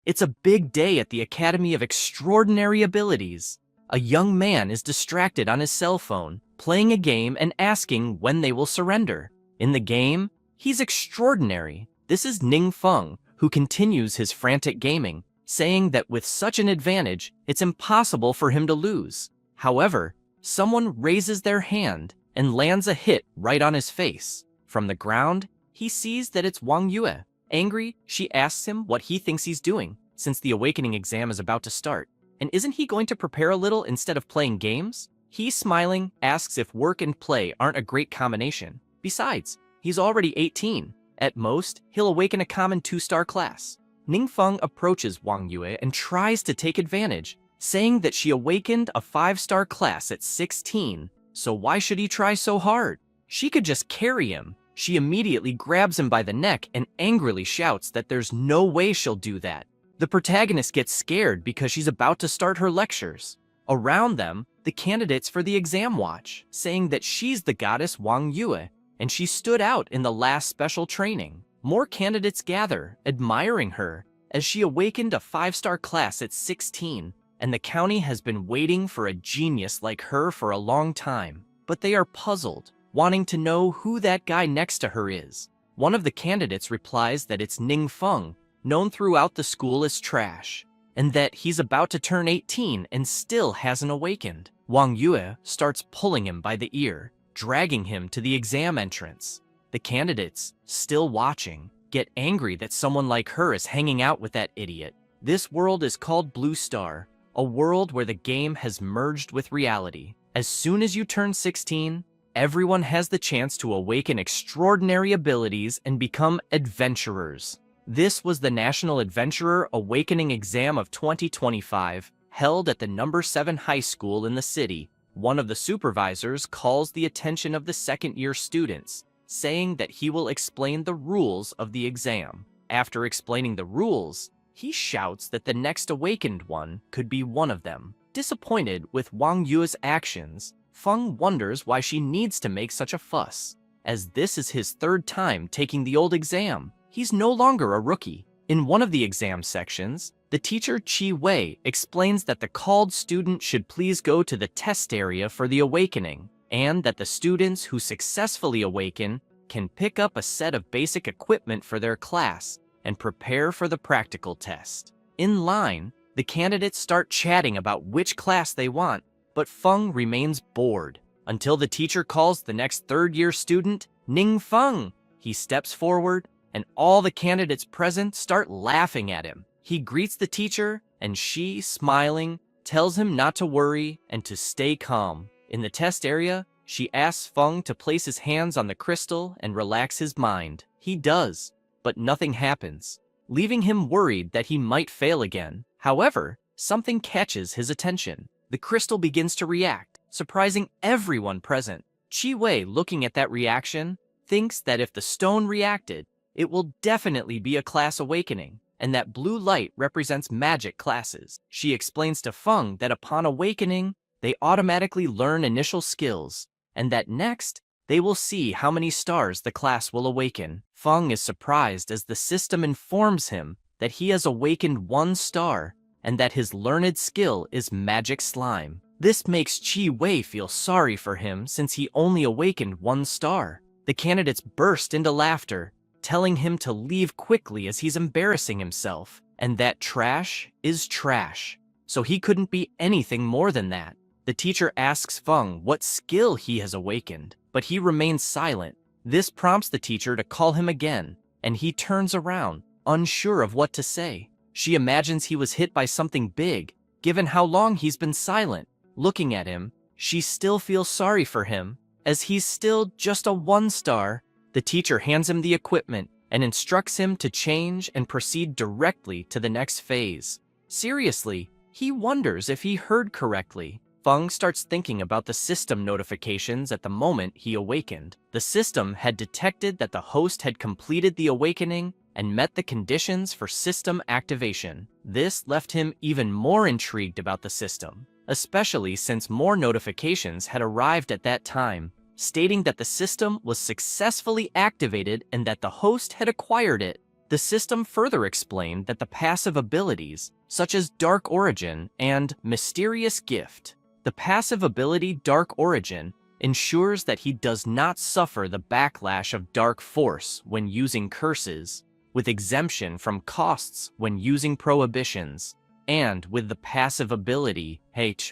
It's a big day at the Academy of Extraordinary Abilities. A young man is distracted on his cell phone, playing a game and asking when they will surrender. In the game, he's extraordinary. This is Ning Feng, who continues his frantic gaming, saying that with such an advantage, it's impossible for him to lose. However, someone raises their hand and lands a hit right on his face. From the ground, he sees that it's Wang Yue. Angry, she asks him what he thinks he's doing, since the awakening exam is about to start. And isn't he going to prepare a little instead of playing games? He, smiling, asks if work and play aren't a great combination. Besides, he's already 18. At most, he'll awaken a common 2-star class. Ning Feng approaches Wang Yue and tries to take advantage, saying that she awakened a 5-star class at 16, so why should he try so hard? She could just carry him. She immediately grabs him by the neck and angrily shouts that there's no way she'll do that. The protagonist gets scared because she's about to start her lectures. Around them, the candidates for the exam watch, saying that she's the goddess Wang Yue, and she stood out in the last special training. More candidates gather, admiring her, as she awakened a 5-star class at 16, and the county has been waiting for a genius like her for a long time. But they are puzzled, wanting to know who that guy next to her is. One of the candidates replies that it's Ning Feng, known throughout the school as trash, and that he's about to turn 18 and still hasn't awakened. Wang Yue starts pulling him by the ear, dragging him to the exam entrance. The candidates, still watching, get angry that someone like her is hanging out with that idiot. This world is called Blue Star, a world where the game has merged with reality. As soon as you turn 16, everyone has the chance to awaken extraordinary abilities and become adventurers. This was the National Adventurer Awakening Exam of 2025, held at the No. 7 high school in the city. One of the supervisors calls the attention of the second-year students, saying that he will explain the rules of the exam. After explaining the rules, he shouts that the next awakened one could be one of them. Disappointed with Wang Yue's actions, Feng wonders why she needs to make such a fuss. As this is his 3rd time taking the old exam, he's no longer a rookie. In one of the exam sections, the teacher Qi Wei explains that the called student should please go to the test area for the awakening, and that the students who successfully awaken can pick up a set of basic equipment for their class and prepare for the practical test. In line, the candidates start chatting about which class they want, but Feng remains bored until the teacher calls the next 3rd-year student Ning Feng. He steps forward, and all the candidates present start laughing at him. He greets the teacher, and she, smiling, tells him not to worry and to stay calm. In the test area, she asks Feng to place his hands on the crystal and relax his mind. He does, but nothing happens, leaving him worried that he might fail again. However, something catches his attention. The crystal begins to react, surprising everyone present. Qi Wei, looking at that reaction, thinks that if the stone reacted, it will definitely be a class awakening, and that blue light represents magic classes. She explains to Feng that upon awakening, they automatically learn initial skills, and that next, they will see how many stars the class will awaken. Feng is surprised as the system informs him that he has awakened 1 star, and that his learned skill is magic slime. This makes Qi Wei feel sorry for him since he only awakened 1 star. The candidates burst into laughter, telling him to leave quickly as he's embarrassing himself, and that trash is trash, so he couldn't be anything more than that. The teacher asks Feng what skill he has awakened, but he remains silent. This prompts the teacher to call him again, and he turns around, unsure of what to say. She imagines he was hit by something big, given how long he's been silent. Looking at him, she still feels sorry for him, as he's still just a 1 star. The teacher hands him the equipment and instructs him to change and proceed directly to the next phase. Seriously, he wonders if he heard correctly. Feng starts thinking about the system notifications at the moment he awakened. The system had detected that the host had completed the awakening and met the conditions for system activation. This left him even more intrigued about the system, especially since more notifications had arrived at that time, stating that the system was successfully activated and that the host had acquired it. The system further explained that the passive abilities, such as Dark Origin and Mysterious Gift, the passive ability Dark Origin ensures that he does not suffer the backlash of Dark Force when using curses, with exemption from costs when using prohibitions, and with the passive ability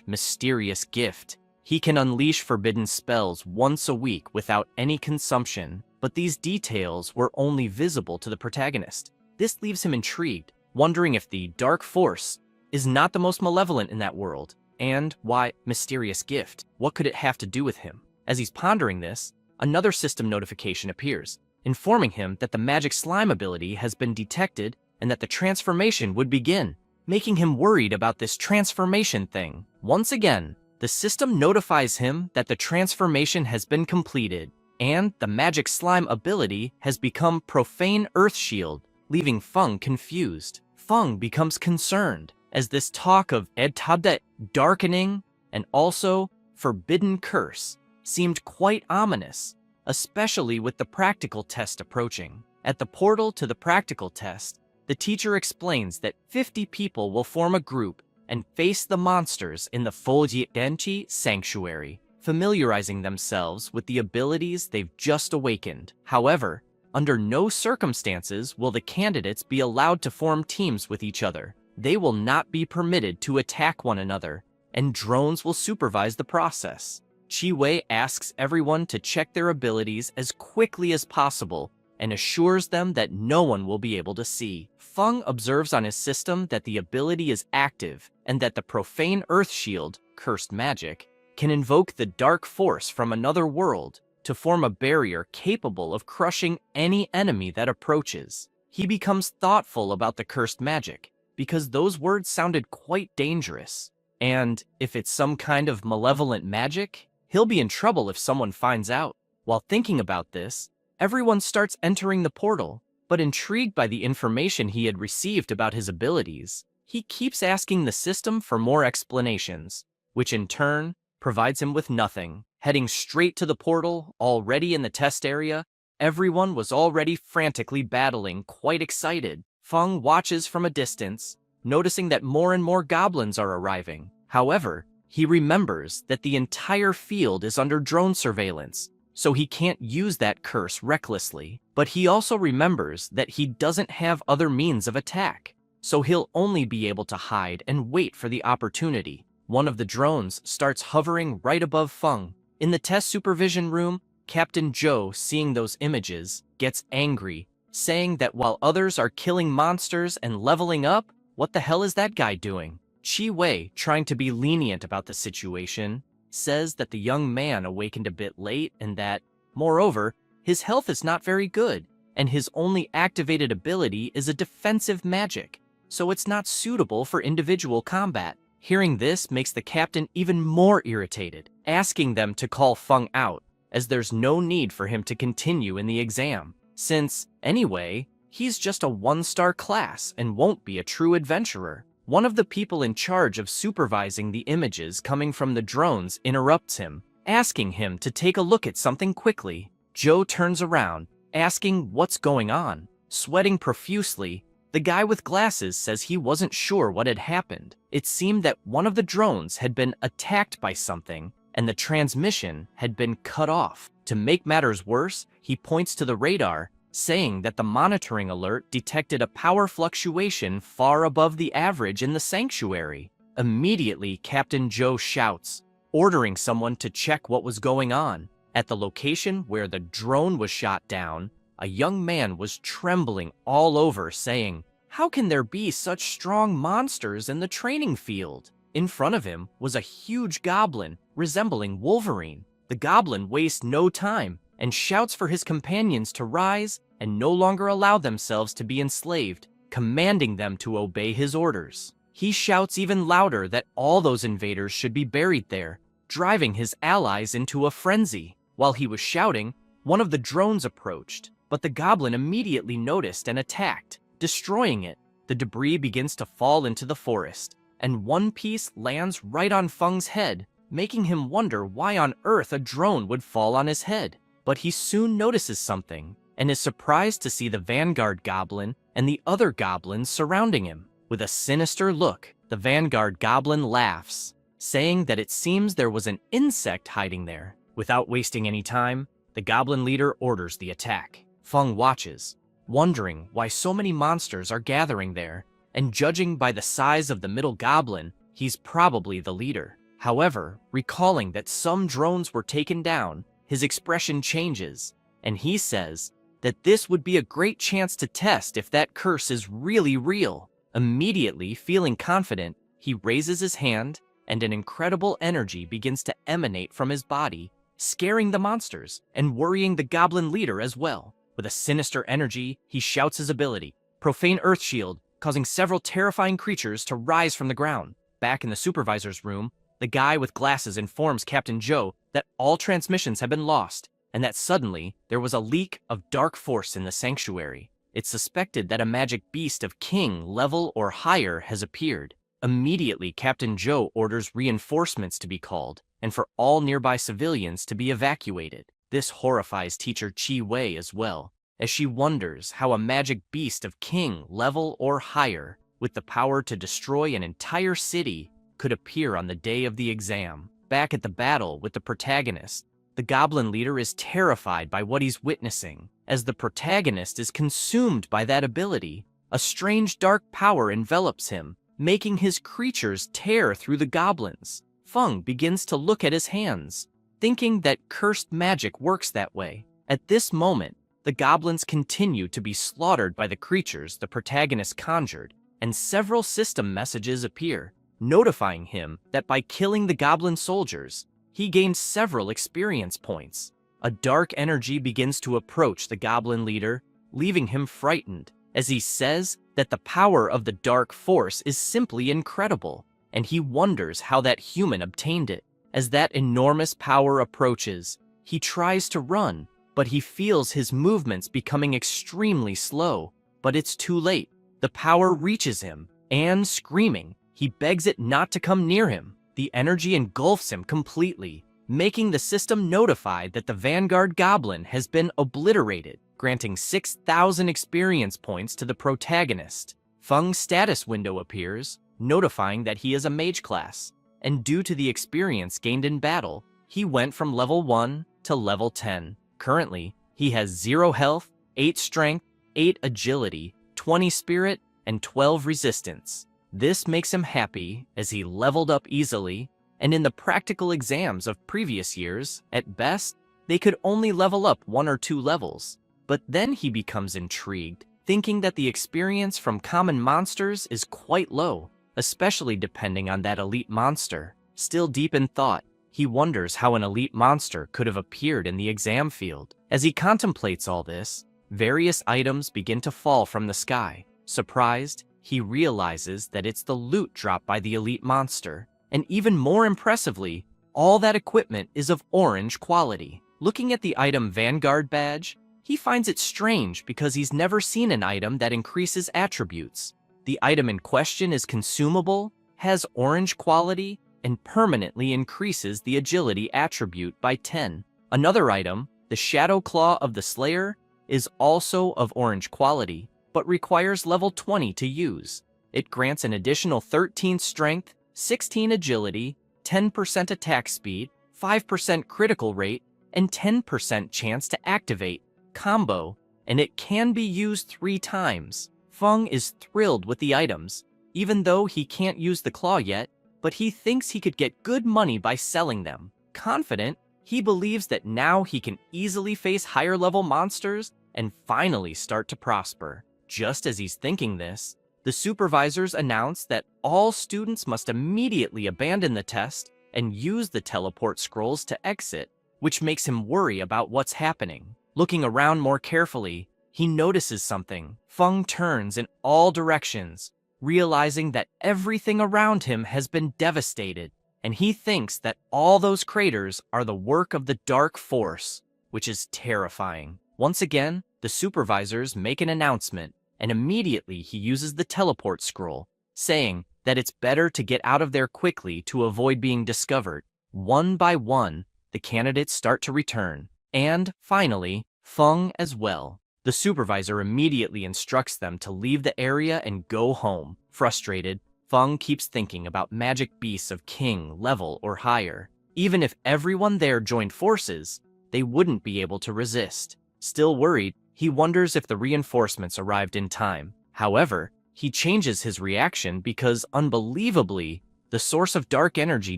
Mysterious Gift, he can unleash forbidden spells once a week without any consumption, but these details were only visible to the protagonist. This leaves him intrigued, wondering if the Dark Force is not the most malevolent in that world, and why Mysterious Gift? What could it have to do with him? As he's pondering this, another system notification appears, informing him that the magic slime ability has been detected and that the transformation would begin, making him worried about this transformation thing. Once again, the system notifies him that the transformation has been completed, and the magic slime ability has become Profane Earth Shield, leaving Feng confused. Feng becomes concerned, as this talk of Edtada darkening and also forbidden curse seemed quite ominous, especially with the practical test approaching. At the portal to the practical test, the teacher explains that 50 people will form a group and face the monsters in the Fulji Sanctuary, familiarizing themselves with the abilities they've just awakened. However, under no circumstances will the candidates be allowed to form teams with each other. They will not be permitted to attack one another, and drones will supervise the process. Chi Wei asks everyone to check their abilities as quickly as possible and assures them that no one will be able to see. Feng observes on his system that the ability is active and that the Profane Earth Shield, cursed magic, can invoke the dark force from another world to form a barrier capable of crushing any enemy that approaches. He becomes thoughtful about the cursed magic, because those words sounded quite dangerous. And if it's some kind of malevolent magic, he'll be in trouble if someone finds out. While thinking about this, everyone starts entering the portal, but intrigued by the information he had received about his abilities, he keeps asking the system for more explanations, which in turn provides him with nothing. Heading straight to the portal, already in the test area, everyone was already frantically battling, quite excited. Feng watches from a distance, noticing that more and more goblins are arriving. However, he remembers that the entire field is under drone surveillance, so he can't use that curse recklessly. But he also remembers that he doesn't have other means of attack, so he'll only be able to hide and wait for the opportunity. One of the drones starts hovering right above Feng. In the test supervision room, Captain Zhou, seeing those images, gets angry, saying that while others are killing monsters and leveling up, what the hell is that guy doing? Chi Wei, trying to be lenient about the situation, says that the young man awakened a bit late and that, moreover, his health is not very good, and his only activated ability is a defensive magic, so it's not suitable for individual combat. Hearing this makes the captain even more irritated, asking them to call Feng out, as there's no need for him to continue in the exam, since, anyway, he's just a one-star class and won't be a true adventurer. One of the people in charge of supervising the images coming from the drones interrupts him, asking him to take a look at something quickly. Zhou turns around, asking what's going on. Sweating profusely, the guy with glasses says he wasn't sure what had happened. It seemed that one of the drones had been attacked by something, and the transmission had been cut off. To make matters worse, he points to the radar, saying that the monitoring alert detected a power fluctuation far above the average in the sanctuary. Immediately, Captain Zhou shouts, ordering someone to check what was going on. At the location where the drone was shot down, a young man was trembling all over, saying, "How can there be such strong monsters in the training field?" In front of him was a huge goblin, resembling Wolverine. The goblin wastes no time and shouts for his companions to rise and no longer allow themselves to be enslaved, commanding them to obey his orders. He shouts even louder that all those invaders should be buried there, driving his allies into a frenzy. While he was shouting, one of the drones approached, but the goblin immediately noticed and attacked, destroying it. The debris begins to fall into the forest, and one piece lands right on Feng's head, making him wonder why on earth a drone would fall on his head. But he soon notices something, and is surprised to see the Vanguard Goblin and the other goblins surrounding him. With a sinister look, the Vanguard Goblin laughs, saying that it seems there was an insect hiding there. Without wasting any time, the Goblin leader orders the attack. Feng watches, wondering why so many monsters are gathering there, and judging by the size of the middle goblin, he's probably the leader. However, recalling that some drones were taken down, his expression changes, and he says that this would be a great chance to test if that curse is really real. Immediately feeling confident, he raises his hand, and an incredible energy begins to emanate from his body, scaring the monsters and worrying the goblin leader as well. With a sinister energy, he shouts his ability, Profane Earth Shield, causing several terrifying creatures to rise from the ground. Back in the supervisor's room, the guy with glasses informs Captain Joe that all transmissions have been lost, and that suddenly there was a leak of dark force in the sanctuary. It's suspected that a magic beast of king level or higher has appeared. Immediately, Captain Joe orders reinforcements to be called, and for all nearby civilians to be evacuated. This horrifies Teacher Chi Wei as well, as she wonders how a magic beast of king level or higher, with the power to destroy an entire city, could appear on the day of the exam. Back at the battle with the protagonist, the goblin leader is terrified by what he's witnessing. As the protagonist is consumed by that ability, a strange dark power envelops him, making his creatures tear through the goblins. Feng begins to look at his hands, thinking that cursed magic works that way. At this moment, the goblins continue to be slaughtered by the creatures the protagonist conjured, and several system messages appear, notifying him that by killing the goblin soldiers, he gained several experience points. A dark energy begins to approach the goblin leader, leaving him frightened, as he says that the power of the dark force is simply incredible, and he wonders how that human obtained it. As that enormous power approaches, he tries to run, but he feels his movements becoming extremely slow. But it's too late. The power reaches him, and screaming, he begs it not to come near him. The energy engulfs him completely, making the system notified that the Vanguard Goblin has been obliterated, granting 6,000 experience points to the protagonist. Feng's status window appears, notifying that he is a mage class, and due to the experience gained in battle, he went from level 1 to level 10. Currently, he has 0 health, 8 strength, 8 agility, 20 spirit, and 12 resistance. This makes him happy as he leveled up easily, and in the practical exams of previous years, at best, they could only level up 1 or 2 levels. But then he becomes intrigued, thinking that the experience from common monsters is quite low, especially depending on that elite monster. Still deep in thought, he wonders how an elite monster could have appeared in the exam field. As he contemplates all this, various items begin to fall from the sky. Surprised, he realizes that it's the loot dropped by the elite monster. And even more impressively, all that equipment is of orange quality. Looking at the item Vanguard badge, he finds it strange because he's never seen an item that increases attributes. The item in question is consumable, has orange quality, and permanently increases the agility attribute by 10. Another item, the Shadow Claw of the Slayer, is also of orange quality, but requires level 20 to use. It grants an additional 13 strength, 16 agility, 10% attack speed, 5% critical rate, and 10% chance to activate combo, and it can be used 3 times. Feng is thrilled with the items, even though he can't use the claw yet, but he thinks he could get good money by selling them. Confident, he believes that now he can easily face higher level monsters and finally start to prosper. Just as he's thinking this, the supervisors announce that all students must immediately abandon the test and use the teleport scrolls to exit, which makes him worry about what's happening. Looking around more carefully, he notices something. Feng turns in all directions, realizing that everything around him has been devastated, and he thinks that all those craters are the work of the dark force, which is terrifying. Once again, the supervisors make an announcement, and immediately he uses the teleport scroll, saying that it's better to get out of there quickly to avoid being discovered. One by one, the candidates start to return, and finally, Feng as well. The supervisor immediately instructs them to leave the area and go home. Frustrated, Feng keeps thinking about magic beasts of king level or higher. Even if everyone there joined forces, they wouldn't be able to resist. Still worried, he wonders if the reinforcements arrived in time. However, he changes his reaction because, unbelievably, the source of dark energy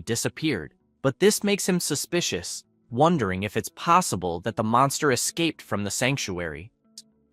disappeared. But this makes him suspicious, wondering if it's possible that the monster escaped from the sanctuary.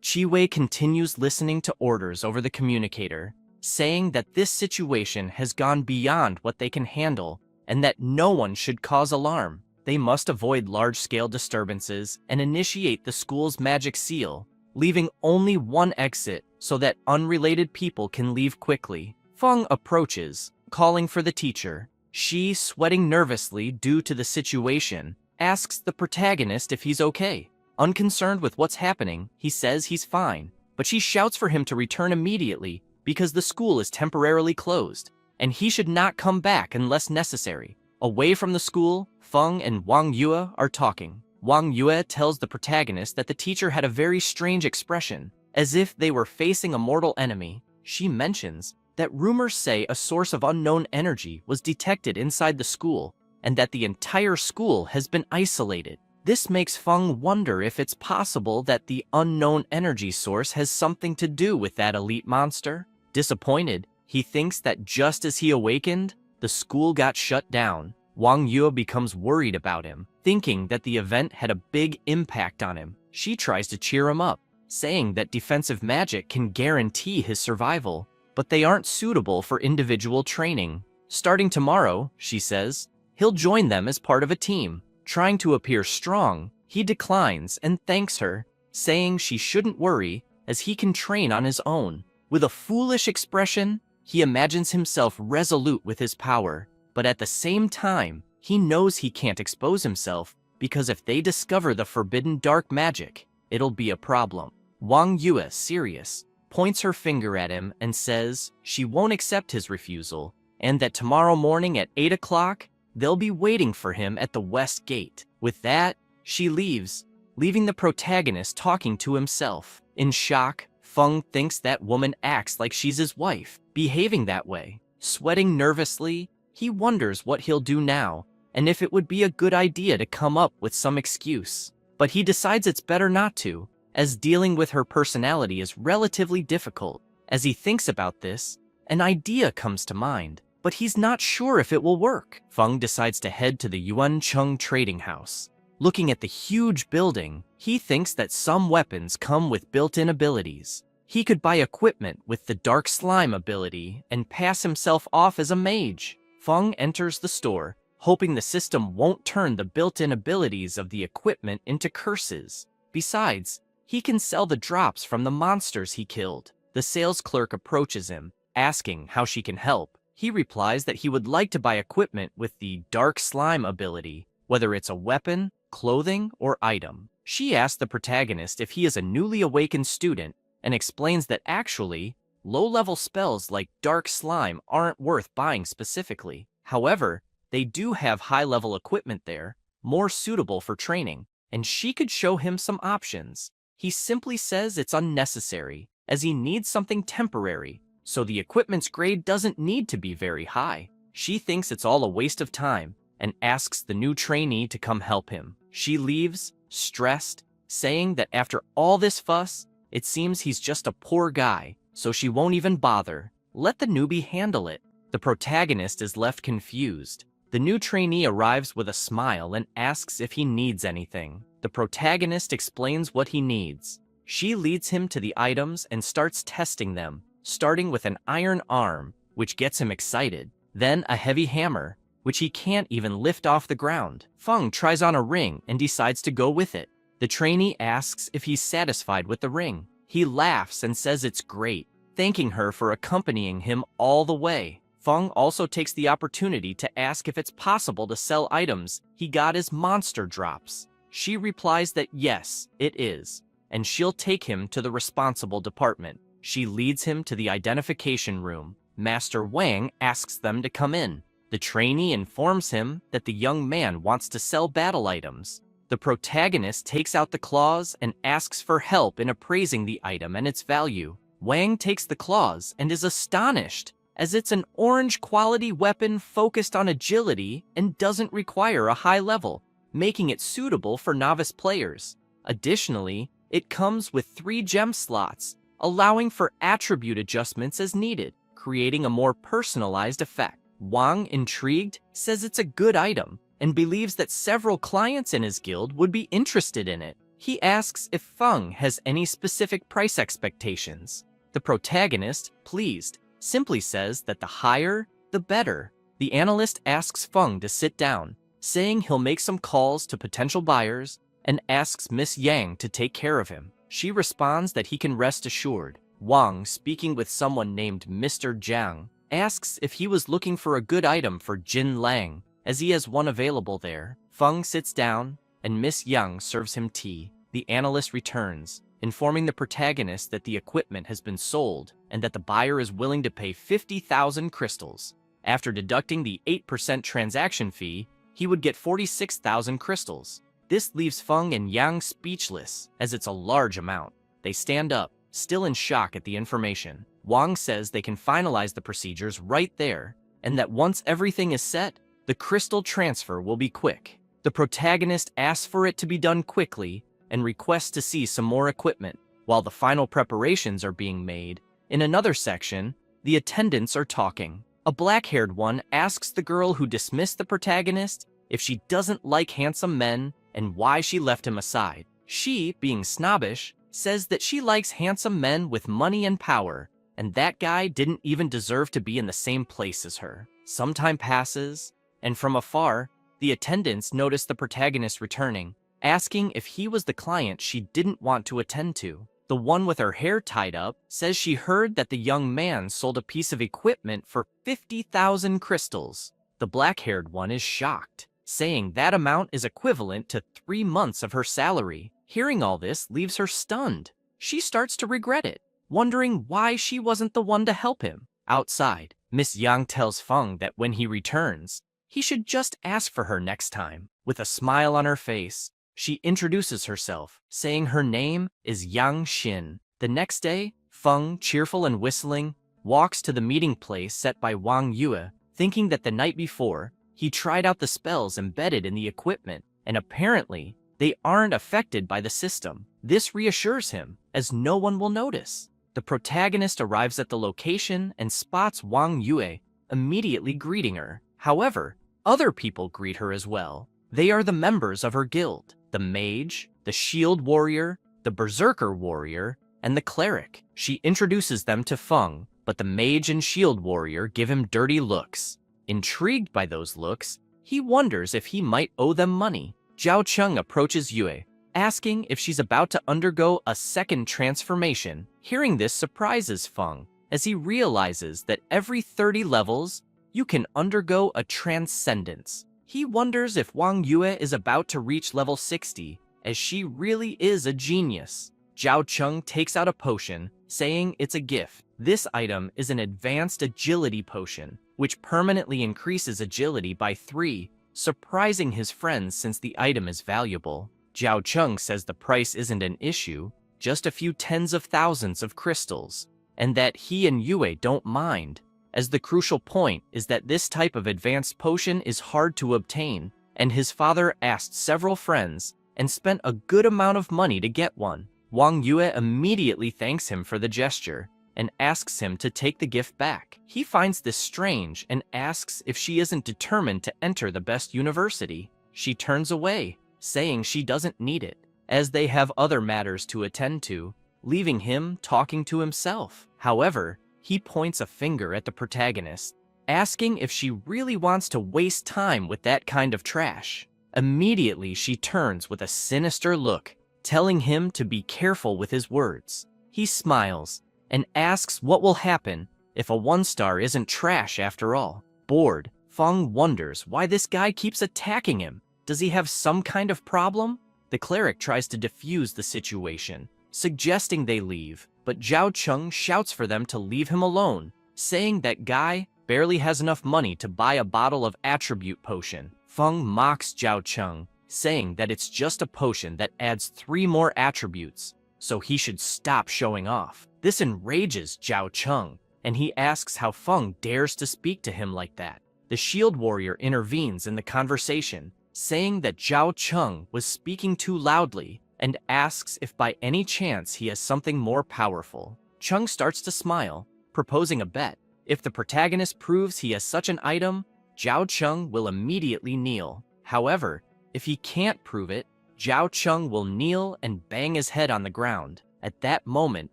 Chiwei continues listening to orders over the communicator, saying that this situation has gone beyond what they can handle and that no one should cause alarm. They must avoid large-scale disturbances and initiate the school's magic seal, leaving only one exit so that unrelated people can leave quickly. Feng approaches, calling for the teacher. She, sweating nervously due to the situation, asks the protagonist if he's okay. Unconcerned with what's happening, he says he's fine, but she shouts for him to return immediately because the school is temporarily closed, and he should not come back unless necessary. Away from the school, Feng and Wang Yue are talking. Wang Yue tells the protagonist that the teacher had a very strange expression, as if they were facing a mortal enemy. She mentions that rumors say a source of unknown energy was detected inside the school, and that the entire school has been isolated. This makes Feng wonder if it's possible that the unknown energy source has something to do with that elite monster. Disappointed, he thinks that just as he awakened, the school got shut down. Wang Yue becomes worried about him, thinking that the event had a big impact on him. She tries to cheer him up, saying that defensive magic can guarantee his survival, but they aren't suitable for individual training. Starting tomorrow, she says, he'll join them as part of a team. Trying to appear strong, he declines and thanks her, saying she shouldn't worry as he can train on his own. With a foolish expression, he imagines himself resolute with his power, but at the same time, he knows he can't expose himself because if they discover the forbidden dark magic, it'll be a problem. Wang Yue, serious, points her finger at him and says she won't accept his refusal and that tomorrow morning at 8 o'clock, they'll be waiting for him at the west gate. With that, she leaves, leaving the protagonist talking to himself. In shock, Feng thinks that woman acts like she's his wife, behaving that way. Sweating nervously, he wonders what he'll do now, and if it would be a good idea to come up with some excuse. But he decides it's better not to, as dealing with her personality is relatively difficult. As he thinks about this, an idea comes to mind, but he's not sure if it will work. Feng decides to head to the Yuancheng trading house. Looking at the huge building, he thinks that some weapons come with built-in abilities. He could buy equipment with the dark slime ability and pass himself off as a mage. Feng enters the store, hoping the system won't turn the built-in abilities of the equipment into curses. Besides, he can sell the drops from the monsters he killed. The sales clerk approaches him, asking how she can help. He replies that he would like to buy equipment with the dark slime ability, whether it's a weapon, clothing, or item. She asks the protagonist if he is a newly awakened student and explains that actually, low-level spells like dark slime aren't worth buying specifically. However, they do have high-level equipment there, more suitable for training, and she could show him some options. He simply says it's unnecessary, as he needs something temporary, so the equipment's grade doesn't need to be very high. She thinks it's all a waste of time and asks the new trainee to come help him. She leaves, stressed, saying that after all this fuss, it seems he's just a poor guy, so she won't even bother. Let the newbie handle it. The protagonist is left confused. The new trainee arrives with a smile and asks if he needs anything. The protagonist explains what he needs. She leads him to the items and starts testing them, starting with an iron arm, which gets him excited, then a heavy hammer, which he can't even lift off the ground. Feng tries on a ring and decides to go with it. The trainee asks if he's satisfied with the ring. He laughs and says it's great, thanking her for accompanying him all the way. Feng also takes the opportunity to ask if it's possible to sell items he got as monster drops. She replies that yes, it is, and she'll take him to the responsible department. She leads him to the identification room. Master Wang asks them to come in. The trainee informs him that the young man wants to sell battle items. The protagonist takes out the claws and asks for help in appraising the item and its value. Wang takes the claws and is astonished, as it's an orange-quality weapon focused on agility and doesn't require a high level, making it suitable for novice players. Additionally, it comes with 3 gem slots, allowing for attribute adjustments as needed, creating a more personalized effect. Wang, intrigued, says it's a good item and believes that several clients in his guild would be interested in it. He asks if Feng has any specific price expectations. The protagonist, pleased, simply says that the higher, the better. The analyst asks Feng to sit down, saying he'll make some calls to potential buyers, and asks Miss Yang to take care of him. She responds that he can rest assured. Wang, speaking with someone named Mr. Jiang, asks if he was looking for a good item for Jin Lang, as he has one available there. Feng sits down, and Miss Yang serves him tea. The analyst returns, informing the protagonist that the equipment has been sold and that the buyer is willing to pay 50,000 crystals. After deducting the 8% transaction fee, he would get 46,000 crystals. This leaves Feng and Yang speechless, as it's a large amount. They stand up, still in shock at the information. Wang says they can finalize the procedures right there, and that once everything is set, the crystal transfer will be quick. The protagonist asks for it to be done quickly and requests to see some more equipment. While the final preparations are being made, in another section, the attendants are talking. A black-haired one asks the girl who dismissed the protagonist if she doesn't like handsome men and why she left him aside. She, being snobbish, says that she likes handsome men with money and power, and that guy didn't even deserve to be in the same place as her. Some time passes, and from afar, the attendants notice the protagonist returning, asking if he was the client she didn't want to attend to. The one with her hair tied up says she heard that the young man sold a piece of equipment for 50,000 crystals. The black-haired one is shocked, saying that amount is equivalent to 3 months of her salary. Hearing all this leaves her stunned. She starts to regret it, wondering why she wasn't the one to help him. Outside, Miss Yang tells Feng that when he returns, he should just ask for her next time. With a smile on her face, she introduces herself, saying her name is Yang Xin. The next day, Feng, cheerful and whistling, walks to the meeting place set by Wang Yue, thinking that the night before, he tried out the spells embedded in the equipment, and apparently, they aren't affected by the system. This reassures him, as no one will notice. The protagonist arrives at the location and spots Wang Yue, immediately greeting her. However, other people greet her as well. They are the members of her guild: the mage, the shield warrior, the berserker warrior, and the cleric. She introduces them to Feng, but the mage and shield warrior give him dirty looks. Intrigued by those looks, he wonders if he might owe them money. Zhao Cheng approaches Yue, asking if she's about to undergo a second transformation. Hearing this surprises Feng, as he realizes that every 30 levels, you can undergo a transcendence. He wonders if Wang Yue is about to reach level 60, as she really is a genius. Zhao Cheng takes out a potion, saying it's a gift. This item is an advanced agility potion, which permanently increases agility by 3, surprising his friends since the item is valuable. Zhao Cheng says the price isn't an issue, just a few tens of thousands of crystals, and that he and Yue don't mind, as the crucial point is that this type of advanced potion is hard to obtain, and his father asked several friends and spent a good amount of money to get one. Wang Yue immediately thanks him for the gesture and asks him to take the gift back. He finds this strange and asks if she isn't determined to enter the best university. She turns away, saying she doesn't need it, as they have other matters to attend to, leaving him talking to himself. However, he points a finger at the protagonist, asking if she really wants to waste time with that kind of trash. Immediately, she turns with a sinister look, telling him to be careful with his words. He smiles and asks what will happen if a 1-star isn't trash after all. Bored, Feng wonders why this guy keeps attacking him. Does he have some kind of problem? The cleric tries to defuse the situation, suggesting they leave, but Zhao Cheng shouts for them to leave him alone, saying that guy barely has enough money to buy a bottle of attribute potion. Feng mocks Zhao Cheng, saying that it's just a potion that adds 3 more attributes, so he should stop showing off. This enrages Zhao Cheng, and he asks how Feng dares to speak to him like that. The shield warrior intervenes in the conversation, saying that Zhao Cheng was speaking too loudly, and asks if by any chance he has something more powerful. Cheng starts to smile, proposing a bet. If the protagonist proves he has such an item, Zhao Cheng will immediately kneel. However, if he can't prove it, Zhao Cheng will kneel and bang his head on the ground. At that moment,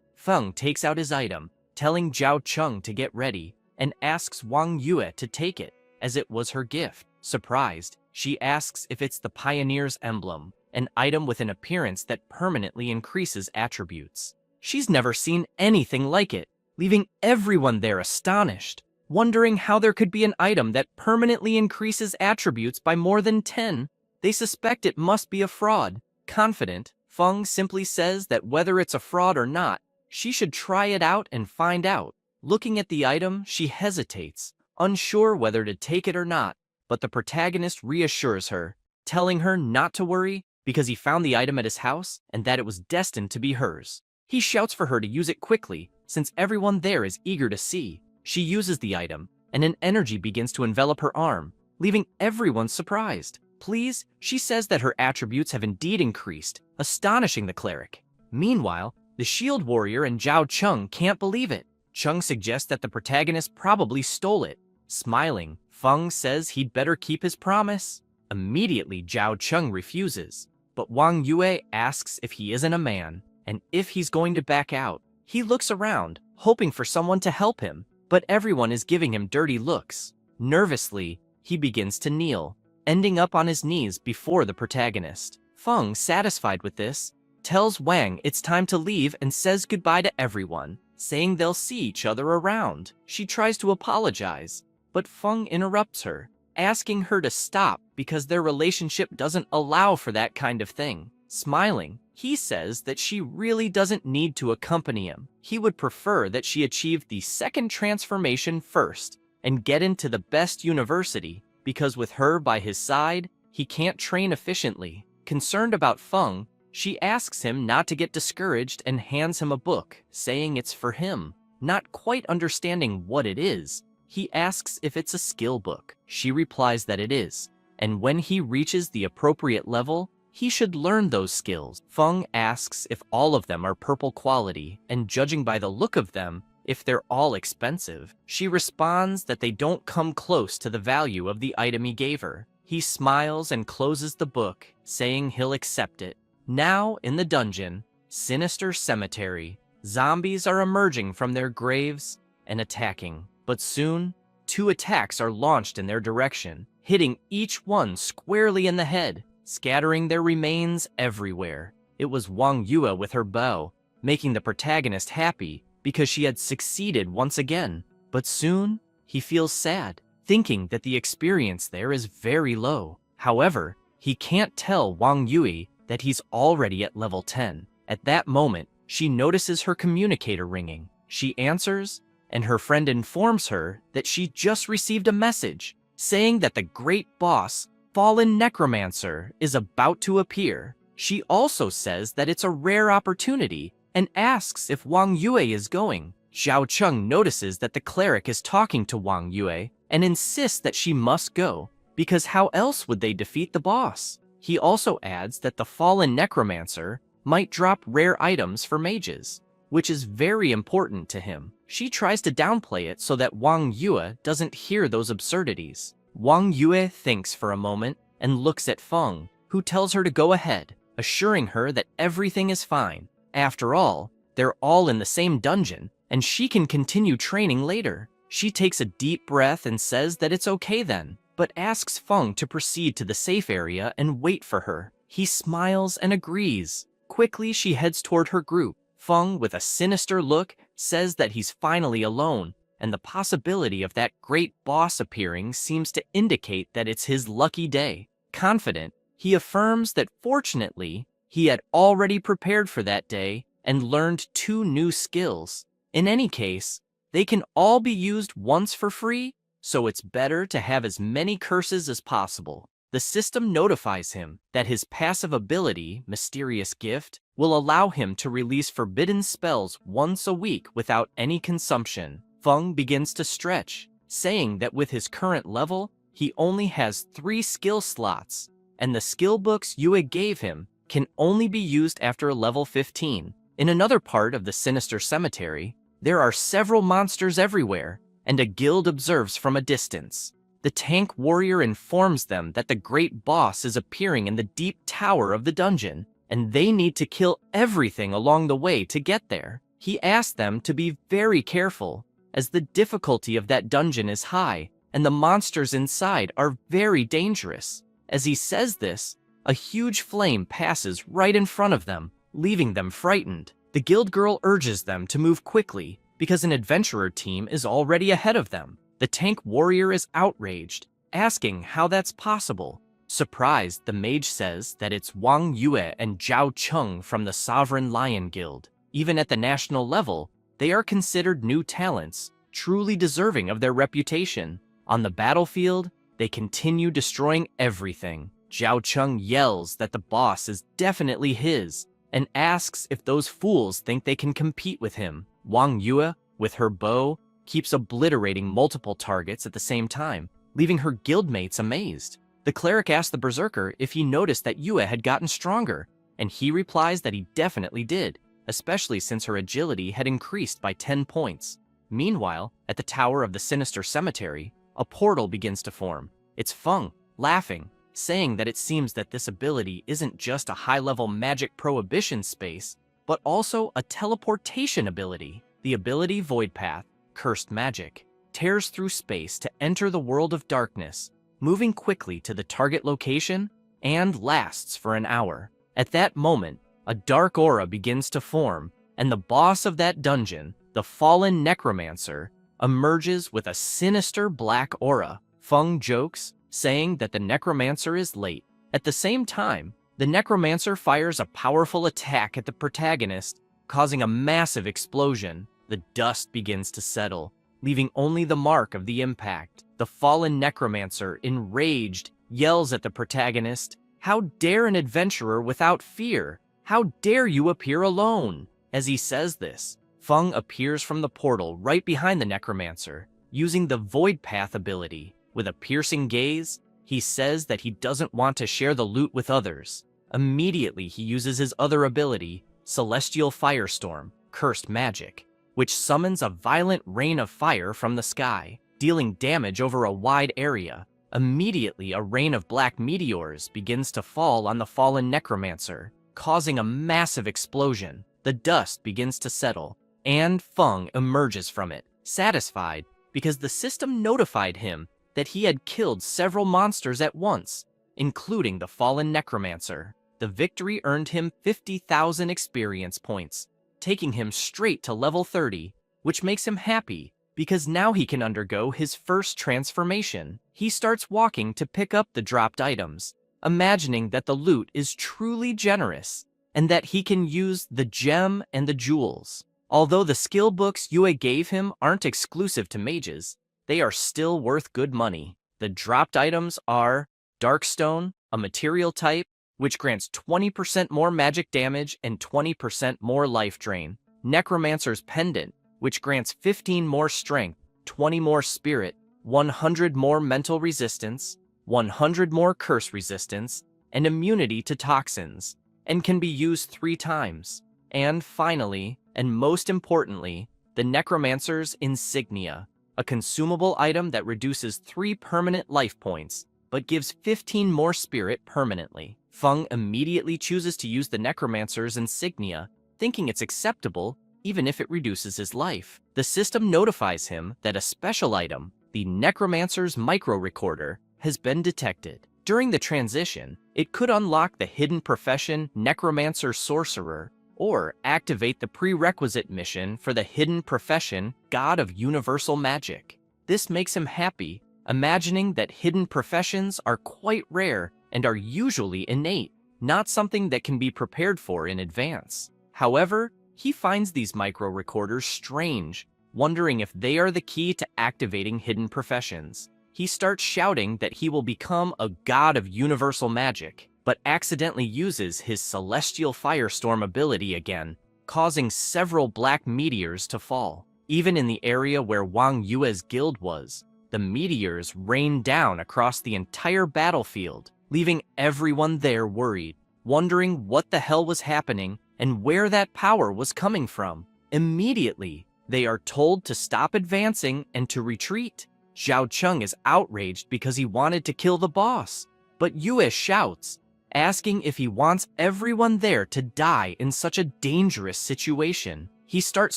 Feng takes out his item, telling Zhao Cheng to get ready, and asks Wang Yue to take it, as it was her gift. Surprised, she asks if it's the Pioneer's emblem, an item with an appearance that permanently increases attributes. She's never seen anything like it, leaving everyone there astonished, wondering how there could be an item that permanently increases attributes by more than 10. They suspect it must be a fraud. Confident, Feng simply says that whether it's a fraud or not, she should try it out and find out. Looking at the item, she hesitates, unsure whether to take it or not, but the protagonist reassures her, telling her not to worry because he found the item at his house and that it was destined to be hers. He shouts for her to use it quickly, since everyone there is eager to see. She uses the item, and an energy begins to envelop her arm, leaving everyone surprised. Please, she says that her attributes have indeed increased, astonishing the cleric. Meanwhile, the shield warrior and Zhao Cheng can't believe it. Cheng suggests that the protagonist probably stole it. Smiling, Feng says he'd better keep his promise. Immediately, Zhao Cheng refuses, but Wang Yue asks if he isn't a man, and if he's going to back out. He looks around, hoping for someone to help him, but everyone is giving him dirty looks. Nervously, he begins to kneel, ending up on his knees before the protagonist. Feng, satisfied with this, tells Wang it's time to leave and says goodbye to everyone, saying they'll see each other around. She tries to apologize, but Feng interrupts her, asking her to stop because their relationship doesn't allow for that kind of thing. Smiling, he says that she really doesn't need to accompany him. He would prefer that she achieve the second transformation first and get into the best university, because with her by his side, he can't train efficiently. Concerned about Feng, she asks him not to get discouraged and hands him a book, saying it's for him. Not quite understanding what it is, he asks if it's a skill book. She replies that it is, and when he reaches the appropriate level, he should learn those skills. Feng asks if all of them are purple quality, and judging by the look of them, if they're all expensive. She responds that they don't come close to the value of the item he gave her. He smiles and closes the book, saying he'll accept it. Now, in the dungeon, Sinister Cemetery, zombies are emerging from their graves and attacking. But soon, 2 attacks are launched in their direction, hitting each one squarely in the head, scattering their remains everywhere. It was Wang Yue with her bow, making the protagonist happy because she had succeeded once again. But soon, he feels sad, thinking that the experience there is very low. However, he can't tell Wang Yue that he's already at level 10. At that moment, she notices her communicator ringing. She answers, and her friend informs her that she just received a message saying that the great boss, Fallen Necromancer, is about to appear. She also says that it's a rare opportunity and asks if Wang Yue is going. Zhao Cheng notices that the cleric is talking to Wang Yue and insists that she must go, because how else would they defeat the boss? He also adds that the Fallen Necromancer might drop rare items for mages, which is very important to him. She tries to downplay it so that Wang Yue doesn't hear those absurdities. Wang Yue thinks for a moment and looks at Feng, who tells her to go ahead, assuring her that everything is fine. After all, they're all in the same dungeon, and she can continue training later. She takes a deep breath and says that it's okay then, but asks Feng to proceed to the safe area and wait for her. He smiles and agrees. Quickly, she heads toward her group. Feng, with a sinister look, says that he's finally alone, and the possibility of that great boss appearing seems to indicate that it's his lucky day. Confident, he affirms that fortunately, he had already prepared for that day and learned 2 new skills. In any case, they can all be used once for free, so it's better to have as many curses as possible. the system notifies him that his passive ability, Mysterious Gift, will allow him to release forbidden spells once a week without any consumption. Feng begins to stretch, saying that with his current level, he only has 3 skill slots, and the skill books Yue gave him can only be used after level 15. In another part of the sinister cemetery, there are several monsters everywhere, and a guild observes from a distance. The tank warrior informs them that the great boss is appearing in the deep tower of the dungeon, and they need to kill everything along the way to get there. He asks them to be very careful, as the difficulty of that dungeon is high, and the monsters inside are very dangerous. As he says this, a huge flame passes right in front of them, leaving them frightened. The guild girl urges them to move quickly, because an adventurer team is already ahead of them. The tank warrior is outraged, asking how that's possible. Surprised, the mage says that it's Wang Yue and Zhao Cheng from the Sovereign Lion Guild. Even at the national level, they are considered new talents, truly deserving of their reputation. On the battlefield, they continue destroying everything. Zhao Cheng yells that the boss is definitely his, and asks if those fools think they can compete with him. Wang Yue, with her bow, keeps obliterating multiple targets at the same time, leaving her guildmates amazed. The cleric asks the berserker if he noticed that Yue had gotten stronger, and he replies that he definitely did, especially since her agility had increased by 10 points. Meanwhile, at the tower of the sinister cemetery, a portal begins to form. It's Feng, laughing, saying that it seems that this ability isn't just a high-level magic prohibition space, but also a teleportation ability. The ability Void Path, Cursed Magic, tears through space to enter the world of darkness, moving quickly to the target location, and lasts for an hour. At that moment, a dark aura begins to form, and the boss of that dungeon, the fallen necromancer, emerges with a sinister black aura. Feng jokes, saying that the necromancer is late. At the same time, the necromancer fires a powerful attack at the protagonist, causing a massive explosion. The dust begins to settle, leaving only the mark of the impact. The fallen necromancer, enraged, yells at the protagonist, "How dare an adventurer without fear? How dare you appear alone?" As he says this, Feng appears from the portal right behind the necromancer, using the Void Path ability. With a piercing gaze, he says that he doesn't want to share the loot with others. Immediately, he uses his other ability, Celestial Firestorm, Cursed Magic, which summons a violent rain of fire from the sky, dealing damage over a wide area. Immediately, a rain of black meteors begins to fall on the fallen necromancer, causing a massive explosion. The dust begins to settle, and Feng emerges from it, satisfied because the system notified him that he had killed several monsters at once, including the fallen necromancer. The victory earned him 50,000 experience points, taking him straight to level 30, which makes him happy because now he can undergo his first transformation. He starts walking to pick up the dropped items, imagining that the loot is truly generous and that he can use the gem and the jewels. Although the skill books Yue gave him aren't exclusive to mages, they are still worth good money. The dropped items are Darkstone, a material type, which grants 20% more magic damage and 20% more life drain. Necromancer's Pendant, which grants 15 more strength, 20 more spirit, 100 more mental resistance, 100 more curse resistance, and immunity to toxins, and can be used 3 times. And finally, and most importantly, the Necromancer's Insignia, a consumable item that reduces 3 permanent life points, but gives 15 more spirit permanently. Feng immediately chooses to use the Necromancer's Insignia, thinking it's acceptable even if it reduces his life. The system notifies him that a special item, the Necromancer's Micro Recorder, has been detected. During the transition, it could unlock the hidden profession Necromancer Sorcerer, or activate the prerequisite mission for the hidden profession God of Universal Magic. This makes him happy, imagining that hidden professions are quite rare and are usually innate, not something that can be prepared for in advance. However, he finds these micro-recorders strange, wondering if they are the key to activating hidden professions. he starts shouting that he will become a god of universal magic, but accidentally uses his celestial firestorm ability again, causing several black meteors to fall. Even in the area where Wang Yue's guild was, the meteors rained down across the entire battlefield, leaving everyone there worried, wondering what the hell was happening and where that power was coming from. Immediately, they are told to stop advancing and to retreat. Zhao Cheng is outraged because he wanted to kill the boss, but Yue shouts, asking if he wants everyone there to die in such a dangerous situation. He starts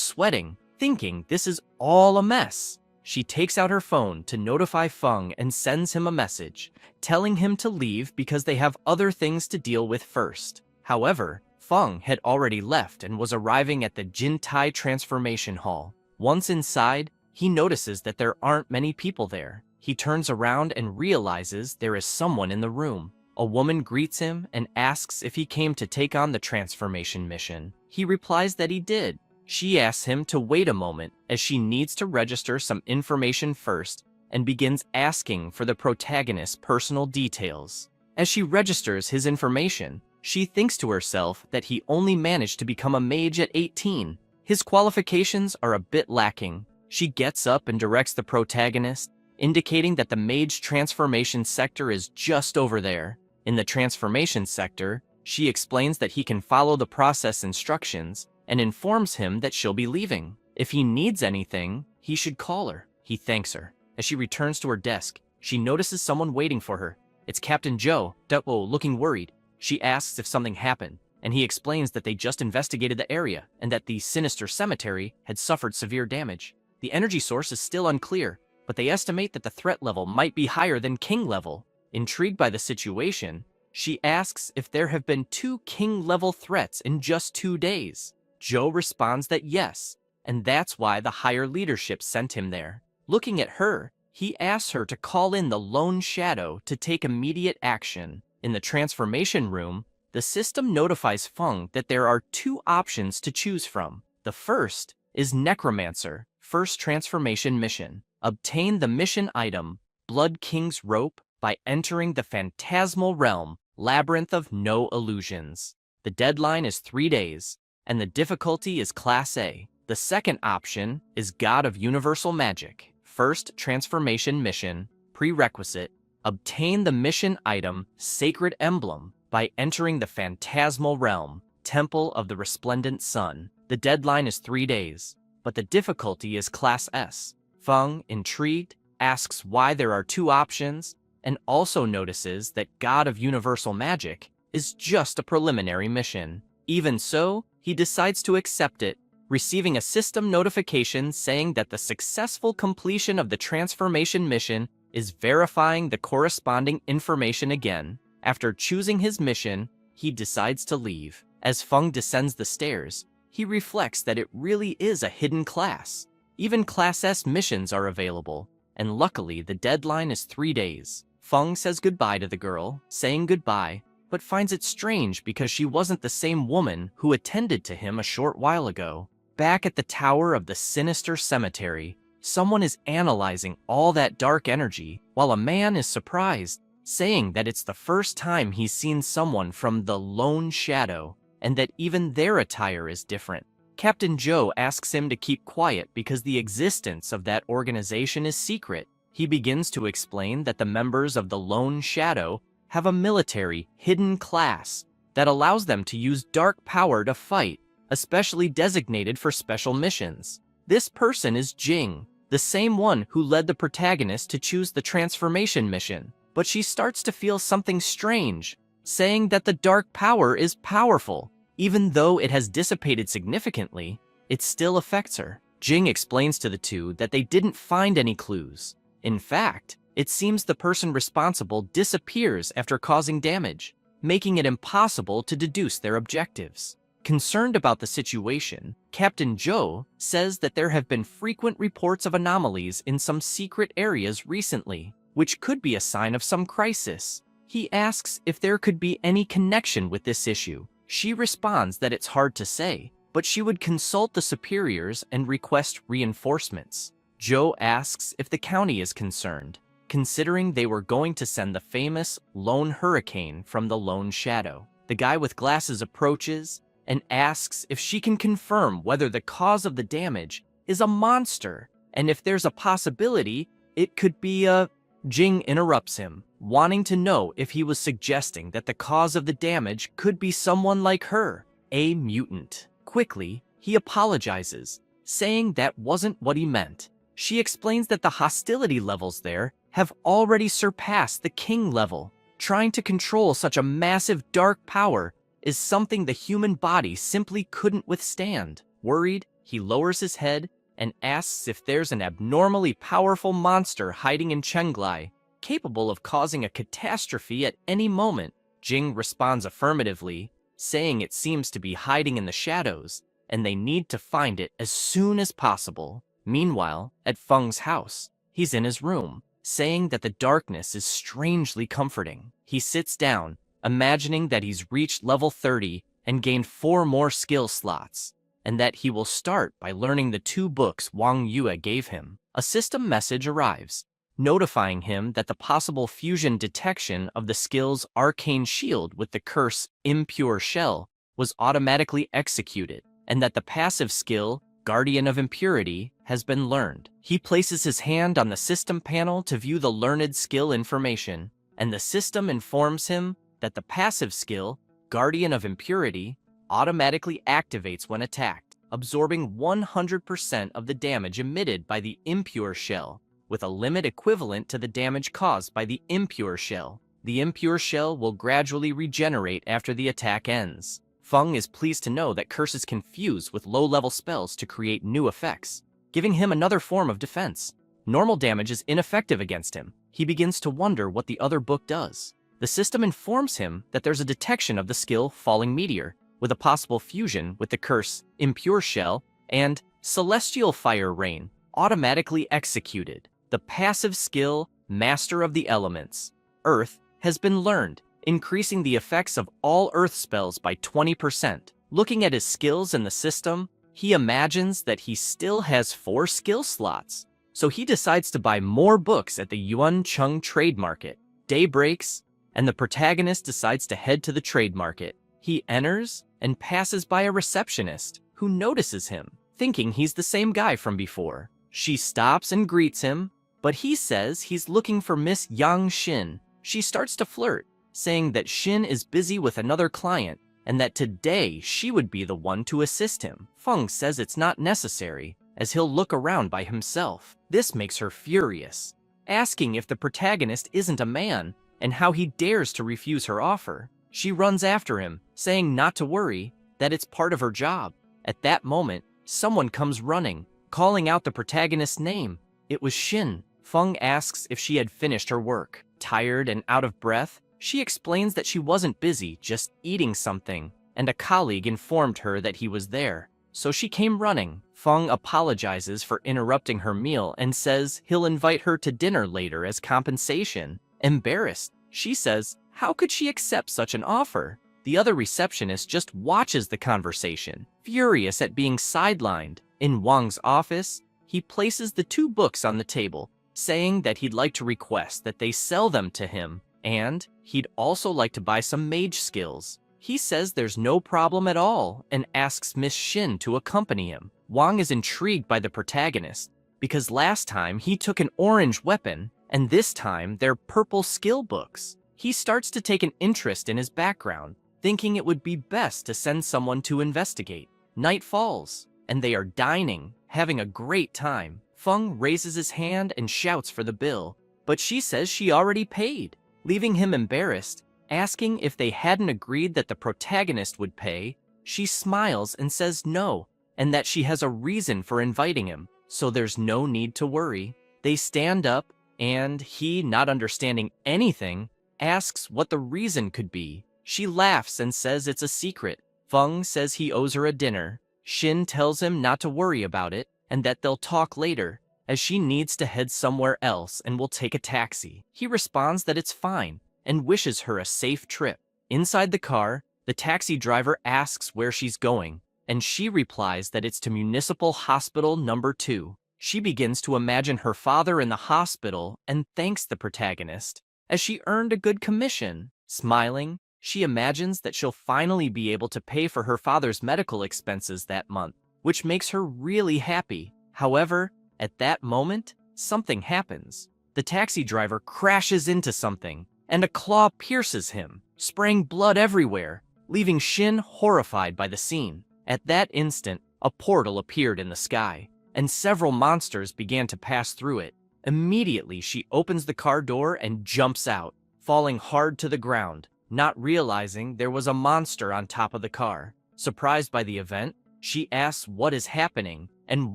sweating, thinking this is all a mess. She takes out her phone to notify Feng and sends him a message, telling him to leave because they have other things to deal with first. However, Feng had already left and was arriving at the Jintai Transformation Hall. Once inside, he notices that there aren't many people there. He turns around and realizes there is someone in the room. A woman greets him and asks if he came to take on the transformation mission. He replies that he did. She asks him to wait a moment as she needs to register some information first and begins asking for the protagonist's personal details. As she registers his information, she thinks to herself that he only managed to become a mage at 18. His qualifications are a bit lacking. She gets up and directs the protagonist, indicating that the mage transformation sector is just over there. In the transformation sector, she explains that he can follow the process instructions and informs him that she'll be leaving. If he needs anything, he should call her. He thanks her. As she returns to her desk, she notices someone waiting for her. It's Captain Joe, looking worried. She asks if something happened, and he explains that they just investigated the area and that the sinister cemetery had suffered severe damage. The energy source is still unclear, but they estimate that the threat level might be higher than King level. Intrigued by the situation, she asks if there have been 2 King level threats in just 2 days. Joe responds that yes, and that's why the higher leadership sent him there. Looking at her, he asks her to call in the Lone Shadow to take immediate action. In the transformation room, the system notifies Feng that there are 2 options to choose from. The first is Necromancer, first transformation mission. Obtain the mission item, Blood King's Rope, by entering the Phantasmal Realm, Labyrinth of No Illusions. The deadline is 3 days, and the difficulty is Class A. The second option is God of Universal Magic, first transformation mission. Prerequisite: obtain the mission item Sacred Emblem by entering the Phantasmal Realm, Temple of the Resplendent Sun. The deadline is 3 days, but the difficulty is Class S. Feng, intrigued, asks why there are 2 options, and also notices that God of Universal Magic is just a preliminary mission. Even so, he decides to accept it, receiving a system notification saying that the successful completion of the transformation mission is verifying the corresponding information again. After choosing his mission, he decides to leave. As Feng descends the stairs, he reflects that it really is a hidden class. Even Class S missions are available, and luckily the deadline is 3 days. Feng says goodbye to the girl, saying goodbye, but finds it strange because she wasn't the same woman who attended to him a short while ago. Back at the Tower of the Sinister Cemetery, someone is analyzing all that dark energy while a man is surprised, saying that it's the first time he's seen someone from the Lone Shadow and that even their attire is different. Captain Joe asks him to keep quiet because the existence of that organization is secret. He begins to explain that the members of the Lone Shadow have a military hidden class that allows them to use dark power to fight, especially designated for special missions. This person is Jing, the same one who led the protagonist to choose the transformation mission, but she starts to feel something strange, saying that the dark power is powerful. Even though it has dissipated significantly, it still affects her. Jing explains to the two that they didn't find any clues. In fact, it seems the person responsible disappears after causing damage, making it impossible to deduce their objectives. Concerned about the situation, Captain Joe says that there have been frequent reports of anomalies in some secret areas recently, which could be a sign of some crisis. He asks if there could be any connection with this issue. She responds that it's hard to say, but she would consult the superiors and request reinforcements. Joe asks if the county is concerned, considering they were going to send the famous lone hurricane from the lone shadow. The guy with glasses approaches and asks if she can confirm whether the cause of the damage is a monster, and if there's a possibility it could be a... Jing interrupts him, wanting to know if he was suggesting that the cause of the damage could be someone like her, a mutant. Quickly, he apologizes, saying that wasn't what he meant. She explains that the hostility levels there have already surpassed the king level. Trying to control such a massive dark power is something the human body simply couldn't withstand. Worried, he lowers his head and asks if there's an abnormally powerful monster hiding in Chenglai, capable of causing a catastrophe at any moment. Jing responds affirmatively, saying it seems to be hiding in the shadows, and they need to find it as soon as possible. Meanwhile, at Feng's house, he's in his room, saying that the darkness is strangely comforting. He sits down, imagining that he's reached level 30 and gained 4 more skill slots, and that he will start by learning the 2 books Wang Yue gave him. A system message arrives, notifying him that the possible fusion detection of the skill's Arcane Shield with the curse Impure Shell was automatically executed, and that the passive skill Guardian of Impurity has been learned. He places his hand on the system panel to view the learned skill information, and the system informs him that the passive skill, Guardian of Impurity, automatically activates when attacked, absorbing 100% of the damage emitted by the impure shell, with a limit equivalent to the damage caused by the impure shell. The impure shell will gradually regenerate after the attack ends. Feng is pleased to know that curses can fuse with low-level spells to create new effects, giving him another form of defense. Normal damage is ineffective against him. He begins to wonder what the other book does. The system informs him that there's a detection of the skill Falling Meteor, with a possible fusion with the curse Impure Shell and Celestial Fire Rain, automatically executed. The passive skill Master of the Elements, Earth, has been learned, increasing the effects of all Earth spells by 20%. Looking at his skills in the system, he imagines that he still has 4 skill slots, so he decides to buy more books at the Yuan Cheng trade market. Day breaks, and the protagonist decides to head to the trade market. He enters and passes by a receptionist who notices him, thinking he's the same guy from before. She stops and greets him, but he says he's looking for Miss Yang Xin. She starts to flirt, saying that Xin is busy with another client and that today she would be the one to assist him. Feng says it's not necessary, as he'll look around by himself. This makes her furious, asking if the protagonist isn't a man and how he dares to refuse her offer. She runs after him, saying not to worry, that it's part of her job. At that moment, someone comes running, calling out the protagonist's name. It was Xin. Feng asks if she had finished her work. Tired and out of breath, she explains that she wasn't busy, just eating something, and a colleague informed her that he was there, so she came running. Feng apologizes for interrupting her meal and says he'll invite her to dinner later as compensation. Embarrassed, she says, how could she accept such an offer? The other receptionist just watches the conversation, furious at being sidelined. In Wang's office, he places the 2 books on the table, saying that he'd like to request that they sell them to him, and he'd also like to buy some mage skills. He says there's no problem at all and asks Miss Xin to accompany him. Wang is intrigued by the protagonist, because last time he took an orange weapon, and this time they're purple skill books. He starts to take an interest in his background, thinking it would be best to send someone to investigate. Night falls, and they are dining, having a great time. Feng raises his hand and shouts for the bill, but she says she already paid, leaving him embarrassed. Asking if they hadn't agreed that the protagonist would pay, she smiles and says no, and that she has a reason for inviting him, so there's no need to worry. They stand up, and he, not understanding anything, asks what the reason could be. She laughs and says it's a secret. Feng says he owes her a dinner. Xin tells him not to worry about it, and that they'll talk later, as she needs to head somewhere else and will take a taxi. He responds that it's fine, and wishes her a safe trip. Inside the car, the taxi driver asks where she's going, and she replies that it's to Municipal Hospital number 2. She begins to imagine her father in the hospital and thanks the protagonist, as she earned a good commission. Smiling, she imagines that she'll finally be able to pay for her father's medical expenses that month, which makes her really happy. However, at that moment, something happens. The taxi driver crashes into something, and a claw pierces him, spraying blood everywhere, leaving Shin horrified by the scene. At that instant, a portal appeared in the sky, and several monsters began to pass through it. Immediately, she opens the car door and jumps out, falling hard to the ground, not realizing there was a monster on top of the car. Surprised by the event, she asks what is happening and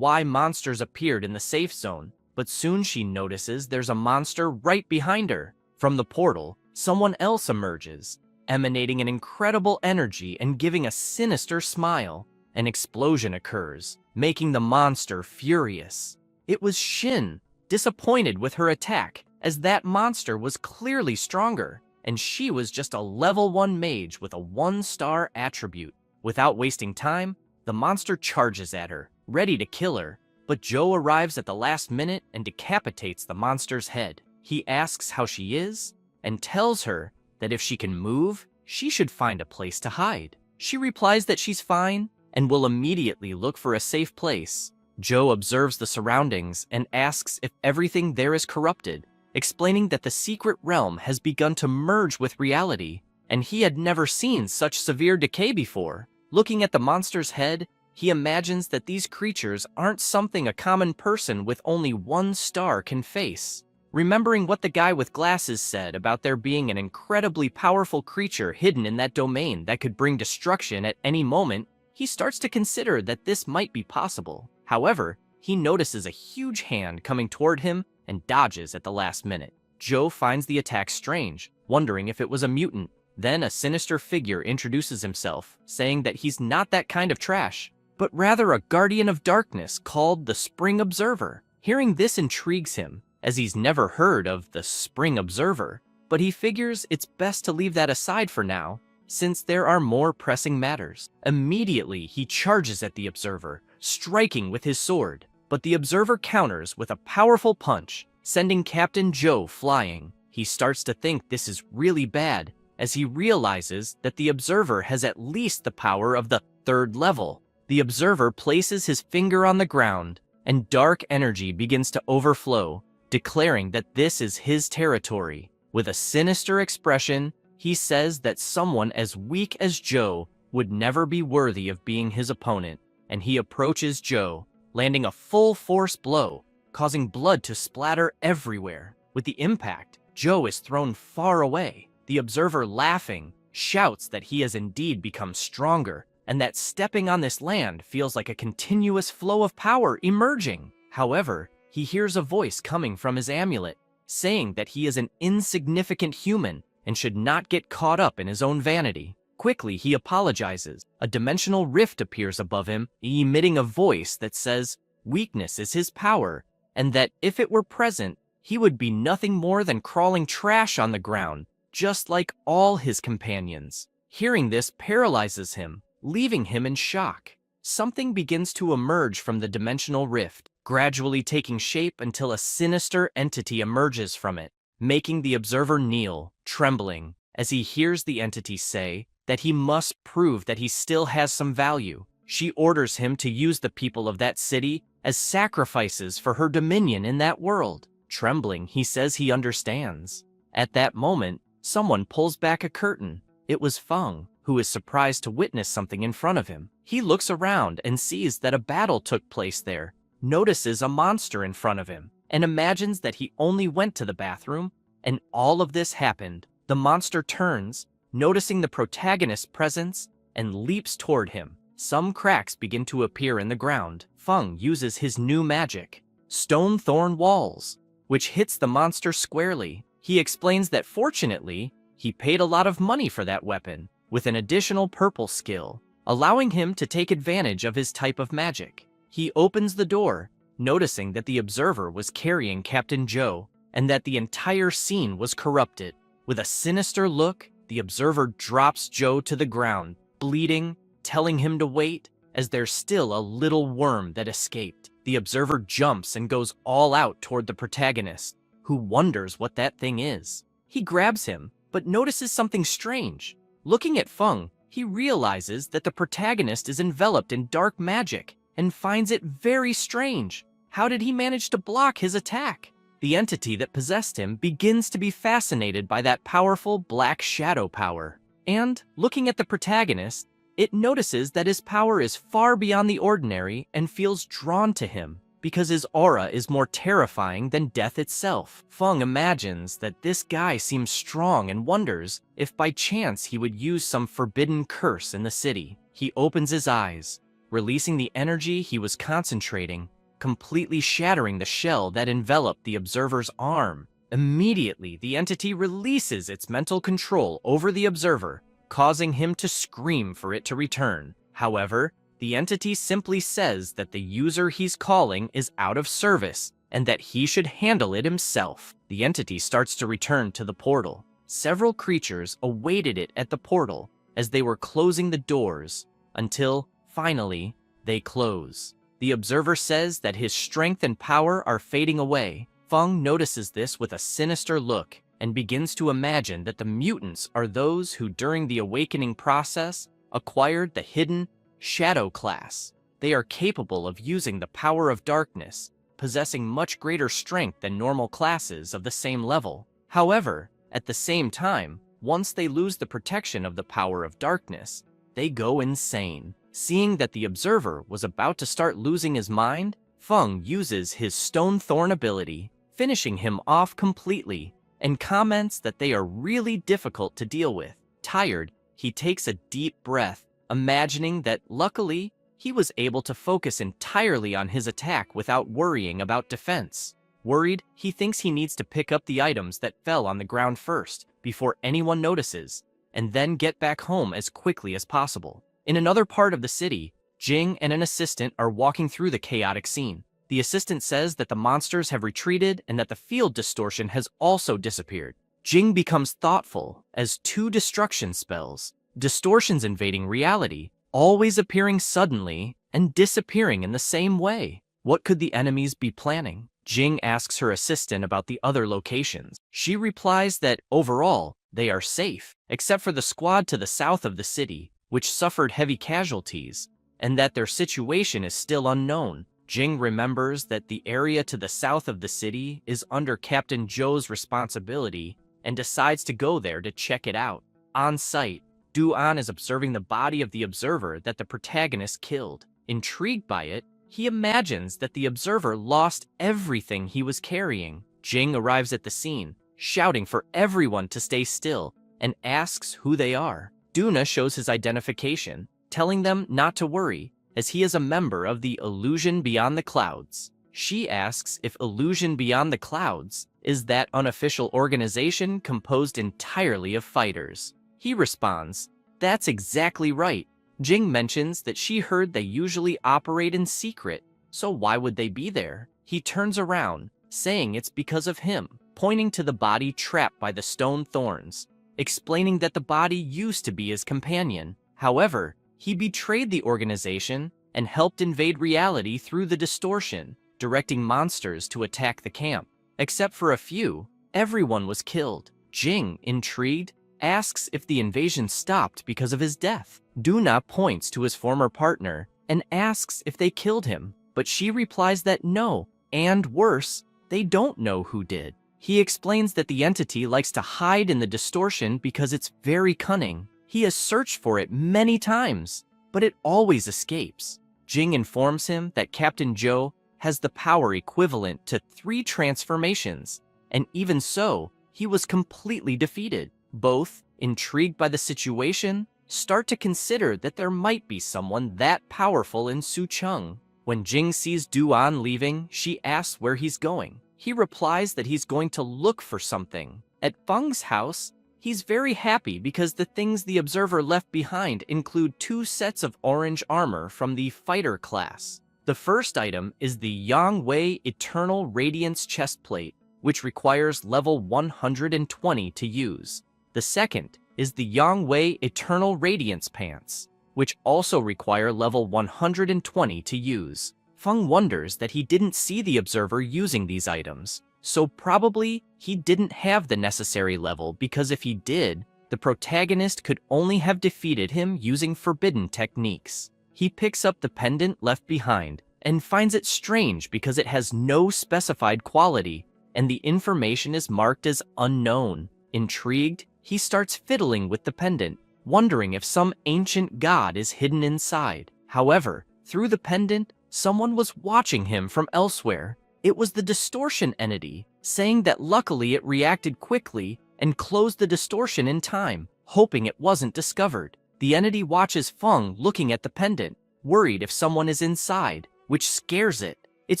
why monsters appeared in the safe zone, but soon she notices there's a monster right behind her. From the portal, someone else emerges, emanating an incredible energy and giving a sinister smile. An explosion occurs, making the monster furious. It was Shin, disappointed with her attack, as that monster was clearly stronger, and she was just a level 1 mage with a 1-star attribute. Without wasting time, the monster charges at her, ready to kill her, but Joe arrives at the last minute and decapitates the monster's head. He asks how she is, and tells her that if she can move, she should find a place to hide. She replies that she's fine, and will immediately look for a safe place. Joe observes the surroundings and asks if everything there is corrupted, explaining that the secret realm has begun to merge with reality, and he had never seen such severe decay before. Looking at the monster's head, he imagines that these creatures aren't something a common person with only 1 star can face. Remembering what the guy with glasses said about there being an incredibly powerful creature hidden in that domain that could bring destruction at any moment, he starts to consider that this might be possible. However, he notices a huge hand coming toward him and dodges at the last minute. Joe finds the attack strange, wondering if it was a mutant. Then a sinister figure introduces himself, saying that he's not that kind of trash, but rather a guardian of darkness called the Spring Observer. Hearing this intrigues him, as he's never heard of the Spring Observer, but he figures it's best to leave that aside for now, since there are more pressing matters. Immediately, he charges at the Observer, striking with his sword, but the Observer counters with a powerful punch, sending Captain Joe flying. He starts to think this is really bad, as he realizes that the Observer has at least the power of the 3rd level. The Observer places his finger on the ground, and dark energy begins to overflow, declaring that this is his territory. With a sinister expression, he says that someone as weak as Joe would never be worthy of being his opponent, and he approaches Joe, landing a full-force blow, causing blood to splatter everywhere. With the impact, Joe is thrown far away. The Observer, laughing, shouts that he has indeed become stronger, and that stepping on this land feels like a continuous flow of power emerging. However, he hears a voice coming from his amulet, saying that he is an insignificant human and should not get caught up in his own vanity. Quickly, he apologizes. A dimensional rift appears above him, emitting a voice that says weakness is his power, and that if it were present, he would be nothing more than crawling trash on the ground, just like all his companions. Hearing this paralyzes him, leaving him in shock. Something begins to emerge from the dimensional rift, gradually taking shape until a sinister entity emerges from it, making the Observer kneel, trembling, as he hears the entity say that he must prove that he still has some value. She orders him to use the people of that city as sacrifices for her dominion in that world. Trembling, he says he understands. At that moment, someone pulls back a curtain. It was Feng, who is surprised to witness something in front of him. He looks around and sees that a battle took place there, notices a monster in front of him, and imagines that he only went to the bathroom, and all of this happened. The monster turns, noticing the protagonist's presence, and leaps toward him. Some cracks begin to appear in the ground. Feng uses his new magic, Stone Thorn Walls, which hits the monster squarely. He explains that fortunately, he paid a lot of money for that weapon, with an additional purple skill, allowing him to take advantage of his type of magic. He opens the door, noticing that the Observer was carrying Captain Joe, and that the entire scene was corrupted. With a sinister look, the Observer drops Joe to the ground, bleeding, telling him to wait, as there's still a little worm that escaped. The observer jumps and goes all out toward the protagonist, who wonders what that thing is. He grabs him, but notices something strange. Looking at Feng, he realizes that the protagonist is enveloped in dark magic and finds it very strange. How did he manage to block his attack? The entity that possessed him begins to be fascinated by that powerful black shadow power. And, looking at the protagonist, it notices that his power is far beyond the ordinary and feels drawn to him because his aura is more terrifying than death itself. Feng imagines that this guy seems strong and wonders if by chance he would use some forbidden curse in the city. He opens his eyes, releasing the energy he was concentrating, completely shattering the shell that enveloped the observer's arm. Immediately, the entity releases its mental control over the observer, causing him to scream for it to return. However, the entity simply says that the user he's calling is out of service and that he should handle it himself. The entity starts to return to the portal. Several creatures awaited it at the portal as they were closing the doors until, finally, they close. The observer says that his strength and power are fading away. Feng notices this with a sinister look and begins to imagine that the mutants are those who, during the awakening process, acquired the hidden shadow class. They are capable of using the power of darkness, possessing much greater strength than normal classes of the same level. However, at the same time, once they lose the protection of the power of darkness, they go insane. Seeing that the observer was about to start losing his mind, Feng uses his Stone Thorn ability, finishing him off completely, and comments that they are really difficult to deal with. Tired, he takes a deep breath, imagining that, luckily, he was able to focus entirely on his attack without worrying about defense. Worried, he thinks he needs to pick up the items that fell on the ground first, before anyone notices, and then get back home as quickly as possible. In another part of the city, Jing and an assistant are walking through the chaotic scene. The assistant says that the monsters have retreated and that the field distortion has also disappeared. Jing becomes thoughtful as two destruction spells, distortions invading reality, always appearing suddenly and disappearing in the same way. What could the enemies be planning? Jing asks her assistant about the other locations. She replies that, overall, they are safe, except for the squad to the south of the city, which suffered heavy casualties, and that their situation is still unknown. Jing remembers that the area to the south of the city is under Captain Zhou's responsibility and decides to go there to check it out. On site, Du-an is observing the body of the observer that the protagonist killed. Intrigued by it, he imagines that the observer lost everything he was carrying. Jing arrives at the scene, shouting for everyone to stay still, and asks who they are. Duna shows his identification, telling them not to worry, as he is a member of the Illusion Beyond the Clouds. She asks if Illusion Beyond the Clouds is that unofficial organization composed entirely of fighters. He responds, "That's exactly right." Jing mentions that she heard they usually operate in secret, so why would they be there? He turns around, saying it's because of him, pointing to the body trapped by the stone thorns, explaining that the body used to be his companion. However, he betrayed the organization and helped invade reality through the distortion, directing monsters to attack the camp. Except for a few, everyone was killed. Jing, intrigued, asks if the invasion stopped because of his death. Duna points to his former partner and asks if they killed him, but she replies that no, and worse, they don't know who did. He explains that the entity likes to hide in the distortion because it's very cunning. He has searched for it many times, but it always escapes. Jing informs him that Captain Zhou has the power equivalent to 3 transformations, and even so, he was completely defeated. Both, intrigued by the situation, start to consider that there might be someone that powerful in Sucheng. When Jing sees Du-an leaving, she asks where he's going. He replies that he's going to look for something. At Feng's house, he's very happy because the things the observer left behind include 2 sets of orange armor from the fighter class. The first item is the Yang Wei Eternal Radiance chestplate, which requires level 120 to use. The second is the Yang Wei Eternal Radiance pants, which also require level 120 to use. Feng wonders that he didn't see the observer using these items, so probably he didn't have the necessary level, because if he did, the protagonist could only have defeated him using forbidden techniques. He picks up the pendant left behind and finds it strange because it has no specified quality and the information is marked as unknown. Intrigued, he starts fiddling with the pendant, wondering if some ancient god is hidden inside. However, through the pendant, someone was watching him from elsewhere. It was the distortion entity, saying that luckily it reacted quickly and closed the distortion in time, hoping it wasn't discovered. The entity watches Feng looking at the pendant, worried if someone is inside, which scares it. It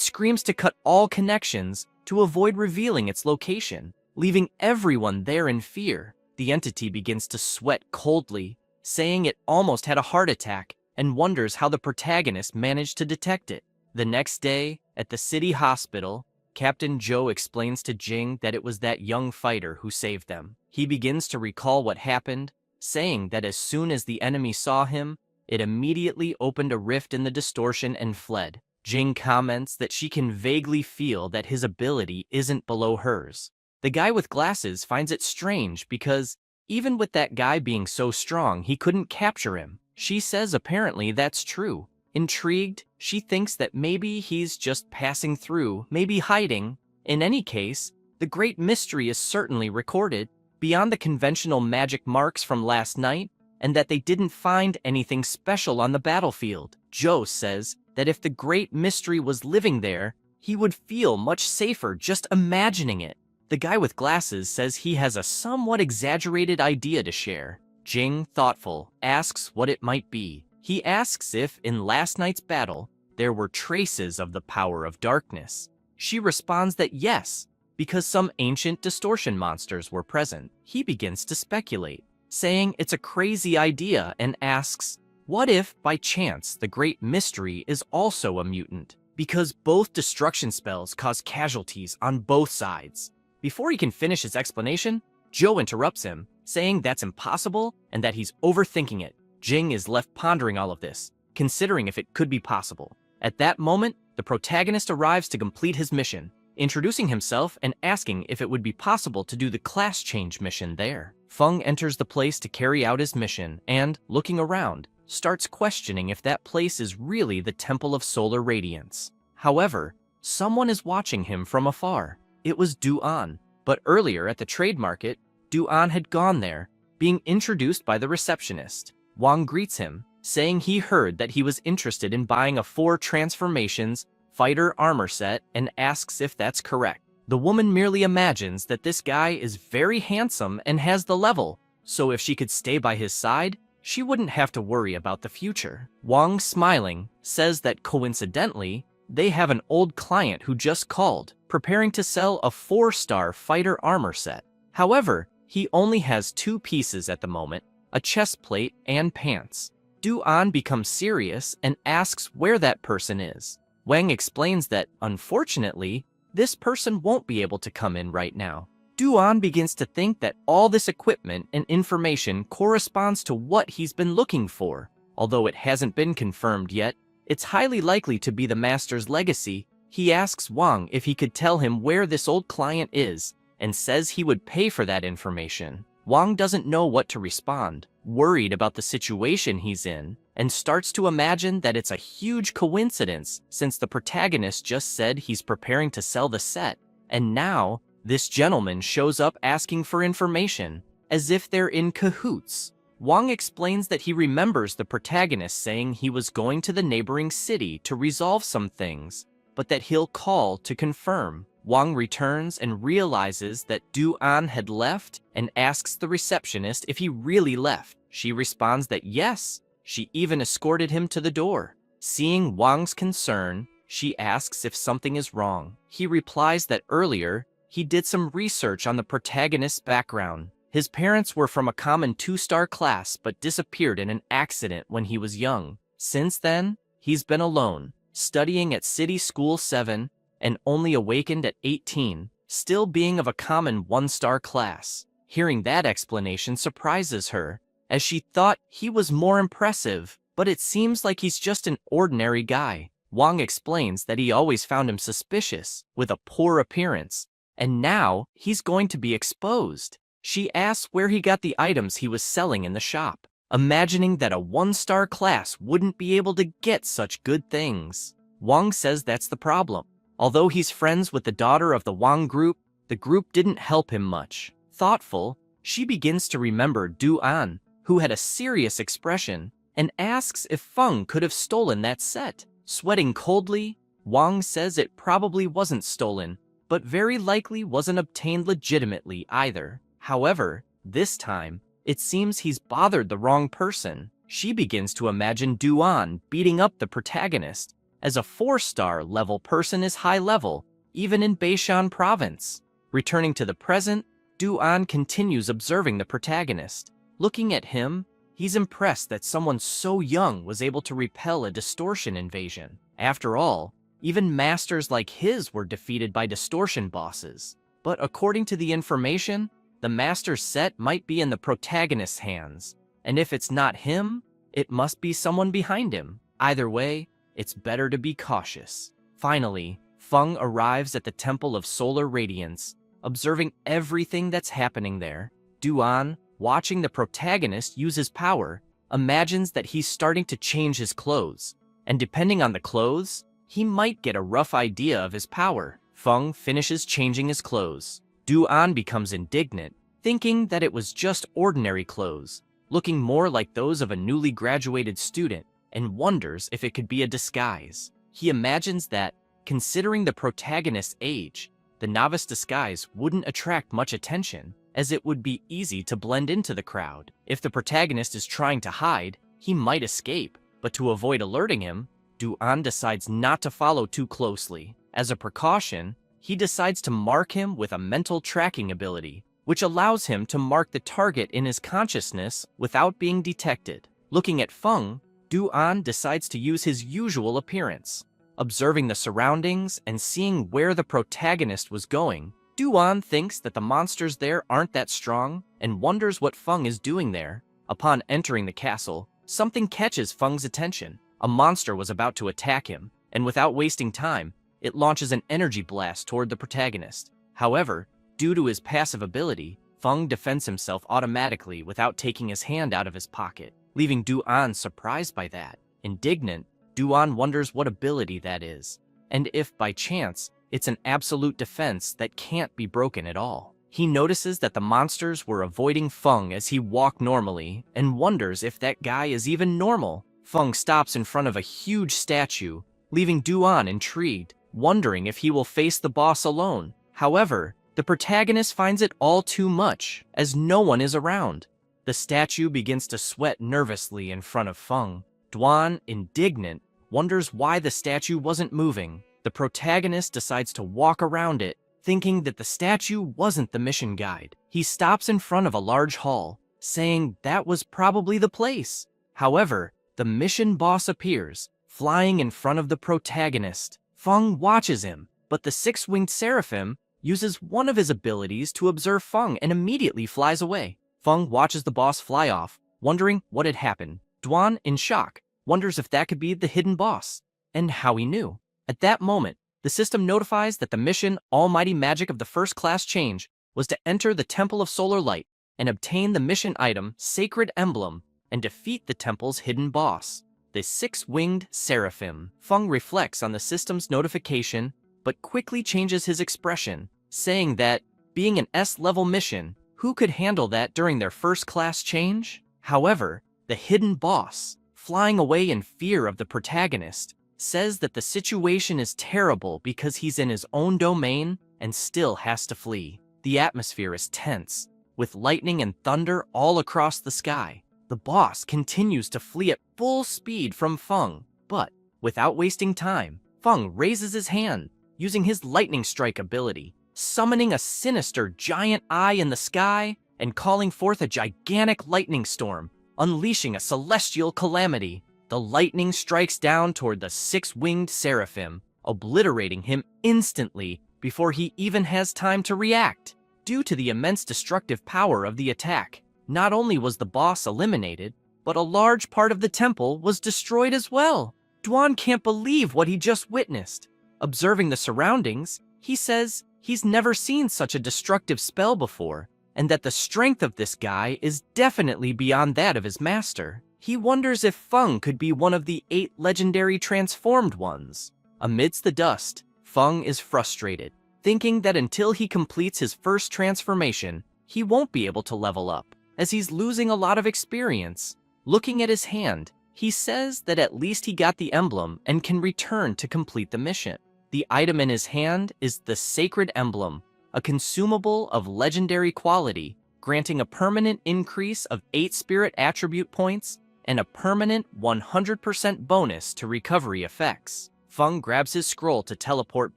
screams to cut all connections to avoid revealing its location, leaving everyone there in fear. The entity begins to sweat coldly, saying it almost had a heart attack and wonders how the protagonist managed to detect it. The next day, at the city hospital, Captain Joe explains to Jing that it was that young fighter who saved them. He begins to recall what happened, saying that as soon as the enemy saw him, it immediately opened a rift in the distortion and fled. Jing comments that she can vaguely feel that his ability isn't below hers. The guy with glasses finds it strange because even with that guy being so strong, he couldn't capture him. She says apparently that's true. Intrigued, she thinks that maybe he's just passing through, maybe hiding. In any case, the great mystery is certainly recorded, beyond the conventional magic marks from last night, and that they didn't find anything special on the battlefield. Joe says that if the great mystery was living there, he would feel much safer just imagining it. The guy with glasses says he has a somewhat exaggerated idea to share. Jing, thoughtful, asks what it might be. He asks if, in last night's battle, there were traces of the power of darkness. She responds that yes, because some ancient distortion monsters were present. He begins to speculate, saying it's a crazy idea, and asks, what if, by chance, the great mystery is also a mutant? Because both destruction spells cause casualties on both sides. Before he can finish his explanation, Joe interrupts him, saying that's impossible and that he's overthinking it. Jing is left pondering all of this, considering if it could be possible. At that moment, the protagonist arrives to complete his mission, introducing himself and asking if it would be possible to do the class change mission there. Feng enters the place to carry out his mission and, looking around, starts questioning if that place is really the Temple of Solar Radiance. However, someone is watching him from afar. It was Du-an, but earlier at the trade market, Du-an had gone there, being introduced by the receptionist. Wang greets him, saying he heard that he was interested in buying a 4 transformations fighter armor set and asks if that's correct. The woman merely imagines that this guy is very handsome and has the level, so if she could stay by his side, she wouldn't have to worry about the future. Wang, smiling, says that coincidentally, they have an old client who just called, preparing to sell a 4-star fighter armor set. However, he only has 2 pieces at the moment, a chest plate and pants. Du-an becomes serious and asks where that person is. Wang explains that, unfortunately, this person won't be able to come in right now. Du-an begins to think that all this equipment and information corresponds to what he's been looking for. Although it hasn't been confirmed yet, it's highly likely to be the master's legacy. He asks Wang if he could tell him where this old client is, and says he would pay for that information. Wang doesn't know what to respond, worried about the situation he's in, and starts to imagine that it's a huge coincidence since the protagonist just said he's preparing to sell the set, and now this gentleman shows up asking for information, as if they're in cahoots. Wang explains that he remembers the protagonist saying he was going to the neighboring city to resolve some things, but that he'll call to confirm. Wang returns and realizes that Du-an had left and asks the receptionist if he really left. She responds that yes, she even escorted him to the door. Seeing Wang's concern, she asks if something is wrong. He replies that earlier, he did some research on the protagonist's background. His parents were from a common 2-star class but disappeared in an accident when he was young. Since then, he's been alone, studying at City School 7, and only awakened at 18, still being of a common 1-star class. Hearing that explanation surprises her, as she thought he was more impressive, but it seems like he's just an ordinary guy. Wang explains that he always found him suspicious, with a poor appearance, and now he's going to be exposed. She asks where he got the items he was selling in the shop, imagining that a one-star class wouldn't be able to get such good things. Wang says that's the problem. Although he's friends with the daughter of the Wang group, the group didn't help him much. Thoughtful, she begins to remember Du An, who had a serious expression, and asks if Feng could have stolen that set. Sweating coldly, Wang says it probably wasn't stolen, but very likely wasn't obtained legitimately either. However, this time, it seems he's bothered the wrong person. She begins to imagine Du An beating up the protagonist, as a 4-star level person is high level, even in Beishan province. Returning to the present, Du An continues observing the protagonist. Looking at him, he's impressed that someone so young was able to repel a distortion invasion. After all, even masters like his were defeated by distortion bosses. But according to the information, the master's set might be in the protagonist's hands, and if it's not him, it must be someone behind him. Either way, it's better to be cautious. Finally, Feng arrives at the Temple of Solar Radiance, observing everything that's happening there. Du An, watching the protagonist use his power, imagines that he's starting to change his clothes, and depending on the clothes, he might get a rough idea of his power. Feng finishes changing his clothes. Du An becomes indignant, thinking that it was just ordinary clothes, looking more like those of a newly graduated student, and wonders if it could be a disguise. He imagines that, considering the protagonist's age, the novice disguise wouldn't attract much attention, as it would be easy to blend into the crowd. If the protagonist is trying to hide, he might escape, but to avoid alerting him, Du An decides not to follow too closely. As a precaution, he decides to mark him with a mental tracking ability, which allows him to mark the target in his consciousness without being detected. Looking at Feng, Du An decides to use his usual appearance. Observing the surroundings and seeing where the protagonist was going, Du An thinks that the monsters there aren't that strong and wonders what Feng is doing there. Upon entering the castle, something catches Feng's attention. A monster was about to attack him, and without wasting time, it launches an energy blast toward the protagonist. However, due to his passive ability, Feng defends himself automatically without taking his hand out of his pocket, leaving Du An surprised by that. Indignant, Du An wonders what ability that is, and if, by chance, it's an absolute defense that can't be broken at all. He notices that the monsters were avoiding Feng as he walked normally, and wonders if that guy is even normal. Feng stops in front of a huge statue, leaving Du An intrigued, wondering if he will face the boss alone. However, the protagonist finds it all too much, as no one is around. The statue begins to sweat nervously in front of Feng. Duan, indignant, wonders why the statue wasn't moving. The protagonist decides to walk around it, thinking that the statue wasn't the mission guide. He stops in front of a large hall, saying that was probably the place. However, the mission boss appears, flying in front of the protagonist. Feng watches him, but the 6-winged seraphim uses one of his abilities to observe Feng and immediately flies away. Feng watches the boss fly off, wondering what had happened. Duan, in shock, wonders if that could be the hidden boss, and how he knew. At that moment, the system notifies that the mission Almighty Magic of the First Class Change was to enter the Temple of Solar Light and obtain the mission item Sacred Emblem and defeat the temple's hidden boss, the 6-winged seraphim. Feng reflects on the system's notification, but quickly changes his expression, saying that, being an S-level mission, who could handle that during their first-class change? However, the hidden boss, flying away in fear of the protagonist, says that the situation is terrible because he's in his own domain and still has to flee. The atmosphere is tense, with lightning and thunder all across the sky. The boss continues to flee at full speed from Feng, but without wasting time, Feng raises his hand, using his lightning strike ability, summoning a sinister giant eye in the sky and calling forth a gigantic lightning storm, unleashing a celestial calamity. The lightning strikes down toward the 6-winged seraphim, obliterating him instantly before he even has time to react. Due to the immense destructive power of the attack, not only was the boss eliminated, but a large part of the temple was destroyed as well. Dwan can't believe what he just witnessed. Observing the surroundings, he says he's never seen such a destructive spell before, and that the strength of this guy is definitely beyond that of his master. He wonders if Feng could be one of the 8 legendary transformed ones. Amidst the dust, Feng is frustrated, thinking that until he completes his first transformation, he won't be able to level up, as he's losing a lot of experience. Looking at his hand, he says that at least he got the emblem and can return to complete the mission. The item in his hand is the Sacred Emblem, a consumable of legendary quality, granting a permanent increase of 8 spirit attribute points and a permanent 100% bonus to recovery effects. Feng grabs his scroll to teleport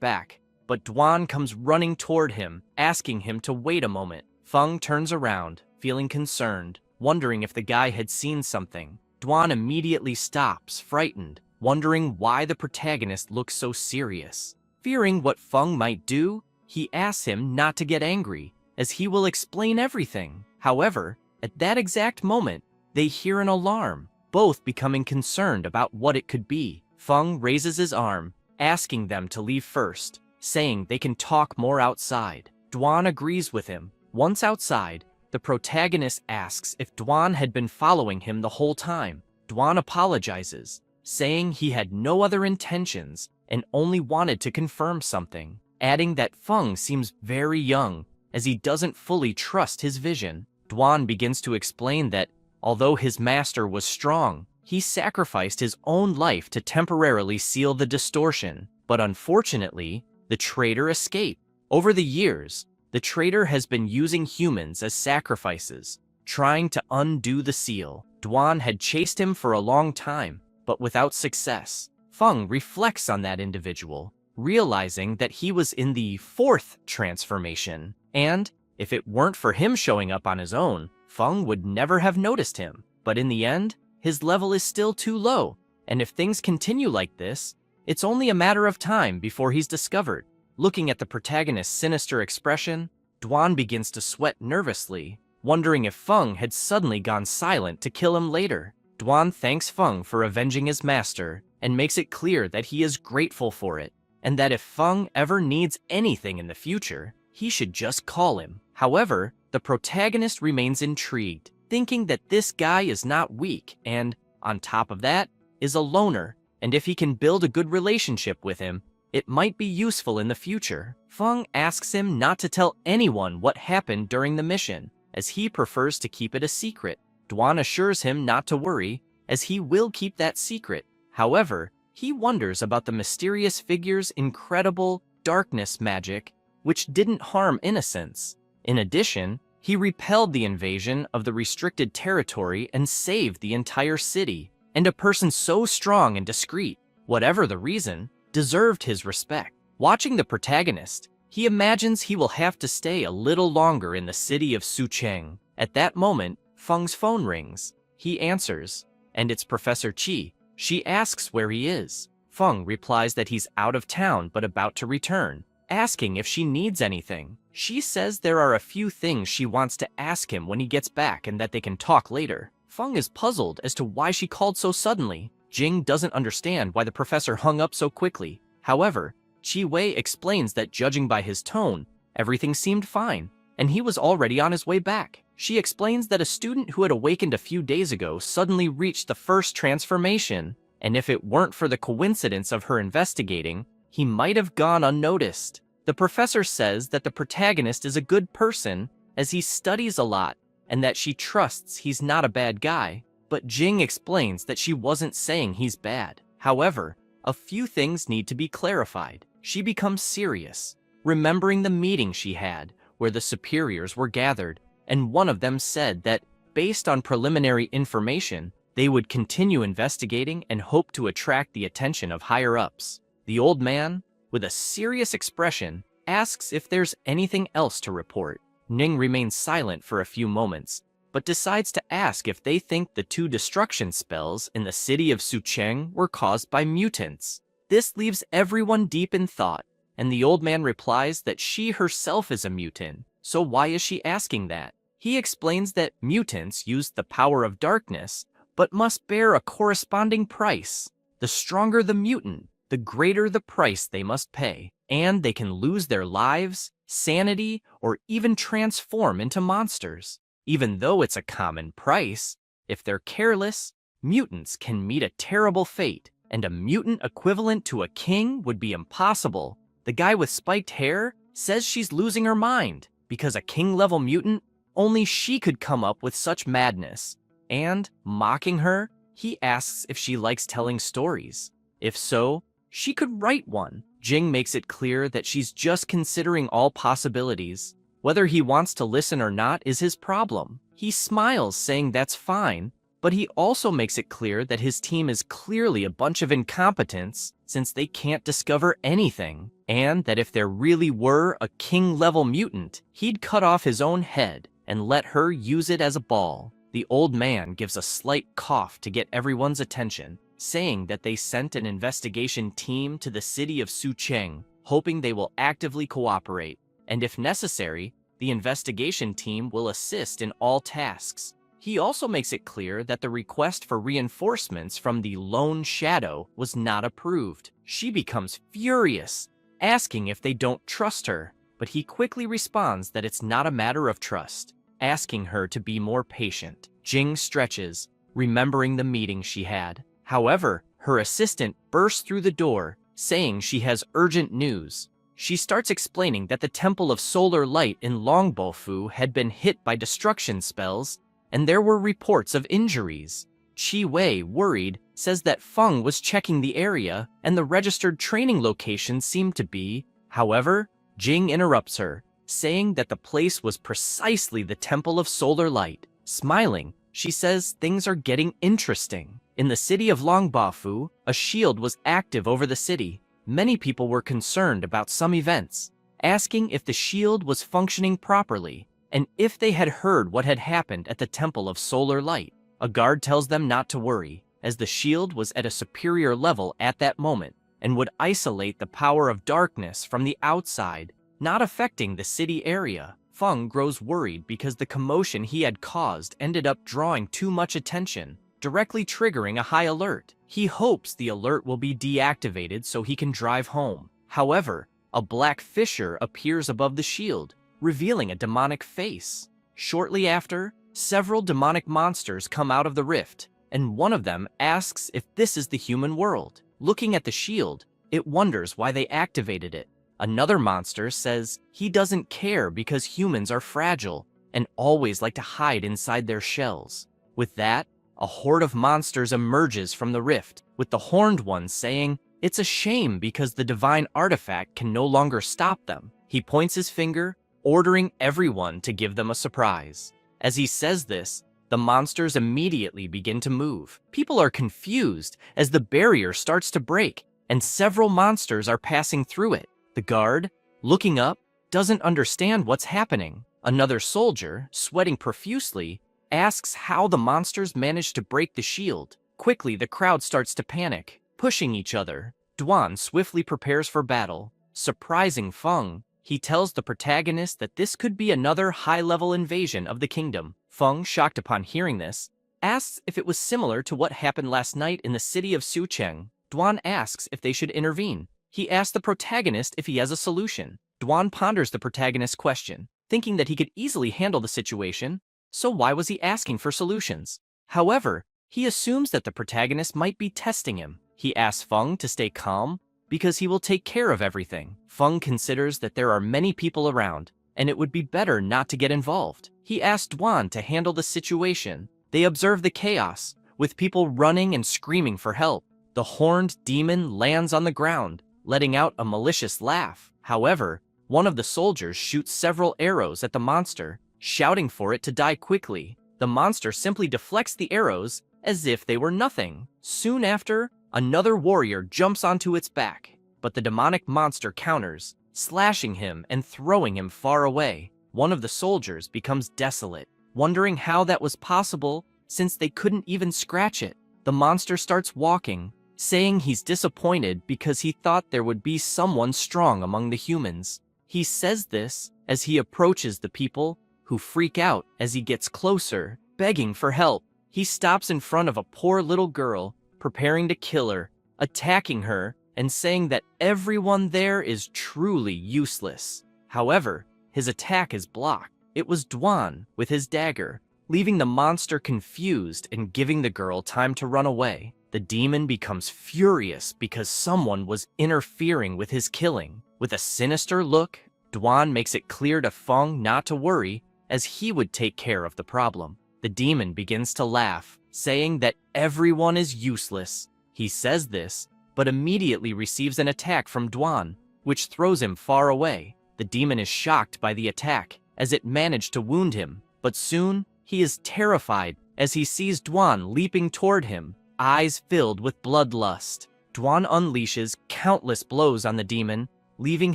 back, but Dwan comes running toward him, asking him to wait a moment. Feng turns around, feeling concerned, wondering if the guy had seen something. Dwan immediately stops, frightened, wondering why the protagonist looks so serious. Fearing what Feng might do, he asks him not to get angry, as he will explain everything. However, at that exact moment, they hear an alarm, both becoming concerned about what it could be. Feng raises his arm, asking them to leave first, saying they can talk more outside. Dwan agrees with him. Once outside, the protagonist asks if Dwan had been following him the whole time. Dwan apologizes, saying he had no other intentions and only wanted to confirm something, adding that Feng seems very young, as he doesn't fully trust his vision. Dwan begins to explain that, although his master was strong, he sacrificed his own life to temporarily seal the distortion, but unfortunately, the traitor escaped. Over the years, the traitor has been using humans as sacrifices, trying to undo the seal. Dwan had chased him for a long time, but without success. Feng reflects on that individual, realizing that he was in the 4th transformation, and if it weren't for him showing up on his own, Feng would never have noticed him. But in the end, his level is still too low, and if things continue like this, it's only a matter of time before he's discovered. Looking at the protagonist's sinister expression, Dwan begins to sweat nervously, wondering if Feng had suddenly gone silent to kill him later. Dwan thanks Feng for avenging his master and makes it clear that he is grateful for it, and that if Feng ever needs anything in the future, he should just call him. However, the protagonist remains intrigued, thinking that this guy is not weak and, on top of that, is a loner, and if he can build a good relationship with him, it might be useful in the future. Feng asks him not to tell anyone what happened during the mission, as he prefers to keep it a secret. Dwan assures him not to worry, as he will keep that secret. However, he wonders about the mysterious figure's incredible darkness magic, which didn't harm innocents. In addition, he repelled the invasion of the restricted territory and saved the entire city, and a person so strong and discreet, whatever the reason, deserved his respect. Watching the protagonist, he imagines he will have to stay a little longer in the city of Sucheng. At that moment, Feng's phone rings. He answers, and it's Professor Qi. She asks where he is. Feng replies that he's out of town but about to return, asking if she needs anything. She says there are a few things she wants to ask him when he gets back and that they can talk later. Feng is puzzled as to why she called so suddenly. Jing doesn't understand why the professor hung up so quickly. However, Qi Wei explains that judging by his tone, everything seemed fine, and he was already on his way back. She explains that a student who had awakened a few days ago suddenly reached the 1st transformation, and if it weren't for the coincidence of her investigating, he might have gone unnoticed. The professor says that the protagonist is a good person, as he studies a lot, and that she trusts he's not a bad guy, but Jing explains that she wasn't saying he's bad. However, a few things need to be clarified. She becomes serious, remembering the meeting she had, where the superiors were gathered, and one of them said that, based on preliminary information, they would continue investigating and hope to attract the attention of higher-ups. The old man, with a serious expression, asks if there's anything else to report. Ning remains silent for a few moments, but decides to ask if they think the 2 destruction spells in the city of Sucheng were caused by mutants. This leaves everyone deep in thought, and the old man replies that she herself is a mutant, so why is she asking that? He explains that mutants use the power of darkness, but must bear a corresponding price. The stronger the mutant, the greater the price they must pay, and they can lose their lives, sanity, or even transform into monsters. Even though it's a common price, if they're careless, mutants can meet a terrible fate, and a mutant equivalent to a king would be impossible. The guy with spiked hair says she's losing her mind, because a king-level mutant, only she could come up with such madness. And, mocking her, he asks if she likes telling stories. If so, she could write one. Jing makes it clear that she's just considering all possibilities. Whether he wants to listen or not is his problem. He smiles, saying that's fine, but he also makes it clear that his team is clearly a bunch of incompetents since they can't discover anything, and that if there really were a king-level mutant, he'd cut off his own head and let her use it as a ball. The old man gives a slight cough to get everyone's attention, saying that they sent an investigation team to the city of Sucheng, hoping they will actively cooperate, and if necessary, the investigation team will assist in all tasks. He also makes it clear that the request for reinforcements from the Lone Shadow was not approved. She becomes furious, asking if they don't trust her, but he quickly responds that it's not a matter of trust, asking her to be more patient. Jing stretches, remembering the meeting she had. However, her assistant bursts through the door, saying she has urgent news. She starts explaining that the Temple of Solar Light in Longbofu had been hit by destruction spells, and there were reports of injuries. Qi Wei, worried, says that Feng was checking the area, and the registered training location seemed to be. However, Jing interrupts her, saying that the place was precisely the Temple of Solar Light. Smiling, she says things are getting interesting. In the city of Longbofu, a shield was active over the city. Many people were concerned about some events, asking if the shield was functioning properly, and if they had heard what had happened at the Temple of Solar Light. A guard tells them not to worry, as the shield was at a superior level at that moment, and would isolate the power of darkness from the outside, not affecting the city area. Feng grows worried because the commotion he had caused ended up drawing too much attention, directly triggering a high alert. He hopes the alert will be deactivated so he can drive home. However, a black fissure appears above the shield, revealing a demonic face. Shortly after, several demonic monsters come out of the rift, and one of them asks if this is the human world. Looking at the shield, it wonders why they activated it. Another monster says he doesn't care because humans are fragile and always like to hide inside their shells. With that, a horde of monsters emerges from the rift, with the horned one saying it's a shame because the divine artifact can no longer stop them. He points his finger, ordering everyone to give them a surprise. As he says this, the monsters immediately begin to move. People are confused as the barrier starts to break, and several monsters are passing through it. The guard, looking up, doesn't understand what's happening. Another soldier, sweating profusely, asks how the monsters managed to break the shield. Quickly, the crowd starts to panic, pushing each other. Duan swiftly prepares for battle. Surprising Feng, he tells the protagonist that this could be another high-level invasion of the kingdom. Feng, shocked upon hearing this, asks if it was similar to what happened last night in the city of Sucheng. Duan asks if they should intervene. He asks the protagonist if he has a solution. Duan ponders the protagonist's question, thinking that he could easily handle the situation, so why was he asking for solutions? However, he assumes that the protagonist might be testing him. He asks Feng to stay calm, because he will take care of everything. Feng considers that there are many people around, and it would be better not to get involved. He asks Duan to handle the situation. They observe the chaos, with people running and screaming for help. The horned demon lands on the ground, letting out a malicious laugh. However, one of the soldiers shoots several arrows at the monster, shouting for it to die quickly. The monster simply deflects the arrows as if they were nothing. Soon after, another warrior jumps onto its back, but the demonic monster counters, slashing him and throwing him far away. One of the soldiers becomes desolate, wondering how that was possible since they couldn't even scratch it. The monster starts walking, saying he's disappointed because he thought there would be someone strong among the humans. He says this as he approaches the people, who freak out as he gets closer, begging for help. He stops in front of a poor little girl, preparing to kill her. attacking her and saying that everyone there is truly useless. However, his attack is blocked. It was Dwan with his dagger, leaving the monster confused and giving the girl time to run away. The demon becomes furious because someone was interfering with his killing. With a sinister look, Dwan makes it clear to Feng not to worry, as he would take care of the problem. The demon begins to laugh, saying that everyone is useless. He says this, but immediately receives an attack from Dwan, which throws him far away. The demon is shocked by the attack, as it managed to wound him, but soon he is terrified as he sees Dwan leaping toward him, eyes filled with bloodlust. Dwan unleashes countless blows on the demon, leaving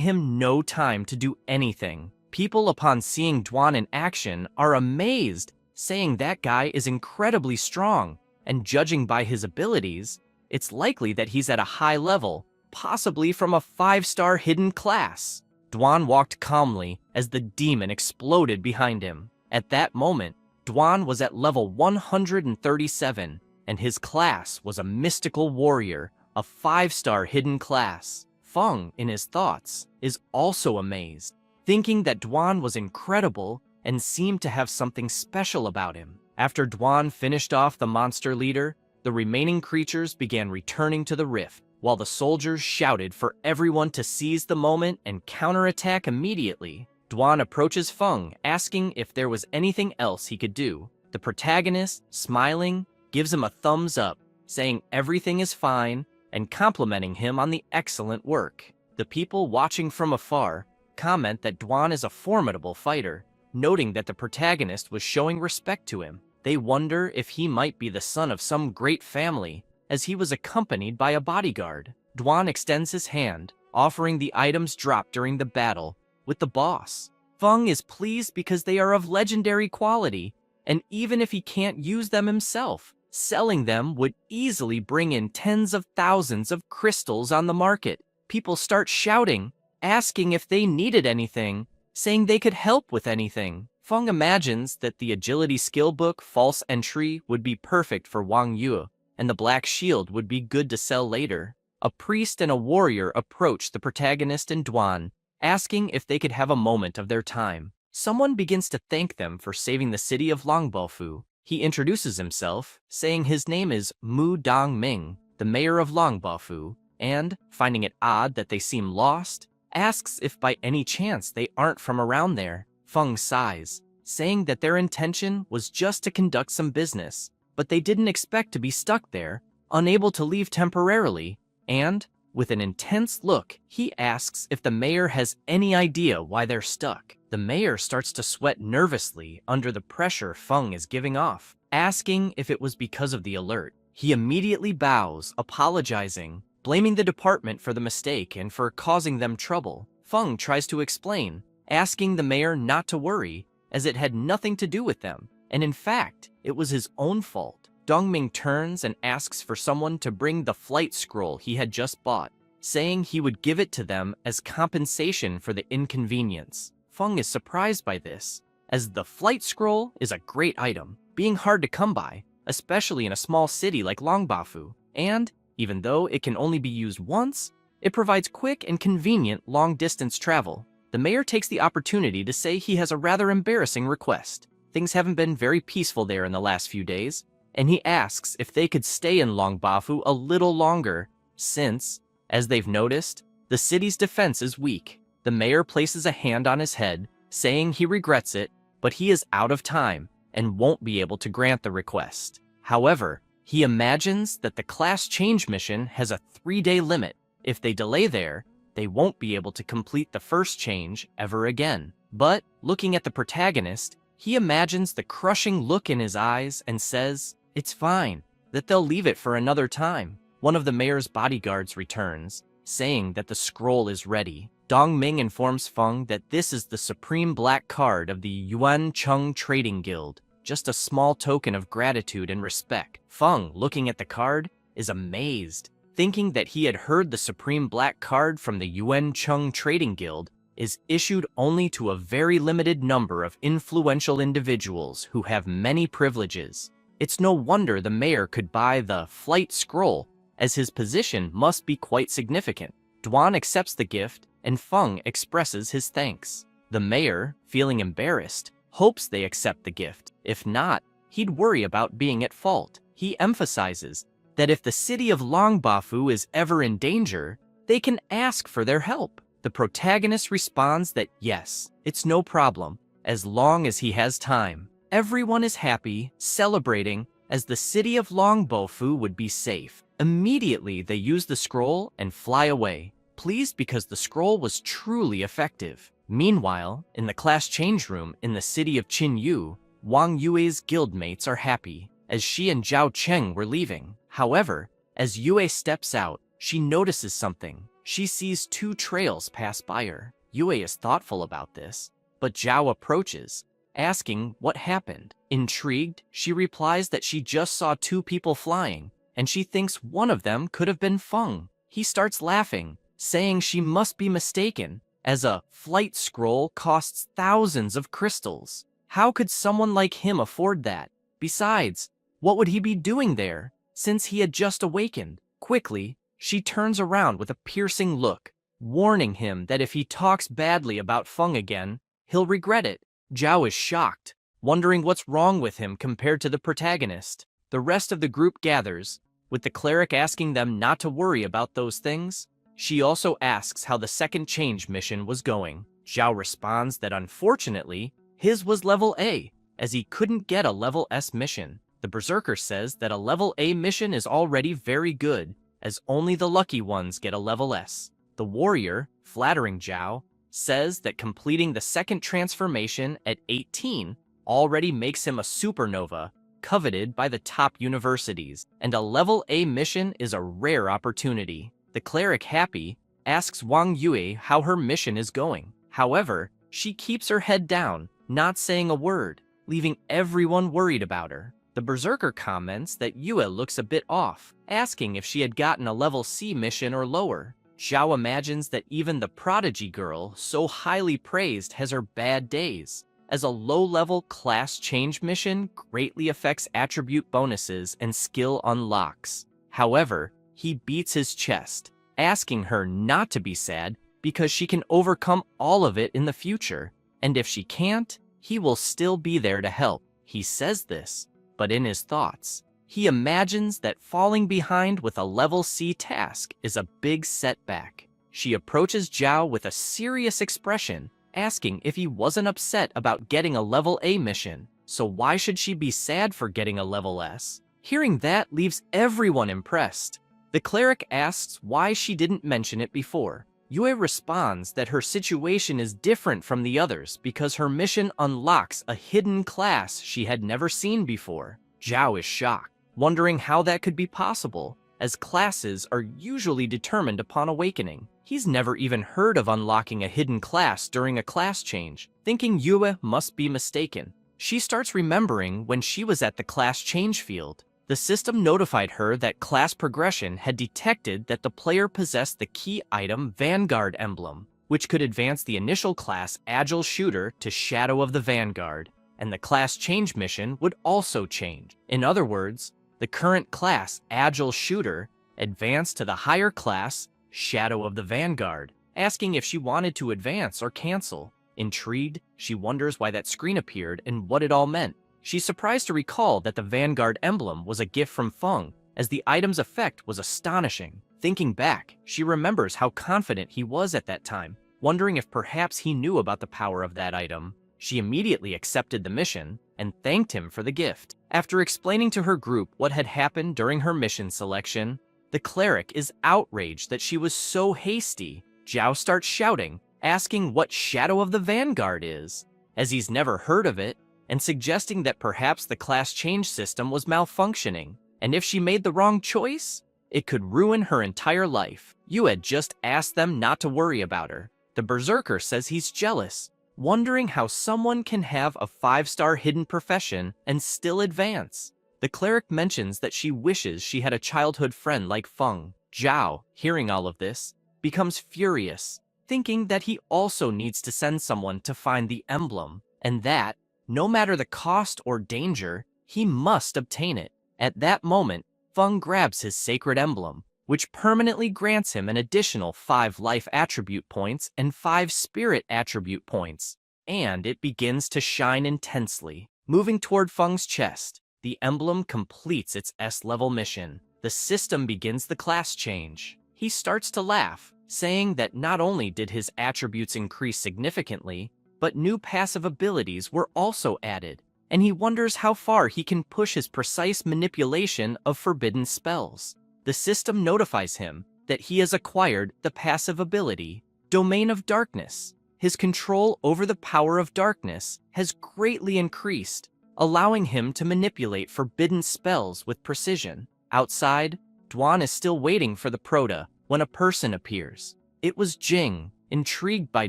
him no time to do anything. People, upon seeing Dwan in action, are amazed, saying that guy is incredibly strong, and judging by his abilities, it's likely that he's at a high level, possibly from a 5-star hidden class. Dwan walked calmly as the demon exploded behind him. At that moment, Dwan was at level 137, and his class was a mystical warrior, a 5-star hidden class. Feng, in his thoughts, is also amazed, thinking that Dwan was incredible and seemed to have something special about him. After Dwan finished off the monster leader, the remaining creatures began returning to the rift, while the soldiers shouted for everyone to seize the moment and counterattack immediately. Dwan approaches Feng, asking if there was anything else he could do. The protagonist, smiling, gives him a thumbs up, saying everything is fine and complimenting him on the excellent work. The people watching from afar comment that Dwan is a formidable fighter, noting that the protagonist was showing respect to him. They wonder if he might be the son of some great family, as he was accompanied by a bodyguard. Dwan extends his hand, offering the items dropped during the battle with the boss. Feng is pleased because they are of legendary quality, and even if he can't use them himself, selling them would easily bring in tens of thousands of crystals on the market. People start shouting, asking if they needed anything, saying they could help with anything. Feng imagines that the agility skill book False Entry would be perfect for Wang Yue, and the black shield would be good to sell later. A priest and a warrior approach the protagonist and Dwan, asking if they could have a moment of their time. Someone begins to thank them for saving the city of Longbaofu. He introduces himself, saying his name is Mu Dongming, the mayor of Longbaofu, and, finding it odd that they seem lost, asks if by any chance they aren't from around there. Feng sighs, saying that their intention was just to conduct some business, but they didn't expect to be stuck there, unable to leave temporarily, and, with an intense look, he asks if the mayor has any idea why they're stuck. The mayor starts to sweat nervously under the pressure Feng is giving off, asking if it was because of the alert. He immediately bows, apologizing, blaming the department for the mistake and for causing them trouble. Feng tries to explain, asking the mayor not to worry, as it had nothing to do with them, and in fact, it was his own fault. Dongming turns and asks for someone to bring the flight scroll he had just bought, saying he would give it to them as compensation for the inconvenience. Feng is surprised by this, as the flight scroll is a great item, being hard to come by, especially in a small city like Longbaofu, and, even though it can only be used once, it provides quick and convenient long-distance travel. The mayor takes the opportunity to say he has a rather embarrassing request. Things haven't been very peaceful there in the last few days, and he asks if they could stay in Longbaofu a little longer, since, as they've noticed, the city's defense is weak. The mayor places a hand on his head, saying he regrets it, but he is out of time and won't be able to grant the request. However, he imagines that the class change mission has a 3-day limit. If they delay there, they won't be able to complete the first change ever again. But, looking at the protagonist, he imagines the crushing look in his eyes and says, it's fine, that they'll leave it for another time. One of the mayor's bodyguards returns, saying that the scroll is ready. Dongming informs Feng that this is the supreme black card of the Yuan Cheng Trading Guild, just a small token of gratitude and respect. Feng, looking at the card, is amazed, thinking that he had heard the supreme black card from the Yuan Cheng Trading Guild is issued only to a very limited number of influential individuals who have many privileges. It's no wonder the mayor could buy the flight scroll as his position must be quite significant. Duan accepts the gift, and Feng expresses his thanks. The mayor, feeling embarrassed, hopes they accept the gift. If not, he'd worry about being at fault. He emphasizes that if the city of Longbafu is ever in danger, they can ask for their help. The protagonist responds that yes, it's no problem, as long as he has time. Everyone is happy, celebrating, as the city of Longbafu would be safe. Immediately, they use the scroll and fly away, pleased because the scroll was truly effective. Meanwhile, in the class change room in the city of Qinyu, Wang Yue's guildmates are happy, as she and Zhao Cheng were leaving. However, as Yue steps out, she notices something. She sees two trails pass by her. Yue is thoughtful about this, but Zhao approaches, asking what happened. Intrigued, she replies that she just saw two people flying, and she thinks one of them could have been Feng. He starts laughing, saying she must be mistaken, as a flight scroll costs thousands of crystals. How could someone like him afford that? Besides, what would he be doing there, since he had just awakened? Quickly, she turns around with a piercing look, warning him that if he talks badly about Feng again, he'll regret it. Zhao is shocked, wondering what's wrong with him compared to the protagonist. The rest of the group gathers, with the cleric asking them not to worry about those things. She also asks how the second change mission was going. Zhao responds that unfortunately, his was level A, as he couldn't get a level S mission. The Berserker says that a level A mission is already very good, as only the lucky ones get a level S. The warrior, flattering Zhao, says that completing the second transformation at 18 already makes him a supernova, coveted by the top universities, and a level A mission is a rare opportunity. The cleric, happy, asks Wang Yue how her mission is going. However, she keeps her head down, not saying a word, leaving everyone worried about her. The Berserker comments that Yue looks a bit off, asking if she had gotten a level C mission or lower. Zhao imagines that even the prodigy girl, so highly praised, has her bad days, as a low-level class change mission greatly affects attribute bonuses and skill unlocks. However, he beats his chest, asking her not to be sad because she can overcome all of it in the future, and if she can't, he will still be there to help. He says this, but in his thoughts, he imagines that falling behind with a level C task is a big setback. She approaches Zhao with a serious expression, asking if he wasn't upset about getting a level A mission, so why should she be sad for getting a level S? Hearing that leaves everyone impressed. The cleric asks why she didn't mention it before. Yue responds that her situation is different from the others because her mission unlocks a hidden class she had never seen before. Zhao is shocked, wondering how that could be possible, as classes are usually determined upon awakening. He's never even heard of unlocking a hidden class during a class change, thinking Yue must be mistaken. She starts remembering when she was at the class change field. The system notified her that class progression had detected that the player possessed the key item Vanguard Emblem, which could advance the initial class Agile Shooter to Shadow of the Vanguard, and the class change mission would also change. In other words, the current class Agile Shooter advanced to the higher class Shadow of the Vanguard, asking if she wanted to advance or cancel. Intrigued, she wonders why that screen appeared and what it all meant. She's surprised to recall that the Vanguard emblem was a gift from Feng, as the item's effect was astonishing. Thinking back, she remembers how confident he was at that time, wondering if perhaps he knew about the power of that item. She immediately accepted the mission and thanked him for the gift. After explaining to her group what had happened during her mission selection, the cleric is outraged that she was so hasty. Zhao starts shouting, asking what Shadow of the Vanguard is, as he's never heard of it, and suggesting that perhaps the class change system was malfunctioning, and if she made the wrong choice, it could ruin her entire life. You had just asked them not to worry about her. The Berserker says he's jealous, wondering how someone can have a 5-star hidden profession and still advance. The cleric mentions that she wishes she had a childhood friend like Feng. Zhao, hearing all of this, becomes furious, thinking that he also needs to send someone to find the emblem, and that, no matter the cost or danger, he must obtain it. At that moment, Feng grabs his sacred emblem, which permanently grants him an additional 5 life attribute points and 5 spirit attribute points, and it begins to shine intensely. Moving toward Feng's chest, the emblem completes its S-level mission. The system begins the class change. He starts to laugh, saying that not only did his attributes increase significantly, but new passive abilities were also added, and he wonders how far he can push his precise manipulation of forbidden spells. The system notifies him that he has acquired the passive ability, Domain of Darkness. His control over the power of darkness has greatly increased, allowing him to manipulate forbidden spells with precision. Outside, Duan is still waiting for the Prota when a person appears. It was Jing, intrigued by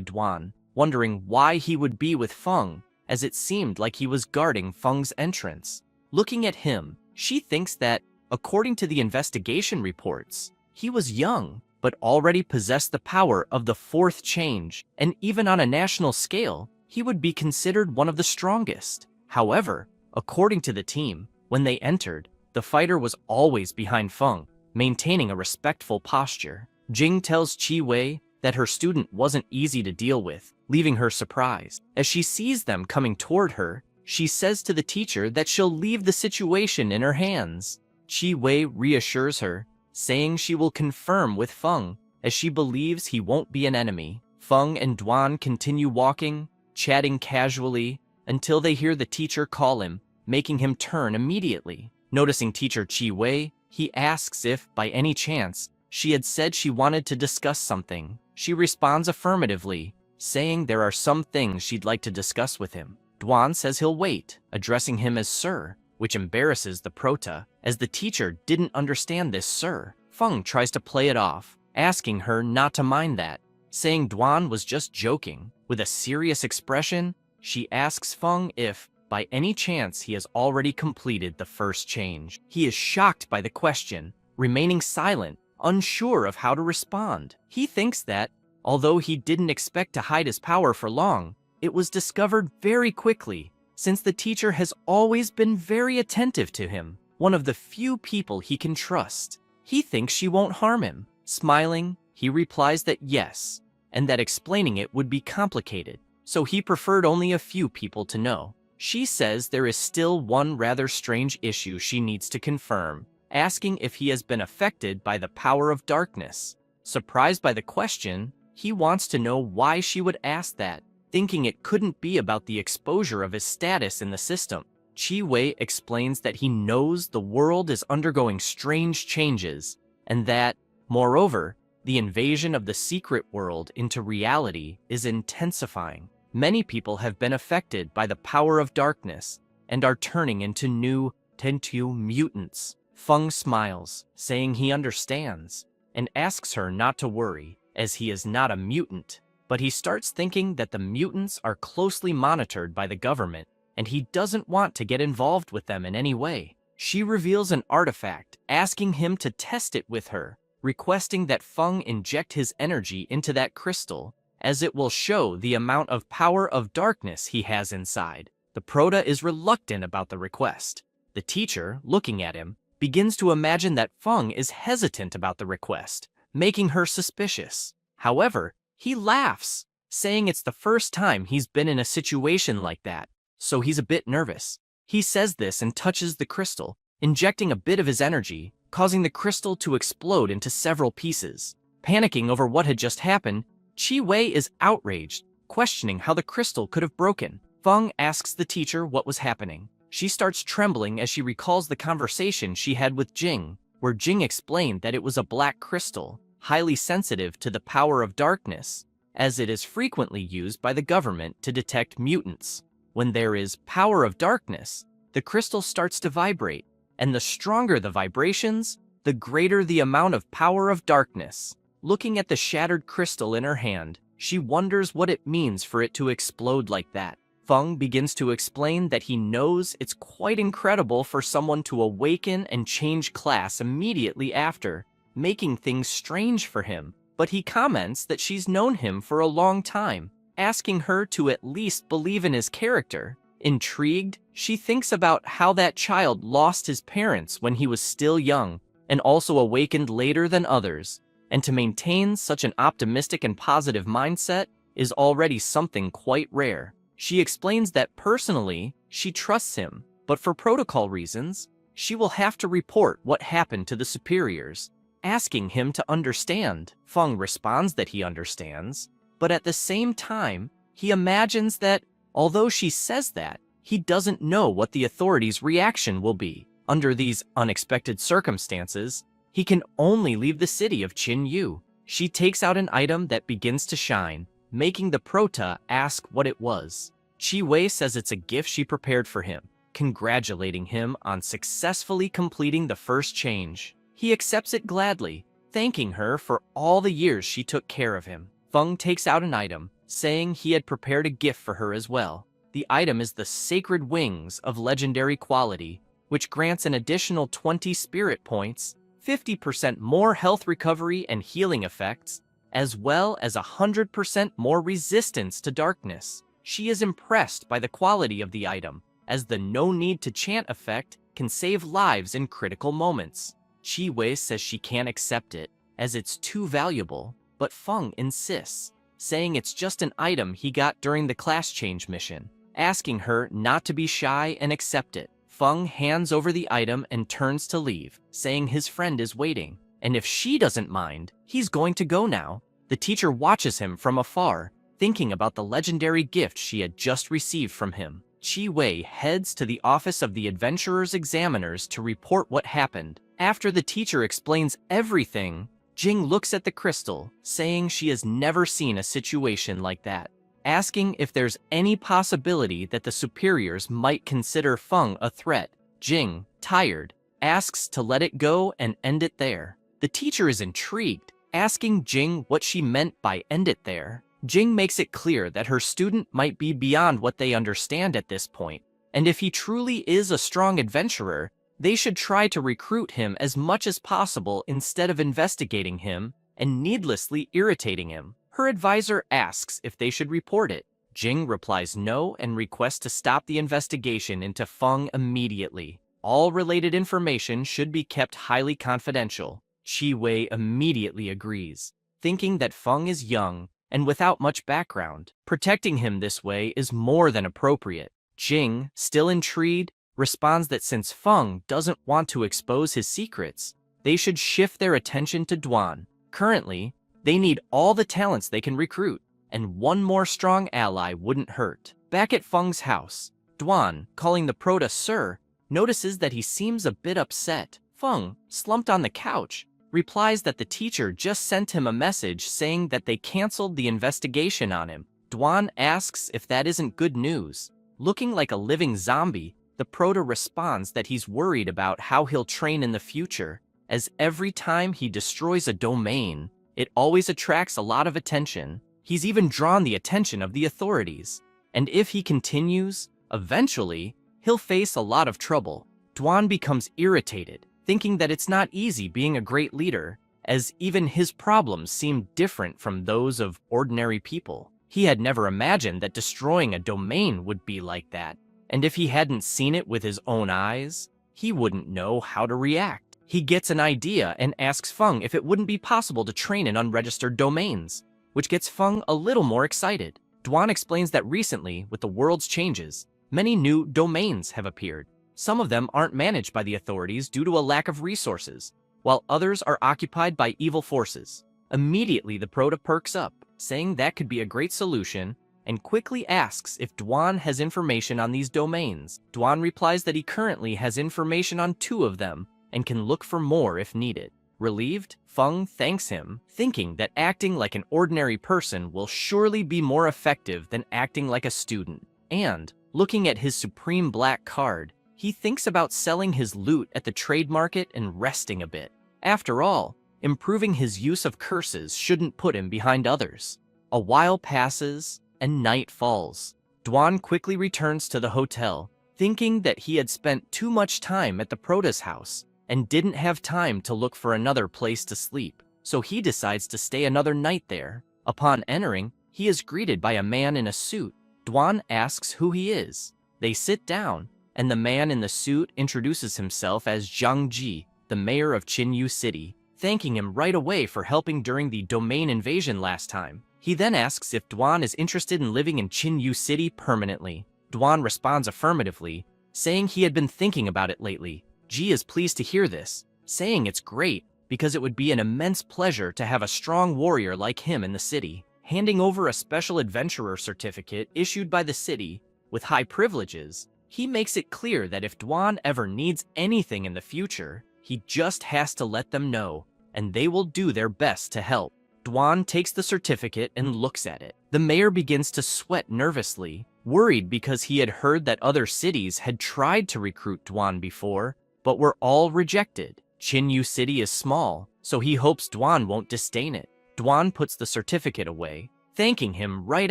Duan, wondering why he would be with Feng, as it seemed like he was guarding Feng's entrance. Looking at him, she thinks that, according to the investigation reports, he was young, but already possessed the power of the 4th change, and even on a national scale, he would be considered one of the strongest. However, according to the team, when they entered, the fighter was always behind Feng, maintaining a respectful posture. Jing tells Qi Wei that her student wasn't easy to deal with, leaving her surprised. As she sees them coming toward her, she says to the teacher that she'll leave the situation in her hands. Qi Wei reassures her, saying she will confirm with Feng, as she believes he won't be an enemy. Feng and Duan continue walking, chatting casually, until they hear the teacher call him, making him turn immediately. Noticing teacher Qi Wei, he asks if, by any chance, she had said she wanted to discuss something. She responds affirmatively, saying there are some things she'd like to discuss with him. Duan says he'll wait, addressing him as Sir, which embarrasses the Prota, as the teacher didn't understand this Sir. Feng tries to play it off, asking her not to mind that, saying Duan was just joking. With a serious expression, she asks Feng if, by any chance, he has already completed the 1st change. He is shocked by the question, remaining silent, unsure of how to respond. He thinks that, although he didn't expect to hide his power for long, it was discovered very quickly, since the teacher has always been very attentive to him, one of the few people he can trust. He thinks she won't harm him. Smiling, he replies that yes, and that explaining it would be complicated, so he preferred only a few people to know. She says there is still one rather strange issue she needs to confirm, asking if he has been affected by the power of darkness. Surprised by the question, he wants to know why she would ask that, thinking it couldn't be about the exposure of his status in the system. Qi Wei explains that he knows the world is undergoing strange changes, and that, moreover, the invasion of the secret world into reality is intensifying. Many people have been affected by the power of darkness and are turning into new Tentu mutants. Feng smiles, saying he understands, and asks her not to worry, as he is not a mutant. But he starts thinking that the mutants are closely monitored by the government, and he doesn't want to get involved with them in any way. She reveals an artifact, asking him to test it with her, requesting that Feng inject his energy into that crystal, as it will show the amount of power of darkness he has inside. The Prota is reluctant about the request. The teacher, looking at him, begins to imagine that Feng is hesitant about the request, making her suspicious. However, he laughs, saying it's the first time he's been in a situation like that, so he's a bit nervous. He says this and touches the crystal, injecting a bit of his energy, causing the crystal to explode into several pieces. Panicking over what had just happened, Qi Wei is outraged, questioning how the crystal could have broken. Feng asks the teacher what was happening. She starts trembling as she recalls the conversation she had with Jing, where Jing explained that it was a black crystal, highly sensitive to the power of darkness, as it is frequently used by the government to detect mutants. When there is power of darkness, the crystal starts to vibrate, and the stronger the vibrations, the greater the amount of power of darkness. Looking at the shattered crystal in her hand, she wonders what it means for it to explode like that. Feng begins to explain that he knows it's quite incredible for someone to awaken and change class immediately after, making things strange for him, but he comments that she's known him for a long time, asking her to at least believe in his character, Intrigued, she thinks about how that child lost his parents when he was still young and also awakened later than others, and to maintain such an optimistic and positive mindset is already something quite rare. She explains that personally, she trusts him, but for protocol reasons, she will have to report what happened to the superiors, asking him to understand. Feng responds that he understands, but at the same time, he imagines that, although she says that, he doesn't know what the authorities' reaction will be. Under these unexpected circumstances, he can only leave the city of Qinyu. She takes out an item that begins to shine, making the prota ask what it was. Qi Wei says it's a gift she prepared for him, congratulating him on successfully completing the first change. He accepts it gladly, thanking her for all the years she took care of him. Feng takes out an item, saying he had prepared a gift for her as well. The item is the Sacred Wings of legendary quality, which grants an additional 20 spirit points, 50% more health recovery and healing effects, as well as 100% more resistance to darkness. She is impressed by the quality of the item, as the no need to chant effect can save lives in critical moments. Qi Wei says she can't accept it, as it's too valuable, but Feng insists, saying it's just an item he got during the class change mission, asking her not to be shy and accept it. Feng hands over the item and turns to leave, saying his friend is waiting, and if she doesn't mind, he's going to go now. The teacher watches him from afar, thinking about the legendary gift she had just received from him. Qi Wei heads to the office of the adventurer's examiners to report what happened. After the teacher explains everything, Jing looks at the crystal, saying she has never seen a situation like that, asking if there's any possibility that the superiors might consider Feng a threat. Jing, tired, asks to let it go and end it there. The teacher is intrigued, asking Jing what she meant by end it there. Jing makes it clear that her student might be beyond what they understand at this point, and if he truly is a strong adventurer, they should try to recruit him as much as possible instead of investigating him and needlessly irritating him. Her advisor asks if they should report it. Jing replies no and requests to stop the investigation into Feng immediately. All related information should be kept highly confidential. Qi Wei immediately agrees, thinking that Feng is young and without much background. Protecting him this way is more than appropriate. Jing, still intrigued, responds that since Feng doesn't want to expose his secrets, they should shift their attention to Duan. Currently, they need all the talents they can recruit, and one more strong ally wouldn't hurt. Back at Feng's house, Duan, calling the prota Sir, notices that he seems a bit upset. Feng, slumped on the couch, replies that the teacher just sent him a message saying that they canceled the investigation on him. Duan asks if that isn't good news. Looking like a living zombie, the prota responds that he's worried about how he'll train in the future, as every time he destroys a domain, it always attracts a lot of attention. He's even drawn the attention of the authorities, and if he continues, eventually, he'll face a lot of trouble. Duan becomes irritated, thinking that it's not easy being a great leader, as even his problems seem different from those of ordinary people. He had never imagined that destroying a domain would be like that, and if he hadn't seen it with his own eyes, he wouldn't know how to react. He gets an idea and asks Feng if it wouldn't be possible to train in unregistered domains, which gets Feng a little more excited. Duan explains that recently, with the world's changes, many new domains have appeared. Some of them aren't managed by the authorities due to a lack of resources, while others are occupied by evil forces. Immediately, the prota perks up, saying that could be a great solution, and quickly asks if Duan has information on these domains. Duan replies that he currently has information on 2 of them, and can look for more if needed. Relieved, Feng thanks him, thinking that acting like an ordinary person will surely be more effective than acting like a student. And, looking at his supreme black card, he thinks about selling his loot at the trade market and resting a bit. After all, improving his use of curses shouldn't put him behind others. A while passes, and night falls. Duan quickly returns to the hotel, thinking that he had spent too much time at the prota's house and didn't have time to look for another place to sleep, so he decides to stay another night there. Upon entering, he is greeted by a man in a suit. Duan asks who he is. They sit down, and the man in the suit introduces himself as Zhang Ji, the mayor of Qinyu City, thanking him right away for helping during the domain invasion last time. He then asks if Duan is interested in living in Qinyu City permanently. Duan responds affirmatively, saying he had been thinking about it lately. Ji is pleased to hear this, saying it's great because it would be an immense pleasure to have a strong warrior like him in the city. Handing over a special adventurer certificate issued by the city with high privileges, he makes it clear that if Duan ever needs anything in the future, he just has to let them know, and they will do their best to help. Duan takes the certificate and looks at it. The mayor begins to sweat nervously, worried because he had heard that other cities had tried to recruit Duan before, but were all rejected. Qinyu City is small, so he hopes Duan won't disdain it. Duan puts the certificate away, thanking him right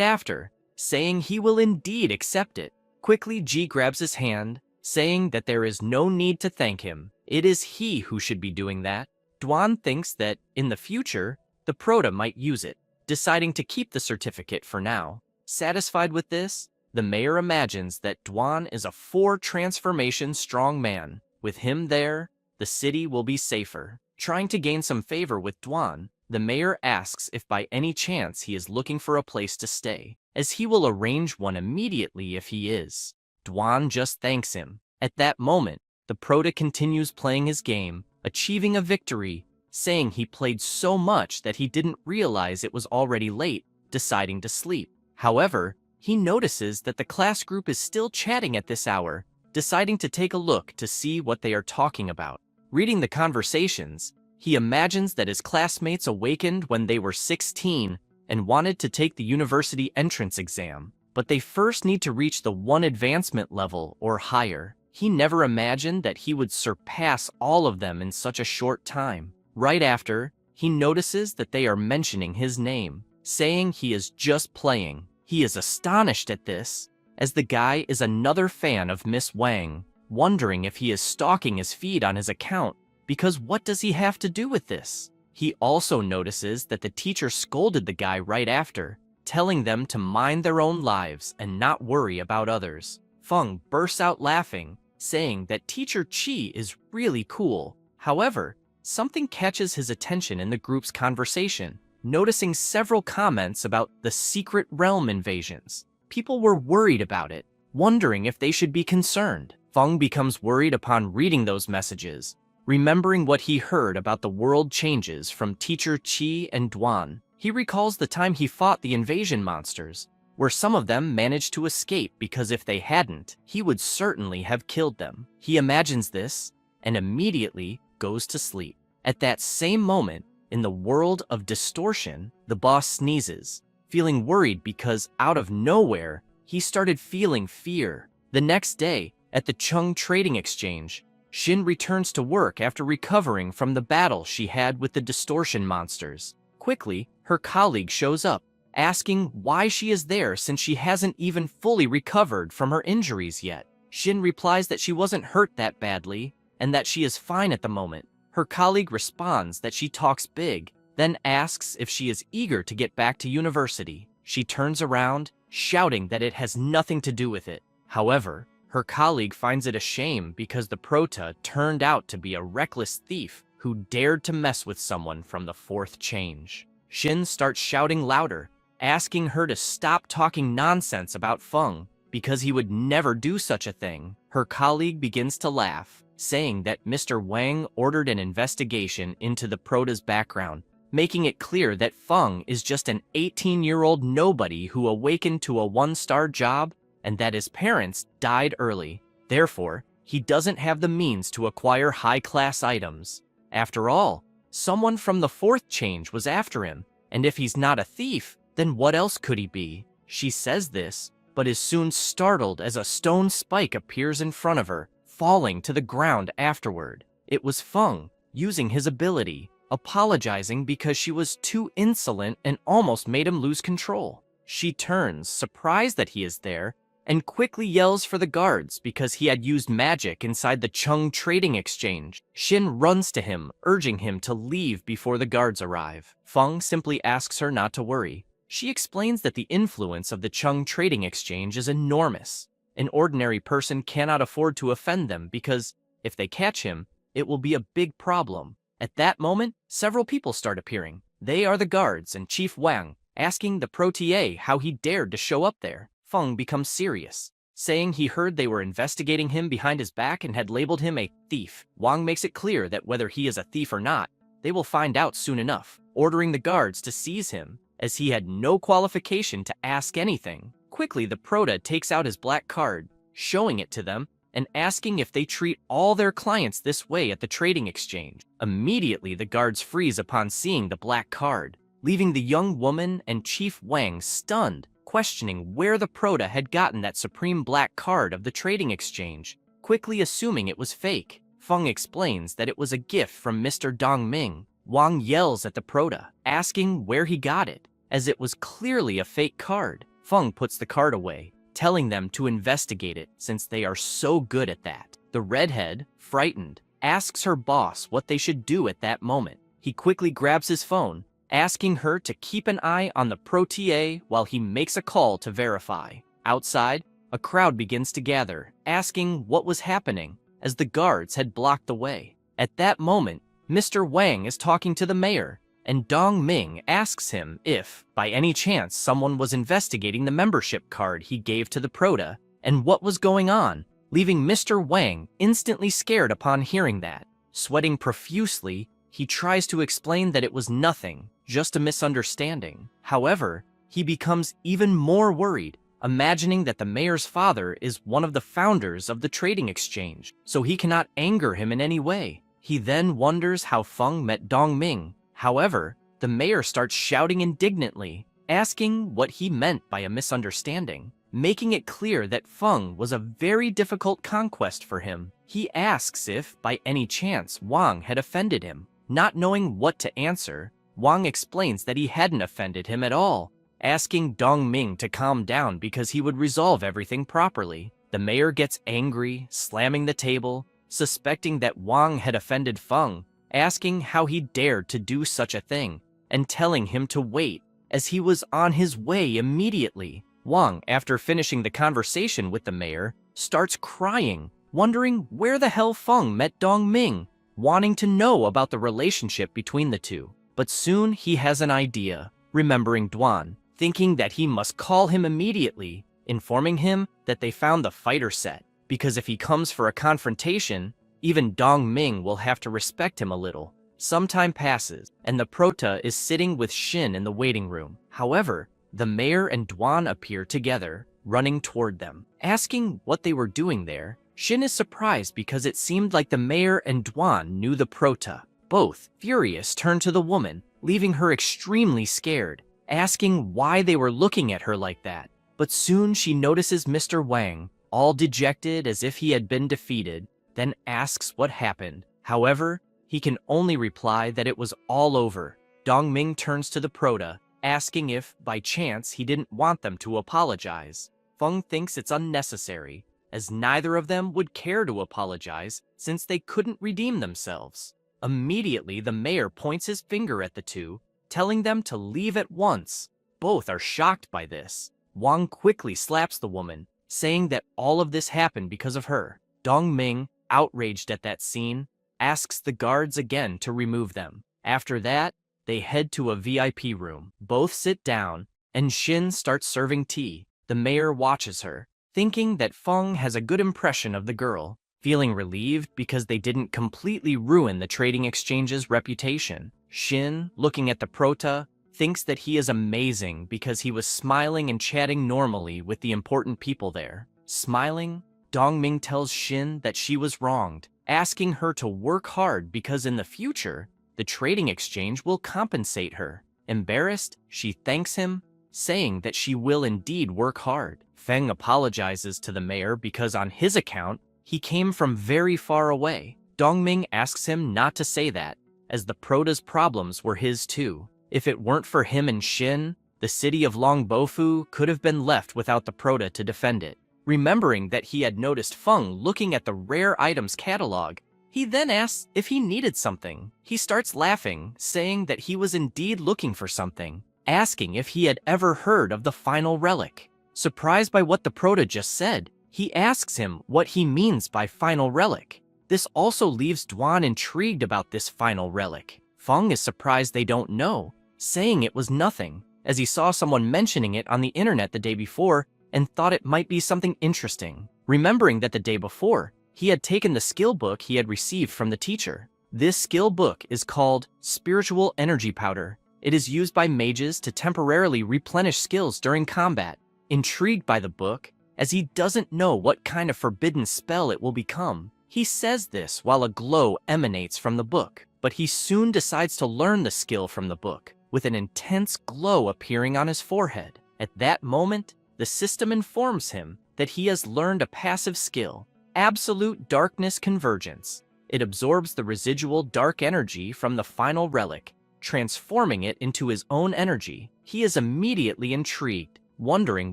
after, saying he will indeed accept it. Quickly, Ji grabs his hand, saying that there is no need to thank him. It is he who should be doing that. Duan thinks that, in the future, the Prota might use it, deciding to keep the certificate for now. Satisfied with this, the mayor imagines that Duan is a 4-transformation strong man. With him there, the city will be safer. Trying to gain some favor with Duan, the mayor asks if by any chance he is looking for a place to stay, as he will arrange one immediately if he is. Duan just thanks him. At that moment, the Prota continues playing his game, achieving a victory, saying he played so much that he didn't realize it was already late, deciding to sleep. However, he notices that the class group is still chatting at this hour, deciding to take a look to see what they are talking about. Reading the conversations, he imagines that his classmates awakened when they were 16 and wanted to take the university entrance exam, but they first need to reach the 1 advancement level or higher. He never imagined that he would surpass all of them in such a short time. Right after, he notices that they are mentioning his name, saying he is just playing. He is astonished at this, as the guy is another fan of Miss Wang, wondering if he is stalking his feed on his account, because what does he have to do with this? He also notices that the teacher scolded the guy right after, telling them to mind their own lives and not worry about others. Feng bursts out laughing, saying that Teacher Qi is really cool. However, something catches his attention in the group's conversation, noticing several comments about the secret realm invasions. People were worried about it, wondering if they should be concerned. Feng becomes worried upon reading those messages, remembering what he heard about the world changes from Teacher Qi and Duan. He recalls the time he fought the invasion monsters, where some of them managed to escape because if they hadn't, he would certainly have killed them. He imagines this and immediately goes to sleep. At that same moment, in the world of distortion, the boss sneezes, feeling worried because out of nowhere, he started feeling fear. The next day, at the Chung Trading Exchange, Xin returns to work after recovering from the battle she had with the distortion monsters. Quickly, her colleague shows up, asking why she is there since she hasn't even fully recovered from her injuries yet. Xin replies that she wasn't hurt that badly, and that she is fine at the moment. Her colleague responds that she talks big, then asks if she is eager to get back to university. She turns around, shouting that it has nothing to do with it. However, her colleague finds it a shame because the Prota turned out to be a reckless thief who dared to mess with someone from the 4th change. Xin starts shouting louder, asking her to stop talking nonsense about Feng because he would never do such a thing. Her colleague begins to laugh, saying that Mr. Wang ordered an investigation into the Prota's background, making it clear that Feng is just an 18-year-old nobody who awakened to a 1-star job and that his parents died early. Therefore, he doesn't have the means to acquire high-class items. After all, someone from the 4th change was after him, and if he's not a thief, then what else could he be? She says this, but is soon startled as a stone spike appears in front of her, falling to the ground afterward. It was Feng, using his ability, apologizing because she was too insolent and almost made him lose control. She turns, surprised that he is there, and quickly yells for the guards because he had used magic inside the Chung Trading Exchange. Xin runs to him, urging him to leave before the guards arrive. Feng simply asks her not to worry. She explains that the influence of the Chung Trading Exchange is enormous, An ordinary person cannot afford to offend them because if they catch him, it will be a big problem. At that moment, several people start appearing. They are the guards and Chief Wang, asking the protege how he dared to show up there. Feng becomes serious, saying he heard they were investigating him behind his back and had labeled him a thief. Wang makes it clear that whether he is a thief or not, they will find out soon enough, ordering the guards to seize him, as he had no qualification to ask anything. Quickly, the prota takes out his black card, showing it to them, and asking if they treat all their clients this way at the trading exchange. Immediately, the guards freeze upon seeing the black card, leaving the young woman and Chief Wang stunned, questioning where the prota had gotten that supreme black card of the trading exchange. Quickly assuming it was fake, Feng explains that it was a gift from Mr. Dongming. Wang yells at the prota, asking where he got it, as it was clearly a fake card. Feng puts the card away, telling them to investigate it since they are so good at that. The redhead, frightened, asks her boss what they should do at that moment. He quickly grabs his phone, asking her to keep an eye on the protege while he makes a call to verify. Outside, a crowd begins to gather, asking what was happening, as the guards had blocked the way. At that moment, Mr. Wang is talking to the mayor, and Dong Ming asks him if, by any chance, someone was investigating the membership card he gave to the prota, and what was going on, leaving Mr. Wang instantly scared upon hearing that. Sweating profusely, he tries to explain that it was nothing, just a misunderstanding. However, he becomes even more worried, imagining that the mayor's father is one of the founders of the trading exchange, so he cannot anger him in any way. He then wonders how Feng met Dong Ming. However, the mayor starts shouting indignantly, asking what he meant by a misunderstanding, making it clear that Feng was a very difficult conquest for him. He asks if, by any chance, Wang had offended him. Not knowing what to answer, Wang explains that he hadn't offended him at all, asking Dong Ming to calm down because he would resolve everything properly. The mayor gets angry, slamming the table, suspecting that Wang had offended Feng, asking how he dared to do such a thing, and telling him to wait, as he was on his way immediately. Wang, after finishing the conversation with the mayor, starts crying, wondering where the hell Feng met Dong Ming, wanting to know about the relationship between the two. But soon he has an idea, remembering Duan, thinking that he must call him immediately, informing him that they found the fighter set, because if he comes for a confrontation, even Dong Ming will have to respect him a little. Some time passes, and the prota is sitting with Shin in the waiting room. However, the mayor and Duan appear together, running toward them. Asking what they were doing there, Shin is surprised because it seemed like the mayor and Duan knew the prota. Both, furious, turn to the woman, leaving her extremely scared, asking why they were looking at her like that. But soon she notices Mr. Wang, all dejected as if he had been defeated, then asks what happened. However, he can only reply that it was all over. Dong Ming turns to the prota, asking if, by chance, he didn't want them to apologize. Feng thinks it's unnecessary, as neither of them would care to apologize since they couldn't redeem themselves. Immediately, the mayor points his finger at the two, telling them to leave at once. Both are shocked by this. Wang quickly slaps the woman, saying that all of this happened because of her. Dong Ming, outraged at that scene, asks the guards again to remove them. After that, they head to a VIP room. Both sit down, and Shin starts serving tea. The mayor watches her, thinking that Feng has a good impression of the girl, feeling relieved because they didn't completely ruin the trading exchange's reputation. Shin, looking at the prota, thinks that he is amazing because he was smiling and chatting normally with the important people there. Smiling, Dong Ming tells Shin that she was wronged, asking her to work hard because in the future, the trading exchange will compensate her. Embarrassed, she thanks him, saying that she will indeed work hard. Feng apologizes to the mayor because on his account, he came from very far away. Dong Ming asks him not to say that, as the prota's problems were his too. If it weren't for him and Shin, the city of Longbofu could have been left without the prota to defend it. Remembering that he had noticed Feng looking at the rare items catalog, he then asks if he needed something. He starts laughing, saying that he was indeed looking for something, asking if he had ever heard of the final relic. Surprised by what the prota just said, He asks him what he means by final relic. This also leaves Duan intrigued about this final relic. Feng is surprised they don't know, saying it was nothing, as he saw someone mentioning it on the internet the day before and thought it might be something interesting, remembering that the day before, he had taken the skill book he had received from the teacher. This skill book is called Spiritual Energy Powder. It is used by mages to temporarily replenish skills during combat. Intrigued by the book, as he doesn't know what kind of forbidden spell it will become, he says this while a glow emanates from the book, but he soon decides to learn the skill from the book, with an intense glow appearing on his forehead. At that moment, the system informs him that he has learned a passive skill, Absolute Darkness Convergence. It absorbs the residual dark energy from the final relic, transforming it into his own energy. He is immediately intrigued, wondering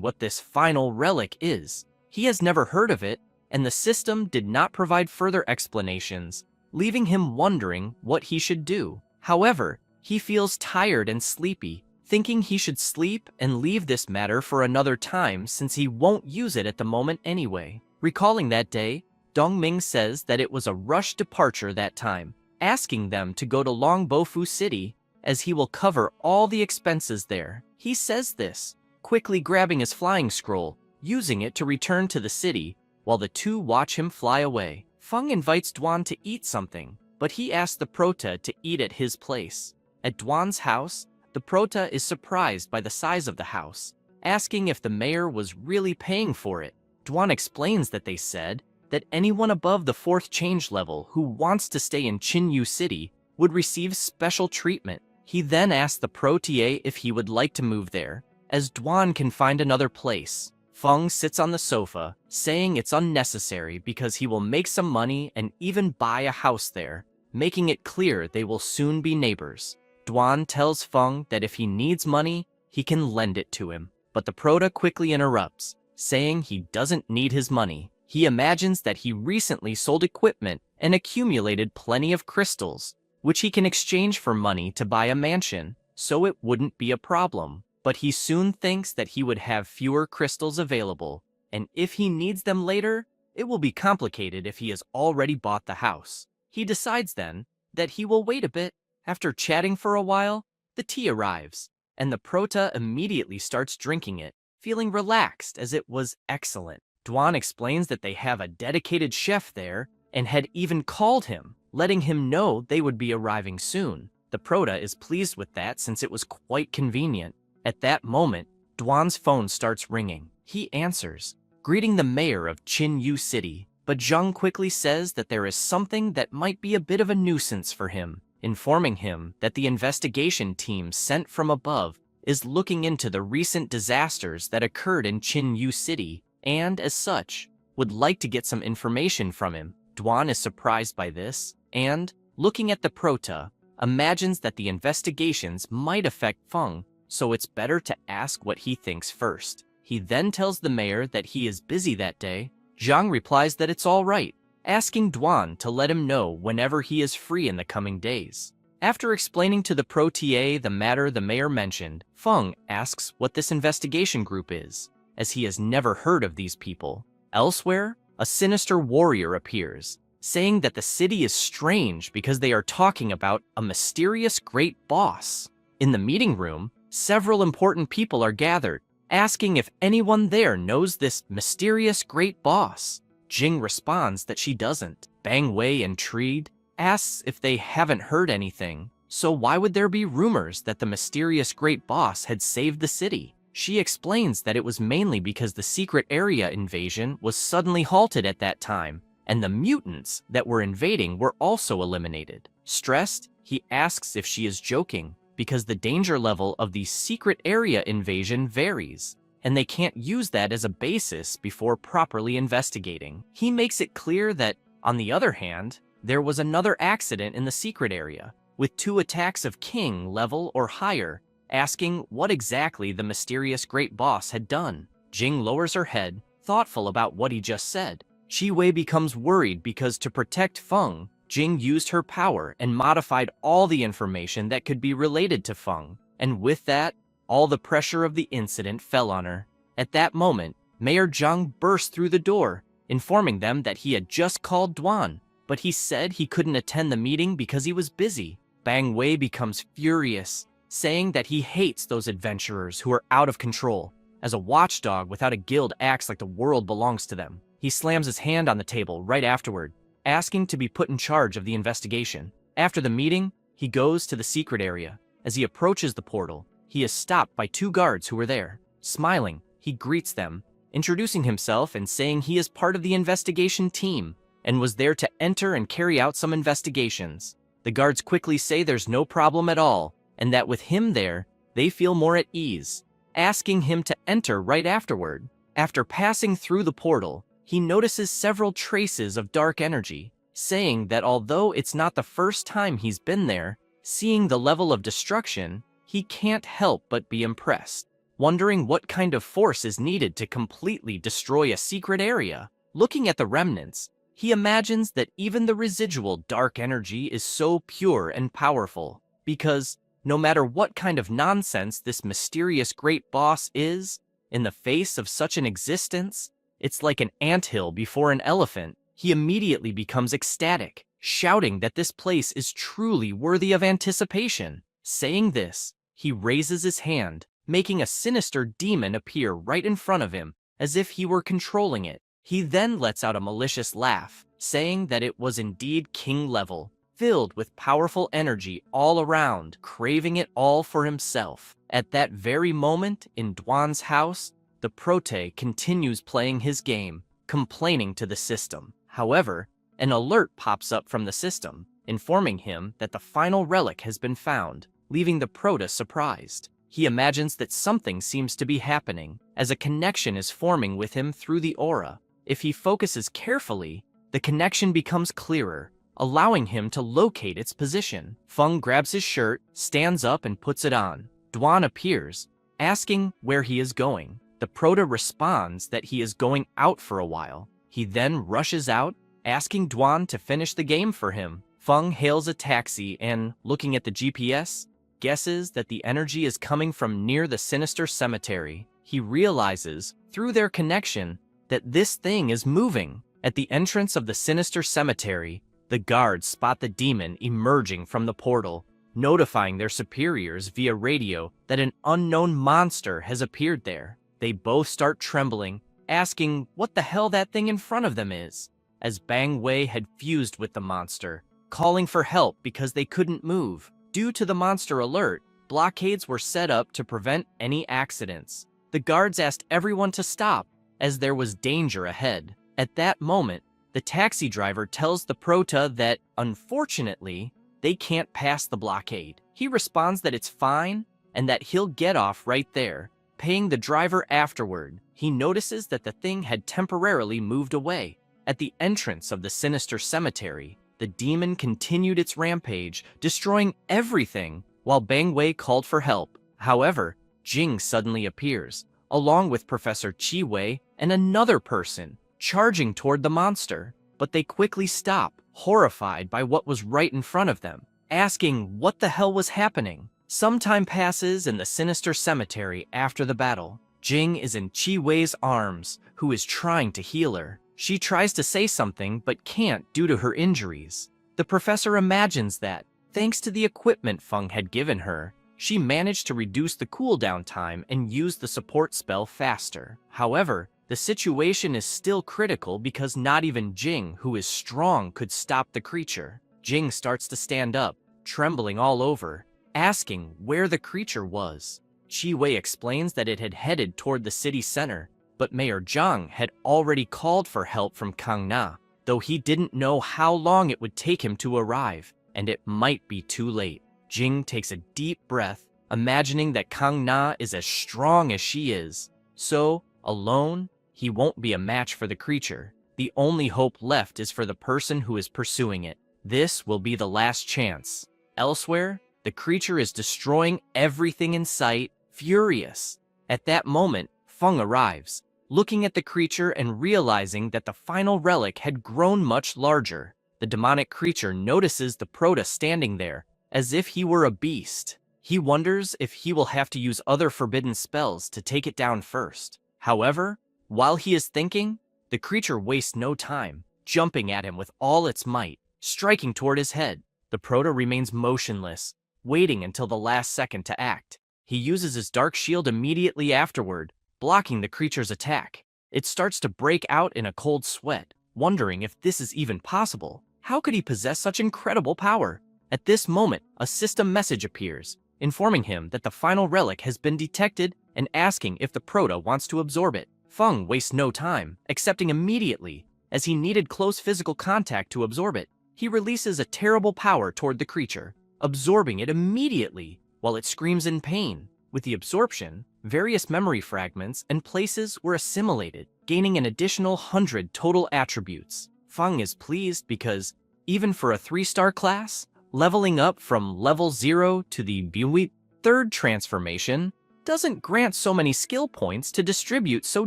what this final relic is. He has never heard of it, and the system did not provide further explanations, leaving him wondering what he should do. However, he feels tired and sleepy, thinking he should sleep and leave this matter for another time since he won't use it at the moment anyway. Recalling that day, Dongming says that it was a rushed departure that time, asking them to go to Longbofu City as he will cover all the expenses there. He says this, quickly grabbing his flying scroll, using it to return to the city, while the two watch him fly away. Feng invites Duan to eat something, but he asks the Prota to eat at his place. At Duan's house, the Prota is surprised by the size of the house, asking if the mayor was really paying for it. Duan explains that they said that anyone above the 4th change level who wants to stay in Qinyu City would receive special treatment. He then asks the Protier if he would like to move there, as Duan can find another place. Feng sits on the sofa, saying it's unnecessary because he will make some money and even buy a house there, making it clear they will soon be neighbors. Duan tells Feng that if he needs money, he can lend it to him, but the Prota quickly interrupts, saying he doesn't need his money. He imagines that he recently sold equipment and accumulated plenty of crystals, which he can exchange for money to buy a mansion, so it wouldn't be a problem. But he soon thinks that he would have fewer crystals available, and if he needs them later, it will be complicated if he has already bought the house. He decides then that he will wait a bit. After chatting for a while, the tea arrives, and the Prota immediately starts drinking it, feeling relaxed as it was excellent. Duan explains that they have a dedicated chef there and had even called him, letting him know they would be arriving soon. The Prota is pleased with that since it was quite convenient. At that moment, Duan's phone starts ringing. He answers, greeting the mayor of Qinyu City, but Zheng quickly says that there is something that might be a bit of a nuisance for him, informing him that the investigation team sent from above is looking into the recent disasters that occurred in Qinyu City, and, as such, would like to get some information from him. Duan is surprised by this, and, looking at the Prota, imagines that the investigations might affect Feng, so it's better to ask what he thinks first. He then tells the mayor that he is busy that day. Zhang replies that it's all right, asking Duan to let him know whenever he is free in the coming days. After explaining to the Protier the matter the mayor mentioned, Feng asks what this investigation group is, as he has never heard of these people. Elsewhere, a sinister warrior appears, saying that the city is strange because they are talking about a mysterious great boss. In the meeting room, several important people are gathered, asking if anyone there knows this mysterious great boss. Jing responds that she doesn't. Bang Wei, intrigued, asks if they haven't heard anything, so why would there be rumors that the mysterious great boss had saved the city? She explains that it was mainly because the secret area invasion was suddenly halted at that time, and the mutants that were invading were also eliminated. Stressed, he asks if she is joking, because the danger level of the secret area invasion varies, and they can't use that as a basis before properly investigating. He makes it clear that, on the other hand, there was another accident in the secret area, with 2 attacks of King level or higher, asking what exactly the mysterious great boss had done. Jing lowers her head, thoughtful about what he just said. Qi Wei becomes worried because to protect Feng, Jing used her power and modified all the information that could be related to Feng, and with that, all the pressure of the incident fell on her. At that moment, Mayor Zhang burst through the door, informing them that he had just called Duan, but he said he couldn't attend the meeting because he was busy. Bang Wei becomes furious, saying that he hates those adventurers who are out of control. As a watchdog without a guild acts like the world belongs to them. He slams his hand on the table right afterward, asking to be put in charge of the investigation. After the meeting, he goes to the secret area. As he approaches the portal, he is stopped by two guards who were there. Smiling, he greets them, introducing himself and saying he is part of the investigation team and was there to enter and carry out some investigations. The guards quickly say there's no problem at all, and that with him there, they feel more at ease, asking him to enter right afterward. After passing through the portal, he notices several traces of dark energy, saying that although it's not the first time he's been there, seeing the level of destruction, he can't help but be impressed, wondering what kind of force is needed to completely destroy a secret area. Looking at the remnants, he imagines that even the residual dark energy is so pure and powerful, because no matter what kind of nonsense this mysterious great boss is, in the face of such an existence, it's like an anthill before an elephant. He immediately becomes ecstatic, shouting that this place is truly worthy of anticipation. Saying this, he raises his hand, making a sinister demon appear right in front of him, as if he were controlling it. He then lets out a malicious laugh, saying that it was indeed king level, filled with powerful energy all around, craving it all for himself. At that very moment, in Duan's house, the Prote continues playing his game, complaining to the system. However, an alert pops up from the system, informing him that the final relic has been found, leaving the Prote surprised. He imagines that something seems to be happening, as a connection is forming with him through the aura. If he focuses carefully, the connection becomes clearer, allowing him to locate its position. Feng grabs his shirt, stands up and puts it on. Duan appears, asking where he is going. The Prote responds that he is going out for a while. He then rushes out, asking Duan to finish the game for him. Feng hails a taxi and, looking at the GPS, guesses that the energy is coming from near the sinister cemetery. He realizes, through their connection, that this thing is moving. At the entrance of the sinister cemetery, the guards spot the demon emerging from the portal, notifying their superiors via radio that an unknown monster has appeared there. They both start trembling, asking what the hell that thing in front of them is, as Bang Wei had fused with the monster, calling for help because they couldn't move. Due to the monster alert, blockades were set up to prevent any accidents. The guards asked everyone to stop, as there was danger ahead. At that moment, the taxi driver tells the Prote that, unfortunately, they can't pass the blockade. He responds that it's fine, and that he'll get off right there, paying the driver afterward. He notices that the thing had temporarily moved away. At the entrance of the sinister cemetery, the demon continued its rampage, destroying everything, while Bang Wei called for help. However, Jing suddenly appears, along with Professor Qi Wei and another person, charging toward the monster. But they quickly stop, horrified by what was right in front of them, asking what the hell was happening. Some time passes in the sinister cemetery after the battle. Jing is in Qi Wei's arms, who is trying to heal her. She tries to say something but can't due to her injuries. The professor imagines that, thanks to the equipment Feng had given her, she managed to reduce the cooldown time and use the support spell faster. However, the situation is still critical because not even Jing, who is strong, could stop the creature. Jing starts to stand up, trembling all over, asking where the creature was. Qi Wei explains that it had headed toward the city center, but Mayor Zhang had already called for help from Kang Na, though he didn't know how long it would take him to arrive, and it might be too late. Jing takes a deep breath, imagining that Kang Na is as strong as she is. So, alone, he won't be a match for the creature. The only hope left is for the person who is pursuing it. This will be the last chance. Elsewhere, the creature is destroying everything in sight, furious. At that moment, Feng arrives, looking at the creature and realizing that the final relic had grown much larger. The demonic creature notices the Prote standing there, as if he were a beast. He wonders if he will have to use other forbidden spells to take it down first. However, While he is thinking, the creature wastes no time, jumping at him with all its might, striking toward his head. The proto remains motionless, waiting until the last second to act. He uses his dark shield immediately afterward, blocking the creature's attack. It starts to break out in a cold sweat, wondering if this is even possible. How could he possess such incredible power? At this moment, a system message appears, informing him that the final relic has been detected and asking if the proto wants to absorb it. Feng wastes no time, accepting immediately, as he needed close physical contact to absorb it. He releases a terrible power toward the creature, absorbing it immediately while it screams in pain. With the absorption, various memory fragments and places were assimilated, gaining an additional 100 total attributes. Feng is pleased because, even for a 3-star class, leveling up from level 0 to the Buiwi third transformation doesn't grant so many skill points to distribute so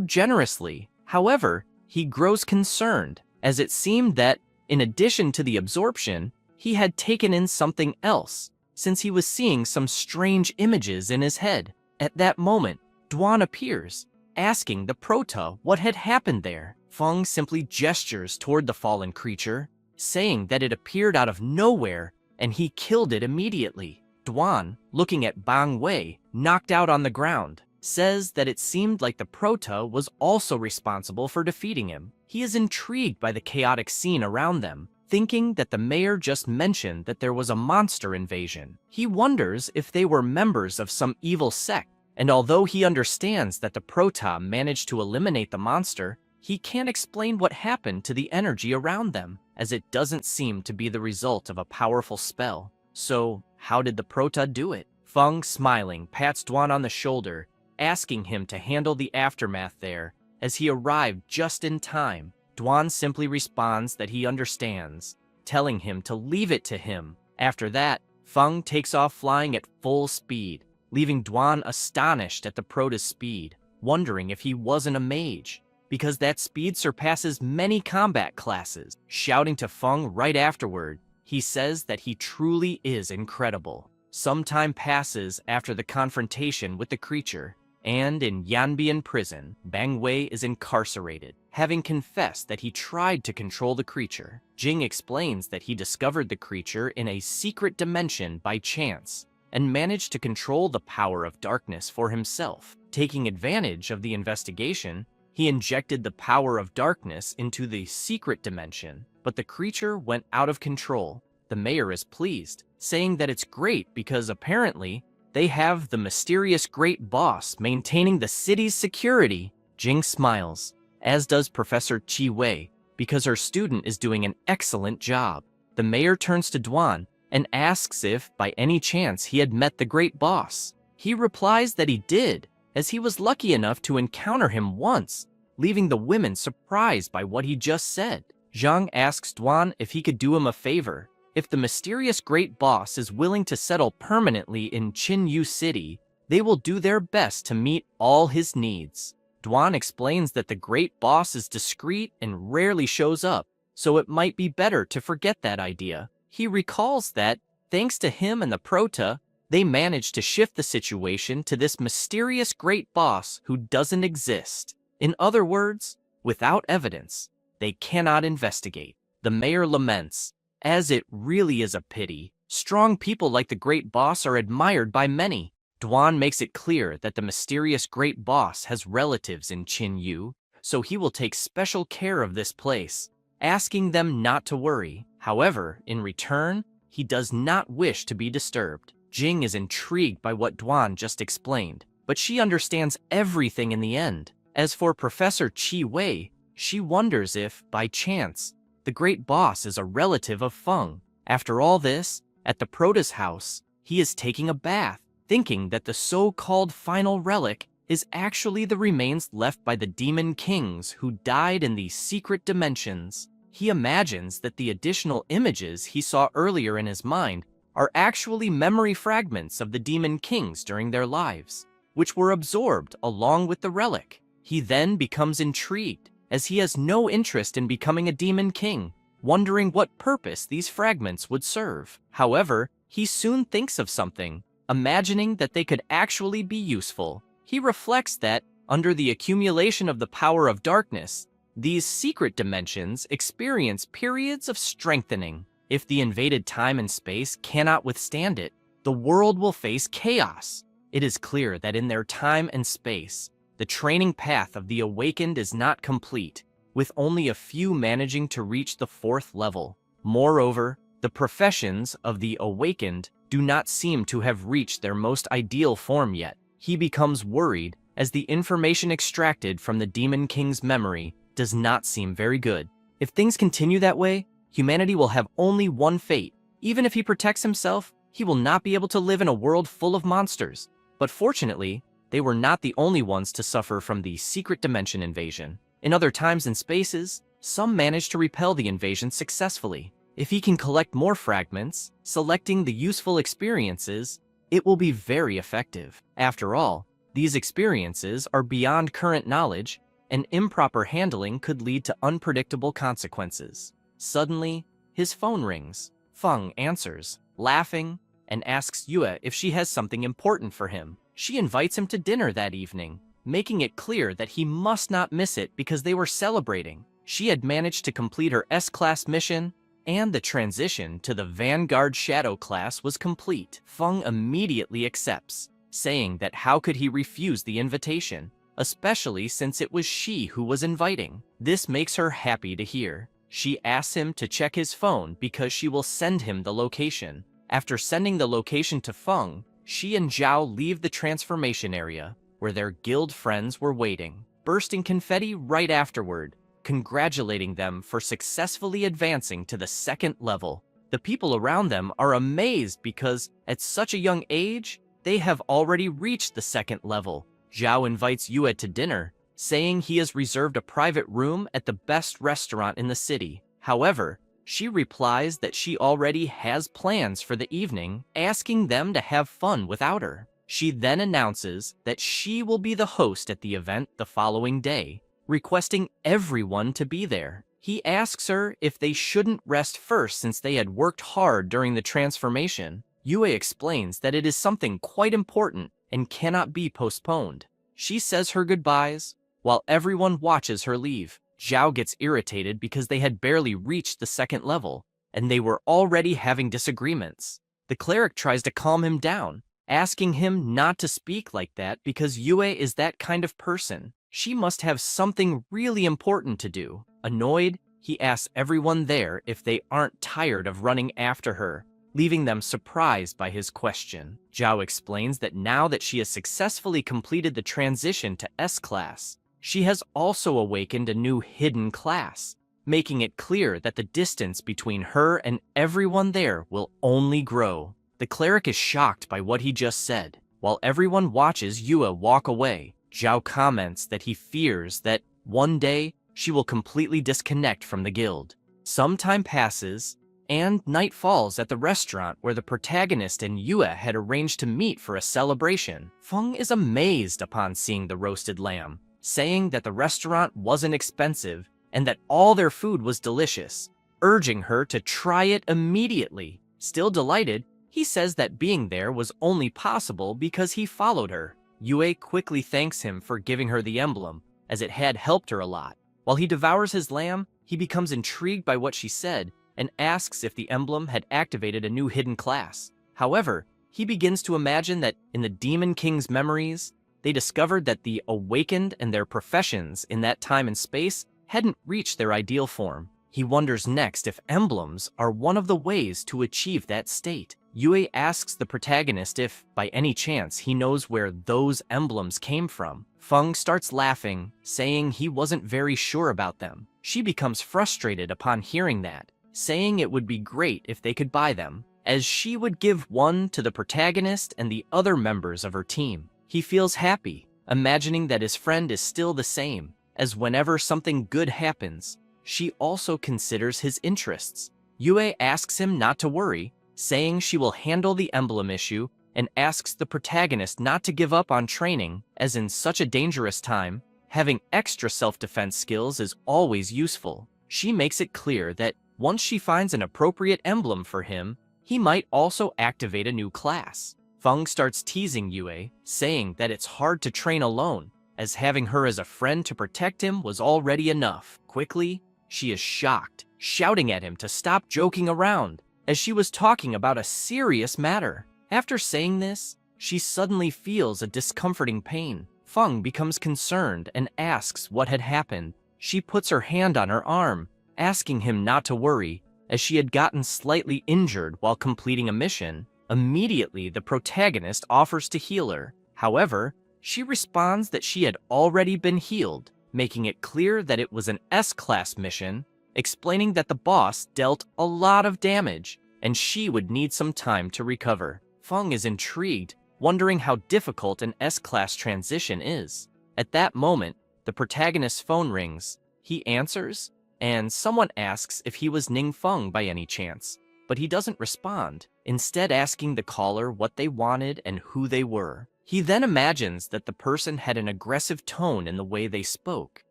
generously. However, he grows concerned, as it seemed that, in addition to the absorption, he had taken in something else, since he was seeing some strange images in his head. At that moment, Duan appears, asking the proto what had happened there. Feng simply gestures toward the fallen creature, saying that it appeared out of nowhere and he killed it immediately. Duan, looking at Bang Wei, knocked out on the ground, says that it seemed like the proto was also responsible for defeating him. He is intrigued by the chaotic scene around them, thinking that the mayor just mentioned that there was a monster invasion. He wonders if they were members of some evil sect, and although he understands that the proto managed to eliminate the monster, he can't explain what happened to the energy around them, as it doesn't seem to be the result of a powerful spell. So, how did the proto do it? Feng, smiling, pats Duan on the shoulder, asking him to handle the aftermath there, as he arrived just in time. Duan simply responds that he understands, telling him to leave it to him. After that, Feng takes off flying at full speed, leaving Duan astonished at the proto's speed, wondering if he wasn't a mage, because that speed surpasses many combat classes. Shouting to Feng right afterward, he says that he truly is incredible. Some time passes after the confrontation with the creature, and in Yanbian prison, Bang Wei is incarcerated, having confessed that he tried to control the creature. Jing explains that he discovered the creature in a secret dimension by chance, and managed to control the power of darkness for himself. Taking advantage of the investigation, he injected the power of darkness into the secret dimension, but the creature went out of control. The mayor is pleased, saying that it's great because apparently they have the mysterious great boss maintaining the city's security. Jing smiles, as does Professor Qi Wei, because her student is doing an excellent job. The mayor turns to Duan and asks if, by any chance, he had met the great boss. He replies that he did, as he was lucky enough to encounter him once, leaving the women surprised by what he just said. Zhang asks Duan if he could do him a favor. If the mysterious great boss is willing to settle permanently in Qinyu City, they will do their best to meet all his needs. Duan explains that the great boss is discreet and rarely shows up, so it might be better to forget that idea. He recalls that, thanks to him and the proto, they managed to shift the situation to this mysterious great boss who doesn't exist. In other words, without evidence, they cannot investigate. The mayor laments, as it really is a pity. Strong people like the great boss are admired by many. Duan makes it clear that the mysterious great boss has relatives in Qinyu, so he will take special care of this place, asking them not to worry. However, in return, he does not wish to be disturbed. Jing is intrigued by what Duan just explained, but she understands everything in the end. As for Professor Qi Wei, she wonders if, by chance, the great boss is a relative of Feng. After all this, at the proto's house, he is taking a bath, thinking that the so-called final relic is actually the remains left by the demon kings who died in these secret dimensions. He imagines that the additional images he saw earlier in his mind are actually memory fragments of the demon kings during their lives, which were absorbed along with the relic. He then becomes intrigued, as he has no interest in becoming a demon king, wondering what purpose these fragments would serve. However, he soon thinks of something, imagining that they could actually be useful. He reflects that, Under the accumulation of the power of darkness, these secret dimensions experience periods of strengthening. If the invaded time and space cannot withstand it, the world will face chaos. It is clear that in their time and space, the training path of the awakened is not complete, with only a few managing to reach the 4th level. Moreover, the professions of the awakened do not seem to have reached their most ideal form yet. He becomes worried as the information extracted from the Demon King's memory does not seem very good. If things continue that way, humanity will have only one fate. Even if he protects himself, he will not be able to live in a world full of monsters. But fortunately, they were not the only ones to suffer from the secret dimension invasion. In other times and spaces, some managed to repel the invasion successfully. If he can collect more fragments, selecting the useful experiences, it will be very effective. After all, these experiences are beyond current knowledge, and improper handling could lead to unpredictable consequences. Suddenly, his phone rings. Feng answers, laughing, and asks Yue if she has something important for him. She invites him to dinner that evening, making it clear that he must not miss it because they were celebrating. She had managed to complete her S-Class mission, and the transition to the Vanguard Shadow class was complete. Feng immediately accepts, saying that how could he refuse the invitation, especially since it was she who was inviting. This makes her happy to hear. She asks him to check his phone because she will send him the location. After sending the location to Feng, she and Zhao leave the transformation area, where their guild friends were waiting, bursting confetti right afterward, congratulating them for successfully advancing to the 2nd level. The people around them are amazed because, at such a young age, they have already reached the 2nd level. Zhao invites Yue to dinner, saying he has reserved a private room at the best restaurant in the city. However, she replies that she already has plans for the evening, asking them to have fun without her. She then announces that she will be the host at the event the following day, requesting everyone to be there. He asks her if they shouldn't rest first since they had worked hard during the transformation. Yue explains that it is something quite important and cannot be postponed. She says her goodbyes, while everyone watches her leave. Zhao gets irritated because they had barely reached the 2nd level, and they were already having disagreements. The cleric tries to calm him down, asking him not to speak like that because Yue is that kind of person. She must have something really important to do. Annoyed, he asks everyone there if they aren't tired of running after her, leaving them surprised by his question. Zhao explains that now that she has successfully completed the transition to S-Class, she has also awakened a new hidden class, making it clear that the distance between her and everyone there will only grow. The cleric is shocked by what he just said. While everyone watches Yue walk away, Zhao comments that he fears that one day she will completely disconnect from the guild. Some time passes, and night falls at the restaurant where the protagonist and Yue had arranged to meet for a celebration. Feng is amazed upon seeing the roasted lamb, saying that the restaurant wasn't expensive and that all their food was delicious, urging her to try it immediately. Still delighted, he says that being there was only possible because he followed her. Yue quickly thanks him for giving her the emblem, as it had helped her a lot. While he devours his lamb, he becomes intrigued by what she said and asks if the emblem had activated a new hidden class. However, he begins to imagine that in the Demon King's memories, they discovered that the awakened and their professions in that time and space hadn't reached their ideal form. He wonders next if emblems are one of the ways to achieve that state. Yue asks the protagonist if, by any chance, he knows where those emblems came from. Feng starts laughing, saying he wasn't very sure about them. She becomes frustrated upon hearing that, saying it would be great if they could buy them, as she would give one to the protagonist and the other members of her team. He feels happy, imagining that his friend is still the same, as whenever something good happens, she also considers his interests. Yue asks him not to worry, saying she will handle the emblem issue, and asks the protagonist not to give up on training, as in such a dangerous time, having extra self-defense skills is always useful. She makes it clear that once she finds an appropriate emblem for him, he might also activate a new class. Feng starts teasing Yue, saying that it's hard to train alone, as having her as a friend to protect him was already enough. Quickly, she is shocked, shouting at him to stop joking around, as she was talking about a serious matter. After saying this, she suddenly feels a discomforting pain. Feng becomes concerned and asks what had happened. She puts her hand on her arm, asking him not to worry, as she had gotten slightly injured while completing a mission. Immediately, the protagonist offers to heal her. However, she responds that she had already been healed, making it clear that it was an S-class mission, explaining that the boss dealt a lot of damage and she would need some time to recover. Feng is intrigued, wondering how difficult an S-class transition is. At that moment, the protagonist's phone rings. He answers, and someone asks if he was Ning Feng by any chance, but he doesn't respond, instead asking the caller what they wanted and who they were. He then imagines that the person had an aggressive tone in the way they spoke.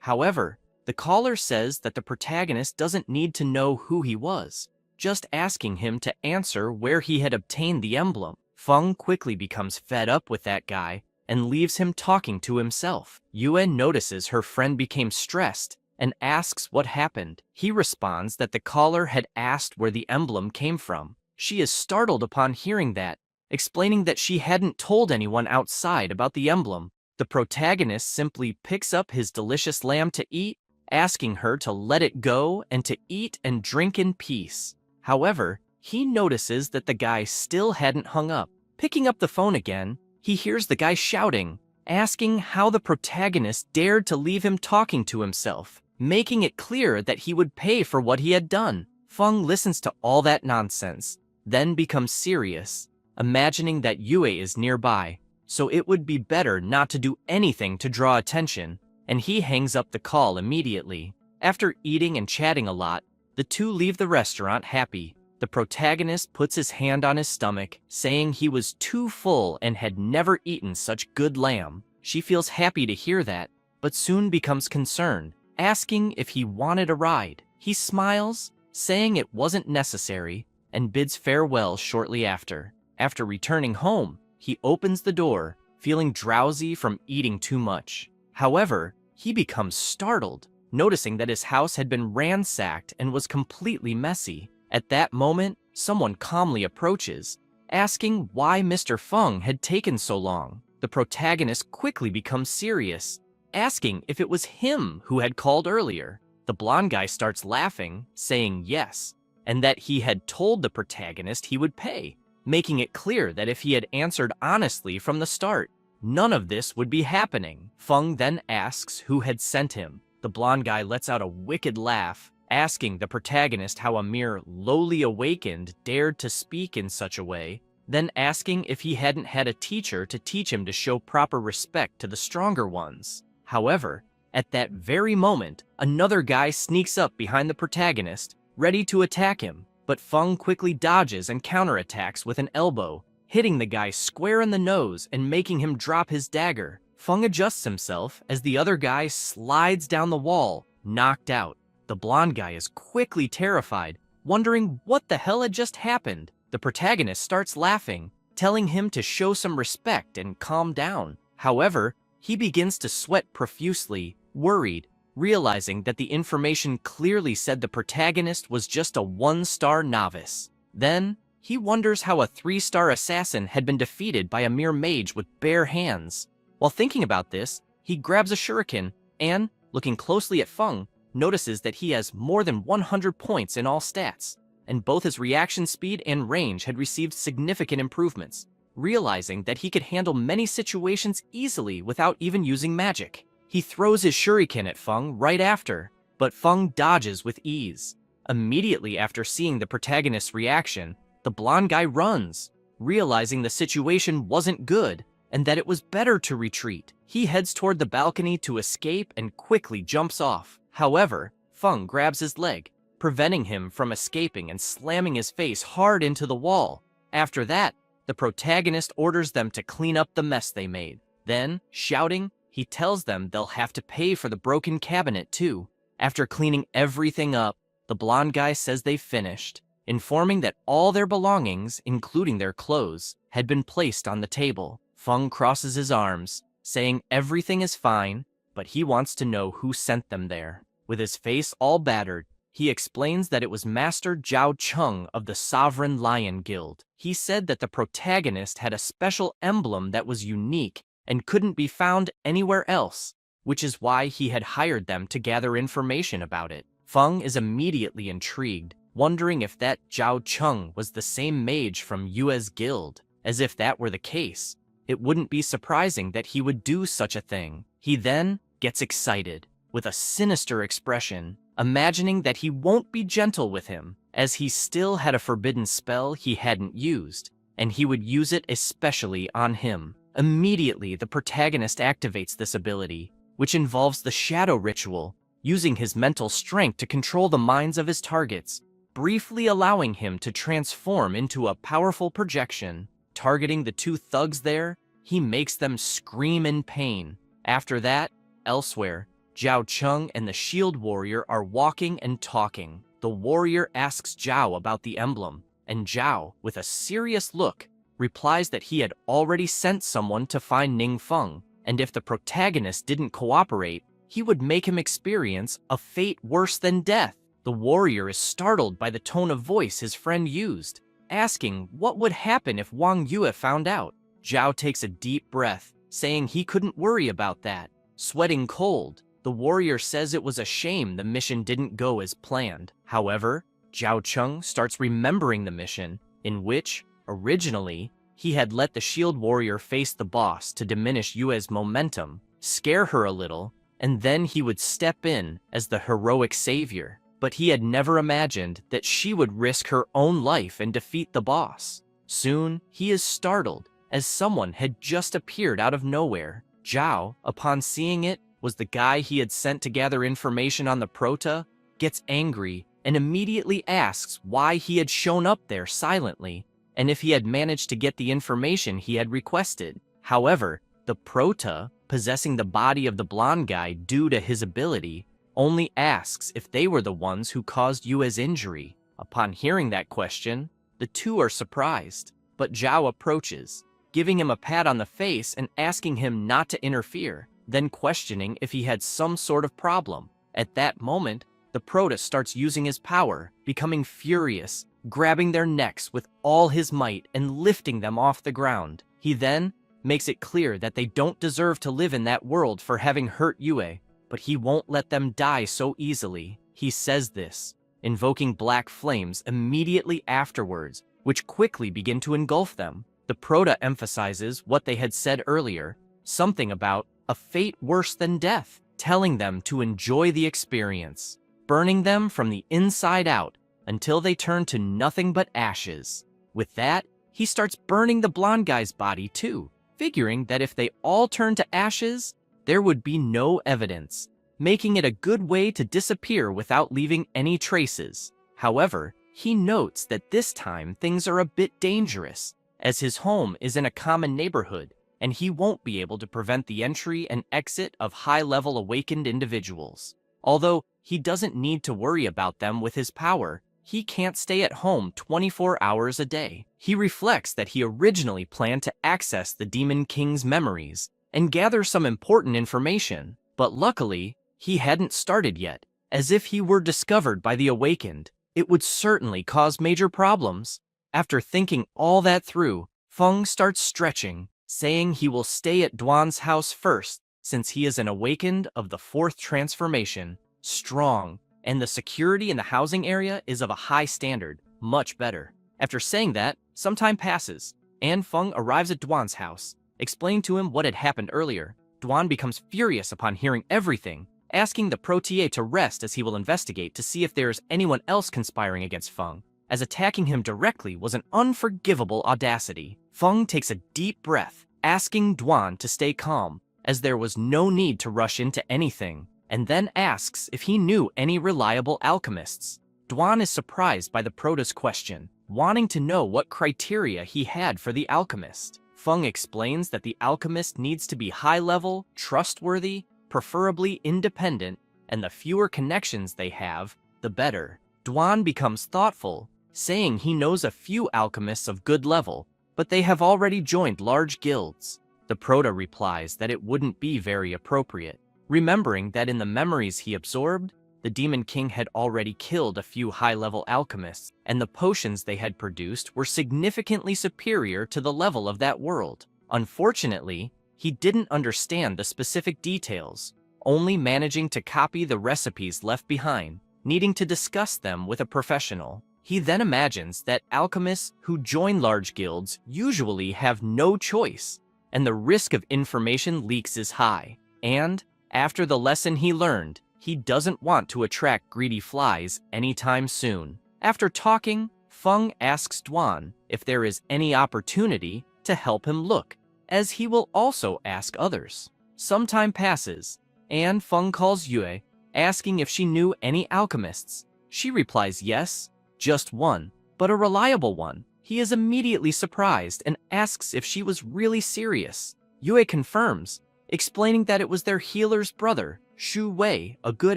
However, the caller says that the protagonist doesn't need to know who he was, just asking him to answer where he had obtained the emblem. Feng quickly becomes fed up with that guy and leaves him talking to himself. Yuen notices her friend became stressed and asks what happened. He responds that the caller had asked where the emblem came from. She is startled upon hearing that, explaining that she hadn't told anyone outside about the emblem. The protagonist simply picks up his delicious lamb to eat, asking her to let it go and to eat and drink in peace. However, he notices that the guy still hadn't hung up. Picking up the phone again, he hears the guy shouting, asking how the protagonist dared to leave him talking to himself, making it clear that he would pay for what he had done. Feng listens to all that nonsense, then becomes serious, imagining that Yue is nearby, so it would be better not to do anything to draw attention, and he hangs up the call immediately. After eating and chatting a lot, the two leave the restaurant happy. The protagonist puts his hand on his stomach, saying he was too full and had never eaten such good lamb. She feels happy to hear that, but soon becomes concerned, asking if he wanted a ride. He smiles, saying it wasn't necessary, and bids farewell shortly after. After returning home, he opens the door, feeling drowsy from eating too much. However, he becomes startled, noticing that his house had been ransacked and was completely messy. At that moment, someone calmly approaches, asking why Mr. Feng had taken so long. The protagonist quickly becomes serious, asking if it was him who had called earlier. The blonde guy starts laughing, saying yes, and that he had told the protagonist he would pay, making it clear that if he had answered honestly from the start, none of this would be happening. Feng then asks who had sent him. The blonde guy lets out a wicked laugh, asking the protagonist how a mere lowly awakened dared to speak in such a way, then asking if he hadn't had a teacher to teach him to show proper respect to the stronger ones. However, at that very moment, another guy sneaks up behind the protagonist, ready to attack him, but Feng quickly dodges and counterattacks with an elbow, hitting the guy square in the nose and making him drop his dagger. Feng adjusts himself as the other guy slides down the wall, knocked out. The blonde guy is quickly terrified, wondering what the hell had just happened. The protagonist starts laughing, telling him to show some respect and calm down. However, he begins to sweat profusely, worried, realizing that the information clearly said the protagonist was just a 1-star novice. Then, he wonders how a 3-star assassin had been defeated by a mere mage with bare hands. While thinking about this, he grabs a shuriken and, looking closely at Feng, notices that he has more than 100 points in all stats, and both his reaction speed and range had received significant improvements. Realizing that he could handle many situations easily without even using magic, he throws his shuriken at Feng right after, but Feng dodges with ease. Immediately after seeing the protagonist's reaction, the blonde guy runs, realizing the situation wasn't good and that it was better to retreat. He heads toward the balcony to escape and quickly jumps off. However, Feng grabs his leg, preventing him from escaping and slamming his face hard into the wall. After that, the protagonist orders them to clean up the mess they made. Then, shouting, he tells them they'll have to pay for the broken cabinet too. After cleaning everything up, the blonde guy says they've finished, informing that all their belongings, including their clothes, had been placed on the table. Feng crosses his arms, saying everything is fine, but he wants to know who sent them there. With his face all battered, he explains that it was Master Zhao Cheng of the Sovereign Lion Guild. He said that the protagonist had a special emblem that was unique and couldn't be found anywhere else, which is why he had hired them to gather information about it. Feng is immediately intrigued, wondering if that Zhao Cheng was the same mage from Yue's guild. As if that were the case, it wouldn't be surprising that he would do such a thing. He then gets excited, with a sinister expression, imagining that he won't be gentle with him, as he still had a forbidden spell he hadn't used, and he would use it especially on him. Immediately, the protagonist activates this ability, which involves the shadow ritual, using his mental strength to control the minds of his targets, briefly allowing him to transform into a powerful projection. Targeting the two thugs there, he makes them scream in pain. After that, elsewhere, Zhao Cheng and the shield warrior are walking and talking. The warrior asks Zhao about the emblem, and Zhao, with a serious look, replies that he had already sent someone to find Ning Feng, and if the protagonist didn't cooperate, he would make him experience a fate worse than death. The warrior is startled by the tone of voice his friend used, asking what would happen if Wang Yue found out. Zhao takes a deep breath, saying he couldn't worry about that. Sweating cold, the warrior says it was a shame the mission didn't go as planned. However, Zhao Cheng starts remembering the mission, in which, originally, he had let the shield warrior face the boss to diminish Yue's momentum, scare her a little, and then he would step in as the heroic savior. But he had never imagined that she would risk her own life and defeat the boss. Soon, he is startled, as someone had just appeared out of nowhere. Zhao, upon seeing it, was the guy he had sent to gather information on the Prota, gets angry, and immediately asks why he had shown up there silently, and if he had managed to get the information he had requested. However, the Prota, possessing the body of the blonde guy due to his ability, only asks if they were the ones who caused Yue's injury. Upon hearing that question, the two are surprised, but Zhao approaches, giving him a pat on the face and asking him not to interfere, then questioning if he had some sort of problem. At that moment, the Prota starts using his power, becoming furious, grabbing their necks with all his might and lifting them off the ground. He then makes it clear that they don't deserve to live in that world for having hurt Yue, but he won't let them die so easily. He says this, invoking black flames immediately afterwards, which quickly begin to engulf them. The Prota emphasizes what they had said earlier, something about a fate worse than death, telling them to enjoy the experience, burning them from the inside out until they turn to nothing but ashes. With that, he starts burning the blonde guy's body too, figuring that if they all turn to ashes, there would be no evidence, making it a good way to disappear without leaving any traces. However, he notes that this time things are a bit dangerous, as his home is in a common neighborhood, and he won't be able to prevent the entry and exit of high-level awakened individuals. Although he doesn't need to worry about them with his power, he can't stay at home 24 hours a day. He reflects that he originally planned to access the Demon King's memories and gather some important information, but luckily, he hadn't started yet. As if he were discovered by the Awakened, it would certainly cause major problems. After thinking all that through, Feng starts stretching, saying he will stay at Duan's house first, since he is an Awakened of the 4th transformation, strong, and the security in the housing area is of a high standard, much better. After saying that, some time passes, and Feng arrives at Duan's house, explained to him what had happened earlier. Duan becomes furious upon hearing everything, asking the Protier to rest as he will investigate to see if there is anyone else conspiring against Feng, as attacking him directly was an unforgivable audacity. Feng takes a deep breath, asking Duan to stay calm, as there was no need to rush into anything, and then asks if he knew any reliable alchemists. Duan is surprised by the Prota's question, wanting to know what criteria he had for the alchemist. Feng explains that the alchemist needs to be high-level, trustworthy, preferably independent, and the fewer connections they have, the better. Duan becomes thoughtful, saying he knows a few alchemists of good level, but they have already joined large guilds. The Prota replies that it wouldn't be very appropriate, remembering that in the memories he absorbed, the Demon King had already killed a few high-level alchemists, and the potions they had produced were significantly superior to the level of that world. Unfortunately, he didn't understand the specific details, only managing to copy the recipes left behind, needing to discuss them with a professional. He then imagines that alchemists who join large guilds usually have no choice, and the risk of information leaks is high. And, after the lesson he learned, he doesn't want to attract greedy flies anytime soon. After talking, Feng asks Duan if there is any opportunity to help him look, as he will also ask others. Some time passes, and Feng calls Yue, asking if she knew any alchemists. She replies yes, just one, but a reliable one. He is immediately surprised and asks if she was really serious. Yue confirms, explaining that it was their healer's brother, Shu Wei, a good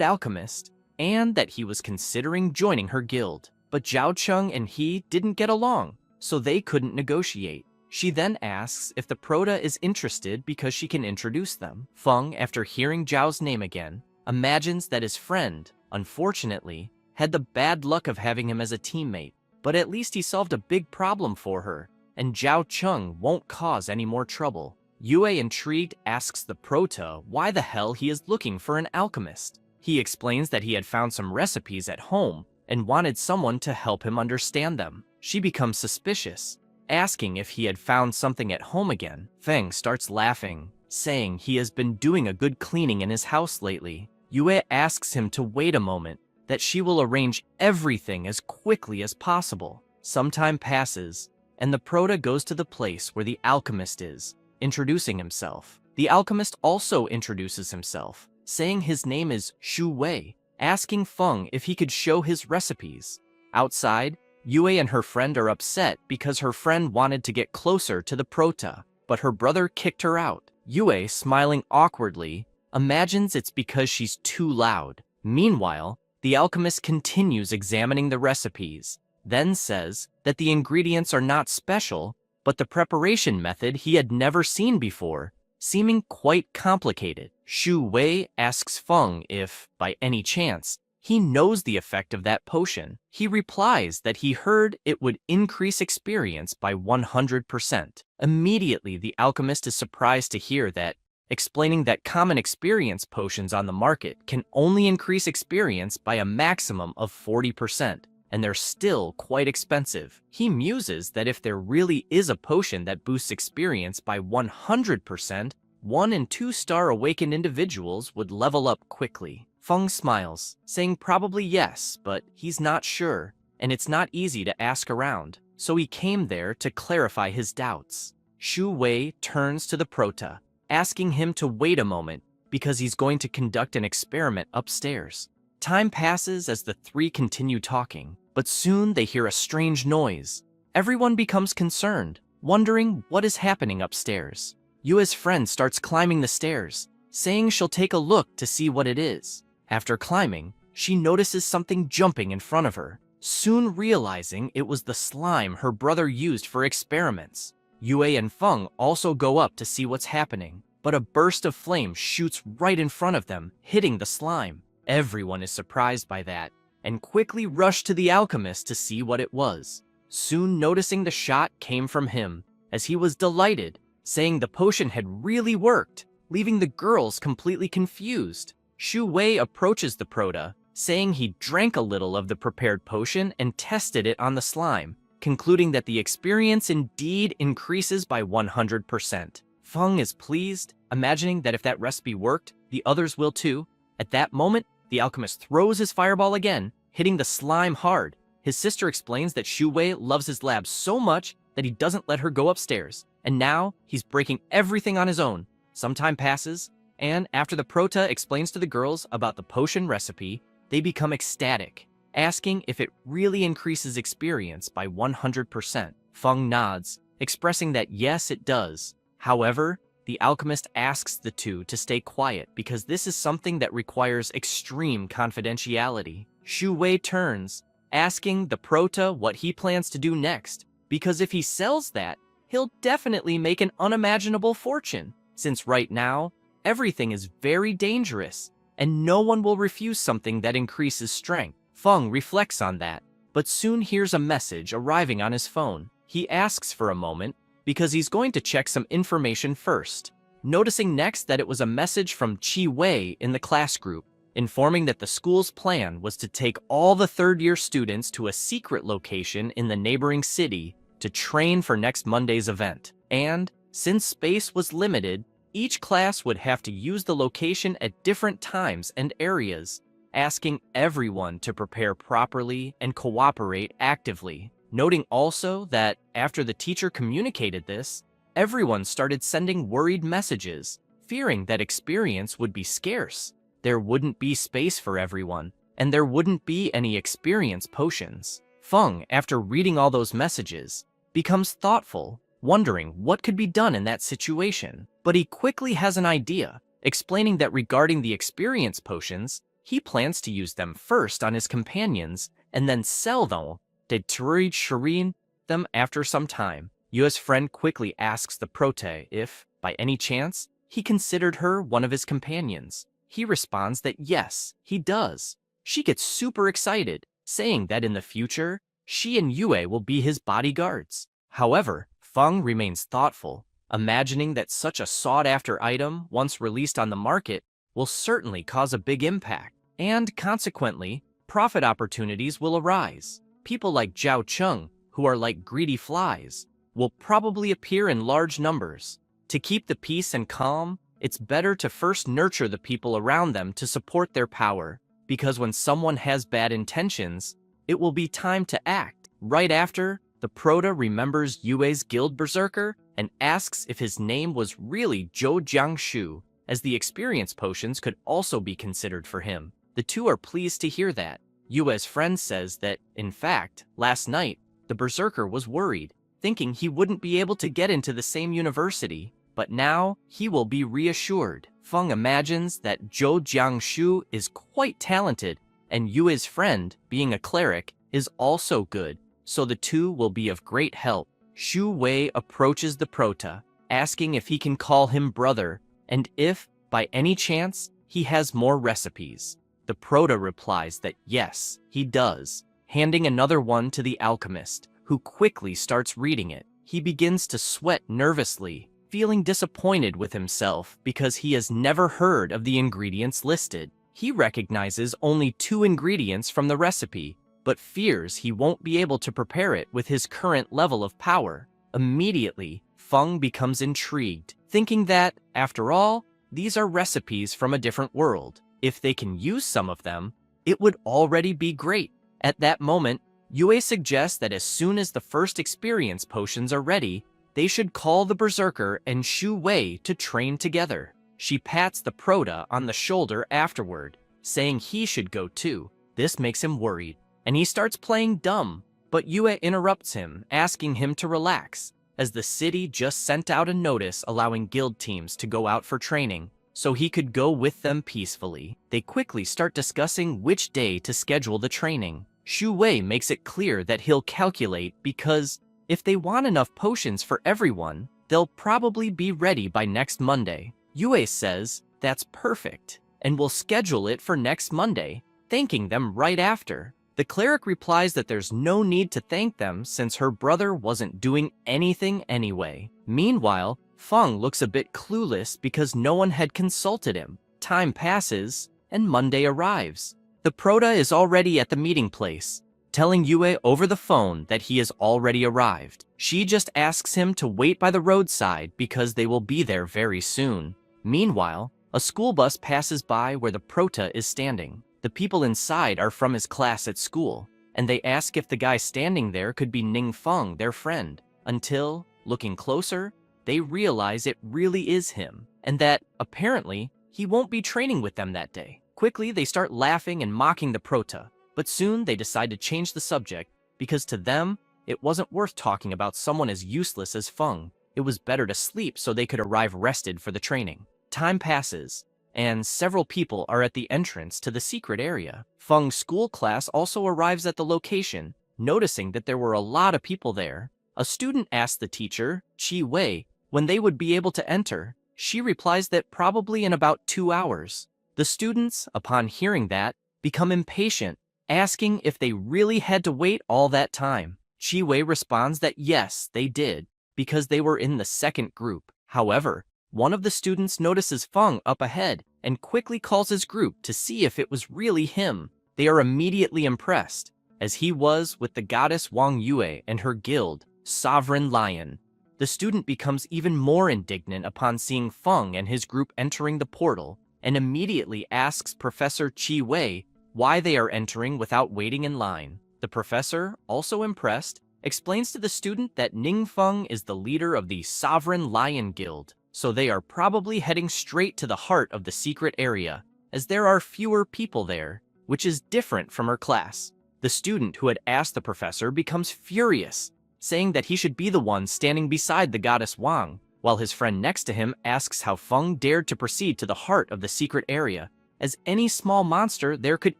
alchemist, and that he was considering joining her guild. But Zhao Cheng and he didn't get along, so they couldn't negotiate. She then asks if the Prota is interested because she can introduce them. Feng, after hearing Zhao's name again, imagines that his friend, unfortunately, had the bad luck of having him as a teammate, but at least he solved a big problem for her, and Zhao Cheng won't cause any more trouble. Yue, intrigued, asks the Prota why the hell he is looking for an alchemist. He explains that he had found some recipes at home and wanted someone to help him understand them. She becomes suspicious, asking if he had found something at home again. Feng starts laughing, saying he has been doing a good cleaning in his house lately. Yue asks him to wait a moment, that she will arrange everything as quickly as possible. Some time passes, and the Prota goes to the place where the alchemist is, introducing himself. The alchemist also introduces himself, saying his name is Shu Wei, asking Feng if he could show his recipes. Outside, Yue and her friend are upset because her friend wanted to get closer to the Prota, but her brother kicked her out. Yue, smiling awkwardly, imagines it's because she's too loud. Meanwhile, the alchemist continues examining the recipes, then says that the ingredients are not special, but the preparation method he had never seen before, seeming quite complicated. Shu Wei asks Feng if, by any chance, he knows the effect of that potion. He replies that he heard it would increase experience by 100%. Immediately, the alchemist is surprised to hear that, explaining that common experience potions on the market can only increase experience by a maximum of 40%. And they're still quite expensive. He muses that if there really is a potion that boosts experience by 100%, 1- and 2-star awakened individuals would level up quickly. Feng smiles, saying probably yes, but he's not sure, and it's not easy to ask around, so he came there to clarify his doubts. Shu Wei turns to the Prota, asking him to wait a moment because he's going to conduct an experiment upstairs. Time passes as the three continue talking, but soon they hear a strange noise. Everyone becomes concerned, wondering what is happening upstairs. Yue's friend starts climbing the stairs, saying she'll take a look to see what it is. After climbing, she notices something jumping in front of her, soon realizing it was the slime her brother used for experiments. Yue and Feng also go up to see what's happening, but a burst of flame shoots right in front of them, hitting the slime. Everyone is surprised by that, and quickly rush to the alchemist to see what it was. Soon noticing the shot came from him, as he was delighted, saying the potion had really worked, leaving the girls completely confused. Shu Wei approaches the Prota, saying he drank a little of the prepared potion and tested it on the slime, concluding that the experience indeed increases by 100%. Feng is pleased, imagining that if that recipe worked, the others will too. At that moment, the alchemist throws his fireball again, hitting the slime hard. His sister explains that Shu Wei loves his lab so much that he doesn't let her go upstairs, and now he's breaking everything on his own. Some time passes, and after the Prota explains to the girls about the potion recipe, they become ecstatic, asking if it really increases experience by 100%. Feng nods, expressing that yes, it does. However, the alchemist asks the two to stay quiet because this is something that requires extreme confidentiality. Shu Wei turns, asking the Prota what he plans to do next, because if he sells that, he'll definitely make an unimaginable fortune, since right now, everything is very dangerous, and no one will refuse something that increases strength. Feng reflects on that, but soon hears a message arriving on his phone. He asks for a moment, because he's going to check some information first, noticing next that it was a message from Chi Wei in the class group, informing that the school's plan was to take all the third-year students to a secret location in the neighboring city to train for next Monday's event. And, since space was limited, each class would have to use the location at different times and areas, asking everyone to prepare properly and cooperate actively. Noting also that after the teacher communicated this, everyone started sending worried messages, fearing that experience would be scarce. There wouldn't be space for everyone, and there wouldn't be any experience potions. Feng, after reading all those messages, becomes thoughtful, wondering what could be done in that situation. But he quickly has an idea, explaining that regarding the experience potions, he plans to use them first on his companions and then sell them to them after some time. Yue's friend quickly asks the prote if, by any chance, he considered her one of his companions. He responds that yes, he does. She gets super excited, saying that in the future, she and Yue will be his bodyguards. However, Feng remains thoughtful, imagining that such a sought-after item, once released on the market, will certainly cause a big impact, and consequently, profit opportunities will arise. People like Zhao Cheng, who are like greedy flies, will probably appear in large numbers. To keep the peace and calm, it's better to first nurture the people around them to support their power, because when someone has bad intentions, it will be time to act. Right after, the Proto remembers Yue's guild berserker and asks if his name was really Zhou Jiangshu, as the experience potions could also be considered for him. The two are pleased to hear that. Yue's friend says that, in fact, last night, the berserker was worried, thinking he wouldn't be able to get into the same university, but now he will be reassured. Feng imagines that Zhou Jiangshu is quite talented, and Yue's friend, being a cleric, is also good, so the two will be of great help. Shu Wei approaches the Prota, asking if he can call him brother, and if, by any chance, he has more recipes. The Prota replies that yes, he does, handing another one to the alchemist, who quickly starts reading it. He begins to sweat nervously, feeling disappointed with himself because he has never heard of the ingredients listed. He recognizes only 2 ingredients from the recipe, but fears he won't be able to prepare it with his current level of power. Immediately, Feng becomes intrigued, thinking that, after all, these are recipes from a different world. If they can use some of them, it would already be great. At that moment, Yue suggests that as soon as the first experience potions are ready, they should call the berserker and Shu Wei to train together. She pats the Prota on the shoulder afterward, saying he should go too. This makes him worried, and he starts playing dumb, but Yue interrupts him, asking him to relax, as the city just sent out a notice allowing guild teams to go out for training, so he could go with them peacefully. They quickly start discussing which day to schedule the training. Shu Wei makes it clear that he'll calculate because if they want enough potions for everyone, they'll probably be ready by next Monday. Yue says that's perfect, and will schedule it for next Monday, thanking them right after. The cleric replies that there's no need to thank them since her brother wasn't doing anything anyway. Meanwhile, Feng looks a bit clueless because no one had consulted him. Time passes, and Monday arrives. The Prota is already at the meeting place, telling Yue over the phone that he has already arrived. She just asks him to wait by the roadside because they will be there very soon. Meanwhile, a school bus passes by where the Prota is standing. The people inside are from his class at school, and they ask if the guy standing there could be Ning Feng, their friend, until, looking closer, they realize it really is him, and that, apparently, he won't be training with them that day. Quickly, they start laughing and mocking the Prota, but soon they decide to change the subject, because to them, it wasn't worth talking about someone as useless as Feng. It was better to sleep so they could arrive rested for the training. Time passes, and several people are at the entrance to the secret area. Feng's school class also arrives at the location, noticing that there were a lot of people there. A student asks the teacher, Chi Wei, when they would be able to enter. She replies that probably in about 2 hours. The students, upon hearing that, become impatient, asking if they really had to wait all that time. Chi Wei responds that yes, they did, because they were in the second group. However, one of the students notices Feng up ahead and quickly calls his group to see if it was really him. They are immediately impressed, as he was with the goddess Wang Yue and her guild, Sovereign Lion. The student becomes even more indignant upon seeing Feng and his group entering the portal, and immediately asks Professor Chi Wei why they are entering without waiting in line. The professor, also impressed, explains to the student that Ning Feng is the leader of the Sovereign Lion Guild, so they are probably heading straight to the heart of the secret area, as there are fewer people there, which is different from her class. The student who had asked the professor becomes furious, saying that he should be the one standing beside the goddess Wang, while his friend next to him asks how Feng dared to proceed to the heart of the secret area, as any small monster there could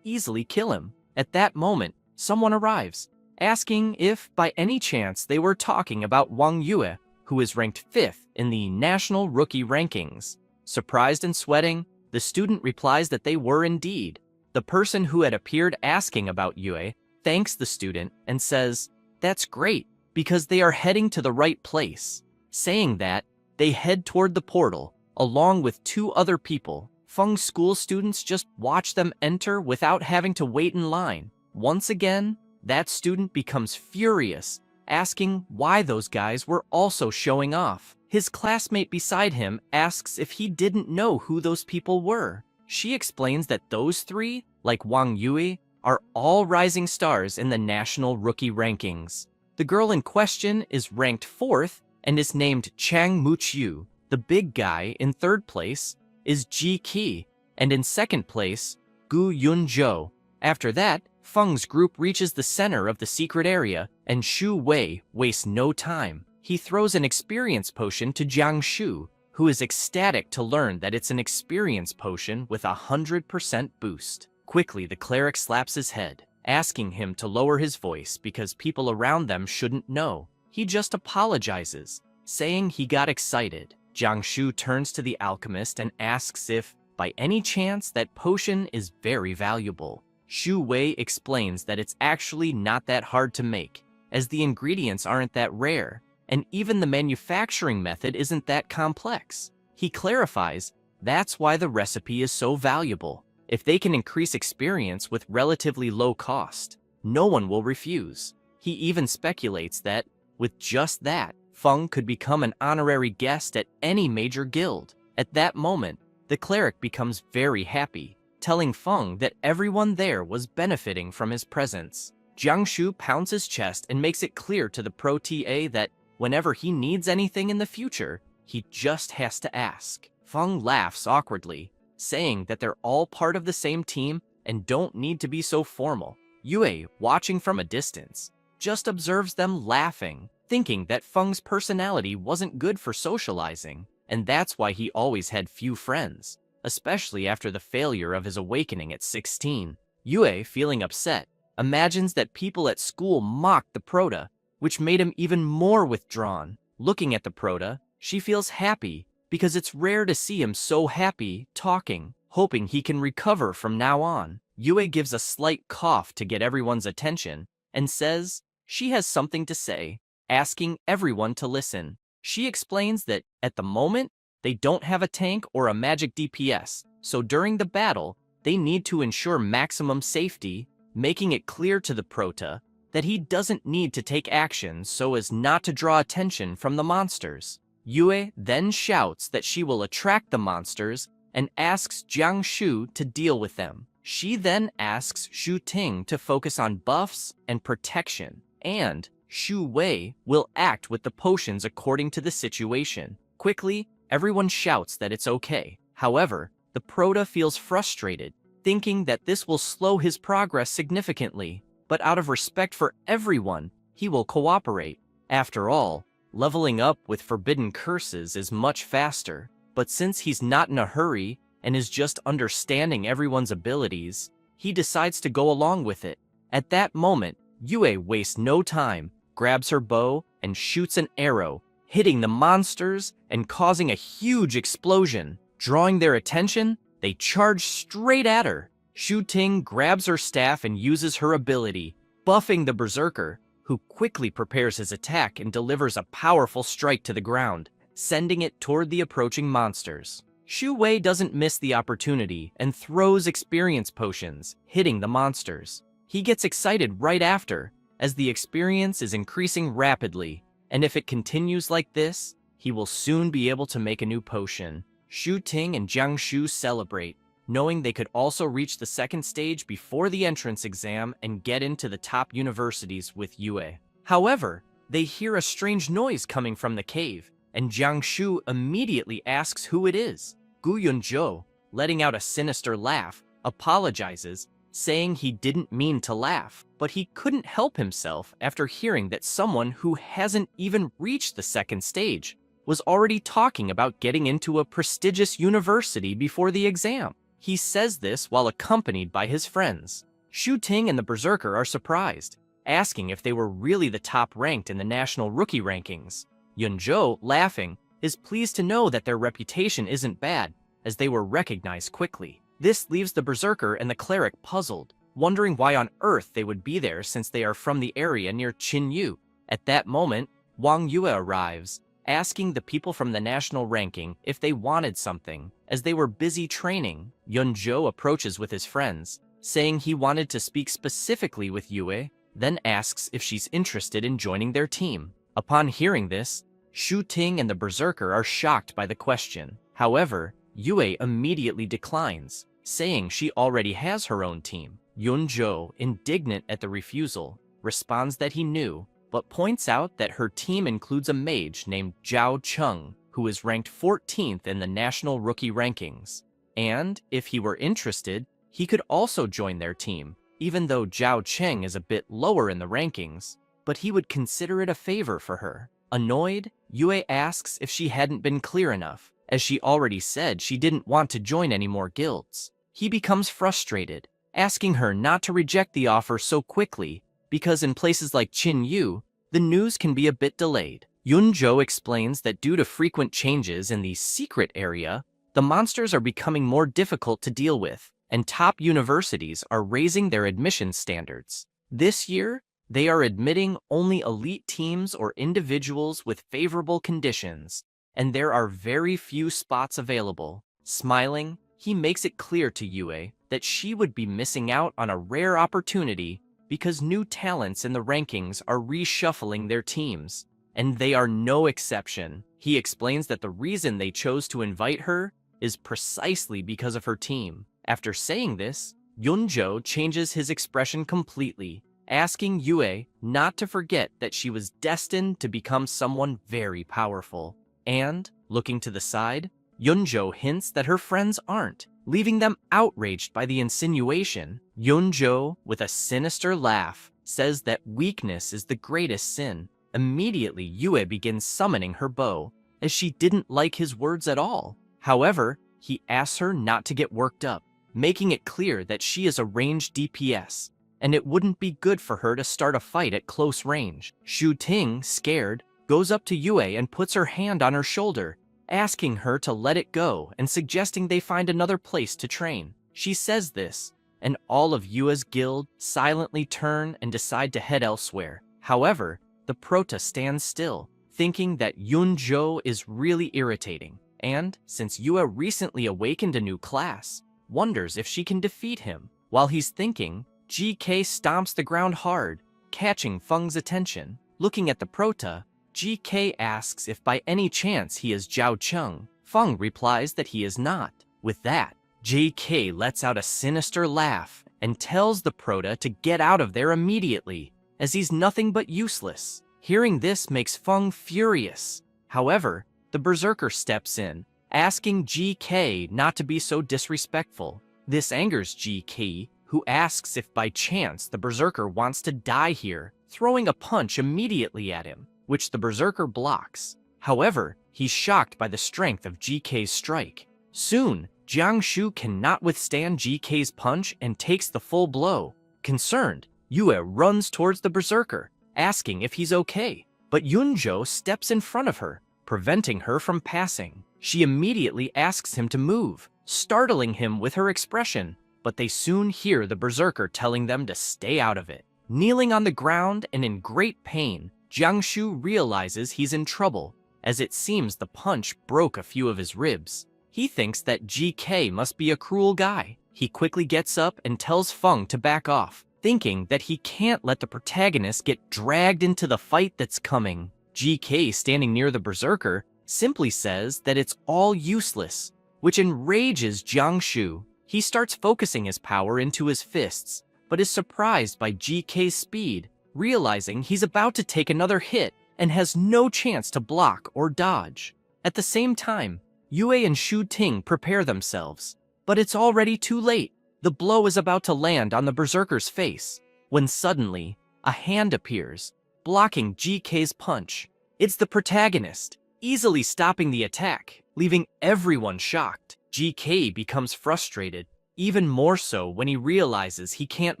easily kill him. At that moment, someone arrives, asking if, by any chance, they were talking about Wang Yue, who is ranked 5th in the national rookie rankings. Surprised and sweating, the student replies that they were indeed. The person who had appeared asking about Yue thanks the student and says, "That's great, because they are heading to the right place." Saying that, they head toward the portal, along with 2 other people. Feng's school students just watch them enter without having to wait in line. Once again, that student becomes furious, asking why those guys were also showing off. His classmate beside him asks if he didn't know who those people were. She explains that those 3, like Wang Yue, are all rising stars in the national rookie rankings. The girl in question is ranked 4th and is named Chang Muqiu. The big guy in 3rd place is Ji Qi, and in 2nd place, Gu Yunzhou. After that, Feng's group reaches the center of the secret area, and Shu Wei wastes no time. He throws an experience potion to Jiang Shu, who is ecstatic to learn that it's an experience potion with a 100% boost. Quickly, the cleric slaps his head, asking him to lower his voice because people around them shouldn't know. He just apologizes, saying he got excited. Jiang Shu turns to the alchemist and asks if, by any chance, that potion is very valuable. Shu Wei explains that it's actually not that hard to make, as the ingredients aren't that rare, and even the manufacturing method isn't that complex. He clarifies that's why the recipe is so valuable. If they can increase experience with relatively low cost, no one will refuse. He even speculates that, with just that, Feng could become an honorary guest at any major guild. At that moment, the cleric becomes very happy, telling Feng that everyone there was benefiting from his presence. Jiang Shu pounds his chest and makes it clear to the Pro TA that whenever he needs anything in the future, he just has to ask. Feng laughs awkwardly, saying that they're all part of the same team and don't need to be so formal. Yue, watching from a distance, just observes them laughing, thinking that Feng's personality wasn't good for socializing, and that's why he always had few friends, especially after the failure of his awakening at 16. Yue, feeling upset, imagines that people at school mocked the Prota, which made him even more withdrawn. Looking at the Prota, she feels happy, because it's rare to see him so happy, talking, hoping he can recover from now on. Yue gives a slight cough to get everyone's attention, and says she has something to say, asking everyone to listen. She explains that, at the moment, they don't have a tank or a magic DPS, so during the battle, they need to ensure maximum safety, making it clear to the Prota that he doesn't need to take action so as not to draw attention from the monsters. Yue then shouts that she will attract the monsters and asks Jiang Shu to deal with them. She then asks Shu Ting to focus on buffs and protection, and Shu Wei will act with the potions according to the situation. Quickly, everyone shouts that it's okay. However, the Prota feels frustrated, thinking that this will slow his progress significantly, but out of respect for everyone, he will cooperate. After all, leveling up with forbidden curses is much faster, but since he's not in a hurry and is just understanding everyone's abilities, he decides to go along with it. At that moment, Yue wastes no time, grabs her bow, and shoots an arrow, hitting the monsters and causing a huge explosion. Drawing their attention, they charge straight at her. Shu Ting grabs her staff and uses her ability, buffing the berserker, who quickly prepares his attack and delivers a powerful strike to the ground, sending it toward the approaching monsters. Shu Wei doesn't miss the opportunity and throws experience potions, hitting the monsters. He gets excited right after, as the experience is increasing rapidly, and if it continues like this, he will soon be able to make a new potion. Shu Ting and Jiang Shu celebrate, knowing they could also reach the second stage before the entrance exam and get into the top universities with Yue. However, they hear a strange noise coming from the cave, and Jiang Shu immediately asks who it is. Gu Yunzhou, letting out a sinister laugh, apologizes, saying he didn't mean to laugh, but he couldn't help himself after hearing that someone who hasn't even reached the second stage was already talking about getting into a prestigious university before the exam. He says this while accompanied by his friends. Shu Ting and the Berserker are surprised, asking if they were really the top ranked in the national rookie rankings. Yunzhou, laughing, is pleased to know that their reputation isn't bad, as they were recognized quickly. This leaves the Berserker and the Cleric puzzled, wondering why on earth they would be there since they are from the area near Qinyu. At that moment, Wang Yue arrives, asking the people from the national ranking if they wanted something, as they were busy training. Yunzhou approaches with his friends, saying he wanted to speak specifically with Yue, then asks if she's interested in joining their team. Upon hearing this, Shu Ting and the Berserker are shocked by the question. However, Yue immediately declines, saying she already has her own team. Yunzhou, indignant at the refusal, responds that he knew, but points out that her team includes a mage named Zhao Cheng, who is ranked 14th in the national rookie rankings. And, if he were interested, he could also join their team, even though Zhao Cheng is a bit lower in the rankings, but he would consider it a favor for her. Annoyed, Yue asks if she hadn't been clear enough, as she already said she didn't want to join any more guilds. He becomes frustrated, asking her not to reject the offer so quickly, because in places like Qinyu, the news can be a bit delayed. Yunzhou explains that due to frequent changes in the secret area, the monsters are becoming more difficult to deal with, and top universities are raising their admission standards. This year, they are admitting only elite teams or individuals with favorable conditions, and there are very few spots available. Smiling, he makes it clear to Yue that she would be missing out on a rare opportunity because new talents in the rankings are reshuffling their teams, and they are no exception. He explains that the reason they chose to invite her is precisely because of her team. After saying this, Yunzhou changes his expression completely, asking Yue not to forget that she was destined to become someone very powerful. And, looking to the side, Yunzhou hints that her friends aren't, leaving them outraged by the insinuation. Yunzhou, with a sinister laugh, says that weakness is the greatest sin. Immediately, Yue begins summoning her bow, as she didn't like his words at all. However, he asks her not to get worked up, making it clear that she is a ranged DPS, and it wouldn't be good for her to start a fight at close range. Shu Ting, scared, goes up to Yue and puts her hand on her shoulder, asking her to let it go and suggesting they find another place to train. She says this, and all of Yue's guild silently turn and decide to head elsewhere. However, the Prota stands still, thinking that Yunzhou is really irritating, and, since Yue recently awakened a new class, wonders if she can defeat him. While he's thinking, GK stomps the ground hard, catching Feng's attention. Looking at the Prota, GK asks if by any chance he is Zhao Cheng. Feng replies that he is not. With that, GK lets out a sinister laugh and tells the Prota to get out of there immediately, as he's nothing but useless. Hearing this makes Feng furious. However, the Berserker steps in, asking GK not to be so disrespectful. This angers GK, who asks if by chance the Berserker wants to die here, throwing a punch immediately at him, which the Berserker blocks. However, he's shocked by the strength of GK's strike. Soon, Jiang Shu cannot withstand GK's punch and takes the full blow. Concerned, Yue runs towards the Berserker, asking if he's okay. but Yunjo steps in front of her, preventing her from passing. She immediately asks him to move, startling him with her expression, but they soon hear the berserker telling them to stay out of it. Kneeling on the ground and in great pain, Jiangshu realizes he's in trouble, as it seems the punch broke a few of his ribs. He thinks that GK must be a cruel guy. He quickly gets up and tells Feng to back off, thinking that he can't let the protagonist get dragged into the fight that's coming. GK, standing near the berserker, simply says that it's all useless, which enrages Jiangshu. He starts focusing his power into his fists, but is surprised by GK's speed, realizing he's about to take another hit and has no chance to block or dodge. At the same time, Yue and Shu Ting prepare themselves, but it's already too late. The blow is about to land on the berserker's face, when suddenly, a hand appears, blocking GK's punch. It's the protagonist, easily stopping the attack, leaving everyone shocked. GK becomes frustrated, even more so when he realizes he can't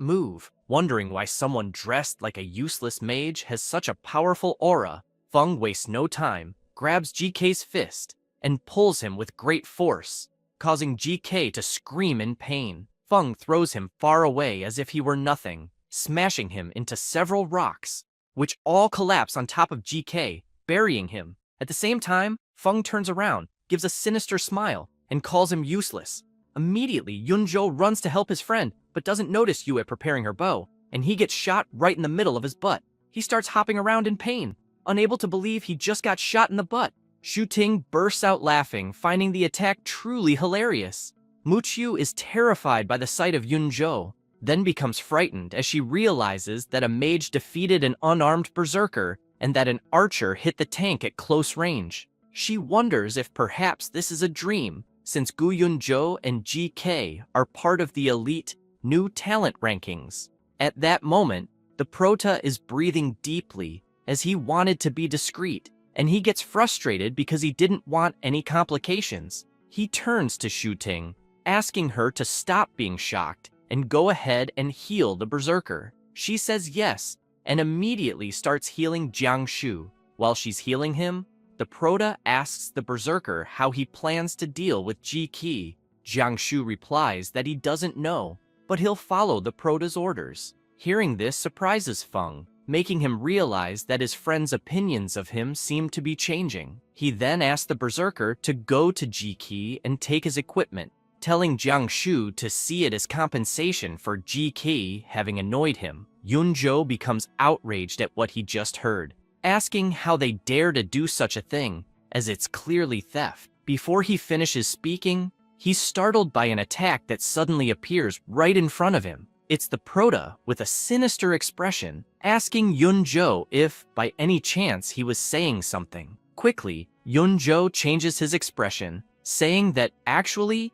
move, wondering why someone dressed like a useless mage has such a powerful aura. Feng wastes no time, grabs GK's fist, and pulls him with great force, causing GK to scream in pain. Feng throws him far away as if he were nothing, smashing him into several rocks, which all collapse on top of GK, burying him. At the same time, Feng turns around, gives a sinister smile, and calls him useless. Immediately, Yunjo runs to help his friend, but doesn't notice Yue preparing her bow, and he gets shot right in the middle of his butt. He starts hopping around in pain, unable to believe he just got shot in the butt. Shu Ting bursts out laughing, finding the attack truly hilarious. Muqiu is terrified by the sight of Yunjo, then becomes frightened as she realizes that a mage defeated an unarmed berserker and that an archer hit the tank at close range. She wonders if perhaps this is a dream, since Gu Yunjo and GK are part of the elite new talent rankings. At that moment, the prota is breathing deeply as he wanted to be discreet, and he gets frustrated because he didn't want any complications. He turns to Shu Ting, asking her to stop being shocked and go ahead and heal the berserker. She says yes, and immediately starts healing Jiangshu. While she's healing him, the prota asks the berserker how he plans to deal with GK. Jiangshu replies that he doesn't know, but he'll follow the prota's orders. Hearing this surprises Feng, making him realize that his friend's opinions of him seem to be changing. He then asks the berserker to go to GK and take his equipment, telling Jiangshu to see it as compensation for GK having annoyed him. Yunjo becomes outraged at what he just heard, asking how they dare to do such a thing, as it's clearly theft. Before he finishes speaking, he's startled by an attack that suddenly appears right in front of him. It's the prota with a sinister expression, asking Yunjo if, by any chance, he was saying something. Quickly, Yunjo changes his expression, saying that actually,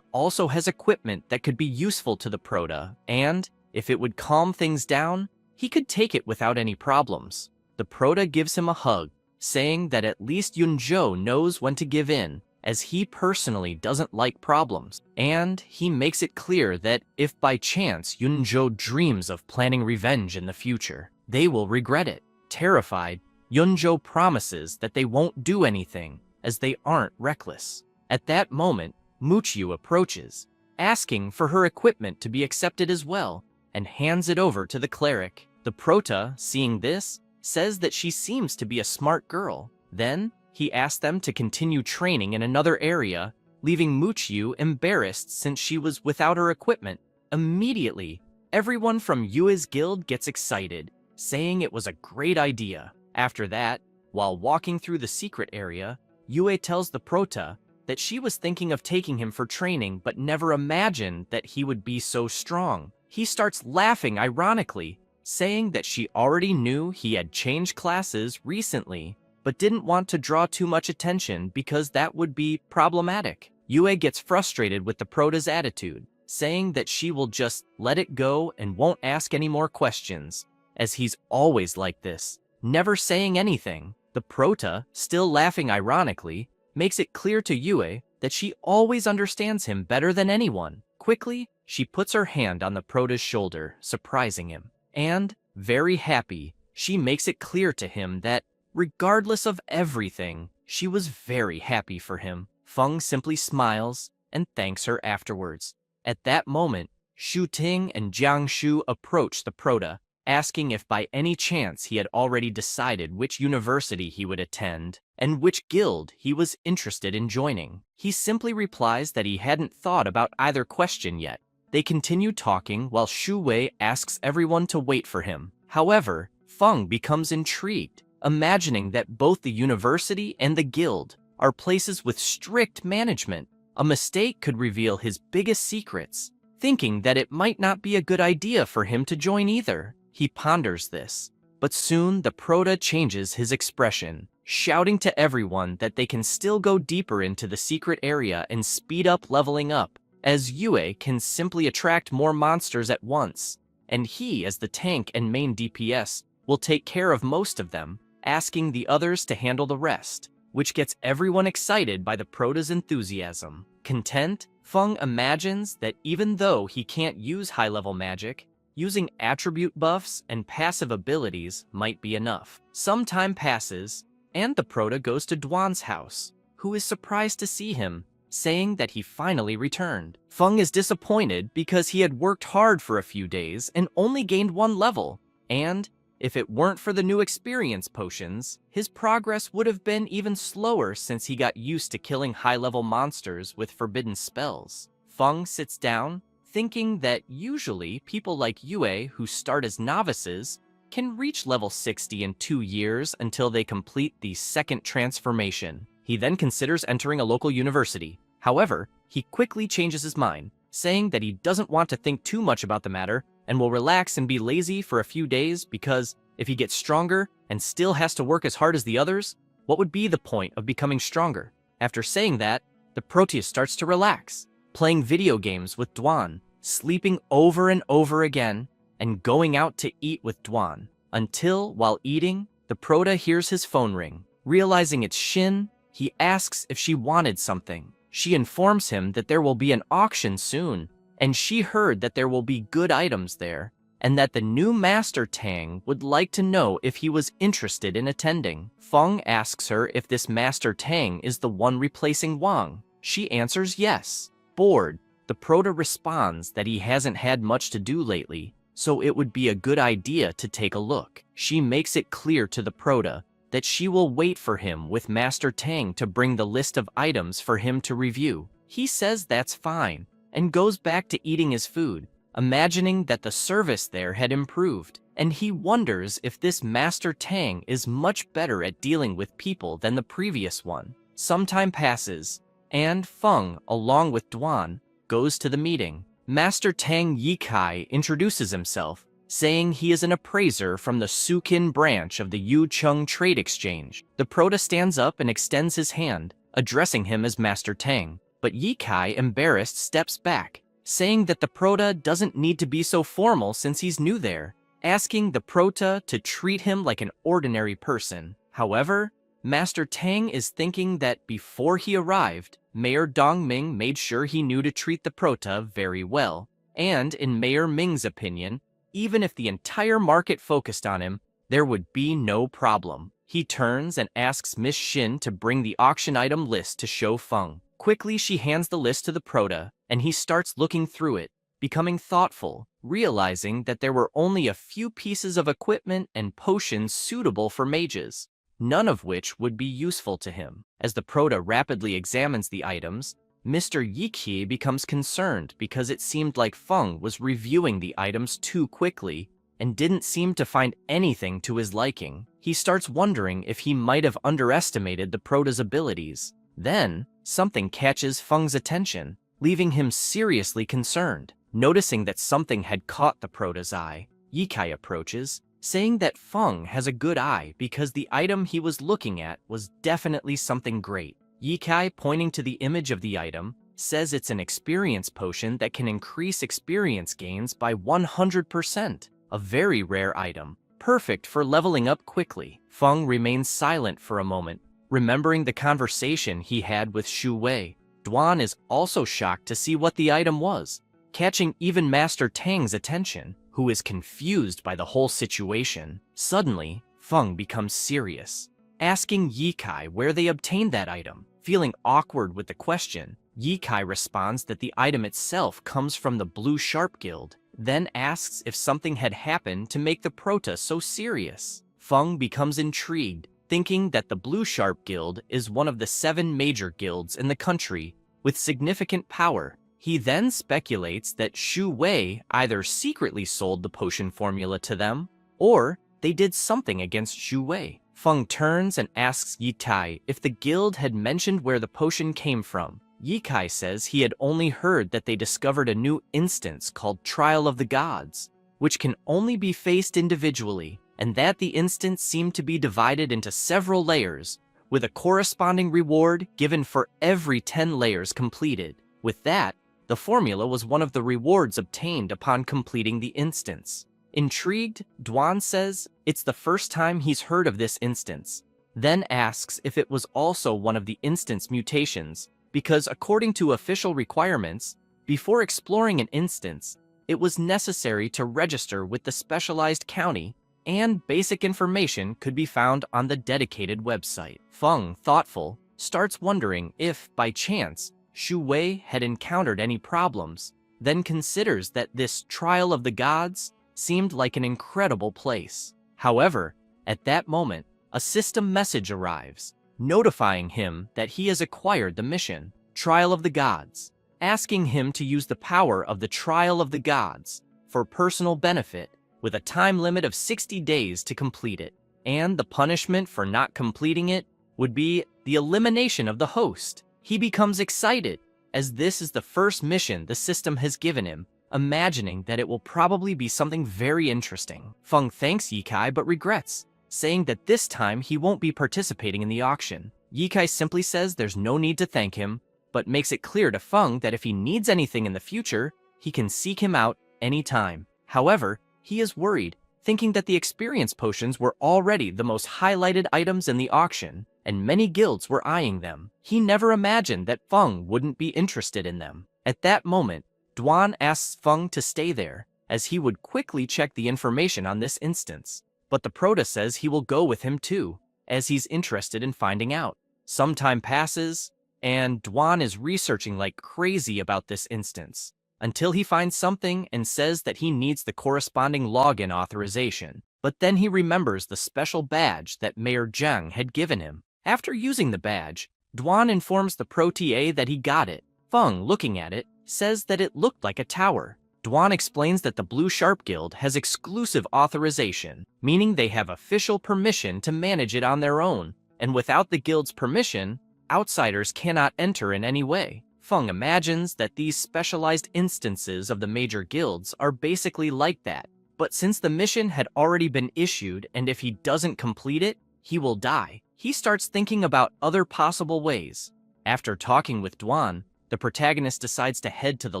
also has equipment that could be useful to the prota, and, if it would calm things down, he could take it without any problems. The prota gives him a hug, saying that at least Yunjo knows when to give in, as he personally doesn't like problems, and he makes it clear that if by chance Yunjo dreams of planning revenge in the future, they will regret it. Terrified, Yunjo promises that they won't do anything, as they aren't reckless. At that moment, Muqiu approaches, asking for her equipment to be accepted as well, and hands it over to the cleric. The prota, seeing this, says that she seems to be a smart girl. Then, he asks them to continue training in another area, leaving Muqiu embarrassed since she was without her equipment. Immediately, everyone from Yue's guild gets excited, saying it was a great idea. After that, while walking through the secret area, Yue tells the prota that she was thinking of taking him for training but never imagined that he would be so strong. He starts laughing ironically, saying that she already knew he had changed classes recently, but didn't want to draw too much attention because that would be problematic. Yue gets frustrated with the prota's attitude, saying that she will just let it go and won't ask any more questions, as he's always like this, never saying anything. The prota, still laughing ironically, makes it clear to Yue that she always understands him better than anyone. Quickly, she puts her hand on the prota's shoulder, surprising him. And, very happy, she makes it clear to him that Regardless of everything, she was very happy for him. Feng simply smiles and thanks her afterwards. At that moment, Shu Ting and Jiang Shu approach the Prota, asking if by any chance he had already decided which university he would attend and which guild he was interested in joining. He simply replies that he hadn't thought about either question yet. They continue talking while Shu Wei asks everyone to wait for him. However, Feng becomes intrigued, imagining that both the university and the guild are places with strict management. A mistake could reveal his biggest secrets. Thinking that it might not be a good idea for him to join either, he ponders this. But soon the Prota changes his expression, shouting to everyone that they can still go deeper into the secret area and speed up leveling up, as Yue can simply attract more monsters at once, and he, as the tank and main DPS, will take care of most of them, asking the others to handle the rest, which gets everyone excited by the Prota's enthusiasm. Content, Feng imagines that even though he can't use high-level magic, using attribute buffs and passive abilities might be enough. Some time passes, and the Prota goes to Duan's house, who is surprised to see him, saying that he finally returned. Feng is disappointed because he had worked hard for a few days and only gained 1 level, and if it weren't for the new experience potions, his progress would have been even slower since he got used to killing high-level monsters with forbidden spells. Feng sits down, thinking that usually people like Yue who start as novices can reach level 60 in 2 years until they complete the second transformation. He then considers entering a local university. However, he quickly changes his mind, saying that he doesn't want to think too much about the matter and will relax and be lazy for a few days because if he gets stronger and still has to work as hard as the others, what would be the point of becoming stronger? After saying that, the Proteus starts to relax, playing video games with Duan, sleeping over and over again, and going out to eat with Duan, until, while eating, the Prota hears his phone ring. Realizing it's Shin, he asks if she wanted something. She informs him that there will be an auction soon, and she heard that there will be good items there, and that the new Master Tang would like to know if he was interested in attending. Feng asks her if this Master Tang is the one replacing Wang. She answers yes. Bored, the Prota responds that he hasn't had much to do lately, so it would be a good idea to take a look. She makes it clear to the Prota that she will wait for him with Master Tang to bring the list of items for him to review. He says that's fine, and goes back to eating his food, imagining that the service there had improved, and he wonders if this Master Tang is much better at dealing with people than the previous one. Some time passes, and Feng, along with Duan, goes to the meeting. Master Tang Yikai introduces himself, saying he is an appraiser from the Sukin branch of the Yucheng Trade Exchange. The Prota stands up and extends his hand, addressing him as Master Tang, but Yikai, embarrassed, steps back, saying that the Prota doesn't need to be so formal since he's new there, asking the Prota to treat him like an ordinary person. However, Master Tang is thinking that before he arrived, Mayor Dongming made sure he knew to treat the Prota very well, and in Mayor Ming's opinion, even if the entire market focused on him, there would be no problem. He turns and asks Miss Shin to bring the auction item list to show Feng. Quickly, she hands the list to the Prota, and he starts looking through it, becoming thoughtful, realizing that there were only a few pieces of equipment and potions suitable for mages, none of which would be useful to him. As the Prota rapidly examines the items, Mr. Yiqi becomes concerned because it seemed like Feng was reviewing the items too quickly and didn't seem to find anything to his liking. He starts wondering if he might have underestimated the Prota's abilities. Then, something catches Feng's attention, leaving him seriously concerned. Noticing that something had caught the Prota's eye, Yikai approaches, saying that Feng has a good eye because the item he was looking at was definitely something great. Yikai, pointing to the image of the item, says it's an experience potion that can increase experience gains by 100%, a very rare item, perfect for leveling up quickly. Feng remains silent for a moment, remembering the conversation he had with Shu Wei. Duan is also shocked to see what the item was, catching even Master Tang's attention, who is confused by the whole situation. Suddenly, Feng becomes serious. asking Yikai where they obtained that item. Feeling awkward with the question, Yikai responds that the item itself comes from the Blue Sharp Guild, then asks if something had happened to make the prota so serious. Feng becomes intrigued, thinking that the Blue Sharp Guild is one of the 7 major guilds in the country with significant power. He then speculates that Shu Wei either secretly sold the potion formula to them, or they did something against Shu Wei. Feng turns and asks Yikai if the guild had mentioned where the potion came from. Yikai says he had only heard that they discovered a new instance called Trial of the Gods, which can only be faced individually, and that the instance seemed to be divided into several layers, with a corresponding reward given for every 10 layers completed. With that, the formula was one of the rewards obtained upon completing the instance. Intrigued, Duan says it's the first time he's heard of this instance, then asks if it was also one of the instance mutations, because according to official requirements, before exploring an instance, it was necessary to register with the specialized county, and basic information could be found on the dedicated website. Feng, thoughtful, starts wondering if, by chance, Shu Wei had encountered any problems, then considers that this Trial of the Gods seemed like an incredible place. However, at that moment, a system message arrives, notifying him that he has acquired the mission, Trial of the Gods, asking him to use the power of the Trial of the Gods for personal benefit, with a time limit of 60 days to complete it. And the punishment for not completing it would be the elimination of the host. He becomes excited, as this is the first mission the system has given him, imagining that it will probably be something very interesting. Feng thanks Yikai but regrets, saying that this time he won't be participating in the auction. Yikai simply says there's no need to thank him, but makes it clear to Feng that if he needs anything in the future, he can seek him out anytime. However, he is worried, thinking that the experience potions were already the most highlighted items in the auction, and many guilds were eyeing them. He never imagined that Feng wouldn't be interested in them. At that moment, Duan asks Feng to stay there, as he would quickly check the information on this instance. But the prota says he will go with him too, as he's interested in finding out. Some time passes, and Duan is researching like crazy about this instance, until he finds something and says that he needs the corresponding login authorization. But then he remembers the special badge that Mayor Zhang had given him. After using the badge, Duan informs the Pro-TA that he got it. Feng, looking at it, says that it looked like a tower. Duan explains that the Blue Sharp Guild has exclusive authorization, meaning they have official permission to manage it on their own, and without the guild's permission, outsiders cannot enter in any way. Feng imagines that these specialized instances of the major guilds are basically like that, but since the mission had already been issued and if he doesn't complete it, he will die, he starts thinking about other possible ways. After talking with Duan, the protagonist decides to head to the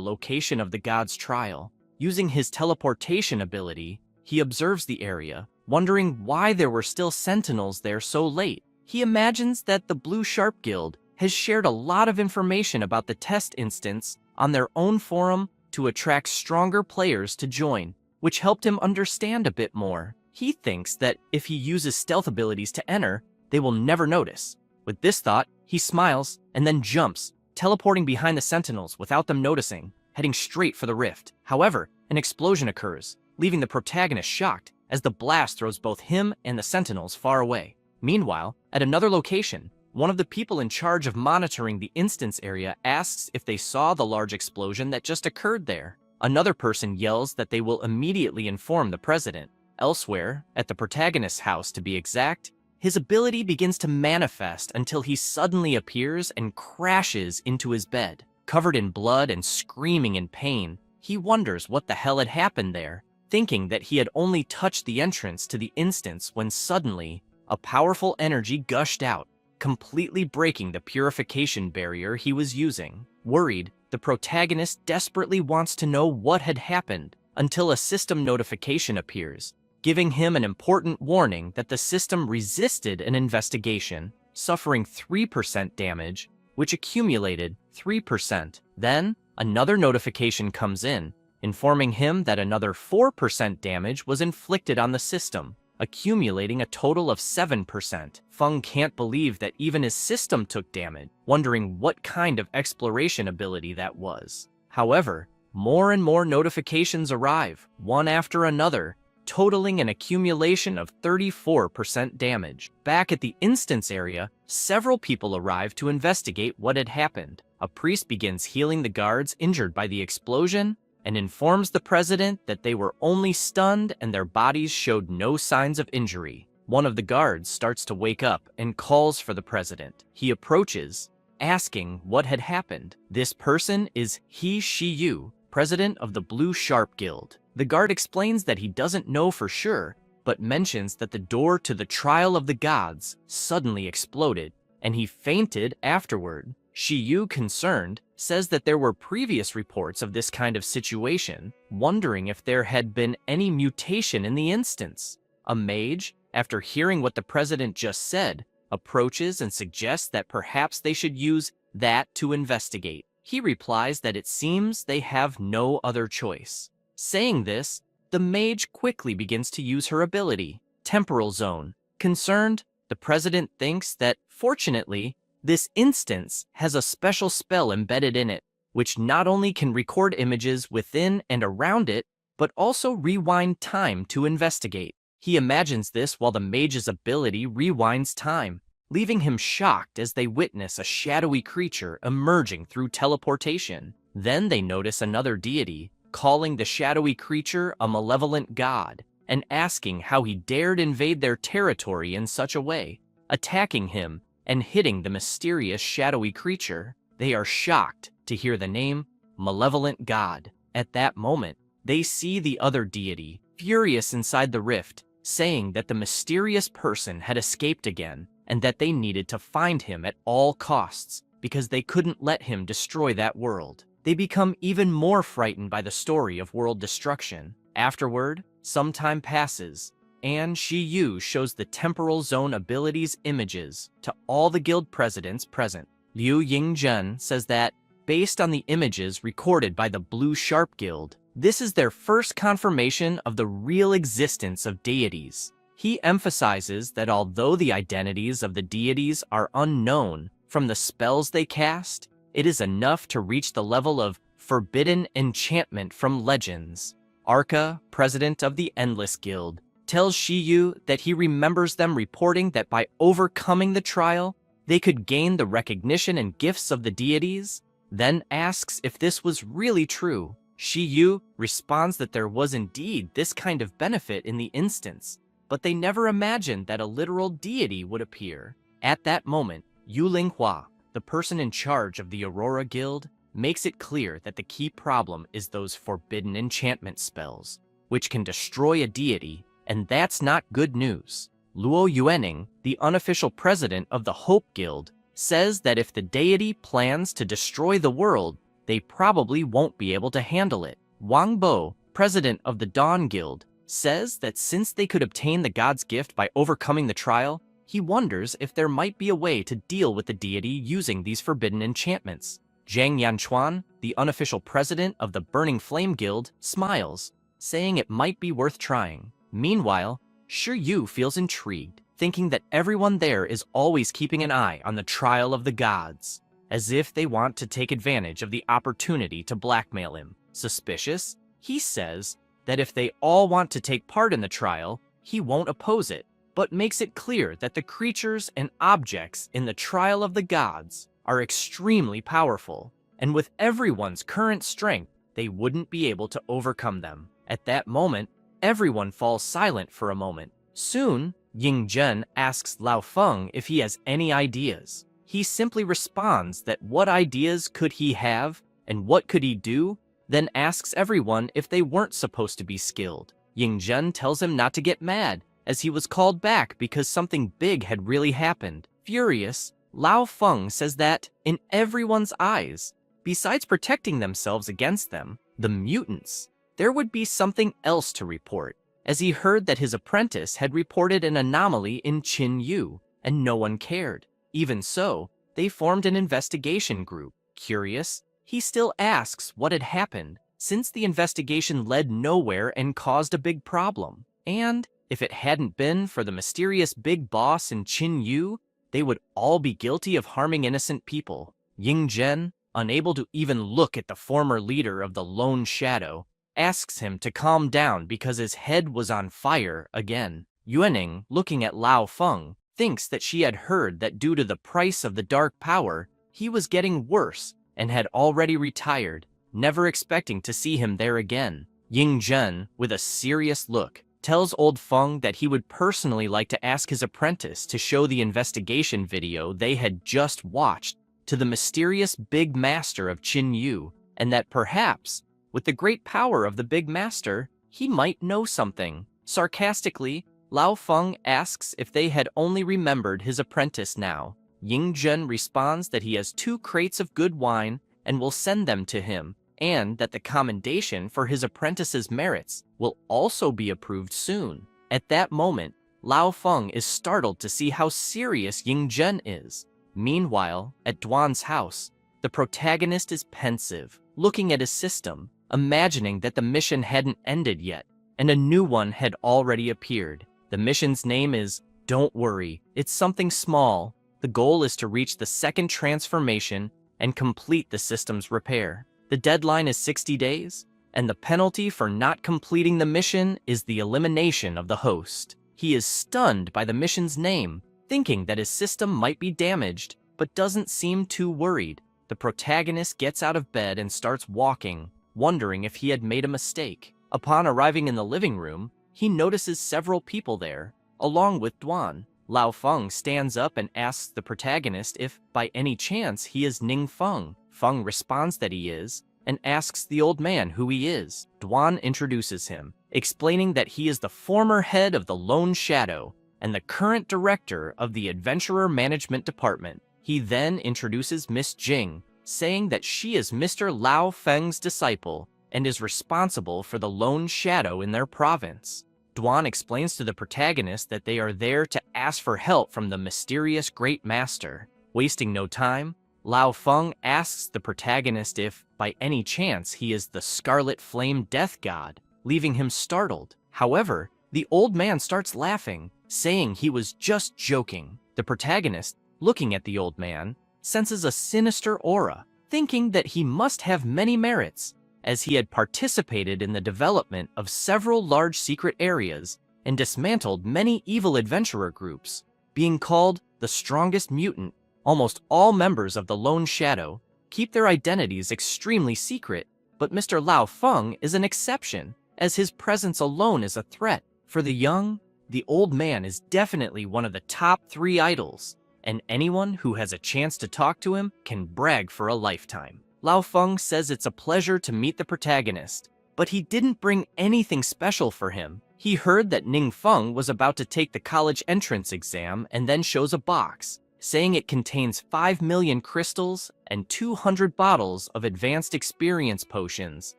location of the god's trial. Using his teleportation ability, he observes the area, wondering why there were still sentinels there so late. He imagines that the Blue Sharp Guild has shared a lot of information about the test instance on their own forum to attract stronger players to join, which helped him understand a bit more. He thinks that if he uses stealth abilities to enter, they will never notice. With this thought, he smiles and then jumps, teleporting behind the sentinels without them noticing, heading straight for the rift. However, an explosion occurs, leaving the protagonist shocked as the blast throws both him and the sentinels far away. Meanwhile, at another location, one of the people in charge of monitoring the instance area asks if they saw the large explosion that just occurred there. Another person yells that they will immediately inform the president. Elsewhere, at the protagonist's house to be exact, his ability begins to manifest until he suddenly appears and crashes into his bed. Covered in blood and screaming in pain, he wonders what the hell had happened there, thinking that he had only touched the entrance to the instance when suddenly, a powerful energy gushed out, completely breaking the purification barrier he was using. Worried, the protagonist desperately wants to know what had happened until a system notification appears, giving him an important warning that the system resisted an investigation, suffering 3% damage, which accumulated 3%. Then, another notification comes in, informing him that another 4% damage was inflicted on the system, accumulating a total of 7%. Feng can't believe that even his system took damage, wondering what kind of exploration ability that was. However, more and more notifications arrive, one after another, totaling an accumulation of 34% damage. Back at the instance area, several people arrive to investigate what had happened. A priest begins healing the guards injured by the explosion and informs the president that they were only stunned and their bodies showed no signs of injury. One of the guards starts to wake up and calls for the president. He approaches, asking what had happened. This person is He Shiyu, president of the Blue Sharp Guild. The guard explains that he doesn't know for sure, but mentions that the door to the trial of the gods suddenly exploded, and he fainted afterward. Shiyu, concerned, says that there were previous reports of this kind of situation, wondering if there had been any mutation in the instance. A mage, after hearing what the president just said, approaches and suggests that perhaps they should use that to investigate. He replies that it seems they have no other choice. Saying this, the mage quickly begins to use her ability, Temporal Zone. Concerned, the president thinks that, fortunately, this instance has a special spell embedded in it, which not only can record images within and around it, but also rewind time to investigate. He imagines this while the mage's ability rewinds time, leaving him shocked as they witness a shadowy creature emerging through teleportation. Then they notice another deity, calling the shadowy creature a malevolent god, and asking how he dared invade their territory in such a way, attacking him and hitting the mysterious shadowy creature. They are shocked to hear the name Malevolent God. At that moment, they see the other deity, furious inside the rift, saying that the mysterious person had escaped again and that they needed to find him at all costs because they couldn't let him destroy that world. They become even more frightened by the story of world destruction. Afterward, some time passes, and Shiyu shows the Temporal Zone abilities images to all the guild presidents present. Liu Yingzhen says that, based on the images recorded by the Blue Sharp Guild, this is their first confirmation of the real existence of deities. He emphasizes that although the identities of the deities are unknown from the spells they cast, it is enough to reach the level of forbidden enchantment from legends. Arca, president of the Endless Guild, tells Shiyu that he remembers them reporting that by overcoming the trial, they could gain the recognition and gifts of the deities, then asks if this was really true. Shiyu responds that there was indeed this kind of benefit in the instance, but they never imagined that a literal deity would appear. At that moment, Yu Linghua, the person in charge of the Aurora Guild, makes it clear that the key problem is those forbidden enchantment spells, which can destroy a deity, and that's not good news. Luo Yuening, the unofficial president of the Hope Guild, says that if the deity plans to destroy the world, they probably won't be able to handle it. Wang Bo, president of the Dawn Guild, says that since they could obtain the god's gift by overcoming the trial, he wonders if there might be a way to deal with the deity using these forbidden enchantments. Zhang Yanchuan, the unofficial president of the Burning Flame Guild, smiles, saying it might be worth trying. Meanwhile, Shi Yu feels intrigued, thinking that everyone there is always keeping an eye on the trial of the gods, as if they want to take advantage of the opportunity to blackmail him. Suspicious, he says that if they all want to take part in the trial, he won't oppose it, but makes it clear that the creatures and objects in the trial of the gods are extremely powerful, and with everyone's current strength, they wouldn't be able to overcome them. At that moment, everyone falls silent for a moment. Soon, Ying Zhen asks Lao Feng if he has any ideas. He simply responds that what ideas could he have and what could he do, then asks everyone if they weren't supposed to be skilled. Ying Zhen tells him not to get mad, as he was called back because something big had really happened. Furious, Lao Feng says that, in everyone's eyes, besides protecting themselves against them, the mutants, there would be something else to report, as he heard that his apprentice had reported an anomaly in Qin Yu, and no one cared. Even so, they formed an investigation group. Curious, he still asks what had happened, since the investigation led nowhere and caused a big problem. And If it hadn't been for the mysterious big boss in Qin Yu, they would all be guilty of harming innocent people. Ying Zhen, unable to even look at the former leader of the Lone Shadow, asks him to calm down because his head was on fire again. Yuaning, looking at Lao Feng, thinks that she had heard that due to the price of the dark power, he was getting worse and had already retired, never expecting to see him there again. Ying Zhen, with a serious look, tells old Feng that he would personally like to ask his apprentice to show the investigation video they had just watched to the mysterious Big Master of Qin Yu, and that perhaps, with the great power of the Big Master, he might know something. Sarcastically, Lao Feng asks if they had only remembered his apprentice now. Ying Zhen responds that he has 2 crates of good wine and will send them to him, and that the commendation for his apprentice's merits will also be approved soon. At that moment, Lao Feng is startled to see how serious Ying Zhen is. Meanwhile, at Duan's house, the protagonist is pensive, looking at his system, imagining that the mission hadn't ended yet, and a new one had already appeared. The mission's name is Don't Worry, It's Something Small. The goal is to reach the 2nd transformation and complete the system's repair. The deadline is 60 days, and the penalty for not completing the mission is the elimination of the host. He is stunned by the mission's name, thinking that his system might be damaged, but doesn't seem too worried. The protagonist gets out of bed and starts walking, wondering if he had made a mistake. Upon arriving in the living room, he notices several people there, along with Duan. Lao Feng stands up and asks the protagonist if, by any chance, he is Ning Feng. Feng responds that he is, and asks the old man who he is. Duan introduces him, explaining that he is the former head of the Lone Shadow and the current director of the Adventurer Management Department. He then introduces Miss Jing, saying that she is Mr. Lao Feng's disciple and is responsible for the Lone Shadow in their province. Duan explains to the protagonist that they are there to ask for help from the mysterious Great Master. Wasting no time, Lao Feng asks the protagonist if, by any chance, he is the Scarlet Flame Death God, leaving him startled. However, the old man starts laughing, saying he was just joking. The protagonist, looking at the old man, senses a sinister aura, thinking that he must have many merits, as he had participated in the development of several large secret areas and dismantled many evil adventurer groups. Being called the strongest mutant, almost all members of the Lone Shadow keep their identities extremely secret, but Mr. Lao Feng is an exception, as his presence alone is a threat. For the young, the old man is definitely one of the top 3 idols, and anyone who has a chance to talk to him can brag for a lifetime. Lao Feng says it's a pleasure to meet the protagonist, but he didn't bring anything special for him. He heard that Ning Feng was about to take the college entrance exam and then shows a box, saying it contains 5 million crystals and 200 bottles of advanced experience potions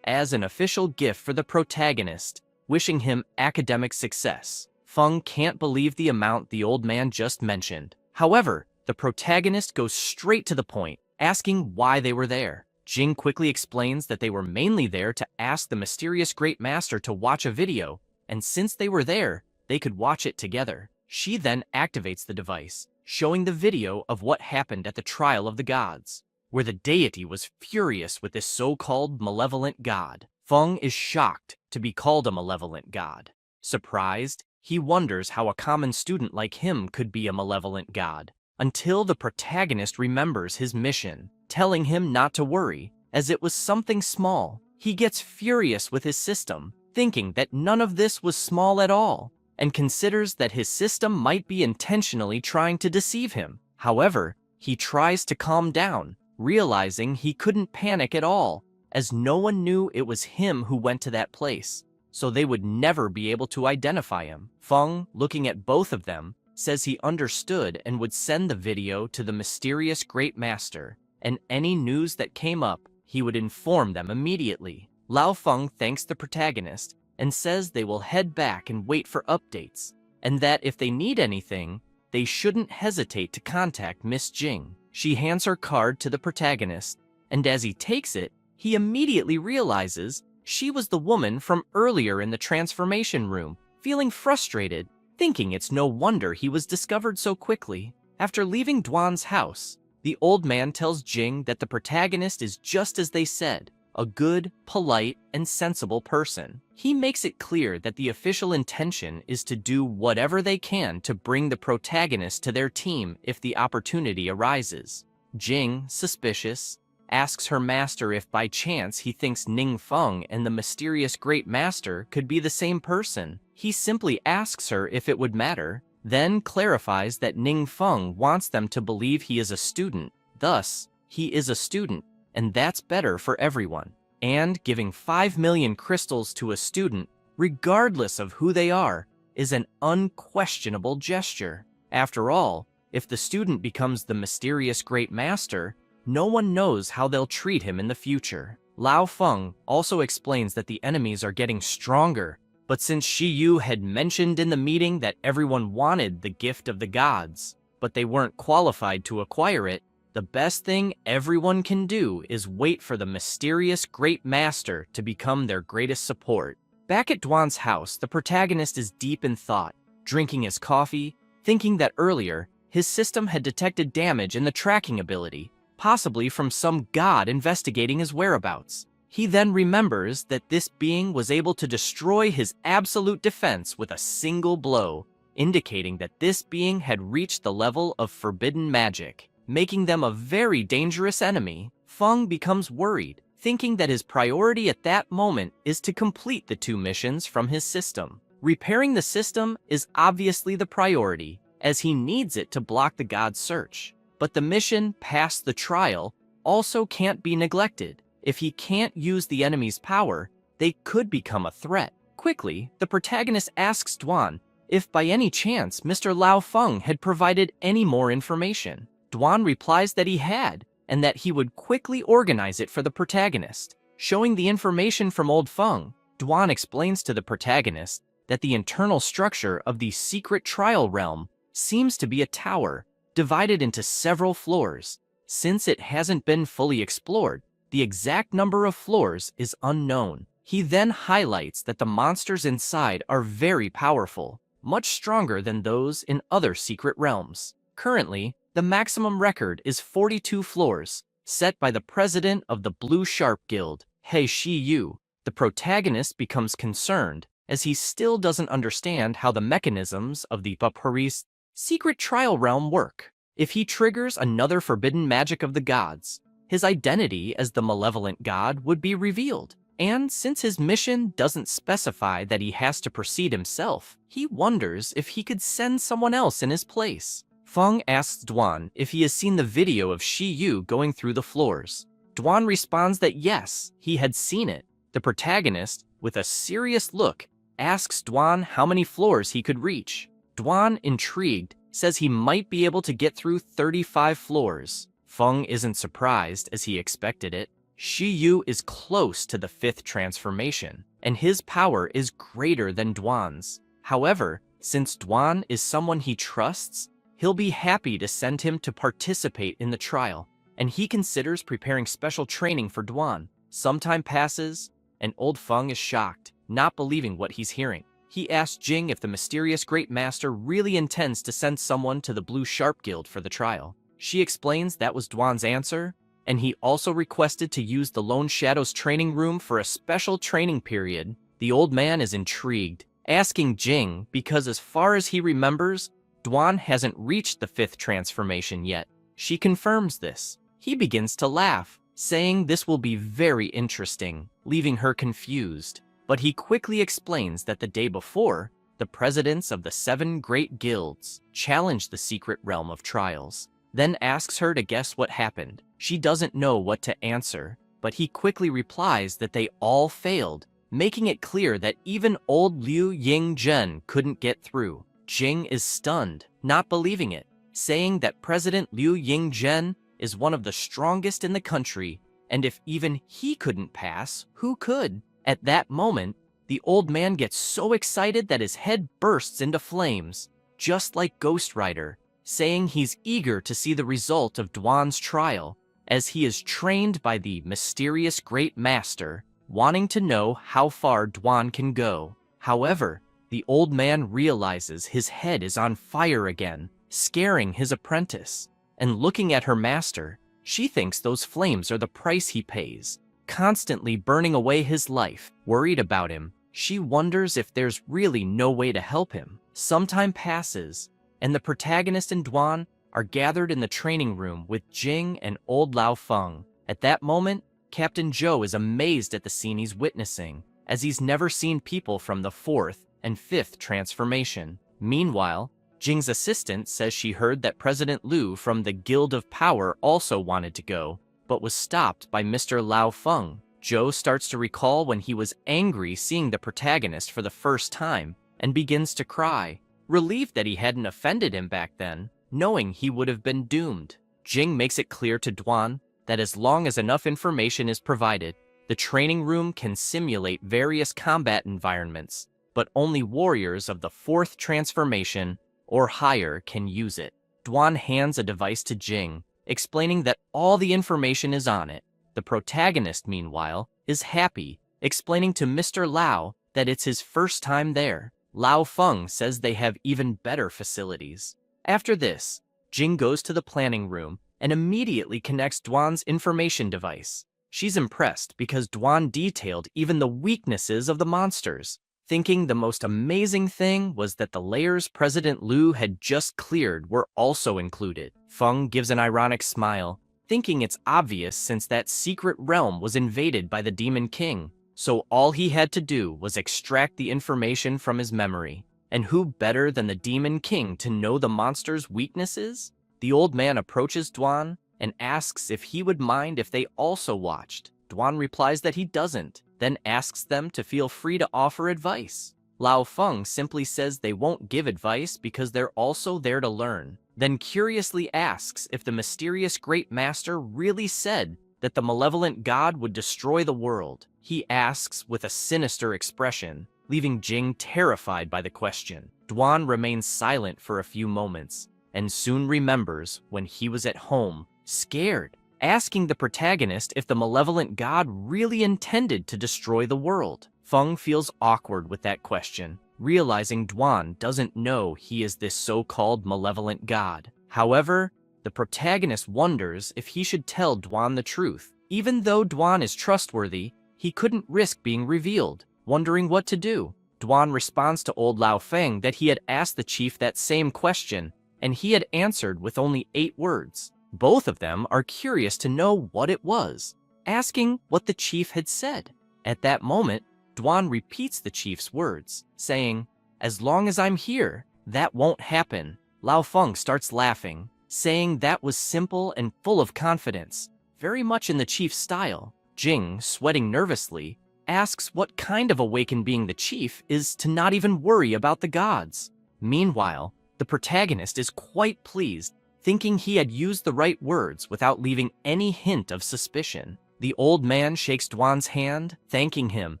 as an official gift for the protagonist, wishing him academic success. Feng can't believe the amount the old man just mentioned. However, the protagonist goes straight to the point, asking why they were there. Jing quickly explains that they were mainly there to ask the mysterious Great Master to watch a video, and since they were there, they could watch it together. She then activates the device, showing the video of what happened at the trial of the gods, where the deity was furious with this so-called malevolent god. Feng is shocked to be called a malevolent god. Surprised, he wonders how a common student like him could be a malevolent god, until the protagonist remembers his mission, telling him not to worry, as it was something small. He gets furious with his system, thinking that none of this was small at all, and considers that his system might be intentionally trying to deceive him. However, he tries to calm down, realizing he couldn't panic at all, as no one knew it was him who went to that place, so they would never be able to identify him. Feng, looking at both of them, says he understood and would send the video to the mysterious Great Master, and any news that came up, he would inform them immediately. Lao Feng thanks the protagonist and says they will head back and wait for updates, and that if they need anything, they shouldn't hesitate to contact Miss Jing. She hands her card to the protagonist, and as he takes it, he immediately realizes she was the woman from earlier in the transformation room. feeling frustrated, thinking it's no wonder he was discovered so quickly. After leaving Duan's house, the old man tells Jing that the protagonist is just as they said, a good, polite, and sensible person. He makes it clear that the official intention is to do whatever they can to bring the protagonist to their team if the opportunity arises. Jing, suspicious, asks her master if by chance he thinks Ning Feng and the mysterious great master could be the same person. He simply asks her if it would matter, then clarifies that Ning Feng wants them to believe he is a student. Thus, he is a student, and that's better for everyone. And giving 5 million crystals to a student, regardless of who they are, is an unquestionable gesture. After all, if the student becomes the mysterious great master, no one knows how they'll treat him in the future. Lao Feng also explains that the enemies are getting stronger, but since Shi Yu had mentioned in the meeting that everyone wanted the gift of the gods, but they weren't qualified to acquire it, the best thing everyone can do is wait for the mysterious great master to become their greatest support. Back at Duan's house, the protagonist is deep in thought, drinking his coffee, thinking that earlier, his system had detected damage in the tracking ability, possibly from some god investigating his whereabouts. He then remembers that this being was able to destroy his absolute defense with a single blow, indicating that this being had reached the level of forbidden magic, making them a very dangerous enemy. Feng becomes worried, thinking that his priority at that moment is to complete the 2 missions from his system. Repairing the system is obviously the priority, as he needs it to block the god's search. But the mission past the trial also can't be neglected. If he can't use the enemy's power, they could become a threat. Quickly, the protagonist asks Duan if by any chance Mr. Lao Feng had provided any more information. Duan replies that he had, and that he would quickly organize it for the protagonist. Showing the information from Old Feng, Duan explains to the protagonist that the internal structure of the secret trial realm seems to be a tower, divided into several floors. Since it hasn't been fully explored, the exact number of floors is unknown. He then highlights that the monsters inside are very powerful, much stronger than those in other secret realms. Currently, the maximum record is 42 floors, set by the president of the Blue Sharp Guild, He Shi Yu. The protagonist becomes concerned, as he still doesn't understand how the mechanisms of the Paris secret trial realm work. If he triggers another forbidden magic of the gods, his identity as the malevolent god would be revealed. And since his mission doesn't specify that he has to proceed himself, he wonders if he could send someone else in his place. Feng asks Duan if he has seen the video of Shi Yu going through the floors. Duan responds that yes, he had seen it. The protagonist, with a serious look, asks Duan how many floors he could reach. Duan, intrigued, says he might be able to get through 35 floors. Feng isn't surprised, as he expected it. Shi Yu is close to the 5th transformation, and his power is greater than Duan's. However, since Duan is someone he trusts, he'll be happy to send him to participate in the trial, and he considers preparing special training for Duan. Some time passes, and Old Feng is shocked, not believing what he's hearing. He asks Jing if the mysterious great master really intends to send someone to the Blue Sharp Guild for the trial. She explains that was Duan's answer, and he also requested to use the Lone Shadow's training room for a special training period. The old man is intrigued, asking Jing because as far as he remembers, Duan hasn't reached the 5th transformation yet. She confirms this. He begins to laugh, saying this will be very interesting, leaving her confused. But he quickly explains that the day before, the presidents of the 7 great guilds challenged the secret realm of trials, then asks her to guess what happened. She doesn't know what to answer, but he quickly replies that they all failed, making it clear that even old Liu Yingzhen couldn't get through. Jing is stunned, not believing it, saying that President Liu Yingzhen is one of the strongest in the country, and if even he couldn't pass, who could? At that moment, the old man gets so excited that his head bursts into flames, just like Ghost Rider, saying he's eager to see the result of Duan's trial, as he is trained by the mysterious great master, wanting to know how far Duan can go. However, the old man realizes his head is on fire again, scaring his apprentice. And looking at her master, she thinks those flames are the price he pays, constantly burning away his life. Worried about him, she wonders if there's really no way to help him. Some time passes, and the protagonist and Duan are gathered in the training room with Jing and old Lao Feng. At that moment, Captain Zhou is amazed at the scene he's witnessing, as he's never seen people from the fourth and fifth transformation. Meanwhile, Jing's assistant says she heard that President Liu from the Guild of Power also wanted to go, but was stopped by Mr. Lao Feng. Zhou starts to recall when he was angry seeing the protagonist for the first time and begins to cry, relieved that he hadn't offended him back then, knowing he would have been doomed. Jing makes it clear to Duan that as long as enough information is provided, the training room can simulate various combat environments, but only warriors of the fourth transformation or higher can use it. Duan hands a device to Jing, explaining that all the information is on it. The protagonist, meanwhile, is happy, explaining to Mr. Lao that it's his first time there. Lao Feng says they have even better facilities. After this, Jing goes to the planning room and immediately connects Duan's information device. She's impressed because Duan detailed even the weaknesses of the monsters, thinking the most amazing thing was that the layers President Liu had just cleared were also included. Feng gives an ironic smile, thinking it's obvious since that secret realm was invaded by the Demon King, so all he had to do was extract the information from his memory. And who better than the Demon King to know the monster's weaknesses? The old man approaches Duan and asks if he would mind if they also watched. Duan replies that he doesn't, then asks them to feel free to offer advice. Lao Feng simply says they won't give advice because they're also there to learn, then curiously asks if the mysterious great master really said that the malevolent god would destroy the world. He asks with a sinister expression, leaving Jing terrified by the question. Duan remains silent for a few moments, and soon remembers when he was at home, scared, asking the protagonist if the malevolent god really intended to destroy the world. Feng feels awkward with that question, realizing Duan doesn't know he is this so-called malevolent god. However, the protagonist wonders if he should tell Duan the truth. Even though Duan is trustworthy, he couldn't risk being revealed. Wondering what to do, Duan responds to old Lao Feng that he had asked the chief that same question, and he had answered with only 8 words. Both of them are curious to know what it was, asking what the chief had said. At that moment, Duan repeats the chief's words, saying, "As long as I'm here, that won't happen." Lao Feng starts laughing, saying that was simple and full of confidence, very much in the chief's style. Jing, sweating nervously, asks what kind of awakened being the chief is to not even worry about the gods. Meanwhile, the protagonist is quite pleased, thinking he had used the right words without leaving any hint of suspicion. The old man shakes Duan's hand, thanking him,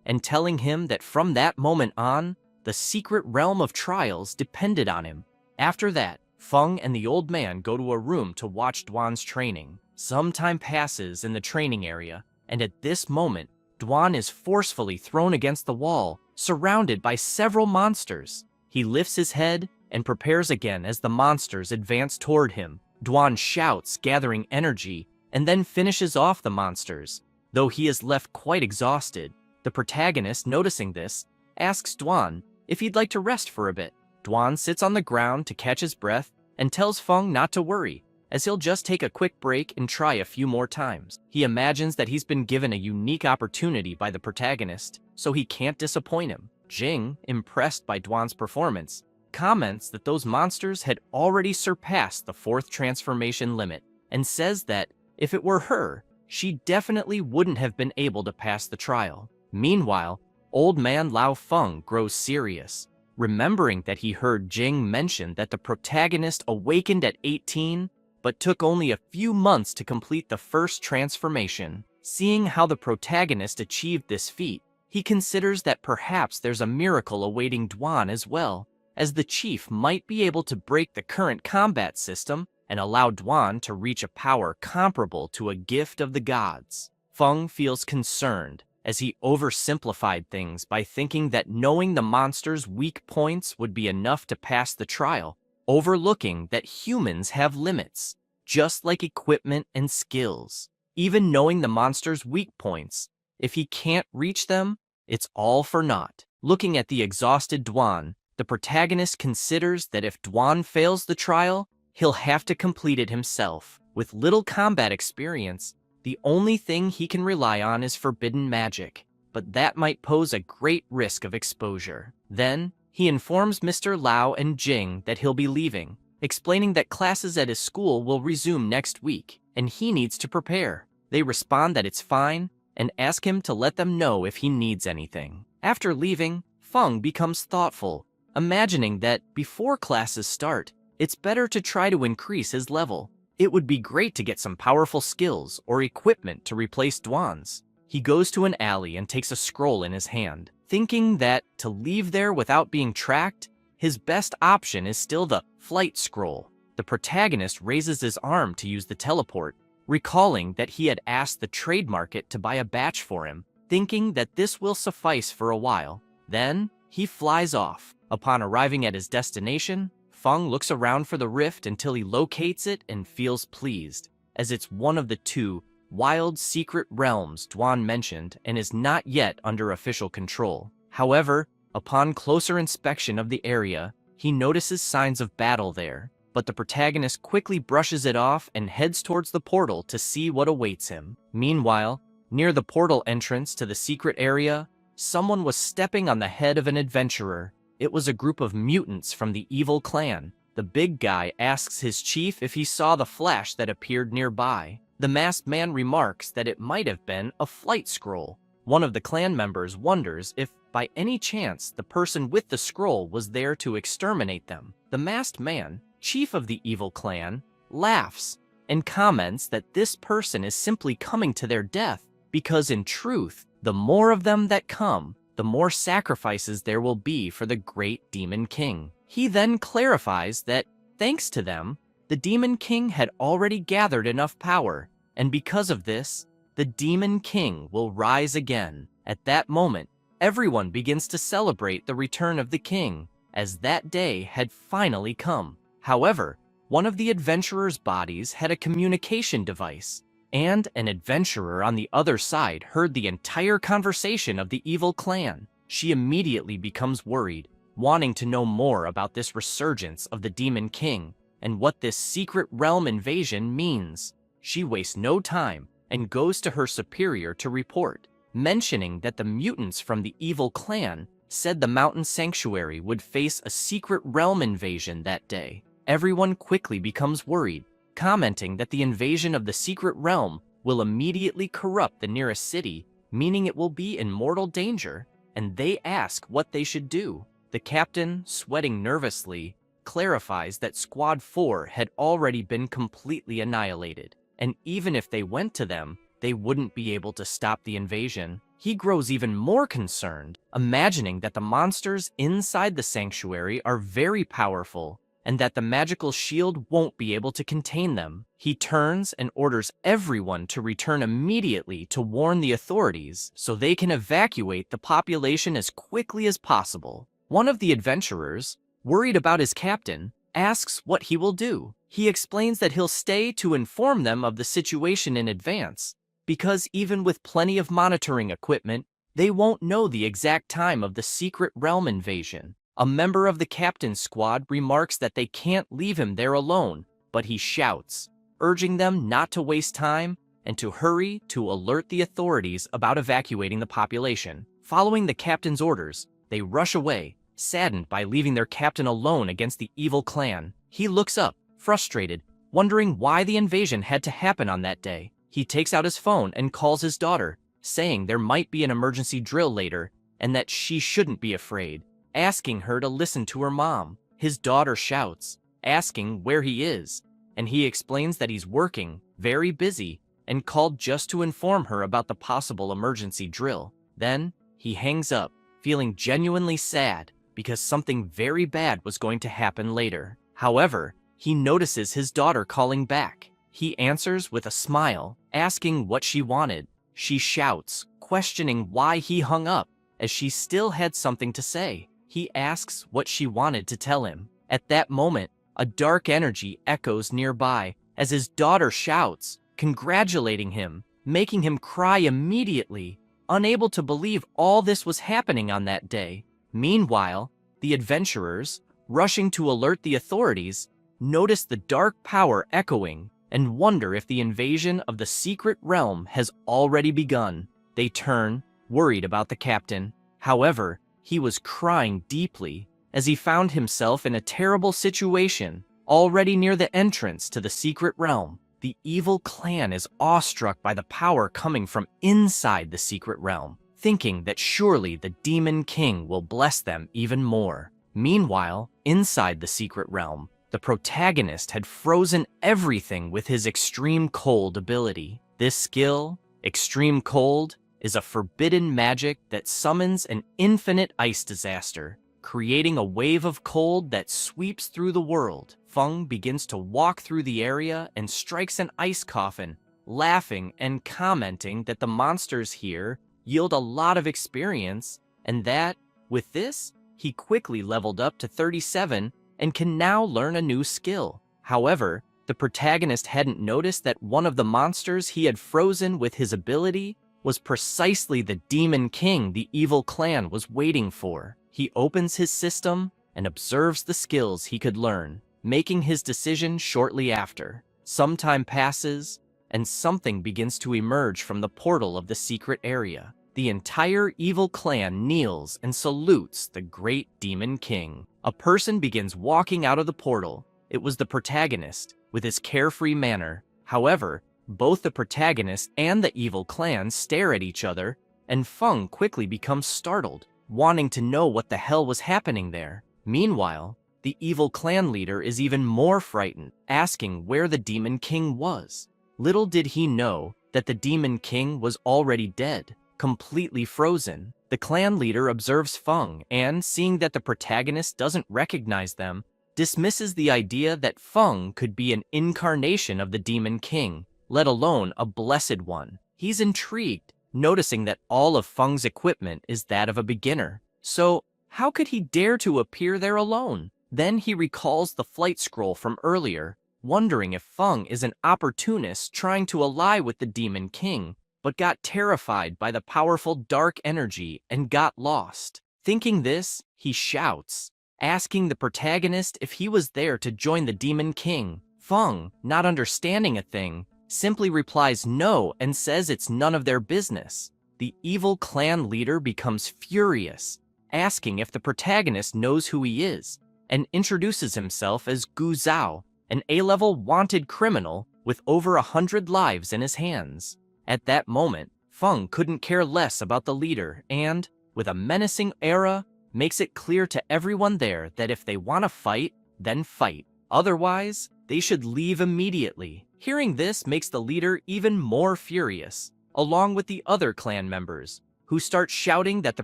and telling him that from that moment on, the secret realm of trials depended on him. After that, Feng and the old man go to a room to watch Duan's training. Some time passes in the training area, and at this moment, Duan is forcefully thrown against the wall, surrounded by several monsters. He lifts his head and prepares again as the monsters advance toward him. Duan shouts, gathering energy, and then finishes off the monsters. Though he is left quite exhausted, the protagonist, noticing this, asks Duan if he'd like to rest for a bit. Duan sits on the ground to catch his breath and tells Feng not to worry, as he'll just take a quick break and try a few more times. He imagines that he's been given a unique opportunity by the protagonist, so he can't disappoint him. Jing, impressed by Duan's performance, comments that those monsters had already surpassed the 4th transformation limit, and says that if it were her, she definitely wouldn't have been able to pass the trial. Meanwhile, old man Lao Feng grows serious, remembering that he heard Jing mention that the protagonist awakened at 18, but took only a few months to complete the 1st transformation. Seeing how the protagonist achieved this feat, he considers that perhaps there's a miracle awaiting Duan as well, as the chief might be able to break the current combat system and allow Duan to reach a power comparable to a gift of the gods. Feng feels concerned as he oversimplified things by thinking that knowing the monster's weak points would be enough to pass the trial, overlooking that humans have limits, just like equipment and skills. Even knowing the monster's weak points, if he can't reach them, it's all for naught. Looking at the exhausted Dwan, the protagonist considers that if Dwan fails the trial, he'll have to complete it himself. With little combat experience, the only thing he can rely on is forbidden magic, but that might pose a great risk of exposure. Then, he informs Mr. Lau and Jing that he'll be leaving, explaining that classes at his school will resume next week, and he needs to prepare. They respond that it's fine, and ask him to let them know if he needs anything. After leaving, Feng becomes thoughtful, imagining that before classes start, it's better to try to increase his level. It would be great to get some powerful skills or equipment to replace Dwan's. He goes to an alley and takes a scroll in his hand, thinking that to leave there without being tracked, his best option is still the flight scroll. The protagonist raises his arm to use the teleport, recalling that he had asked the trade market to buy a batch for him, thinking that this will suffice for a while. Then, he flies off. Upon arriving at his destination, Feng looks around for the rift until he locates it and feels pleased, as it's one of the two wild secret realms Dwan mentioned and is not yet under official control. However, upon closer inspection of the area, he notices signs of battle there, but the protagonist quickly brushes it off and heads towards the portal to see what awaits him. Meanwhile, near the portal entrance to the secret area, someone was stepping on the head of an adventurer. It was a group of mutants from the evil clan. The big guy asks his chief if he saw the flash that appeared nearby. The masked man remarks that it might have been a flight scroll. One of the clan members wonders if, by any chance, the person with the scroll was there to exterminate them. The masked man, chief of the evil clan, laughs and comments that this person is simply coming to their death because, in truth, the more of them that come, the more sacrifices there will be for the great Demon King. He then clarifies that, thanks to them, the Demon King had already gathered enough power, and because of this, the Demon King will rise again. At that moment, everyone begins to celebrate the return of the king, as that day had finally come. However, one of the adventurers' bodies had a communication device, and an adventurer on the other side heard the entire conversation of the evil clan. She immediately becomes worried, wanting to know more about this resurgence of the Demon King and what this secret realm invasion means. She wastes no time and goes to her superior to report, mentioning that the mutants from the evil clan said the mountain sanctuary would face a secret realm invasion that day. Everyone quickly becomes worried, commenting that the invasion of the secret realm will immediately corrupt the nearest city, meaning it will be in mortal danger, and they ask what they should do. The captain, sweating nervously, clarifies that Squad 4 had already been completely annihilated, and even if they went to them, they wouldn't be able to stop the invasion. He grows even more concerned, imagining that the monsters inside the sanctuary are very powerful, and that the magical shield won't be able to contain them. He turns and orders everyone to return immediately to warn the authorities so they can evacuate the population as quickly as possible. One of the adventurers, worried about his captain, asks what he will do. He explains that he'll stay to inform them of the situation in advance, because even with plenty of monitoring equipment, they won't know the exact time of the secret realm invasion. A member of the captain's squad remarks that they can't leave him there alone, but he shouts, urging them not to waste time and to hurry to alert the authorities about evacuating the population. Following the captain's orders, they rush away, saddened by leaving their captain alone against the evil clan. He looks up, frustrated, wondering why the invasion had to happen on that day. He takes out his phone and calls his daughter, saying there might be an emergency drill later and that she shouldn't be afraid, asking her to listen to her mom. His daughter shouts, asking where he is, and he explains that he's working, very busy, and called just to inform her about the possible emergency drill. Then, he hangs up, feeling genuinely sad because something very bad was going to happen later. However, he notices his daughter calling back. He answers with a smile, asking what she wanted. She shouts, questioning why he hung up, as she still had something to say. He asks what she wanted to tell him. At that moment, a dark energy echoes nearby as his daughter shouts, congratulating him, making him cry immediately, unable to believe all this was happening on that day. Meanwhile, the adventurers, rushing to alert the authorities, notice the dark power echoing and wonder if the invasion of the secret realm has already begun. They turn, worried about the captain. However, he was crying deeply as he found himself in a terrible situation, already near the entrance to the secret realm. The evil clan is awestruck by the power coming from inside the secret realm, thinking that surely the Demon King will bless them even more. Meanwhile, inside the secret realm, the protagonist had frozen everything with his Extreme Cold ability. This skill, Extreme Cold, is a forbidden magic that summons an infinite ice disaster, creating a wave of cold that sweeps through the world. Feng begins to walk through the area and strikes an ice coffin, laughing and commenting that the monsters here yield a lot of experience, and that, with this, he quickly leveled up to 37 and can now learn a new skill. However, the protagonist hadn't noticed that one of the monsters he had frozen with his ability was precisely the Demon King the evil clan was waiting for. He opens his system and observes the skills he could learn, making his decision shortly after. Some time passes, and something begins to emerge from the portal of the secret area. The entire evil clan kneels and salutes the great Demon King. A person begins walking out of the portal. It was the protagonist, with his carefree manner. However, both the protagonist and the evil clan stare at each other, and Feng quickly becomes startled, wanting to know what the hell was happening there. Meanwhile, the evil clan leader is even more frightened, asking where the Demon King was. Little did he know that the Demon King was already dead, completely frozen. The clan leader observes Feng and, seeing that the protagonist doesn't recognize them, dismisses the idea that Feng could be an incarnation of the Demon King, let alone a blessed one. He's intrigued, noticing that all of Feng's equipment is that of a beginner. So, how could he dare to appear there alone? Then he recalls the flight scroll from earlier, wondering if Feng is an opportunist trying to ally with the Demon King, but got terrified by the powerful dark energy and got lost. Thinking this, he shouts, asking the protagonist if he was there to join the Demon King. Feng, not understanding a thing, simply replies no and says it's none of their business. The evil clan leader becomes furious, asking if the protagonist knows who he is, and introduces himself as Gu Zhao, an A-level wanted criminal with over 100 lives in his hands. At that moment, Feng couldn't care less about the leader and, with a menacing aura, makes it clear to everyone there that if they want to fight, then fight. Otherwise, they should leave immediately. Hearing this makes the leader even more furious, along with the other clan members, who start shouting that the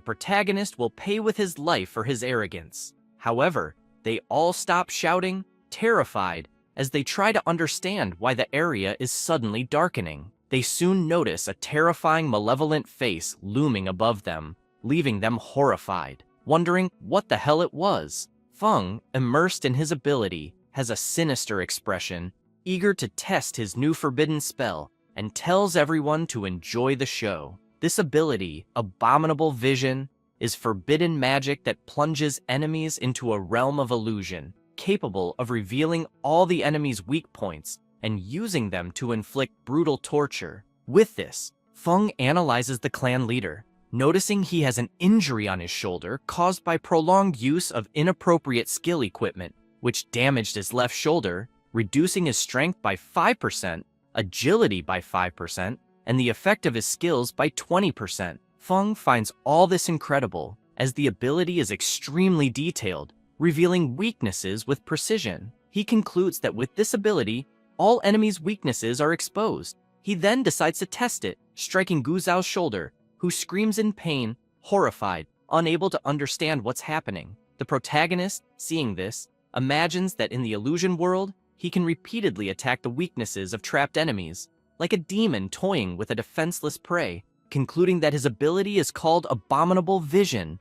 protagonist will pay with his life for his arrogance. However, they all stop shouting, terrified, as they try to understand why the area is suddenly darkening. They soon notice a terrifying, malevolent face looming above them, leaving them horrified, wondering what the hell it was. Feng, immersed in his ability, has a sinister expression, eager to test his new forbidden spell, and tells everyone to enjoy the show. This ability, Abominable Vision, is forbidden magic that plunges enemies into a realm of illusion, capable of revealing all the enemy's weak points and using them to inflict brutal torture. With this, Feng analyzes the clan leader, noticing he has an injury on his shoulder caused by prolonged use of inappropriate skill equipment, which damaged his left shoulder, reducing his strength by 5%, agility by 5%, and the effect of his skills by 20%. Feng finds all this incredible, as the ability is extremely detailed, revealing weaknesses with precision. He concludes that with this ability, all enemies' weaknesses are exposed. He then decides to test it, striking Gu Zhao's shoulder, who screams in pain, horrified, unable to understand what's happening. The protagonist, seeing this, imagines that in the illusion world, he can repeatedly attack the weaknesses of trapped enemies, like a demon toying with a defenseless prey. concluding that his ability is called Abominable Vision.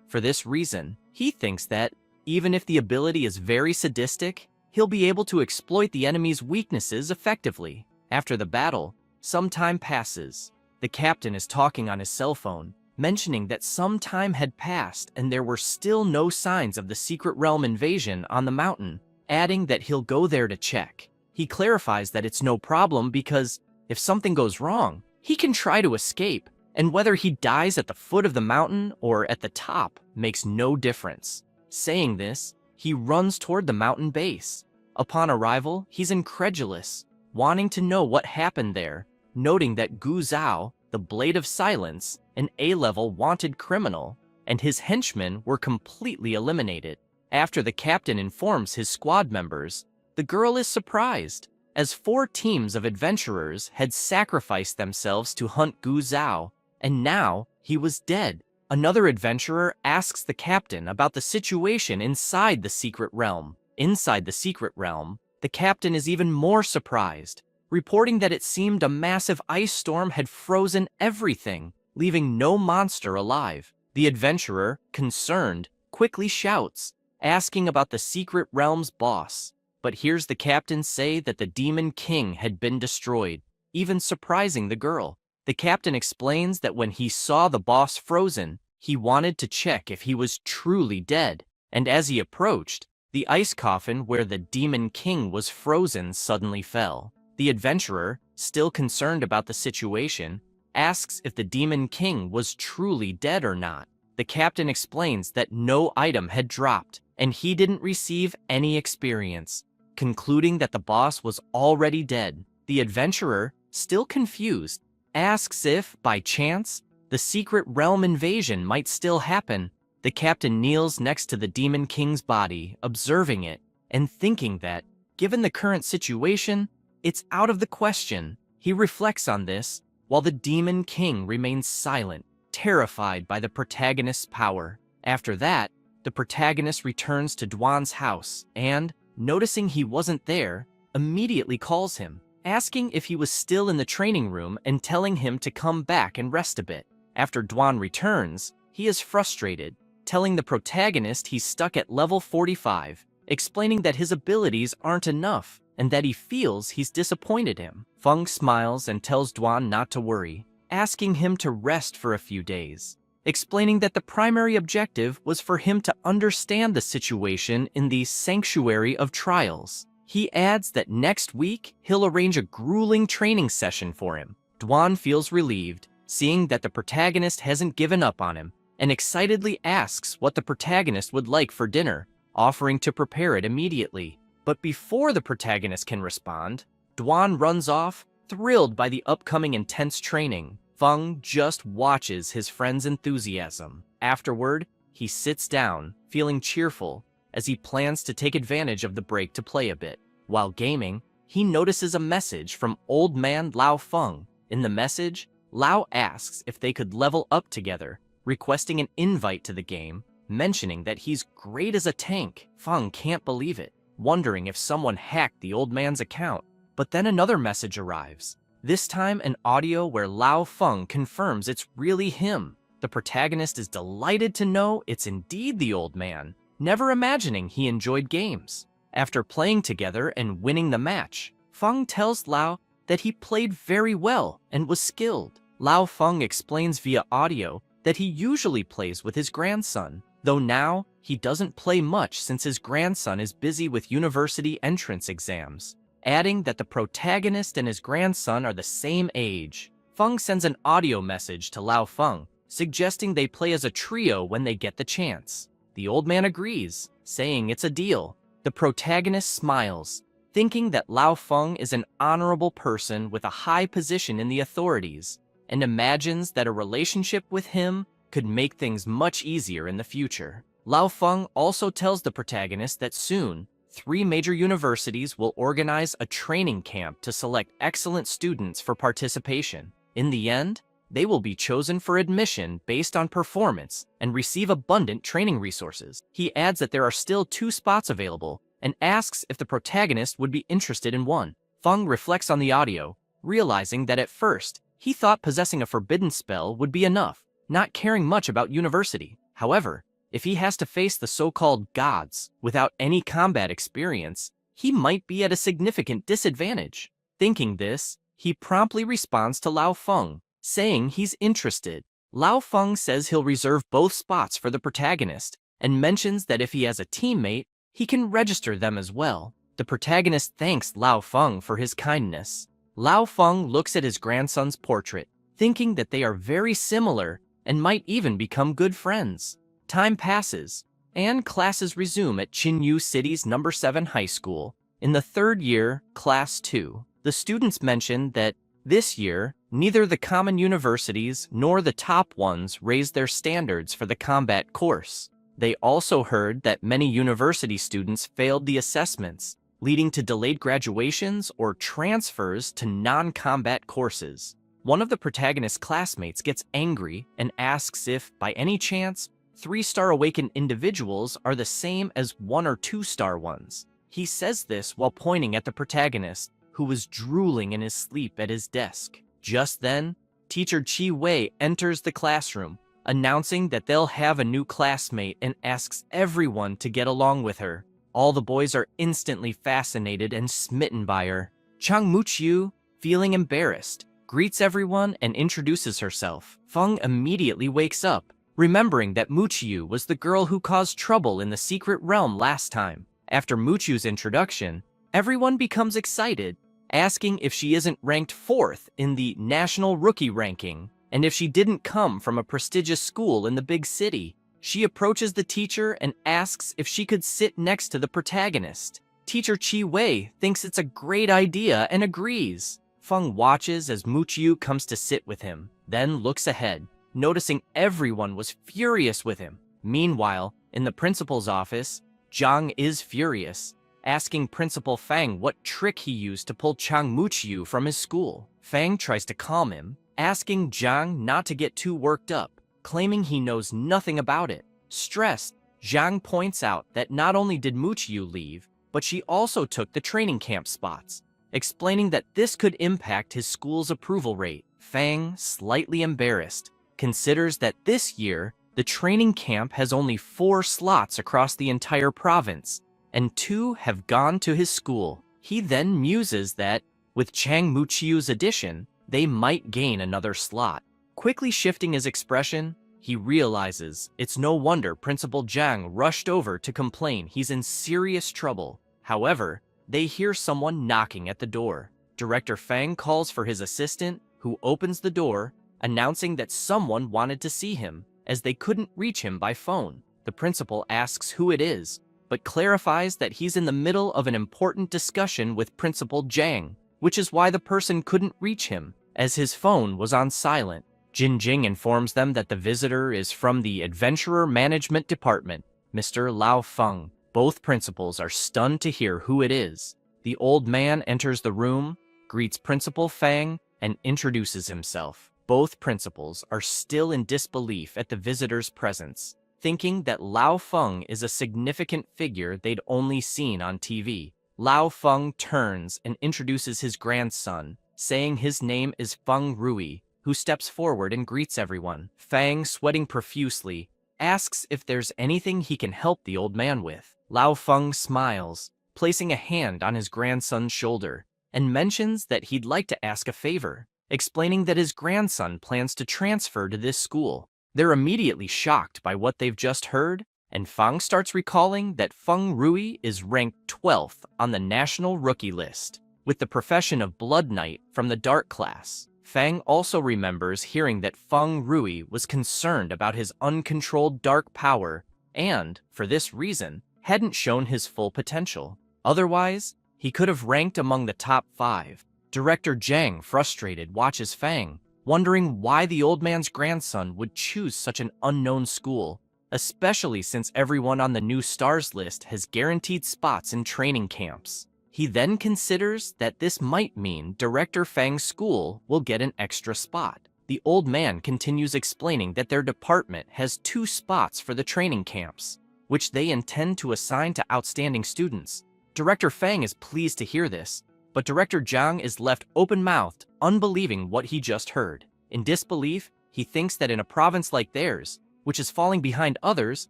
For this reason, he thinks that, even if the ability is very sadistic, he'll be able to exploit the enemy's weaknesses effectively. After the battle, some time passes. The captain is talking on his cell phone, mentioning that some time had passed and there were still no signs of the secret realm invasion on the mountain, adding that he'll go there to check. He clarifies that it's no problem because, if something goes wrong, he can try to escape, and whether he dies at the foot of the mountain or at the top makes no difference. Saying this, he runs toward the mountain base. Upon arrival, he's incredulous, wanting to know what happened there, noting that Gu Zhao, the Blade of Silence, an A-level wanted criminal, and his henchmen were completely eliminated. After the captain informs his squad members, the girl is surprised, as 4 teams of adventurers had sacrificed themselves to hunt Gu Zhao, and now he was dead. Another adventurer asks the captain about the situation inside the secret realm. Inside the secret realm, the captain is even more surprised, reporting that it seemed a massive ice storm had frozen everything, leaving no monster alive. The adventurer, concerned, quickly shouts, asking about the secret realm's boss, but hears the captain say that the Demon King had been destroyed, even surprising the girl. The captain explains that when he saw the boss frozen, he wanted to check if he was truly dead, and as he approached, the ice coffin where the Demon King was frozen suddenly fell. The adventurer, still concerned about the situation, asks if the Demon King was truly dead or not. The captain explains that no item had dropped, and he didn't receive any experience, concluding that the boss was already dead. The adventurer, still confused, asks if, by chance, the secret realm invasion might still happen. The captain kneels next to the Demon King's body, observing it, and thinking that, given the current situation, it's out of the question. He reflects on this, while the Demon King remains silent, terrified by the protagonist's power. After that, the protagonist returns to Duan's house and, noticing he wasn't there, immediately calls him, asking if he was still in the training room and telling him to come back and rest a bit. After Duan returns, he is frustrated, telling the protagonist he's stuck at level 45, explaining that his abilities aren't enough and that he feels he's disappointed him. Feng smiles and tells Duan not to worry, asking him to rest for a few days, explaining that the primary objective was for him to understand the situation in the Sanctuary of Trials. He adds that next week he'll arrange a grueling training session for him. Duan feels relieved, seeing that the protagonist hasn't given up on him, and excitedly asks what the protagonist would like for dinner, offering to prepare it immediately. But before the protagonist can respond, Duan runs off, thrilled by the upcoming intense training. Feng just watches his friend's enthusiasm. Afterward, he sits down, feeling cheerful, as he plans to take advantage of the break to play a bit. While gaming, he notices a message from old man Lao Feng. In the message, Lao asks if they could level up together, requesting an invite to the game, mentioning that he's great as a tank. Feng can't believe it, wondering if someone hacked the old man's account. But then another message arrives, this time an audio where Lao Feng confirms it's really him. The protagonist is delighted to know it's indeed the old man, never imagining he enjoyed games. After playing together and winning the match, Feng tells Lao that he played very well and was skilled. Lao Feng explains via audio that he usually plays with his grandson, though now he doesn't play much since his grandson is busy with university entrance exams, adding that the protagonist and his grandson are the same age. Feng sends an audio message to Lao Feng, suggesting they play as a trio when they get the chance. The old man agrees, saying it's a deal. The protagonist smiles, thinking that Lao Feng is an honorable person with a high position in the authorities, and imagines that a relationship with him could make things much easier in the future. Lao Feng also tells the protagonist that soon, 3 major universities will organize a training camp to select excellent students for participation. In the end, they will be chosen for admission based on performance and receive abundant training resources. He adds that there are still 2 spots available and asks if the protagonist would be interested in one. Feng reflects on the audio, realizing that at first, He thought possessing a forbidden spell would be enough, not caring much about university. However, if he has to face the so-called gods without any combat experience, he might be at a significant disadvantage. Thinking this, he promptly responds to Lao Feng, saying he's interested. Lao Feng says he'll reserve both spots for the protagonist, and mentions that if he has a teammate, he can register them as well. The protagonist thanks Lao Feng for his kindness. Lao Feng looks at his grandson's portrait, thinking that they are very similar and might even become good friends. Time passes, and classes resume at Chinyu City's No. 7 high school. In the third year, Class 2, the students mention that this year, neither the common universities nor the top ones raised their standards for the combat course. They also heard that many university students failed the assessments, leading to delayed graduations or transfers to non-combat courses. One of the protagonist's classmates gets angry and asks if, by any chance, 3-star awakened individuals are the same as 1- or 2-star ones. He says this while pointing at the protagonist, who was drooling in his sleep at his desk. Just then, teacher Chi Wei enters the classroom, announcing that they'll have a new classmate and asks everyone to get along with her. All the boys are instantly fascinated and smitten by her. Chang Muqiu, feeling embarrassed, greets everyone and introduces herself. Feng immediately wakes up, remembering that Muqiu was the girl who caused trouble in the secret realm last time. After Muqiu's introduction, everyone becomes excited, asking if she isn't ranked 4th in the national rookie ranking, and if she didn't come from a prestigious school in the big city. She approaches the teacher and asks if she could sit next to the protagonist. Teacher Chi Wei thinks it's a great idea and agrees. Feng watches as Muqiu comes to sit with him, then looks ahead, noticing everyone was furious with him. Meanwhile, in the principal's office, Zhang is furious, asking Principal Fang what trick he used to pull Chang Muqiu from his school. Fang tries to calm him, asking Zhang not to get too worked up, claiming he knows nothing about it. Stressed, Zhang points out that not only did Muqiu leave, but she also took the training camp spots, explaining that this could impact his school's approval rate. Fang, slightly embarrassed, considers that this year, the training camp has only 4 slots across the entire province, and 2 have gone to his school. He then muses that, with Chang Muqiu's addition, they might gain another slot. Quickly shifting his expression, he realizes it's no wonder Principal Zhang rushed over to complain he's in serious trouble. However, they hear someone knocking at the door. Director Fang calls for his assistant, who opens the door, announcing that someone wanted to see him, as they couldn't reach him by phone. The principal asks who it is, but clarifies that he's in the middle of an important discussion with Principal Zhang, which is why the person couldn't reach him, as his phone was on silent. Jin Jing informs them that the visitor is from the Adventurer Management Department, Mr. Lao Feng. Both principals are stunned to hear who it is. The old man enters the room, greets Principal Fang, and introduces himself. Both principals are still in disbelief at the visitor's presence, thinking that Lao Feng is a significant figure they'd only seen on TV. Lao Feng turns and introduces his grandson, saying his name is Feng Rui, who steps forward and greets everyone. Fang, sweating profusely, asks if there's anything he can help the old man with. Lao Feng smiles, placing a hand on his grandson's shoulder, and mentions that he'd like to ask a favor, explaining that his grandson plans to transfer to this school. They're immediately shocked by what they've just heard, and Fang starts recalling that Feng Rui is ranked 12th on the national rookie list, with the profession of Blood Knight from the Dark class. Fang also remembers hearing that Feng Rui was concerned about his uncontrolled dark power and, for this reason, hadn't shown his full potential. Otherwise, he could have ranked among the top 5. Director Zhang, frustrated, watches Fang, wondering why the old man's grandson would choose such an unknown school, especially since everyone on the new stars list has guaranteed spots in training camps. He then considers that this might mean Director Fang's school will get an extra spot. The old man continues explaining that their department has 2 spots for the training camps, which they intend to assign to outstanding students. Director Fang is pleased to hear this, But Director Zhang is left open-mouthed, unbelieving what he just heard. In disbelief, he thinks that in a province like theirs, which is falling behind others,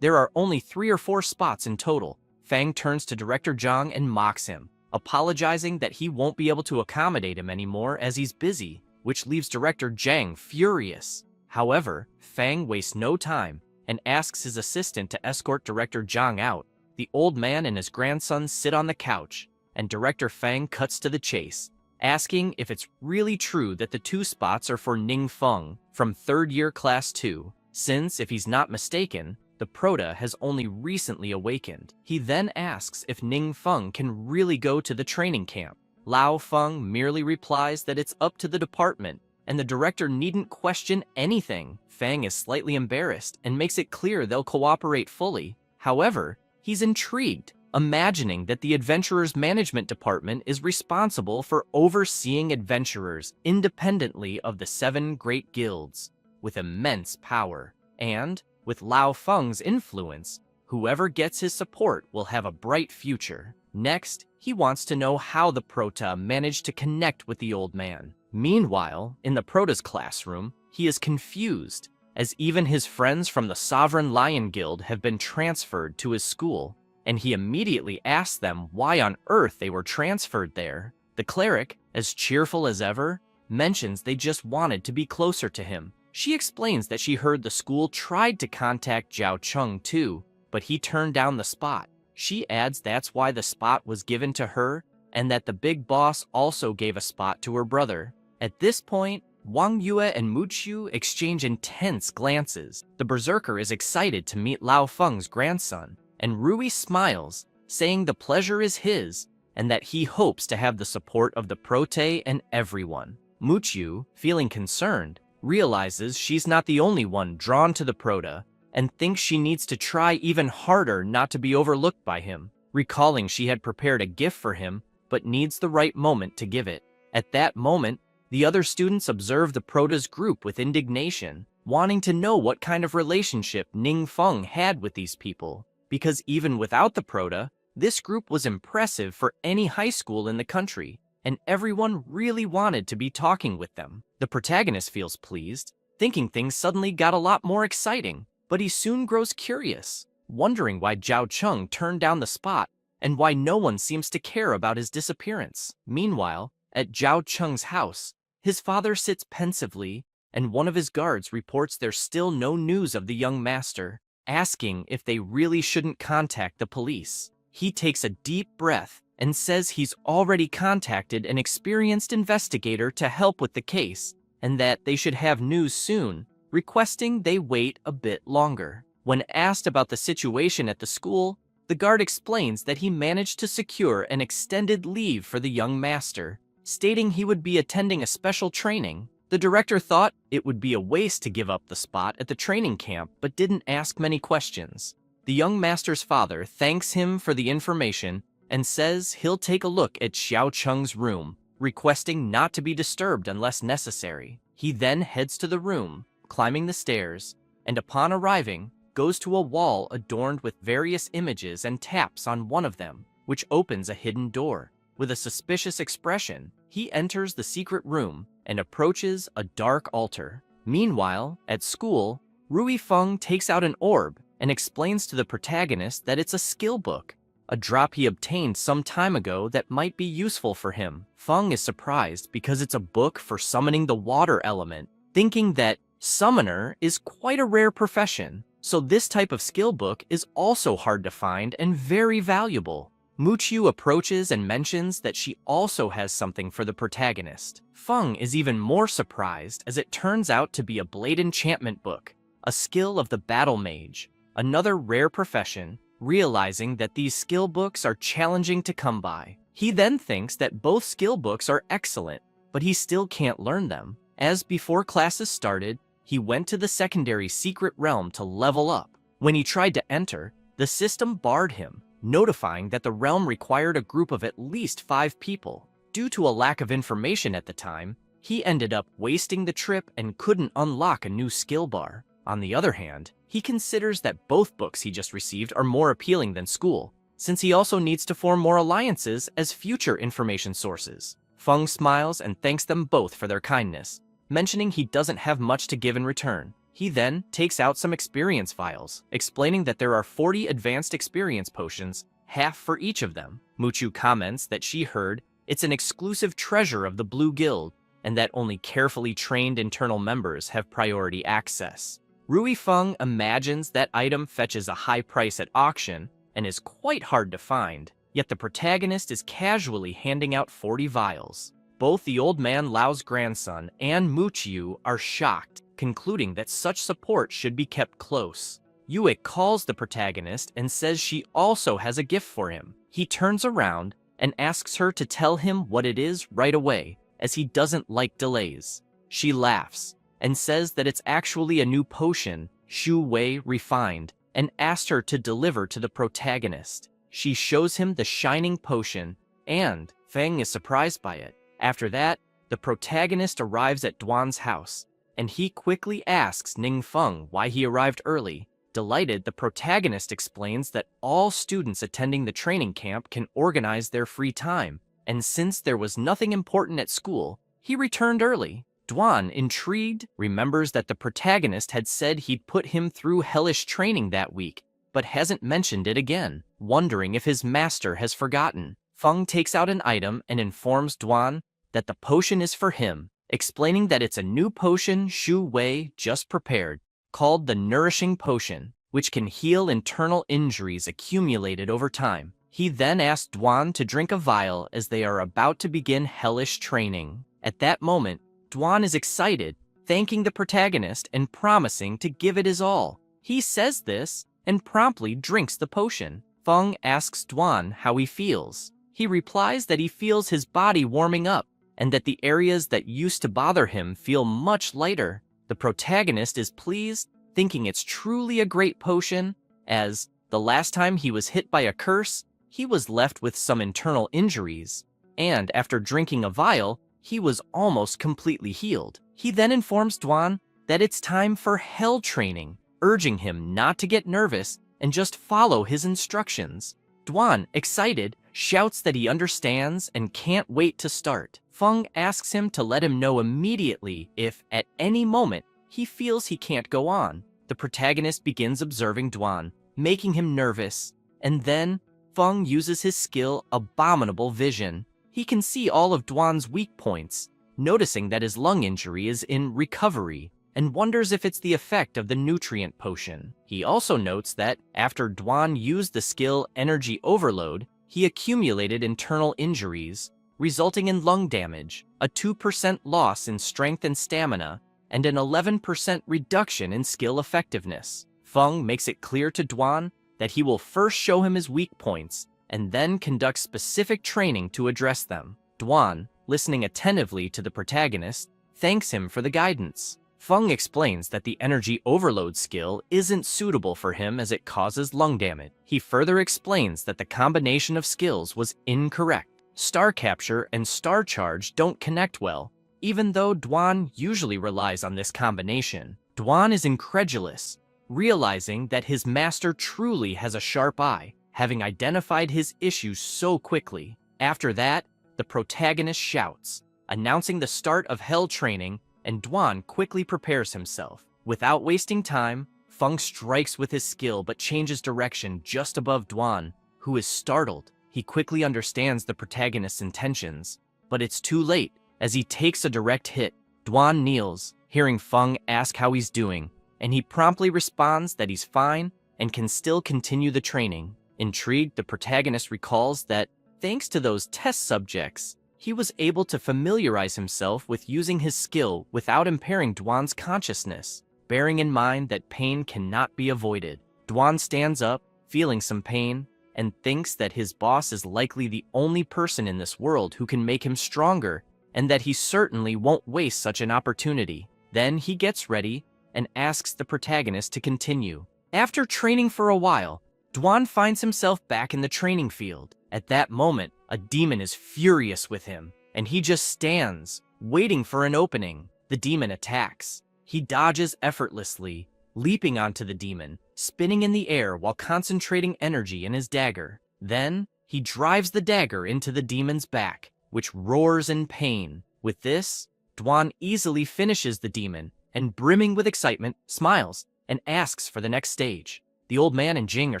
there are only 3 or 4 spots in total. Fang turns to Director Zhang and mocks him, apologizing that he won't be able to accommodate him anymore as he's busy, which leaves Director Zhang furious. However, Fang wastes no time and asks his assistant to escort Director Zhang out. The old man and his grandson sit on the couch, and Director Fang cuts to the chase, asking if it's really true that the 2 spots are for Ning Feng from 3rd year Class 2, since, if he's not mistaken, the Prota has only recently awakened. He then asks if Ning Feng can really go to the training camp. Lao Feng merely replies that it's up to the department, and the director needn't question anything. Fang is slightly embarrassed and makes it clear they'll cooperate fully. However, he's intrigued, imagining that the Adventurers Management Department is responsible for overseeing adventurers independently of the 7 great guilds, with immense power. And, with Lao Feng's influence, whoever gets his support will have a bright future. Next, he wants to know how the Prota managed to connect with the old man. Meanwhile, in the Prota's classroom, he is confused, as even his friends from the Sovereign Lion Guild have been transferred to his school, and he immediately asks them why on earth they were transferred there. The cleric, as cheerful as ever, mentions they just wanted to be closer to him. She explains that she heard the school tried to contact Zhao Cheng too, but he turned down the spot. She adds that's why the spot was given to her, and that the big boss also gave a spot to her brother. At this point, Wang Yue and Mu Qiu exchange intense glances. The berserker is excited to meet Lao Feng's grandson, and Rui smiles, saying the pleasure is his, and that he hopes to have the support of the Prote and everyone. Mu Qiu, feeling concerned, realizes she's not the only one drawn to the Prota, and thinks she needs to try even harder not to be overlooked by him, recalling she had prepared a gift for him, but needs the right moment to give it. At that moment, the other students observe the Prota's group with indignation, wanting to know what kind of relationship Ning Feng had with these people, because even without the Prota, this group was impressive for any high school in the country, and everyone really wanted to be talking with them. The protagonist feels pleased, thinking things suddenly got a lot more exciting, but he soon grows curious, wondering why Zhao Cheng turned down the spot and why no one seems to care about his disappearance. Meanwhile, at Zhao Cheng's house, his father sits pensively, and one of his guards reports there's still no news of the young master, asking if they really shouldn't contact the police. He takes a deep breath and says he's already contacted an experienced investigator to help with the case, and that they should have news soon, requesting they wait a bit longer. When asked about the situation at the school, the guard explains that he managed to secure an extended leave for the young master, stating he would be attending a special training. The director thought it would be a waste to give up the spot at the training camp, but didn't ask many questions. The young master's father thanks him for the information and says he'll take a look at Xiao Cheng's room, requesting not to be disturbed unless necessary. He then heads to the room, climbing the stairs, and upon arriving, goes to a wall adorned with various images and taps on one of them, which opens a hidden door. With a suspicious expression, he enters the secret room and approaches a dark altar. Meanwhile, at school, Rui Feng takes out an orb and explains to the protagonist that it's a skill book, a drop he obtained some time ago that might be useful for him. Feng is surprised because it's a book for summoning the water element, thinking that summoner is quite a rare profession, so this type of skill book is also hard to find and very valuable. Mu Qiu approaches and mentions that she also has something for the protagonist. Feng is even more surprised as it turns out to be a blade enchantment book, a skill of the battle mage, another rare profession, realizing that these skill books are challenging to come by. He then thinks that both skill books are excellent, but he still can't learn them. As before classes started, he went to the secondary secret realm to level up. When he tried to enter, the system barred him, notifying that the realm required a group of at least 5 people. Due to a lack of information at the time, he ended up wasting the trip and couldn't unlock a new skill bar. On the other hand, he considers that both books he just received are more appealing than school, since he also needs to form more alliances as future information sources. Feng smiles and thanks them both for their kindness, mentioning he doesn't have much to give in return. He then takes out some experience vials, explaining that there are 40 advanced experience potions, half for each of them. Muchu comments that she heard it's an exclusive treasure of the Blue Guild, and that only carefully trained internal members have priority access. Rui Feng imagines that item fetches a high price at auction and is quite hard to find, yet the protagonist is casually handing out 40 vials. Both the old man Lao's grandson and Muchiu are shocked, concluding that such support should be kept close. Yuik calls the protagonist and says she also has a gift for him. He turns around and asks her to tell him what it is right away, as he doesn't like delays. She laughs and says that it's actually a new potion, Shu Wei Refined, and asks her to deliver to the protagonist. She shows him the shining potion, and Feng is surprised by it. After that, the protagonist arrives at Duan's house, and he quickly asks Ning Feng why he arrived early. Delighted, the protagonist explains that all students attending the training camp can organize their free time, and since there was nothing important at school, he returned early. Duan, intrigued, remembers that the protagonist had said he'd put him through hellish training that week, but hasn't mentioned it again, wondering if his master has forgotten. Feng takes out an item and informs Duan that the potion is for him, explaining that it's a new potion Shu Wei just prepared, called the Nourishing Potion, which can heal internal injuries accumulated over time. He then asks Duan to drink a vial as they are about to begin hellish training. At that moment, Duan is excited, thanking the protagonist and promising to give it his all. He says this and promptly drinks the potion. Feng asks Duan how he feels. He replies that he feels his body warming up and that the areas that used to bother him feel much lighter. The protagonist is pleased, thinking it's truly a great potion, as the last time he was hit by a curse, he was left with some internal injuries, and after drinking a vial, he was almost completely healed. He then informs Duan that it's time for hell training, urging him not to get nervous and just follow his instructions. Duan, excited, shouts that he understands and can't wait to start. Feng asks him to let him know immediately if, at any moment, he feels he can't go on. The protagonist begins observing Duan, making him nervous, and then Feng uses his skill Abominable Vision. He can see all of Duan's weak points, noticing that his lung injury is in recovery, and wonders if it's the effect of the nutrient potion. He also notes that after Duan used the skill Energy Overload, he accumulated internal injuries, resulting in lung damage, a 2% loss in strength and stamina, and an 11% reduction in skill effectiveness. Feng makes it clear to Duan that he will first show him his weak points and then conduct specific training to address them. Duan, listening attentively to the protagonist, thanks him for the guidance. Feng explains that the Energy Overload skill isn't suitable for him as it causes lung damage. He further explains that the combination of skills was incorrect. Star Capture and Star Charge don't connect well, even though Duan usually relies on this combination. Duan is incredulous, realizing that his master truly has a sharp eye, having identified his issues so quickly. After that, the protagonist shouts, announcing the start of hell training, and Duan quickly prepares himself. Without wasting time, Feng strikes with his skill but changes direction just above Duan, who is startled. He quickly understands the protagonist's intentions, but it's too late. As he takes a direct hit, Duan kneels, hearing Feng ask how he's doing, and he promptly responds that he's fine and can still continue the training. Intrigued, the protagonist recalls that, thanks to those test subjects, he was able to familiarize himself with using his skill without impairing Duan's consciousness, bearing in mind that pain cannot be avoided. Duan stands up, feeling some pain, and thinks that his boss is likely the only person in this world who can make him stronger, and that he certainly won't waste such an opportunity. Then he gets ready and asks the protagonist to continue. After training for a while, Duan finds himself back in the training field. At that moment, a demon is furious with him, and he just stands, waiting for an opening. The demon attacks. He dodges effortlessly, leaping onto the demon, spinning in the air while concentrating energy in his dagger. Then, he drives the dagger into the demon's back, which roars in pain. With this, Dwan easily finishes the demon, and brimming with excitement, smiles and asks for the next stage. The old man and Jing are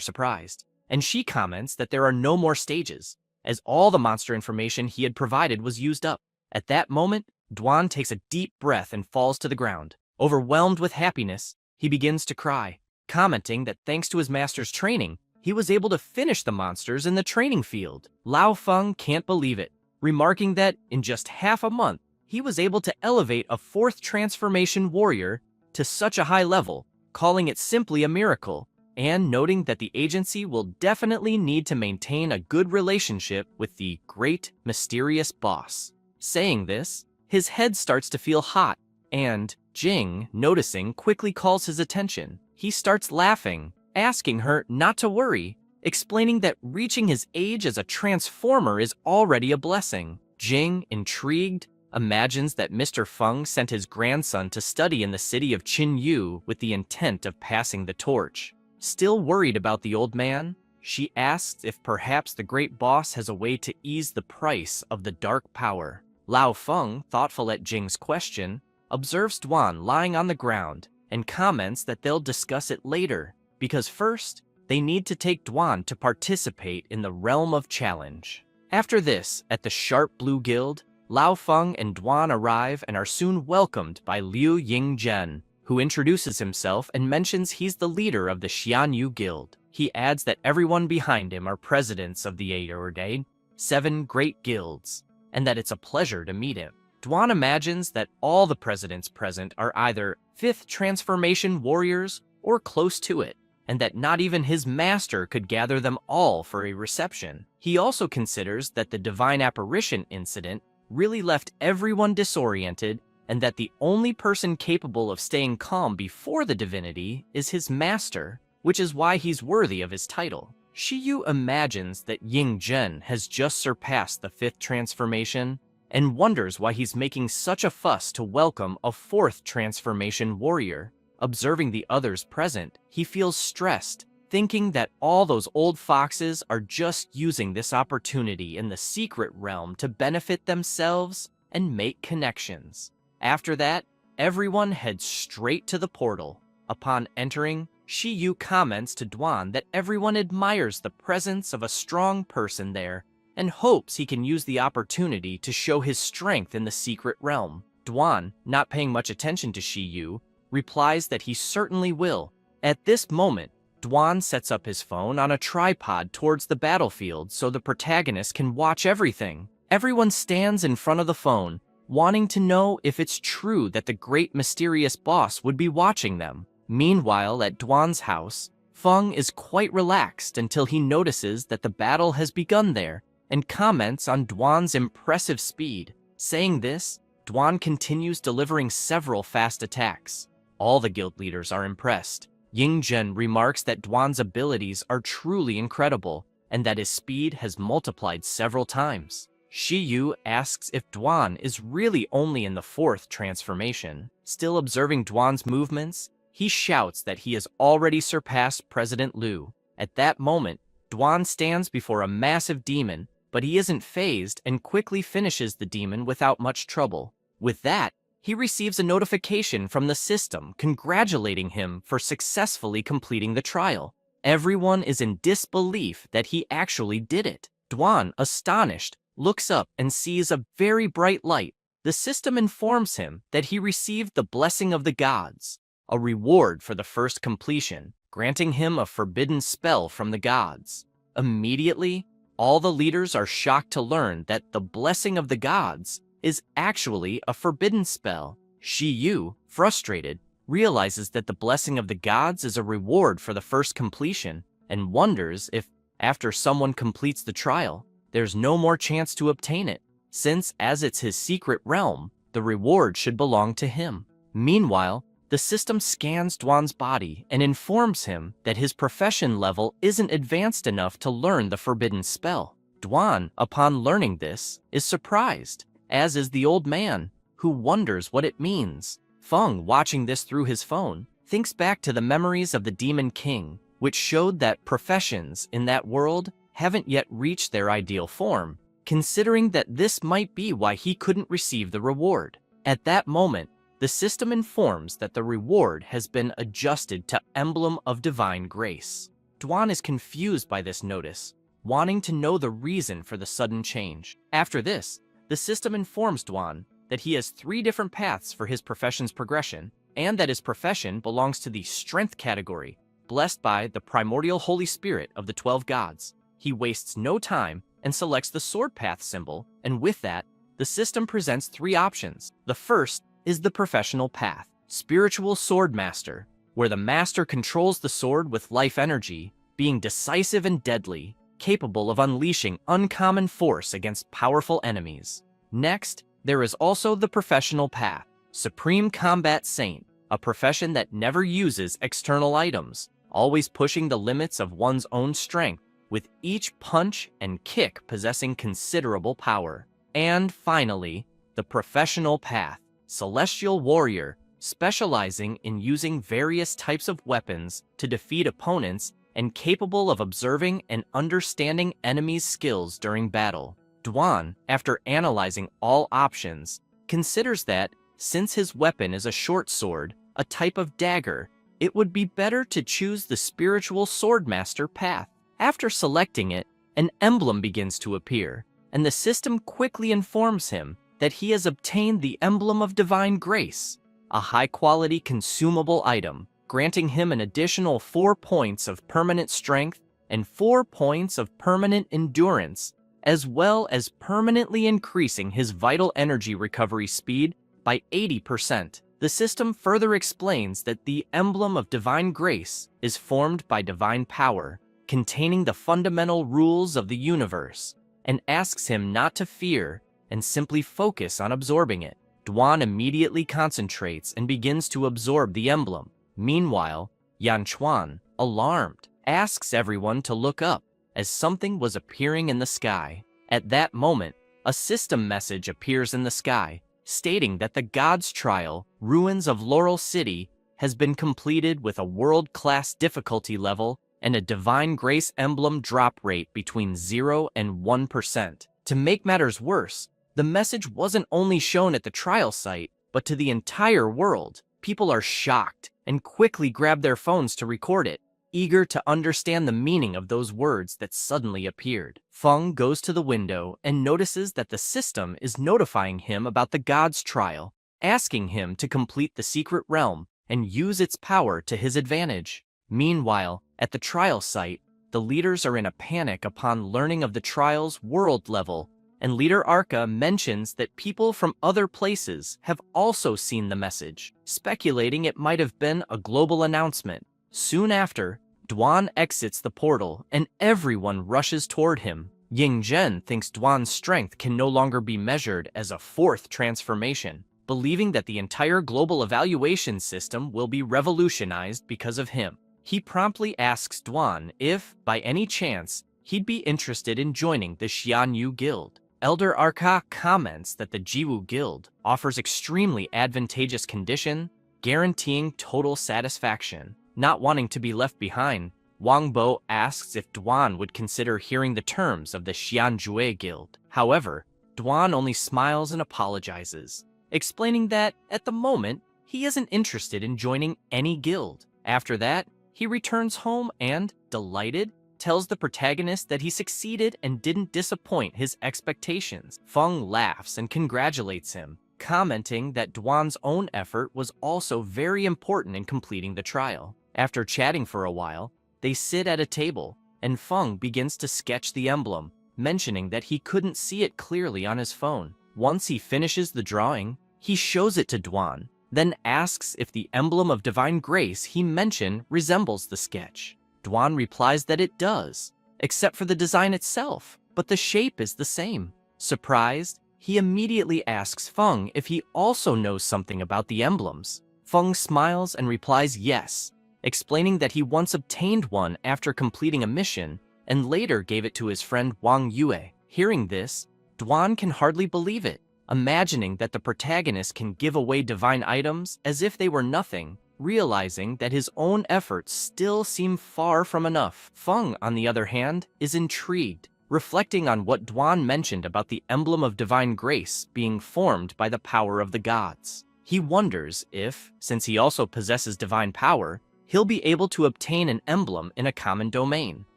surprised, and she comments that there are no more stages, as all the monster information he had provided was used up. At that moment, Dwan takes a deep breath and falls to the ground. Overwhelmed with happiness, he begins to cry, commenting that thanks to his master's training, he was able to finish the monsters in the training field. Lao Feng can't believe it, remarking that in just half a month, he was able to elevate a 4th transformation warrior to such a high level, calling it simply a miracle, and noting that the agency will definitely need to maintain a good relationship with the great mysterious boss. Saying this, his head starts to feel hot, and Jing, noticing, quickly calls his attention. He starts laughing, asking her not to worry, explaining that reaching his age as a transformer is already a blessing. Jing, intrigued, imagines that Mr. Feng sent his grandson to study in the city of Qinyu with the intent of passing the torch. Still worried about the old man, she asks if perhaps the great boss has a way to ease the price of the dark power. Lao Feng, thoughtful at Jing's question, observes Dwan lying on the ground and comments that they'll discuss it later, because first, they need to take Dwan to participate in the Realm of Challenge. After this, at the Sharp Blue Guild, Lao Feng and Dwan arrive and are soon welcomed by Liu Yingzhen, who introduces himself and mentions he's the leader of the Xianyu Guild. He adds that everyone behind him are presidents of the 7 great guilds, and that it's a pleasure to meet him. Dwan imagines that all the presidents present are either 5th transformation warriors or close to it, and that not even his master could gather them all for a reception. He also considers that the divine apparition incident really left everyone disoriented, and that the only person capable of staying calm before the divinity is his master, which is why he's worthy of his title. Shiyu imagines that Ying Zhen has just surpassed the 5th transformation, and wonders why he's making such a fuss to welcome a 4th transformation warrior. Observing the others present, he feels stressed, thinking that all those old foxes are just using this opportunity in the secret realm to benefit themselves and make connections. After that, everyone heads straight to the portal. Upon entering, Shiyu comments to Dwan that everyone admires the presence of a strong person there and hopes he can use the opportunity to show his strength in the secret realm. Dwan, not paying much attention to Shiyu, replies that he certainly will. At this moment, Dwan sets up his phone on a tripod towards the battlefield so the protagonist can watch everything. Everyone stands in front of the phone, wanting to know if it's true that the great mysterious boss would be watching them. Meanwhile, at Dwan's house, Feng is quite relaxed until he notices that the battle has begun there and comments on Dwan's impressive speed. Saying this, Dwan continues delivering several fast attacks. All the guild leaders are impressed. Yingzhen remarks that Dwan's abilities are truly incredible and that his speed has multiplied several times. Shiyu asks if Dwan is really only in the 4th transformation. Still observing Dwan's movements, he shouts that he has already surpassed President Liu. At that moment, Dwan stands before a massive demon, but he isn't fazed and quickly finishes the demon without much trouble. With that, he receives a notification from the system congratulating him for successfully completing the trial. Everyone is in disbelief that he actually did it. Dwan, astonished, looks up and sees a very bright light. The system informs him that he received the blessing of the gods, a reward for the first completion, granting him a forbidden spell from the gods. Immediately, all the leaders are shocked to learn that the blessing of the gods is actually a forbidden spell. Shiyu, frustrated, realizes that the blessing of the gods is a reward for the first completion and wonders if, after someone completes the trial, there's no more chance to obtain it, since as it's his secret realm, the reward should belong to him. Meanwhile, the system scans Dwan's body and informs him that his profession level isn't advanced enough to learn the forbidden spell. Dwan, upon learning this, is surprised, as is the old man, who wonders what it means. Feng, watching this through his phone, thinks back to the memories of the Demon King, which showed that professions in that world haven't yet reached their ideal form, considering that this might be why he couldn't receive the reward. At that moment, the system informs that the reward has been adjusted to Emblem of Divine Grace. Dwan is confused by this notice, wanting to know the reason for the sudden change. After this, the system informs Dwan that he has 3 different paths for his profession's progression, and that his profession belongs to the Strength category, blessed by the primordial Holy Spirit of the 12 gods. He wastes no time and selects the Sword Path symbol, and with that, the system presents 3 options. The first is the professional path, Spiritual Sword Master, where the master controls the sword with life energy, being decisive and deadly, capable of unleashing uncommon force against powerful enemies. Next, there is also the professional path, Supreme Combat Saint, a profession that never uses external items, always pushing the limits of one's own strength, with each punch and kick possessing considerable power. And finally, the professional path, Celestial Warrior, specializing in using various types of weapons to defeat opponents and capable of observing and understanding enemies' skills during battle. Dwan, after analyzing all options, considers that, since his weapon is a short sword, a type of dagger, it would be better to choose the Spiritual Swordmaster path. After selecting it, an emblem begins to appear, and the system quickly informs him that he has obtained the Emblem of Divine Grace, a high-quality consumable item, granting him an additional 4 points of permanent strength and 4 points of permanent endurance, as well as permanently increasing his vital energy recovery speed by 80%. The system further explains that the Emblem of Divine Grace is formed by divine power, containing the fundamental rules of the universe, and asks him not to fear and simply focus on absorbing it. Dwan immediately concentrates and begins to absorb the emblem. Meanwhile, Yan Chuan, alarmed, asks everyone to look up, as something was appearing in the sky. At that moment, a system message appears in the sky, stating that the God's Trial, Ruins of Laurel City, has been completed with a world-class difficulty level and a Divine Grace emblem drop rate between 0 and 1%. To make matters worse, the message wasn't only shown at the trial site, but to the entire world. People are shocked and quickly grab their phones to record it, eager to understand the meaning of those words that suddenly appeared. Feng goes to the window and notices that the system is notifying him about the God's Trial, asking him to complete the secret realm and use its power to his advantage. Meanwhile, at the trial site, the leaders are in a panic upon learning of the trial's world level, and Leader Arca mentions that people from other places have also seen the message, speculating it might have been a global announcement. Soon after, Dwan exits the portal and everyone rushes toward him. Ying Zhen thinks Dwan's strength can no longer be measured as a 4th transformation, believing that the entire global evaluation system will be revolutionized because of him. He promptly asks Dwan if, by any chance, he'd be interested in joining the Xianyu Guild. Elder Arca comments that the Jiwu Guild offers extremely advantageous condition, guaranteeing total satisfaction. Not wanting to be left behind, Wang Bo asks if Dwan would consider hearing the terms of the Xianjue Guild. However, Dwan only smiles and apologizes, explaining that, at the moment, he isn't interested in joining any guild. After that, he returns home and, delighted, tells the protagonist that he succeeded and didn't disappoint his expectations. Feng laughs and congratulates him, commenting that Dwan's own effort was also very important in completing the trial. After chatting for a while, they sit at a table, and Feng begins to sketch the emblem, mentioning that he couldn't see it clearly on his phone. Once he finishes the drawing, he shows it to Dwan, then asks if the Emblem of Divine Grace he mentioned resembles the sketch. Dwan replies that it does, except for the design itself, but the shape is the same. Surprised, he immediately asks Feng if he also knows something about the emblems. Feng smiles and replies yes, explaining that he once obtained one after completing a mission and later gave it to his friend Wang Yue. Hearing this, Dwan can hardly believe it, imagining that the protagonist can give away divine items as if they were nothing, realizing that his own efforts still seem far from enough. Feng, on the other hand, is intrigued, reflecting on what Duan mentioned about the emblem of divine grace being formed by the power of the gods. He wonders if, since he also possesses divine power, he'll be able to obtain an emblem in a common domain.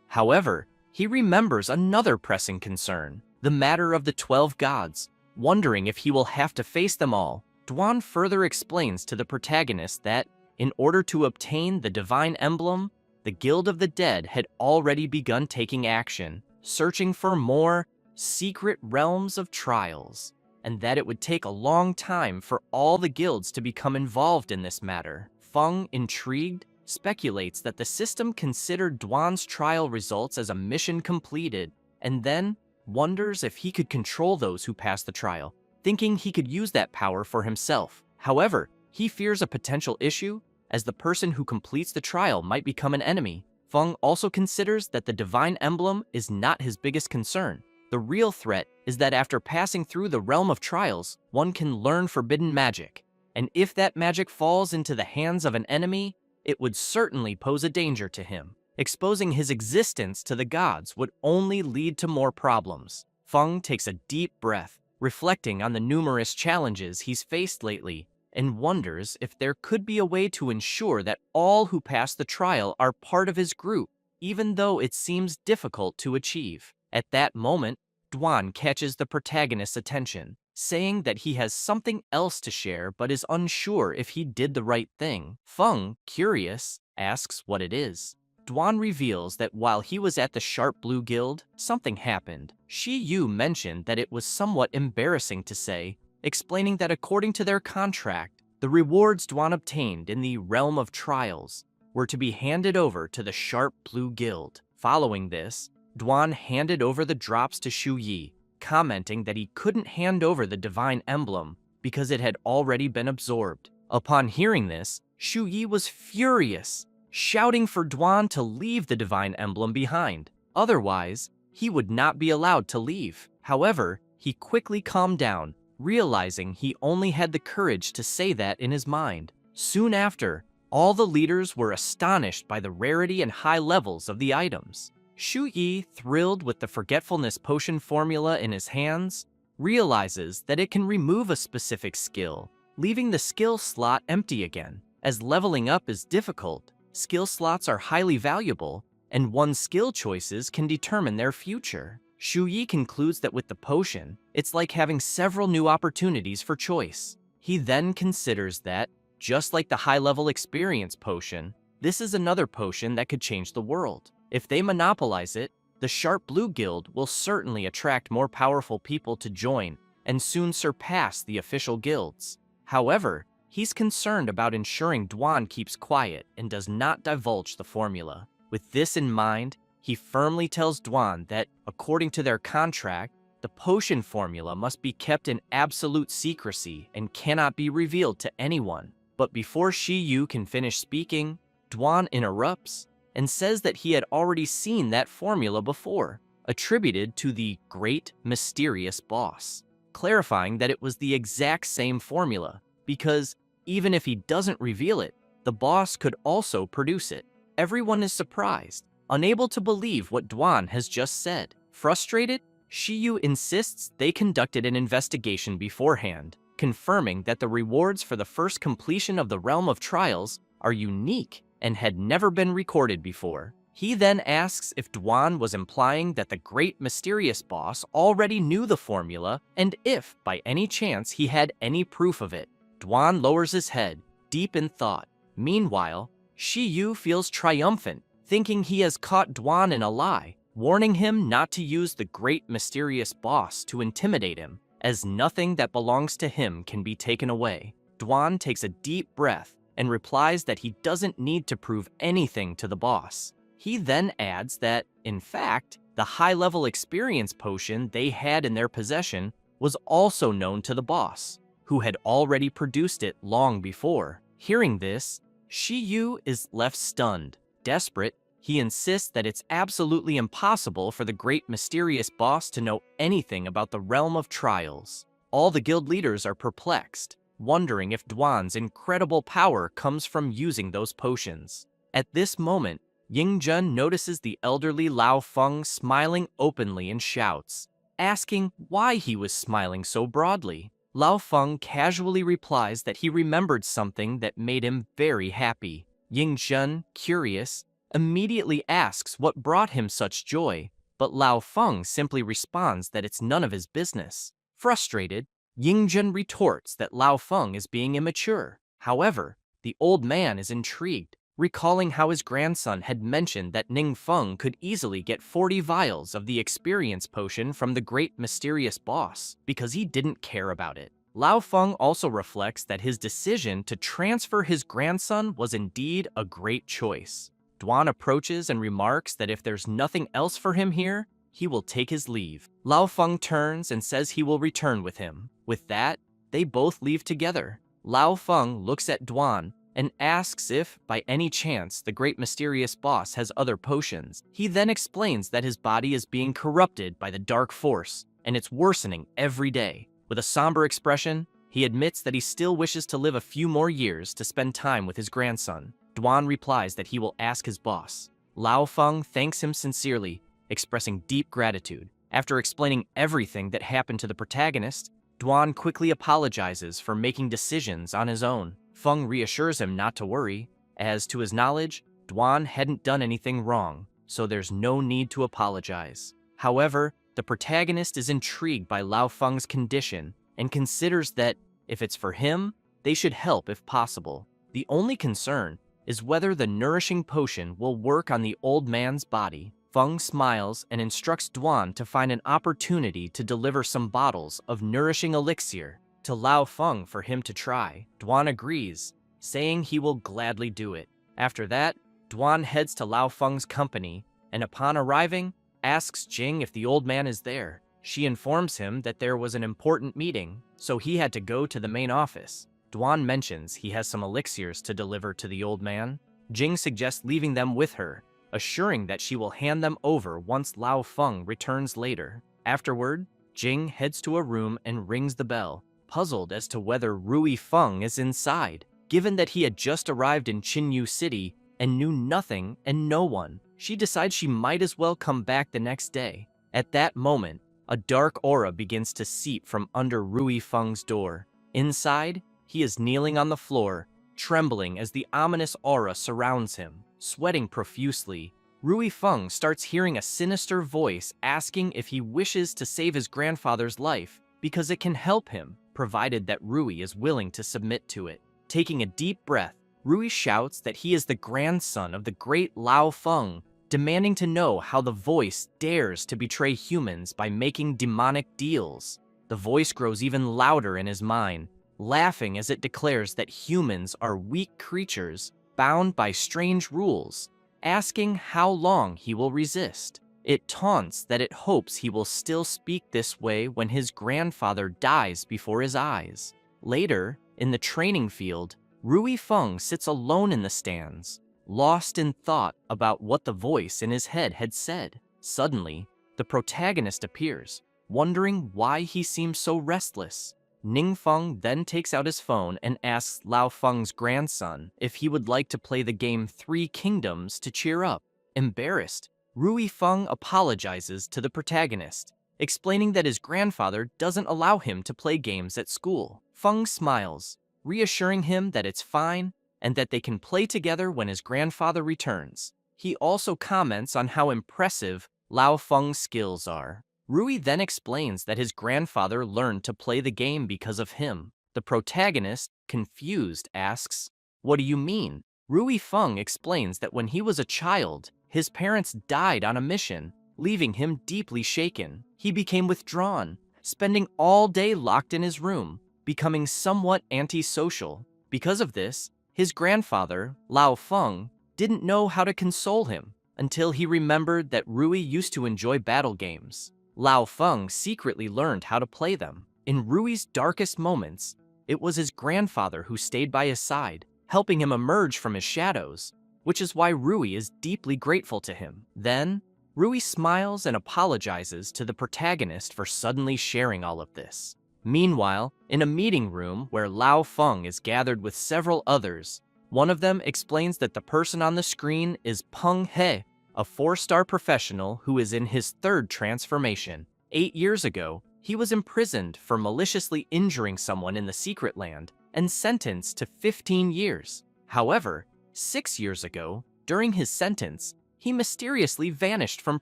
However, he remembers another pressing concern, the matter of the 12 gods. Wondering if he will have to face them all, Duan further explains to the protagonist that, in order to obtain the divine emblem, the Guild of the Dead had already begun taking action, searching for more secret realms of trials, and that it would take a long time for all the guilds to become involved in this matter. Feng, intrigued, speculates that the system considered Duan's trial results as a mission completed, and then wonders if he could control those who pass the trial, thinking he could use that power for himself. However, he fears a potential issue, as the person who completes the trial might become an enemy. Feng also considers that the divine emblem is not his biggest concern. The real threat is that after passing through the realm of trials, one can learn forbidden magic, and if that magic falls into the hands of an enemy, it would certainly pose a danger to him. Exposing his existence to the gods would only lead to more problems. Feng takes a deep breath, reflecting on the numerous challenges he's faced lately, and wonders if there could be a way to ensure that all who pass the trial are part of his group, even though it seems difficult to achieve. At that moment, Duan catches the protagonist's attention, saying that he has something else to share but is unsure if he did the right thing. Feng, curious, asks what it is. Duan reveals that while he was at the Sharp Blue Guild, something happened. Shi Yu mentioned that it was somewhat embarrassing to say, explaining that according to their contract, the rewards Duan obtained in the realm of trials were to be handed over to the Sharp Blue Guild. Following this, Duan handed over the drops to Shu Yi, commenting that he couldn't hand over the divine emblem because it had already been absorbed. Upon hearing this, Shu Yi was furious, shouting for Duan to leave the divine emblem behind. Otherwise, he would not be allowed to leave. However, he quickly calmed down, realizing he only had the courage to say that in his mind. Soon after, all the leaders were astonished by the rarity and high levels of the items. Shu Yi, thrilled with the forgetfulness potion formula in his hands, realizes that it can remove a specific skill, leaving the skill slot empty again. As leveling up is difficult, skill slots are highly valuable, and one's skill choices can determine their future. Shu Yi concludes that with the potion, it's like having several new opportunities for choice. He then considers that, just like the high-level experience potion, this is another potion that could change the world. If they monopolize it, the Sharp Blue Guild will certainly attract more powerful people to join and soon surpass the official guilds. However, he's concerned about ensuring Duan keeps quiet and does not divulge the formula. With this in mind, he firmly tells Duan that, according to their contract, the potion formula must be kept in absolute secrecy and cannot be revealed to anyone. But before Shi Yu can finish speaking, Duan interrupts and says that he had already seen that formula before, attributed to the Great Mysterious Boss, clarifying that it was the exact same formula, because even if he doesn't reveal it, the boss could also produce it. Everyone is surprised, unable to believe what Duan has just said. Frustrated, Shi Yu insists they conducted an investigation beforehand, confirming that the rewards for the first completion of the Realm of Trials are unique and had never been recorded before. He then asks if Duan was implying that the Great Mysterious Boss already knew the formula and if, by any chance, he had any proof of it. Duan lowers his head, deep in thought. Meanwhile, Shi Yu feels triumphant, thinking he has caught Duan in a lie, warning him not to use the Great Mysterious Boss to intimidate him, as nothing that belongs to him can be taken away. Duan takes a deep breath and replies that he doesn't need to prove anything to the boss. He then adds that, in fact, the high-level experience potion they had in their possession was also known to the boss, who had already produced it long before. Hearing this, Shi Yu is left stunned. Desperate, he insists that it's absolutely impossible for the Great Mysterious Boss to know anything about the Realm of Trials. All the guild leaders are perplexed, wondering if Duan's incredible power comes from using those potions. At this moment, Ying-jun notices the elderly Lao Feng smiling openly and shouts, asking why he was smiling so broadly. Lao Feng casually replies that he remembered something that made him very happy. Ying-jun, curious, immediately asks what brought him such joy, but Lao Feng simply responds that it's none of his business. Frustrated, Ying-jun retorts that Lao Feng is being immature. However, the old man is intrigued, recalling how his grandson had mentioned that Ning Feng could easily get 40 vials of the experience potion from the great mysterious boss because he didn't care about it. Lao Feng also reflects that his decision to transfer his grandson was indeed a great choice. Duan approaches and remarks that if there's nothing else for him here, he will take his leave. Lao Feng turns and says he will return with him. With that, they both leave together. Lao Feng looks at Duan and asks if, by any chance, the great mysterious boss has other potions. He then explains that his body is being corrupted by the dark force, and it's worsening every day. With a somber expression, he admits that he still wishes to live a few more years to spend time with his grandson. Duan replies that he will ask his boss. Lao Feng thanks him sincerely, expressing deep gratitude. After explaining everything that happened to the protagonist, Duan quickly apologizes for making decisions on his own. Feng reassures him not to worry, as to his knowledge, Duan hadn't done anything wrong, so there's no need to apologize. However, the protagonist is intrigued by Lao Feng's condition and considers that, if it's for him, they should help if possible. The only concern is whether the nourishing potion will work on the old man's body. Feng smiles and instructs Duan to find an opportunity to deliver some bottles of nourishing elixir to Lao Feng for him to try. Duan agrees, saying he will gladly do it. After that, Duan heads to Lao Feng's company and upon arriving, asks Jing if the old man is there. She informs him that there was an important meeting, so he had to go to the main office. Duan mentions he has some elixirs to deliver to the old man. Jing suggests leaving them with her, assuring that she will hand them over once Lao Feng returns later. Afterward, Jing heads to a room and rings the bell, puzzled as to whether Rui Feng is inside, given that he had just arrived in Qinyu City and knew nothing and no one. She decides she might as well come back the next day. At that moment, a dark aura begins to seep from under Rui Feng's door. Inside, he is kneeling on the floor, trembling as the ominous aura surrounds him. Sweating profusely, Rui Feng starts hearing a sinister voice asking if he wishes to save his grandfather's life because it can help him, provided that Rui is willing to submit to it. Taking a deep breath, Rui shouts that he is the grandson of the great Lao Feng, demanding to know how the voice dares to betray humans by making demonic deals. The voice grows even louder in his mind, laughing as it declares that humans are weak creatures bound by strange rules, asking how long he will resist. It taunts that it hopes he will still speak this way when his grandfather dies before his eyes. Later, in the training field, Rui Feng sits alone in the stands, lost in thought about what the voice in his head had said. Suddenly, the protagonist appears, wondering why he seems so restless. Ning Feng then takes out his phone and asks Lao Feng's grandson if he would like to play the game 3 Kingdoms to cheer up. Embarrassed, Rui Feng apologizes to the protagonist, explaining that his grandfather doesn't allow him to play games at school. Feng smiles, reassuring him that it's fine and that they can play together when his grandfather returns. He also comments on how impressive Lao Feng's skills are. Rui then explains that his grandfather learned to play the game because of him. The protagonist, confused, asks, "What do you mean?" Rui Feng explains that when he was a child, his parents died on a mission, leaving him deeply shaken. He became withdrawn, spending all day locked in his room, becoming somewhat antisocial. Because of this, his grandfather, Lao Feng, didn't know how to console him until he remembered that Rui used to enjoy battle games. Lao Feng secretly learned how to play them. In Rui's darkest moments, it was his grandfather who stayed by his side, helping him emerge from his shadows, which is why Rui is deeply grateful to him. Then, Rui smiles and apologizes to the protagonist for suddenly sharing all of this. Meanwhile, in a meeting room where Lao Feng is gathered with several others, one of them explains that the person on the screen is Peng He, a 4-star professional who is in his 3rd transformation. 8 years ago, he was imprisoned for maliciously injuring someone in the Secret Land and sentenced to 15 years. However, 6 years ago, during his sentence, he mysteriously vanished from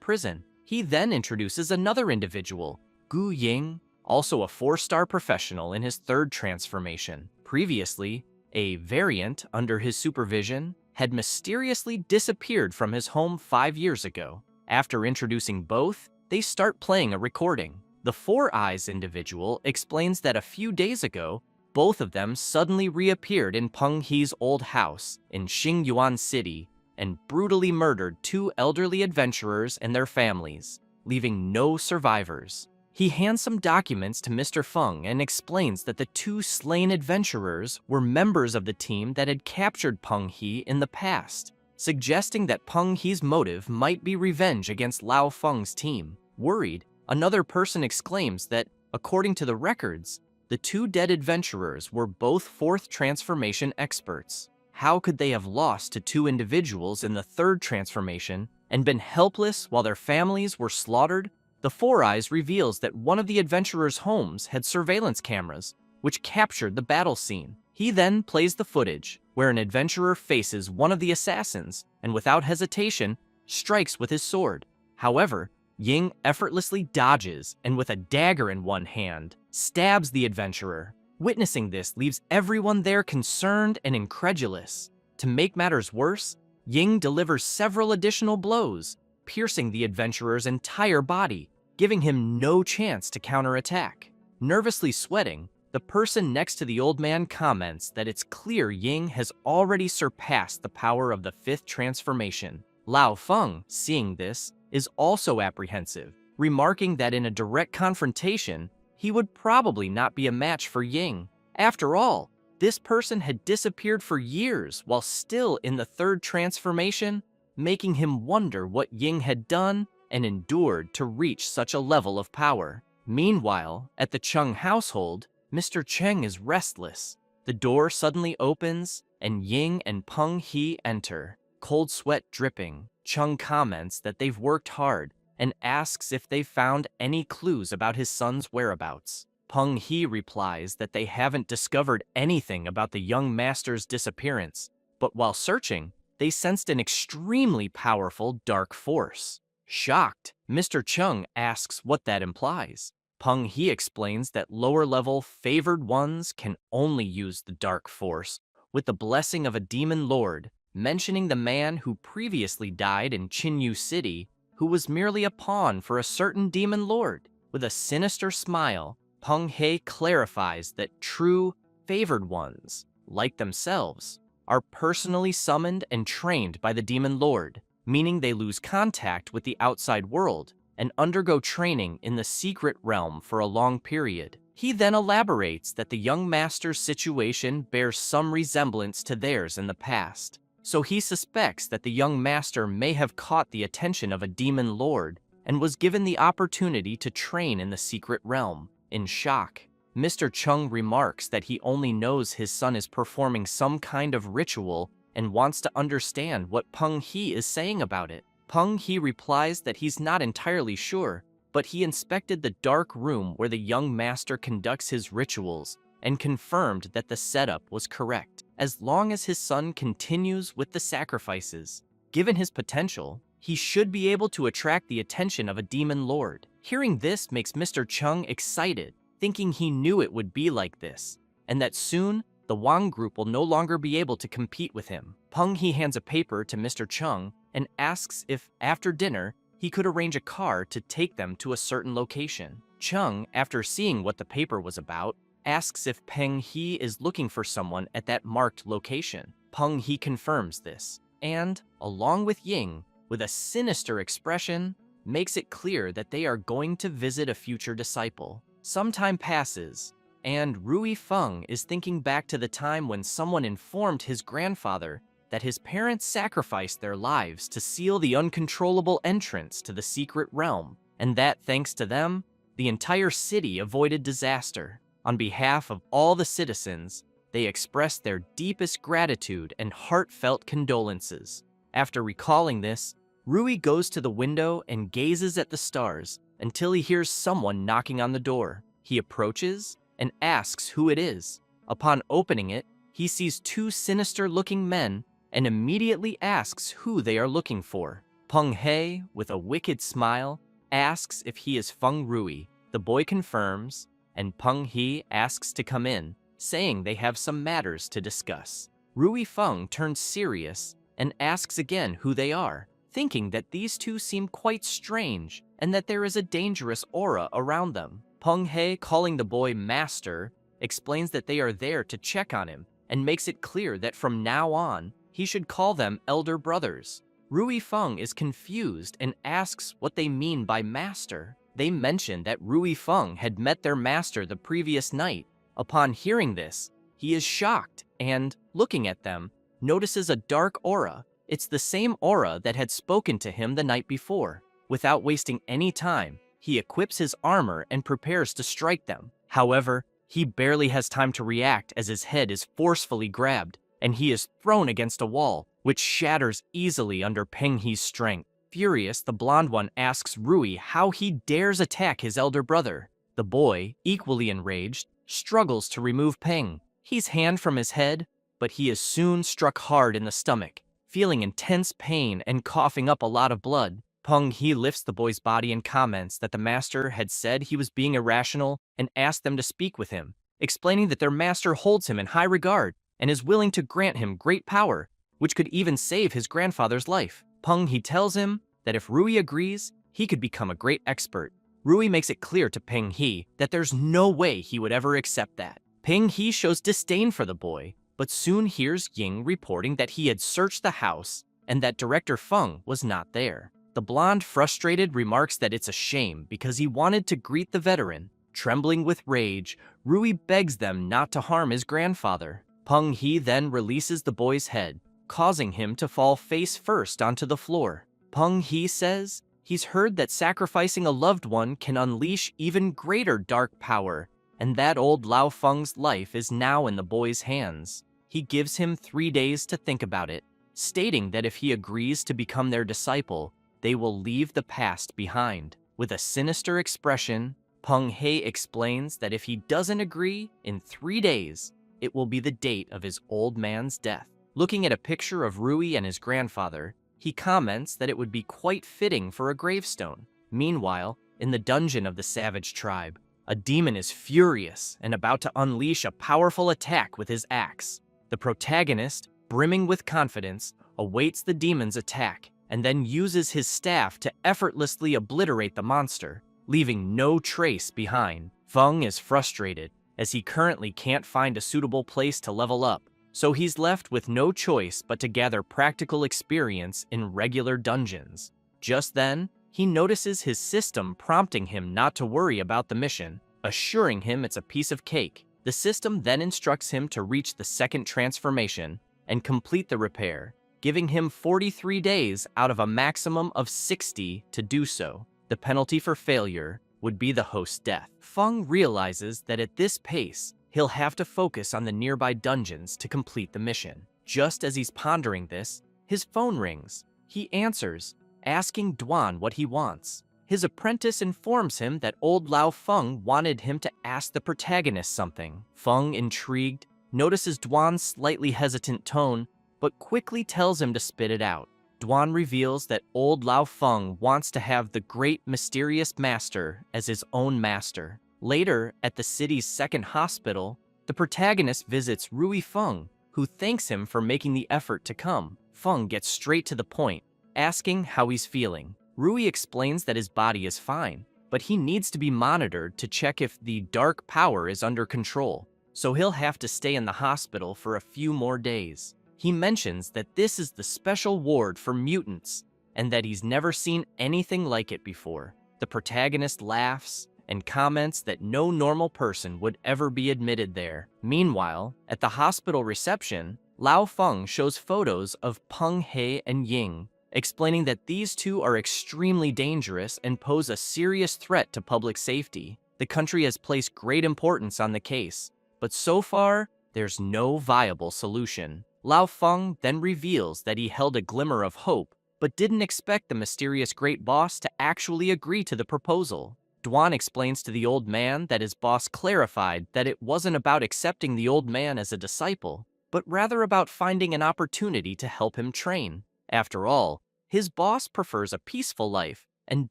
prison. He then introduces another individual, Gu Ying, also a 4-star professional in his 3rd transformation. Previously, a variant under his supervision had mysteriously disappeared from his home 5 years ago. After introducing both, they start playing a recording. The 4 Eyes individual explains that a few days ago, both of them suddenly reappeared in Peng He's old house in Xingyuan City and brutally murdered 2 elderly adventurers and their families, leaving no survivors. He hands some documents to Mr. Feng and explains that the 2 slain adventurers were members of the team that had captured Peng He in the past, suggesting that Peng He's motive might be revenge against Lao Feng's team. Worried, another person exclaims that, according to the records, the 2 dead adventurers were both 4th transformation experts. How could they have lost to 2 individuals in the 3rd transformation and been helpless while their families were slaughtered? The 4 Eyes reveals that one of the adventurers' homes had surveillance cameras, which captured the battle scene. He then plays the footage, where an adventurer faces one of the assassins and without hesitation, strikes with his sword. However, Ying effortlessly dodges and with a dagger in one hand, stabs the adventurer. Witnessing this leaves everyone there concerned and incredulous. To make matters worse, Ying delivers several additional blows, piercing the adventurer's entire body, giving him no chance to counterattack. Nervously sweating, the person next to the old man comments that it's clear Ying has already surpassed the power of the 5th transformation. Lao Feng, seeing this, is also apprehensive, remarking that in a direct confrontation, he would probably not be a match for Ying. After all, this person had disappeared for years while still in the 3rd transformation, making him wonder what Ying had done and endured to reach such a level of power. Meanwhile, at the Chung household, Mr. Cheng is restless. The door suddenly opens, and Ying and Peng He enter. Cold sweat dripping, Chung comments that they've worked hard and asks if they've found any clues about his son's whereabouts. Peng He replies that they haven't discovered anything about the young master's disappearance, but while searching, they sensed an extremely powerful dark force. Shocked, Mr. Chung asks what that implies. Peng He explains that lower-level favored ones can only use the dark force with the blessing of a demon lord, mentioning the man who previously died in Chinyu City, who was merely a pawn for a certain demon lord. With a sinister smile, Peng He clarifies that true favored ones, like themselves, are personally summoned and trained by the demon lord, meaning they lose contact with the outside world and undergo training in the secret realm for a long period. He then elaborates that the young master's situation bears some resemblance to theirs in the past, so he suspects that the young master may have caught the attention of a demon lord and was given the opportunity to train in the secret realm. In shock, Mr. Chung remarks that he only knows his son is performing some kind of ritual and wants to understand what Peng He is saying about it. Peng He replies that he's not entirely sure, but he inspected the dark room where the young master conducts his rituals and confirmed that the setup was correct. As long as his son continues with the sacrifices, given his potential, he should be able to attract the attention of a demon lord. Hearing this makes Mr. Chung excited, thinking he knew it would be like this, and that soon, the Wang group will no longer be able to compete with him. Peng He hands a paper to Mr. Chung and asks if, after dinner, he could arrange a car to take them to a certain location. Chung, after seeing what the paper was about, asks if Peng He is looking for someone at that marked location. Peng He confirms this, and, along with Ying, with a sinister expression, makes it clear that they are going to visit a future disciple. Some time passes, and Rui Feng is thinking back to the time when someone informed his grandfather that his parents sacrificed their lives to seal the uncontrollable entrance to the secret realm, and that, thanks to them, the entire city avoided disaster. On behalf of all the citizens, they express their deepest gratitude and heartfelt condolences. After recalling this, Rui goes to the window and gazes at the stars until he hears someone knocking on the door. He approaches and asks who it is. Upon opening it, he sees two sinister-looking men and immediately asks who they are looking for. Peng He, with a wicked smile, asks if he is Feng Rui. The boy confirms, and Peng He asks to come in, saying they have some matters to discuss. Rui Feng turns serious and asks again who they are, thinking that these two seem quite strange and that there is a dangerous aura around them. Peng He, calling the boy Master, explains that they are there to check on him and makes it clear that from now on, he should call them elder brothers. Rui Feng is confused and asks what they mean by master. They mention that Rui Feng had met their master the previous night. Upon hearing this, he is shocked and, looking at them, notices a dark aura. It's the same aura that had spoken to him the night before. Without wasting any time, he equips his armor and prepares to strike them. However, he barely has time to react as his head is forcefully grabbed, and he is thrown against a wall, which shatters easily under Peng He's strength. Furious, the blonde one asks Rui how he dares attack his elder brother. The boy, equally enraged, struggles to remove Peng He's hand from his head, but he is soon struck hard in the stomach. Feeling intense pain and coughing up a lot of blood, Peng He lifts the boy's body and comments that the master had said he was being irrational and asked them to speak with him, explaining that their master holds him in high regard and is willing to grant him great power, which could even save his grandfather's life. Peng He tells him that if Rui agrees, he could become a great expert. Rui makes it clear to Peng He that there's no way he would ever accept that. Peng He shows disdain for the boy, but soon hears Ying reporting that he had searched the house and that Director Feng was not there. The blonde, frustrated, remarks that it's a shame because he wanted to greet the veteran. Trembling with rage, Rui begs them not to harm his grandfather. Peng He then releases the boy's head, causing him to fall face first onto the floor. Peng He says he's heard that sacrificing a loved one can unleash even greater dark power, and that old Lao Feng's life is now in the boy's hands. He gives him 3 days to think about it, stating that if he agrees to become their disciple, they will leave the past behind. With a sinister expression, Peng He explains that if he doesn't agree, in 3 days, it will be the date of his old man's death. Looking at a picture of Rui and his grandfather, he comments that it would be quite fitting for a gravestone. Meanwhile, in the dungeon of the savage tribe, a demon is furious and about to unleash a powerful attack with his axe. The protagonist, brimming with confidence, awaits the demon's attack and then uses his staff to effortlessly obliterate the monster, leaving no trace behind. Feng is frustrated, as he currently can't find a suitable place to level up, so he's left with no choice but to gather practical experience in regular dungeons. Just then, he notices his system prompting him not to worry about the mission, assuring him it's a piece of cake. The system then instructs him to reach the second transformation and complete the repair, giving him 43 days out of a maximum of 60 to do so. The penalty for failure would be the host's death. Feng realizes that at this pace, he'll have to focus on the nearby dungeons to complete the mission. Just as he's pondering this, his phone rings. He answers, asking Duan what he wants. His apprentice informs him that old Lao Feng wanted him to ask the protagonist something. Feng, intrigued, notices Duan's slightly hesitant tone, but quickly tells him to spit it out. Duan reveals that old Lao Feng wants to have the great mysterious master as his own master. Later, at the city's second hospital, the protagonist visits Rui Feng, who thanks him for making the effort to come. Feng gets straight to the point, asking how he's feeling. Rui explains that his body is fine, but he needs to be monitored to check if the dark power is under control, so he'll have to stay in the hospital for a few more days. He mentions that this is the special ward for mutants, and that he's never seen anything like it before. The protagonist laughs and comments that no normal person would ever be admitted there. Meanwhile, at the hospital reception, Lao Feng shows photos of Peng He and Ying, explaining that these two are extremely dangerous and pose a serious threat to public safety. The country has placed great importance on the case, but so far, there's no viable solution. Lao Feng then reveals that he held a glimmer of hope, but didn't expect the mysterious great boss to actually agree to the proposal. Duan explains to the old man that his boss clarified that it wasn't about accepting the old man as a disciple, but rather about finding an opportunity to help him train. After all, his boss prefers a peaceful life and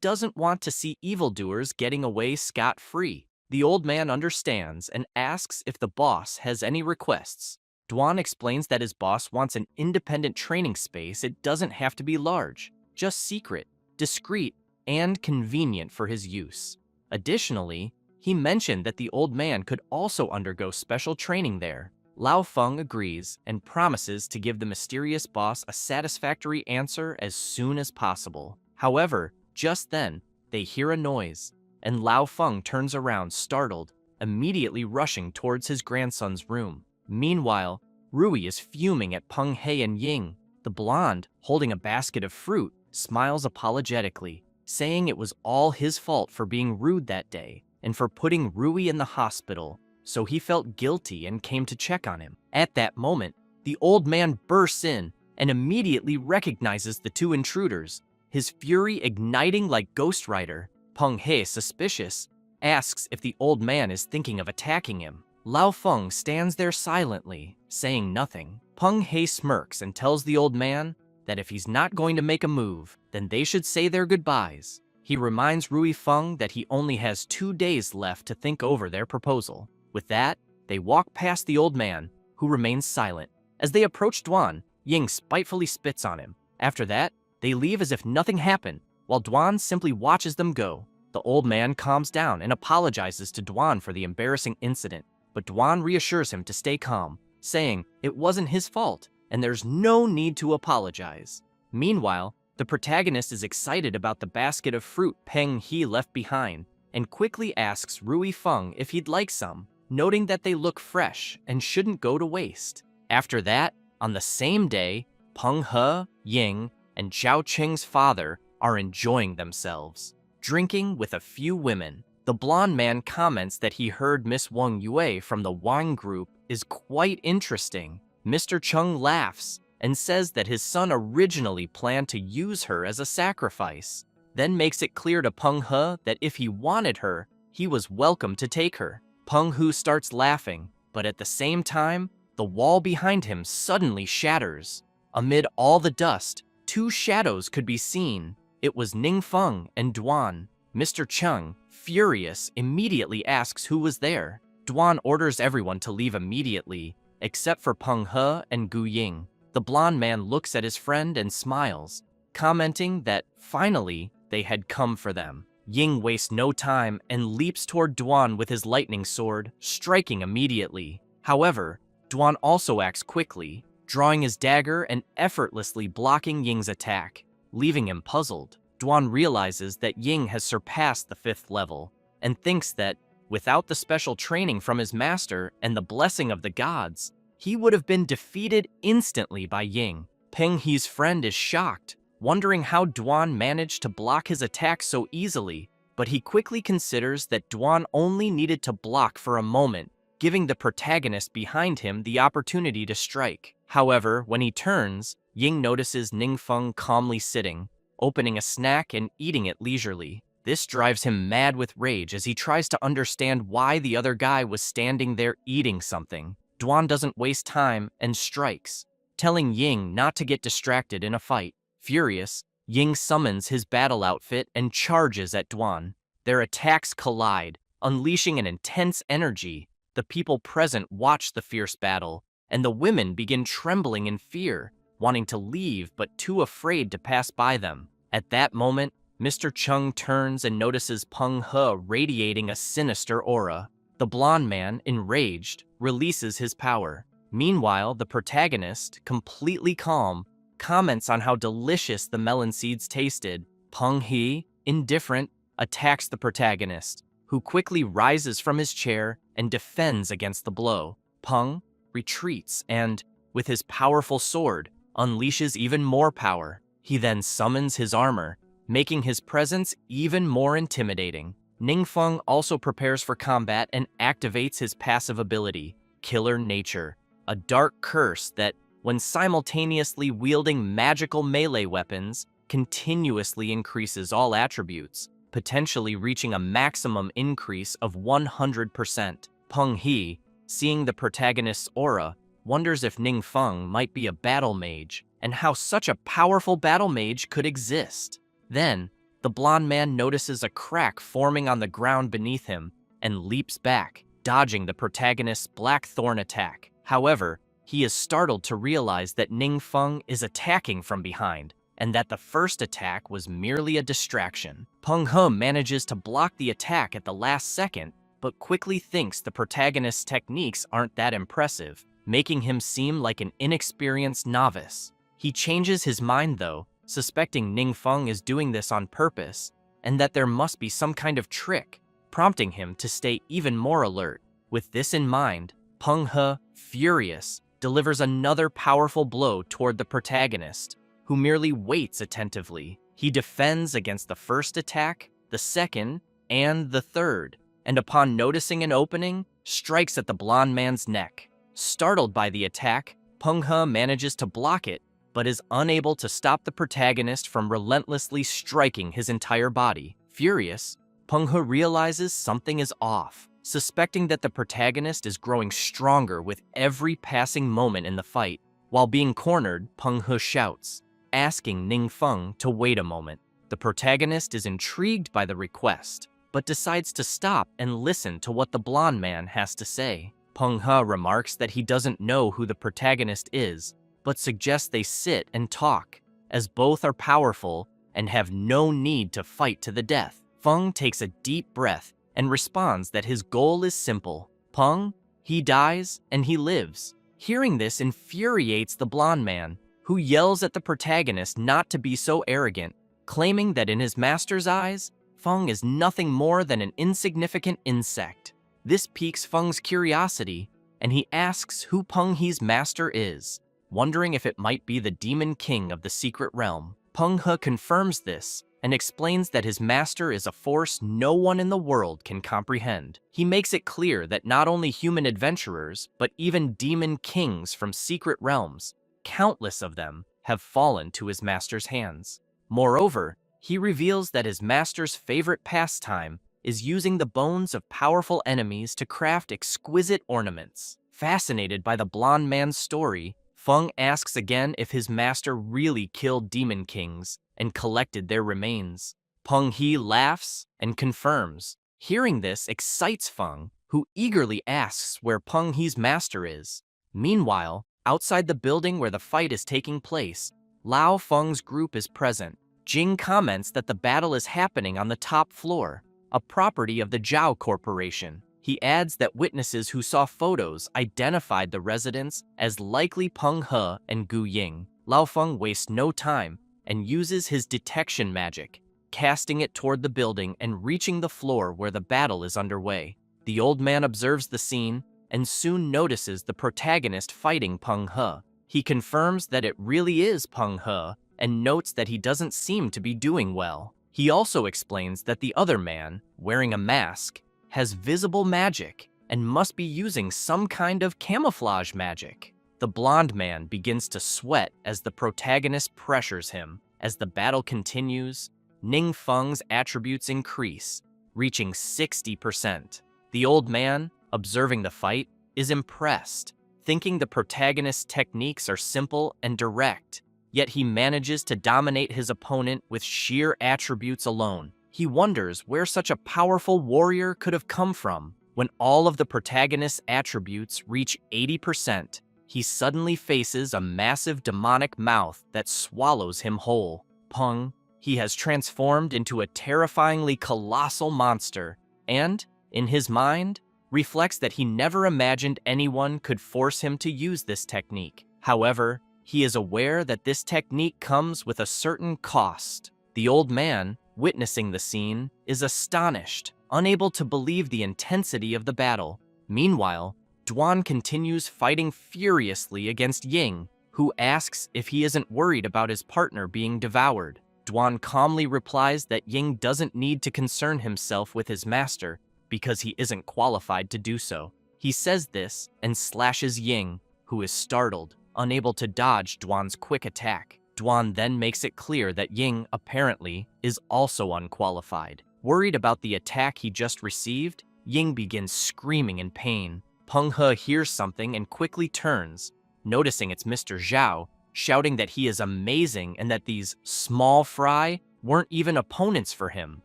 doesn't want to see evildoers getting away scot-free. The old man understands and asks if the boss has any requests. Duan explains that his boss wants an independent training space. It doesn't have to be large, just secret, discreet, and convenient for his use. Additionally, he mentioned that the old man could also undergo special training there. Lao Feng agrees and promises to give the mysterious boss a satisfactory answer as soon as possible. However, just then, they hear a noise, and Lao Feng turns around startled, immediately rushing towards his grandson's room. Meanwhile, Rui is fuming at Peng He and Ying. The blonde, holding a basket of fruit, smiles apologetically, saying it was all his fault for being rude that day and for putting Rui in the hospital, so he felt guilty and came to check on him. At that moment, the old man bursts in and immediately recognizes the two intruders, his fury igniting like Ghost Rider. Peng He, suspicious, asks if the old man is thinking of attacking him. Lao Feng stands there silently, saying nothing. Peng He smirks and tells the old man that if he's not going to make a move, then they should say their goodbyes. He reminds Rui Feng that he only has 2 days left to think over their proposal. With that, they walk past the old man, who remains silent. As they approach Duan, Ying spitefully spits on him. After that, they leave as if nothing happened, while Duan simply watches them go. The old man calms down and apologizes to Duan for the embarrassing incident, but Duan reassures him to stay calm, saying it wasn't his fault and there's no need to apologize. Meanwhile, the protagonist is excited about the basket of fruit Peng He left behind and quickly asks Rui Feng if he'd like some, noting that they look fresh and shouldn't go to waste. After that, on the same day, Peng He, Ying, and Zhao Qing's father are enjoying themselves, drinking with a few women. The blonde man comments that he heard Miss Wang Yue from the Wang group is quite interesting. Mr. Chung laughs and says that his son originally planned to use her as a sacrifice, then makes it clear to Peng He that if he wanted her, he was welcome to take her. Peng He starts laughing, but at the same time, the wall behind him suddenly shatters. Amid all the dust, 2 shadows could be seen. It was Ningfeng and Duan. Mr. Chung, furious, immediately asks who was there. Duan orders everyone to leave immediately, except for Peng He and Gu Ying. The blonde man looks at his friend and smiles, commenting that finally they had come for them. Ying wastes no time and leaps toward Duan with his lightning sword, striking immediately. However, Duan also acts quickly, drawing his dagger and effortlessly blocking Ying's attack. Leaving him puzzled, Duan realizes that Ying has surpassed the 5th level and thinks that, without the special training from his master and the blessing of the gods, he would have been defeated instantly by Ying. Peng He's friend is shocked, wondering how Duan managed to block his attack so easily, but he quickly considers that Duan only needed to block for a moment, giving the protagonist behind him the opportunity to strike. However, when he turns, Ying notices Ningfeng calmly sitting, opening a snack and eating it leisurely. This drives him mad with rage as he tries to understand why the other guy was standing there eating something. Duan doesn't waste time and strikes, telling Ying not to get distracted in a fight. Furious, Ying summons his battle outfit and charges at Duan. Their attacks collide, unleashing an intense energy. The people present watch the fierce battle, and the women begin trembling in fear, wanting to leave but too afraid to pass by them. At that moment, Mr. Chung turns and notices Peng He radiating a sinister aura. The blonde man, enraged, releases his power. Meanwhile, the protagonist, completely calm, comments on how delicious the melon seeds tasted. Peng He, indifferent, attacks the protagonist, who quickly rises from his chair and defends against the blow. Peng retreats and, with his powerful sword, unleashes even more power. He then summons his armor, making his presence even more intimidating. Ningfeng also prepares for combat and activates his passive ability, Killer Nature, a dark curse that, when simultaneously wielding magical melee weapons, continuously increases all attributes, potentially reaching a maximum increase of 100%. Peng He, seeing the protagonist's aura, wonders if Ningfeng might be a battle mage, and how such a powerful battle mage could exist. Then, the blonde man notices a crack forming on the ground beneath him and leaps back, dodging the protagonist's blackthorn attack. However, he is startled to realize that Ningfeng is attacking from behind, and that the first attack was merely a distraction. Peng He manages to block the attack at the last second, but quickly thinks the protagonist's techniques aren't that impressive, making him seem like an inexperienced novice. He changes his mind though, suspecting Ningfeng is doing this on purpose, and that there must be some kind of trick, prompting him to stay even more alert. With this in mind, Peng He, furious, delivers another powerful blow toward the protagonist, who merely waits attentively. He defends against the first attack, the second, and the third, and upon noticing an opening, strikes at the blonde man's neck. Startled by the attack, Peng He manages to block it, but is unable to stop the protagonist from relentlessly striking his entire body. Furious, Peng He realizes something is off, suspecting that the protagonist is growing stronger with every passing moment in the fight. While being cornered, Peng He shouts, asking Ningfeng to wait a moment. The protagonist is intrigued by the request, but decides to stop and listen to what the blonde man has to say. Peng He remarks that he doesn't know who the protagonist is, but suggests they sit and talk, as both are powerful and have no need to fight to the death. Feng takes a deep breath and responds that his goal is simple. Peng, he dies and he lives. Hearing this infuriates the blonde man, who yells at the protagonist not to be so arrogant, claiming that in his master's eyes, Feng is nothing more than an insignificant insect. This piques Feng's curiosity, and he asks who Peng He's master is, wondering if it might be the Demon King of the secret realm. Peng He confirms this and explains that his master is a force no one in the world can comprehend. He makes it clear that not only human adventurers, but even demon kings from secret realms, countless of them, have fallen to his master's hands. Moreover, he reveals that his master's favorite pastime is using the bones of powerful enemies to craft exquisite ornaments. Fascinated by the blonde man's story, Feng asks again if his master really killed demon kings and collected their remains. Peng He laughs and confirms. Hearing this excites Feng, who eagerly asks where Peng He's master is. Meanwhile, outside the building where the fight is taking place, Lao Feng's group is present. Jing comments that the battle is happening on the top floor, a property of the Zhao Corporation. He adds that witnesses who saw photos identified the residents as likely Peng He and Gu Ying. Lao Feng wastes no time and uses his detection magic, casting it toward the building and reaching the floor where the battle is underway. The old man observes the scene and soon notices the protagonist fighting Peng He. He confirms that it really is Peng He and notes that he doesn't seem to be doing well. He also explains that the other man, wearing a mask, has visible magic and must be using some kind of camouflage magic. The blonde man begins to sweat as the protagonist pressures him. As the battle continues, Ningfeng's attributes increase, reaching 60%. The old man, observing the fight, is impressed, thinking the protagonist's techniques are simple and direct, yet he manages to dominate his opponent with sheer attributes alone. He wonders where such a powerful warrior could have come from. When all of the protagonist's attributes reach 80%, he suddenly faces a massive demonic mouth that swallows him whole. Peng, he has transformed into a terrifyingly colossal monster, and, in his mind, reflects that he never imagined anyone could force him to use this technique. However, he is aware that this technique comes with a certain cost. The old man, witnessing the scene, is astonished, unable to believe the intensity of the battle. Meanwhile, Duan continues fighting furiously against Ying, who asks if he isn't worried about his partner being devoured. Duan calmly replies that Ying doesn't need to concern himself with his master because he isn't qualified to do so. He says this and slashes Ying, who is startled, unable to dodge Duan's quick attack. Duan then makes it clear that Ying, apparently, is also unqualified. Worried about the attack he just received, Ying begins screaming in pain. Peng He hears something and quickly turns, noticing it's Mr. Zhao, shouting that he is amazing and that these small fry weren't even opponents for him.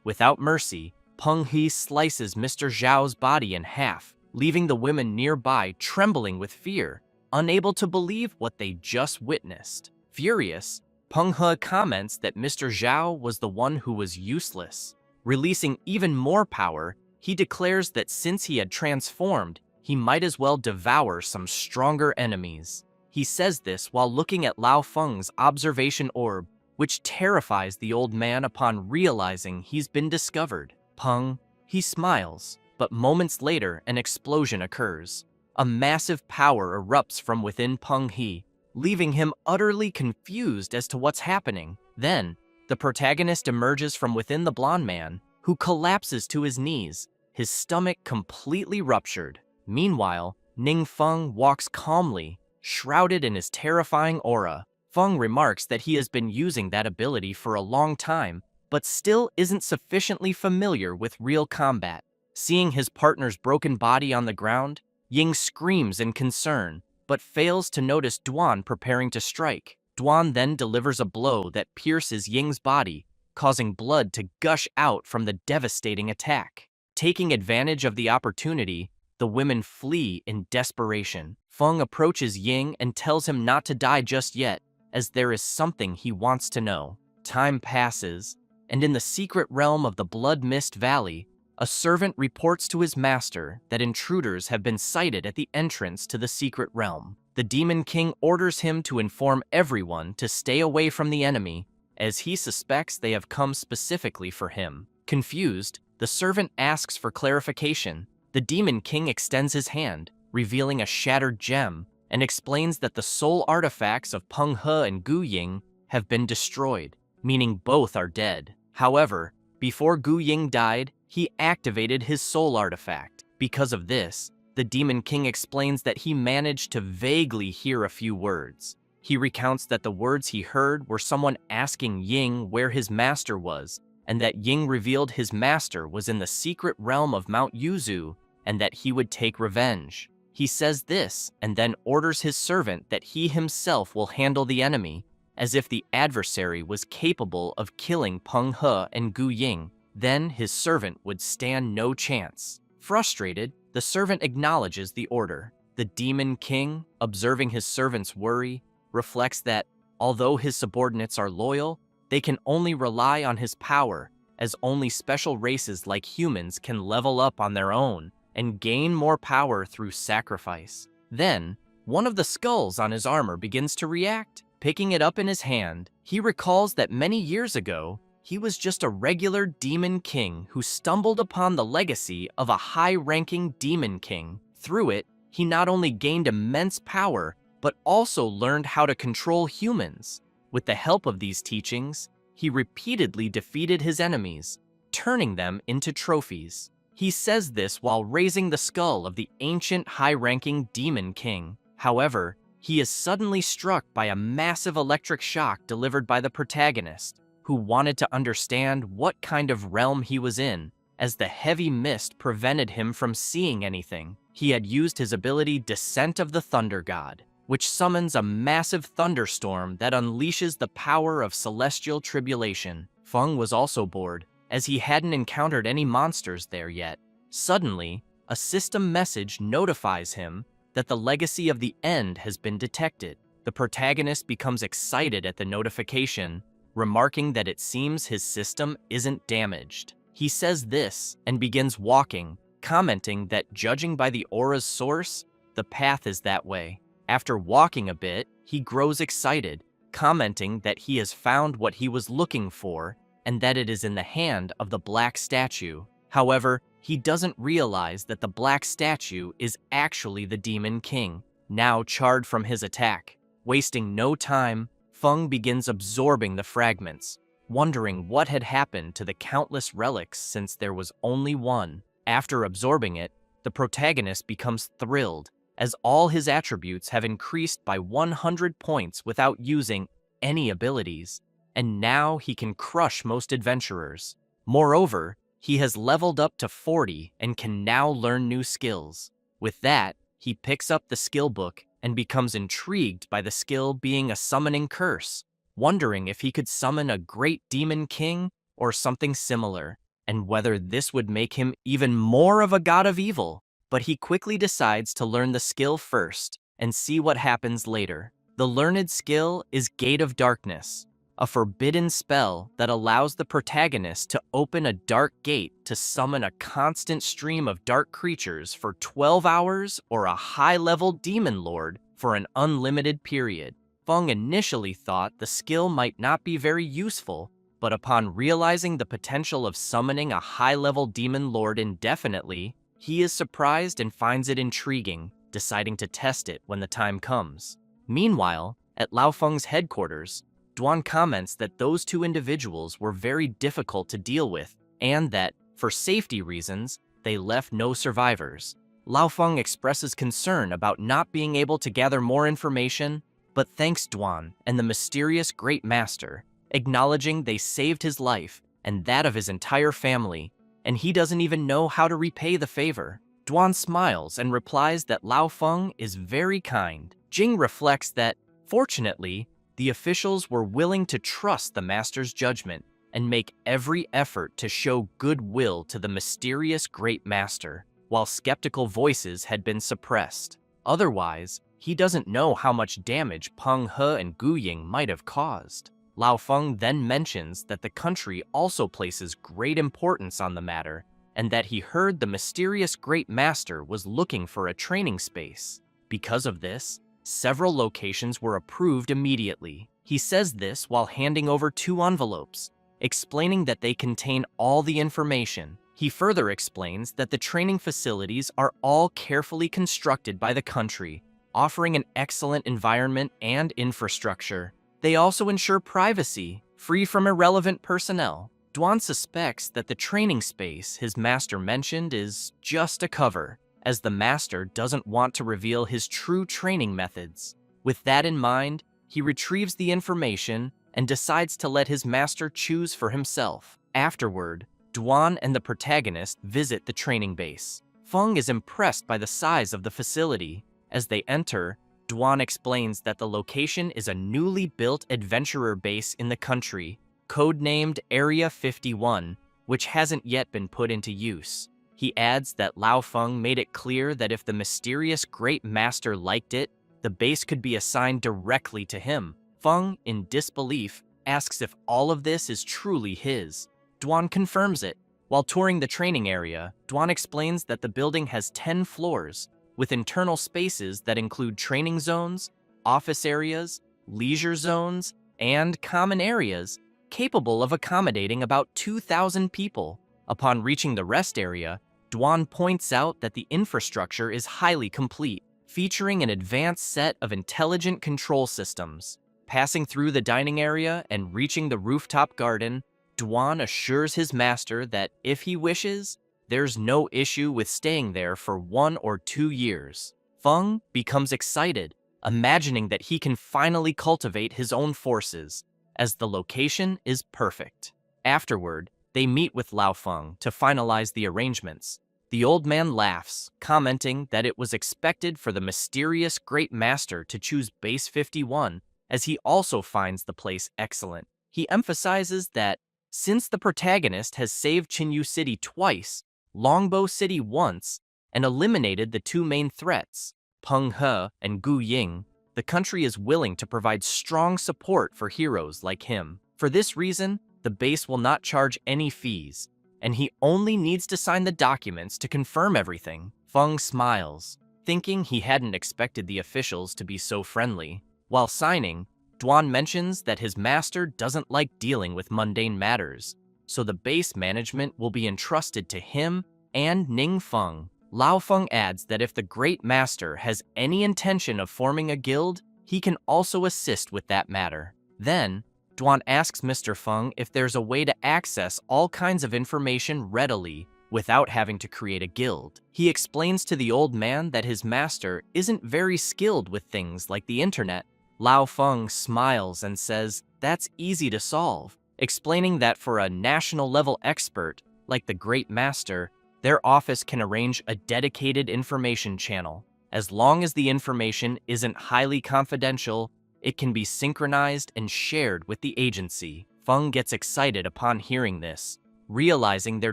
Without mercy, Peng He slices Mr. Zhao's body in half, leaving the women nearby trembling with fear, unable to believe what they just witnessed. Furious, Peng He comments that Mr. Zhao was the one who was useless. Releasing even more power, he declares that since he had transformed, he might as well devour some stronger enemies. He says this while looking at Lao Feng's observation orb, which terrifies the old man upon realizing he's been discovered. Peng, he smiles, but moments later an explosion occurs. A massive power erupts from within Peng He, leaving him utterly confused as to what's happening. Then, the protagonist emerges from within the blonde man, who collapses to his knees, his stomach completely ruptured. Meanwhile, Ning Feng walks calmly, shrouded in his terrifying aura. Feng remarks that he has been using that ability for a long time, but still isn't sufficiently familiar with real combat. Seeing his partner's broken body on the ground, Ying screams in concern, but fails to notice Duan preparing to strike. Duan then delivers a blow that pierces Ying's body, causing blood to gush out from the devastating attack. Taking advantage of the opportunity, the women flee in desperation. Feng approaches Ying and tells him not to die just yet, as there is something he wants to know. Time passes, and in the secret realm of the Blood Mist Valley, a servant reports to his master that intruders have been sighted at the entrance to the secret realm. The Demon King orders him to inform everyone to stay away from the enemy, as he suspects they have come specifically for him. Confused, the servant asks for clarification. The Demon King extends his hand, revealing a shattered gem, and explains that the soul artifacts of Peng He and Gu Ying have been destroyed, meaning both are dead. However, before Gu Ying died, he activated his soul artifact. Because of this, the Demon King explains that he managed to vaguely hear a few words. He recounts that the words he heard were someone asking Ying where his master was, and that Ying revealed his master was in the secret realm of Mount Yuzu, and that he would take revenge. He says this, and then orders his servant that he himself will handle the enemy, as if the adversary was capable of killing Peng He and Gu Ying. Then his servant would stand no chance. Frustrated, the servant acknowledges the order. The Demon King, observing his servant's worry, reflects that, although his subordinates are loyal, they can only rely on his power, as only special races like humans can level up on their own and gain more power through sacrifice. Then, one of the skulls on his armor begins to react. Picking it up in his hand, he recalls that many years ago, he was just a regular Demon King who stumbled upon the legacy of a high-ranking Demon King. Through it, he not only gained immense power, but also learned how to control humans. With the help of these teachings, he repeatedly defeated his enemies, turning them into trophies. He says this while raising the skull of the ancient high-ranking Demon King. However, he is suddenly struck by a massive electric shock delivered by the protagonist, who wanted to understand what kind of realm he was in, as the heavy mist prevented him from seeing anything. He had used his ability Descent of the Thunder God, which summons a massive thunderstorm that unleashes the power of celestial tribulation. Feng was also bored, as he hadn't encountered any monsters there yet. Suddenly, a system message notifies him that the legacy of the end has been detected. The protagonist becomes excited at the notification, remarking that it seems his system isn't damaged. He says this and begins walking, commenting that judging by the aura's source, the path is that way. After walking a bit, he grows excited, commenting that he has found what he was looking for and that it is in the hand of the black statue. However, he doesn't realize that the black statue is actually the Demon King, now charred from his attack. Wasting no time, Feng begins absorbing the fragments, wondering what had happened to the countless relics since there was only one. After absorbing it, the protagonist becomes thrilled, as all his attributes have increased by 100 points without using any abilities, and now he can crush most adventurers. Moreover, he has leveled up to 40 and can now learn new skills. With that, he picks up the skill book and becomes intrigued by the skill being a summoning curse, wondering if he could summon a great demon king or something similar, and whether this would make him even more of a god of evil. But he quickly decides to learn the skill first and see what happens later. The learned skill is Gate of Darkness, a forbidden spell that allows the protagonist to open a dark gate to summon a constant stream of dark creatures for 12 hours or a high-level demon lord for an unlimited period. Feng initially thought the skill might not be very useful, but upon realizing the potential of summoning a high-level demon lord indefinitely, he is surprised and finds it intriguing, deciding to test it when the time comes. Meanwhile, at Lao Feng's headquarters, Duan comments that those two individuals were very difficult to deal with, and that, for safety reasons, they left no survivors. Lao Feng expresses concern about not being able to gather more information, but thanks Duan and the mysterious Great Master, acknowledging they saved his life and that of his entire family, and he doesn't even know how to repay the favor. Duan smiles and replies that Lao Feng is very kind. Jing reflects that, fortunately, the officials were willing to trust the master's judgment and make every effort to show goodwill to the mysterious Great Master, while skeptical voices had been suppressed. Otherwise, he doesn't know how much damage Peng He and Gu Ying might have caused. Lao Feng then mentions that the country also places great importance on the matter, and that he heard the mysterious Great Master was looking for a training space. Because of this, several locations were approved immediately. He says this while handing over 2 envelopes, explaining that they contain all the information. He further explains that the training facilities are all carefully constructed by the country, offering an excellent environment and infrastructure. They also ensure privacy, free from irrelevant personnel. Duan suspects that the training space his master mentioned is just a cover, as the master doesn't want to reveal his true training methods. With that in mind, he retrieves the information and decides to let his master choose for himself. Afterward, Duan and the protagonist visit the training base. Feng is impressed by the size of the facility. As they enter, Duan explains that the location is a newly built adventurer base in the country, codenamed Area 51, which hasn't yet been put into use. He adds that Lao Feng made it clear that if the mysterious Great Master liked it, the base could be assigned directly to him. Feng, in disbelief, asks if all of this is truly his. Duan confirms it. While touring the training area, Duan explains that the building has 10 floors, with internal spaces that include training zones, office areas, leisure zones, and common areas, capable of accommodating about 2,000 people. Upon reaching the rest area, Duan points out that the infrastructure is highly complete, featuring an advanced set of intelligent control systems. Passing through the dining area and reaching the rooftop garden, Duan assures his master that if he wishes, there's no issue with staying there for 1 or 2 years. Feng becomes excited, imagining that he can finally cultivate his own forces, as the location is perfect. Afterward, they meet with Lao Feng to finalize the arrangements. The old man laughs, commenting that it was expected for the mysterious Great Master to choose Base 51, as he also finds the place excellent. He emphasizes that, since the protagonist has saved Qinyu City twice, Longbow City once, and eliminated the 2 main threats, Peng He and Gu Ying, the country is willing to provide strong support for heroes like him. For this reason, the base will not charge any fees, and he only needs to sign the documents to confirm everything. Feng smiles, thinking he hadn't expected the officials to be so friendly. While signing, Duan mentions that his master doesn't like dealing with mundane matters, so the base management will be entrusted to him and Ning Feng. Lao Feng adds that if the Great Master has any intention of forming a guild, he can also assist with that matter. Then, Duan asks Mr. Feng if there's a way to access all kinds of information readily without having to create a guild. He explains to the old man that his master isn't very skilled with things like the internet. Lao Feng smiles and says that's easy to solve, explaining that for a national-level expert like the Great Master, their office can arrange a dedicated information channel. As long as the information isn't highly confidential, it can be synchronized and shared with the agency. Feng gets excited upon hearing this, realizing they're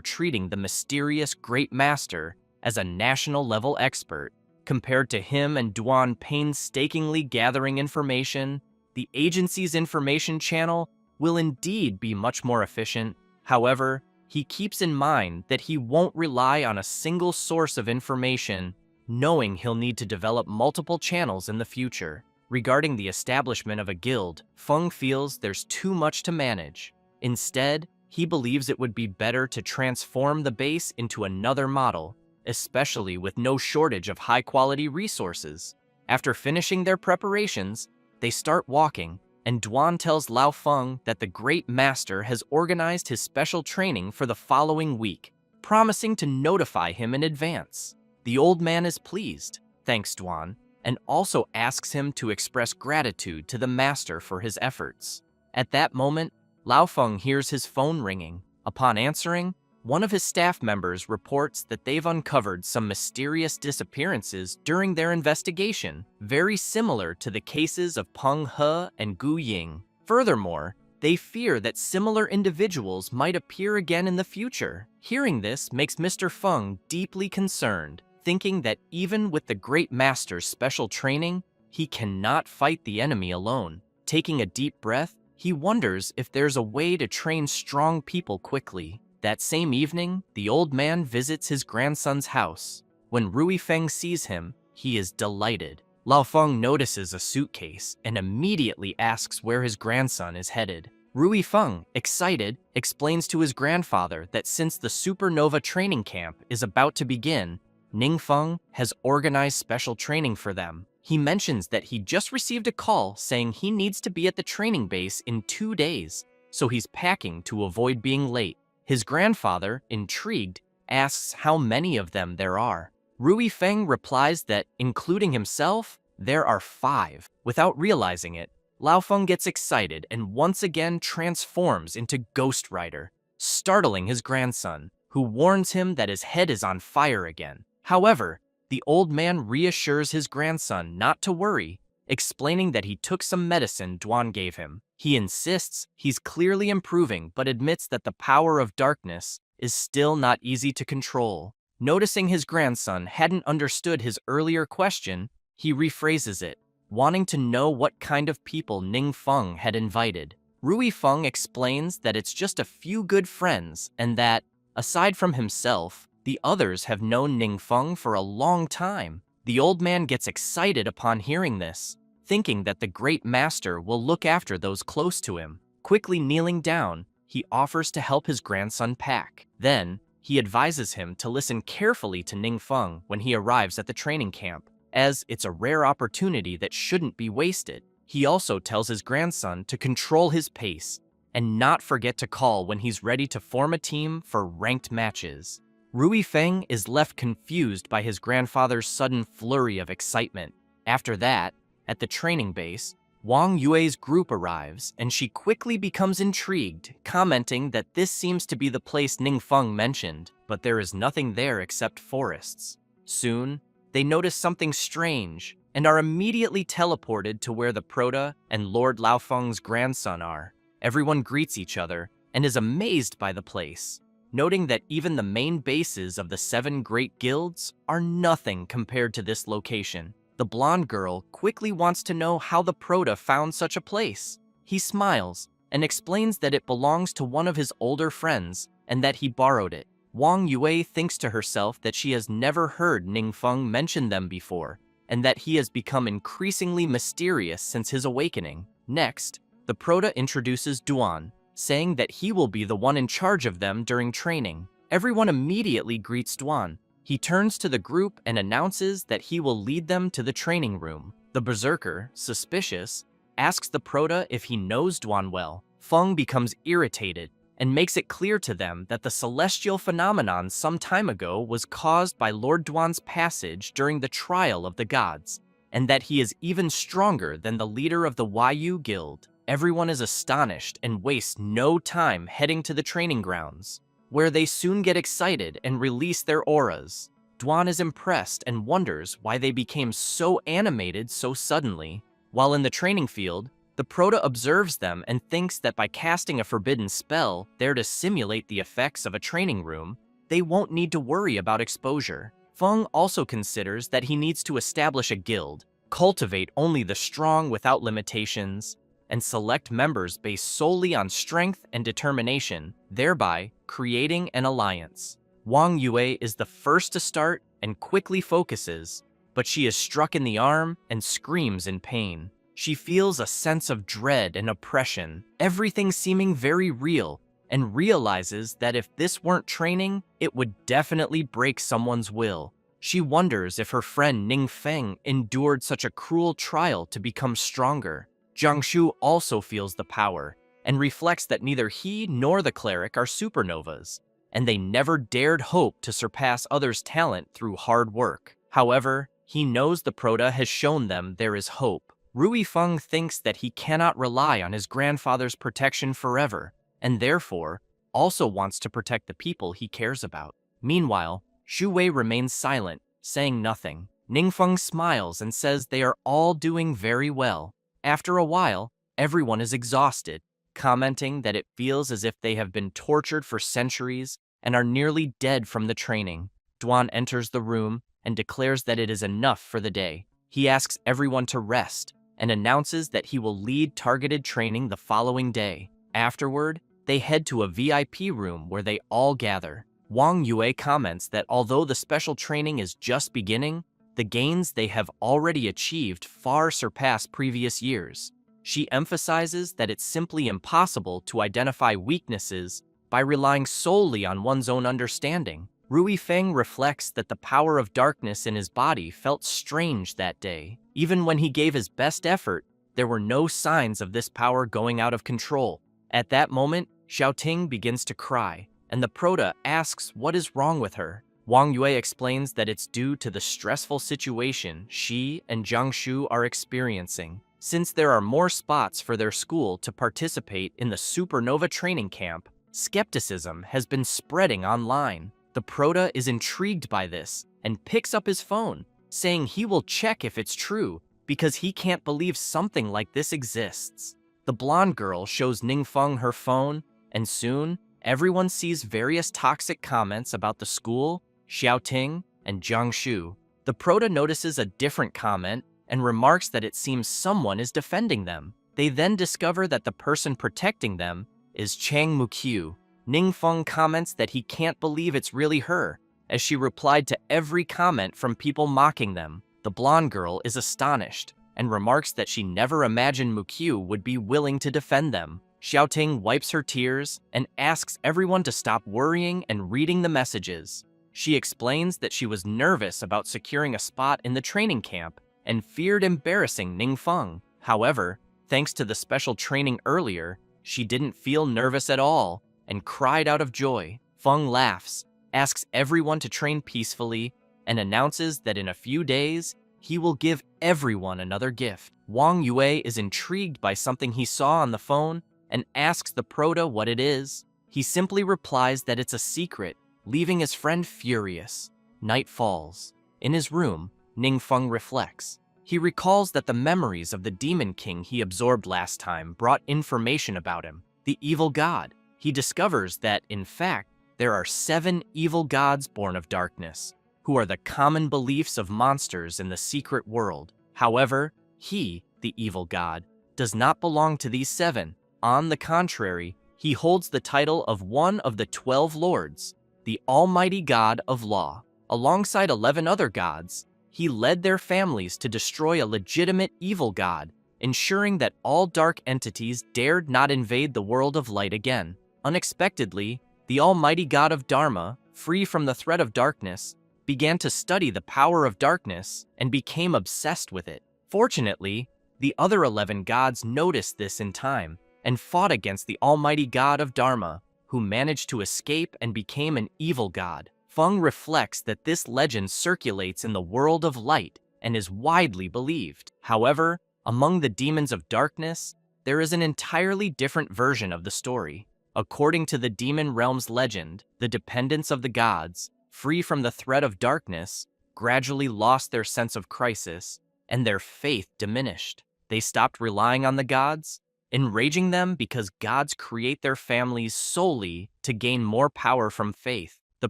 treating the mysterious Great Master as a national-level expert. Compared to him and Duan painstakingly gathering information, the agency's information channel will indeed be much more efficient. However, he keeps in mind that he won't rely on a single source of information, knowing he'll need to develop multiple channels in the future. Regarding the establishment of a guild, Feng feels there's too much to manage. Instead, he believes it would be better to transform the base into another model, especially with no shortage of high-quality resources. After finishing their preparations, they start walking, and Duan tells Lao Feng that the Great Master has organized his special training for the following week, promising to notify him in advance. The old man is pleased, thanks Duan, and also asks him to express gratitude to the master for his efforts. At that moment, Lao Feng hears his phone ringing. Upon answering, one of his staff members reports that they've uncovered some mysterious disappearances during their investigation, very similar to the cases of Peng He and Gu Ying. Furthermore, they fear that similar individuals might appear again in the future. Hearing this makes Mr. Feng deeply concerned, thinking that even with the Great Master's special training, he cannot fight the enemy alone. Taking a deep breath, he wonders if there's a way to train strong people quickly. That same evening, the old man visits his grandson's house. When Rui Feng sees him, he is delighted. Lao Feng notices a suitcase and immediately asks where his grandson is headed. Rui Feng, excited, explains to his grandfather that since the supernova training camp is about to begin, Ning Feng has organized special training for them. He mentions that he just received a call saying he needs to be at the training base in 2 days, so he's packing to avoid being late. His grandfather, intrigued, asks how many of them there are. Rui Feng replies that, including himself, there are 5. Without realizing it, Lao Feng gets excited and once again transforms into Ghost Rider, startling his grandson, who warns him that his head is on fire again. However, the old man reassures his grandson not to worry, explaining that he took some medicine Duan gave him. He insists he's clearly improving but admits that the power of darkness is still not easy to control. Noticing his grandson hadn't understood his earlier question, he rephrases it, wanting to know what kind of people Ning Feng had invited. Rui Feng explains that it's just a few good friends and that, aside from himself, the others have known Ning Feng for a long time. The old man gets excited upon hearing this, thinking that the Great Master will look after those close to him. Quickly kneeling down, he offers to help his grandson pack. Then, he advises him to listen carefully to Ning Feng when he arrives at the training camp, as it's a rare opportunity that shouldn't be wasted. He also tells his grandson to control his pace and not forget to call when he's ready to form a team for ranked matches. Rui Feng is left confused by his grandfather's sudden flurry of excitement. After that, at the training base, Wang Yue's group arrives, and she quickly becomes intrigued, commenting that this seems to be the place Ning Feng mentioned, but there is nothing there except forests. Soon, they notice something strange, and are immediately teleported to where the Proto and Lord Lao Feng's grandson are. Everyone greets each other, and is amazed by the place, noting that even the main bases of the 7 great guilds are nothing compared to this location. The blonde girl quickly wants to know how the Proto found such a place. He smiles and explains that it belongs to one of his older friends and that he borrowed it. Wang Yue thinks to herself that she has never heard Ning Feng mention them before, and that he has become increasingly mysterious since his awakening. Next, the Proto introduces Duan, saying that he will be the one in charge of them during training. Everyone immediately greets Duan. He turns to the group and announces that he will lead them to the training room. The Berserker, suspicious, asks the Proto if he knows Duan well. Feng becomes irritated and makes it clear to them that the celestial phenomenon some time ago was caused by Lord Duan's passage during the trial of the gods, and that he is even stronger than the leader of the Yu Guild. Everyone is astonished and wastes no time heading to the training grounds, where they soon get excited and release their auras. Duan is impressed and wonders why they became so animated so suddenly. While in the training field, the Proto observes them and thinks that by casting a forbidden spell there to simulate the effects of a training room, they won't need to worry about exposure. Feng also considers that he needs to establish a guild, cultivate only the strong without limitations, and select members based solely on strength and determination, thereby creating an alliance. Wang Yue is the first to start and quickly focuses, but she is struck in the arm and screams in pain. She feels a sense of dread and oppression, everything seeming very real, and realizes that if this weren't training, it would definitely break someone's will. She wonders if her friend Ning Feng endured such a cruel trial to become stronger. Jiang Shu also feels the power, and reflects that neither he nor the cleric are supernovas, and they never dared hope to surpass others' talent through hard work. However, he knows the Proto has shown them there is hope. Rui Feng thinks that he cannot rely on his grandfather's protection forever, and therefore also wants to protect the people he cares about. Meanwhile, Xu Wei remains silent, saying nothing. Ningfeng smiles and says they are all doing very well. After a while, everyone is exhausted, commenting that it feels as if they have been tortured for centuries and are nearly dead from the training. Duan enters the room and declares that it is enough for the day. He asks everyone to rest and announces that he will lead targeted training the following day. Afterward, they head to a VIP room where they all gather. Wang Yue comments that although the special training is just beginning, the gains they have already achieved far surpass previous years. She emphasizes that it's simply impossible to identify weaknesses by relying solely on one's own understanding. Rui Feng reflects that the power of darkness in his body felt strange that day. Even when he gave his best effort, there were no signs of this power going out of control. At that moment, Xiaoting begins to cry, and the Proto asks what is wrong with her. Wang Yue explains that it's due to the stressful situation she and Jiang Shu are experiencing. Since there are more spots for their school to participate in the Supernova training camp, skepticism has been spreading online. The Proto is intrigued by this and picks up his phone, saying he will check if it's true because he can't believe something like this exists. The blonde girl shows Ningfeng her phone, and soon everyone sees various toxic comments about the school, Xiaoting, and Jiang Shu. The Proto notices a different comment and remarks that it seems someone is defending them. They then discover that the person protecting them is Chang Muqiu. Ningfeng comments that he can't believe it's really her, as she replied to every comment from people mocking them. The blonde girl is astonished and remarks that she never imagined Muqiu would be willing to defend them. Xiaoting wipes her tears and asks everyone to stop worrying and reading the messages. She explains that she was nervous about securing a spot in the training camp and feared embarrassing Ningfeng. However, thanks to the special training earlier, she didn't feel nervous at all and cried out of joy. Feng laughs, asks everyone to train peacefully, and announces that in a few days, he will give everyone another gift. Wang Yue is intrigued by something he saw on the phone and asks the Proto what it is. He simply replies that it's a secret, leaving his friend furious. Night falls. In his room, Ningfeng reflects. He recalls that the memories of the Demon King he absorbed last time brought information about him, the evil god. He discovers that, in fact, there are 7 evil gods born of darkness, who are the common beliefs of monsters in the secret world. However, he, the evil god, does not belong to these 7. On the contrary, he holds the title of one of the 12 lords, the Almighty God of Law. Alongside 11 other gods, he led their families to destroy a legitimate evil god, ensuring that all dark entities dared not invade the world of light again. Unexpectedly, the Almighty God of Dharma, free from the threat of darkness, began to study the power of darkness and became obsessed with it. Fortunately, the other 11 gods noticed this in time and fought against the almighty god of Dharma, who managed to escape and became an evil god. Feng reflects that this legend circulates in the world of light and is widely believed. However, among the demons of darkness, there is an entirely different version of the story. According to the demon realm's legend, the dependents of the gods, free from the threat of darkness, gradually lost their sense of crisis, and their faith diminished. They stopped relying on the gods, enraging them because gods create their families solely to gain more power from faith. The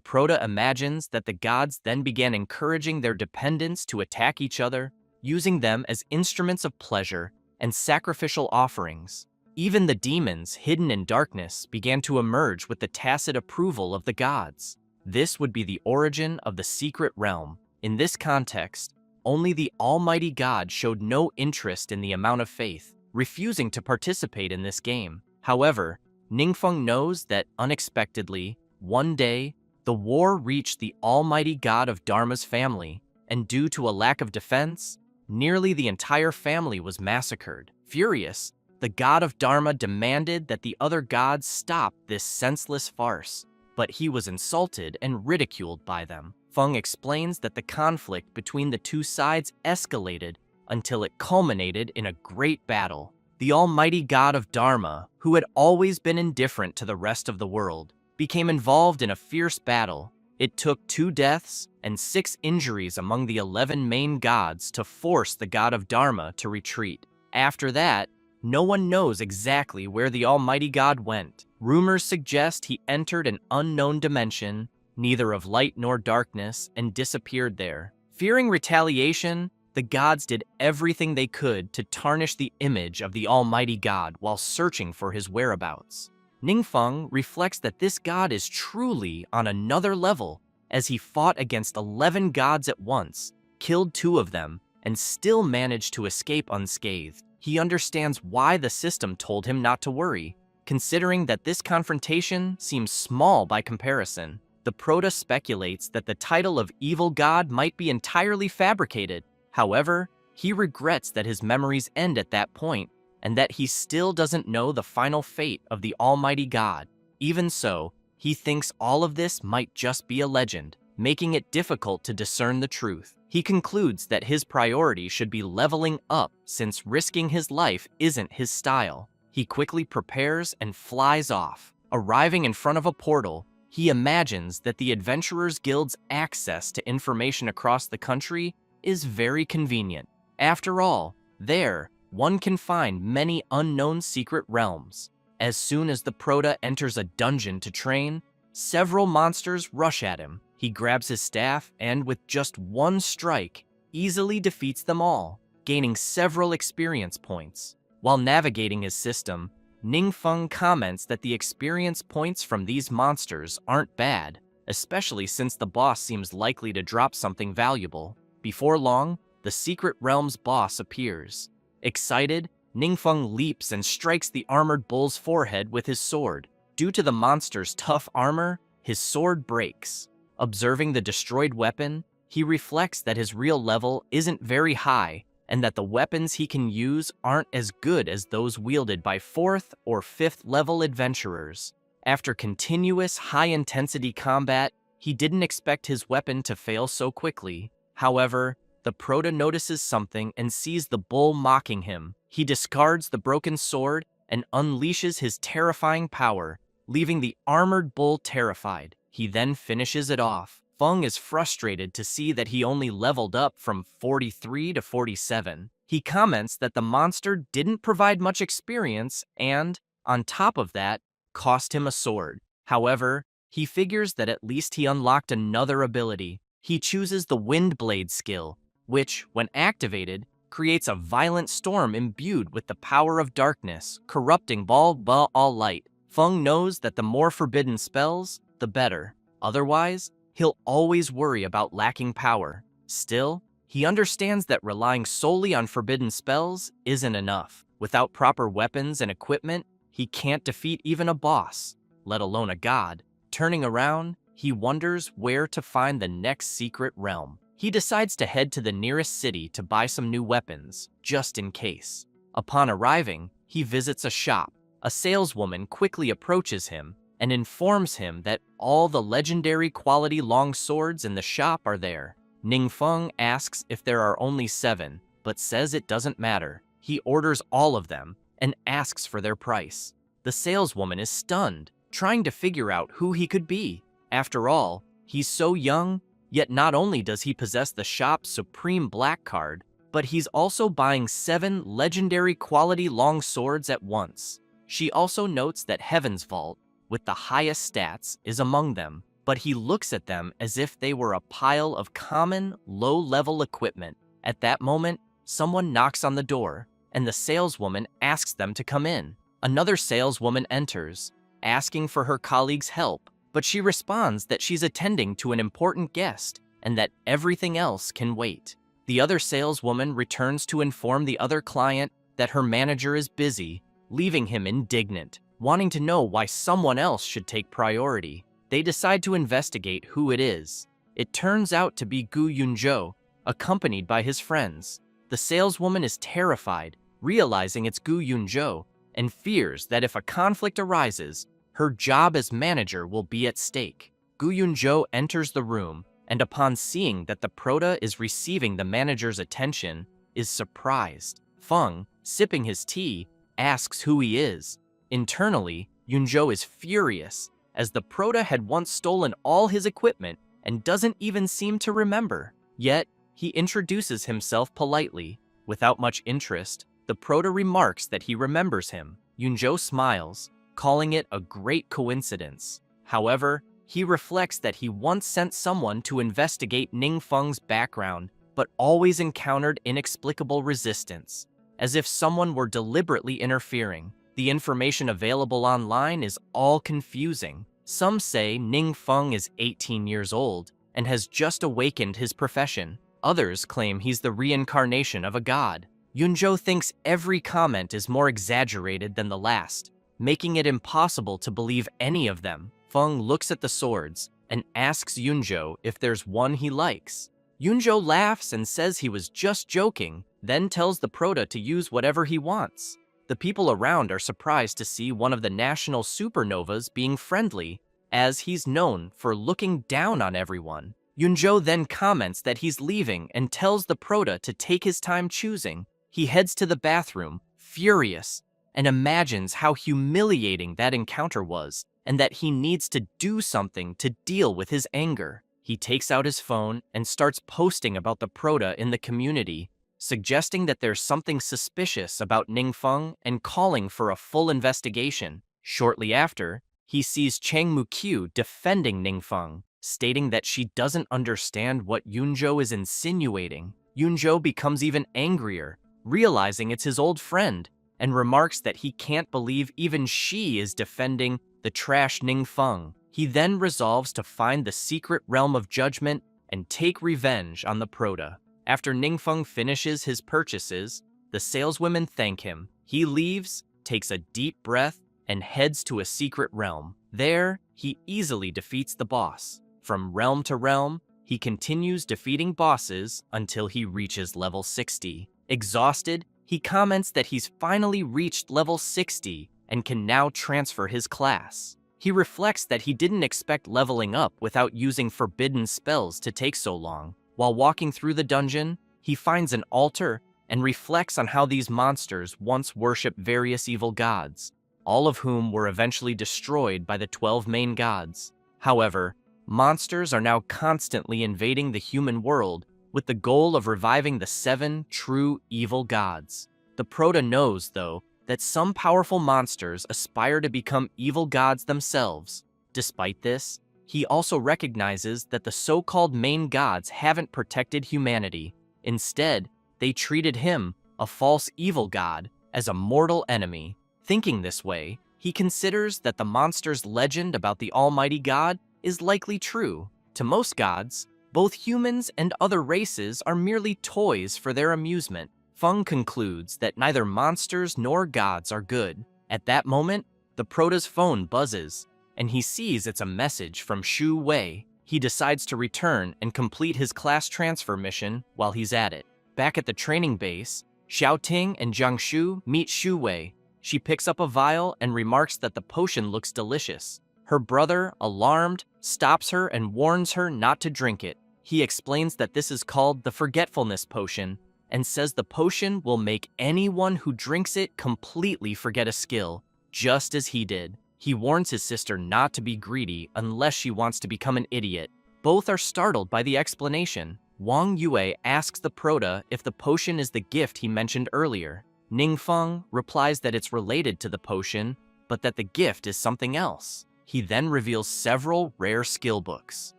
Proto imagines that the gods then began encouraging their dependents to attack each other, using them as instruments of pleasure and sacrificial offerings. Even the demons hidden in darkness began to emerge with the tacit approval of the gods. This would be the origin of the secret realm. In this context, only the Almighty God showed no interest in the amount of faith, refusing to participate in this game. However, Ningfeng knows that unexpectedly, one day, the war reached the Almighty God of Dharma's family, and due to a lack of defense, nearly the entire family was massacred. Furious, the god of Dharma demanded that the other gods stop this senseless farce, but he was insulted and ridiculed by them. Feng explains that the conflict between the two sides escalated until it culminated in a great battle. The almighty god of Dharma, who had always been indifferent to the rest of the world, became involved in a fierce battle. It took 2 deaths and 6 injuries among the 11 main gods to force the god of Dharma to retreat. After that, no one knows exactly where the almighty god went. Rumors suggest he entered an unknown dimension, neither of light nor darkness, and disappeared there. Fearing retaliation, the gods did everything they could to tarnish the image of the almighty god while searching for his whereabouts. Ningfeng reflects that this god is truly on another level, as he fought against 11 gods at once, killed 2 of them, and still managed to escape unscathed. He understands why the system told him not to worry, considering that this confrontation seems small by comparison. The Proto speculates that the title of evil god might be entirely fabricated. However, he regrets that his memories end at that point, and that he still doesn't know the final fate of the almighty god. Even so, he thinks all of this might just be a legend, making it difficult to discern the truth. He concludes that his priority should be leveling up, since risking his life isn't his style. He quickly prepares and flies off. Arriving in front of a portal, he imagines that the Adventurers Guild's access to information across the country is very convenient. After all, there, one can find many unknown secret realms. As soon as the Proto enters a dungeon to train, several monsters rush at him. He grabs his staff and, with just 1 strike, easily defeats them all, gaining several experience points. While navigating his system, Ningfeng comments that the experience points from these monsters aren't bad, especially since the boss seems likely to drop something valuable. Before long, the secret realm's boss appears. Excited, Ningfeng leaps and strikes the armored bull's forehead with his sword. Due to the monster's tough armor, his sword breaks. Observing the destroyed weapon, he reflects that his real level isn't very high, and that the weapons he can use aren't as good as those wielded by 4th or 5th level adventurers. After continuous high-intensity combat, he didn't expect his weapon to fail so quickly. However, the Proto notices something and sees the bull mocking him. He discards the broken sword and unleashes his terrifying power, leaving the armored bull terrified. He then finishes it off. Feng is frustrated to see that he only leveled up from 43 to 47. He comments that the monster didn't provide much experience and, on top of that, cost him a sword. However, he figures that at least he unlocked another ability. He chooses the Wind Blade skill, which, when activated, creates a violent storm imbued with the power of darkness, corrupting all light. Feng knows that the more forbidden spells, the better. Otherwise, he'll always worry about lacking power. Still, he understands that relying solely on forbidden spells isn't enough. Without proper weapons and equipment, he can't defeat even a boss, let alone a god. Turning around, he wonders where to find the next secret realm. He decides to head to the nearest city to buy some new weapons, just in case. Upon arriving, he visits a shop. A saleswoman quickly approaches him and informs him that all the legendary quality long swords in the shop are there. Ningfeng asks if there are only 7, but says it doesn't matter. He orders all of them and asks for their price. The saleswoman is stunned, trying to figure out who he could be. After all, he's so young, yet not only does he possess the shop's supreme black card, but he's also buying 7 legendary quality long swords at once. She also notes that Heaven's Vault, with the highest stats, is among them, but he looks at them as if they were a pile of common, low-level equipment. At that moment, someone knocks on the door, and the saleswoman asks them to come in. Another saleswoman enters, asking for her colleague's help, but she responds that she's attending to an important guest and that everything else can wait. The other saleswoman returns to inform the other client that her manager is busy, leaving him indignant, wanting to know why someone else should take priority. They decide to investigate who it is. It turns out to be Gu Yunzhou, accompanied by his friends. The saleswoman is terrified, realizing it's Gu Yunzhou, and fears that if a conflict arises, her job as manager will be at stake. Gu Yunzhou enters the room, and upon seeing that the Prota is receiving the manager's attention, is surprised. Feng, sipping his tea, asks who he is. Internally, Yunzhou is furious, as the Prota had once stolen all his equipment and doesn't even seem to remember. Yet, he introduces himself politely. Without much interest, the Prota remarks that he remembers him. Yunzhou smiles, calling it a great coincidence. However, he reflects that he once sent someone to investigate Ningfeng's background, but always encountered inexplicable resistance, as if someone were deliberately interfering. The information available online is all confusing. Some say Ningfeng is 18 years old and has just awakened his profession. Others claim he's the reincarnation of a god. Yunzhou thinks every comment is more exaggerated than the last, making it impossible to believe any of them. Feng looks at the swords and asks Yunzhou if there's one he likes. Yunzhou laughs and says he was just joking, then tells the Prota to use whatever he wants. The people around are surprised to see one of the national supernovas being friendly, as he's known for looking down on everyone. Yunzhou then comments that he's leaving and tells the Prota to take his time choosing. He heads to the bathroom, furious, and imagines how humiliating that encounter was, and that he needs to do something to deal with his anger. He takes out his phone and starts posting about the Prota in the community, suggesting that there's something suspicious about Ningfeng and calling for a full investigation. Shortly after, he sees Chang Muqiu defending Ningfeng, stating that she doesn't understand what Yunzhou is insinuating. Yunzhou becomes even angrier, realizing it's his old friend, and remarks that he can't believe even she is defending the trash Ningfeng. He then resolves to find the secret realm of judgment and take revenge on the Prota. After Ningfeng finishes his purchases, the saleswomen thank him. He leaves, takes a deep breath, and heads to a secret realm. There, he easily defeats the boss. From realm to realm, he continues defeating bosses until he reaches level 60. Exhausted, he comments that he's finally reached level 60 and can now transfer his class. He reflects that he didn't expect leveling up without using forbidden spells to take so long. While walking through the dungeon, he finds an altar and reflects on how these monsters once worshipped various evil gods, all of whom were eventually destroyed by the 12 main gods. However, monsters are now constantly invading the human world with the goal of reviving the 7 true evil gods. The Prota knows, though, that some powerful monsters aspire to become evil gods themselves. Despite this, he also recognizes that the so-called main gods haven't protected humanity. Instead, they treated him, a false evil god, as a mortal enemy. Thinking this way, he considers that the monster's legend about the Almighty God is likely true. To most gods, both humans and other races are merely toys for their amusement. Feng concludes that neither monsters nor gods are good. At that moment, the Prota's phone buzzes, and he sees it's a message from Shu Wei. He decides to return and complete his class transfer mission while he's at it. Back at the training base, Xiao Ting and Jiang Shu meet Shu Wei. She picks up a vial and remarks that the potion looks delicious. Her brother, alarmed, stops her and warns her not to drink it. He explains that this is called the forgetfulness potion and says the potion will make anyone who drinks it completely forget a skill, just as he did. He warns his sister not to be greedy unless she wants to become an idiot. Both are startled by the explanation. Wang Yue asks the Prota if the potion is the gift he mentioned earlier. Ningfeng replies that it's related to the potion, but that the gift is something else. He then reveals several rare skill books.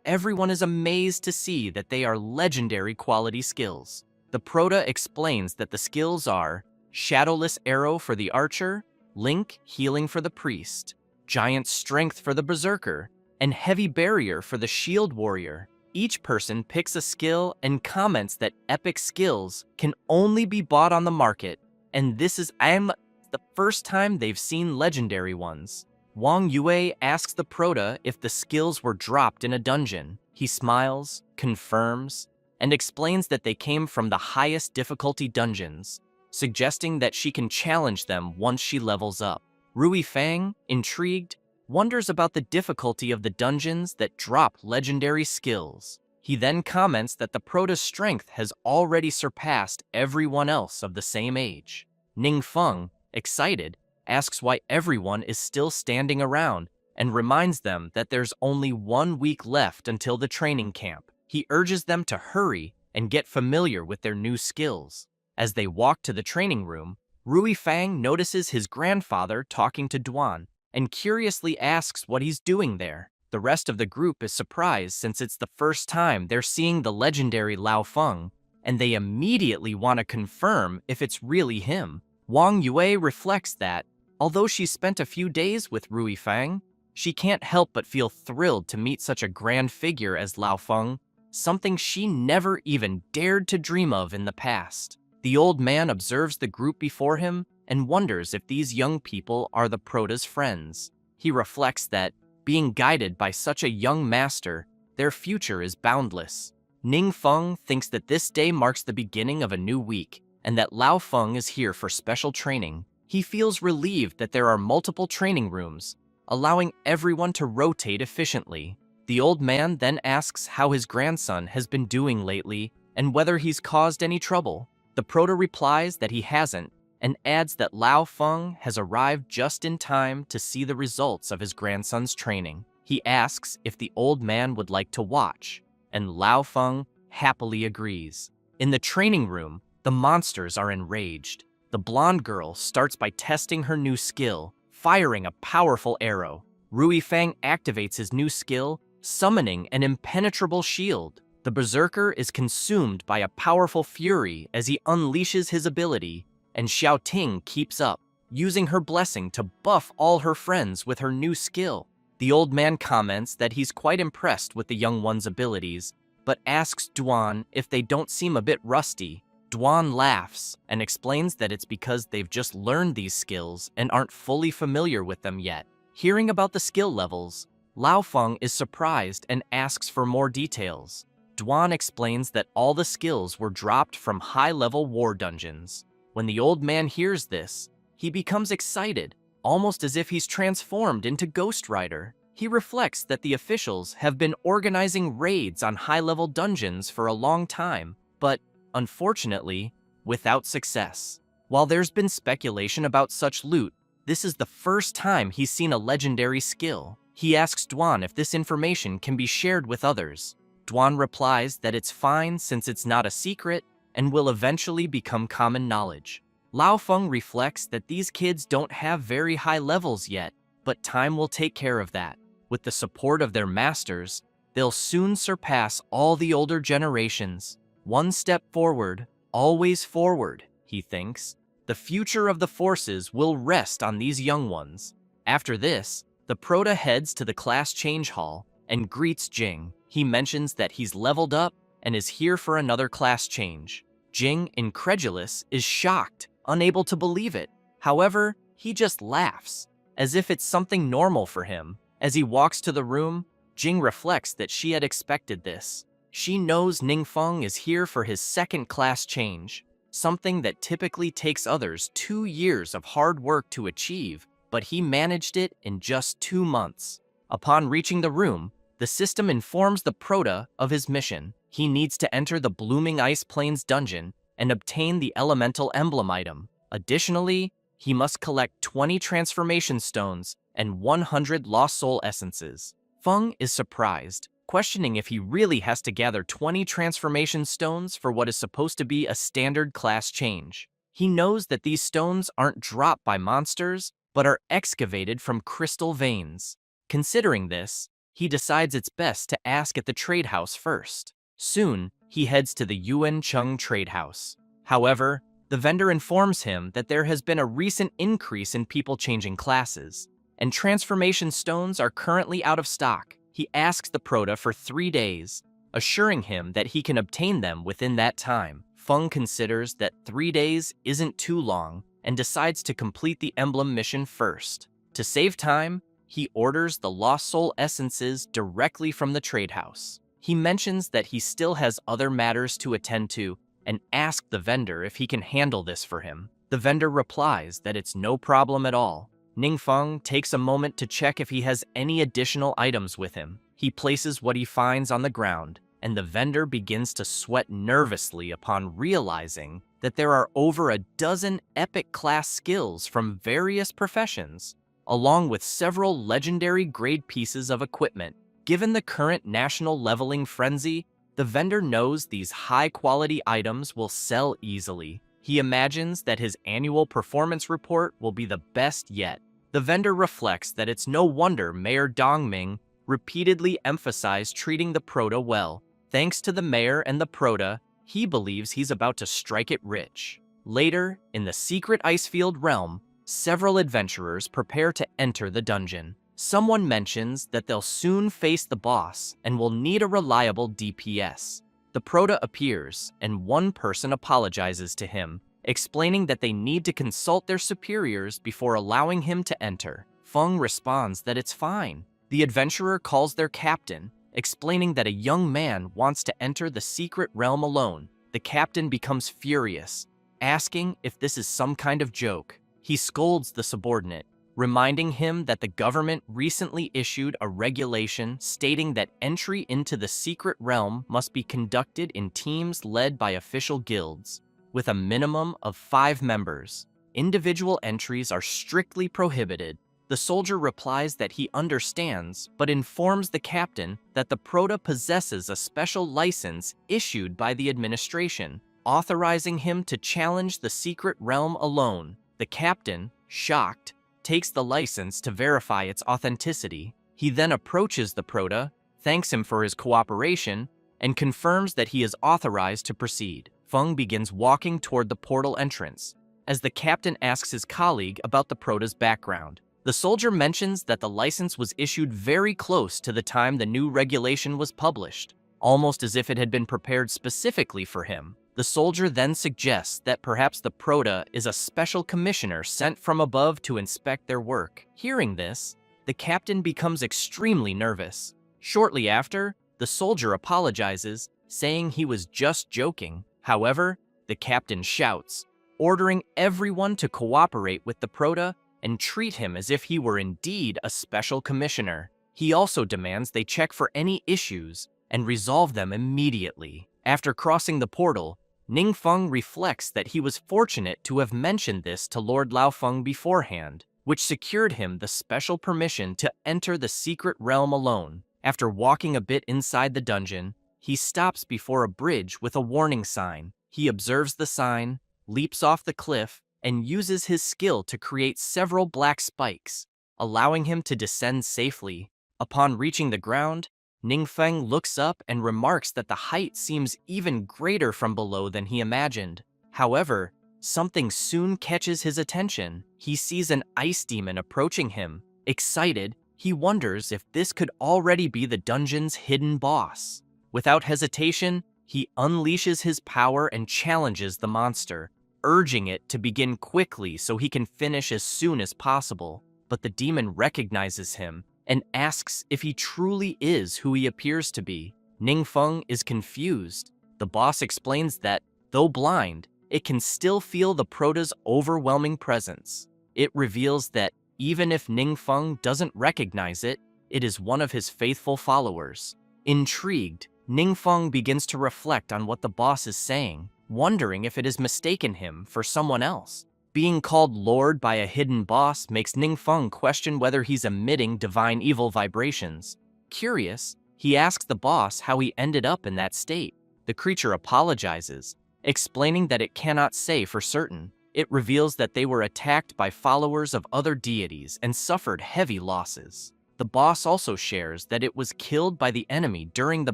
Everyone is amazed to see that they are legendary quality skills. The Prota explains that the skills are Shadowless Arrow for the Archer, Link Healing for the Priest, Giant Strength for the Berserker, and Heavy Barrier for the Shield Warrior. Each person picks a skill and comments that epic skills can only be bought on the market, and this is the first time they've seen legendary ones. Wang Yue asks the Prota if the skills were dropped in a dungeon. He smiles, confirms, and explains that they came from the highest difficulty dungeons, suggesting that she can challenge them once she levels up. Rui Fang, intrigued, wonders about the difficulty of the dungeons that drop legendary skills. He then comments that the Prota's strength has already surpassed everyone else of the same age. Ningfeng, excited, asks why everyone is still standing around and reminds them that there's only 1 week left until the training camp. He urges them to hurry and get familiar with their new skills. As they walk to the training room, Rui Fang notices his grandfather talking to Duan and curiously asks what he's doing there. The rest of the group is surprised since it's the first time they're seeing the legendary Lao Feng, and they immediately want to confirm if it's really him. Wang Yue reflects that, although she spent a few days with Rui Fang, she can't help but feel thrilled to meet such a grand figure as Lao Feng, something she never even dared to dream of in the past. The old man observes the group before him and wonders if these young people are the Prota's friends. He reflects that, being guided by such a young master, their future is boundless. Ningfeng thinks that this day marks the beginning of a new week, and that Lao Feng is here for special training. He feels relieved that there are multiple training rooms, allowing everyone to rotate efficiently. The old man then asks how his grandson has been doing lately and whether he's caused any trouble. The Prota replies that he hasn't, and adds that Lao Feng has arrived just in time to see the results of his grandson's training. He asks if the old man would like to watch, and Lao Feng happily agrees. In the training room, the monsters are enraged. The blonde girl starts by testing her new skill, firing a powerful arrow. Rui Fang activates his new skill, summoning an impenetrable shield. The Berserker is consumed by a powerful fury as he unleashes his ability, and Xiao Ting keeps up, using her blessing to buff all her friends with her new skill. The old man comments that he's quite impressed with the young one's abilities, but asks Duan if they don't seem a bit rusty. Duan laughs and explains that it's because they've just learned these skills and aren't fully familiar with them yet. Hearing about the skill levels, Lao Feng is surprised and asks for more details. Duan explains that all the skills were dropped from high-level war dungeons. When the old man hears this, he becomes excited, almost as if he's transformed into Ghost Rider. He reflects that the officials have been organizing raids on high-level dungeons for a long time, but, unfortunately, without success. While there's been speculation about such loot, this is the first time he's seen a legendary skill. He asks Duan if this information can be shared with others. Duan replies that it's fine since it's not a secret and will eventually become common knowledge. Lao Feng reflects that these kids don't have very high levels yet, but time will take care of that. With the support of their masters, they'll soon surpass all the older generations. One step forward, always forward, he thinks. The future of the forces will rest on these young ones. After this, the Prota heads to the class change hall and greets Jing. He mentions that he's leveled up and is here for another class change. Jing, incredulous, is shocked, unable to believe it. However, he just laughs, as if it's something normal for him. As he walks to the room, Jing reflects that she had expected this. She knows Ningfeng is here for his second class change. something that typically takes others 2 years of hard work to achieve, but he managed it in just 2 months. Upon reaching the room, the system informs the Prota of his mission. He needs to enter the Blooming Ice Plains dungeon and obtain the elemental emblem item. Additionally, he must collect 20 transformation stones and 100 lost soul essences. Feng is surprised, questioning if he really has to gather 20 transformation stones for what is supposed to be a standard class change. He knows that these stones aren't dropped by monsters, but are excavated from crystal veins. Considering this, he decides it's best to ask at the trade house first. Soon, he heads to the Yuan Chung trade house. However, the vendor informs him that there has been a recent increase in people changing classes, and transformation stones are currently out of stock. He asks the Prota for 3 days, assuring him that he can obtain them within that time. Feng considers that 3 days isn't too long and decides to complete the emblem mission first. To save time, he orders the lost soul essences directly from the trade house. He mentions that he still has other matters to attend to and asks the vendor if he can handle this for him. The vendor replies that it's no problem at all. Ningfeng takes a moment to check if he has any additional items with him. He places what he finds on the ground, and the vendor begins to sweat nervously upon realizing that there are over a dozen epic class skills from various professions, along with several legendary grade pieces of equipment. Given the current national leveling frenzy, the vendor knows these high-quality items will sell easily. He imagines that his annual performance report will be the best yet. The vendor reflects that it's no wonder Mayor Dongming repeatedly emphasized treating the Prota well. Thanks to the mayor and the Prota, he believes he's about to strike it rich. Later, in the secret Icefield realm, several adventurers prepare to enter the dungeon. Someone mentions that they'll soon face the boss and will need a reliable DPS. The Prota appears, and one person apologizes to him, explaining that they need to consult their superiors before allowing him to enter. Feng responds that it's fine. The adventurer calls their captain, explaining that a young man wants to enter the secret realm alone. The captain becomes furious, asking if this is some kind of joke. He scolds the subordinate, reminding him that the government recently issued a regulation stating that entry into the secret realm must be conducted in teams led by official guilds, with a minimum of 5 members. Individual entries are strictly prohibited. The soldier replies that he understands, but informs the captain that the Prota possesses a special license issued by the administration, authorizing him to challenge the secret realm alone. The captain, shocked, takes the license to verify its authenticity. He then approaches the Prota, thanks him for his cooperation, and confirms that he is authorized to proceed. Feng begins walking toward the portal entrance, as the captain asks his colleague about the Prota's background. The soldier mentions that the license was issued very close to the time the new regulation was published, almost as if it had been prepared specifically for him. The soldier then suggests that perhaps the Prota is a special commissioner sent from above to inspect their work. Hearing this, the captain becomes extremely nervous. Shortly after, the soldier apologizes, saying he was just joking. However, the captain shouts, ordering everyone to cooperate with the Prota and treat him as if he were indeed a special commissioner. He also demands they check for any issues and resolve them immediately. After crossing the portal, Ningfeng reflects that he was fortunate to have mentioned this to Lord Laofeng beforehand, which secured him the special permission to enter the secret realm alone. After walking a bit inside the dungeon, he stops before a bridge with a warning sign. He observes the sign, leaps off the cliff, and uses his skill to create several black spikes, allowing him to descend safely. Upon reaching the ground, Ningfeng looks up and remarks that the height seems even greater from below than he imagined. However, something soon catches his attention. He sees an ice demon approaching him. Excited, he wonders if this could already be the dungeon's hidden boss. Without hesitation, he unleashes his power and challenges the monster, urging it to begin quickly so he can finish as soon as possible. But the demon recognizes him and asks if he truly is who he appears to be. Ningfeng is confused. The boss explains that, though blind, it can still feel the prota's overwhelming presence. It reveals that even if Ningfeng doesn't recognize it, it is one of his faithful followers. Intrigued, Ningfeng begins to reflect on what the boss is saying, wondering if it has mistaken him for someone else. Being called Lord by a hidden boss makes Ningfeng question whether he's emitting divine evil vibrations. Curious, he asks the boss how he ended up in that state. The creature apologizes, explaining that it cannot say for certain. It reveals that they were attacked by followers of other deities and suffered heavy losses. The boss also shares that it was killed by the enemy during the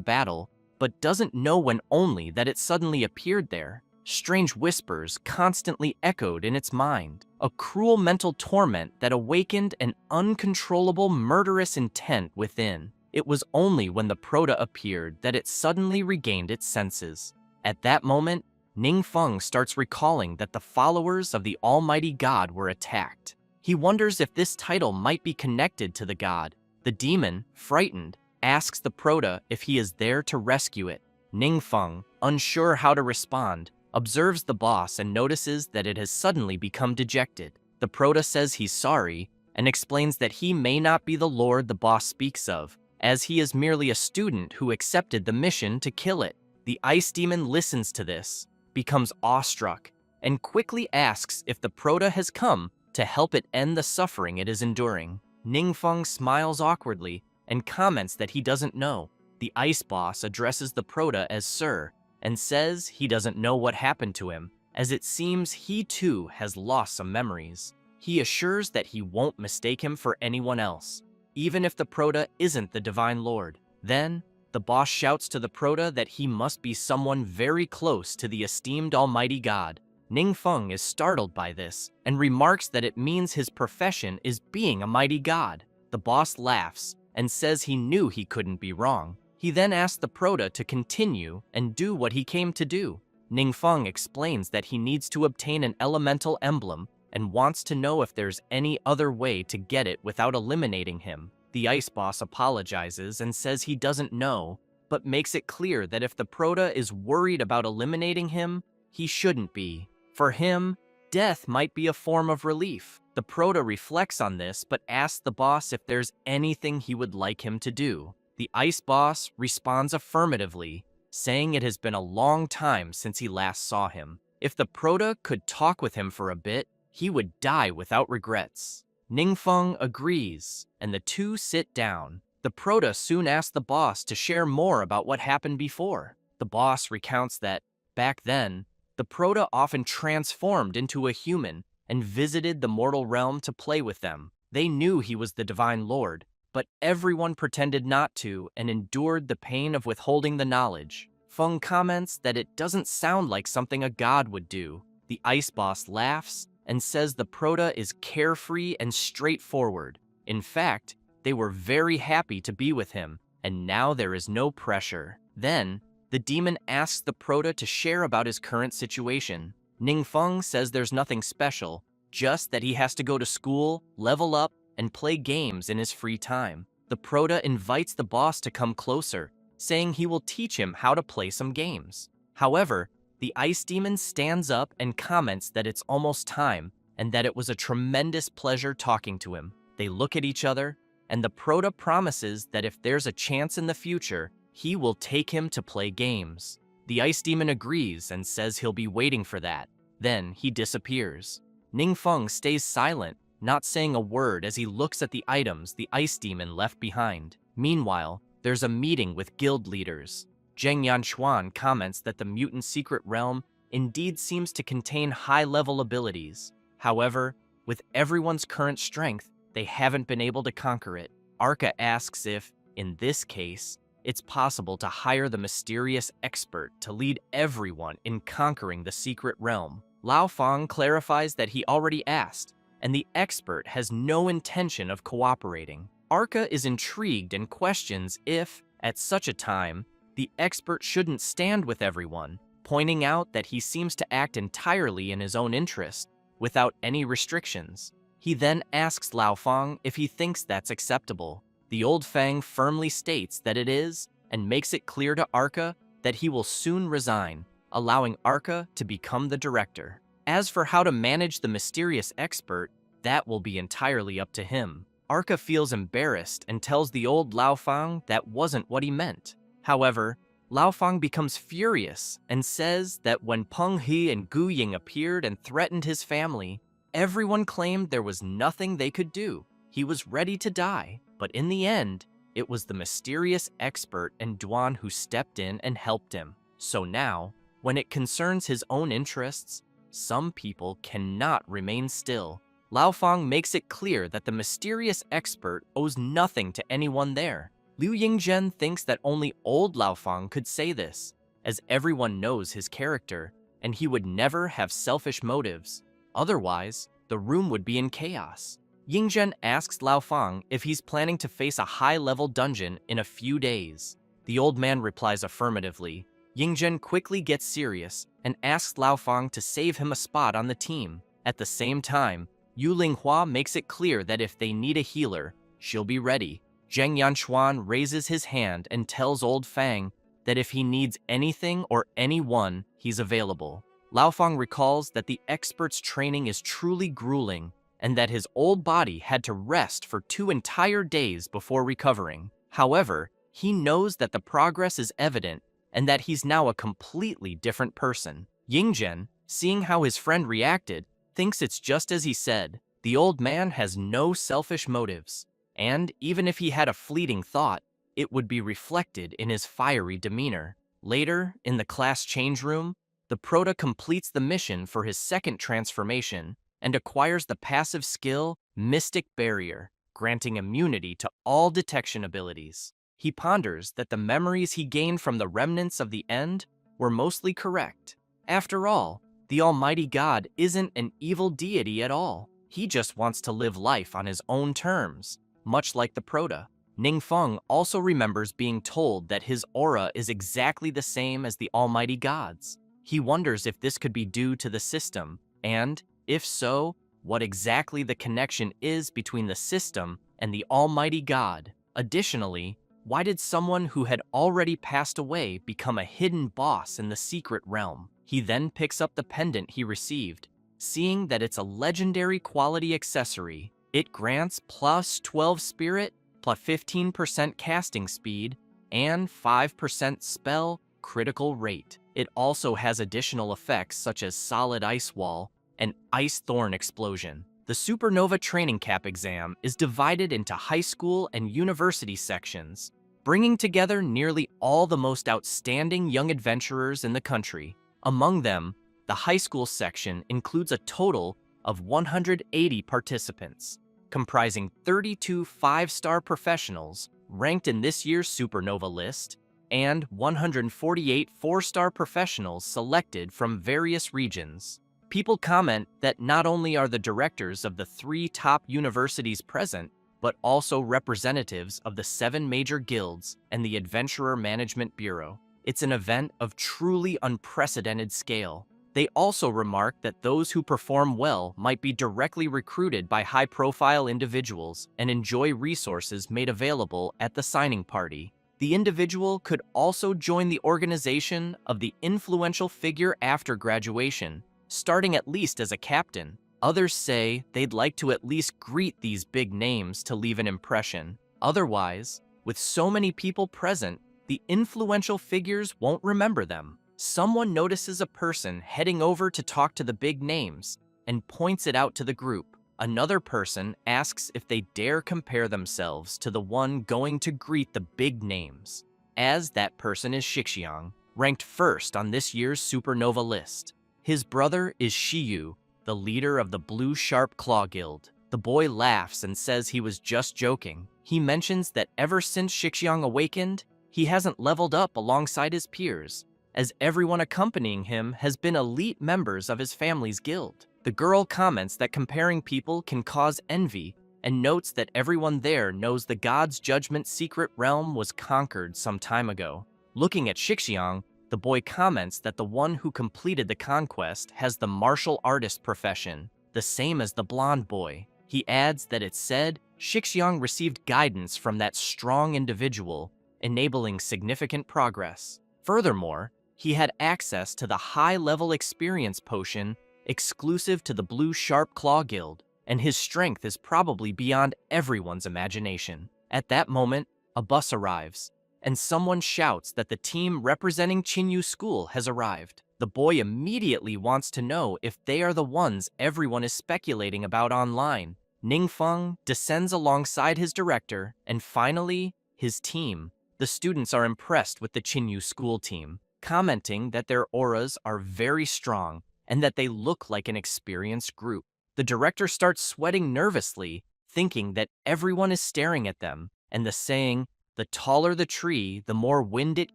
battle, but doesn't know when only that it suddenly appeared there. Strange whispers constantly echoed in its mind, a cruel mental torment that awakened an uncontrollable murderous intent within. It was only when the Prota appeared that it suddenly regained its senses. At that moment, Ningfeng starts recalling that the followers of the Almighty God were attacked. He wonders if this title might be connected to the god. The demon, frightened, asks the Prota if he is there to rescue it. Ningfeng, unsure how to respond, observes the boss and notices that it has suddenly become dejected. The Prota says he's sorry and explains that he may not be the lord the boss speaks of, as he is merely a student who accepted the mission to kill it. The ice demon listens to this, becomes awestruck, and quickly asks if the Prota has come to help it end the suffering it is enduring. Ningfeng smiles awkwardly and comments that he doesn't know. The ice boss addresses the Prota as Sir, and says he doesn't know what happened to him, as it seems he too has lost some memories. He assures that he won't mistake him for anyone else, even if the Prota isn't the Divine Lord. Then, the boss shouts to the Prota that he must be someone very close to the esteemed Almighty God. Ningfeng is startled by this, and remarks that it means his profession is being a mighty god. The boss laughs, and says he knew he couldn't be wrong. He then asks the Prota to continue and do what he came to do. Ningfeng explains that he needs to obtain an elemental emblem and wants to know if there's any other way to get it without eliminating him. The ice boss apologizes and says he doesn't know, but makes it clear that if the Prota is worried about eliminating him, he shouldn't be. For him, death might be a form of relief. The Prota reflects on this but asks the boss if there's anything he would like him to do. The ice boss responds affirmatively, saying it has been a long time since he last saw him. If the Prota could talk with him for a bit, he would die without regrets. Ningfeng agrees, and the two sit down. The Prota soon asks the boss to share more about what happened before. The boss recounts that, back then, the Prota often transformed into a human and visited the mortal realm to play with them. They knew he was the Divine Lord, but everyone pretended not to and endured the pain of withholding the knowledge. Feng comments that it doesn't sound like something a god would do. The ice boss laughs and says the Prota is carefree and straightforward. In fact, they were very happy to be with him, and now there is no pressure. Then, the demon asks the Prota to share about his current situation. Ningfeng says there's nothing special, just that he has to go to school, level up, and play games in his free time. The Prota invites the boss to come closer, saying he will teach him how to play some games. However, the ice demon stands up and comments that it's almost time, and that it was a tremendous pleasure talking to him. They look at each other, and the Prota promises that if there's a chance in the future, he will take him to play games. The ice demon agrees and says he'll be waiting for that. Then he disappears. Ningfeng stays silent, not saying a word as he looks at the items the ice demon left behind. Meanwhile, there's a meeting with guild leaders. Zheng Yanchuan comments that the mutant secret realm indeed seems to contain high-level abilities. However, with everyone's current strength, they haven't been able to conquer it. Arca asks if, in this case, it's possible to hire the mysterious expert to lead everyone in conquering the secret realm. Lao Fang clarifies that he already asked, and the expert has no intention of cooperating. Arca is intrigued and questions if, at such a time, the expert shouldn't stand with everyone, pointing out that he seems to act entirely in his own interest, without any restrictions. He then asks Lao Fang if he thinks that's acceptable. The old Fang firmly states that it is, and makes it clear to Arca that he will soon resign, allowing Arca to become the director. As for how to manage the mysterious expert, that will be entirely up to him. Arca feels embarrassed and tells the old Lao Fang that wasn't what he meant. However, Lao Fang becomes furious and says that when Peng He and Gu Ying appeared and threatened his family, everyone claimed there was nothing they could do. He was ready to die, but in the end, it was the mysterious expert and Duan who stepped in and helped him. So now, when it concerns his own interests, some people cannot remain still. Lao Fang makes it clear that the mysterious expert owes nothing to anyone there. Liu Yingzhen thinks that only old Lao Fang could say this, as everyone knows his character, and he would never have selfish motives. Otherwise, the room would be in chaos. Yingzhen asks Lao Fang if he's planning to face a high-level dungeon in a few days. The old man replies affirmatively. Yingzhen quickly gets serious and asks Lao Fang to save him a spot on the team. At the same time, Yu Linghua makes it clear that if they need a healer, she'll be ready. Zheng Yanchuan raises his hand and tells old Fang that if he needs anything or anyone, he's available. Lao Fang recalls that the expert's training is truly grueling and that his old body had to rest for 2 entire days before recovering. However, he knows that the progress is evident and that he's now a completely different person. Yingzhen, seeing how his friend reacted, thinks it's just as he said. The old man has no selfish motives, and even if he had a fleeting thought, it would be reflected in his fiery demeanor. Later, in the class change room, the Prota completes the mission for his second transformation and acquires the passive skill Mystic Barrier, granting immunity to all detection abilities. He ponders that the memories he gained from the remnants of the end were mostly correct. After all, the Almighty God isn't an evil deity at all. He just wants to live life on his own terms, much like the Prota. Ningfeng also remembers being told that his aura is exactly the same as the Almighty God's. He wonders if this could be due to the system, and, if so, what exactly the connection is between the system and the Almighty God. Additionally, why did someone who had already passed away become a hidden boss in the secret realm? He then picks up the pendant he received, seeing that it's a legendary quality accessory. It grants plus 12 spirit, plus 15% casting speed, and 5% spell critical rate. It also has additional effects such as solid ice wall and ice thorn explosion. The Supernova Training Cap exam is divided into high school and university sections, bringing together nearly all the most outstanding young adventurers in the country. Among them, the high school section includes a total of 180 participants, comprising 32 5-star professionals ranked in this year's Supernova list, and 148 4-star professionals selected from various regions. People comment that not only are the directors of the 3 top universities present, but also representatives of the 7 major guilds and the Adventurer Management Bureau. It's an event of truly unprecedented scale. They also remark that those who perform well might be directly recruited by high-profile individuals and enjoy resources made available at the signing party. The individual could also join the organization of the influential figure after graduation, starting at least as a captain. Others say they'd like to at least greet these big names to leave an impression. Otherwise, with so many people present, the influential figures won't remember them. Someone notices a person heading over to talk to the big names and points it out to the group. Another person asks if they dare compare themselves to the one going to greet the big names, as that person is Shixiang, ranked first on this year's Supernova list. His brother is Shiyu, the leader of the Blue Sharp Claw Guild. The boy laughs and says he was just joking. He mentions that ever since Shixiang awakened, he hasn't leveled up alongside his peers, as everyone accompanying him has been elite members of his family's guild. The girl comments that comparing people can cause envy and notes that everyone there knows the God's Judgment secret realm was conquered some time ago. Looking at Shixiang, the boy comments that the one who completed the conquest has the martial artist profession, the same as the blonde boy. He adds that it's said Shixiang received guidance from that strong individual, enabling significant progress. Furthermore, He had access to the high-level experience potion exclusive to the Blue Sharp Claw Guild, and his strength is probably beyond everyone's imagination. At that moment, a bus arrives, and someone shouts that the team representing Chinyu School has arrived. The boy immediately wants to know if they are the ones everyone is speculating about online. Ningfeng descends alongside his director, and finally, his team. The students are impressed with the Chinyu School team, commenting that their auras are very strong and that they look like an experienced group. The director starts sweating nervously, thinking that everyone is staring at them, and the saying, "The taller the tree, the more wind it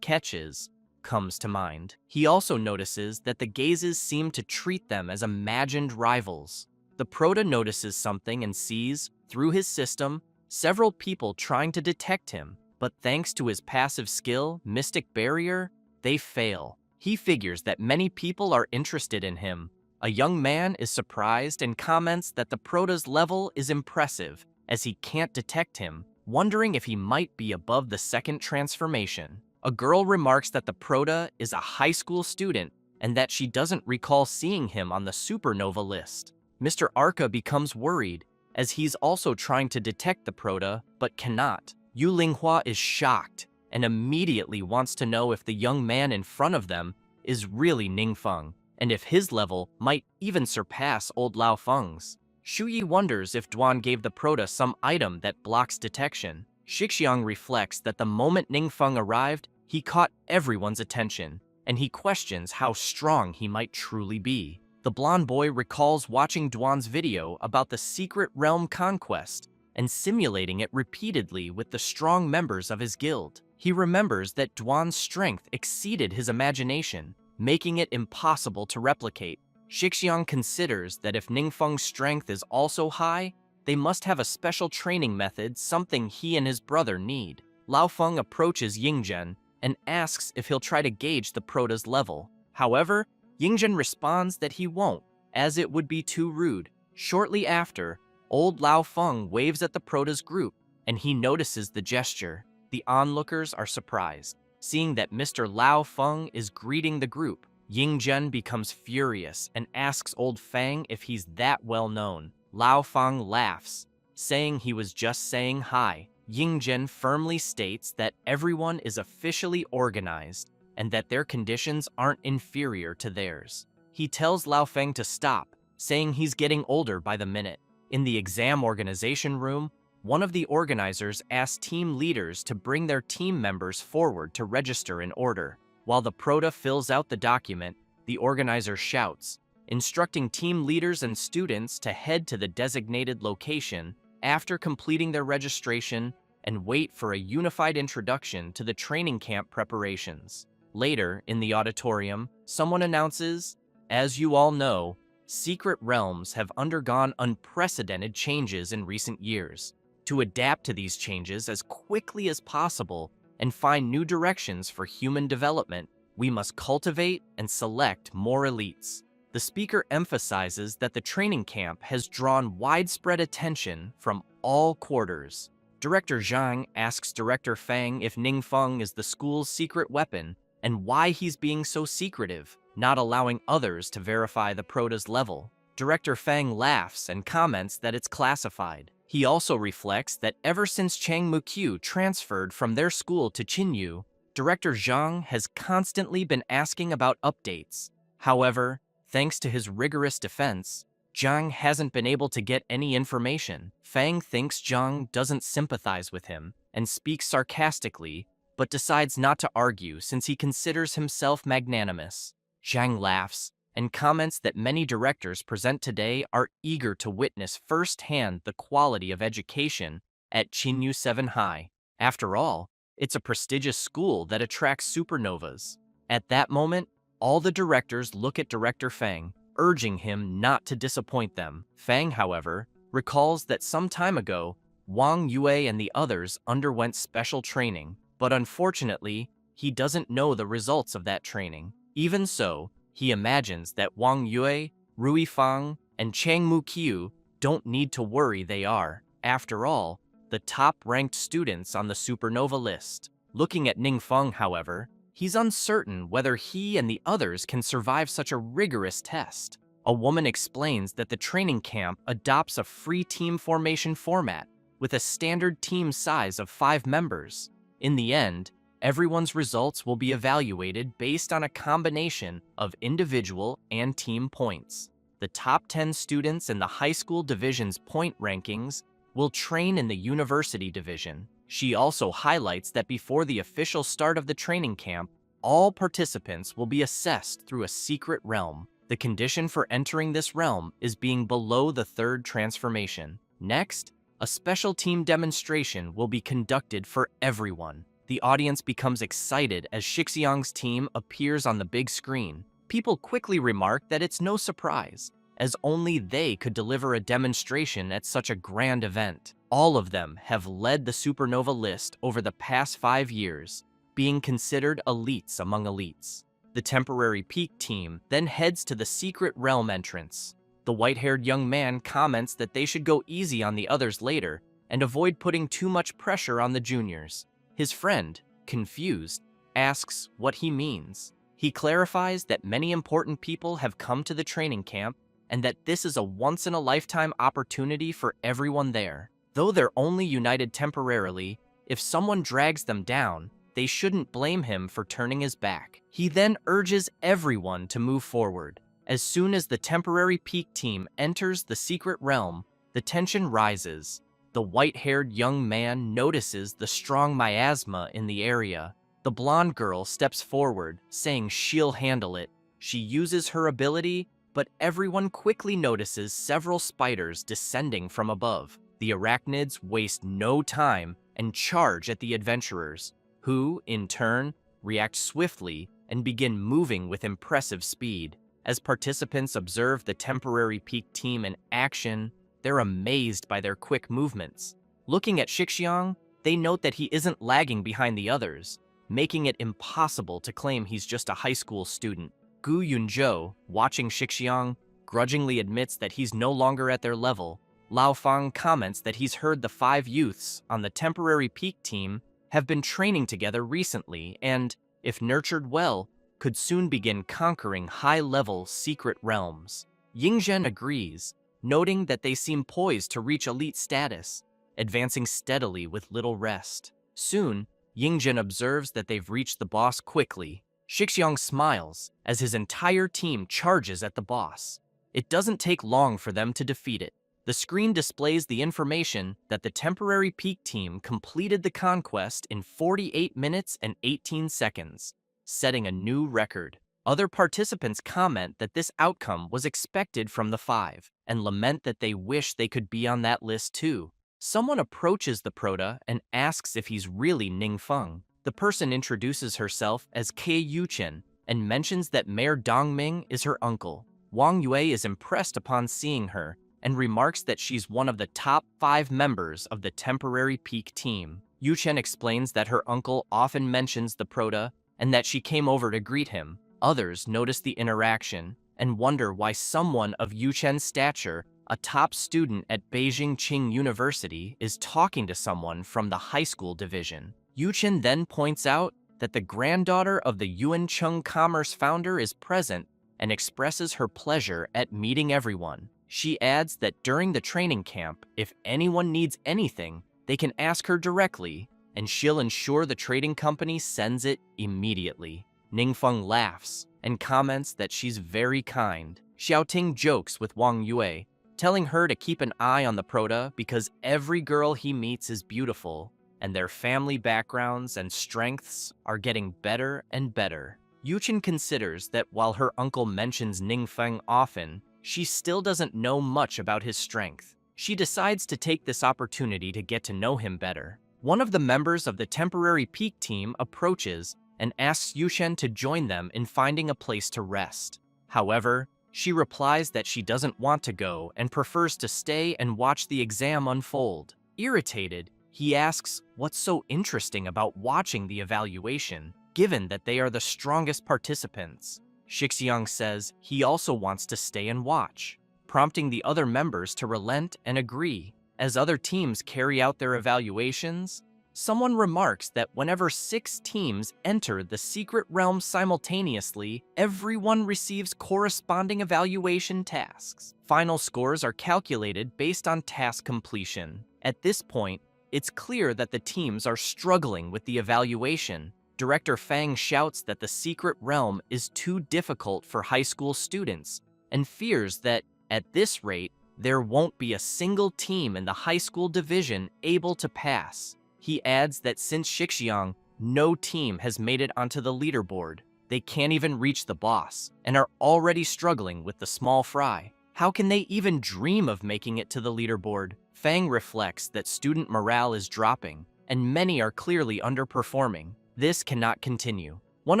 catches," comes to mind. He also notices that the gazes seem to treat them as imagined rivals. The Prota notices something and sees, through his system, several people trying to detect him, but thanks to his passive skill, Mystic Barrier, they fail. He figures that many people are interested in him. A young man is surprised and comments that the Prota's level is impressive, as he can't detect him, wondering if he might be above the second transformation. A girl remarks that the Prota is a high school student and that she doesn't recall seeing him on the supernova list. Mr. Arca becomes worried, as he's also trying to detect the Prota, but cannot. Yu Linghua is shocked and immediately wants to know if the young man in front of them is really Ningfeng, and if his level might even surpass old Lao Feng's. Shuyi wonders if Duan gave the Prota some item that blocks detection. Shixiang reflects that the moment Ningfeng arrived, he caught everyone's attention, and he questions how strong he might truly be. The blonde boy recalls watching Duan's video about the secret realm conquest and simulating it repeatedly with the strong members of his guild. He remembers that Duan's strength exceeded his imagination, making it impossible to replicate. Shixiang considers that if Ningfeng's strength is also high, they must have a special training method, something he and his brother need. Lao Feng approaches Yingzhen and asks if he'll try to gauge the Prota's level. However, Yingzhen responds that he won't, as it would be too rude. Shortly after, old Lao Feng waves at the Prota's group, and he notices the gesture. The onlookers are surprised. Seeing that Mr. Lao Feng is greeting the group, Yingzhen becomes furious and asks old Feng if he's that well known. Lao Feng laughs, saying he was just saying hi. Yingzhen firmly states that everyone is officially organized and that their conditions aren't inferior to theirs. He tells Lao Feng to stop, saying he's getting older by the minute. In the exam organization room, one of the organizers asks team leaders to bring their team members forward to register in order. While the Prota fills out the document, the organizer shouts, instructing team leaders and students to head to the designated location after completing their registration and wait for a unified introduction to the training camp preparations. Later, in the auditorium, someone announces, "As you all know, secret realms have undergone unprecedented changes in recent years. To adapt to these changes as quickly as possible and find new directions for human development, we must cultivate and select more elites." The speaker emphasizes that the training camp has drawn widespread attention from all quarters. Director Zhang asks Director Fang if Ningfeng is the school's secret weapon and why he's being so secretive, not allowing others to verify the Prota's level. Director Fang laughs and comments that it's classified. He also reflects that ever since Chang Mukyu transferred from their school to Chinyu, Director Zhang has constantly been asking about updates. However, thanks to his rigorous defense, Zhang hasn't been able to get any information. Fang thinks Zhang doesn't sympathize with him and speaks sarcastically, but decides not to argue since he considers himself magnanimous. Zhang laughs and comments that many directors present today are eager to witness firsthand the quality of education at Chinyu 7 High. After all, it's a prestigious school that attracts supernovas. At that moment, all the directors look at Director Fang, urging him not to disappoint them. Fang, however, recalls that some time ago, Wang Yue and the others underwent special training, but unfortunately, he doesn't know the results of that training. Even so, he imagines that Wang Yue, Rui Fang, and Chang Mukyu don't need to worry. They are, after all, the top-ranked students on the supernova list. Looking at Ningfeng, however, He's uncertain whether he and the others can survive such a rigorous test. A woman explains that the training camp adopts a free team formation format with a standard team size of 5 members. In the end, everyone's results will be evaluated based on a combination of individual and team points. The top 10 students in the high school division's point rankings will train in the university division. She also highlights that before the official start of the training camp, all participants will be assessed through a secret realm. The condition for entering this realm is being below the third transformation. Next, a special team demonstration will be conducted for everyone. The audience becomes excited as Shixiang's team appears on the big screen. People quickly remark that it's no surprise, as only they could deliver a demonstration at such a grand event. All of them have led the supernova list over the past 5 years, being considered elites among elites. The temporary peak team then heads to the secret realm entrance. The white-haired young man comments that they should go easy on the others later and avoid putting too much pressure on the juniors. His friend, confused, asks what he means. He clarifies that many important people have come to the training camp and that this is a once-in-a-lifetime opportunity for everyone there. Though they're only united temporarily, if someone drags them down, they shouldn't blame him for turning his back. He then urges everyone to move forward. As soon as the temporary peak team enters the secret realm, the tension rises. The white-haired young man notices the strong miasma in the area. The blonde girl steps forward, saying she'll handle it. She uses her ability, but everyone quickly notices several spiders descending from above. The arachnids waste no time and charge at the adventurers, who, in turn, react swiftly and begin moving with impressive speed. As participants observe the temporary peak team in action, they're amazed by their quick movements. Looking at Shixiang, they note that he isn't lagging behind the others, making it impossible to claim he's just a high school student. Gu Yunzhou, watching Shixiang, grudgingly admits that he's no longer at their level. Lao Fang comments that he's heard the 5 youths on the temporary peak team have been training together recently and, if nurtured well, could soon begin conquering high-level secret realms. Yingzhen agrees, noting that they seem poised to reach elite status, advancing steadily with little rest. Soon, Yingzhen observes that they've reached the boss quickly. Shixiang smiles as his entire team charges at the boss. It doesn't take long for them to defeat it. The screen displays the information that the temporary peak team completed the conquest in 48 minutes and 18 seconds, setting a new record. Other participants comment that this outcome was expected from the 5 and lament that they wish they could be on that list too. Someone approaches the Prota and asks if he's really Ningfeng. The person introduces herself as Kei Yuchen and mentions that Mayor Dongming is her uncle. Wang Yue is impressed upon seeing her and remarks that she's one of the top 5 members of the temporary peak team. Yuchen explains that her uncle often mentions the Prota and that she came over to greet him. Others notice the interaction and wonder why someone of Yuchen's stature, a top student at Beijing Qing University, is talking to someone from the high school division. Yuchen then points out that the granddaughter of the Yuancheng Commerce founder is present and expresses her pleasure at meeting everyone. She adds that during the training camp, if anyone needs anything, they can ask her directly, and she'll ensure the trading company sends it immediately. Ningfeng laughs and comments that she's very kind. Xiaoting jokes with Wang Yue, telling her to keep an eye on the Prota because every girl he meets is beautiful, and their family backgrounds and strengths are getting better and better. Yuchen considers that while her uncle mentions Ningfeng often, she still doesn't know much about his strength. She decides to take this opportunity to get to know him better. One of the members of the temporary peak team approaches and asks Yuchen to join them in finding a place to rest. However, she replies that she doesn't want to go and prefers to stay and watch the exam unfold. Irritated, he asks what's so interesting about watching the evaluation, given that they are the strongest participants. Shixiang says he also wants to stay and watch, prompting the other members to relent and agree. As other teams carry out their evaluations, someone remarks that whenever 6 teams enter the secret realm simultaneously, everyone receives corresponding evaluation tasks. Final scores are calculated based on task completion. At this point, it's clear that the teams are struggling with the evaluation. Director Fang shouts that the secret realm is too difficult for high school students and fears that, at this rate, there won't be a single team in the high school division able to pass. He adds that since Shixiang, no team has made it onto the leaderboard. They can't even reach the boss and are already struggling with the small fry. How can they even dream of making it to the leaderboard? Fang reflects that student morale is dropping, and many are clearly underperforming. This cannot continue. One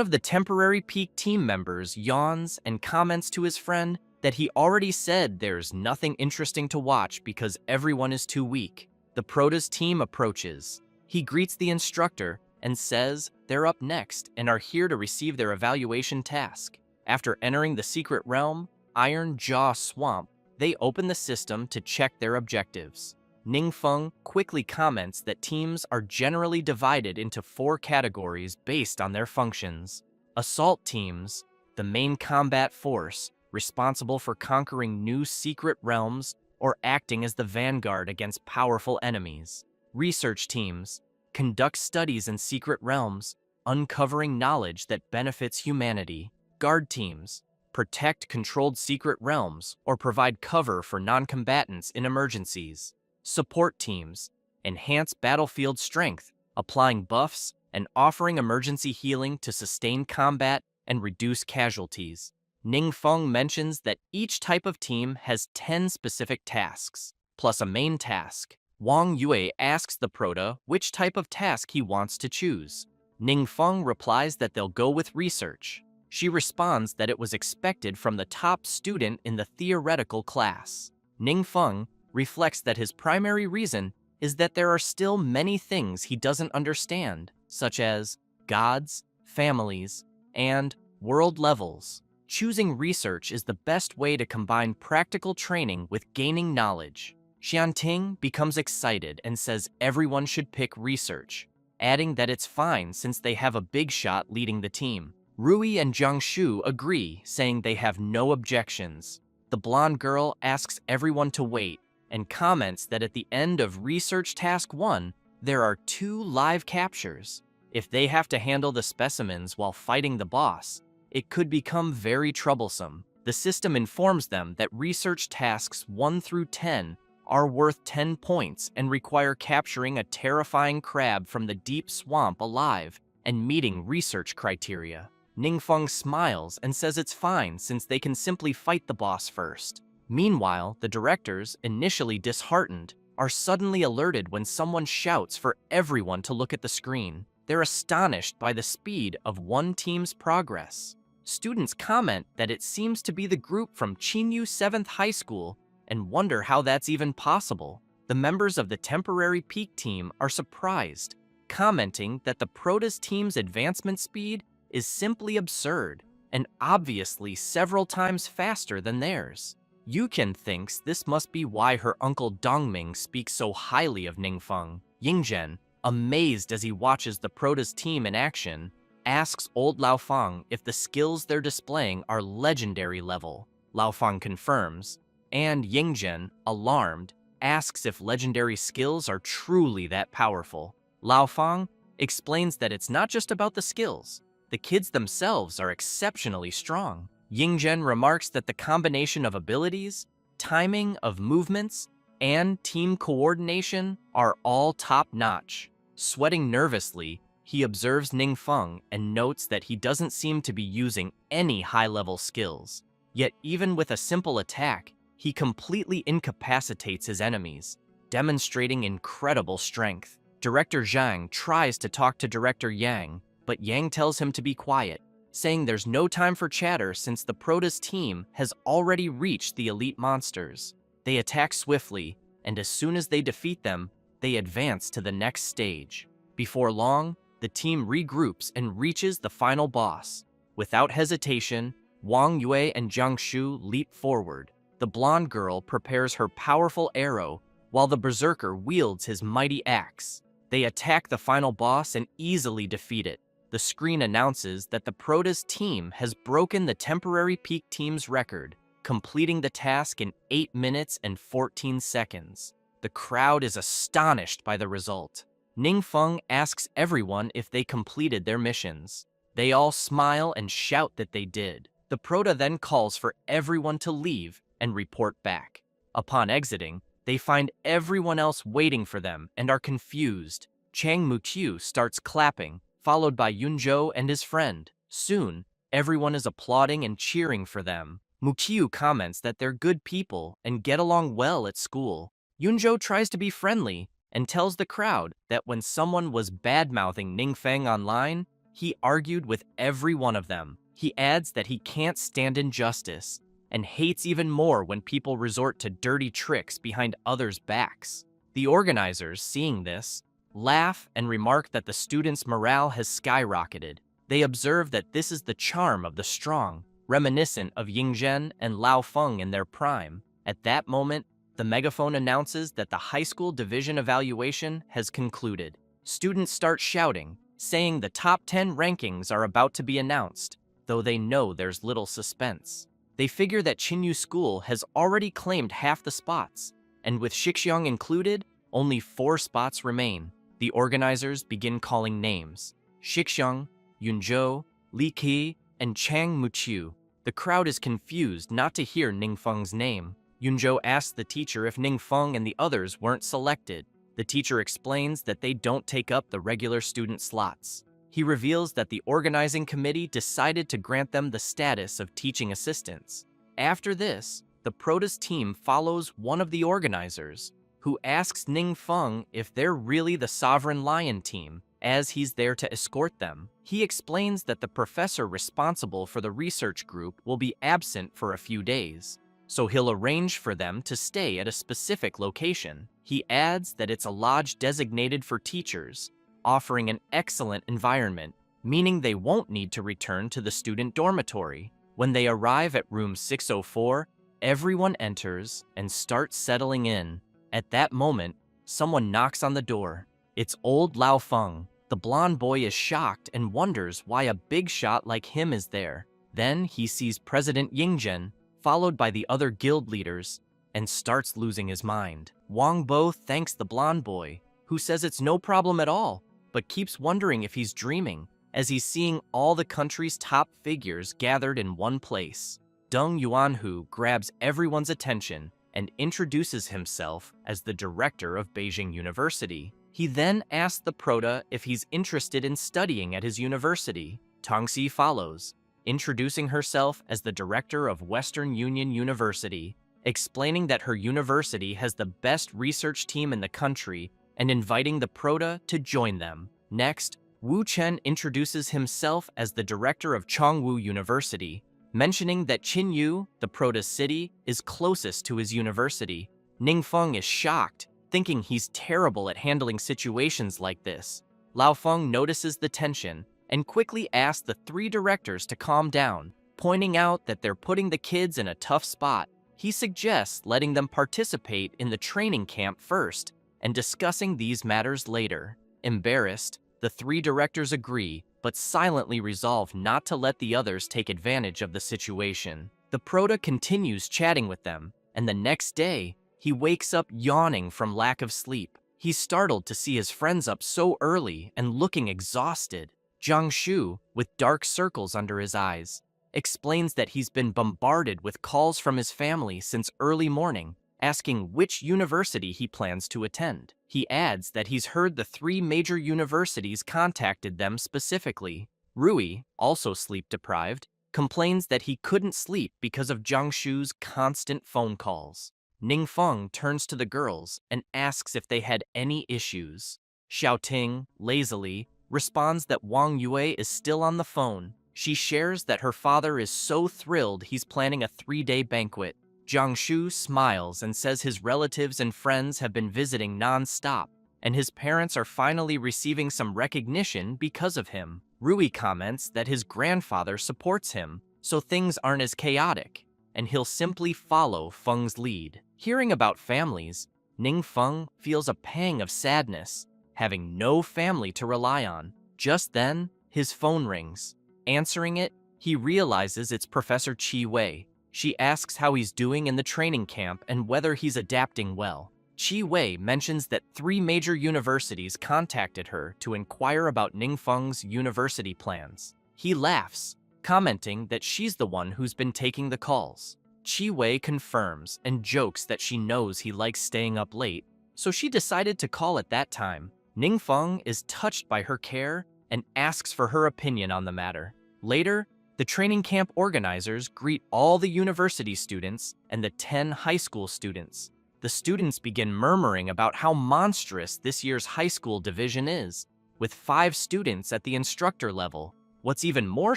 of the temporary peak team members yawns and comments to his friend that he already said there's nothing interesting to watch because everyone is too weak. The Prota's team approaches. He greets the instructor and says they're up next and are here to receive their evaluation task. After entering the secret realm, Iron Jaw Swamp, they open the system to check their objectives. Ningfeng quickly comments that teams are generally divided into 4 categories based on their functions. Assault teams, the main combat force, responsible for conquering new secret realms or acting as the vanguard against powerful enemies. Research teams conduct studies in secret realms, uncovering knowledge that benefits humanity. Guard teams protect controlled secret realms or provide cover for non-combatants in emergencies. Support teams enhance battlefield strength, applying buffs and offering emergency healing to sustain combat and reduce casualties. Ningfeng mentions that each type of team has 10 specific tasks, plus a main task. Wang Yue asks the Prota which type of task he wants to choose. Ningfeng replies that they'll go with research. She responds that it was expected from the top student in the theoretical class. Ningfeng reflects that his primary reason is that there are still many things he doesn't understand, such as gods, families, and world levels. Choosing research is the best way to combine practical training with gaining knowledge. Xianting becomes excited and says everyone should pick research, adding that it's fine since they have a big shot leading the team. Rui and Jiangshu agree, saying they have no objections. The blonde girl asks everyone to wait and comments that at the end of Research Task 1, there are 2 live captures. If they have to handle the specimens while fighting the boss, it could become very troublesome. The system informs them that Research Tasks 1 through 10 are worth 10 points and require capturing a terrifying crab from the deep swamp alive and meeting research criteria. Ningfeng smiles and says it's fine since they can simply fight the boss first. Meanwhile, the directors, initially disheartened, are suddenly alerted when someone shouts for everyone to look at the screen. They're astonished by the speed of one team's progress. Students comment that it seems to be the group from Qinyu 7th High School and wonder how that's even possible. The members of the temporary peak team are surprised, commenting that the Prota's team's advancement speed is simply absurd and obviously several times faster than theirs. Yukin thinks this must be why her uncle Dongming speaks so highly of Ningfeng. Yingzhen, amazed as he watches the Prota's team in action, asks old Laofeng if the skills they're displaying are legendary level. Laofeng confirms, and Yingzhen, alarmed, asks if legendary skills are truly that powerful. Laofeng explains that it's not just about the skills. The kids themselves are exceptionally strong. Yingzhen remarks that the combination of abilities, timing of movements, and team coordination are all top-notch. Sweating nervously, he observes Ningfeng and notes that he doesn't seem to be using any high-level skills. Yet even with a simple attack, he completely incapacitates his enemies, demonstrating incredible strength. Director Zhang tries to talk to Director Yang, but Yang tells him to be quiet, saying there's no time for chatter since the Prota's team has already reached the elite monsters. They attack swiftly, and as soon as they defeat them, they advance to the next stage. Before long, the team regroups and reaches the final boss. Without hesitation, Wang Yue and Jiangshu leap forward. The blonde girl prepares her powerful arrow, while the berserker wields his mighty axe. They attack the final boss and easily defeat it. The screen announces that the Protoss team has broken the temporary peak team's record, completing the task in 8 minutes and 14 seconds. The crowd is astonished by the result. Ningfeng asks everyone if they completed their missions. They all smile and shout that they did. The Proto then calls for everyone to leave and report back. Upon exiting, they find everyone else waiting for them and are confused. Chang Mutyu starts clapping, followed by Yunzhou and his friend. Soon, everyone is applauding and cheering for them. Mutyu comments that they're good people and get along well at school. Yunzhou tries to be friendly and tells the crowd that when someone was bad-mouthing Ningfeng online, he argued with every one of them. He adds that he can't stand injustice and hates even more when people resort to dirty tricks behind others' backs. The organizers, seeing this, laugh and remark that the students' morale has skyrocketed. They observe that this is the charm of the strong, reminiscent of Yingzhen and Lao Feng in their prime. At that moment, the megaphone announces that the high school division evaluation has concluded. Students start shouting, saying the top 10 rankings are about to be announced, though they know there's little suspense. They figure that Chinyu School has already claimed half the spots, and with Shixiang included, only 4 spots remain. The organizers begin calling names: Shixiang, Yunzhou, Li Qi, and Chang Mutyu. The crowd is confused not to hear Ningfeng's name. Yunzhou asks the teacher if Ningfeng and the others weren't selected. The teacher explains that they don't take up the regular student slots. He reveals that the organizing committee decided to grant them the status of teaching assistants. After this, the Protoss team follows one of the organizers, who asks Ningfeng if they're really the Sovereign Lion team, as he's there to escort them. He explains that the professor responsible for the research group will be absent for a few days, so he'll arrange for them to stay at a specific location. He adds that it's a lodge designated for teachers, offering an excellent environment, meaning they won't need to return to the student dormitory. When they arrive at room 604, everyone enters and starts settling in. At that moment, someone knocks on the door. It's old Lao Feng. The blonde boy is shocked and wonders why a big shot like him is there. Then he sees President Yingzhen, followed by the other guild leaders, and starts losing his mind. Wang Bo thanks the blonde boy, who says it's no problem at all, but keeps wondering if he's dreaming, as he's seeing all the country's top figures gathered in one place. Deng Yuanhu grabs everyone's attention and introduces himself as the director of Beijing University. He then asks the Proto if he's interested in studying at his university. Tongxi follows, introducing herself as the director of Western Union University, explaining that her university has the best research team in the country and inviting the Proto to join them. Next, Wu Chen introduces himself as the director of Chongwu University, mentioning that Chinyu, the Proto city, is closest to his university. Ningfeng is shocked, thinking he's terrible at handling situations like this. Lao Feng notices the tension and quickly asks the 3 directors to calm down, pointing out that they're putting the kids in a tough spot. He suggests letting them participate in the training camp first and discussing these matters later. Embarrassed, the 3 directors agree, but silently resolve not to let the others take advantage of the situation. The Proto continues chatting with them, and the next day, he wakes up yawning from lack of sleep. He's startled to see his friends up so early and looking exhausted. Zhang Shu, with dark circles under his eyes, explains that he's been bombarded with calls from his family since early morning, asking which university he plans to attend. He adds that he's heard the 3 major universities contacted them specifically. Rui, also sleep-deprived, complains that he couldn't sleep because of Zhang Shu's constant phone calls. Ningfeng turns to the girls and asks if they had any issues. Xiaoting, lazily, responds that Wang Yue is still on the phone. She shares that her father is so thrilled he's planning a 3-day banquet. Zhang Shu smiles and says his relatives and friends have been visiting non-stop, and his parents are finally receiving some recognition because of him. Rui comments that his grandfather supports him, so things aren't as chaotic, and he'll simply follow Feng's lead. Hearing about families, Ningfeng feels a pang of sadness, having no family to rely on. Just then, his phone rings. Answering it, he realizes it's Professor Chi Wei. She asks how he's doing in the training camp and whether he's adapting well. Chi Wei mentions that 3 major universities contacted her to inquire about Ningfeng's university plans. He laughs, commenting that she's the one who's been taking the calls. Chi Wei confirms and jokes that she knows he likes staying up late, so she decided to call at that time. Ningfeng is touched by her care and asks for her opinion on the matter. Later, the training camp organizers greet all the university students and the 10 high school students. The students begin murmuring about how monstrous this year's high school division is, with 5 students at the instructor level. What's even more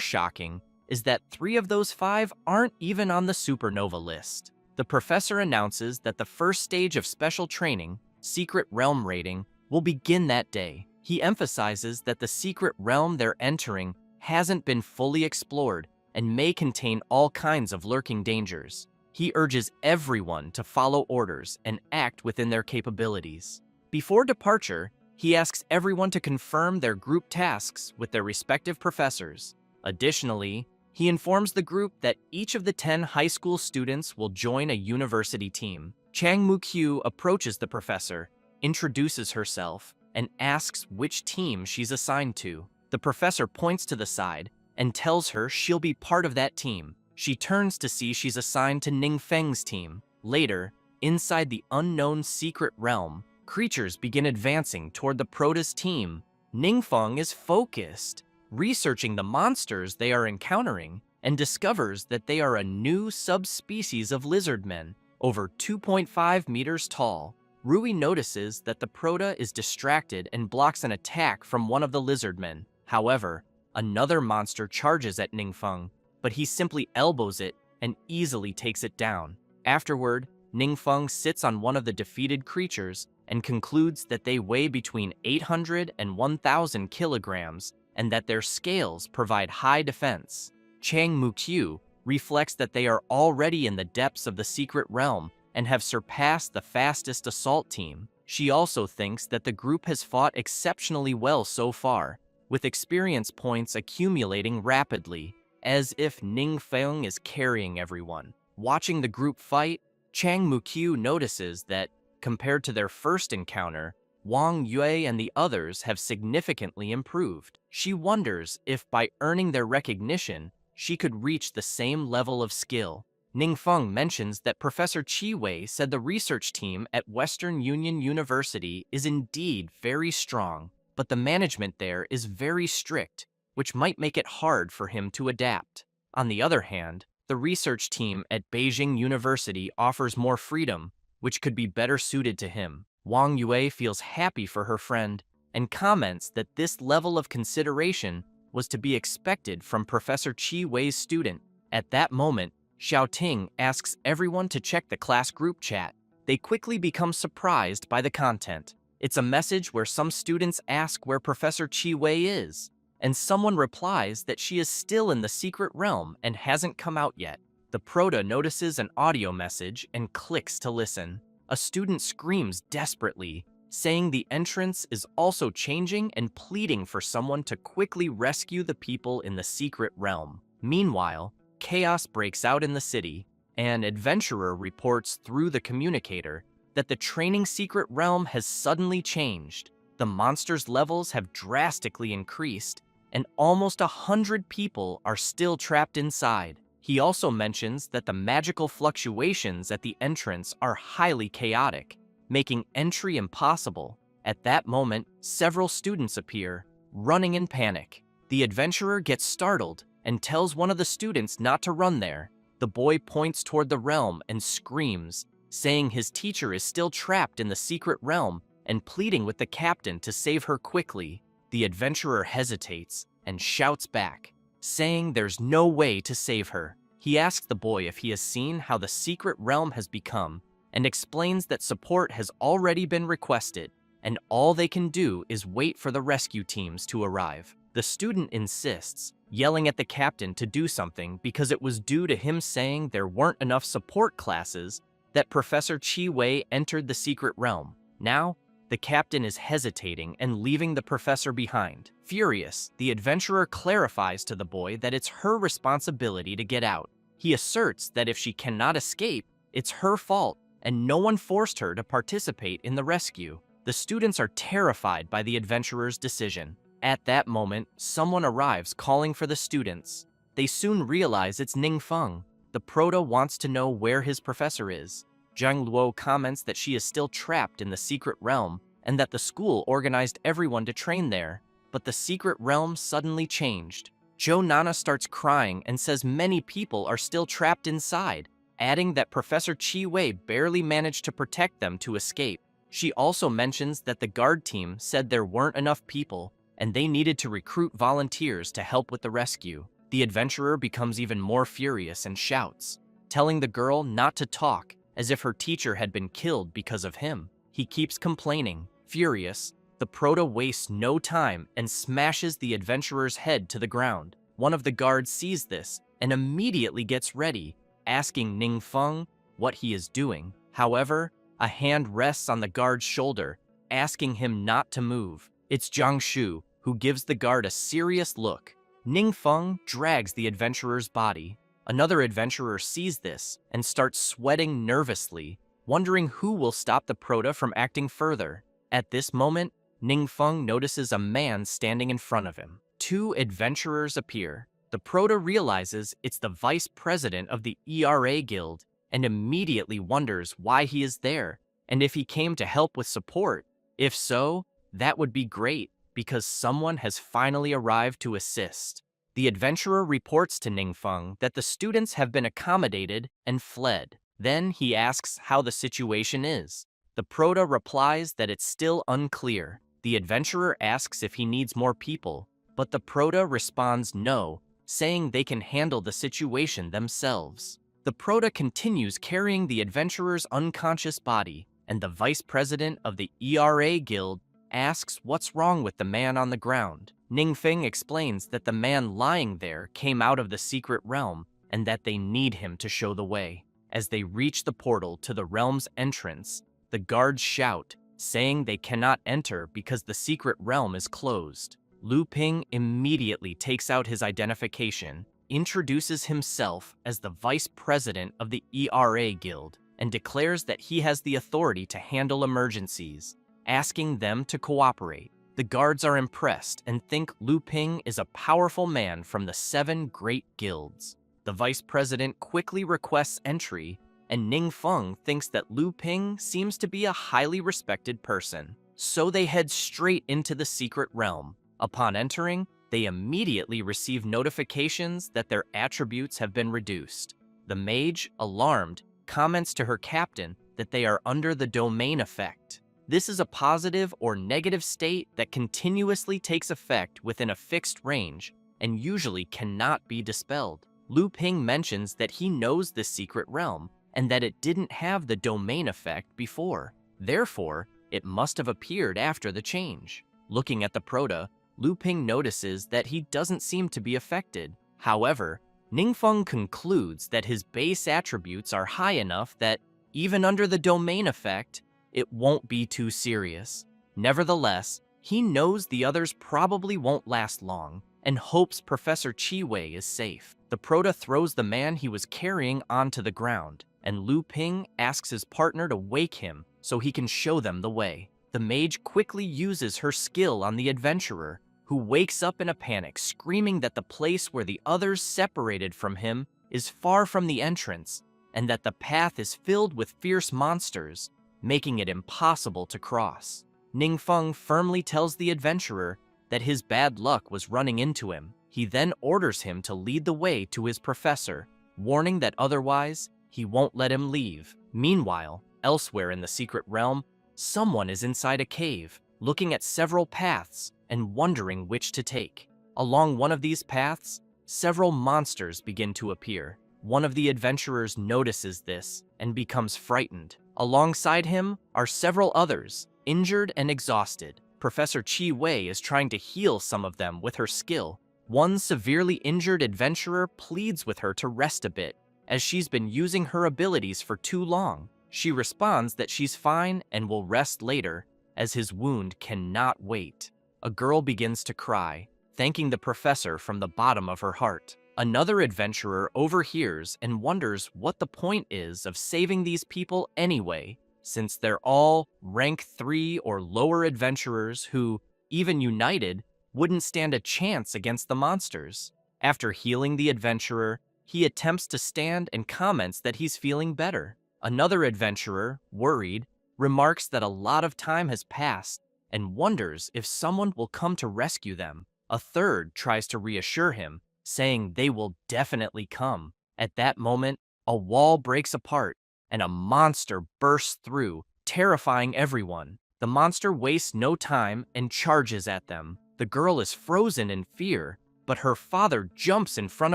shocking is that 3 of those 5 aren't even on the supernova list. The professor announces that the first stage of special training, Secret Realm Rating, will begin that day. He emphasizes that the secret realm they're entering hasn't been fully explored and may contain all kinds of lurking dangers. He urges everyone to follow orders and act within their capabilities. Before departure, he asks everyone to confirm their group tasks with their respective professors. Additionally, he informs the group that each of the 10 high school students will join a university team. Chang Mukyu approaches the professor, introduces herself, and asks which team she's assigned to. The professor points to the side and tells her she'll be part of that team. She turns to see she's assigned to Ningfeng's team. Later, inside the unknown secret realm, creatures begin advancing toward the Prota's team. Ningfeng is focused, researching the monsters they are encountering, and discovers that they are a new subspecies of lizardmen, over 2.5 meters tall. Rui notices that the Prota is distracted and blocks an attack from one of the lizardmen. However, another monster charges at Ningfeng, but he simply elbows it and easily takes it down. Afterward, Ningfeng sits on one of the defeated creatures and concludes that they weigh between 800 and 1,000 kilograms and that their scales provide high defense. Chang Mukyu reflects that they are already in the depths of the secret realm and have surpassed the fastest assault team. She also thinks that the group has fought exceptionally well so far, with experience points accumulating rapidly, as if Ningfeng is carrying everyone. Watching the group fight, Chang Mukyu notices that, compared to their first encounter, Wang Yue and the others have significantly improved. She wonders if by earning their recognition, she could reach the same level of skill. Ningfeng mentions that Professor Chi Wei said the research team at Western Union University is indeed very strong, but the management there is very strict, which might make it hard for him to adapt. On the other hand, the research team at Beijing University offers more freedom, which could be better suited to him. Wang Yue feels happy for her friend and comments that this level of consideration was to be expected from Professor Chi Wei's student. At that moment, Xiao Ting asks everyone to check the class group chat. They quickly become surprised by the content. It's a message where some students ask where Professor Chi Wei is, and someone replies that she is still in the secret realm and hasn't come out yet. The Prota notices an audio message and clicks to listen. A student screams desperately, saying the entrance is also changing and pleading for someone to quickly rescue the people in the secret realm. Meanwhile, chaos breaks out in the city. An adventurer reports through the communicator that the training secret realm has suddenly changed. The monsters' levels have drastically increased, and almost 100 people are still trapped inside. He also mentions that the magical fluctuations at the entrance are highly chaotic, making entry impossible. At that moment, several students appear, running in panic. The adventurer gets startled and tells one of the students not to run there. The boy points toward the realm and screams, saying his teacher is still trapped in the secret realm and pleading with the captain to save her quickly. The adventurer hesitates and shouts back, saying there's no way to save her. He asks the boy if he has seen how the secret realm has become and explains that support has already been requested and all they can do is wait for the rescue teams to arrive. The student insists, yelling at the captain to do something because it was due to him saying there weren't enough support classes that Professor Chi Wei entered the secret realm. Now, the The captain is hesitating and leaving the professor behind. Furious, the adventurer clarifies to the boy that it's her responsibility to get out. He asserts that if she cannot escape, it's her fault, and no one forced her to participate in the rescue. The students are terrified by the adventurer's decision. At that moment, someone arrives calling for the students. They soon realize it's Ningfeng. The proto wants to know where his professor is. Zhang Luo comments that she is still trapped in the secret realm and that the school organized everyone to train there. But the secret realm suddenly changed. Zhou Nana starts crying and says many people are still trapped inside, adding that Professor Qi Wei barely managed to protect them to escape. She also mentions that the guard team said there weren't enough people and they needed to recruit volunteers to help with the rescue. The adventurer becomes even more furious and shouts, telling the girl not to talk, as if her teacher had been killed because of him. He keeps complaining. Furious, the proto wastes no time and smashes the adventurer's head to the ground. One of the guards sees this and immediately gets ready, asking Ningfeng what he is doing. However, a hand rests on the guard's shoulder, asking him not to move. It's Jiang Shu, who gives the guard a serious look. Ningfeng drags the adventurer's body. Another adventurer sees this and starts sweating nervously, wondering who will stop the proto from acting further. At this moment, Ningfeng notices a man standing in front of him. Two adventurers appear. The proto realizes it's the vice president of the ERA Guild and immediately wonders why he is there and if he came to help with support. If so, that would be great, because someone has finally arrived to assist. The adventurer reports to Ningfeng that the students have been accommodated and fled. Then he asks how the situation is. The proto replies that it's still unclear. The adventurer asks if he needs more people, but the proto responds no, saying they can handle the situation themselves. The proto continues carrying the adventurer's unconscious body, and the vice president of the ERA Guild asks what's wrong with the man on the ground. Ningfeng explains that the man lying there came out of the secret realm and that they need him to show the way. As they reach the portal to the realm's entrance, the guards shout, saying they cannot enter because the secret realm is closed. Lu Ping immediately takes out his identification, introduces himself as the vice president of the ERA Guild, and declares that he has the authority to handle emergencies, asking them to cooperate. The guards are impressed and think Lu Ping is a powerful man from the 7 great guilds. The vice president quickly requests entry, and Ningfeng thinks that Lu Ping seems to be a highly respected person. So they head straight into the secret realm. Upon entering, they immediately receive notifications that their attributes have been reduced. The mage, alarmed, comments to her captain that they are under the domain effect. This is a positive or negative state that continuously takes effect within a fixed range and usually cannot be dispelled. Lu Ping mentions that he knows this secret realm and that it didn't have the domain effect before. Therefore, it must have appeared after the change. Looking at the proto, Lu Ping notices that he doesn't seem to be affected. However, Ningfeng concludes that his base attributes are high enough that, even under the domain effect, it won't be too serious. Nevertheless, he knows the others probably won't last long and hopes Professor Qi Wei is safe. The proto throws the man he was carrying onto the ground, and Lu Ping asks his partner to wake him so he can show them the way. The mage quickly uses her skill on the adventurer, who wakes up in a panic, screaming that the place where the others separated from him is far from the entrance, and that the path is filled with fierce monsters, making it impossible to cross. Ningfeng firmly tells the adventurer that his bad luck was running into him. He then orders him to lead the way to his professor, warning that otherwise, he won't let him leave. Meanwhile, elsewhere in the secret realm, someone is inside a cave, looking at several paths and wondering which to take. Along one of these paths, several monsters begin to appear. One of the adventurers notices this and becomes frightened. Alongside him are several others, injured and exhausted. Professor Qi Wei is trying to heal some of them with her skill. One severely injured adventurer pleads with her to rest a bit, as she's been using her abilities for too long. She responds that she's fine and will rest later, as his wound cannot wait. A girl begins to cry, thanking the professor from the bottom of her heart. Another adventurer overhears and wonders what the point is of saving these people anyway, since they're all rank 3 or lower adventurers who, even united, wouldn't stand a chance against the monsters. After healing the adventurer, he attempts to stand and comments that he's feeling better. Another adventurer, worried, remarks that a lot of time has passed and wonders if someone will come to rescue them. A third tries to reassure him, saying they will definitely come. At that moment, a wall breaks apart and a monster bursts through, terrifying everyone. The monster wastes no time and charges at them. The girl is frozen in fear, but her father jumps in front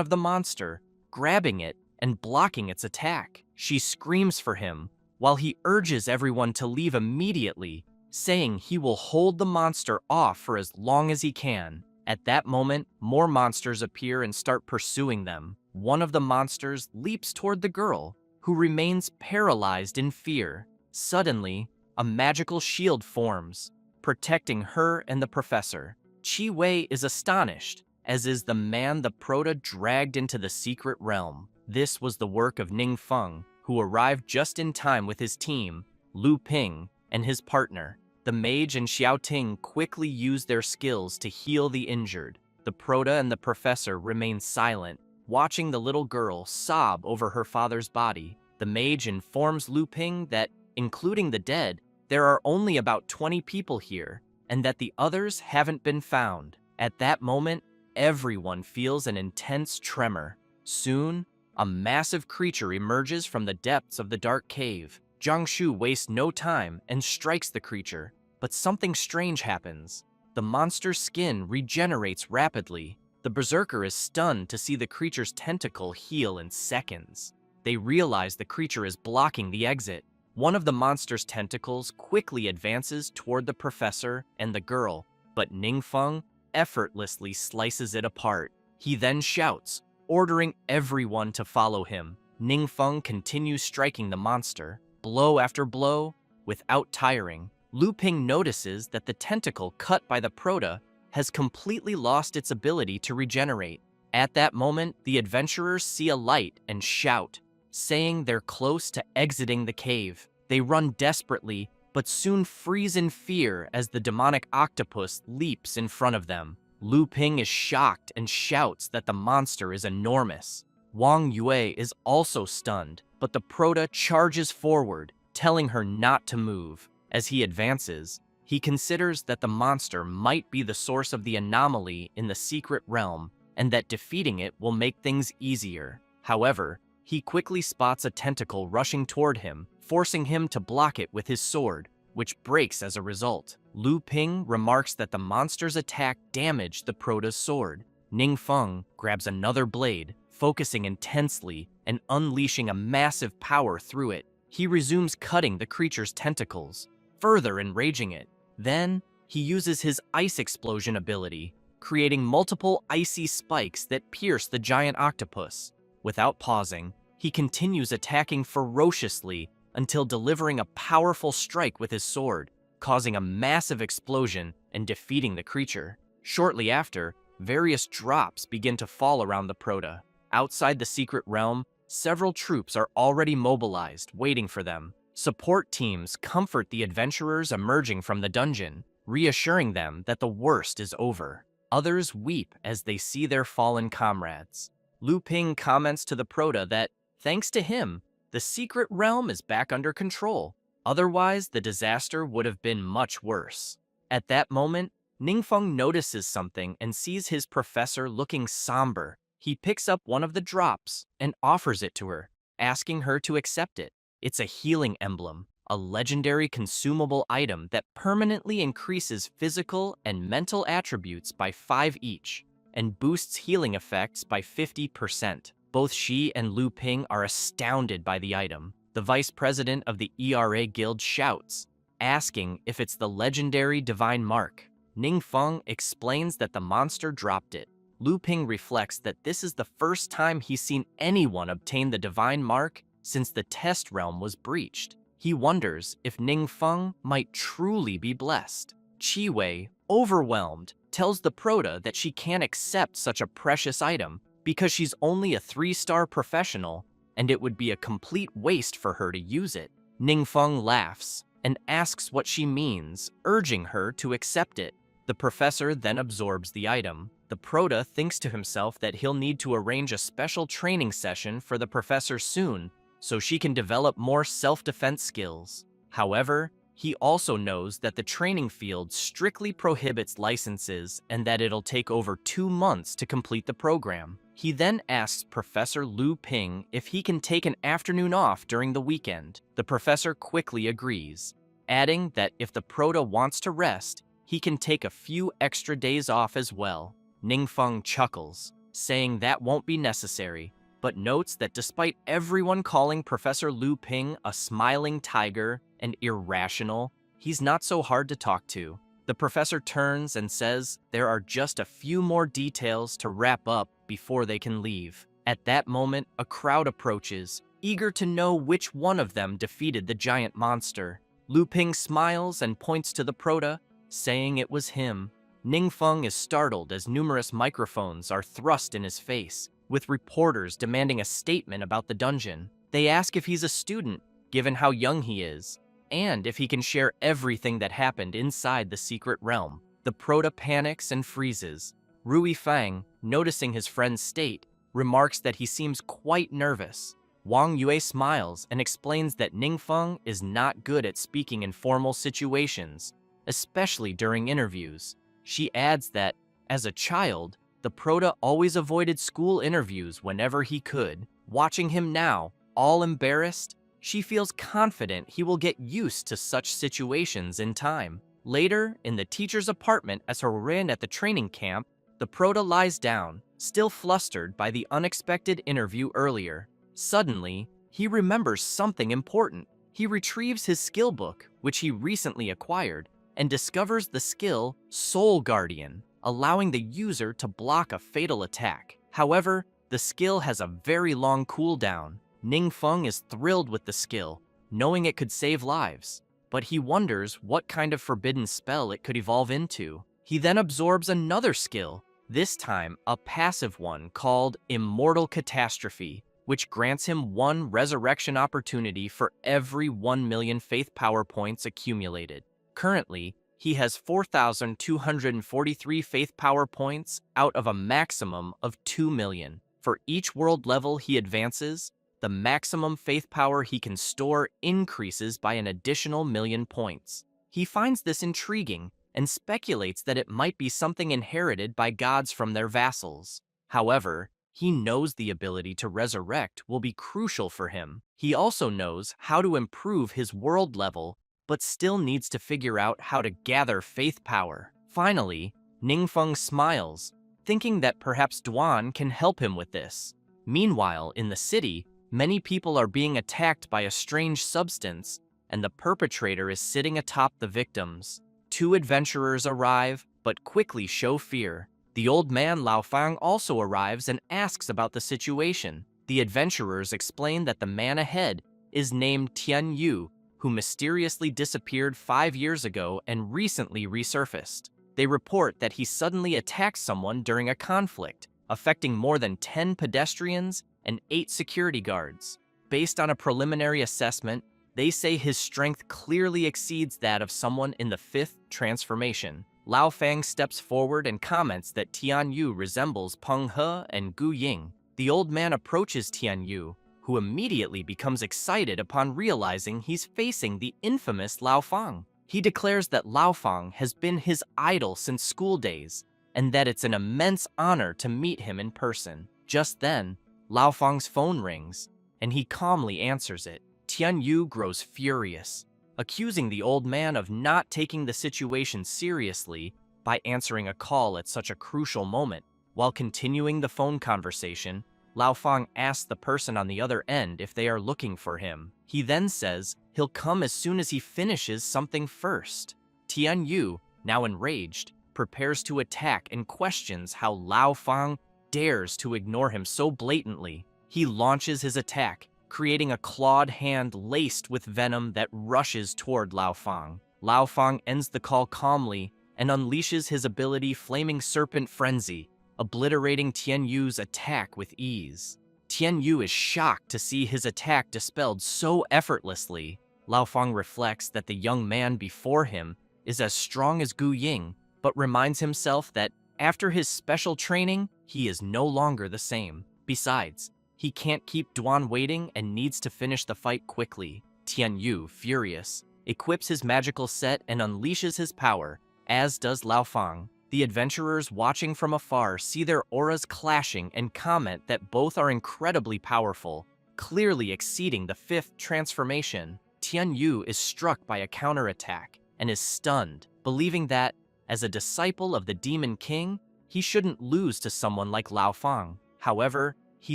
of the monster, grabbing it and blocking its attack. She screams for him, while he urges everyone to leave immediately, saying he will hold the monster off for as long as he can. At that moment, more monsters appear and start pursuing them. One of the monsters leaps toward the girl, who remains paralyzed in fear. Suddenly, a magical shield forms, protecting her and the professor. Chi Wei is astonished, as is the man the Proto dragged into the secret realm. This was the work of Ning Feng, who arrived just in time with his team, Lu Ping, and his partner. The mage and Xiao Ting quickly use their skills to heal the injured. The Proto and the professor remain silent, watching the little girl sob over her father's body. The mage informs Lu Ping that, including the dead, there are only about 20 people here, and that the others haven't been found. At that moment, everyone feels an intense tremor. Soon, a massive creature emerges from the depths of the dark cave. Jiang Shu wastes no time and strikes the creature, but something strange happens. The monster's skin regenerates rapidly. The berserker is stunned to see the creature's tentacle heal in seconds. They realize the creature is blocking the exit. One of the monster's tentacles quickly advances toward the professor and the girl, but Ning Feng effortlessly slices it apart. He then shouts, ordering everyone to follow him. Ning Feng continues striking the monster, blow after blow, without tiring. Lu Ping notices that the tentacle cut by the Proto has completely lost its ability to regenerate. At that moment, the adventurers see a light and shout, saying they're close to exiting the cave. They run desperately, but soon freeze in fear as the demonic octopus leaps in front of them. Lu Ping is shocked and shouts that the monster is enormous. Wang Yue is also stunned, but the Proto charges forward, telling her not to move. As he advances, he considers that the monster might be the source of the anomaly in the secret realm, and that defeating it will make things easier. However, he quickly spots a tentacle rushing toward him, forcing him to block it with his sword, which breaks as a result. Lu Ping remarks that the monster's attack damaged the Proto's sword. Ning Feng grabs another blade, focusing intensely and unleashing a massive power through it. He resumes cutting the creature's tentacles, further enraging it. Then, he uses his ice explosion ability, creating multiple icy spikes that pierce the giant octopus. Without pausing, he continues attacking ferociously until delivering a powerful strike with his sword, causing a massive explosion and defeating the creature. Shortly after, various drops begin to fall around the Proto. Outside the secret realm, several troops are already mobilized, waiting for them. Support teams comfort the adventurers emerging from the dungeon, reassuring them that the worst is over. Others weep as they see their fallen comrades. Lu Ping comments to the Proto that, thanks to him, the secret realm is back under control. Otherwise, the disaster would have been much worse. At that moment, Ning Feng notices something and sees his professor looking somber. He picks up one of the drops and offers it to her, asking her to accept it. It's a healing emblem, a legendary consumable item that permanently increases physical and mental attributes by 5 each, and boosts healing effects by 50%. Both she and Lu Ping are astounded by the item. The vice president of the ERA Guild shouts, asking if it's the legendary divine mark. Ning Feng explains that the monster dropped it. Lu Ping reflects that this is the first time he's seen anyone obtain the divine mark since the test realm was breached. He wonders if Ningfeng might truly be blessed. Chiwei, overwhelmed, tells the Proto that she can't accept such a precious item because she's only a 3-star professional and it would be a complete waste for her to use it. Ningfeng laughs and asks what she means, urging her to accept it. The professor then absorbs the item. The Proto thinks to himself that he'll need to arrange a special training session for the professor soon so she can develop more self-defense skills. However, he also knows that the training field strictly prohibits licenses and that it'll take over 2 months to complete the program. He then asks Professor Lu Ping if he can take an afternoon off during the weekend. The professor quickly agrees, adding that if the Proto wants to rest, he can take a few extra days off as well. Ningfeng chuckles, saying that won't be necessary, but notes that despite everyone calling Professor Lu Ping a smiling tiger and irrational, he's not so hard to talk to. The professor turns and says there are just a few more details to wrap up before they can leave. At that moment, a crowd approaches, eager to know which one of them defeated the giant monster. Lu Ping smiles and points to the Proto, saying it was him. Ningfeng is startled as numerous microphones are thrust in his face, with reporters demanding a statement about the dungeon. They ask if he's a student, given how young he is, and if he can share everything that happened inside the secret realm. The Proto panics and freezes. Rui Fang, noticing his friend's state, remarks that he seems quite nervous. Wang Yue smiles and explains that Ningfeng is not good at speaking in formal situations, especially during interviews. She adds that, as a child, the Proto always avoided school interviews whenever he could. Watching him now, all embarrassed, she feels confident he will get used to such situations in time. Later, in the teacher's apartment as Horin at the training camp, the Proto lies down, still flustered by the unexpected interview earlier. Suddenly, he remembers something important. He retrieves his skill book, which he recently acquired, and discovers the skill Soul Guardian, allowing the user to block a fatal attack. However, the skill has a very long cooldown. Ningfeng is thrilled with the skill, knowing it could save lives, but he wonders what kind of forbidden spell it could evolve into. He then absorbs another skill, this time a passive one called Immortal Catastrophe, which grants him 1 resurrection opportunity for every 1 million faith power points accumulated. Currently, he has 4,243 faith power points out of a maximum of 2 million. For each world level he advances, the maximum faith power he can store increases by an additional 1,000,000 points. He finds this intriguing and speculates that it might be something inherited by gods from their vassals. However, he knows the ability to resurrect will be crucial for him. He also knows how to improve his world level, but still needs to figure out how to gather faith power. Finally, Ningfeng smiles, thinking that perhaps Duan can help him with this. Meanwhile, in the city, many people are being attacked by a strange substance, and the perpetrator is sitting atop the victims. 2 adventurers arrive, but quickly show fear. The old man Lao Fang also arrives and asks about the situation. The adventurers explain that the man ahead is named Tian Yu, who mysteriously disappeared 5 years ago and recently resurfaced. They report that he suddenly attacked someone during a conflict, affecting more than 10 pedestrians and 8 security guards. Based on a preliminary assessment, they say his strength clearly exceeds that of someone in the 5th transformation. Lao Fang steps forward and comments that Tian Yu resembles Peng He and Gu Ying. The old man approaches Tian Yu, who immediately becomes excited upon realizing he's facing the infamous Lao Fang. He declares that Lao Fang has been his idol since school days, and that it's an immense honor to meet him in person. Just then, Lao Fang's phone rings, and he calmly answers it. Tian Yu grows furious, accusing the old man of not taking the situation seriously by answering a call at such a crucial moment. While continuing the phone conversation, Lao Fang asks the person on the other end if they are looking for him. He then says he'll come as soon as he finishes something first. Tian Yu, now enraged, prepares to attack and questions how Lao Fang dares to ignore him so blatantly. He launches his attack, creating a clawed hand laced with venom that rushes toward Lao Fang. Lao Fang ends the call calmly and unleashes his ability Flaming Serpent Frenzy, obliterating Tian Yu's attack with ease. Tian Yu is shocked to see his attack dispelled so effortlessly. Lao Fang reflects that the young man before him is as strong as Gu Ying, but reminds himself that after his special training, he is no longer the same. Besides, he can't keep Duan waiting and needs to finish the fight quickly. Tian Yu, furious, equips his magical set and unleashes his power, as does Lao Fang. The adventurers watching from afar see their auras clashing and comment that both are incredibly powerful, clearly exceeding the fifth transformation. Tian Yu is struck by a counterattack and is stunned, believing that, as a disciple of the Demon King, he shouldn't lose to someone like Lao Fang. However, he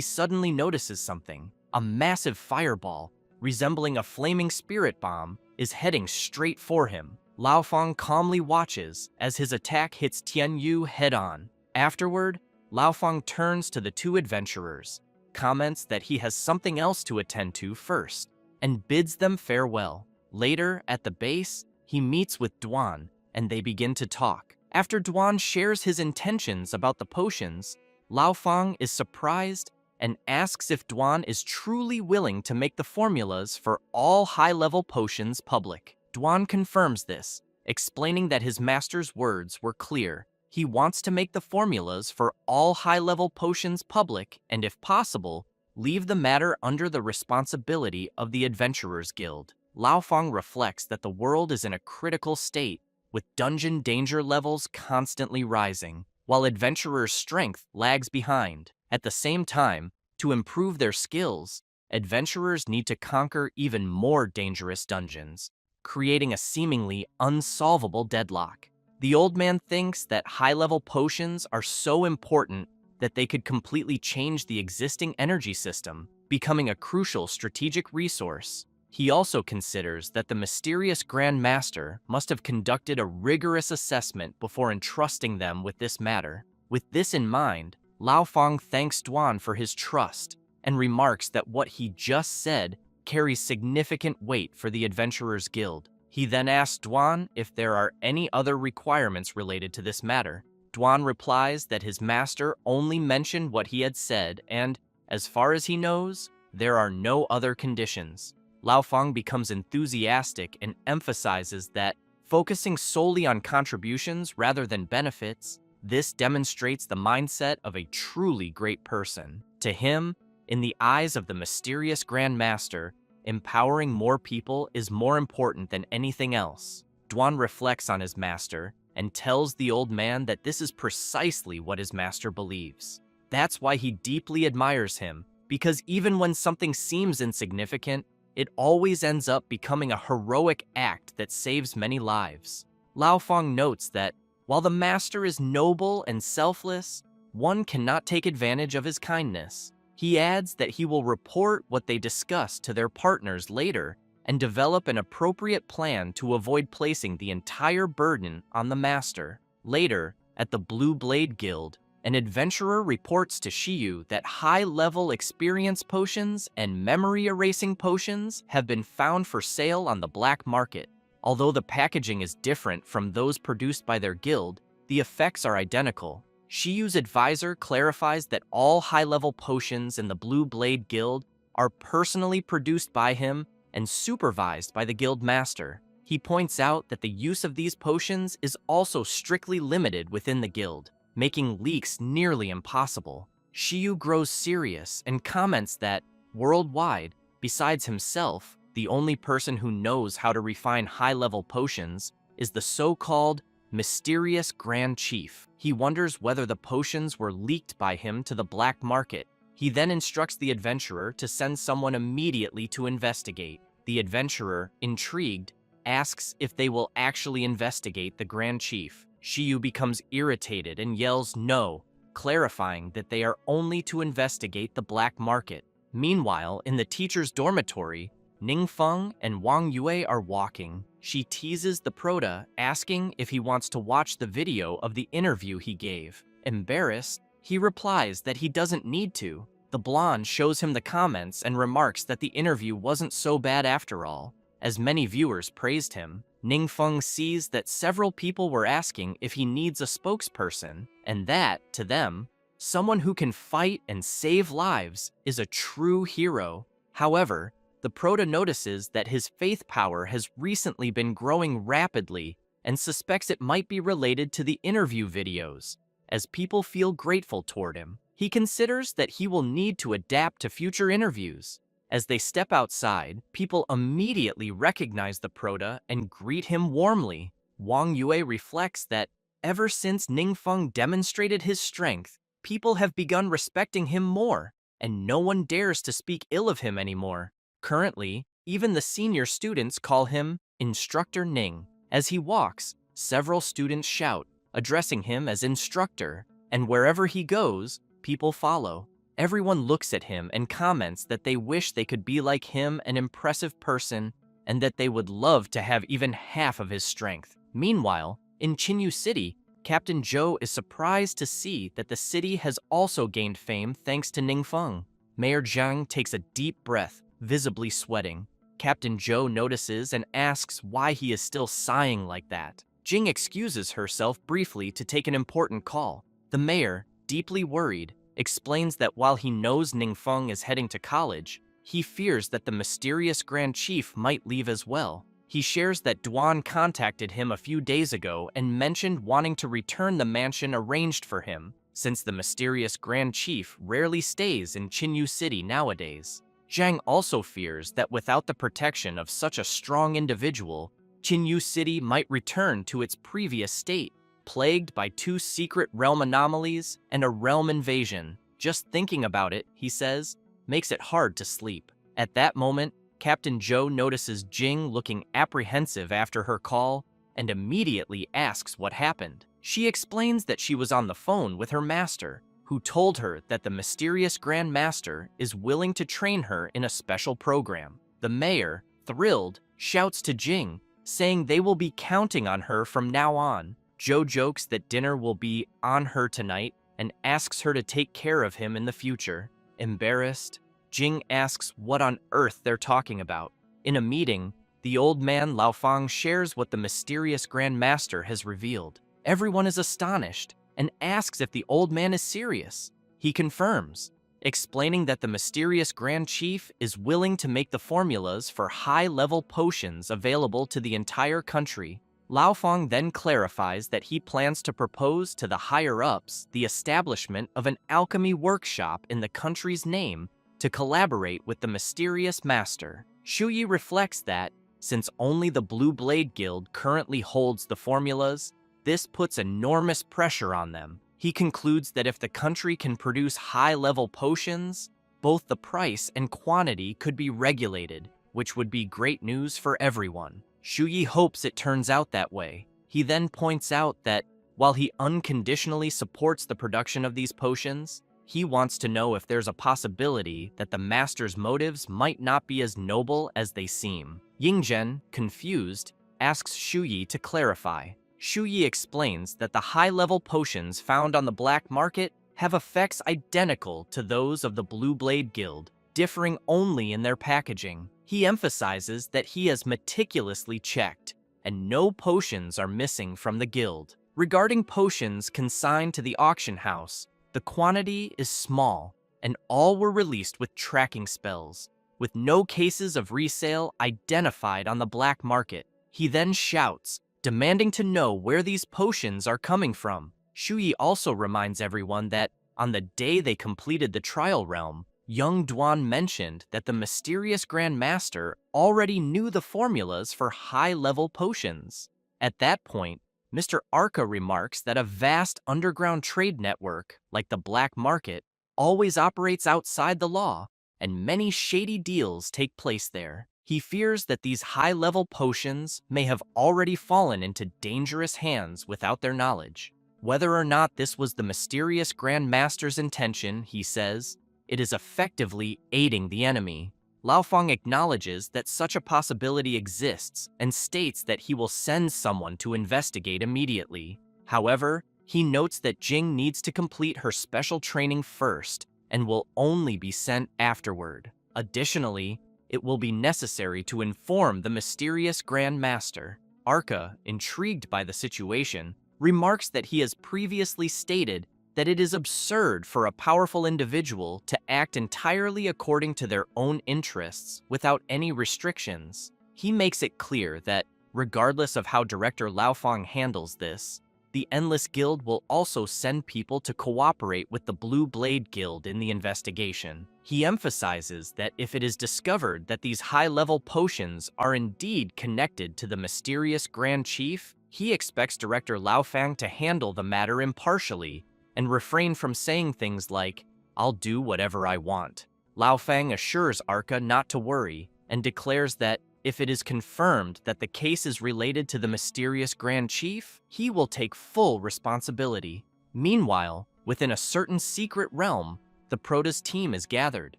suddenly notices something. A massive fireball, resembling a flaming spirit bomb, is heading straight for him. Lao Fang calmly watches as his attack hits Tian Yu head-on. Afterward, Lao Fang turns to the two adventurers, comments that he has something else to attend to first, and bids them farewell. Later, at the base, he meets with Duan, and they begin to talk. After Duan shares his intentions about the potions, Lao Fang is surprised and asks if Duan is truly willing to make the formulas for all high-level potions public. Duan confirms this, explaining that his master's words were clear. He wants to make the formulas for all high-level potions public and, if possible, leave the matter under the responsibility of the Adventurers Guild. Lao Fang reflects that the world is in a critical state, with dungeon danger levels constantly rising, while adventurers' strength lags behind. At the same time, to improve their skills, adventurers need to conquer even more dangerous dungeons, creating a seemingly unsolvable deadlock. The old man thinks that high-level potions are so important that they could completely change the existing energy system, becoming a crucial strategic resource. He also considers that the mysterious Grand Master must have conducted a rigorous assessment before entrusting them with this matter. With this in mind, Lao Fang thanks Duan for his trust and remarks that what he just said carries significant weight for the Adventurers Guild. He then asks Duan if there are any other requirements related to this matter. Duan replies that his master only mentioned what he had said and, as far as he knows, there are no other conditions. Lao Fang becomes enthusiastic and emphasizes that, focusing solely on contributions rather than benefits, this demonstrates the mindset of a truly great person. To him, in the eyes of the mysterious Grand Master, empowering more people is more important than anything else. Duan reflects on his master and tells the old man that this is precisely what his master believes. That's why he deeply admires him, because even when something seems insignificant, it always ends up becoming a heroic act that saves many lives. Lao Fang notes that, while the master is noble and selfless, one cannot take advantage of his kindness. He adds that he will report what they discuss to their partners later and develop an appropriate plan to avoid placing the entire burden on the master. Later, at the Blue Blade Guild, an adventurer reports to Shiyu that high-level experience potions and memory-erasing potions have been found for sale on the black market. Although the packaging is different from those produced by their guild, the effects are identical. Shiyu's advisor clarifies that all high-level potions in the Blue Blade Guild are personally produced by him and supervised by the guild master. He points out that the use of these potions is also strictly limited within the guild, making leaks nearly impossible. Shiyu grows serious and comments that, worldwide, besides himself, the only person who knows how to refine high-level potions is the so-called mysterious Grand Chief. He wonders whether the potions were leaked by him to the black market. He then instructs the adventurer to send someone immediately to investigate. The adventurer, intrigued, asks if they will actually investigate the Grand Chief. Shiyu becomes irritated and yells no, clarifying that they are only to investigate the black market. Meanwhile, in the teacher's dormitory, Ningfeng and Wang Yue are walking. She teases the Proda, asking if he wants to watch the video of the interview he gave. Embarrassed, he replies that he doesn't need to. The blonde shows him the comments and remarks that the interview wasn't so bad after all. As many viewers praised him, Ningfeng sees that several people were asking if he needs a spokesperson, and that, to them, someone who can fight and save lives is a true hero. However, the Prota notices that his faith power has recently been growing rapidly and suspects it might be related to the interview videos. As people feel grateful toward him, he considers that he will need to adapt to future interviews. As they step outside, people immediately recognize the Prota and greet him warmly. Wang Yue reflects that ever since Ningfeng demonstrated his strength, people have begun respecting him more, and no one dares to speak ill of him anymore. Currently, even the senior students call him Instructor Ning. As he walks, several students shout, addressing him as instructor, and wherever he goes, people follow. Everyone looks at him and comments that they wish they could be like him, an impressive person, and that they would love to have even half of his strength. Meanwhile, in Chinyu City, Captain Zhou is surprised to see that the city has also gained fame thanks to Ningfeng. Mayor Zhang takes a deep breath, visibly sweating. Captain Zhou notices and asks why he is still sighing like that. Jing excuses herself briefly to take an important call. The mayor, deeply worried, explains that while he knows Ningfeng is heading to college, he fears that the mysterious Grand Chief might leave as well. He shares that Duan contacted him a few days ago and mentioned wanting to return the mansion arranged for him, since the mysterious Grand Chief rarely stays in Chinyu City nowadays. Zhang also fears that without the protection of such a strong individual, Chinyu City might return to its previous state, plagued by 2 secret realm anomalies and a realm invasion. Just thinking about it, he says, makes it hard to sleep. At that moment, Captain Zhou notices Jing looking apprehensive after her call and immediately asks what happened. She explains that she was on the phone with her master, who told her that the mysterious Grand Master is willing to train her in a special program. The mayor, thrilled, shouts to Jing, saying they will be counting on her from now on. Zhou jokes that dinner will be on her tonight and asks her to take care of him in the future. Embarrassed, Jing asks what on earth they're talking about. In a meeting, the old man Laofang shares what the mysterious Grand Master has revealed. Everyone is astonished and asks if the old man is serious. He confirms, explaining that the mysterious Grand Chief is willing to make the formulas for high-level potions available to the entire country. Laofang then clarifies that he plans to propose to the higher-ups the establishment of an alchemy workshop in the country's name to collaborate with the mysterious master. Shuyi reflects that, since only the Blue Blade Guild currently holds the formulas, this puts enormous pressure on them. He concludes that if the country can produce high-level potions, both the price and quantity could be regulated, which would be great news for everyone. Shuyi hopes it turns out that way. He then points out that, while he unconditionally supports the production of these potions, he wants to know if there's a possibility that the master's motives might not be as noble as they seem. Yingzhen, confused, asks Shuyi to clarify. Shuyi explains that the high-level potions found on the black market have effects identical to those of the Blue Blade Guild, differing only in their packaging. He emphasizes that he has meticulously checked, and no potions are missing from the guild. Regarding potions consigned to the auction house, the quantity is small, and all were released with tracking spells, with no cases of resale identified on the black market. He then shouts, demanding to know where these potions are coming from. Shuyi also reminds everyone that, on the day they completed the trial realm, young Duan mentioned that the mysterious Grand Master already knew the formulas for high-level potions. At that point, Mr. Arca remarks that a vast underground trade network, like the black market, always operates outside the law, and many shady deals take place there. He fears that these high-level potions may have already fallen into dangerous hands without their knowledge. Whether or not this was the mysterious Grand Master's intention, he says, it is effectively aiding the enemy. Laofang acknowledges that such a possibility exists and states that he will send someone to investigate immediately. However, he notes that Jing needs to complete her special training first, and will only be sent afterward. Additionally, it will be necessary to inform the mysterious Grand Master. Arca, intrigued by the situation, remarks that he has previously stated that it is absurd for a powerful individual to act entirely according to their own interests without any restrictions. He makes it clear that, regardless of how Director Lao Fang handles this, the Endless Guild will also send people to cooperate with the Blue Blade Guild in the investigation. He emphasizes that if it is discovered that these high-level potions are indeed connected to the mysterious Grand Chief, he expects Director Lao Fang to handle the matter impartially and refrain from saying things like, "I'll do whatever I want." Lao Fang assures Arca not to worry and declares that if it is confirmed that the case is related to the mysterious Grand Chief, he will take full responsibility. Meanwhile, within a certain secret realm, the Prota's team is gathered.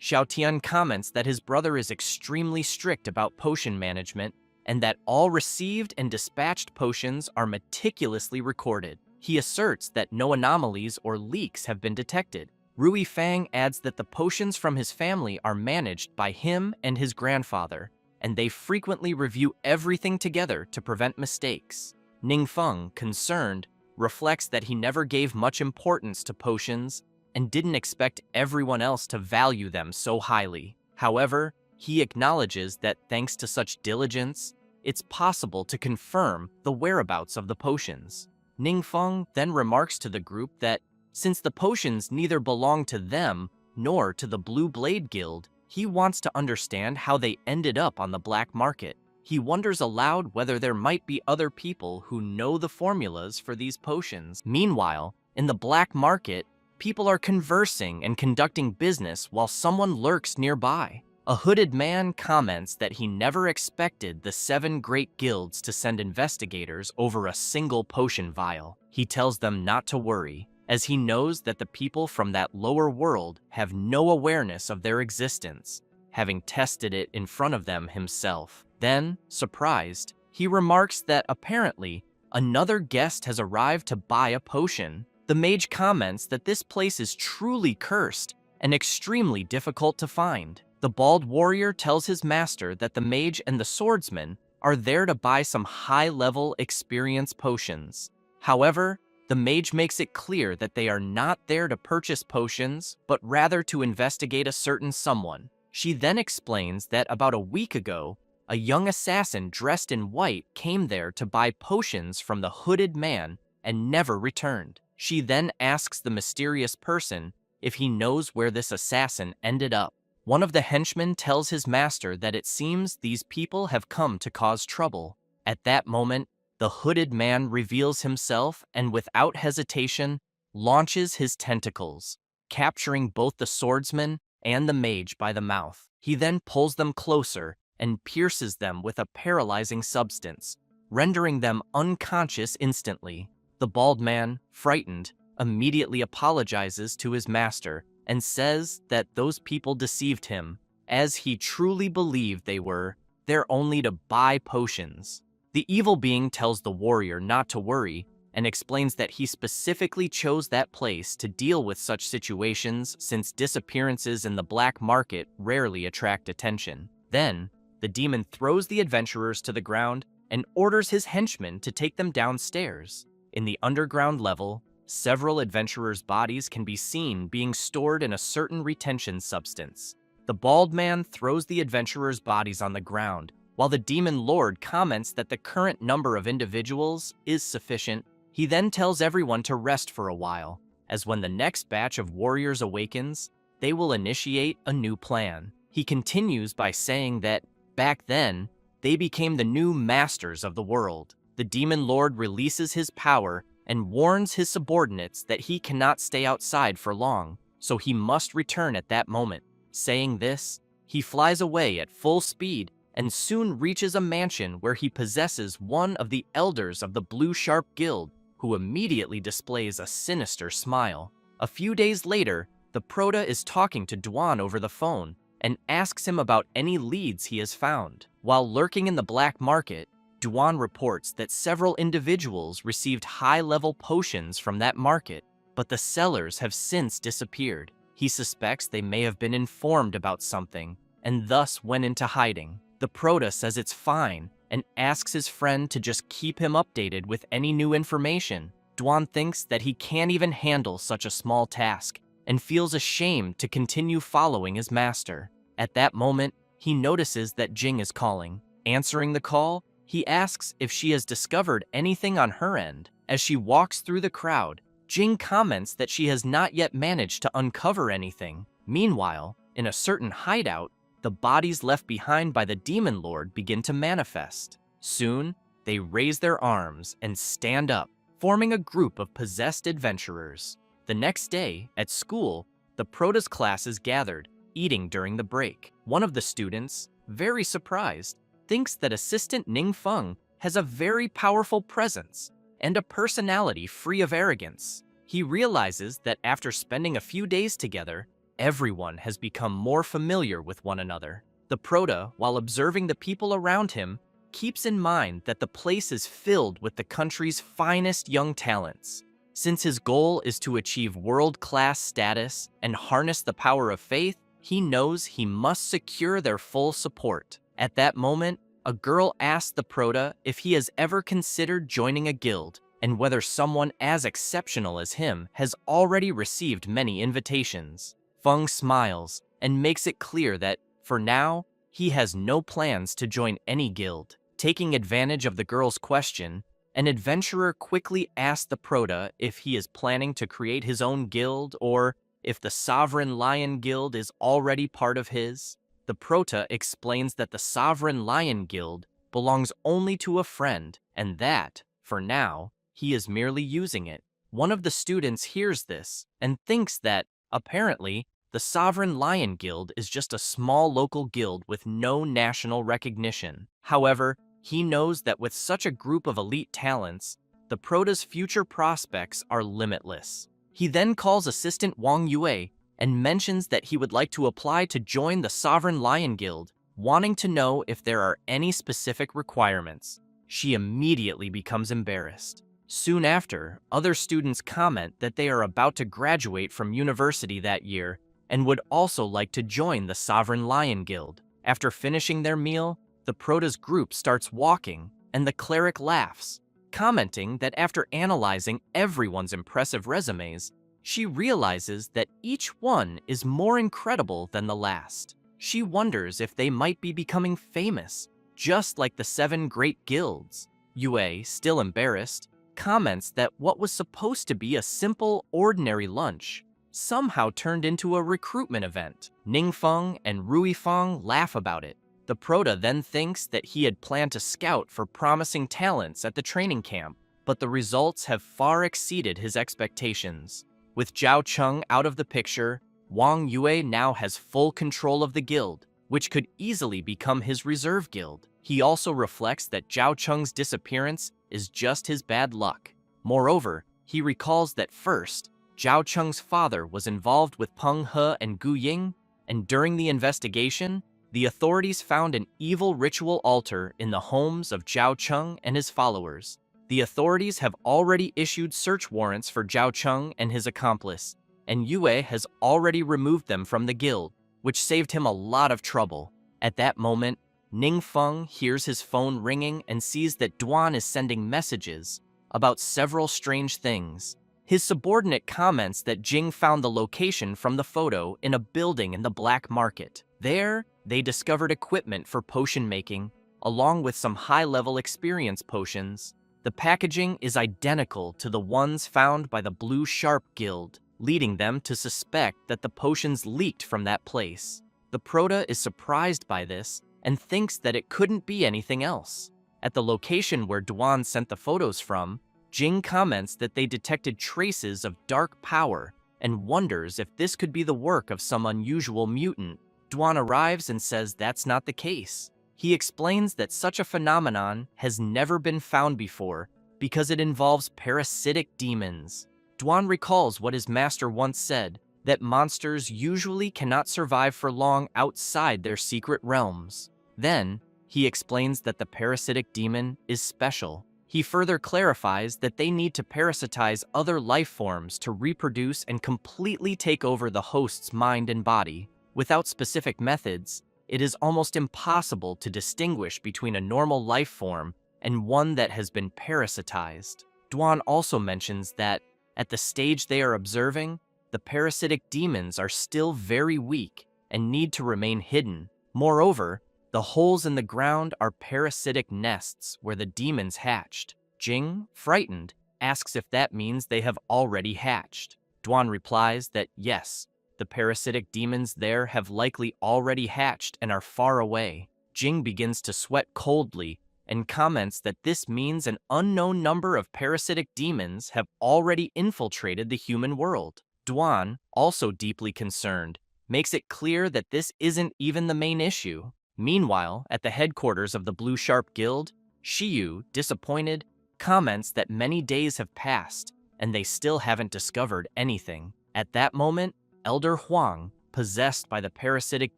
Xiao Tian comments that his brother is extremely strict about potion management and that all received and dispatched potions are meticulously recorded. He asserts that no anomalies or leaks have been detected. Rui Fang adds that the potions from his family are managed by him and his grandfather, and they frequently review everything together to prevent mistakes. Ning Feng, concerned, reflects that he never gave much importance to potions and didn't expect everyone else to value them so highly. However, he acknowledges that thanks to such diligence, it's possible to confirm the whereabouts of the potions. Ning Feng then remarks to the group that since the potions neither belong to them nor to the Blue Blade Guild, he wants to understand how they ended up on the black market. He wonders aloud whether there might be other people who know the formulas for these potions. Meanwhile, in the black market, people are conversing and conducting business while someone lurks nearby. A hooded man comments that he never expected the 7 great guilds to send investigators over a single potion vial. He tells them not to worry, as he knows that the people from that lower world have no awareness of their existence, having tested it in front of them himself. Then, surprised, he remarks that apparently another guest has arrived to buy a potion. The mage comments that this place is truly cursed and extremely difficult to find. The bald warrior tells his master that the mage and the swordsman are there to buy some high-level experience potions. However, the mage makes it clear that they are not there to purchase potions, but rather to investigate a certain someone. She then explains that about a week ago, a young assassin dressed in white came there to buy potions from the hooded man and never returned. She then asks the mysterious person if he knows where this assassin ended up. One of the henchmen tells his master that it seems these people have come to cause trouble. At that moment, the hooded man reveals himself and without hesitation launches his tentacles, capturing both the swordsman and the mage by the mouth. He then pulls them closer and pierces them with a paralyzing substance, rendering them unconscious instantly. The bald man, frightened, immediately apologizes to his master and says that those people deceived him, as he truly believed they were there only to buy potions. The evil being tells the warrior not to worry and explains that he specifically chose that place to deal with such situations since disappearances in the black market rarely attract attention. Then, the demon throws the adventurers to the ground and orders his henchmen to take them downstairs. In the underground level, several adventurers' bodies can be seen being stored in a certain retention substance. The bald man throws the adventurers' bodies on the ground, while the demon lord comments that the current number of individuals is sufficient. He then tells everyone to rest for a while, as when the next batch of warriors awakens, they will initiate a new plan. He continues by saying that, back then, they became the new masters of the world. The demon lord releases his power and warns his subordinates that he cannot stay outside for long, so he must return at that moment. Saying this, he flies away at full speed and soon reaches a mansion where he possesses one of the elders of the Blue Sharp Guild, who immediately displays a sinister smile. A few days later, the Prota is talking to Duan over the phone and asks him about any leads he has found. While lurking in the black market, Duan reports that several individuals received high-level potions from that market, but the sellers have since disappeared. He suspects they may have been informed about something and thus went into hiding. The Prota says it's fine and asks his friend to just keep him updated with any new information. Dwan thinks that he can't even handle such a small task and feels ashamed to continue following his master. At that moment, he notices that Jing is calling. Answering the call, he asks if she has discovered anything on her end. As she walks through the crowd, Jing comments that she has not yet managed to uncover anything. Meanwhile, in a certain hideout, the bodies left behind by the Demon Lord begin to manifest. Soon, they raise their arms and stand up, forming a group of possessed adventurers. The next day, at school, the Prota's class is gathered, eating during the break. One of the students, very surprised, thinks that Assistant Ning Feng has a very powerful presence and a personality free of arrogance. He realizes that after spending a few days together, everyone has become more familiar with one another. The Prota, while observing the people around him, keeps in mind that the place is filled with the country's finest young talents. Since his goal is to achieve world-class status and harness the power of faith, he knows he must secure their full support. At that moment, a girl asks the Prota if he has ever considered joining a guild and whether someone as exceptional as him has already received many invitations. Feng smiles and makes it clear that, for now, he has no plans to join any guild. Taking advantage of the girl's question, an adventurer quickly asks the Prota if he is planning to create his own guild or if the Sovereign Lion Guild is already part of his. The Prota explains that the Sovereign Lion Guild belongs only to a friend and that, for now, he is merely using it. One of the students hears this and thinks that, apparently, the Sovereign Lion Guild is just a small local guild with no national recognition. However, he knows that with such a group of elite talents, the Prota's future prospects are limitless. He then calls Assistant Wang Yue and mentions that he would like to apply to join the Sovereign Lion Guild, wanting to know if there are any specific requirements. She immediately becomes embarrassed. Soon after, other students comment that they are about to graduate from university that year and would also like to join the Sovereign Lion Guild. After finishing their meal, the Prota's group starts walking, and the cleric laughs, commenting that after analyzing everyone's impressive resumes, she realizes that each one is more incredible than the last. She wonders if they might be becoming famous, just like the 7 great guilds. Yue, still embarrassed, comments that what was supposed to be a simple, ordinary lunch somehow turned into a recruitment event. Ning Feng and Rui Feng laugh about it. The Prota then thinks that he had planned to scout for promising talents at the training camp, but the results have far exceeded his expectations. With Zhao Cheng out of the picture, Wang Yue now has full control of the guild, which could easily become his reserve guild. He also reflects that Zhao Cheng's disappearance is just his bad luck. Moreover, he recalls that first, Zhao Cheng's father was involved with Peng He and Gu Ying, and during the investigation, the authorities found an evil ritual altar in the homes of Zhao Cheng and his followers. The authorities have already issued search warrants for Zhao Cheng and his accomplice, and Yue has already removed them from the guild, which saved him a lot of trouble. At that moment, Ning Feng hears his phone ringing and sees that Duan is sending messages about several strange things. His subordinate comments that Jing found the location from the photo in a building in the black market. There, they discovered equipment for potion making, along with some high-level experience potions. The packaging is identical to the ones found by the Blue Sharp Guild, leading them to suspect that the potions leaked from that place. The Prota is surprised by this and thinks that it couldn't be anything else. At the location where Duan sent the photos from, Jing comments that they detected traces of dark power and wonders if this could be the work of some unusual mutant. Duan arrives and says that's not the case. He explains that such a phenomenon has never been found before because it involves parasitic demons. Duan recalls what his master once said, that monsters usually cannot survive for long outside their secret realms. Then, he explains that the parasitic demon is special. He further clarifies that they need to parasitize other life forms to reproduce and completely take over the host's mind and body. Without specific methods, it is almost impossible to distinguish between a normal life form and one that has been parasitized. Duan also mentions that, at the stage they are observing, the parasitic demons are still very weak and need to remain hidden. Moreover, the holes in the ground are parasitic nests where the demons hatched. Jing, frightened, asks if that means they have already hatched. Duan replies that yes, the parasitic demons there have likely already hatched and are far away. Jing begins to sweat coldly and comments that this means an unknown number of parasitic demons have already infiltrated the human world. Duan, also deeply concerned, makes it clear that this isn't even the main issue. Meanwhile, at the headquarters of the Blue Sharp Guild, Shiyu, disappointed, comments that many days have passed and they still haven't discovered anything. At that moment, Elder Huang, possessed by the parasitic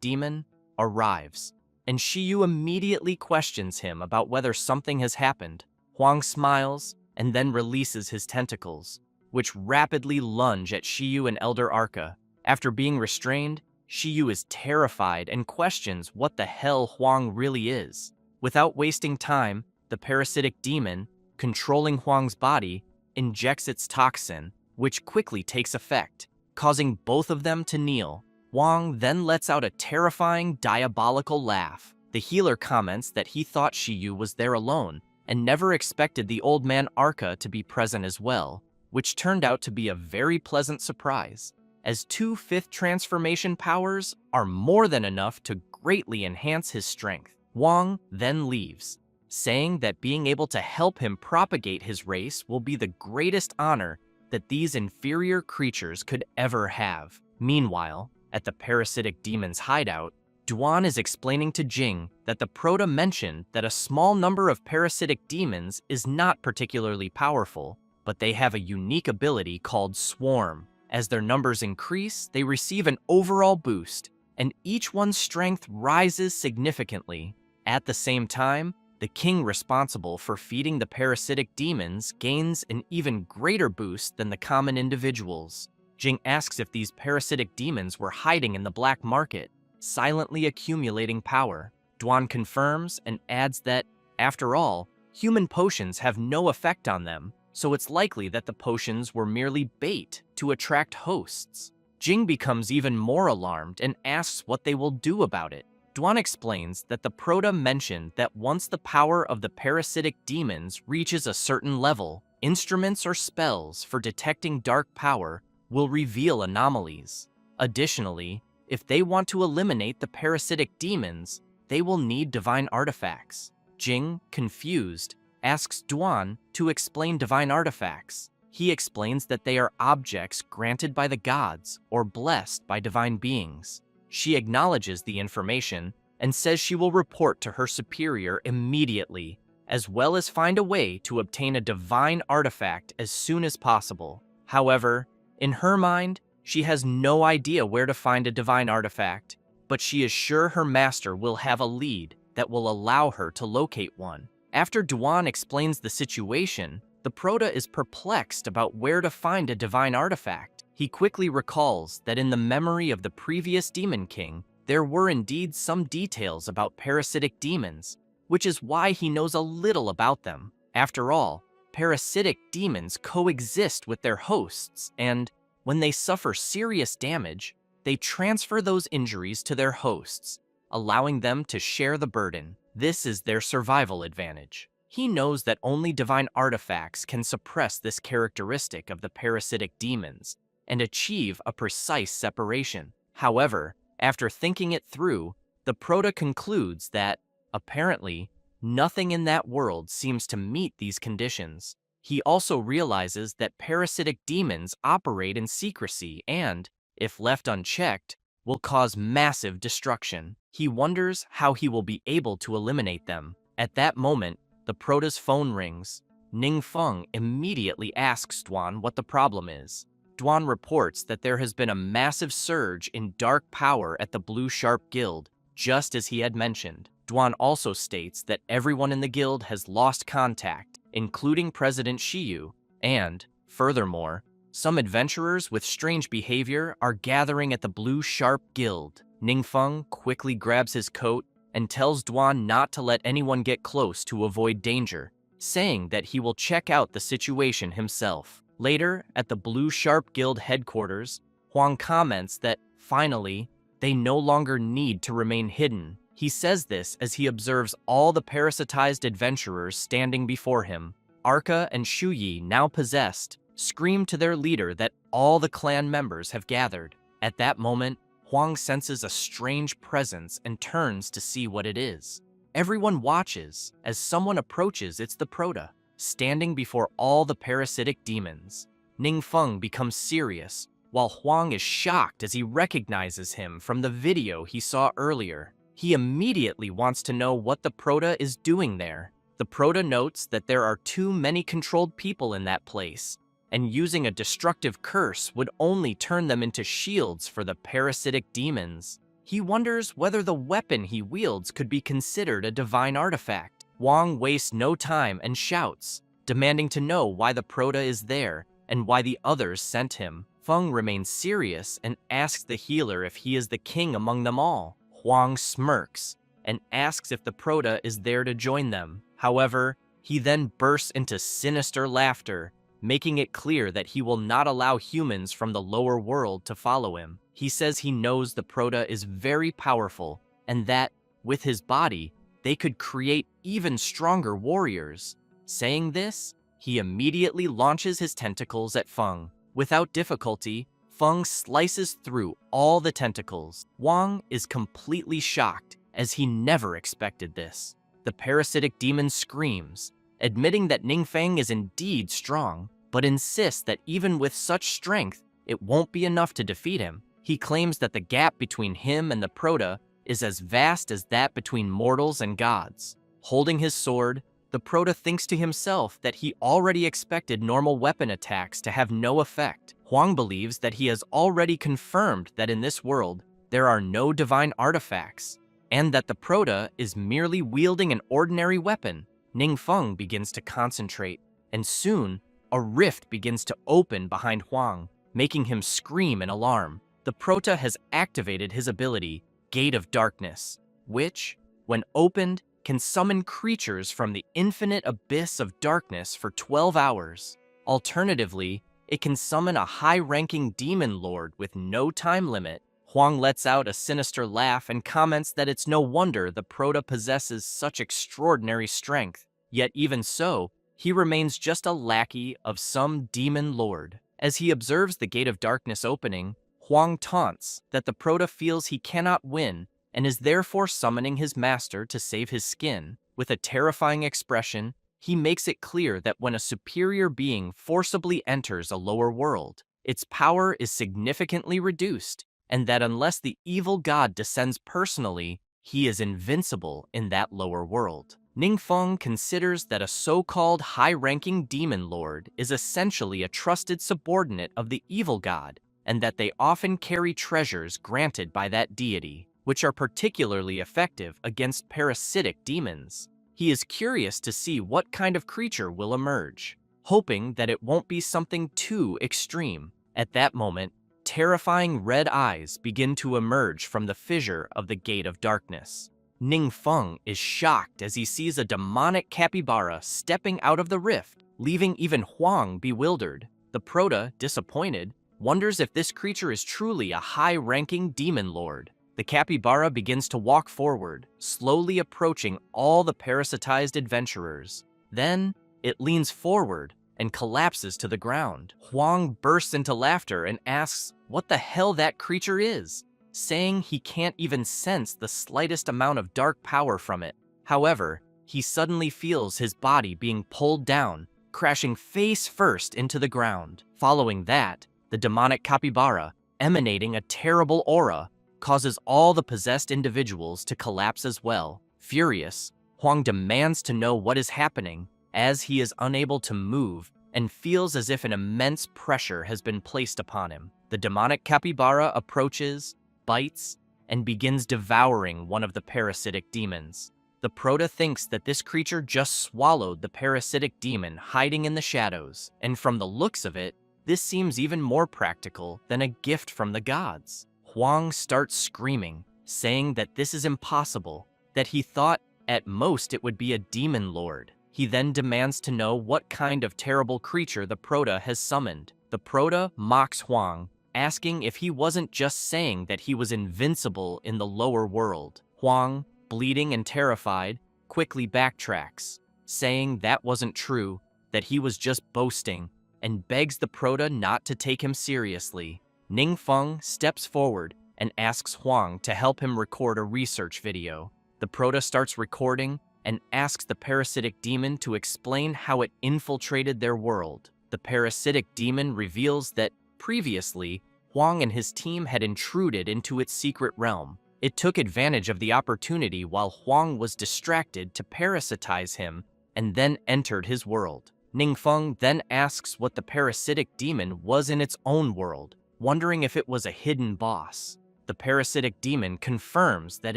demon, arrives, and Shiyu immediately questions him about whether something has happened. Huang smiles and then releases his tentacles, which rapidly lunge at Shiyu and Elder Arca. After being restrained, Shiyu is terrified and questions what the hell Huang really is. Without wasting time, the parasitic demon, controlling Huang's body, injects its toxin, which quickly takes effect, causing both of them to kneel. Huang then lets out a terrifying, diabolical laugh. The healer comments that he thought Shiyu was there alone and never expected the old man Arca to be present as well, which turned out to be a very pleasant surprise, as 2 fifth transformation powers are more than enough to greatly enhance his strength. Huang then leaves, saying that being able to help him propagate his race will be the greatest honor that these inferior creatures could ever have. Meanwhile, at the parasitic demon's hideout, Duan is explaining to Jing that the Proto mentioned that a small number of parasitic demons is not particularly powerful, but they have a unique ability called Swarm. As their numbers increase, they receive an overall boost, and each one's strength rises significantly. At the same time, the king responsible for feeding the parasitic demons gains an even greater boost than the common individuals. Jing asks if these parasitic demons were hiding in the black market, silently accumulating power. Duan confirms and adds that, after all, human potions have no effect on them, so it's likely that the potions were merely bait to attract hosts. Jing becomes even more alarmed and asks what they will do about it. Duan explains that the Proto mentioned that once the power of the parasitic demons reaches a certain level, instruments or spells for detecting dark power will reveal anomalies. Additionally, if they want to eliminate the parasitic demons, they will need divine artifacts. Jing, confused, asks Duan to explain divine artifacts. He explains that they are objects granted by the gods or blessed by divine beings. She acknowledges the information and says she will report to her superior immediately, as well as find a way to obtain a divine artifact as soon as possible. However, in her mind, she has no idea where to find a divine artifact, but she is sure her master will have a lead that will allow her to locate one. After Duan explains the situation, the Proto is perplexed about where to find a divine artifact. He quickly recalls that in the memory of the previous Demon King, there were indeed some details about parasitic demons, which is why he knows a little about them. After all, parasitic demons coexist with their hosts, and when they suffer serious damage, they transfer those injuries to their hosts, allowing them to share the burden. This is their survival advantage. He knows that only divine artifacts can suppress this characteristic of the parasitic demons and achieve a precise separation. However, after thinking it through, the Proto concludes that, apparently, nothing in that world seems to meet these conditions. He also realizes that parasitic demons operate in secrecy and, if left unchecked, will cause massive destruction. He wonders how he will be able to eliminate them. At that moment, the Proto's phone rings. Ning Feng immediately asks Duan what the problem is. Duan reports that there has been a massive surge in dark power at the Blue Sharp Guild, just as he had mentioned. Duan also states that everyone in the guild has lost contact including President Shiyu, and, furthermore, some adventurers with strange behavior are gathering at the Blue Sharp Guild. Ningfeng quickly grabs his coat and tells Duan not to let anyone get close to avoid danger, saying that he will check out the situation himself. Later, at the Blue Sharp Guild headquarters, Huang comments that, finally, they no longer need to remain hidden. He says this as he observes all the parasitized adventurers standing before him. Arca and Shuyi, now possessed, scream to their leader that all the clan members have gathered. At that moment, Huang senses a strange presence and turns to see what it is. Everyone watches as someone approaches. It's the Prota, standing before all the parasitic demons. Ningfeng becomes serious, while Huang is shocked as he recognizes him from the video he saw earlier. He immediately wants to know what the Prota is doing there. The Prota notes that there are too many controlled people in that place, and using a destructive curse would only turn them into shields for the parasitic demons. He wonders whether the weapon he wields could be considered a divine artifact. Huang wastes no time and shouts, demanding to know why the Prota is there and why the others sent him. Feng remains serious and asks the healer if he is the king among them all. Huang smirks and asks if the Prota is there to join them. However, he then bursts into sinister laughter, making it clear that he will not allow humans from the lower world to follow him. He says he knows the Prota is very powerful and that, with his body, they could create even stronger warriors. Saying this, he immediately launches his tentacles at Feng. Without difficulty, Feng slices through all the tentacles. Huang is completely shocked, as he never expected this. The parasitic demon screams, admitting that Ningfeng is indeed strong, but insists that even with such strength, it won't be enough to defeat him. He claims that the gap between him and the Prota is as vast as that between mortals and gods. Holding his sword, the Prota thinks to himself that he already expected normal weapon attacks to have no effect. Huang believes that he has already confirmed that in this world, there are no divine artifacts, and that the Prota is merely wielding an ordinary weapon. Ningfeng begins to concentrate, and soon, a rift begins to open behind Huang, making him scream in alarm. The Prota has activated his ability, Gate of Darkness, which, when opened, can summon creatures from the infinite abyss of darkness for 12 hours. Alternatively, it can summon a high-ranking demon lord with no time limit. Huang lets out a sinister laugh and comments that it's no wonder the Prota possesses such extraordinary strength. Yet even so, he remains just a lackey of some demon lord. As he observes the Gate of Darkness opening, Huang taunts that the Prota feels he cannot win and is therefore summoning his master to save his skin. With a terrifying expression, he makes it clear that when a superior being forcibly enters a lower world, its power is significantly reduced, and that unless the evil god descends personally, he is invincible in that lower world. Ningfeng considers that a so-called high-ranking demon lord is essentially a trusted subordinate of the evil god, and that they often carry treasures granted by that deity, which are particularly effective against parasitic demons. He is curious to see what kind of creature will emerge, hoping that it won't be something too extreme. At that moment, terrifying red eyes begin to emerge from the fissure of the Gate of Darkness. Ningfeng is shocked as he sees a demonic capybara stepping out of the rift, leaving even Huang bewildered. The Prota, disappointed, wonders if this creature is truly a high-ranking demon lord. The capybara begins to walk forward, slowly approaching all the parasitized adventurers. Then, it leans forward and collapses to the ground. Huang bursts into laughter and asks what the hell that creature is, saying he can't even sense the slightest amount of dark power from it. However, he suddenly feels his body being pulled down, crashing face first into the ground. Following that, the demonic capybara, emanating a terrible aura, causes all the possessed individuals to collapse as well. Furious, Huang demands to know what is happening, as he is unable to move and feels as if an immense pressure has been placed upon him. The demonic capybara approaches, bites, and begins devouring one of the parasitic demons. The Proto thinks that this creature just swallowed the parasitic demon hiding in the shadows, and from the looks of it, this seems even more practical than a gift from the gods. Huang starts screaming, saying that this is impossible, that he thought at most it would be a demon lord. He then demands to know what kind of terrible creature the Proto has summoned. The Proto mocks Huang, asking if he wasn't just saying that he was invincible in the lower world. Huang, bleeding and terrified, quickly backtracks, saying that wasn't true, that he was just boasting, and begs the Proto not to take him seriously. Ningfeng steps forward and asks Huang to help him record a research video. The Proto starts recording and asks the parasitic demon to explain how it infiltrated their world. The parasitic demon reveals that previously, Huang and his team had intruded into its secret realm. It took advantage of the opportunity while Huang was distracted to parasitize him and then entered his world. Ningfeng then asks what the parasitic demon was in its own world, wondering if it was a hidden boss. The parasitic demon confirms that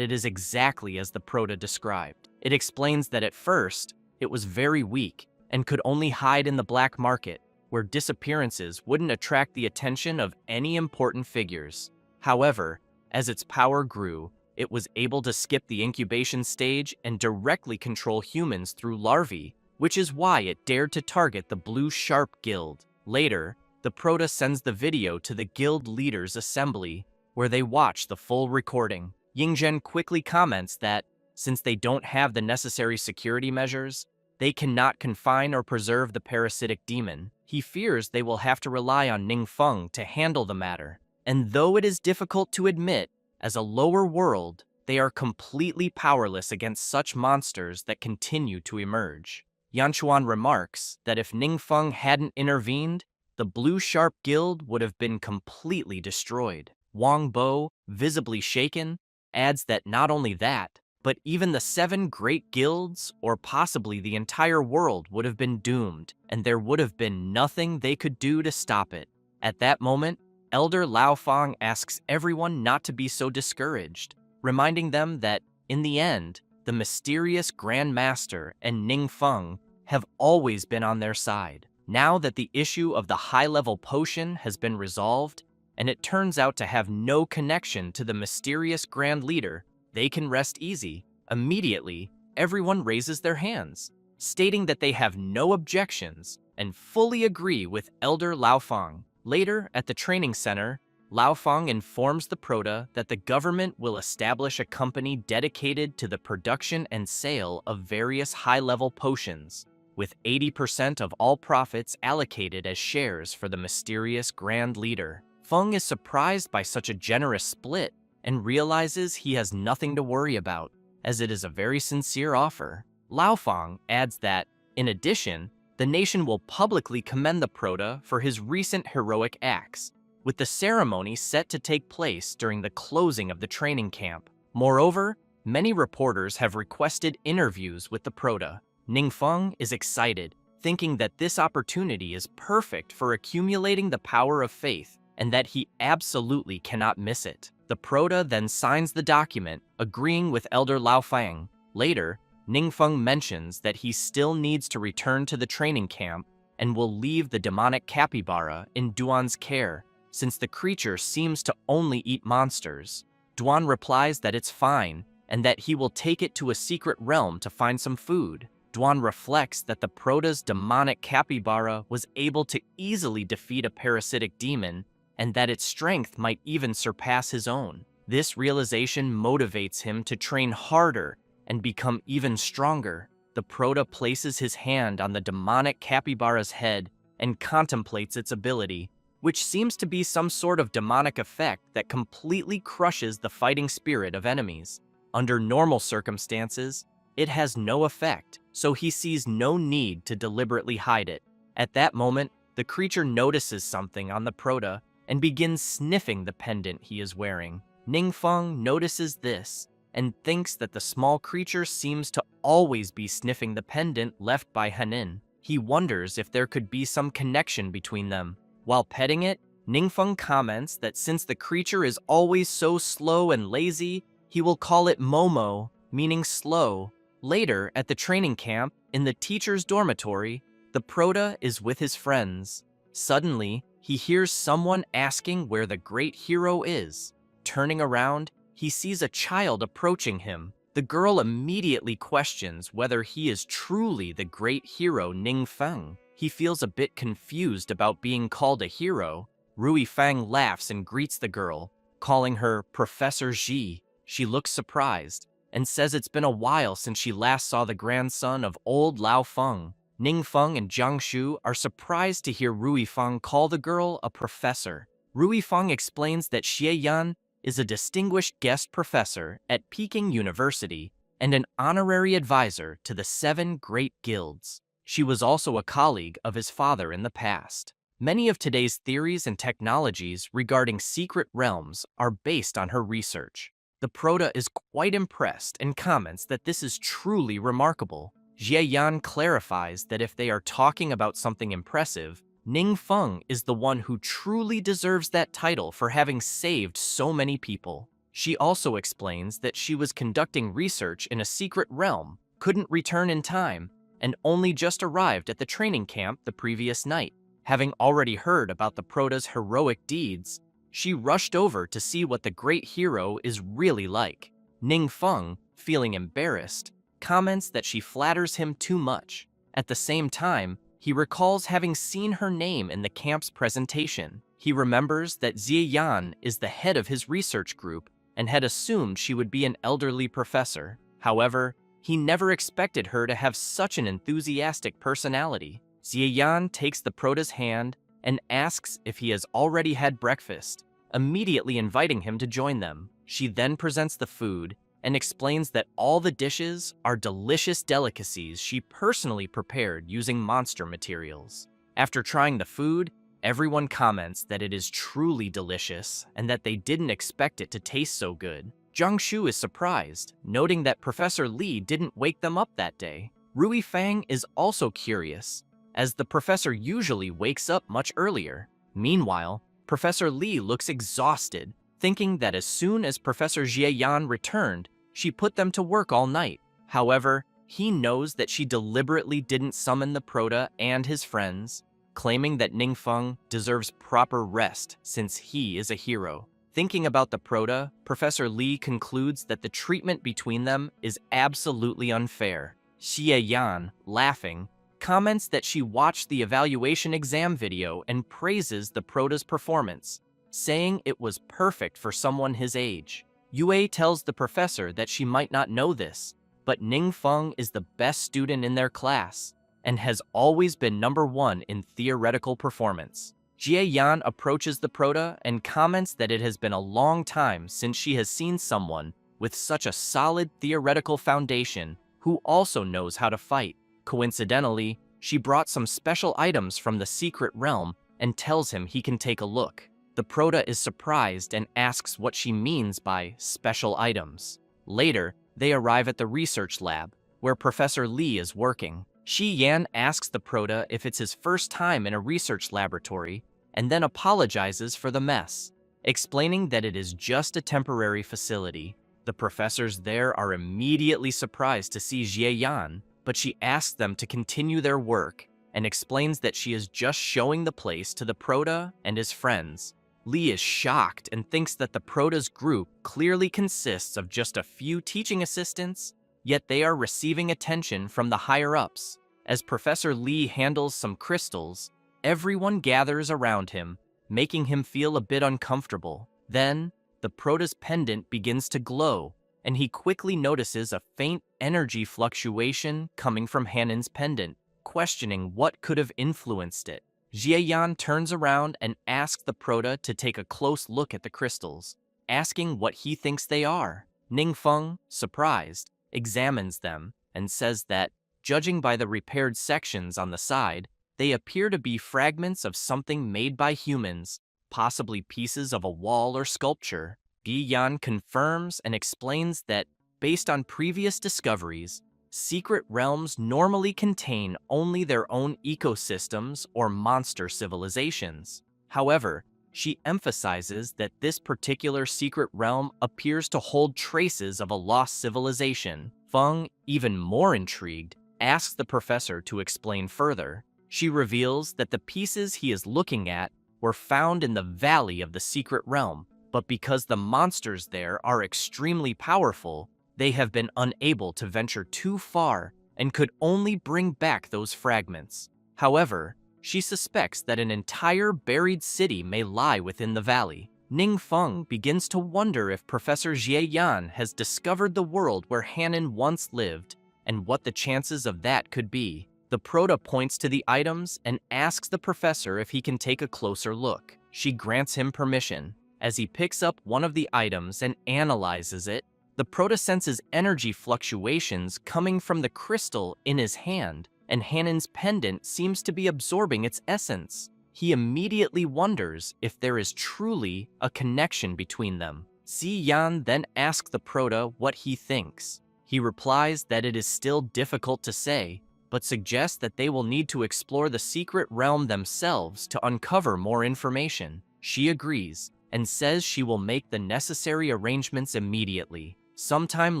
it is exactly as the Proto described. It explains that at first, it was very weak and could only hide in the black market, where disappearances wouldn't attract the attention of any important figures. However, as its power grew, it was able to skip the incubation stage and directly control humans through larvae, which is why it dared to target the Blue Sharp Guild. Later, the Proto sends the video to the guild leaders' assembly, where they watch the full recording. Yingzhen quickly comments that, since they don't have the necessary security measures, they cannot confine or preserve the parasitic demon. He fears they will have to rely on Ningfeng to handle the matter. And though it is difficult to admit, as a lower world, they are completely powerless against such monsters that continue to emerge. Yanchuan remarks that if Ningfeng hadn't intervened, the Blue Sharp Guild would have been completely destroyed. Wang Bo, visibly shaken, adds that not only that, but even the 7 great guilds, or possibly the entire world, would have been doomed, and there would have been nothing they could do to stop it. At that moment, Elder Lao Fang asks everyone not to be so discouraged, reminding them that, in the end, the mysterious Grand Master and Ningfeng have always been on their side. Now that the issue of the high-level potion has been resolved, and it turns out to have no connection to the mysterious Grand Leader, they can rest easy. Immediately, everyone raises their hands, stating that they have no objections and fully agree with Elder Lao Fang. Later, at the training center, Lao Fang informs the Proto that the government will establish a company dedicated to the production and sale of various high-level potions, with 80% of all profits allocated as shares for the mysterious Grand Leader. Feng is surprised by such a generous split and realizes he has nothing to worry about, as it is a very sincere offer. Lao Fang adds that, in addition, the nation will publicly commend the Proto for his recent heroic acts, with the ceremony set to take place during the closing of the training camp. Moreover, many reporters have requested interviews with the Proto. Ningfeng is excited, thinking that this opportunity is perfect for accumulating the power of faith and that he absolutely cannot miss it. The Proto then signs the document, agreeing with Elder Lao Fang. Later, Ningfeng mentions that he still needs to return to the training camp and will leave the demonic capybara in Duan's care, since the creature seems to only eat monsters. Duan replies that it's fine, and that he will take it to a secret realm to find some food. Duan reflects that the Proto's demonic capybara was able to easily defeat a parasitic demon, and that its strength might even surpass his own. This realization motivates him to train harder and become even stronger. The Proto places his hand on the demonic capybara's head and contemplates its ability, which seems to be some sort of demonic effect that completely crushes the fighting spirit of enemies. Under normal circumstances, it has no effect, so he sees no need to deliberately hide it. At that moment, the creature notices something on the Proto and begins sniffing the pendant he is wearing. Ningfeng notices this and thinks that the small creature seems to always be sniffing the pendant left by Hanin. He wonders if there could be some connection between them. While petting it, Ningfeng comments that since the creature is always so slow and lazy, he will call it Momo, meaning slow, Later, at the training camp, in the teacher's dormitory, the Prota is with his friends. Suddenly, he hears someone asking where the great hero is. Turning around, he sees a child approaching him. The girl immediately questions whether he is truly the great hero Ning Feng. He feels a bit confused about being called a hero. Rui Fang laughs and greets the girl, calling her Professor Ji. She looks surprised and says it's been a while since she last saw the grandson of old Lao Feng. Ning Feng and Jiang Shu are surprised to hear Rui Fang call the girl a professor. Rui Fang explains that Xie Yan is a distinguished guest professor at Peking University and an honorary advisor to the 7 great guilds. She was also a colleague of his father in the past. Many of today's theories and technologies regarding secret realms are based on her research. The Prota is quite impressed and comments that this is truly remarkable. Xie Yan clarifies that if they are talking about something impressive, Ning Feng is the one who truly deserves that title for having saved so many people. She also explains that she was conducting research in a secret realm, couldn't return in time, and only just arrived at the training camp the previous night. Having already heard about the Prota's heroic deeds, she rushed over to see what the great hero is really like. Ning Feng, feeling embarrassed, comments that she flatters him too much. At the same time, he recalls having seen her name in the camp's presentation. He remembers that Xie Yan is the head of his research group and had assumed she would be an elderly professor. However, he never expected her to have such an enthusiastic personality. Xie Yan takes the Prota's hand and asks if he has already had breakfast, immediately inviting him to join them. She then presents the food and explains that all the dishes are delicious delicacies she personally prepared using monster materials. After trying the food, everyone comments that it is truly delicious and that they didn't expect it to taste so good. Jiang Shu is surprised, noting that Professor Li didn't wake them up that day. Rui Fang is also curious, as the professor usually wakes up much earlier. Meanwhile, Professor Li looks exhausted, thinking that as soon as Professor Xie Yan returned, she put them to work all night. However, he knows that she deliberately didn't summon the Prota and his friends, claiming that Ning Feng deserves proper rest since he is a hero. Thinking about the Prota, Professor Li concludes that the treatment between them is absolutely unfair. Xie Yan, laughing, comments that she watched the evaluation exam video and praises the Prota's performance, saying it was perfect for someone his age. Yue tells the professor that she might not know this, but Ning Feng is the best student in their class and has always been #1 in theoretical performance. Xie Yan approaches the Prota and comments that it has been a long time since she has seen someone with such a solid theoretical foundation who also knows how to fight. Coincidentally, she brought some special items from the secret realm and tells him he can take a look. The Prota is surprised and asks what she means by special items. Later, they arrive at the research lab, where Professor Li is working. Xie Yan asks the Prota if it's his first time in a research laboratory, and then apologizes for the mess, explaining that it is just a temporary facility. The professors there are immediately surprised to see Xie Yan, but she asks them to continue their work and explains that she is just showing the place to the Prota and his friends. Li is shocked and thinks that the Prota's group clearly consists of just a few teaching assistants, yet they are receiving attention from the higher-ups. As Professor Li handles some crystals, everyone gathers around him, making him feel a bit uncomfortable. Then, the Prota's pendant begins to glow, and he quickly notices a faint energy fluctuation coming from Hanin's pendant, questioning what could have influenced it. Xie Yan turns around and asks the Prota to take a close look at the crystals, asking what he thinks they are. Ning Feng, surprised, examines them and says that, judging by the repaired sections on the side, they appear to be fragments of something made by humans, possibly pieces of a wall or sculpture. Xie Yan confirms and explains that, based on previous discoveries, secret realms normally contain only their own ecosystems or monster civilizations. However, she emphasizes that this particular secret realm appears to hold traces of a lost civilization, Feng, even more intrigued, asks the professor to explain further. She reveals that the pieces he is looking at were found in the Valley of the Secret Realm, but because the monsters there are extremely powerful, they have been unable to venture too far and could only bring back those fragments. However, she suspects that an entire buried city may lie within the valley. Ning Feng begins to wonder if Professor Jie Yan has discovered the world where Hanan once lived and what the chances of that could be. The Proto points to the items and asks the professor if he can take a closer look. She grants him permission. As he picks up one of the items and analyzes it, the Proto senses energy fluctuations coming from the crystal in his hand, and Hanan's pendant seems to be absorbing its essence. He immediately wonders if there is truly a connection between them. Si Yan then asks the Proto what he thinks. He replies that it is still difficult to say, but suggests that they will need to explore the secret realm themselves to uncover more information. She agrees and says she will make the necessary arrangements immediately. Sometime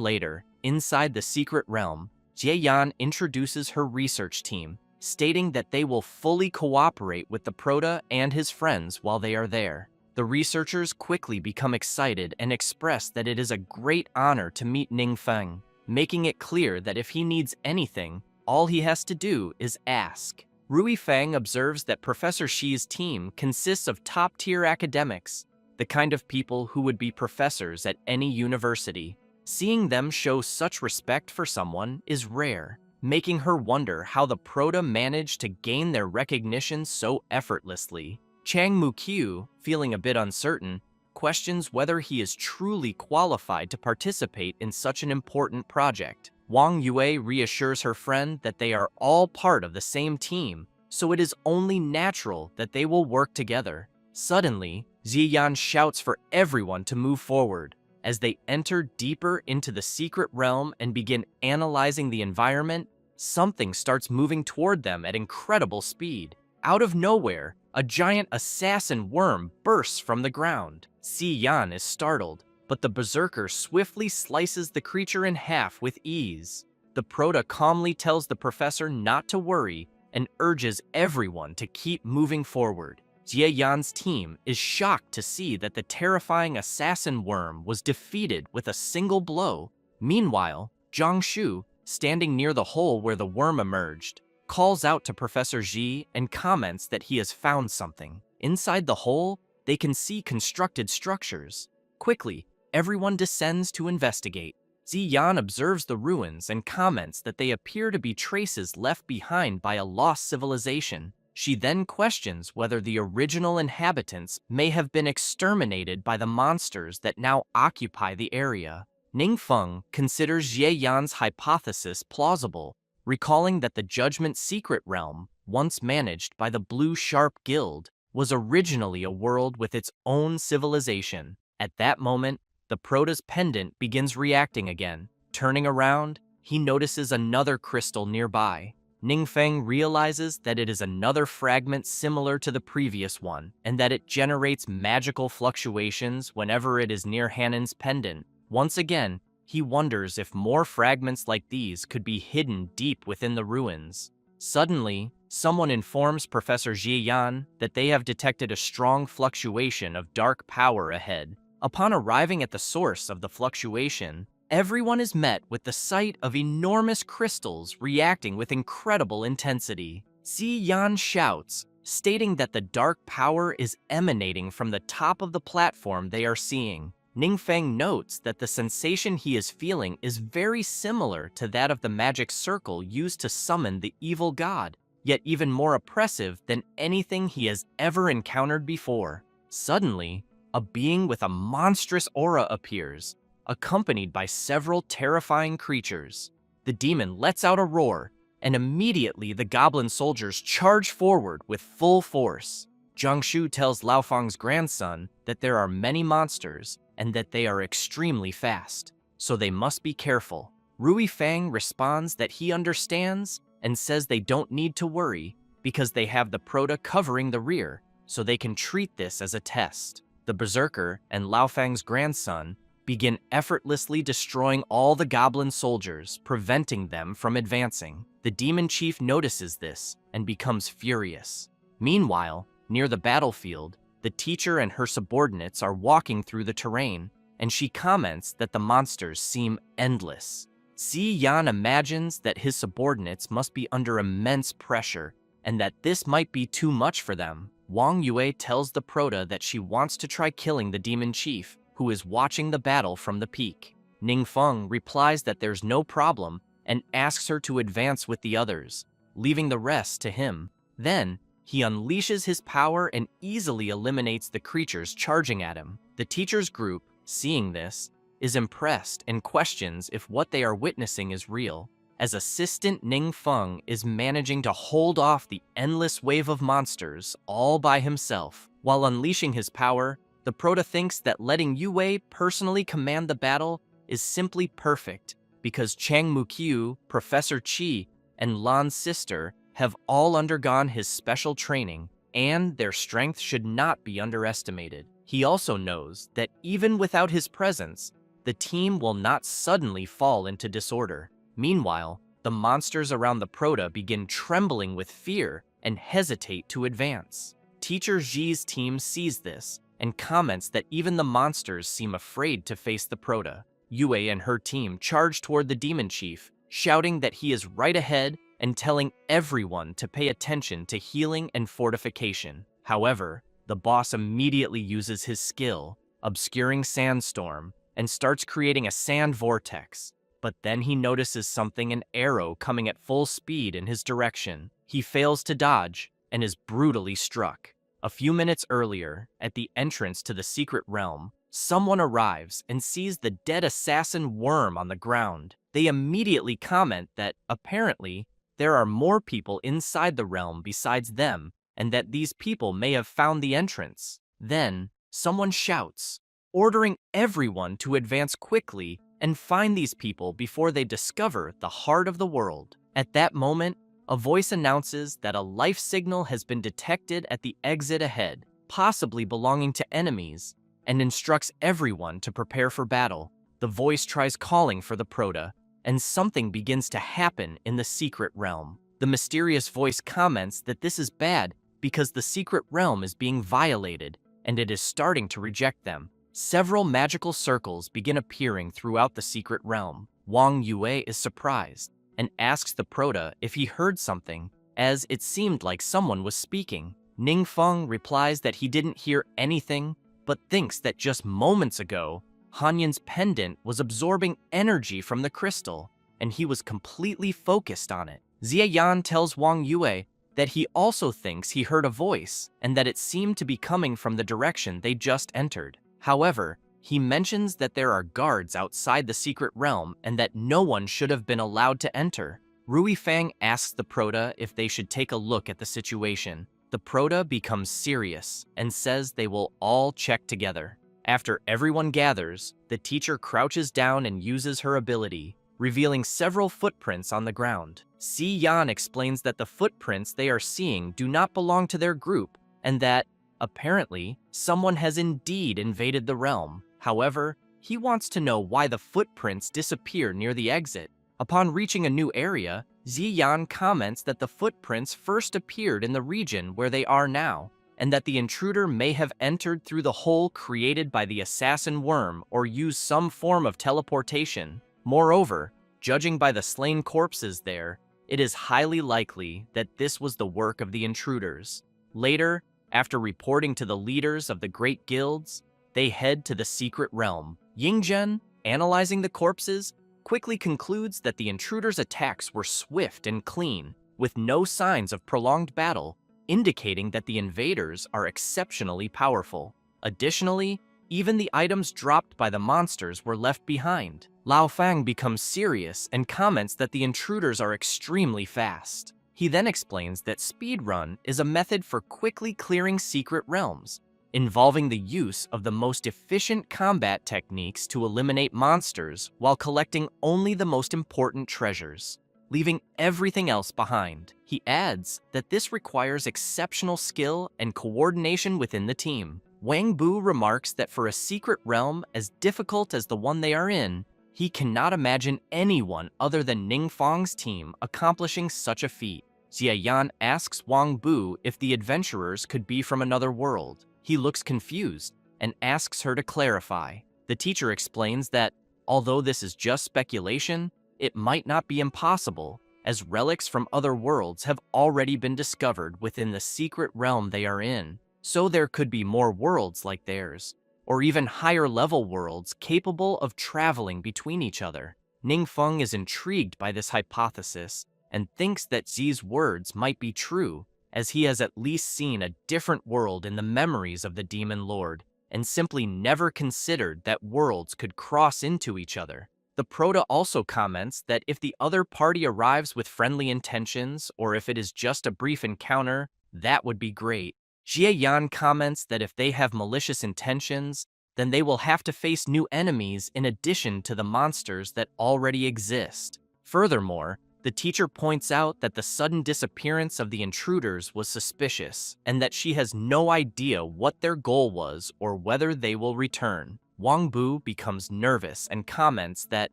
later, inside the secret realm, Jie Yan introduces her research team, stating that they will fully cooperate with the Proto and his friends while they are there. The researchers quickly become excited and express that it is a great honor to meet Ning Feng, making it clear that if he needs anything, all he has to do is ask. Rui Feng observes that Professor Shi's team consists of top-tier academics, the kind of people who would be professors at any university. Seeing them show such respect for someone is rare, making her wonder how the Proto managed to gain their recognition so effortlessly. Chang Mukyu, feeling a bit uncertain, questions whether he is truly qualified to participate in such an important project. Wang Yue reassures her friend that they are all part of the same team, so it is only natural that they will work together. Suddenly, Ziyan shouts for everyone to move forward. As they enter deeper into the secret realm and begin analyzing the environment, something starts moving toward them at incredible speed. Out of nowhere, a giant assassin worm bursts from the ground. Si Yan is startled, but the berserker swiftly slices the creature in half with ease. The Proto calmly tells the professor not to worry and urges everyone to keep moving forward. Jie Yan's team is shocked to see that the terrifying assassin worm was defeated with a single blow. Meanwhile, Zhang Shu, standing near the hole where the worm emerged, calls out to Professor Ji and comments that he has found something. Inside the hole, they can see constructed structures. Quickly, everyone descends to investigate. Ziyan observes the ruins and comments that they appear to be traces left behind by a lost civilization. She then questions whether the original inhabitants may have been exterminated by the monsters that now occupy the area. Ning Feng considers Jie Yan's hypothesis plausible, recalling that the Judgment Secret Realm, once managed by the Blue Sharp Guild, was originally a world with its own civilization. At that moment, the Proto's pendant begins reacting again. Turning around, he notices another crystal nearby. Ning Feng realizes that it is another fragment similar to the previous one, and that it generates magical fluctuations whenever it is near Hanan's pendant. Once again, he wonders if more fragments like these could be hidden deep within the ruins. Suddenly, someone informs Professor Jie Yan that they have detected a strong fluctuation of dark power ahead. Upon arriving at the source of the fluctuation, everyone is met with the sight of enormous crystals reacting with incredible intensity. Si Yan shouts, stating that the dark power is emanating from the top of the platform they are seeing. Ning Feng notes that the sensation he is feeling is very similar to that of the magic circle used to summon the evil god, yet even more oppressive than anything he has ever encountered before. Suddenly, a being with a monstrous aura appears, accompanied by several terrifying creatures. The demon lets out a roar, and immediately the goblin soldiers charge forward with full force. Zhang Shu tells Lao Fang's grandson that there are many monsters and that they are extremely fast, so they must be careful. Rui Fang responds that he understands and says they don't need to worry because they have the Proto covering the rear, so they can treat this as a test. The berserker and Lao Fang's grandson begin effortlessly destroying all the goblin soldiers, preventing them from advancing. The demon chief notices this and becomes furious. Meanwhile, near the battlefield, the teacher and her subordinates are walking through the terrain, and she comments that the monsters seem endless. Yan imagines that his subordinates must be under immense pressure and that this might be too much for them. Wang Yue tells the Proto that she wants to try killing the demon chief, who is watching the battle from the peak. Ningfeng replies that there's no problem and asks her to advance with the others, leaving the rest to him. Then, he unleashes his power and easily eliminates the creatures charging at him. The teacher's group, seeing this, is impressed and questions if what they are witnessing is real, as Assistant Ningfeng is managing to hold off the endless wave of monsters all by himself. While unleashing his power, the Proto thinks that letting Yue personally command the battle is simply perfect, because Chang Muqiu, Professor Qi, and Lan's sister have all undergone his special training, and their strength should not be underestimated. He also knows that even without his presence, the team will not suddenly fall into disorder. Meanwhile, the monsters around the Proto begin trembling with fear and hesitate to advance. Teacher Xi's team sees this and comments that even the monsters seem afraid to face the Proto. Yue and her team charge toward the demon chief, shouting that he is right ahead and telling everyone to pay attention to healing and fortification. However, the boss immediately uses his skill, obscuring Sandstorm, and starts creating a sand vortex. But then he notices an arrow coming at full speed in his direction. He fails to dodge and is brutally struck. A few minutes earlier, at the entrance to the secret realm, someone arrives and sees the dead assassin worm on the ground. They immediately comment that, apparently, there are more people inside the realm besides them, and that these people may have found the entrance. Then, someone shouts, ordering everyone to advance quickly and find these people before they discover the heart of the world. At that moment, a voice announces that a life signal has been detected at the exit ahead, possibly belonging to enemies, and instructs everyone to prepare for battle. The voice tries calling for the Proto, and something begins to happen in the secret realm. The mysterious voice comments that this is bad because the secret realm is being violated, and it is starting to reject them. Several magical circles begin appearing throughout the secret realm. Wang Yue is surprised and asks the Proto if he heard something, as it seemed like someone was speaking. Ningfeng replies that he didn't hear anything, but thinks that just moments ago, Hanyan's pendant was absorbing energy from the crystal, and he was completely focused on it. Yan tells Wang Yue that he also thinks he heard a voice, and that it seemed to be coming from the direction they just entered. However, he mentions that there are guards outside the secret realm and that no one should have been allowed to enter. Rui Fang asks the Proto if they should take a look at the situation. The Proto becomes serious and says they will all check together. After everyone gathers, the teacher crouches down and uses her ability, revealing several footprints on the ground. Yan explains that the footprints they are seeing do not belong to their group, and that, apparently, someone has indeed invaded the realm. However, he wants to know why the footprints disappear near the exit. Upon reaching a new area, Yan comments that the footprints first appeared in the region where they are now, and that the intruder may have entered through the hole created by the assassin worm or used some form of teleportation. Moreover, judging by the slain corpses there, it is highly likely that this was the work of the intruders. Later, after reporting to the leaders of the great guilds, they head to the secret realm. Yingzhen, analyzing the corpses, quickly concludes that the intruders' attacks were swift and clean, with no signs of prolonged battle, indicating that the invaders are exceptionally powerful. Additionally, even the items dropped by the monsters were left behind. Lao Fang becomes serious and comments that the intruders are extremely fast. He then explains that speedrun is a method for quickly clearing secret realms, involving the use of the most efficient combat techniques to eliminate monsters while collecting only the most important treasures, leaving everything else behind. He adds that this requires exceptional skill and coordination within the team. Wang Bu remarks that for a secret realm as difficult as the one they are in, he cannot imagine anyone other than Ningfang's team accomplishing such a feat. Jie Yan asks Wang Bu if the adventurers could be from another world. He looks confused and asks her to clarify. The teacher explains that, although this is just speculation, it might not be impossible, as relics from other worlds have already been discovered within the secret realm they are in. So there could be more worlds like theirs, or even higher-level worlds capable of traveling between each other. Ningfeng is intrigued by this hypothesis and thinks that Zi's words might be true, as he has at least seen a different world in the memories of the Demon Lord, and simply never considered that worlds could cross into each other. The Proto also comments that if the other party arrives with friendly intentions, or if it is just a brief encounter, that would be great. Jie Yan comments that if they have malicious intentions, then they will have to face new enemies in addition to the monsters that already exist. Furthermore, the teacher points out that the sudden disappearance of the intruders was suspicious, and that she has no idea what their goal was or whether they will return. Wang Bu becomes nervous and comments that,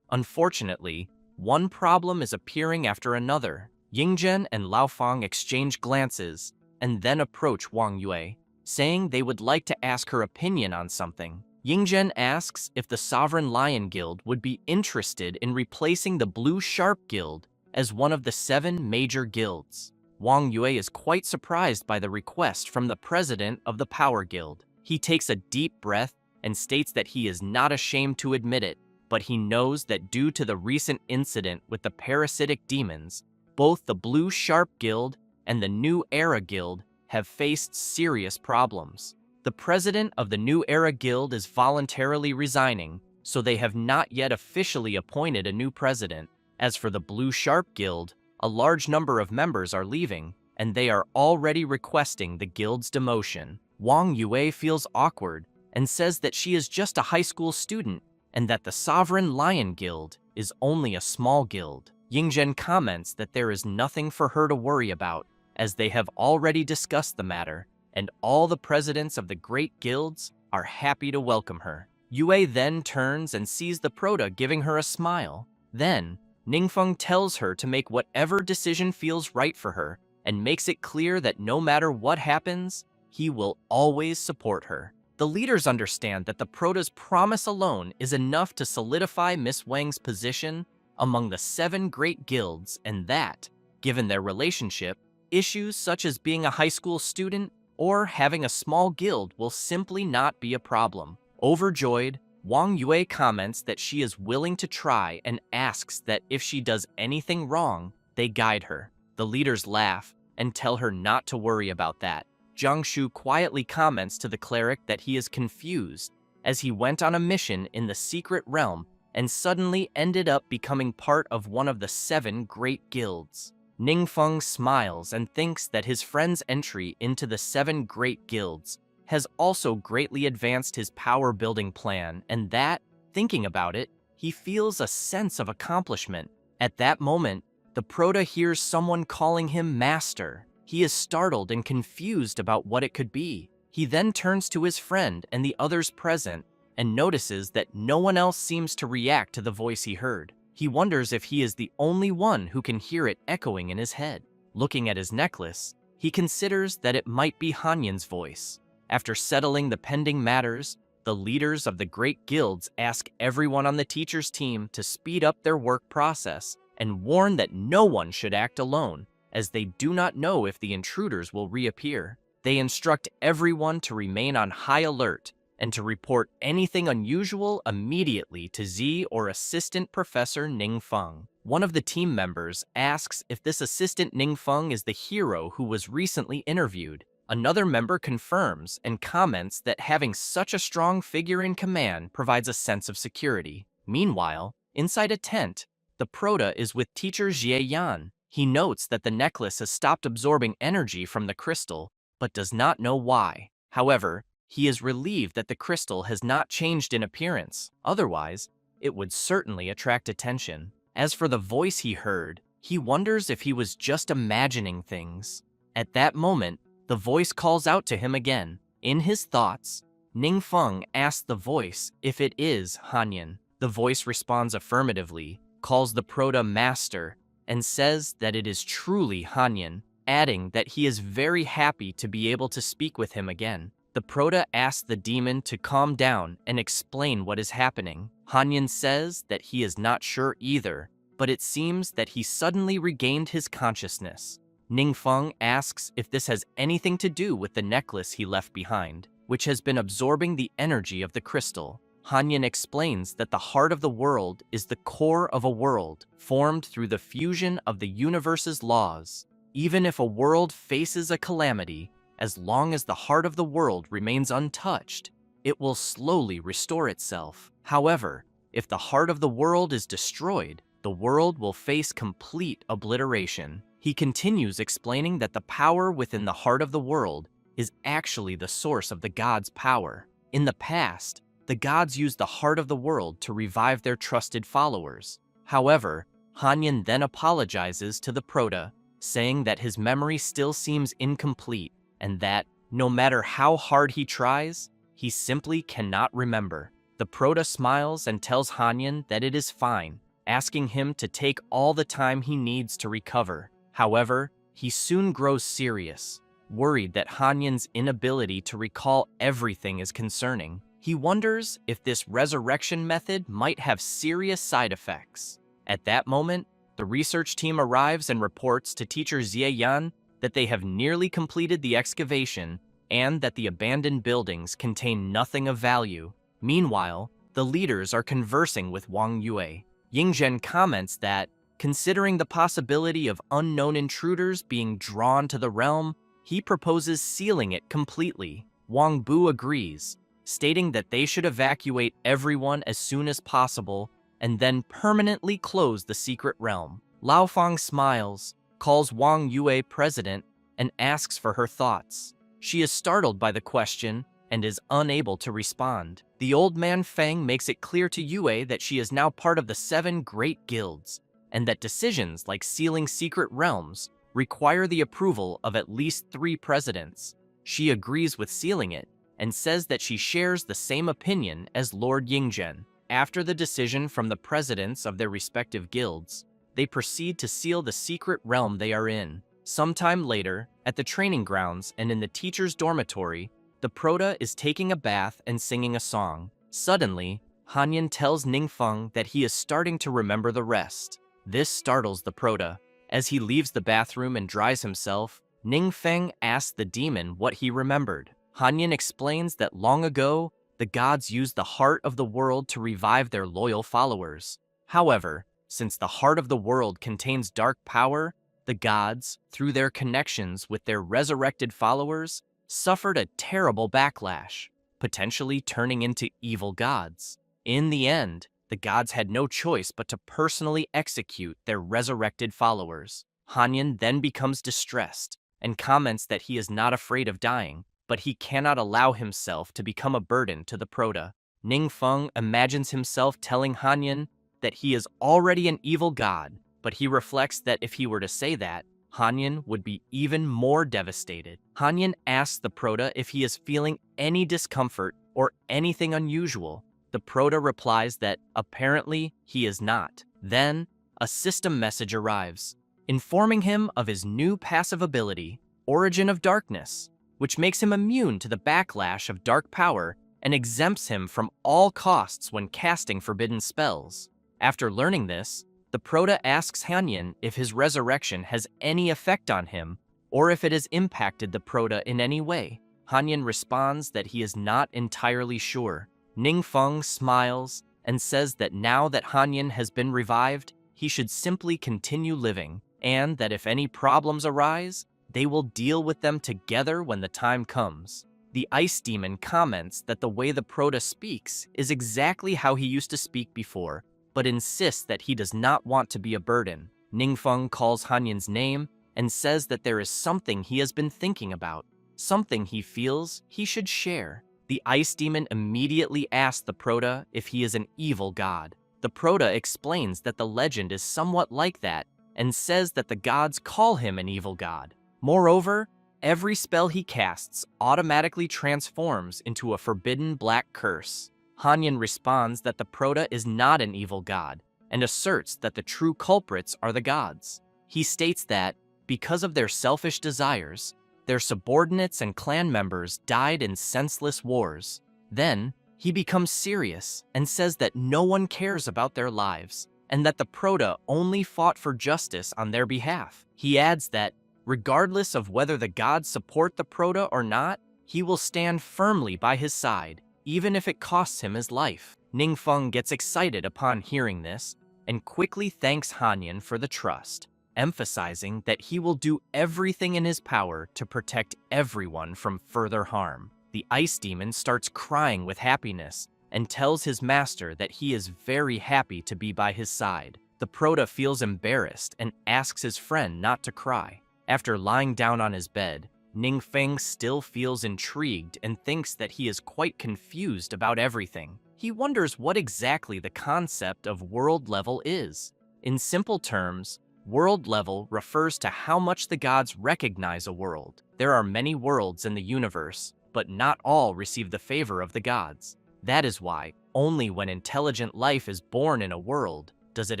unfortunately, one problem is appearing after another. Yingzhen and Laofang exchange glances, and then approach Wang Yue, saying they would like to ask her opinion on something. Yingzhen asks if the Sovereign Lion Guild would be interested in replacing the Blue Sharp Guild as one of the 7 major guilds. Wang Yue is quite surprised by the request from the president of the Power Guild. He takes a deep breath and states that he is not ashamed to admit it, but he knows that due to the recent incident with the parasitic demons, both the Blue Sharp Guild and the New Era Guild have faced serious problems. The president of the New Era Guild is voluntarily resigning, so they have not yet officially appointed a new president. As for the Blue Sharp Guild, a large number of members are leaving, and they are already requesting the guild's demotion. Wang Yue feels awkward and says that she is just a high school student and that the Sovereign Lion Guild is only a small guild. Yingzhen comments that there is nothing for her to worry about, as they have already discussed the matter, and all the presidents of the great guilds are happy to welcome her. Yue then turns and sees the Proto giving her a smile. Then, Ningfeng tells her to make whatever decision feels right for her, and makes it clear that no matter what happens, he will always support her. The leaders understand that the Proto's promise alone is enough to solidify Miss Wang's position among the 7 great guilds, and that, given their relationship, issues such as being a high school student or having a small guild will simply not be a problem. Overjoyed, Wang Yue comments that she is willing to try and asks that if she does anything wrong, they guide her. The leaders laugh and tell her not to worry about that. Zhang Shu quietly comments to the cleric that he is confused, as he went on a mission in the secret realm and suddenly ended up becoming part of one of the 7 great guilds. Ningfeng smiles and thinks that his friend's entry into the 7 great guilds has also greatly advanced his power-building plan, and that, thinking about it, he feels a sense of accomplishment. At that moment, the Proto hears someone calling him Master. He is startled and confused about what it could be. He then turns to his friend and the others present and notices that no one else seems to react to the voice he heard. He wonders if he is the only one who can hear it echoing in his head. Looking at his necklace, he considers that it might be Hanyan's voice. After settling the pending matters, the leaders of the great guilds ask everyone on the teacher's team to speed up their work process and warn that no one should act alone, as they do not know if the intruders will reappear. They instruct everyone to remain on high alert and to report anything unusual immediately to Z or Assistant Professor Ningfeng. One of the team members asks if this Assistant Ningfeng is the hero who was recently interviewed. Another member confirms and comments that having such a strong figure in command provides a sense of security. Meanwhile, inside a tent, the Proto is with teacher Jie Yan. He notes that the necklace has stopped absorbing energy from the crystal, but does not know why. However, he is relieved that the crystal has not changed in appearance. Otherwise, it would certainly attract attention. As for the voice he heard, he wonders if he was just imagining things. At that moment, the voice calls out to him again. In his thoughts, Ningfeng asks the voice if it is Hanyan. The voice responds affirmatively, calls the Proto Master, and says that it is truly Hanyan, adding that he is very happy to be able to speak with him again. The Proto asks the demon to calm down and explain what is happening. Hanyan says that he is not sure either, but it seems that he suddenly regained his consciousness. Ningfeng asks if this has anything to do with the necklace he left behind, which has been absorbing the energy of the crystal. Hanyan explains that the heart of the world is the core of a world, formed through the fusion of the universe's laws. Even if a world faces a calamity, as long as the heart of the world remains untouched, it will slowly restore itself. However, if the heart of the world is destroyed, the world will face complete obliteration. He continues explaining that the power within the heart of the world is actually the source of the gods' power. In the past, the gods used the heart of the world to revive their trusted followers. However, Hanyan then apologizes to the Proto, saying that his memory still seems incomplete and that, no matter how hard he tries, he simply cannot remember. The Proto smiles and tells Hanyan that it is fine, asking him to take all the time he needs to recover. However, he soon grows serious, worried that Hanyan's inability to recall everything is concerning. He wonders if this resurrection method might have serious side effects. At that moment, the research team arrives and reports to teacher Xie Yan that they have nearly completed the excavation and that the abandoned buildings contain nothing of value. Meanwhile, the leaders are conversing with Wang Yue. Yingzhen comments that, considering the possibility of unknown intruders being drawn to the realm, he proposes sealing it completely. Wang Bu agrees, stating that they should evacuate everyone as soon as possible and then permanently close the secret realm. Lao Fang smiles, calls Wang Yue president, and asks for her thoughts. She is startled by the question and is unable to respond. The old man Feng makes it clear to Yue that she is now part of the 7 great guilds, and that decisions like sealing secret realms require the approval of at least 3 presidents. She agrees with sealing it, and says that she shares the same opinion as Lord Yingzhen. After the decision from the presidents of their respective guilds, they proceed to seal the secret realm they are in. Sometime later, at the training grounds and in the teacher's dormitory, the Proto is taking a bath and singing a song. Suddenly, Hanyan tells Ningfeng that he is starting to remember the rest. This startles the Proto. As he leaves the bathroom and dries himself, Ningfeng asks the demon what he remembered. Hanyan explains that long ago, the gods used the heart of the world to revive their loyal followers. However, since the heart of the world contains dark power, the gods, through their connections with their resurrected followers, suffered a terrible backlash, potentially turning into evil gods. In the end, the gods had no choice but to personally execute their resurrected followers. Hanyan then becomes distressed and comments that he is not afraid of dying, but he cannot allow himself to become a burden to the Proto. Ningfeng imagines himself telling Hanyan that he is already an evil god, but he reflects that if he were to say that, Hanyan would be even more devastated. Hanyan asks the Proto if he is feeling any discomfort or anything unusual. The Proto replies that apparently he is not. Then, a system message arrives, informing him of his new passive ability, Origin of Darkness, which makes him immune to the backlash of dark power and exempts him from all costs when casting forbidden spells. After learning this, the Proto asks Hanyan if his resurrection has any effect on him or if it has impacted the Proto in any way. Hanyan responds that he is not entirely sure. Ningfeng smiles and says that now that Hanyan has been revived, he should simply continue living, and that if any problems arise, they will deal with them together when the time comes. The ice demon comments that the way the Proto speaks is exactly how he used to speak before, but insists that he does not want to be a burden. Ningfeng calls Hanyan's name and says that there is something he has been thinking about, something he feels he should share. The ice demon immediately asks the Proto if he is an evil god. The Proto explains that the legend is somewhat like that and says that the gods call him an evil god. Moreover, Every spell he casts automatically transforms into a forbidden black curse. Hanyan responds that the Prota is not an evil god, and asserts that the true culprits are the gods. He states that, because of their selfish desires, their subordinates and clan members died in senseless wars. Then, he becomes serious and says that no one cares about their lives, and that the Prota only fought for justice on their behalf. He adds that, regardless of whether the gods support the Prota or not, he will stand firmly by his side, even if it costs him his life. Ningfeng gets excited upon hearing this, and quickly thanks Hanyan for the trust, emphasizing that he will do everything in his power to protect everyone from further harm. The ice demon starts crying with happiness and tells his master that he is very happy to be by his side. The Prota feels embarrassed and asks his friend not to cry. After lying down on his bed, Ningfeng still feels intrigued and thinks that he is quite confused about everything. He wonders what exactly the concept of world level is. In simple terms, world level refers to how much the gods recognize a world. There are many worlds in the universe, but not all receive the favor of the gods. That is why, only when intelligent life is born in a world does it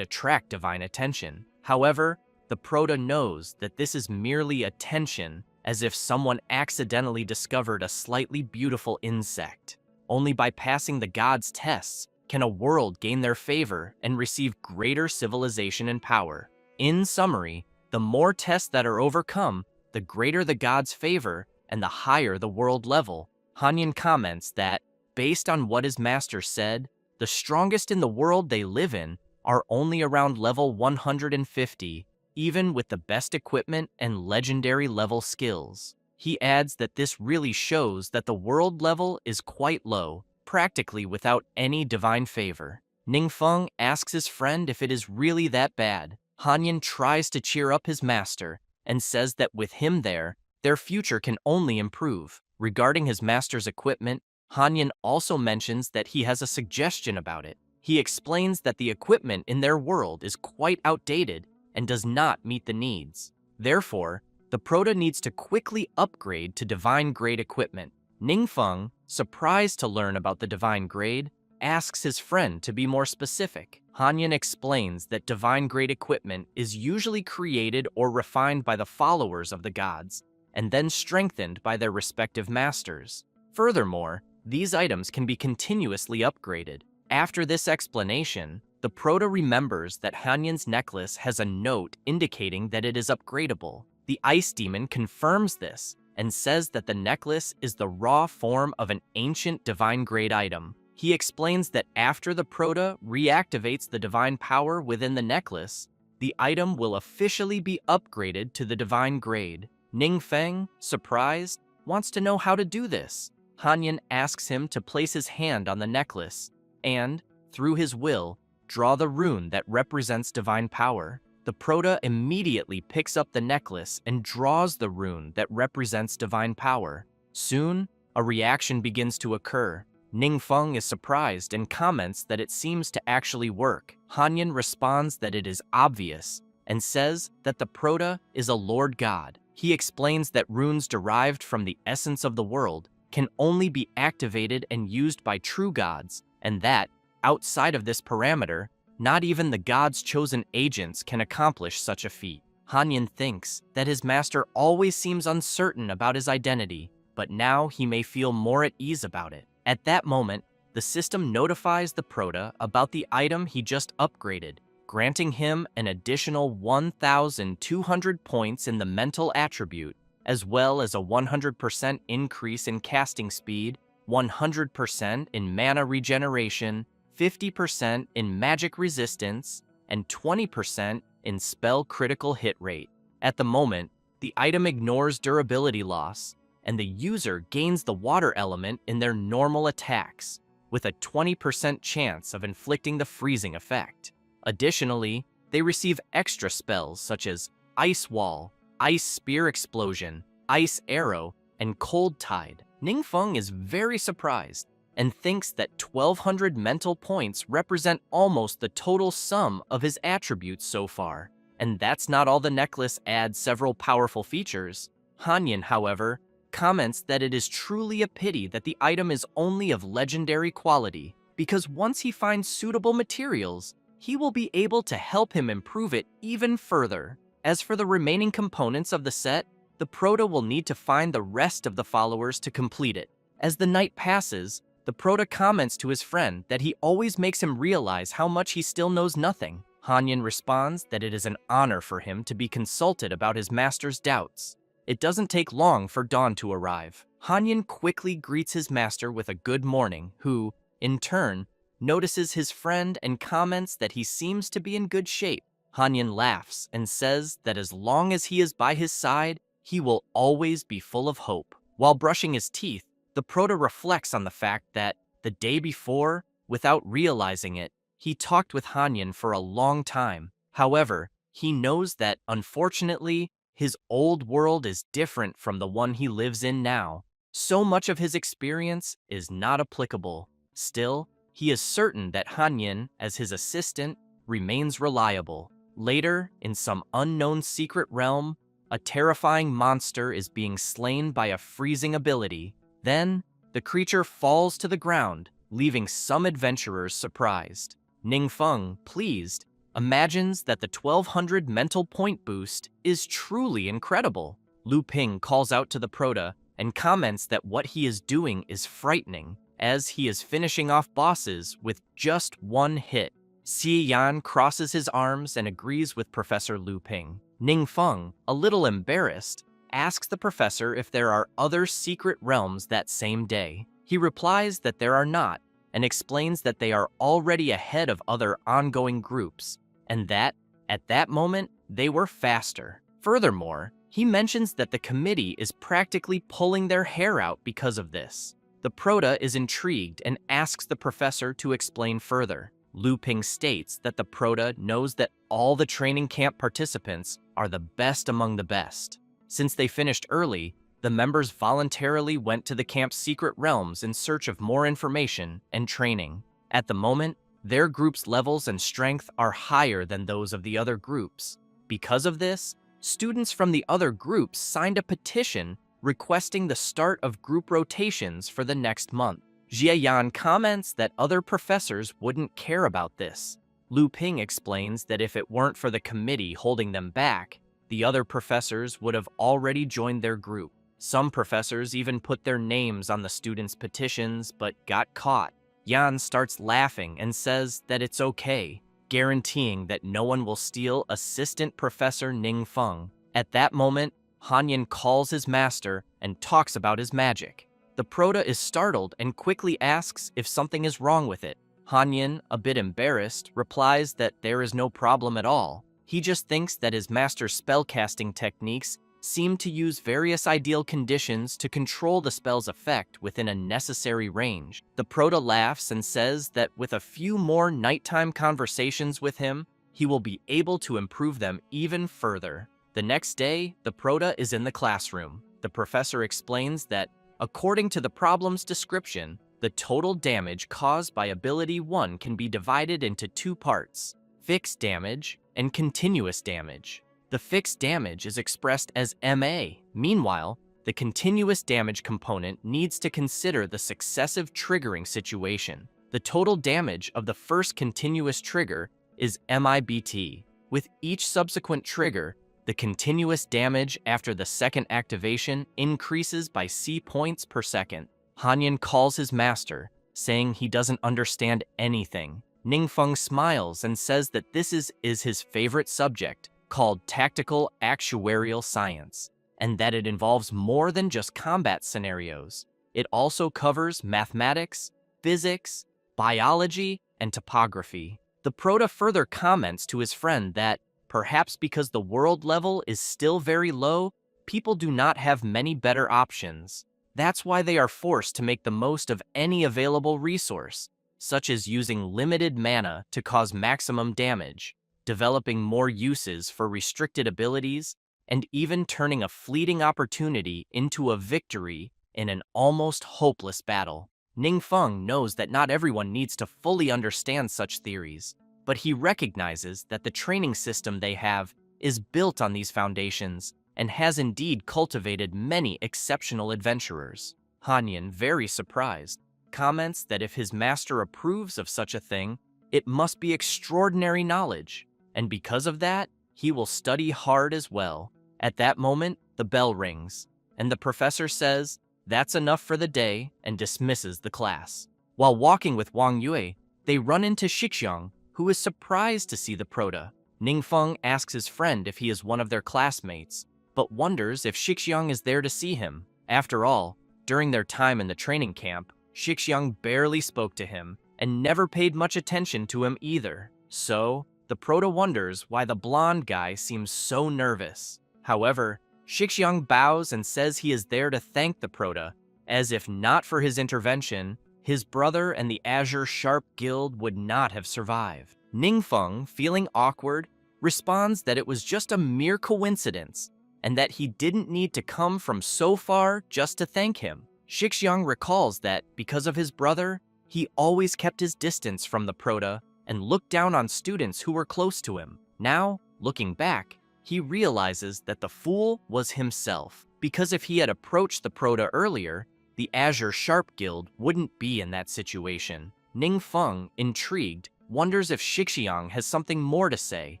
attract divine attention. However, the Prota knows that this is merely attention, as if someone accidentally discovered a slightly beautiful insect. Only by passing the gods' tests can a world gain their favor and receive greater civilization and power. In summary, the more tests that are overcome, the greater the gods' favor and the higher the world level. Hanyan comments that, based on what his master said, the strongest in the world they live in are only around level 150, even with the best equipment and legendary level skills. He adds that this really shows that the world level is quite low, practically without any divine favor. Ningfeng asks his friend if it is really that bad. Hanyan tries to cheer up his master and says that with him there, their future can only improve. Regarding his master's equipment, Hanyan also mentions that he has a suggestion about it. He explains that the equipment in their world is quite outdated and does not meet the needs. Therefore, the Prota needs to quickly upgrade to divine grade equipment. Ningfeng, surprised to learn about the divine grade, asks his friend to be more specific. Hanyan explains that divine grade equipment is usually created or refined by the followers of the gods, and then strengthened by their respective masters. Furthermore, these items can be continuously upgraded. After this explanation, the Prota remembers that Hanyan's necklace has a note indicating that it is upgradable. The ice demon confirms this and says that the necklace is the raw form of an ancient divine grade item. He explains that after the Prota reactivates the divine power within the necklace, the item will officially be upgraded to the divine grade. Ningfeng, surprised, wants to know how to do this. Hanyan asks him to place his hand on the necklace and, through his will, draw the rune that represents divine power. The Prota immediately picks up the necklace and draws the rune that represents divine power. Soon, a reaction begins to occur. Ningfeng is surprised and comments that it seems to actually work. Hanyan responds that it is obvious and says that the Prota is a Lord God. He explains that runes derived from the essence of the world can only be activated and used by true gods, and that, outside of this parameter, not even the gods' chosen agents can accomplish such a feat. Hanyan thinks that his master always seems uncertain about his identity, but now he may feel more at ease about it. At that moment, the system notifies the Prota about the item he just upgraded, granting him an additional 1,200 points in the mental attribute, as well as a 100% increase in casting speed, 100% in mana regeneration, 50% in magic resistance, and 20% in spell critical hit rate. At the moment, the item ignores durability loss, and the user gains the water element in their normal attacks, with a 20% chance of inflicting the freezing effect. Additionally, they receive extra spells such as Ice Wall, Ice Spear Explosion, Ice Arrow, and Cold Tide. Ningfeng is very surprised and thinks that 1,200 mental points represent almost the total sum of his attributes so far. And that's not all. The necklace adds several powerful features. Hanyin, however, comments that it is truly a pity that the item is only of legendary quality, because once he finds suitable materials, he will be able to help him improve it even further. As for the remaining components of the set, the Proto will need to find the rest of the followers to complete it. As the night passes, the Proto comments to his friend that he always makes him realize how much he still knows nothing. Hanyin responds that it is an honor for him to be consulted about his master's doubts. It doesn't take long for dawn to arrive. Hanyin quickly greets his master with a good morning, who, in turn, notices his friend and comments that he seems to be in good shape. Hanyin laughs and says that as long as he is by his side, he will always be full of hope. While brushing his teeth, the Proto reflects on the fact that, the day before, without realizing it, he talked with Hanyin for a long time. However, he knows that, unfortunately, his old world is different from the one he lives in now. So much of his experience is not applicable. Still, he is certain that Hanyin, as his assistant, remains reliable. Later, in some unknown secret realm, a terrifying monster is being slain by a freezing ability. Then, the creature falls to the ground, leaving some adventurers surprised. Ningfeng, pleased, imagines that the 1200 mental point boost is truly incredible. Lu Ping calls out to the Proto and comments that what he is doing is frightening, as he is finishing off bosses with just one hit. Xie Yan crosses his arms and agrees with Professor Lu Ping. Ningfeng, a little embarrassed, asks the professor if there are other secret realms that same day. He replies that there are not, and explains that they are already ahead of other ongoing groups, and that, at that moment, they were faster. Furthermore, he mentions that the committee is practically pulling their hair out because of this. The Proto is intrigued and asks the professor to explain further. Lu Ping states that the Proto knows that all the training camp participants are the best among the best. Since they finished early, the members voluntarily went to the camp's secret realms in search of more information and training. At the moment, their group's levels and strength are higher than those of the other groups. Because of this, students from the other groups signed a petition requesting the start of group rotations for the next month. Xie Yan comments that other professors wouldn't care about this. Lu Ping explains that if it weren't for the committee holding them back, the other professors would have already joined their group. Some professors even put their names on the students' petitions but got caught. Yan starts laughing and says that it's okay, guaranteeing that no one will steal Assistant Professor Ningfeng. At that moment, Hanyin calls his master and talks about his magic. The Proto is startled and quickly asks if something is wrong with it. Hanyin, a bit embarrassed, replies that there is no problem at all. He just thinks that his master's spellcasting techniques seem to use various ideal conditions to control the spell's effect within a necessary range. The Proto laughs and says that with a few more nighttime conversations with him, he will be able to improve them even further. The next day, the Proto is in the classroom. The professor explains that, according to the problem's description, the total damage caused by Ability 1 can be divided into two parts: fixed damage and continuous damage. The fixed damage is expressed as MA. Meanwhile, the continuous damage component needs to consider the successive triggering situation. The total damage of the first continuous trigger is MIBT. With each subsequent trigger, the continuous damage after the second activation increases by C points per second. Hanyin calls his master, saying he doesn't understand anything. Ningfeng smiles and says that this is his favorite subject, called Tactical Actuarial Science, and that it involves more than just combat scenarios. It also covers mathematics, physics, biology, and topography. The Proto further comments to his friend that, perhaps because the world level is still very low, people do not have many better options. That's why they are forced to make the most of any available resource, such as using limited mana to cause maximum damage, developing more uses for restricted abilities, and even turning a fleeting opportunity into a victory in an almost hopeless battle. Ningfeng knows that not everyone needs to fully understand such theories, but he recognizes that the training system they have is built on these foundations and has indeed cultivated many exceptional adventurers. Hanyin, very surprised, comments that if his master approves of such a thing, it must be extraordinary knowledge, and because of that, he will study hard as well. At that moment, the bell rings, and the professor says, "That's enough for the day," and dismisses the class. While walking with Wang Yue, they run into Shixiang, who is surprised to see the Proto. Ningfeng asks his friend if he is one of their classmates, but wonders if Shixiang is there to see him. After all, during their time in the training camp, Shixiang barely spoke to him and never paid much attention to him either. So, the Proto wonders why the blonde guy seems so nervous. However, Shixiang bows and says he is there to thank the Proto, as if not for his intervention, his brother and the Azure Sharp Guild would not have survived. Ningfeng, feeling awkward, responds that it was just a mere coincidence and that he didn't need to come from so far just to thank him. Shixiang recalls that, because of his brother, he always kept his distance from the Proto and looked down on students who were close to him. Now, looking back, he realizes that the fool was himself, because if he had approached the Proto earlier, the Azure Sharp Guild wouldn't be in that situation. Ningfeng, intrigued, wonders if Shixiang has something more to say,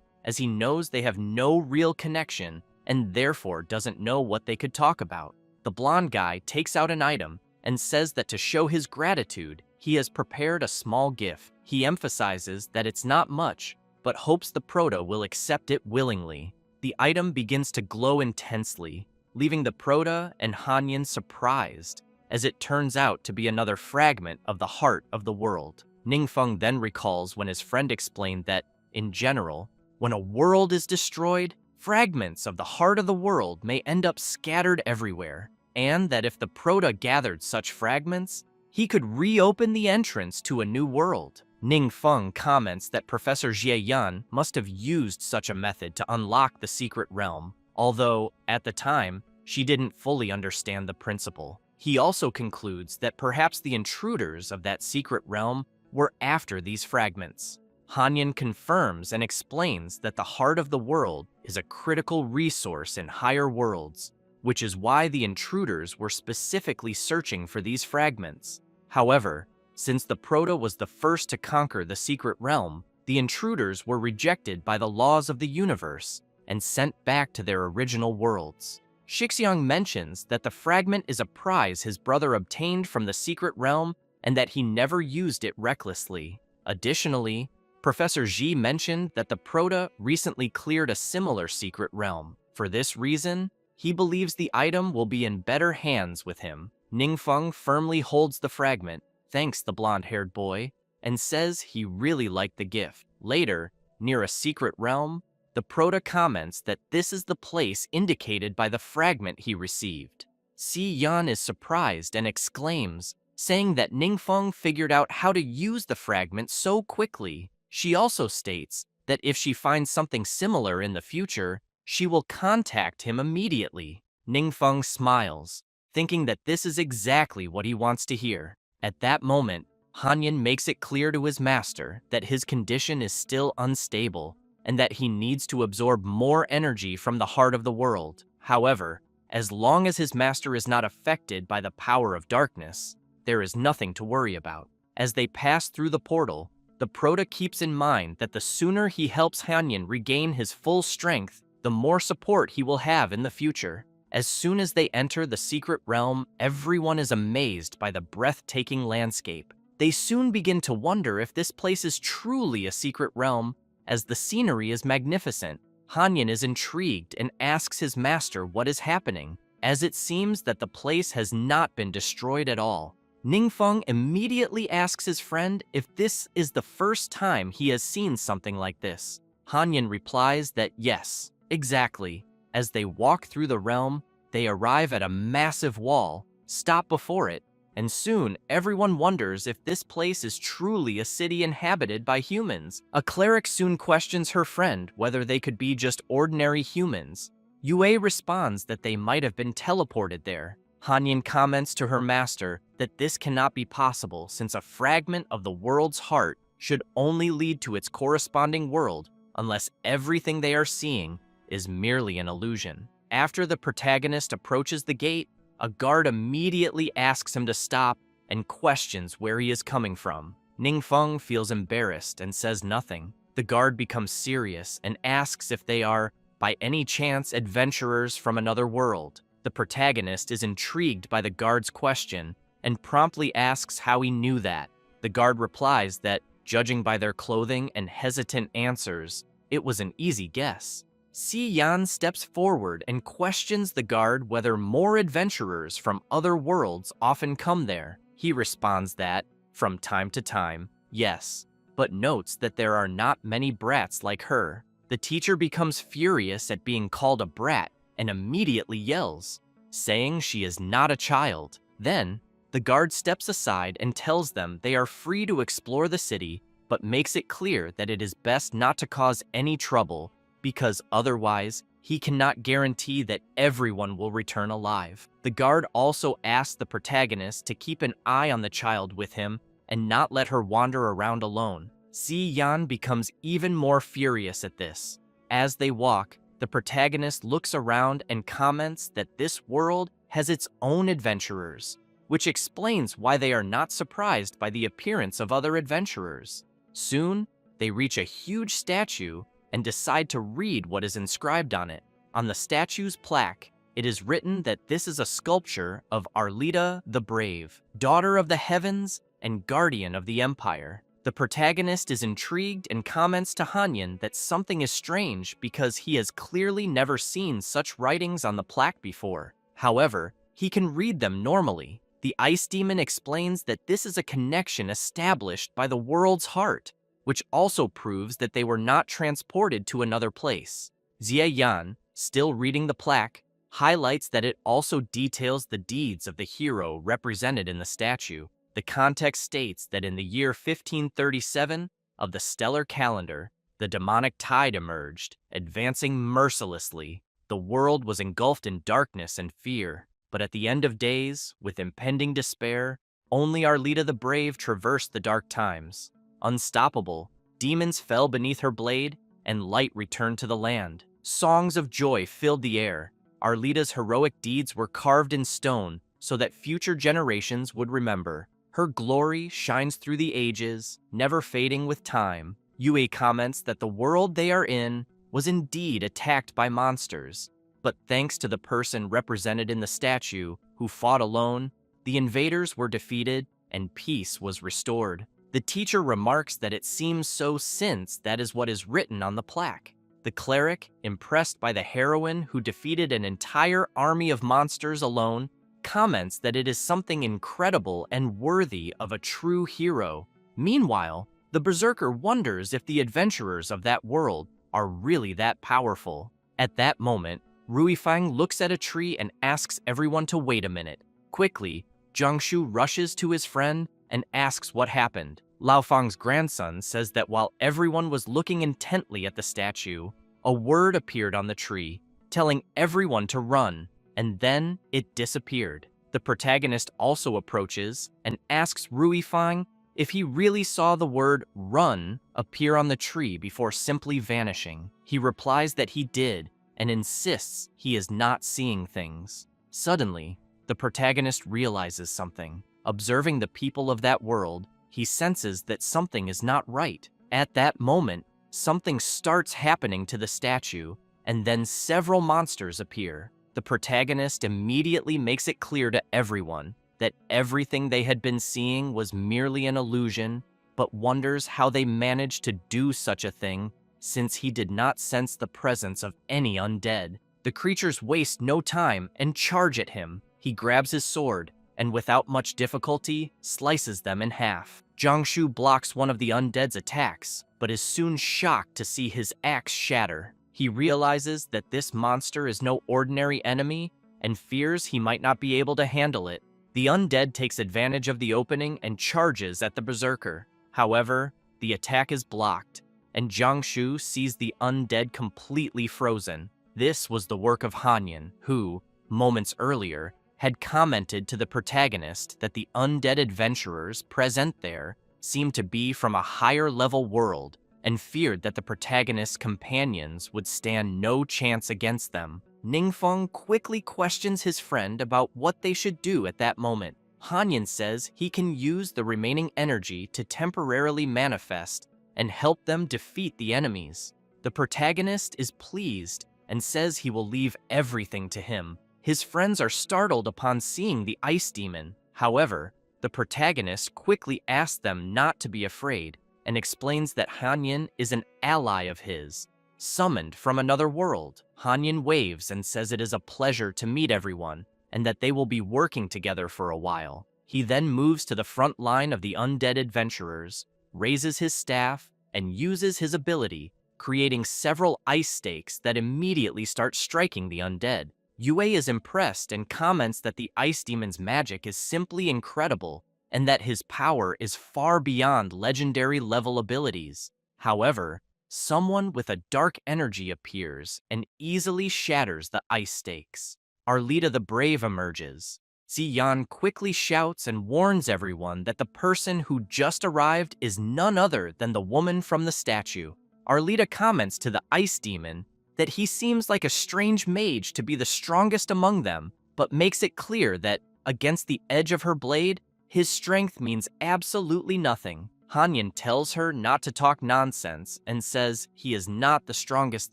as he knows they have no real connection and therefore doesn't know what they could talk about. The blonde guy takes out an item and says that to show his gratitude, he has prepared a small gift. He emphasizes that it's not much, but hopes the Proto will accept it willingly. The item begins to glow intensely, leaving the Proto and Hanyin surprised, as it turns out to be another fragment of the heart of the world. Ningfeng then recalls when his friend explained that, in general, when a world is destroyed, fragments of the heart of the world may end up scattered everywhere, and that if the Proto gathered such fragments, he could reopen the entrance to a new world. Ningfeng comments that Professor Jie Yan must have used such a method to unlock the secret realm, although, at the time, she didn't fully understand the principle. He also concludes that perhaps the intruders of that secret realm were after these fragments. Hanyin confirms and explains that the heart of the world is a critical resource in higher worlds, which is why the intruders were specifically searching for these fragments. However, since the Proto was the first to conquer the secret realm, the intruders were rejected by the laws of the universe and sent back to their original worlds. Shixiang mentions that the fragment is a prize his brother obtained from the secret realm and that he never used it recklessly. Additionally, Professor Xi mentioned that the Proto recently cleared a similar secret realm. For this reason, he believes the item will be in better hands with him. Ningfeng firmly holds the fragment, thanks the blonde-haired boy, and says he really liked the gift. Later, near a secret realm, the Proto comments that this is the place indicated by the fragment he received. Si Yan is surprised and exclaims, saying that Ningfeng figured out how to use the fragment so quickly. She also states that if she finds something similar in the future, she will contact him immediately. Ningfeng smiles, thinking that this is exactly what he wants to hear. At that moment, Hanyin makes it clear to his master that his condition is still unstable and that he needs to absorb more energy from the heart of the world. However, as long as his master is not affected by the power of darkness, there is nothing to worry about. As they pass through the portal, the Proto keeps in mind that the sooner he helps Hanyin regain his full strength, the more support he will have in the future. As soon as they enter the secret realm, everyone is amazed by the breathtaking landscape. They soon begin to wonder if this place is truly a secret realm, as the scenery is magnificent. Hanyin is intrigued and asks his master what is happening, as it seems that the place has not been destroyed at all. Ningfeng immediately asks his friend if this is the first time he has seen something like this. Hanyin replies that yes, exactly. As they walk through the realm, they arrive at a massive wall, stop before it, and soon everyone wonders if this place is truly a city inhabited by humans. A cleric soon questions her friend whether they could be just ordinary humans. Yue responds that they might have been teleported there. Hanyin comments to her master that this cannot be possible since a fragment of the world's heart should only lead to its corresponding world unless everything they are seeing is merely an illusion. After the protagonist approaches the gate, a guard immediately asks him to stop and questions where he is coming from. Ningfeng feels embarrassed and says nothing. The guard becomes serious and asks if they are, by any chance, adventurers from another world. The protagonist is intrigued by the guard's question and promptly asks how he knew that. The guard replies that, judging by their clothing and hesitant answers, it was an easy guess. Si Yan steps forward and questions the guard whether more adventurers from other worlds often come there. He responds that, from time to time, yes, but notes that there are not many brats like her. The teacher becomes furious at being called a brat and immediately yells, saying she is not a child. Then, the guard steps aside and tells them they are free to explore the city, but makes it clear that it is best not to cause any trouble because otherwise, he cannot guarantee that everyone will return alive. The guard also asks the protagonist to keep an eye on the child with him and not let her wander around alone. Si Yan becomes even more furious at this. As they walk, the protagonist looks around and comments that this world has its own adventurers, which explains why they are not surprised by the appearance of other adventurers. Soon, they reach a huge statue and decide to read what is inscribed on it. On the statue's plaque, it is written that this is a sculpture of Arlita the Brave, daughter of the heavens and guardian of the empire. The protagonist is intrigued and comments to Hanyin that something is strange because he has clearly never seen such writings on the plaque before. However, he can read them normally. The ice demon explains that this is a connection established by the world's heart, which also proves that they were not transported to another place. Xie Yan, still reading the plaque, highlights that it also details the deeds of the hero represented in the statue. The context states that in the year 1537 of the stellar calendar, the demonic tide emerged, advancing mercilessly. The world was engulfed in darkness and fear, but at the end of days, with impending despair, only Arlita the Brave traversed the dark times. Unstoppable, demons fell beneath her blade, and light returned to the land. Songs of joy filled the air. Arlita's heroic deeds were carved in stone so that future generations would remember. Her glory shines through the ages, never fading with time. Yue comments that the world they are in was indeed attacked by monsters, but thanks to the person represented in the statue who fought alone, the invaders were defeated and peace was restored. The teacher remarks that it seems so since that is what is written on the plaque. The cleric, impressed by the heroine who defeated an entire army of monsters alone, comments that it is something incredible and worthy of a true hero. Meanwhile, the berserker wonders if the adventurers of that world are really that powerful. At that moment, Ruifang looks at a tree and asks everyone to wait a minute. Quickly, Jiangshu rushes to his friend and asks what happened. Lao Fang's grandson says that while everyone was looking intently at the statue, a word appeared on the tree, telling everyone to run, and then it disappeared. The protagonist also approaches and asks Ruifang if he really saw the word run appear on the tree before simply vanishing. He replies that he did and insists he is not seeing things. Suddenly, the protagonist realizes something. Observing the people of that world, he senses that something is not right. At that moment, something starts happening to the statue, and then several monsters appear. The protagonist immediately makes it clear to everyone that everything they had been seeing was merely an illusion, but wonders how they managed to do such a thing since he did not sense the presence of any undead. The creatures waste no time and charge at him. He grabs his sword and without much difficulty, slices them in half. Jiangshu blocks one of the undead's attacks, but is soon shocked to see his axe shatter. He realizes that this monster is no ordinary enemy and fears he might not be able to handle it. The undead takes advantage of the opening and charges at the berserker. However, the attack is blocked, and Jiangshu sees the undead completely frozen. This was the work of Hanyin, who, moments earlier, had commented to the protagonist that the undead adventurers present there seemed to be from a higher-level world and feared that the protagonist's companions would stand no chance against them. Ningfeng quickly questions his friend about what they should do at that moment. Hanyan says he can use the remaining energy to temporarily manifest and help them defeat the enemies. The protagonist is pleased and says he will leave everything to him. His friends are startled upon seeing the ice demon. However, the protagonist quickly asks them not to be afraid and explains that Hanyan is an ally of his, summoned from another world. Hanyan waves and says it is a pleasure to meet everyone and that they will be working together for a while. He then moves to the front line of the undead adventurers, raises his staff, and uses his ability, creating several ice stakes that immediately start striking the undead. Yue is impressed and comments that the ice demon's magic is simply incredible and that his power is far beyond legendary level abilities. However, someone with a dark energy appears and easily shatters the ice stakes. Arlita the Brave emerges. Ziyan quickly shouts and warns everyone that the person who just arrived is none other than the woman from the statue. Arlita comments to the ice demon that he seems like a strange mage to be the strongest among them, but makes it clear that, against the edge of her blade, his strength means absolutely nothing. Hanyan tells her not to talk nonsense and says he is not the strongest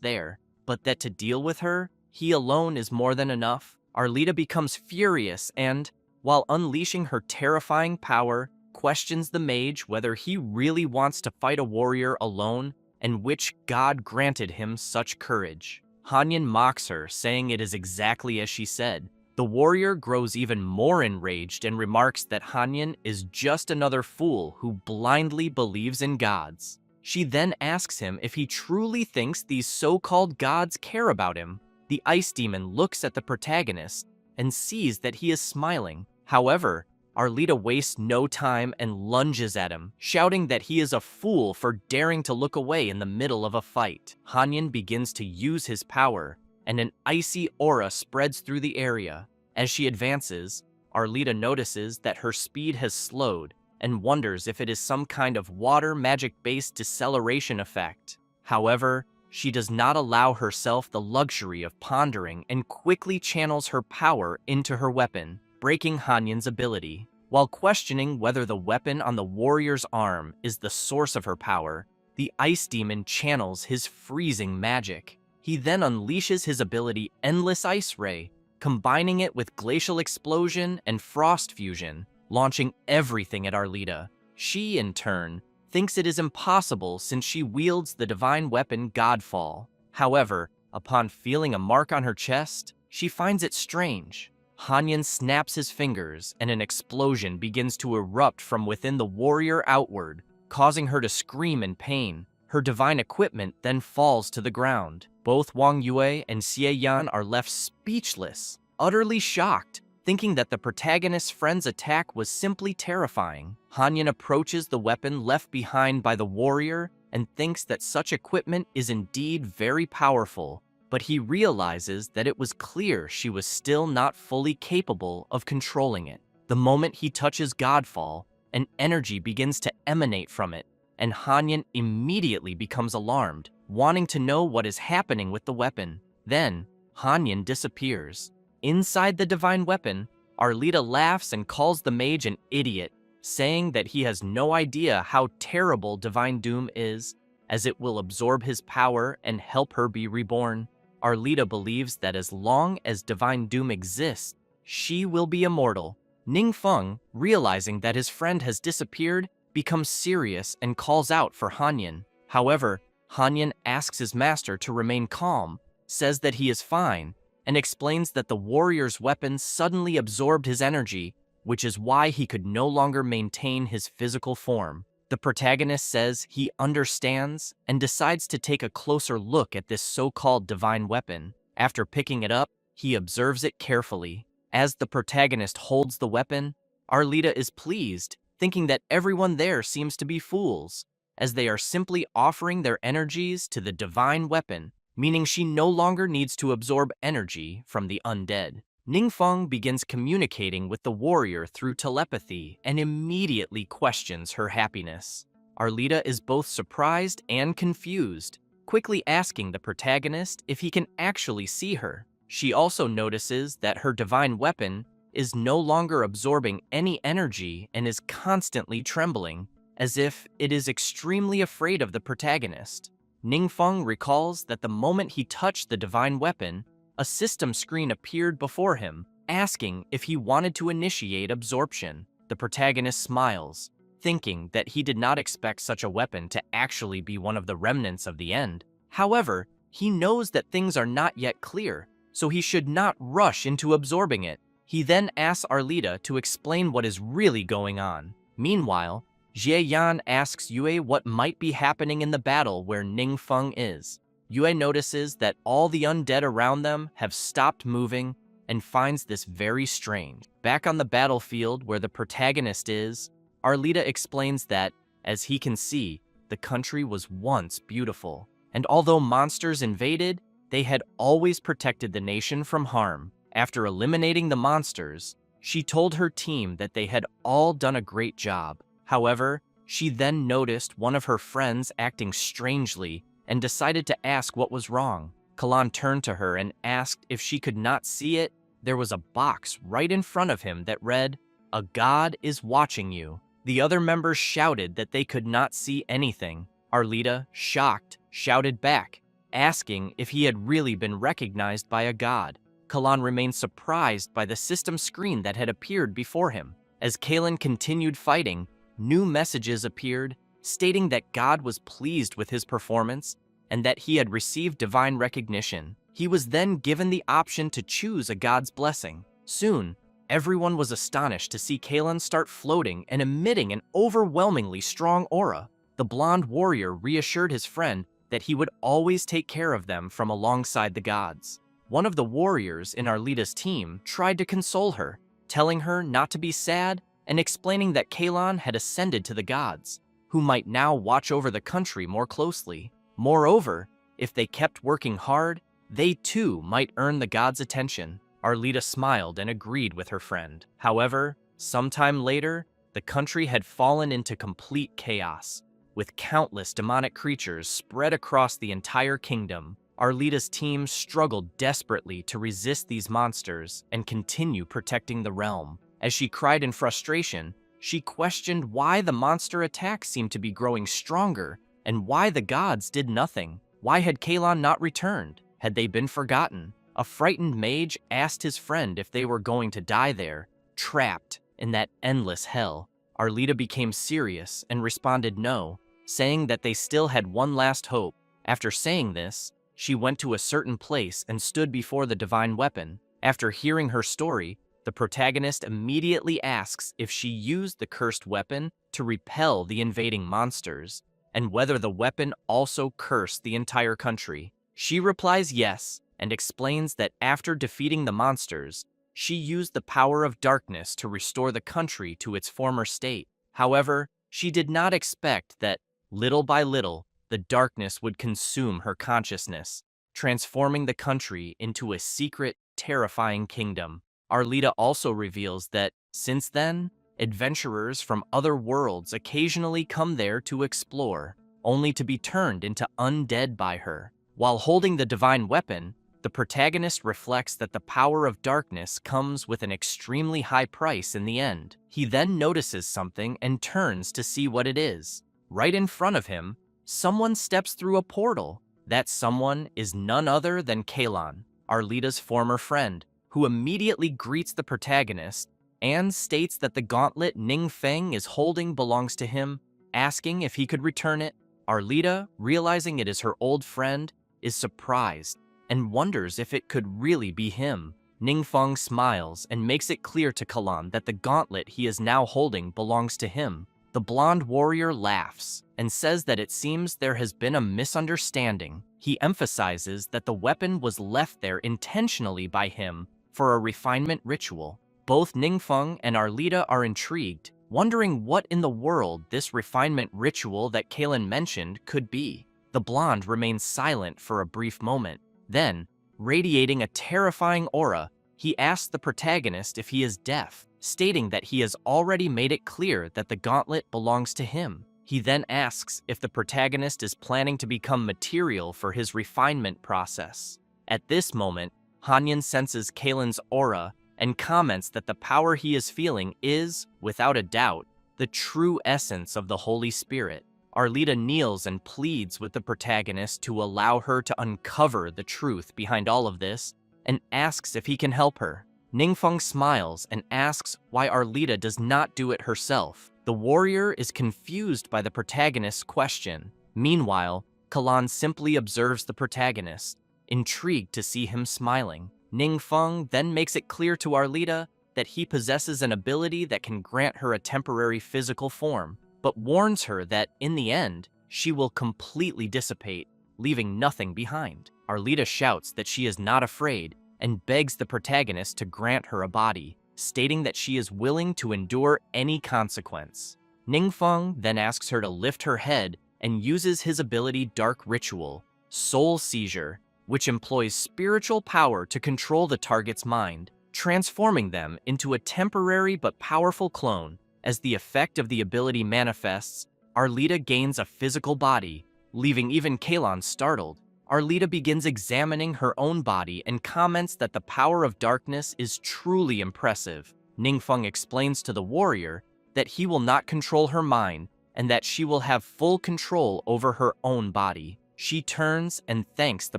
there, but that to deal with her, he alone is more than enough. Arlita becomes furious and, while unleashing her terrifying power, questions the mage whether he really wants to fight a warrior alone and which god granted him such courage. Hanyan mocks her, saying it is exactly as she said. The warrior grows even more enraged and remarks that Hanyan is just another fool who blindly believes in gods. She then asks him if he truly thinks these so-called gods care about him. The ice demon looks at the protagonist and sees that he is smiling. However, Arlita wastes no time and lunges at him, shouting that he is a fool for daring to look away in the middle of a fight. Hanyan begins to use his power, and an icy aura spreads through the area. As she advances, Arlita notices that her speed has slowed and wonders if it is some kind of water magic-based deceleration effect. However, she does not allow herself the luxury of pondering and quickly channels her power into her weapon, breaking Hanyan's ability. While questioning whether the weapon on the warrior's arm is the source of her power, the ice demon channels his freezing magic. He then unleashes his ability Endless Ice Ray, combining it with Glacial Explosion and Frost Fusion, launching everything at Arlita. She, in turn, thinks it is impossible since she wields the divine weapon Godfall. However, upon feeling a mark on her chest, she finds it strange. Hanyan snaps his fingers and an explosion begins to erupt from within the warrior outward, causing her to scream in pain. Her divine equipment then falls to the ground. Both Wang Yue and Xie Yan are left speechless, utterly shocked, thinking that the protagonist's friend's attack was simply terrifying. Hanyan approaches the weapon left behind by the warrior and thinks that such equipment is indeed very powerful, but he realizes that it was clear she was still not fully capable of controlling it. The moment he touches Godfall, an energy begins to emanate from it, and Hanyan immediately becomes alarmed, wanting to know what is happening with the weapon. Then, Hanyan disappears. Inside the divine weapon, Arlita laughs and calls the mage an idiot, saying that he has no idea how terrible Divine Doom is, as it will absorb his power and help her be reborn. Arlita believes that as long as Divine Doom exists, she will be immortal. Ningfeng, realizing that his friend has disappeared, becomes serious and calls out for Hanyan. However, Hanyan asks his master to remain calm, says that he is fine, and explains that the warrior's weapon suddenly absorbed his energy, which is why he could no longer maintain his physical form. The protagonist says he understands and decides to take a closer look at this so-called divine weapon. After picking it up, he observes it carefully. As the protagonist holds the weapon, Arlita is pleased, thinking that everyone there seems to be fools, as they are simply offering their energies to the divine weapon, meaning she no longer needs to absorb energy from the undead. Ningfeng begins communicating with the warrior through telepathy and immediately questions her happiness. Arlita is both surprised and confused, quickly asking the protagonist if he can actually see her. She also notices that her divine weapon is no longer absorbing any energy and is constantly trembling, as if it is extremely afraid of the protagonist. Ningfeng recalls that the moment he touched the divine weapon, a system screen appeared before him, asking if he wanted to initiate absorption. The protagonist smiles, thinking that he did not expect such a weapon to actually be one of the remnants of the end. However, he knows that things are not yet clear, so he should not rush into absorbing it. He then asks Arlita to explain what is really going on. Meanwhile, Jie Yan asks Yue what might be happening in the battle where Ningfeng is. Yue notices that all the undead around them have stopped moving and finds this very strange. Back on the battlefield where the protagonist is, Arlita explains that, as he can see, the country was once beautiful, and although monsters invaded, they had always protected the nation from harm. After eliminating the monsters, she told her team that they had all done a great job. However, she then noticed one of her friends acting strangely and decided to ask what was wrong. Kalan turned to her and asked if she could not see it. There was a box right in front of him that read, "A god is watching you." The other members shouted that they could not see anything. Arlita, shocked, shouted back, asking if he had really been recognized by a god. Kalan remained surprised by the system screen that had appeared before him. As Kalen continued fighting, new messages appeared, stating that God was pleased with his performance and that he had received divine recognition. He was then given the option to choose a god's blessing. Soon, everyone was astonished to see Kalen start floating and emitting an overwhelmingly strong aura. The blonde warrior reassured his friend that he would always take care of them from alongside the gods. One of the warriors in Arlita's team tried to console her, telling her not to be sad and explaining that Kalen had ascended to the gods, who might now watch over the country more closely. Moreover, if they kept working hard, they too might earn the gods' attention. Arlita smiled and agreed with her friend. However, sometime later, the country had fallen into complete chaos, with countless demonic creatures spread across the entire kingdom. Arlita's team struggled desperately to resist these monsters and continue protecting the realm. As she cried in frustration, she questioned why the monster attacks seemed to be growing stronger and why the gods did nothing. Why had Kalen not returned? Had they been forgotten? A frightened mage asked his friend if they were going to die there, trapped in that endless hell. Arlita became serious and responded no, saying that they still had one last hope. After saying this, she went to a certain place and stood before the divine weapon. After hearing her story, the protagonist immediately asks if she used the cursed weapon to repel the invading monsters, and whether the weapon also cursed the entire country. She replies yes, and explains that after defeating the monsters, she used the power of darkness to restore the country to its former state. However, she did not expect that, little by little, the darkness would consume her consciousness, transforming the country into a secret, terrifying kingdom. Arlita also reveals that, since then, adventurers from other worlds occasionally come there to explore, only to be turned into undead by her. While holding the divine weapon, the protagonist reflects that the power of darkness comes with an extremely high price in the end. He then notices something and turns to see what it is. Right in front of him, someone steps through a portal. That someone is none other than Kalen, Arlita's former friend, who immediately greets the protagonist and states that the gauntlet Ningfeng is holding belongs to him, asking if he could return it. Arlita, realizing it is her old friend, is surprised and wonders if it could really be him. Ningfeng smiles and makes it clear to Kalen that the gauntlet he is now holding belongs to him. The blonde warrior laughs and says that it seems there has been a misunderstanding. He emphasizes that the weapon was left there intentionally by him for a refinement ritual. Both Ningfeng and Arlita are intrigued, wondering what in the world this refinement ritual that Kalen mentioned could be. The blonde remains silent for a brief moment. Then, radiating a terrifying aura, he asks the protagonist if he is deaf, stating that he has already made it clear that the gauntlet belongs to him. He then asks if the protagonist is planning to become material for his refinement process. At this moment, Hanyan senses Kalen's aura and comments that the power he is feeling is, without a doubt, the true essence of the Holy Spirit. Arlita kneels and pleads with the protagonist to allow her to uncover the truth behind all of this and asks if he can help her. Ningfeng smiles and asks why Arlita does not do it herself. The warrior is confused by the protagonist's question. Meanwhile, Kalan simply observes the protagonist, intrigued to see him smiling. Ningfeng then makes it clear to Arlita that he possesses an ability that can grant her a temporary physical form, but warns her that, in the end, she will completely dissipate, leaving nothing behind. Arlita shouts that she is not afraid and begs the protagonist to grant her a body, stating that she is willing to endure any consequence. Ningfeng then asks her to lift her head and uses his ability Dark Ritual, Soul Seizure, which employs spiritual power to control the target's mind, transforming them into a temporary but powerful clone. As the effect of the ability manifests, Arlita gains a physical body, leaving even Kalan startled. Arlita begins examining her own body and comments that the power of darkness is truly impressive. Ningfeng explains to the warrior that he will not control her mind and that she will have full control over her own body. She turns and thanks the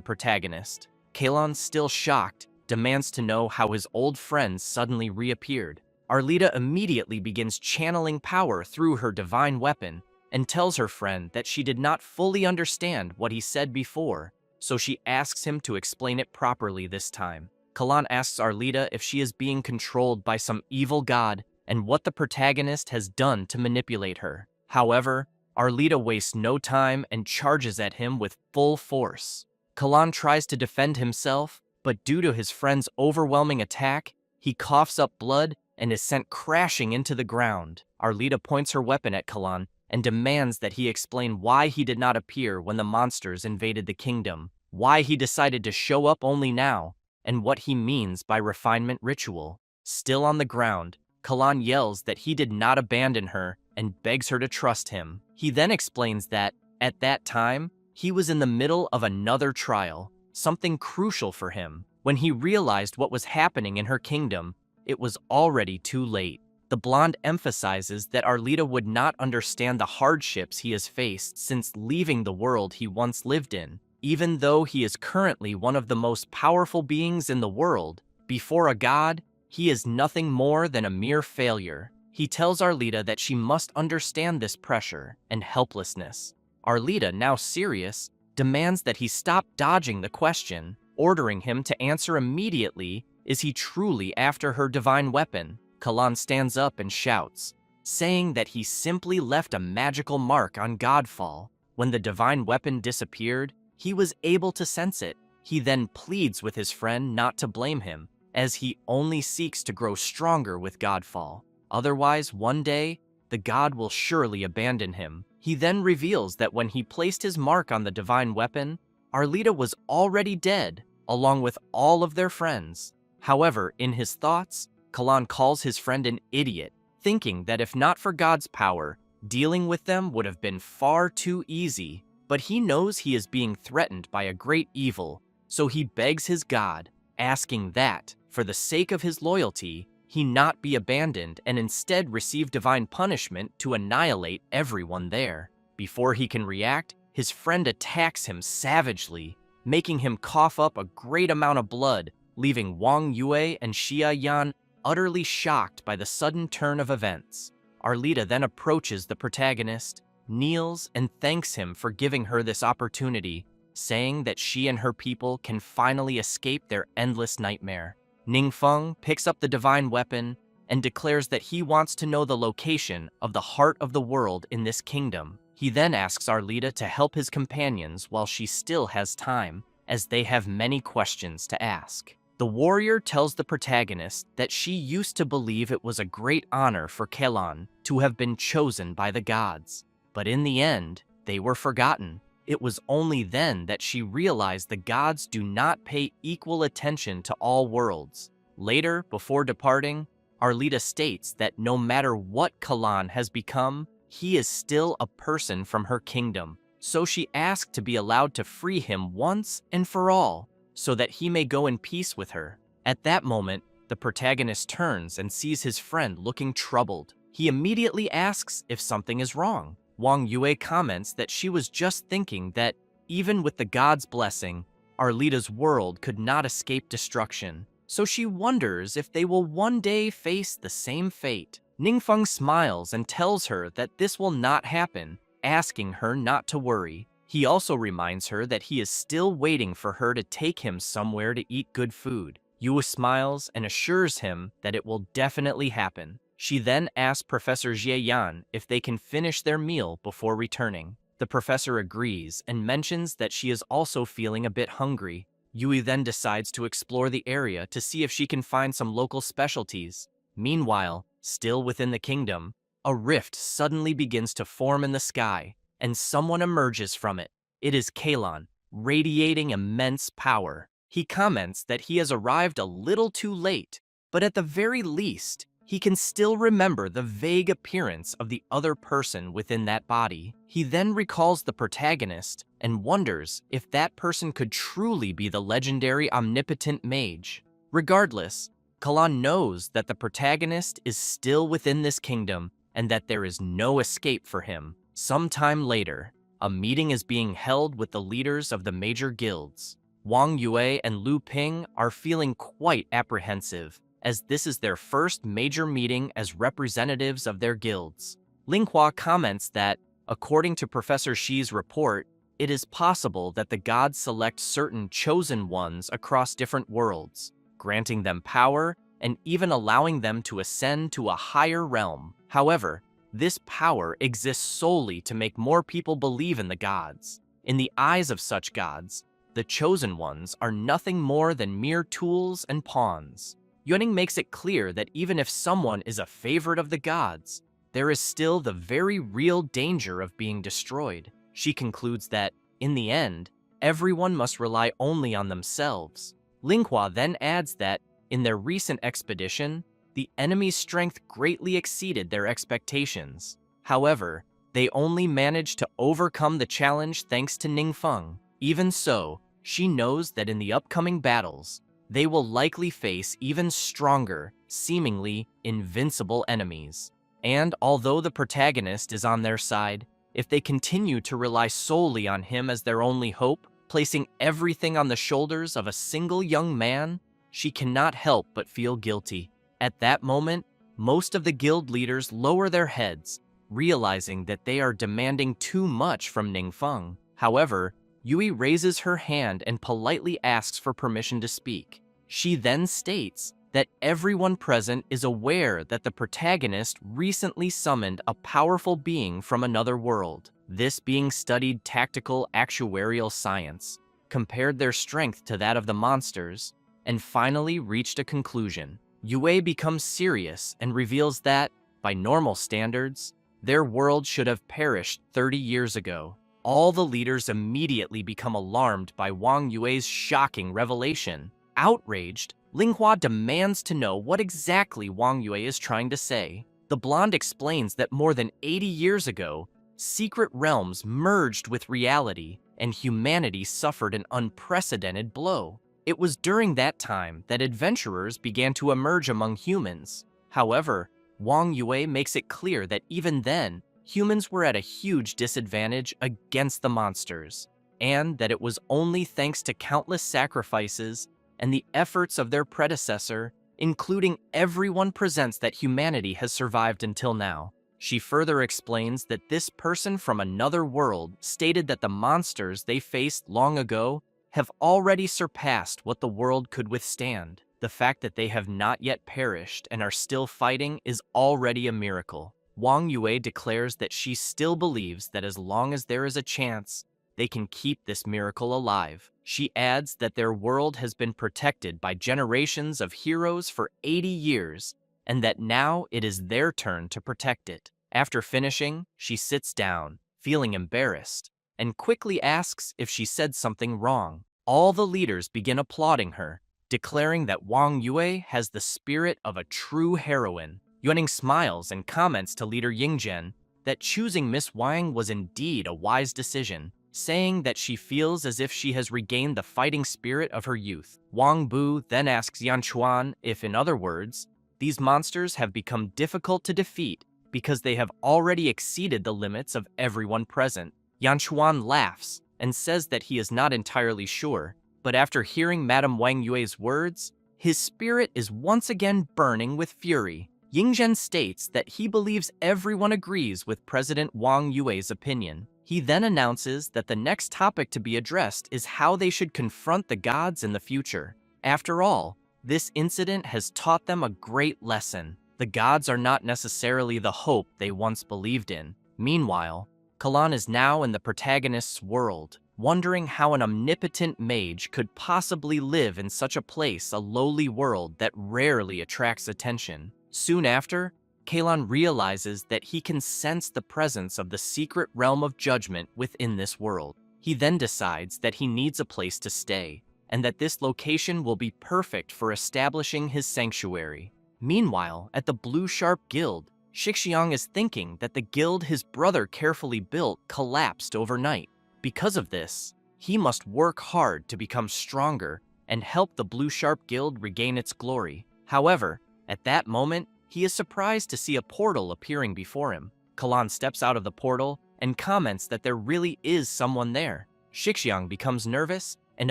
protagonist. Kalan, still shocked, demands to know how his old friends suddenly reappeared. Arlita immediately begins channeling power through her divine weapon and tells her friend that she did not fully understand what he said before, so she asks him to explain it properly this time. Kalan asks Arlita if she is being controlled by some evil god and what the protagonist has done to manipulate her. However, Arlita wastes no time and charges at him with full force. Kalan tries to defend himself, but due to his friend's overwhelming attack, he coughs up blood and is sent crashing into the ground. Arlita points her weapon at Kalan and demands that he explain why he did not appear when the monsters invaded the kingdom, why he decided to show up only now, and what he means by refinement ritual. Still on the ground, Kalan yells that he did not abandon her and begs her to trust him. He then explains that, at that time, he was in the middle of another trial, something crucial for him. When he realized what was happening in her kingdom, it was already too late. The blonde emphasizes that Arlita would not understand the hardships he has faced since leaving the world he once lived in. Even though he is currently one of the most powerful beings in the world, before a god, he is nothing more than a mere failure. He tells Arlita that she must understand this pressure and helplessness. Arlita, now serious, demands that he stop dodging the question, ordering him to answer immediately. Is he truly after her divine weapon? Kalan stands up and shouts, saying that he simply left a magical mark on Godfall. When the divine weapon disappeared, he was able to sense it. He then pleads with his friend not to blame him, as he only seeks to grow stronger with Godfall. Otherwise, one day, the god will surely abandon him. He then reveals that when he placed his mark on the divine weapon, Arlita was already dead, along with all of their friends. However, in his thoughts, Kalan calls his friend an idiot, thinking that if not for God's power, dealing with them would have been far too easy. But he knows he is being threatened by a great evil, so he begs his god, asking that, for the sake of his loyalty, he not be abandoned and instead receive divine punishment to annihilate everyone there. Before he can react, his friend attacks him savagely, making him cough up a great amount of blood, leaving Wang Yue and Xia Yan utterly shocked by the sudden turn of events. Arlita then approaches the protagonist, kneels, and thanks him for giving her this opportunity, saying that she and her people can finally escape their endless nightmare. Ningfeng picks up the divine weapon and declares that he wants to know the location of the heart of the world in this kingdom. He then asks Arlita to help his companions while she still has time, as they have many questions to ask. The warrior tells the protagonist that she used to believe it was a great honor for Kalan to have been chosen by the gods, but in the end, they were forgotten. It was only then that she realized the gods do not pay equal attention to all worlds. Later, before departing, Arlita states that no matter what Kalan has become, he is still a person from her kingdom, so she asked to be allowed to free him once and for all. so that he may go in peace with her. At that moment, the protagonist turns and sees his friend looking troubled. He immediately asks if something is wrong. Wang Yue comments that she was just thinking that, even with the god's blessing, Arlita's world could not escape destruction, so she wonders if they will one day face the same fate. Ningfeng smiles and tells her that this will not happen, asking her not to worry. He also reminds her that he is still waiting for her to take him somewhere to eat good food. Yue smiles and assures him that it will definitely happen. She then asks Professor Jie Yan if they can finish their meal before returning. The professor agrees and mentions that she is also feeling a bit hungry. Yui then decides to explore the area to see if she can find some local specialties. Meanwhile, still within the kingdom, a rift suddenly begins to form in the sky, and someone emerges from it. It is Kalon, radiating immense power. He comments that he has arrived a little too late, but at the very least, he can still remember the vague appearance of the other person within that body. He then recalls the protagonist and wonders if that person could truly be the legendary omnipotent mage. Regardless, Kalon knows that the protagonist is still within this kingdom and that there is no escape for him. Sometime later, a meeting is being held with the leaders of the major guilds. Wang Yue and Lu Ping are feeling quite apprehensive, as this is their first major meeting as representatives of their guilds. Linghua comments that, according to Professor Shi's report, it is possible that the gods select certain chosen ones across different worlds, granting them power and even allowing them to ascend to a higher realm. However, this power exists solely to make more people believe in the gods. In the eyes of such gods, the chosen ones are nothing more than mere tools and pawns. Yuning makes it clear that even if someone is a favorite of the gods, there is still the very real danger of being destroyed. She concludes that, in the end, everyone must rely only on themselves. Linghua then adds that, in their recent expedition, the enemy's strength greatly exceeded their expectations. However, they only managed to overcome the challenge thanks to Ningfeng. Even so, she knows that in the upcoming battles, they will likely face even stronger, seemingly invincible enemies. And although the protagonist is on their side, if they continue to rely solely on him as their only hope, placing everything on the shoulders of a single young man, she cannot help but feel guilty. At that moment, most of the guild leaders lower their heads, realizing that they are demanding too much from Ningfeng. However, Yui raises her hand and politely asks for permission to speak. She then states that everyone present is aware that the protagonist recently summoned a powerful being from another world. This being studied tactical actuarial science, compared their strength to that of the monsters, and finally reached a conclusion. Yue becomes serious and reveals that, by normal standards, their world should have perished 30 years ago. All the leaders immediately become alarmed by Wang Yue's shocking revelation. Outraged, Linghua demands to know what exactly Wang Yue is trying to say. The blonde explains that more than 80 years ago, secret realms merged with reality, and humanity suffered an unprecedented blow. It was during that time that adventurers began to emerge among humans. However, Wang Yue makes it clear that even then, humans were at a huge disadvantage against the monsters, and that it was only thanks to countless sacrifices and the efforts of their predecessor, including everyone presents, that humanity has survived until now. She further explains that this person from another world stated that the monsters they faced long ago have already surpassed what the world could withstand. The fact that they have not yet perished and are still fighting is already a miracle. Wang Yue declares that she still believes that as long as there is a chance, they can keep this miracle alive. She adds that their world has been protected by generations of heroes for 80 years, and that now it is their turn to protect it. After finishing, she sits down, feeling embarrassed, and quickly asks if she said something wrong. All the leaders begin applauding her, declaring that Wang Yue has the spirit of a true heroine. Yuning smiles and comments to leader Yingzhen that choosing Miss Wang was indeed a wise decision. saying that she feels as if she has regained the fighting spirit of her youth. Wang Bu then asks Yan Chuan if, in other words, these monsters have become difficult to defeat because they have already exceeded the limits of everyone present. Yan Chuan laughs and says that he is not entirely sure, but after hearing Madame Wang Yue's words, his spirit is once again burning with fury. Ying Zhen states that he believes everyone agrees with President Wang Yue's opinion. He then announces that the next topic to be addressed is how they should confront the gods in the future. After all, this incident has taught them a great lesson. The gods are not necessarily the hope they once believed in. Meanwhile, Kalan is now in the protagonist's world, wondering how an omnipotent mage could possibly live in such a place, a lowly world that rarely attracts attention. Soon after, Kalan realizes that he can sense the presence of the secret realm of judgment within this world. He then decides that he needs a place to stay, and that this location will be perfect for establishing his sanctuary. Meanwhile, at the Blue Sharp Guild, Shixiang is thinking that the guild his brother carefully built collapsed overnight. Because of this, he must work hard to become stronger and help the Blue Sharp Guild regain its glory. However, at that moment, he is surprised to see a portal appearing before him. Kalan steps out of the portal and comments that there really is someone there. Shixiang becomes nervous and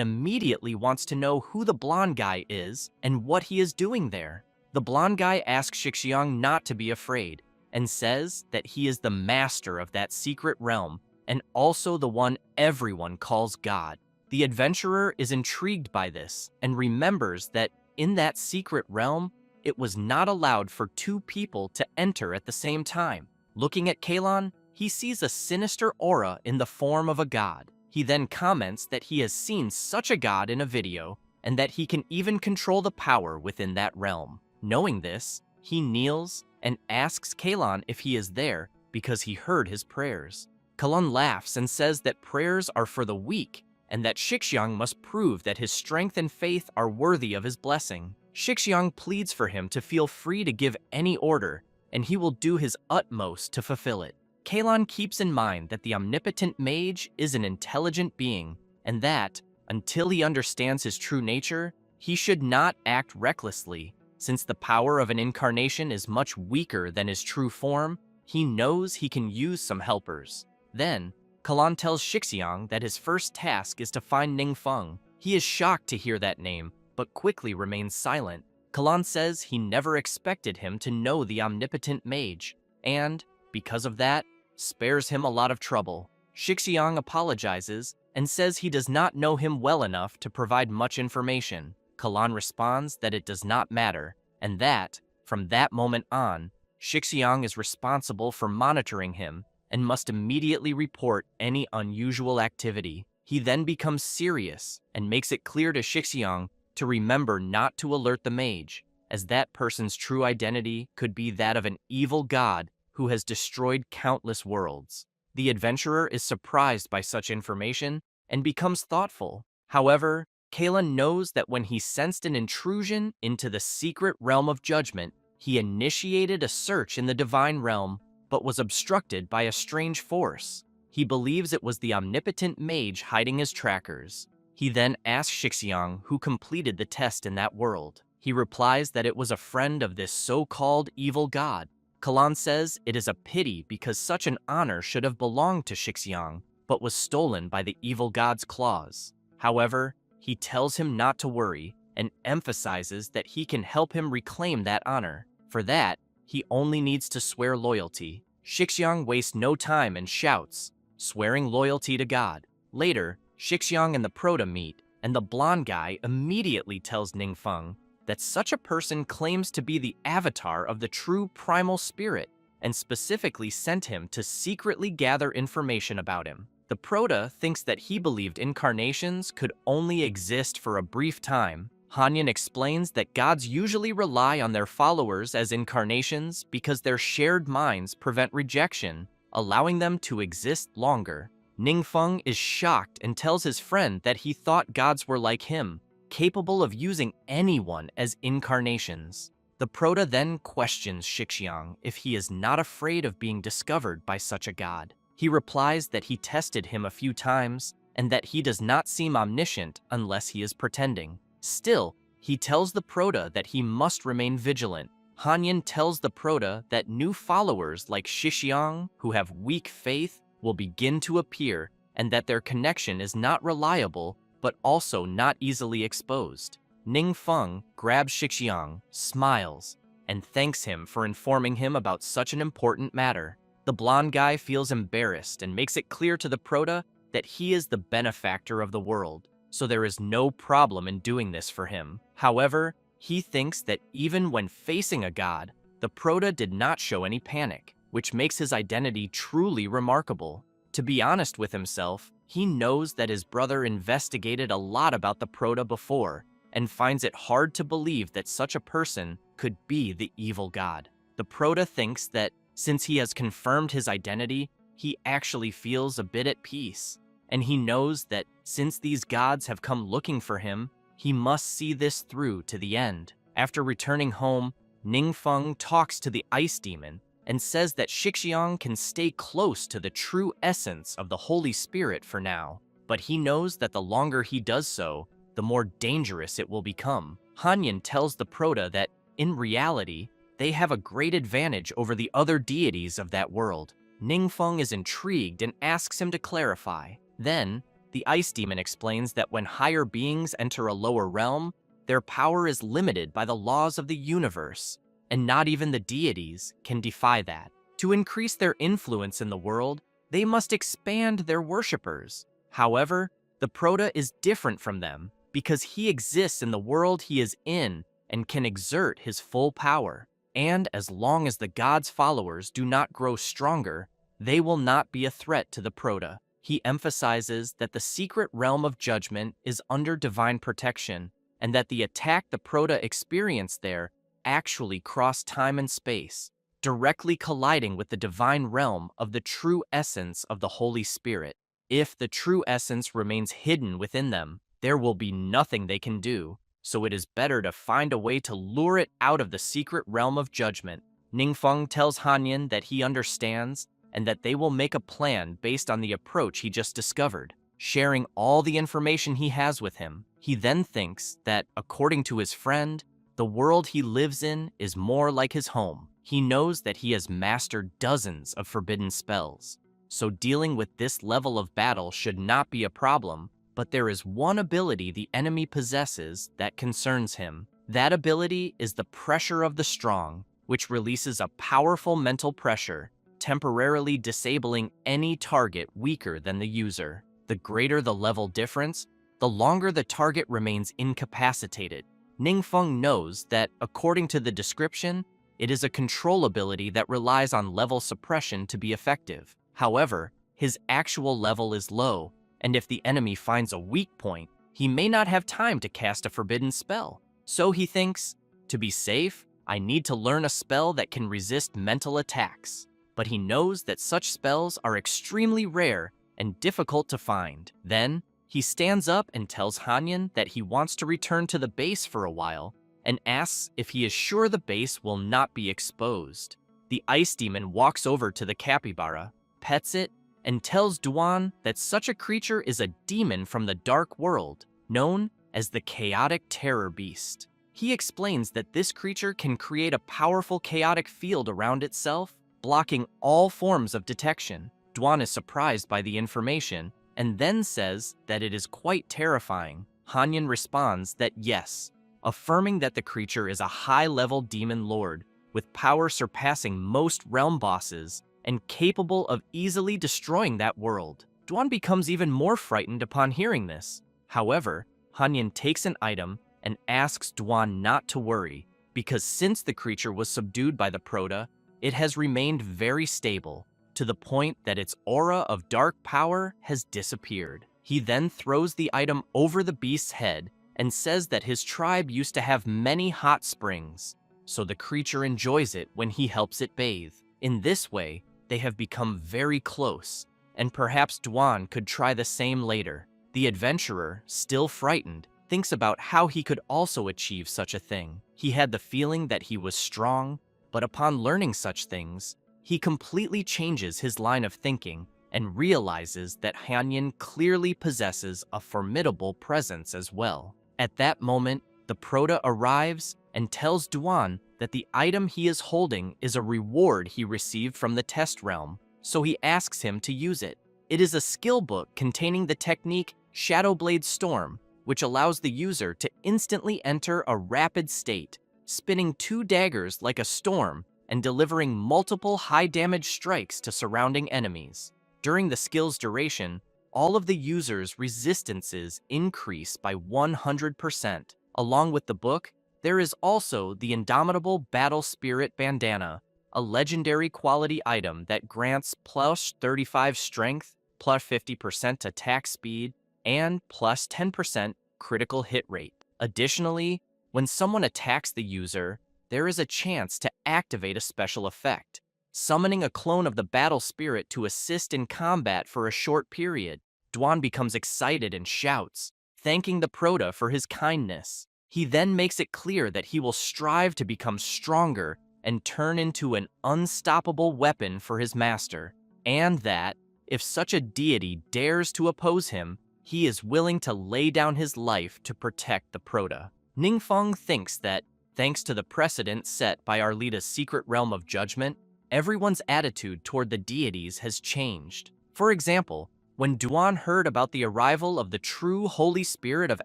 immediately wants to know who the blonde guy is and what he is doing there. The blonde guy asks Shixiang not to be afraid and says that he is the master of that secret realm and also the one everyone calls God. The adventurer is intrigued by this and remembers that in that secret realm, it was not allowed for two people to enter at the same time. Looking at Kalan, he sees a sinister aura in the form of a god. He then comments that he has seen such a god in a video and that he can even control the power within that realm. Knowing this, he kneels and asks Kalan if he is there because he heard his prayers. Kalan laughs and says that prayers are for the weak and that Shixiang must prove that his strength and faith are worthy of his blessing. Shixiang pleads for him to feel free to give any order, and he will do his utmost to fulfill it. Kalan keeps in mind that the omnipotent mage is an intelligent being, and that, until he understands his true nature, he should not act recklessly. Since the power of an incarnation is much weaker than his true form, he knows he can use some helpers. Then, Kalan tells Shixiang that his first task is to find Ningfeng. He is shocked to hear that name, but quickly remains silent. Kalan says he never expected him to know the omnipotent mage, and, because of that, spares him a lot of trouble. Shixiang apologizes and says he does not know him well enough to provide much information. Kalan responds that it does not matter, and that, from that moment on, Shixiang is responsible for monitoring him and must immediately report any unusual activity. He then becomes serious and makes it clear to Shixiang to remember not to alert the mage, as that person's true identity could be that of an evil god who has destroyed countless worlds. The adventurer is surprised by such information and becomes thoughtful. However, Kalan knows that when he sensed an intrusion into the secret realm of judgment, he initiated a search in the divine realm, but was obstructed by a strange force. He believes it was the omnipotent mage hiding his trackers. He then asks Shixiang who completed the test in that world. He replies that it was a friend of this so-called evil god. Kalan says it is a pity because such an honor should have belonged to Shixiang, but was stolen by the evil god's claws. However, he tells him not to worry and emphasizes that he can help him reclaim that honor. For that, he only needs to swear loyalty. Shixiang wastes no time and shouts, swearing loyalty to God. Later, Shixiang and the Proto meet, and the blonde guy immediately tells Ningfeng that such a person claims to be the avatar of the true primal spirit, and specifically sent him to secretly gather information about him. The Proto thinks that he believed incarnations could only exist for a brief time. Hanyan explains that gods usually rely on their followers as incarnations because their shared minds prevent rejection, allowing them to exist longer. Ningfeng is shocked and tells his friend that he thought gods were like him, capable of using anyone as incarnations. The Proto then questions Shixiang if he is not afraid of being discovered by such a god. He replies that he tested him a few times and that he does not seem omniscient unless he is pretending. Still, he tells the Prota that he must remain vigilant. Hanyin tells the Prota that new followers like Shixiang, who have weak faith, will begin to appear and that their connection is not reliable but also not easily exposed. Ning Feng grabs Shixiang, smiles, and thanks him for informing him about such an important matter. The blonde guy feels embarrassed and makes it clear to the Prota that he is the benefactor of the world, so there is no problem in doing this for him. However, he thinks that even when facing a god, the Prota did not show any panic, which makes his identity truly remarkable. To be honest with himself, he knows that his brother investigated a lot about the Prota before and finds it hard to believe that such a person could be the evil god. The Prota thinks that since he has confirmed his identity, he actually feels a bit at peace, and he knows that since these gods have come looking for him, he must see this through to the end. After returning home, Ning Feng talks to the ice demon and says that Shixiang can stay close to the true essence of the Holy Spirit for now, but he knows that the longer he does so, the more dangerous it will become. Hanyin tells the Prota that, in reality, they have a great advantage over the other deities of that world. Ning Feng is intrigued and asks him to clarify. Then, the ice demon explains that when higher beings enter a lower realm, their power is limited by the laws of the universe, and not even the deities can defy that. To increase their influence in the world, they must expand their worshippers. However, the Prota is different from them because he exists in the world he is in and can exert his full power. And as long as the god's followers do not grow stronger, they will not be a threat to the Prota. He emphasizes that the secret realm of judgment is under divine protection, and that the attack the Prota experienced there actually crossed time and space, directly colliding with the divine realm of the true essence of the Holy Spirit. If the true essence remains hidden within them, there will be nothing they can do, so it is better to find a way to lure it out of the secret realm of judgment. Ning Feng tells Hanyin that he understands and that they will make a plan based on the approach he just discovered, sharing all the information he has with him. He then thinks that, according to his friend, the world he lives in is more like his home. He knows that he has mastered dozens of forbidden spells, so dealing with this level of battle should not be a problem, but there is one ability the enemy possesses that concerns him. That ability is the Pressure of the Strong, which releases a powerful mental pressure, temporarily disabling any target weaker than the user. The greater the level difference, the longer the target remains incapacitated. Ning Feng knows that, according to the description, it is a control ability that relies on level suppression to be effective. However, his actual level is low, and if the enemy finds a weak point, he may not have time to cast a forbidden spell. So he thinks, to be safe, I need to learn a spell that can resist mental attacks. But he knows that such spells are extremely rare and difficult to find. Then, he stands up and tells Hanyin that he wants to return to the base for a while and asks if he is sure the base will not be exposed. The ice demon walks over to the capybara, pets it, and tells Duan that such a creature is a demon from the dark world, known as the Chaotic Terror Beast. He explains that this creature can create a powerful chaotic field around itself, blocking all forms of detection. Duan is surprised by the information and then says that it is quite terrifying. Hanyin responds that yes, affirming that the creature is a high-level demon lord with power surpassing most realm bosses and capable of easily destroying that world. Duan becomes even more frightened upon hearing this. However, Hanyin takes an item and asks Duan not to worry, because since the creature was subdued by the Prota, it has remained very stable, to the point that its aura of dark power has disappeared. He then throws the item over the beast's head and says that his tribe used to have many hot springs, so the creature enjoys it when he helps it bathe. In this way, they have become very close, and perhaps Duan could try the same later. The adventurer, still frightened, thinks about how he could also achieve such a thing. He had the feeling that he was strong, but upon learning such things, he completely changes his line of thinking and realizes that Hanyin clearly possesses a formidable presence as well. At that moment, the Proto arrives and tells Duan that the item he is holding is a reward he received from the test realm, so he asks him to use it. It is a skill book containing the technique Shadowblade Storm, which allows the user to instantly enter a rapid state, spinning 2 daggers like a storm and delivering multiple high-damage strikes to surrounding enemies. During the skill's duration, all of the user's resistances increase by 100%. Along with the book, there is also the Indomitable Battle Spirit Bandana, a legendary quality item that grants plus 35 strength, plus 50% attack speed, and plus 10% critical hit rate. Additionally, when someone attacks the user, there is a chance to activate a special effect, summoning a clone of the battle spirit to assist in combat for a short period. Duan becomes excited and shouts, thanking the Proto for his kindness. He then makes it clear that he will strive to become stronger and turn into an unstoppable weapon for his master, and that, if such a deity dares to oppose him, he is willing to lay down his life to protect the Proto. Ningfeng thinks that, thanks to the precedent set by Arlita's secret realm of judgment, everyone's attitude toward the deities has changed. For example, when Duan heard about the arrival of the true Holy Spirit of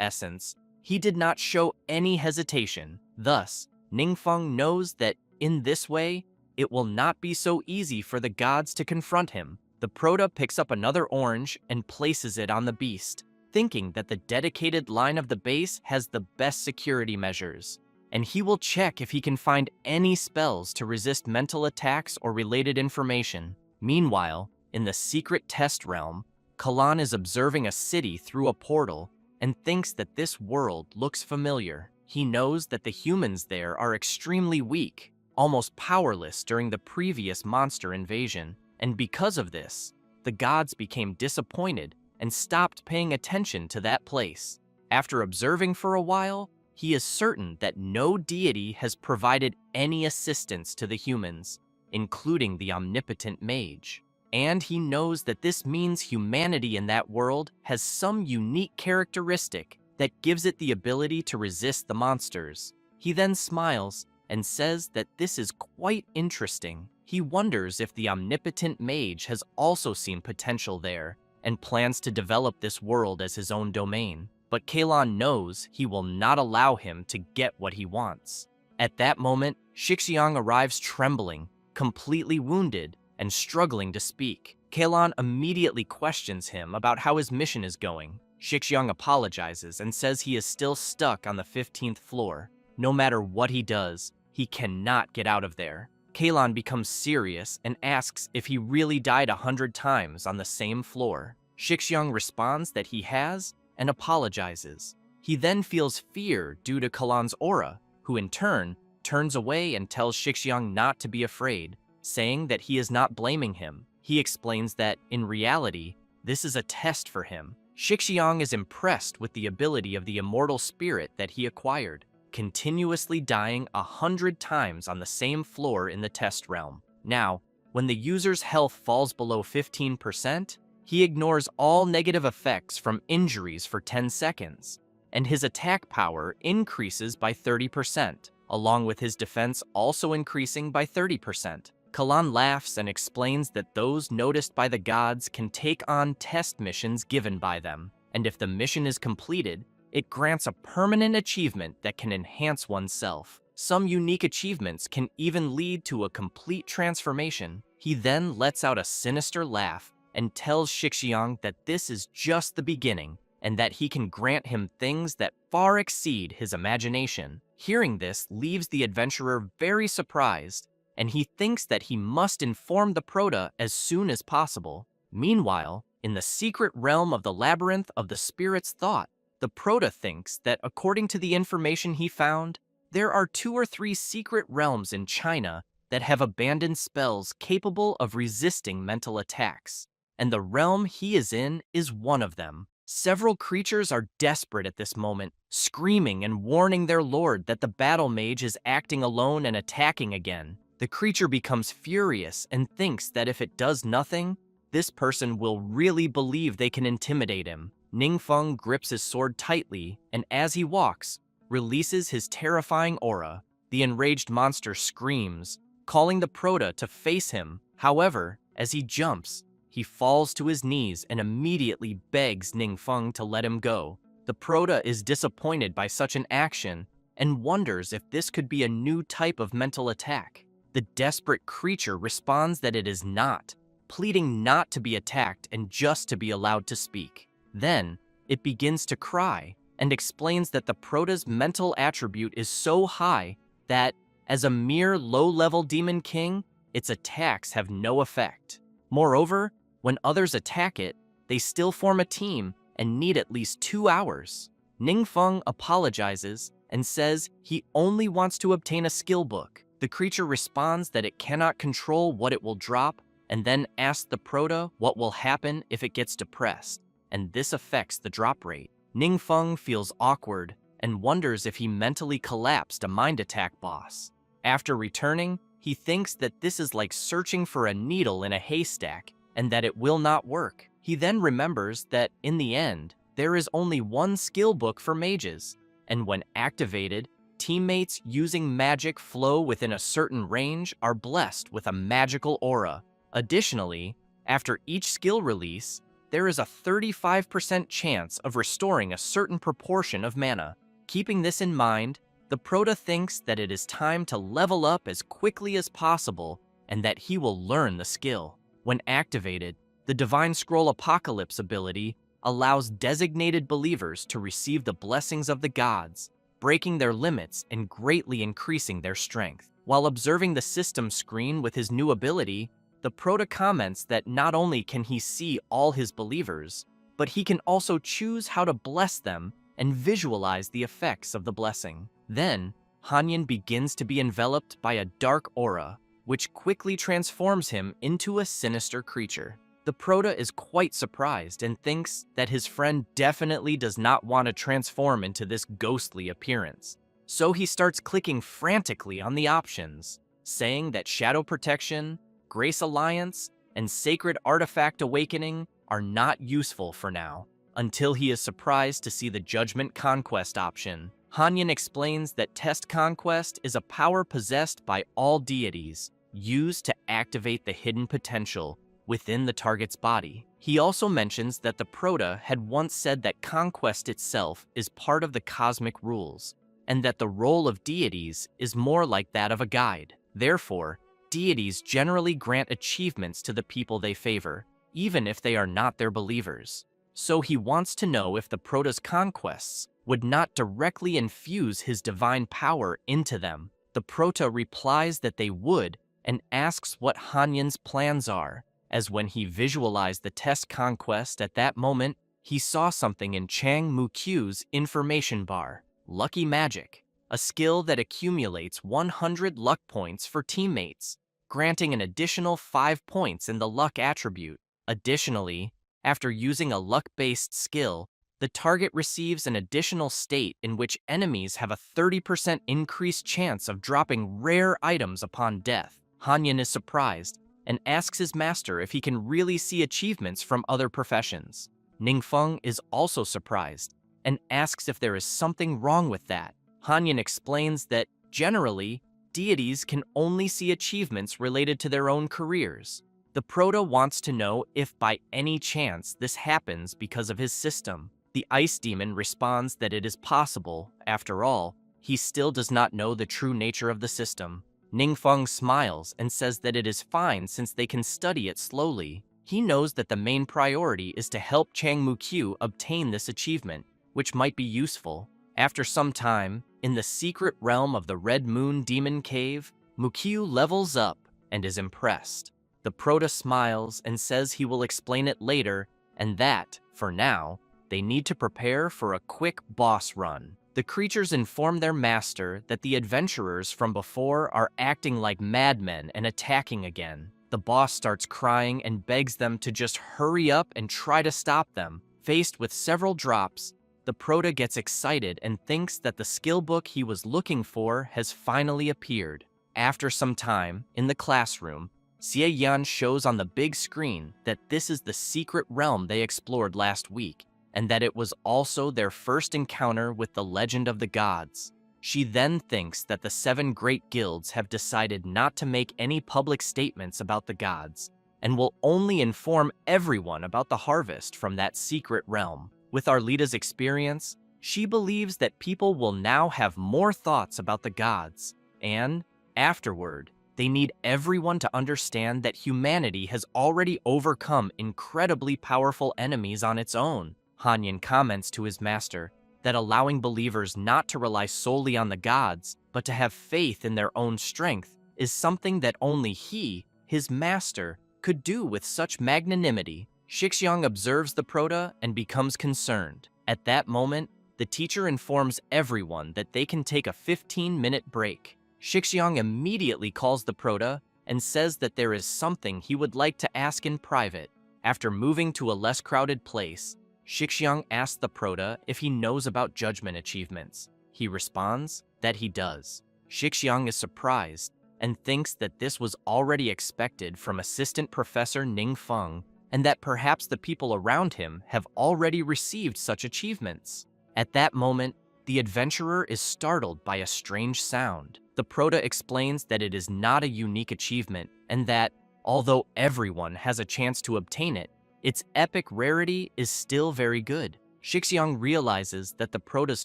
Essence, he did not show any hesitation. Thus, Ningfeng knows that, in this way, it will not be so easy for the gods to confront him. The Proto picks up another orange and places it on the beast, thinking that the dedicated line of the base has the best security measures, and he will check if he can find any spells to resist mental attacks or related information. Meanwhile, in the secret test realm, Kalan is observing a city through a portal and thinks that this world looks familiar. He knows that the humans there are extremely weak, almost powerless during the previous monster invasion, and because of this, the gods became disappointed and stopped paying attention to that place. After observing for a while, he is certain that no deity has provided any assistance to the humans, including the omnipotent mage. And he knows that this means humanity in that world has some unique characteristic that gives it the ability to resist the monsters. He then smiles and says that this is quite interesting. He wonders if the omnipotent mage has also seen potential there and plans to develop this world as his own domain. But Kalan knows he will not allow him to get what he wants. At that moment, Shixiang arrives trembling, completely wounded, and struggling to speak. Kalan immediately questions him about how his mission is going. Shixiang apologizes and says he is still stuck on the 15th floor. No matter what he does, he cannot get out of there. Kalan becomes serious and asks if he really died 100 times on the same floor. Shixiang responds that he has and apologizes. He then feels fear due to Kalan's aura, who in turn turns away and tells Shixiang not to be afraid, saying that he is not blaming him. He explains that, in reality, this is a test for him. Shixiang is impressed with the ability of the immortal spirit that he acquired, continuously dying 100 times on the same floor in the test realm. Now, when the user's health falls below 15%, he ignores all negative effects from injuries for 10 seconds, and his attack power increases by 30%, along with his defense also increasing by 30%. Kalan laughs and explains that those noticed by the gods can take on test missions given by them, and if the mission is completed, it grants a permanent achievement that can enhance oneself. Some unique achievements can even lead to a complete transformation. He then lets out a sinister laugh and tells Shixiang that this is just the beginning, and that he can grant him things that far exceed his imagination. Hearing this leaves the adventurer very surprised, and he thinks that he must inform the Proto as soon as possible. Meanwhile, in the secret realm of the labyrinth of the spirit's thought, the Proto thinks that according to the information he found, there are 2 or 3 secret realms in China that have abandoned spells capable of resisting mental attacks, and the realm he is in is one of them. Several creatures are desperate at this moment, screaming and warning their lord that the battle mage is acting alone and attacking again. The creature becomes furious and thinks that if it does nothing, this person will really believe they can intimidate him. Ningfeng grips his sword tightly, and as he walks, releases his terrifying aura. The enraged monster screams, calling the Proto to face him. However, as he jumps, he falls to his knees and immediately begs Ningfeng to let him go. The Proto is disappointed by such an action and wonders if this could be a new type of mental attack. The desperate creature responds that it is not, pleading not to be attacked and just to be allowed to speak. Then, it begins to cry and explains that the Proto's mental attribute is so high that, as a mere low-level demon king, its attacks have no effect. Moreover, when others attack it, they still form a team and need at least 2 hours. Ningfeng apologizes and says he only wants to obtain a skill book. The creature responds that it cannot control what it will drop, and then asks the Proto what will happen if it gets depressed, and this affects the drop rate. Ningfeng feels awkward and wonders if he mentally collapsed a mind attack boss. After returning, he thinks that this is like searching for a needle in a haystack and that it will not work. He then remembers that, in the end, there is only one skill book for mages, and when activated, teammates using magic flow within a certain range are blessed with a magical aura. Additionally, after each skill release, there is a 35% chance of restoring a certain proportion of mana. Keeping this in mind, the Proto thinks that it is time to level up as quickly as possible and that he will learn the skill. When activated, the Divine Scroll Apocalypse ability allows designated believers to receive the blessings of the gods, breaking their limits and greatly increasing their strength. While observing the system screen with his new ability, the Proto comments that not only can he see all his believers, but he can also choose how to bless them and visualize the effects of the blessing. Then, Hanyin begins to be enveloped by a dark aura, which quickly transforms him into a sinister creature. The Proto is quite surprised and thinks that his friend definitely does not want to transform into this ghostly appearance. So he starts clicking frantically on the options, saying that Shadow Protection, Grace Alliance, and Sacred Artifact Awakening are not useful for now, until he is surprised to see the Judgment Conquest option. Hanyin explains that Test Conquest is a power possessed by all deities, used to activate the hidden potential within the target's body. He also mentions that the Proto had once said that conquest itself is part of the cosmic rules, and that the role of deities is more like that of a guide. Therefore, deities generally grant achievements to the people they favor, even if they are not their believers. So he wants to know if the Proto's conquests would not directly infuse his divine power into them. The Proto replies that they would and asks what Hanyin's plans are, as when he visualized the test conquest at that moment, he saw something in Chang Muqiu's information bar, Lucky Magic, a skill that accumulates 100 luck points for teammates, granting an additional 5 points in the luck attribute. Additionally, after using a luck-based skill, the target receives an additional state in which enemies have a 30% increased chance of dropping rare items upon death. Hanyin is surprised and asks his master if he can really see achievements from other professions. Ningfeng is also surprised and asks if there is something wrong with that. Hanyin explains that, generally, deities can only see achievements related to their own careers. The Proto wants to know if by any chance this happens because of his system. The Ice Demon responds that it is possible. After all, he still does not know the true nature of the system. Ningfeng smiles and says that it is fine since they can study it slowly. He knows that the main priority is to help Chang Muqiu obtain this achievement, which might be useful. After some time, in the secret realm of the Red Moon Demon Cave, Muqiu levels up and is impressed. The Proto smiles and says he will explain it later, and that, for now, they need to prepare for a quick boss run. The creatures inform their master that the adventurers from before are acting like madmen and attacking again. The boss starts crying and begs them to just hurry up and try to stop them. Faced with several drops, the Proto gets excited and thinks that the skill book he was looking for has finally appeared. After some time, in the classroom, Xie Yan shows on the big screen that this is the secret realm they explored last week, and that it was also their first encounter with the legend of the gods. She then thinks that the 7 great guilds have decided not to make any public statements about the gods, and will only inform everyone about the harvest from that secret realm. With Arlita's experience, she believes that people will now have more thoughts about the gods, and, afterward, they need everyone to understand that humanity has already overcome incredibly powerful enemies on its own. Hanyan comments to his master that allowing believers not to rely solely on the gods, but to have faith in their own strength, is something that only he, his master, could do with such magnanimity. Shixiang observes the Prota and becomes concerned. At that moment, the teacher informs everyone that they can take a 15-minute break. Shixiang immediately calls the Prota and says that there is something he would like to ask in private. After moving to a less crowded place, Shixiang asks the Prota if he knows about judgment achievements. He responds that he does. Shixiang is surprised and thinks that this was already expected from Assistant Professor Ning Feng, and that perhaps the people around him have already received such achievements. At that moment, the adventurer is startled by a strange sound. The Prota explains that it is not a unique achievement, and that, although everyone has a chance to obtain it, its epic rarity is still very good. Shixiang realizes that the Prota's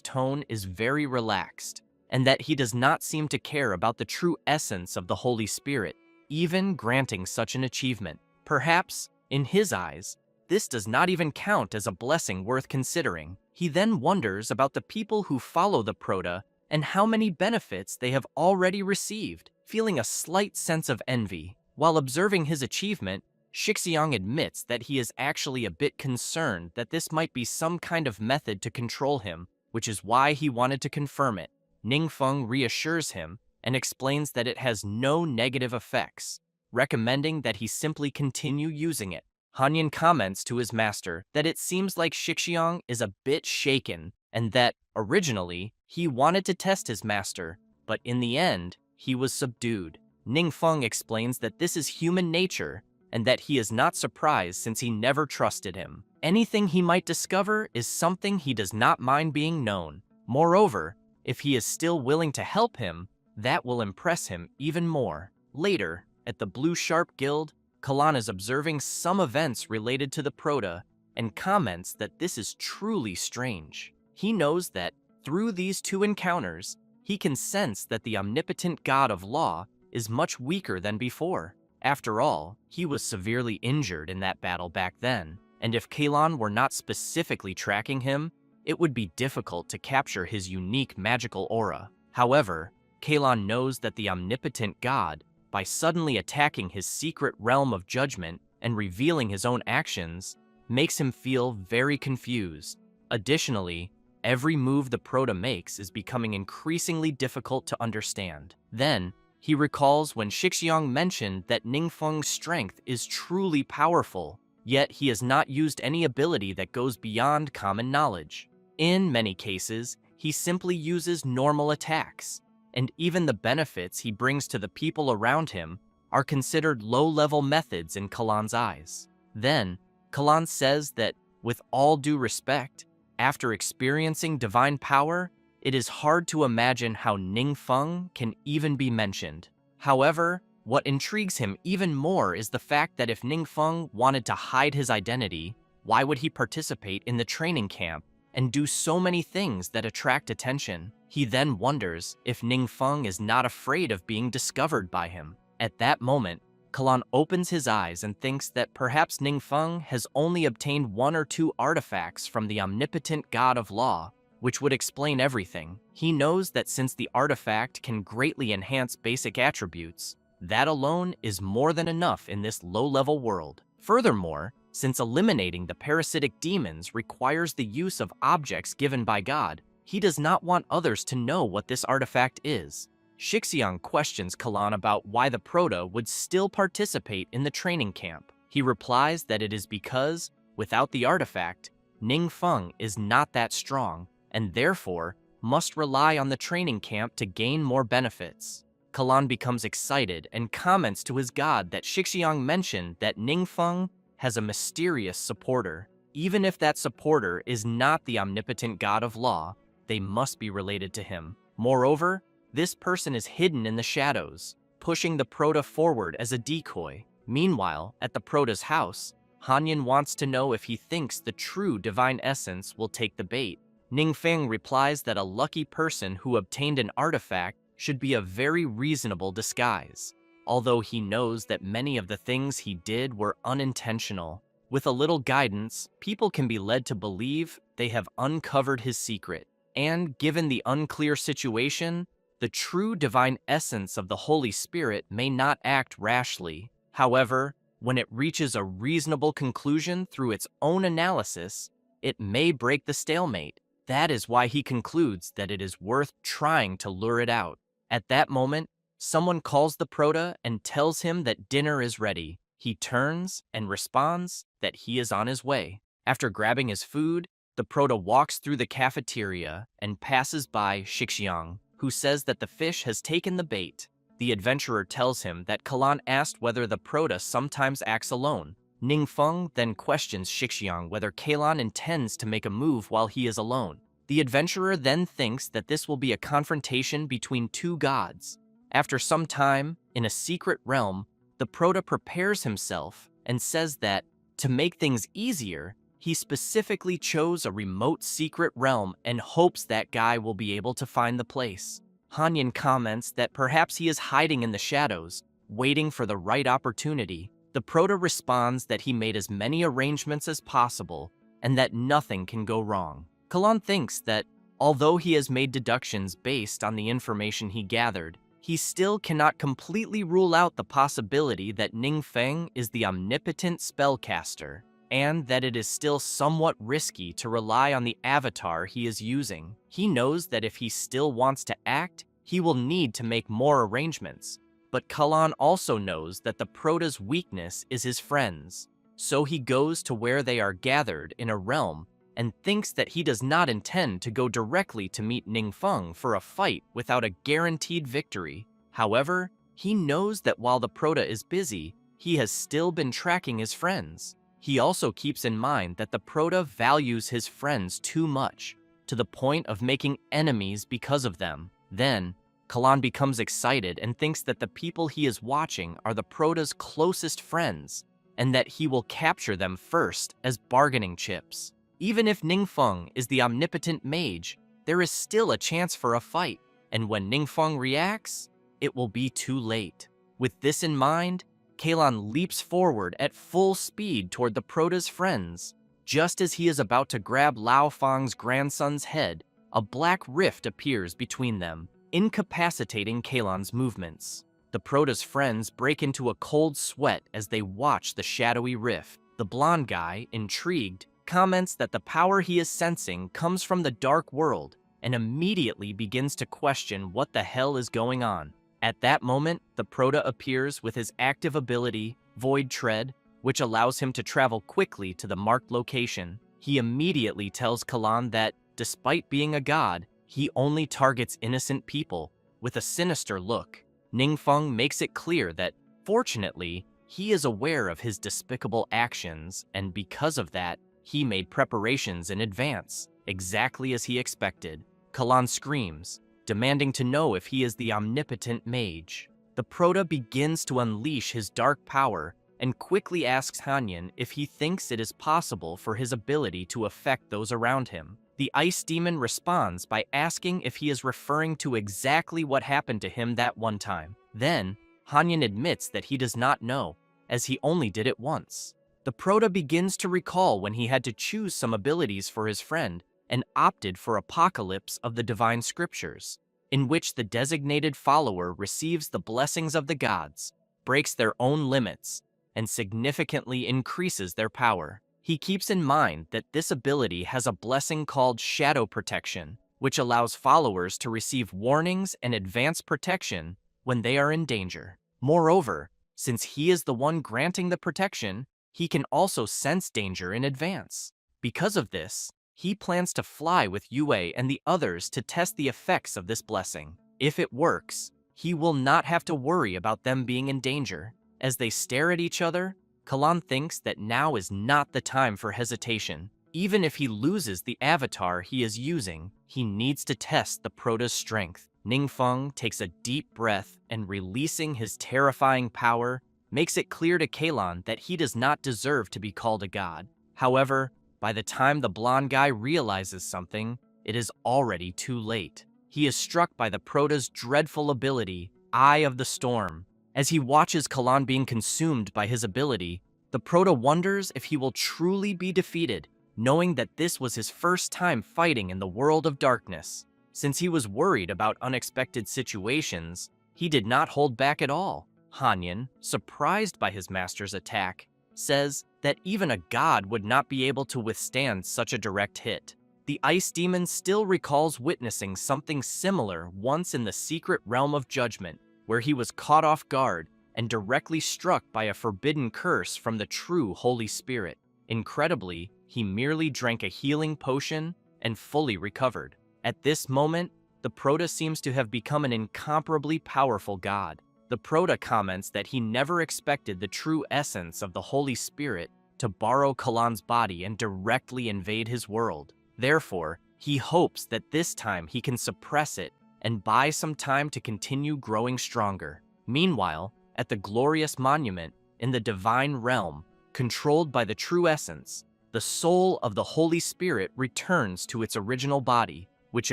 tone is very relaxed, and that he does not seem to care about the true essence of the Holy Spirit, even granting such an achievement. Perhaps, in his eyes, this does not even count as a blessing worth considering. He then wonders about the people who follow the Prota and how many benefits they have already received, feeling a slight sense of envy. While observing his achievement, Shixiang admits that he is actually a bit concerned that this might be some kind of method to control him, which is why he wanted to confirm it. Ning Feng reassures him and explains that it has no negative effects, recommending that he simply continue using it. Hanyan comments to his master that it seems like Shixiang is a bit shaken, and that, originally, he wanted to test his master, but in the end, he was subdued. Ning Feng explains that this is human nature, and that he is not surprised since he never trusted him. Anything he might discover is something he does not mind being known. Moreover, if he is still willing to help him, that will impress him even more. Later, at the Blue Sharp Guild, Kalan is observing some events related to the Prota and comments that this is truly strange. He knows that, through these 2 encounters, he can sense that the omnipotent god of law is much weaker than before. After all, he was severely injured in that battle back then, and if Kalan were not specifically tracking him, it would be difficult to capture his unique magical aura. However, Kalan knows that the omnipotent god, by suddenly attacking his secret realm of judgment and revealing his own actions, makes him feel very confused. Additionally, every move the Prota makes is becoming increasingly difficult to understand. Then, he recalls when Shixiang mentioned that Ningfeng's strength is truly powerful, yet he has not used any ability that goes beyond common knowledge. In many cases, he simply uses normal attacks, and even the benefits he brings to the people around him are considered low-level methods in Kalan's eyes. Then, Kalan says that, with all due respect, after experiencing divine power, it is hard to imagine how Ningfeng can even be mentioned. However, what intrigues him even more is the fact that if Ningfeng wanted to hide his identity, why would he participate in the training camp and do so many things that attract attention? He then wonders if Ningfeng is not afraid of being discovered by him. At that moment, Kalan opens his eyes and thinks that perhaps Ningfeng has only obtained 1 or 2 artifacts from the omnipotent god of law, which would explain everything. He knows that since the artifact can greatly enhance basic attributes, that alone is more than enough in this low-level world. Furthermore, since eliminating the parasitic demons requires the use of objects given by God, he does not want others to know what this artifact is. Shixiang questions Kalan about why the Prota would still participate in the training camp. He replies that it is because, without the artifact, Ningfeng is not that strong, and therefore must rely on the training camp to gain more benefits. Kalan becomes excited and comments to his god that Shixiang mentioned that Ningfeng has a mysterious supporter. Even if that supporter is not the omnipotent god of law, they must be related to him. Moreover, this person is hidden in the shadows, pushing the Proto forward as a decoy. Meanwhile, at the Proto's house, Hanyan wants to know if he thinks the true divine essence will take the bait. Ningfeng replies that a lucky person who obtained an artifact should be a very reasonable disguise, although he knows that many of the things he did were unintentional. With a little guidance, people can be led to believe they have uncovered his secret. And given the unclear situation, the true divine essence of the Holy Spirit may not act rashly. However, when it reaches a reasonable conclusion through its own analysis, it may break the stalemate. That is why he concludes that it is worth trying to lure it out. At that moment, someone calls the Proto and tells him that dinner is ready. He turns and responds that he is on his way. After grabbing his food, the Proto walks through the cafeteria and passes by Shixiang, who says that the fish has taken the bait. The adventurer tells him that Kalan asked whether the Proto sometimes acts alone. Ningfeng then questions Shixiang whether Kalan intends to make a move while he is alone. The adventurer then thinks that this will be a confrontation between two gods. After some time, in a secret realm, the Proto prepares himself and says that, to make things easier, he specifically chose a remote secret realm and hopes that guy will be able to find the place. Hanyan comments that perhaps he is hiding in the shadows, waiting for the right opportunity. The Proto responds that he made as many arrangements as possible and that nothing can go wrong. Kalan thinks that, although he has made deductions based on the information he gathered, he still cannot completely rule out the possibility that Ningfeng is the omnipotent spellcaster, and that it is still somewhat risky to rely on the avatar he is using. He knows that if he still wants to act, he will need to make more arrangements. But Kalan also knows that the Proto's weakness is his friends, so he goes to where they are gathered in a realm and thinks that he does not intend to go directly to meet Ningfeng for a fight without a guaranteed victory. However, he knows that while the Proto is busy, he has still been tracking his friends. He also keeps in mind that the Proto values his friends too much, to the point of making enemies because of them. Then, Kalan becomes excited and thinks that the people he is watching are the Proto's closest friends, and that he will capture them first as bargaining chips. Even if Ningfeng is the omnipotent mage, there is still a chance for a fight, and when Ningfeng reacts, it will be too late. With this in mind, Kalan leaps forward at full speed toward the Proto's friends. Just as he is about to grab Lao Fang's grandson's head, a black rift appears between them, incapacitating Kalan's movements. The Proto's friends break into a cold sweat as they watch the shadowy rift. The blonde guy, intrigued, comments that the power he is sensing comes from the dark world and immediately begins to question what the hell is going on. At that moment, the Proto appears with his active ability, Void Tread, which allows him to travel quickly to the marked location. He immediately tells Kalan that, despite being a god, he only targets innocent people. With a sinister look, Ningfeng makes it clear that, fortunately, he is aware of his despicable actions, and because of that, he made preparations in advance, exactly as he expected. Kalan screams, demanding to know if he is the omnipotent mage. The Proto begins to unleash his dark power and quickly asks Hanyan if he thinks it is possible for his ability to affect those around him. The ice demon responds by asking if he is referring to exactly what happened to him that one time. Then, Hanyan admits that he does not know, as he only did it once. The Proto begins to recall when he had to choose some abilities for his friend and opted for Apocalypse of the Divine Scriptures, in which the designated follower receives the blessings of the gods, breaks their own limits, and significantly increases their power. He keeps in mind that this ability has a blessing called Shadow Protection, which allows followers to receive warnings and advanced protection when they are in danger. Moreover, since he is the one granting the protection, he can also sense danger in advance. Because of this, he plans to fly with Yue and the others to test the effects of this blessing. If it works, he will not have to worry about them being in danger. As they stare at each other, Kalan thinks that now is not the time for hesitation. Even if he loses the avatar he is using, he needs to test the Prota's strength. Ningfeng takes a deep breath and, releasing his terrifying power, makes it clear to Kalan that he does not deserve to be called a god. However, by the time the blonde guy realizes something, it is already too late. He is struck by the Prota's dreadful ability, Eye of the Storm. As he watches Kalan being consumed by his ability, the Prota wonders if he will truly be defeated, knowing that this was his first time fighting in the world of darkness. Since he was worried about unexpected situations, he did not hold back at all. Hanyan, surprised by his master's attack, says that even a god would not be able to withstand such a direct hit. The ice demon still recalls witnessing something similar once in the secret realm of judgment, where he was caught off guard and directly struck by a forbidden curse from the true Holy Spirit. Incredibly, he merely drank a healing potion and fully recovered. At this moment, the Prota seems to have become an incomparably powerful god. The Prota comments that he never expected the true essence of the Holy Spirit to borrow Kalan's body and directly invade his world. Therefore, he hopes that this time he can suppress it and buy some time to continue growing stronger. Meanwhile, at the glorious monument in the divine realm, controlled by the true essence, the soul of the Holy Spirit returns to its original body, which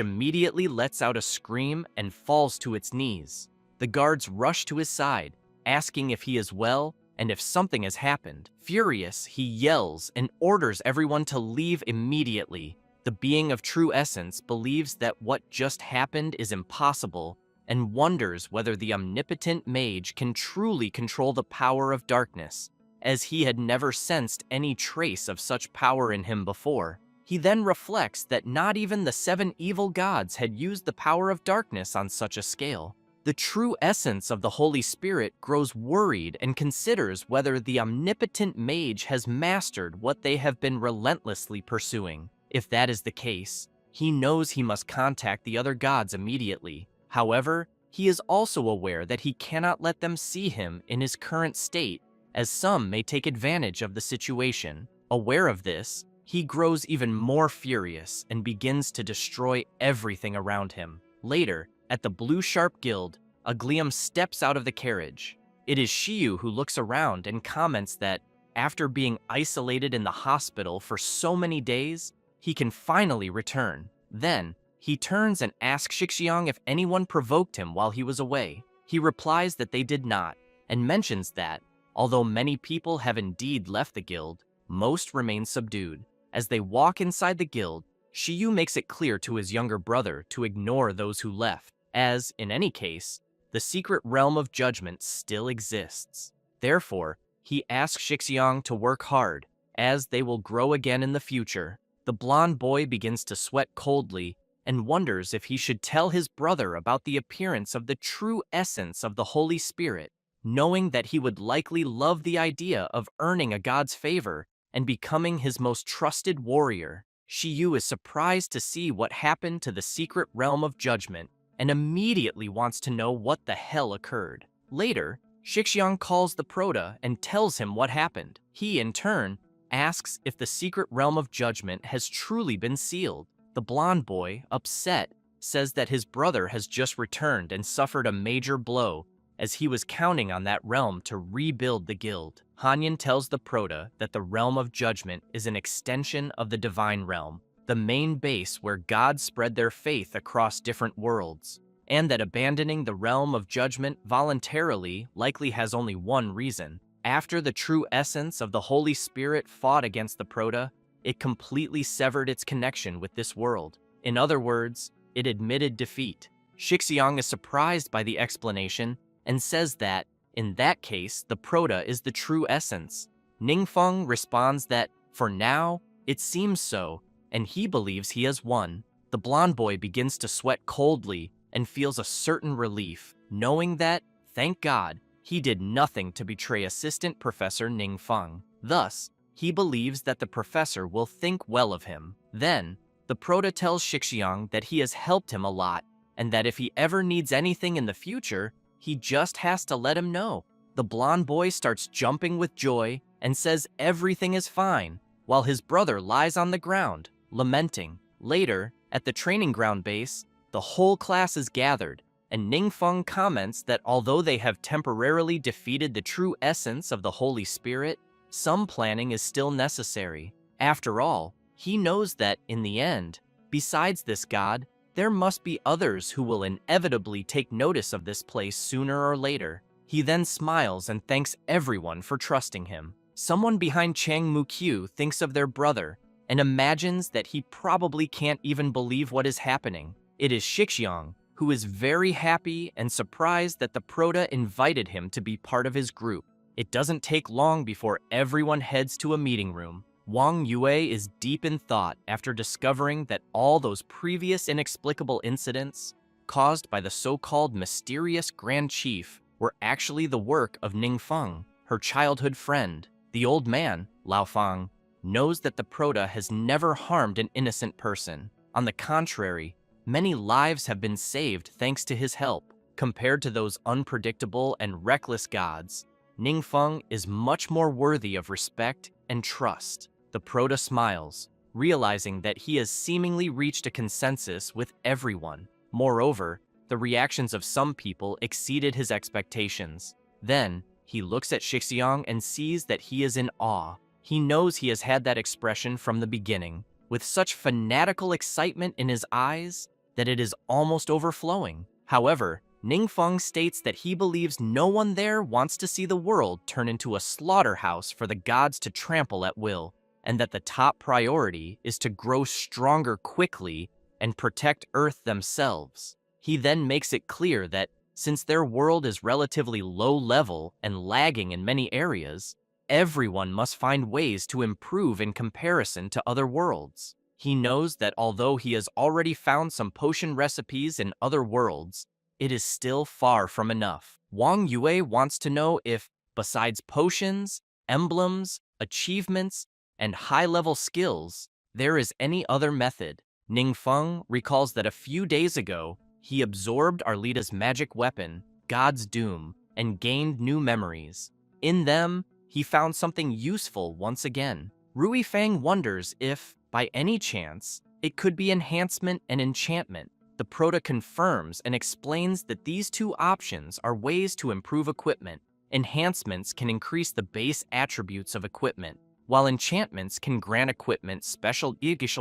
immediately lets out a scream and falls to its knees. The guards rush to his side, asking if he is well and if something has happened. Furious, he yells and orders everyone to leave immediately. The being of true essence believes that what just happened is impossible and wonders whether the omnipotent mage can truly control the power of darkness, as he had never sensed any trace of such power in him before. He then reflects that not even the 7 evil gods had used the power of darkness on such a scale. The true essence of the Holy Spirit grows worried and considers whether the omnipotent mage has mastered what they have been relentlessly pursuing. If that is the case, he knows he must contact the other gods immediately. However, he is also aware that he cannot let them see him in his current state, as some may take advantage of the situation. Aware of this, he grows even more furious and begins to destroy everything around him. Later, at the Blue Sharp Guild, Aglium steps out of the carriage. It is Shiyu who looks around and comments that, after being isolated in the hospital for so many days, he can finally return. Then, he turns and asks Shixiang if anyone provoked him while he was away. He replies that they did not, and mentions that, although many people have indeed left the guild, most remain subdued. As they walk inside the guild, Shiyu makes it clear to his younger brother to ignore those who left, as, in any case, the secret realm of judgment still exists. Therefore, he asks Shixiang to work hard, as they will grow again in the future. The blonde boy begins to sweat coldly and wonders if he should tell his brother about the appearance of the true essence of the Holy Spirit, knowing that he would likely love the idea of earning a god's favor and becoming his most trusted warrior. Shiyu is surprised to see what happened to the secret realm of judgment and immediately wants to know what the hell occurred. Later, Shixiang calls the Prota and tells him what happened. He, in turn, asks if the secret realm of judgment has truly been sealed. The blonde boy, upset, says that his brother has just returned and suffered a major blow, as he was counting on that realm to rebuild the guild. Hanyan tells the Prota that the realm of judgment is an extension of the divine realm, the main base where gods spread their faith across different worlds, and that abandoning the realm of judgment voluntarily likely has only one reason. After the true essence of the Holy Spirit fought against the Prota, it completely severed its connection with this world. In other words, it admitted defeat. Shixiang is surprised by the explanation and says that, in that case, the Prota is the true essence. Ningfeng responds that, for now, it seems so, and he believes he has won. The blonde boy begins to sweat coldly and feels a certain relief, knowing that, thank God, he did nothing to betray Assistant Professor Ningfeng. Thus, he believes that the professor will think well of him. Then, the Prota tells Shixiang that he has helped him a lot, and that if he ever needs anything in the future, he just has to let him know. The blonde boy starts jumping with joy and says everything is fine, while his brother lies on the ground, lamenting. Later, at the training ground base, the whole class is gathered, and Ningfeng comments that although they have temporarily defeated the true essence of the Holy Spirit, some planning is still necessary. After all, he knows that, in the end, besides this god, there must be others who will inevitably take notice of this place sooner or later. He then smiles and thanks everyone for trusting him. Someone behind Chang Mukyu thinks of their brother and imagines that he probably can't even believe what is happening. It is Shixiang, who is very happy and surprised that the Proto invited him to be part of his group. It doesn't take long before everyone heads to a meeting room. Wang Yue is deep in thought after discovering that all those previous inexplicable incidents caused by the so-called mysterious Grand Chief were actually the work of Ningfeng, her childhood friend. The old man, Lao Fang, knows that the Proto has never harmed an innocent person. On the contrary, many lives have been saved thanks to his help. Compared to those unpredictable and reckless gods, Ningfeng is much more worthy of respect and trust. The Proto smiles, realizing that he has seemingly reached a consensus with everyone. Moreover, the reactions of some people exceeded his expectations. Then, he looks at Shixiang and sees that he is in awe. He knows he has had that expression from the beginning, with such fanatical excitement in his eyes that it is almost overflowing. However, Ningfeng states that he believes no one there wants to see the world turn into a slaughterhouse for the gods to trample at will, and that the top priority is to grow stronger quickly and protect Earth themselves. He then makes it clear that since their world is relatively low level and lagging in many areas, everyone must find ways to improve in comparison to other worlds. He knows that although he has already found some potion recipes in other worlds, it is still far from enough. Wang Yue wants to know if, besides potions, emblems, achievements, and high-level skills, there is any other method. Ningfeng recalls that a few days ago, he absorbed Arlita's magic weapon, God's Doom, and gained new memories. In them, he found something useful once again. Rui Fang wonders if, by any chance, it could be enhancement and enchantment. The Proto confirms and explains that these two options are ways to improve equipment. Enhancements can increase the base attributes of equipment, while enchantments can grant equipment special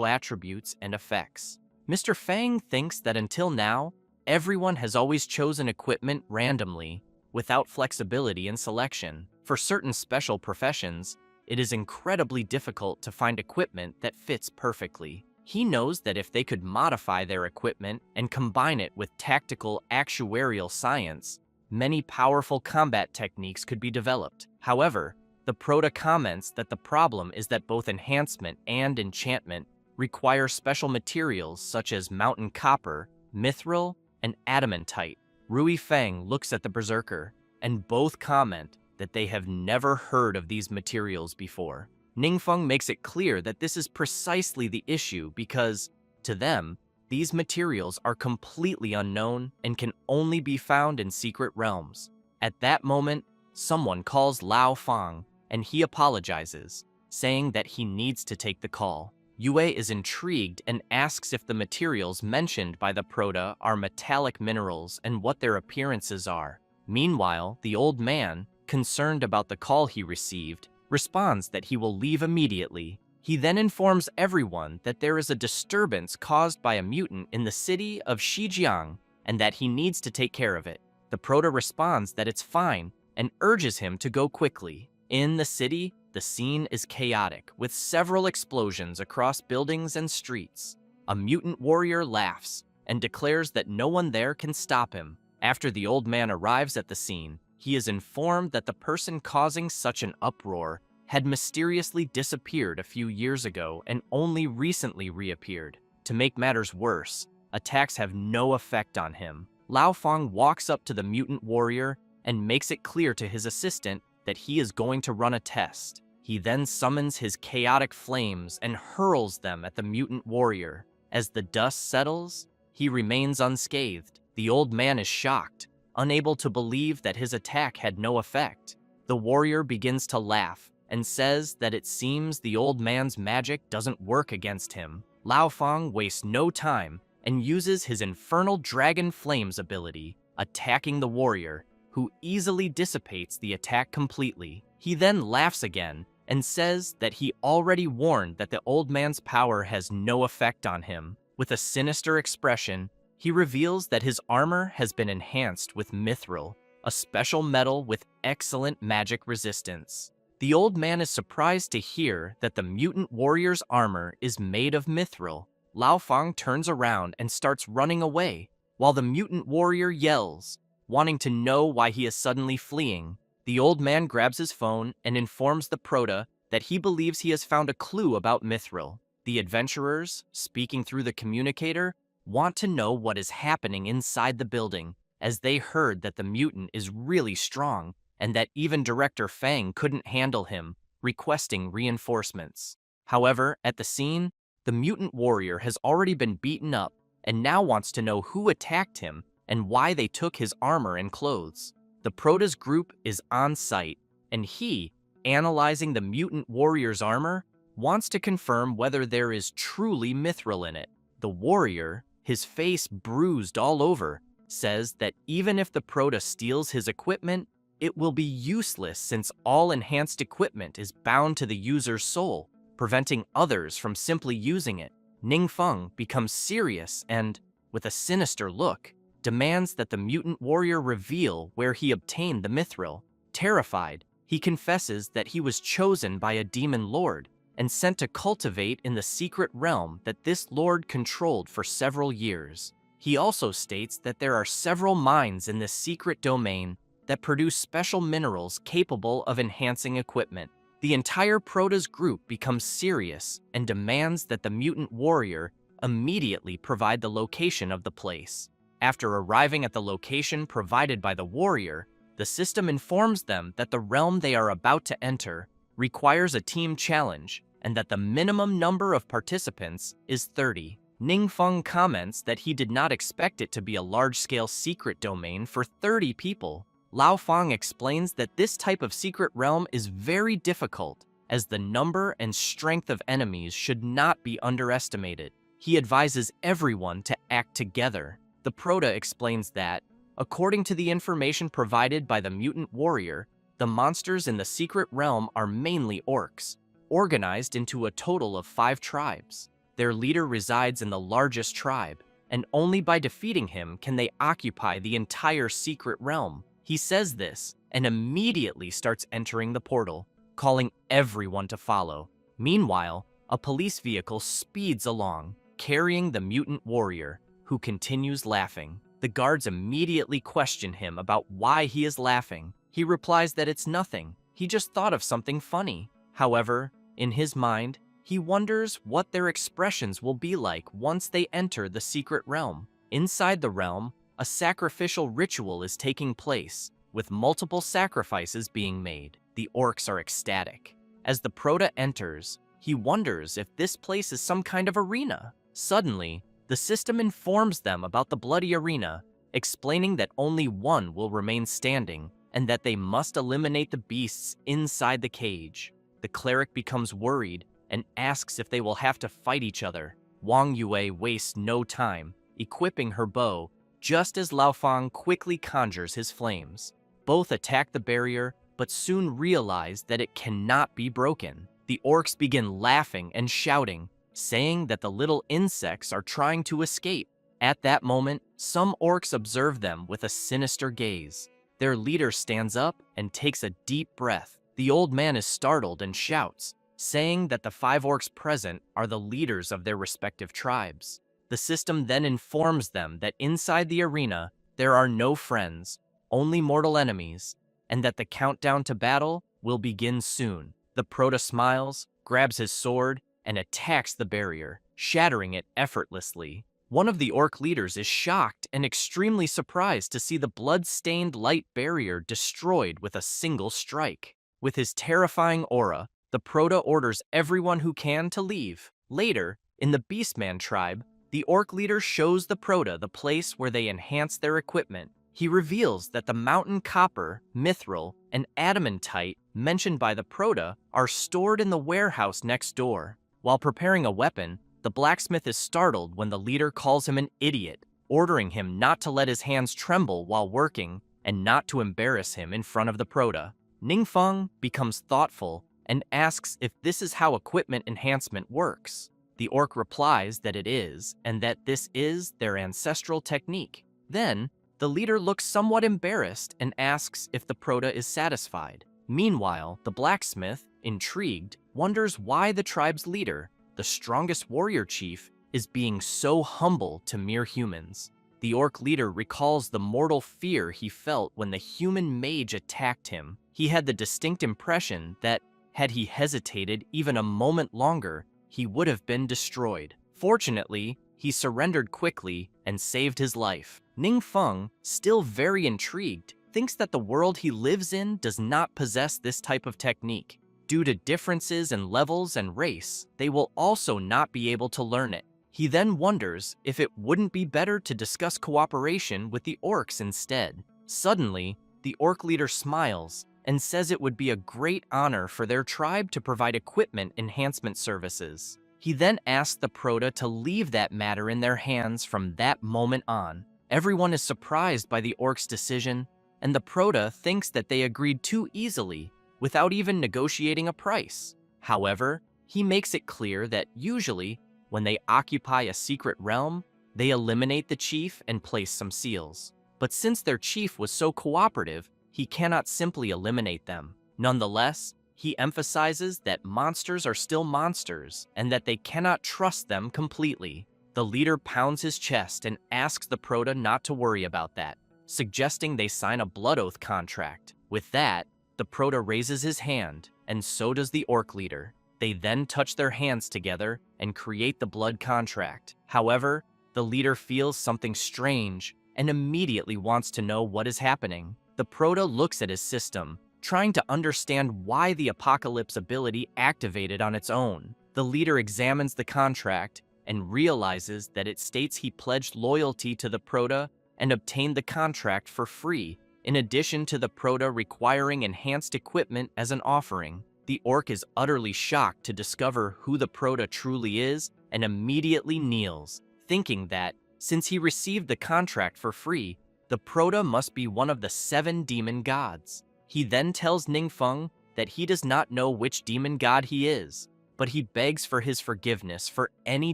attributes and effects. Mr. Fang thinks that until now, everyone has always chosen equipment randomly, without flexibility in selection. For certain special professions, it is incredibly difficult to find equipment that fits perfectly. He knows that if they could modify their equipment and combine it with tactical actuarial science, many powerful combat techniques could be developed. However, the Proto comments that the problem is that both enhancement and enchantment require special materials such as mountain copper, mithril, and adamantite. Rui Fang looks at the Berserker, and both comment that they have never heard of these materials before. Ningfeng makes it clear that this is precisely the issue because, to them, these materials are completely unknown and can only be found in secret realms. At that moment, someone calls Lao Fang, and he apologizes, saying that he needs to take the call. Yue is intrigued and asks if the materials mentioned by the Proto are metallic minerals and what their appearances are. Meanwhile, the old man, concerned about the call he received, responds that he will leave immediately. He then informs everyone that there is a disturbance caused by a mutant in the city of Shijiang and that he needs to take care of it. The Proto responds that it's fine and urges him to go quickly. In the city, the scene is chaotic, with several explosions across buildings and streets. A mutant warrior laughs and declares that no one there can stop him. After the old man arrives at the scene, he is informed that the person causing such an uproar had mysteriously disappeared a few years ago and only recently reappeared. To make matters worse, attacks have no effect on him. Lao Fang walks up to the mutant warrior and makes it clear to his assistant that he is going to run a test. He then summons his chaotic flames and hurls them at the mutant warrior. As the dust settles, he remains unscathed. The old man is shocked, unable to believe that his attack had no effect. The warrior begins to laugh and says that it seems the old man's magic doesn't work against him. Lao Fang wastes no time and uses his Infernal Dragon Flames ability, attacking the warrior, who easily dissipates the attack completely. He then laughs again and says that he already warned that the old man's power has no effect on him. With a sinister expression, he reveals that his armor has been enhanced with mithril, a special metal with excellent magic resistance. The old man is surprised to hear that the mutant warrior's armor is made of mithril. Lao Fang turns around and starts running away, while the mutant warrior yells, wanting to know why he is suddenly fleeing. The old man grabs his phone and informs the Proto that he believes he has found a clue about mithril. The adventurers, speaking through the communicator, want to know what is happening inside the building, as they heard that the mutant is really strong and that even Director Fang couldn't handle him, requesting reinforcements. However, at the scene, the mutant warrior has already been beaten up and now wants to know who attacked him and why they took his armor and clothes. The Protoss group is on site, and he, analyzing the mutant warrior's armor, wants to confirm whether there is truly mithril in it. The warrior, his face bruised all over, says that even if the Protoss steals his equipment, it will be useless since all enhanced equipment is bound to the user's soul, preventing others from simply using it. Ningfeng becomes serious and, with a sinister look, demands that the mutant warrior reveal where he obtained the mithril. Terrified, he confesses that he was chosen by a demon lord and sent to cultivate in the secret realm that this lord controlled for several years. He also states that there are several mines in this secret domain that produce special minerals capable of enhancing equipment. The entire Protoss group becomes serious and demands that the mutant warrior immediately provide the location of the place. After arriving at the location provided by the warrior, the system informs them that the realm they are about to enter requires a team challenge and that the minimum number of participants is 30. Ningfeng comments that he did not expect it to be a large-scale secret domain for 30 people. Lao Fang explains that this type of secret realm is very difficult, as the number and strength of enemies should not be underestimated. He advises everyone to act together. The Proto explains that, according to the information provided by the mutant warrior, the monsters in the secret realm are mainly orcs, organized into a total of 5 tribes. Their leader resides in the largest tribe, and only by defeating him can they occupy the entire secret realm. He says this and immediately starts entering the portal, calling everyone to follow. Meanwhile, a police vehicle speeds along, carrying the mutant warrior, who continues laughing. The guards immediately question him about why he is laughing. He replies that it's nothing, he just thought of something funny. However, in his mind, he wonders what their expressions will be like once they enter the secret realm. Inside the realm, a sacrificial ritual is taking place, with multiple sacrifices being made. The orcs are ecstatic. As the Proto enters, he wonders if this place is some kind of arena. Suddenly, the system informs them about the bloody arena, explaining that only one will remain standing and that they must eliminate the beasts inside the cage. The cleric becomes worried and asks if they will have to fight each other. Wang Yue wastes no time, equipping her bow, just as Lao Fang quickly conjures his flames. Both attack the barrier, but soon realize that it cannot be broken. The orcs begin laughing and shouting, saying that the little insects are trying to escape. At that moment, some orcs observe them with a sinister gaze. Their leader stands up and takes a deep breath. The old man is startled and shouts, saying that the 5 orcs present are the leaders of their respective tribes. The system then informs them that inside the arena, there are no friends, only mortal enemies, and that the countdown to battle will begin soon. The Proto smiles, grabs his sword, and attacks the barrier, shattering it effortlessly. One of the orc leaders is shocked and extremely surprised to see the blood-stained light barrier destroyed with a single strike. With his terrifying aura, the Proto orders everyone who can to leave. Later, in the Beastman tribe, The orc leader shows the Proto the place where they enhance their equipment. He reveals that the mountain copper, mithril, and adamantite mentioned by the Proto are stored in the warehouse next door. While preparing a weapon, the blacksmith is startled when the leader calls him an idiot, ordering him not to let his hands tremble while working and not to embarrass him in front of the Proto. Ningfeng becomes thoughtful and asks if this is how equipment enhancement works. The orc replies that it is, and that this is their ancestral technique. Then, the leader looks somewhat embarrassed and asks if the Proto is satisfied. Meanwhile, the blacksmith, intrigued, wonders why the tribe's leader, the strongest warrior chief, is being so humble to mere humans. The orc leader recalls the mortal fear he felt when the human mage attacked him. He had the distinct impression that, had he hesitated even a moment longer, he would have been destroyed. Fortunately, he surrendered quickly and saved his life. Ningfeng, still very intrigued, thinks that the world he lives in does not possess this type of technique. Due to differences in levels and race, they will also not be able to learn it. He then wonders if it wouldn't be better to discuss cooperation with the orcs instead. Suddenly, the orc leader smiles and says it would be a great honor for their tribe to provide equipment enhancement services. He then asks the Proto to leave that matter in their hands from that moment on. Everyone is surprised by the orc's decision, and the Proto thinks that they agreed too easily, without even negotiating a price. However, he makes it clear that usually, when they occupy a secret realm, they eliminate the chief and place some seals. But since their chief was so cooperative, he cannot simply eliminate them. Nonetheless, he emphasizes that monsters are still monsters and that they cannot trust them completely. The leader pounds his chest and asks the Proto not to worry about that, suggesting they sign a blood oath contract. With that, the Proto raises his hand, and so does the orc leader. They then touch their hands together and create the blood contract. However, the leader feels something strange and immediately wants to know what is happening. The Proto looks at his system, trying to understand why the Apocalypse ability activated on its own. The leader examines the contract and realizes that it states he pledged loyalty to the Proto and obtained the contract for free, in addition to the Proto requiring enhanced equipment as an offering. The orc is utterly shocked to discover who the Proto truly is and immediately kneels, thinking that, since he received the contract for free, the Proto must be one of the 7 demon gods. He then tells Ningfeng that he does not know which demon god he is, but he begs for his forgiveness for any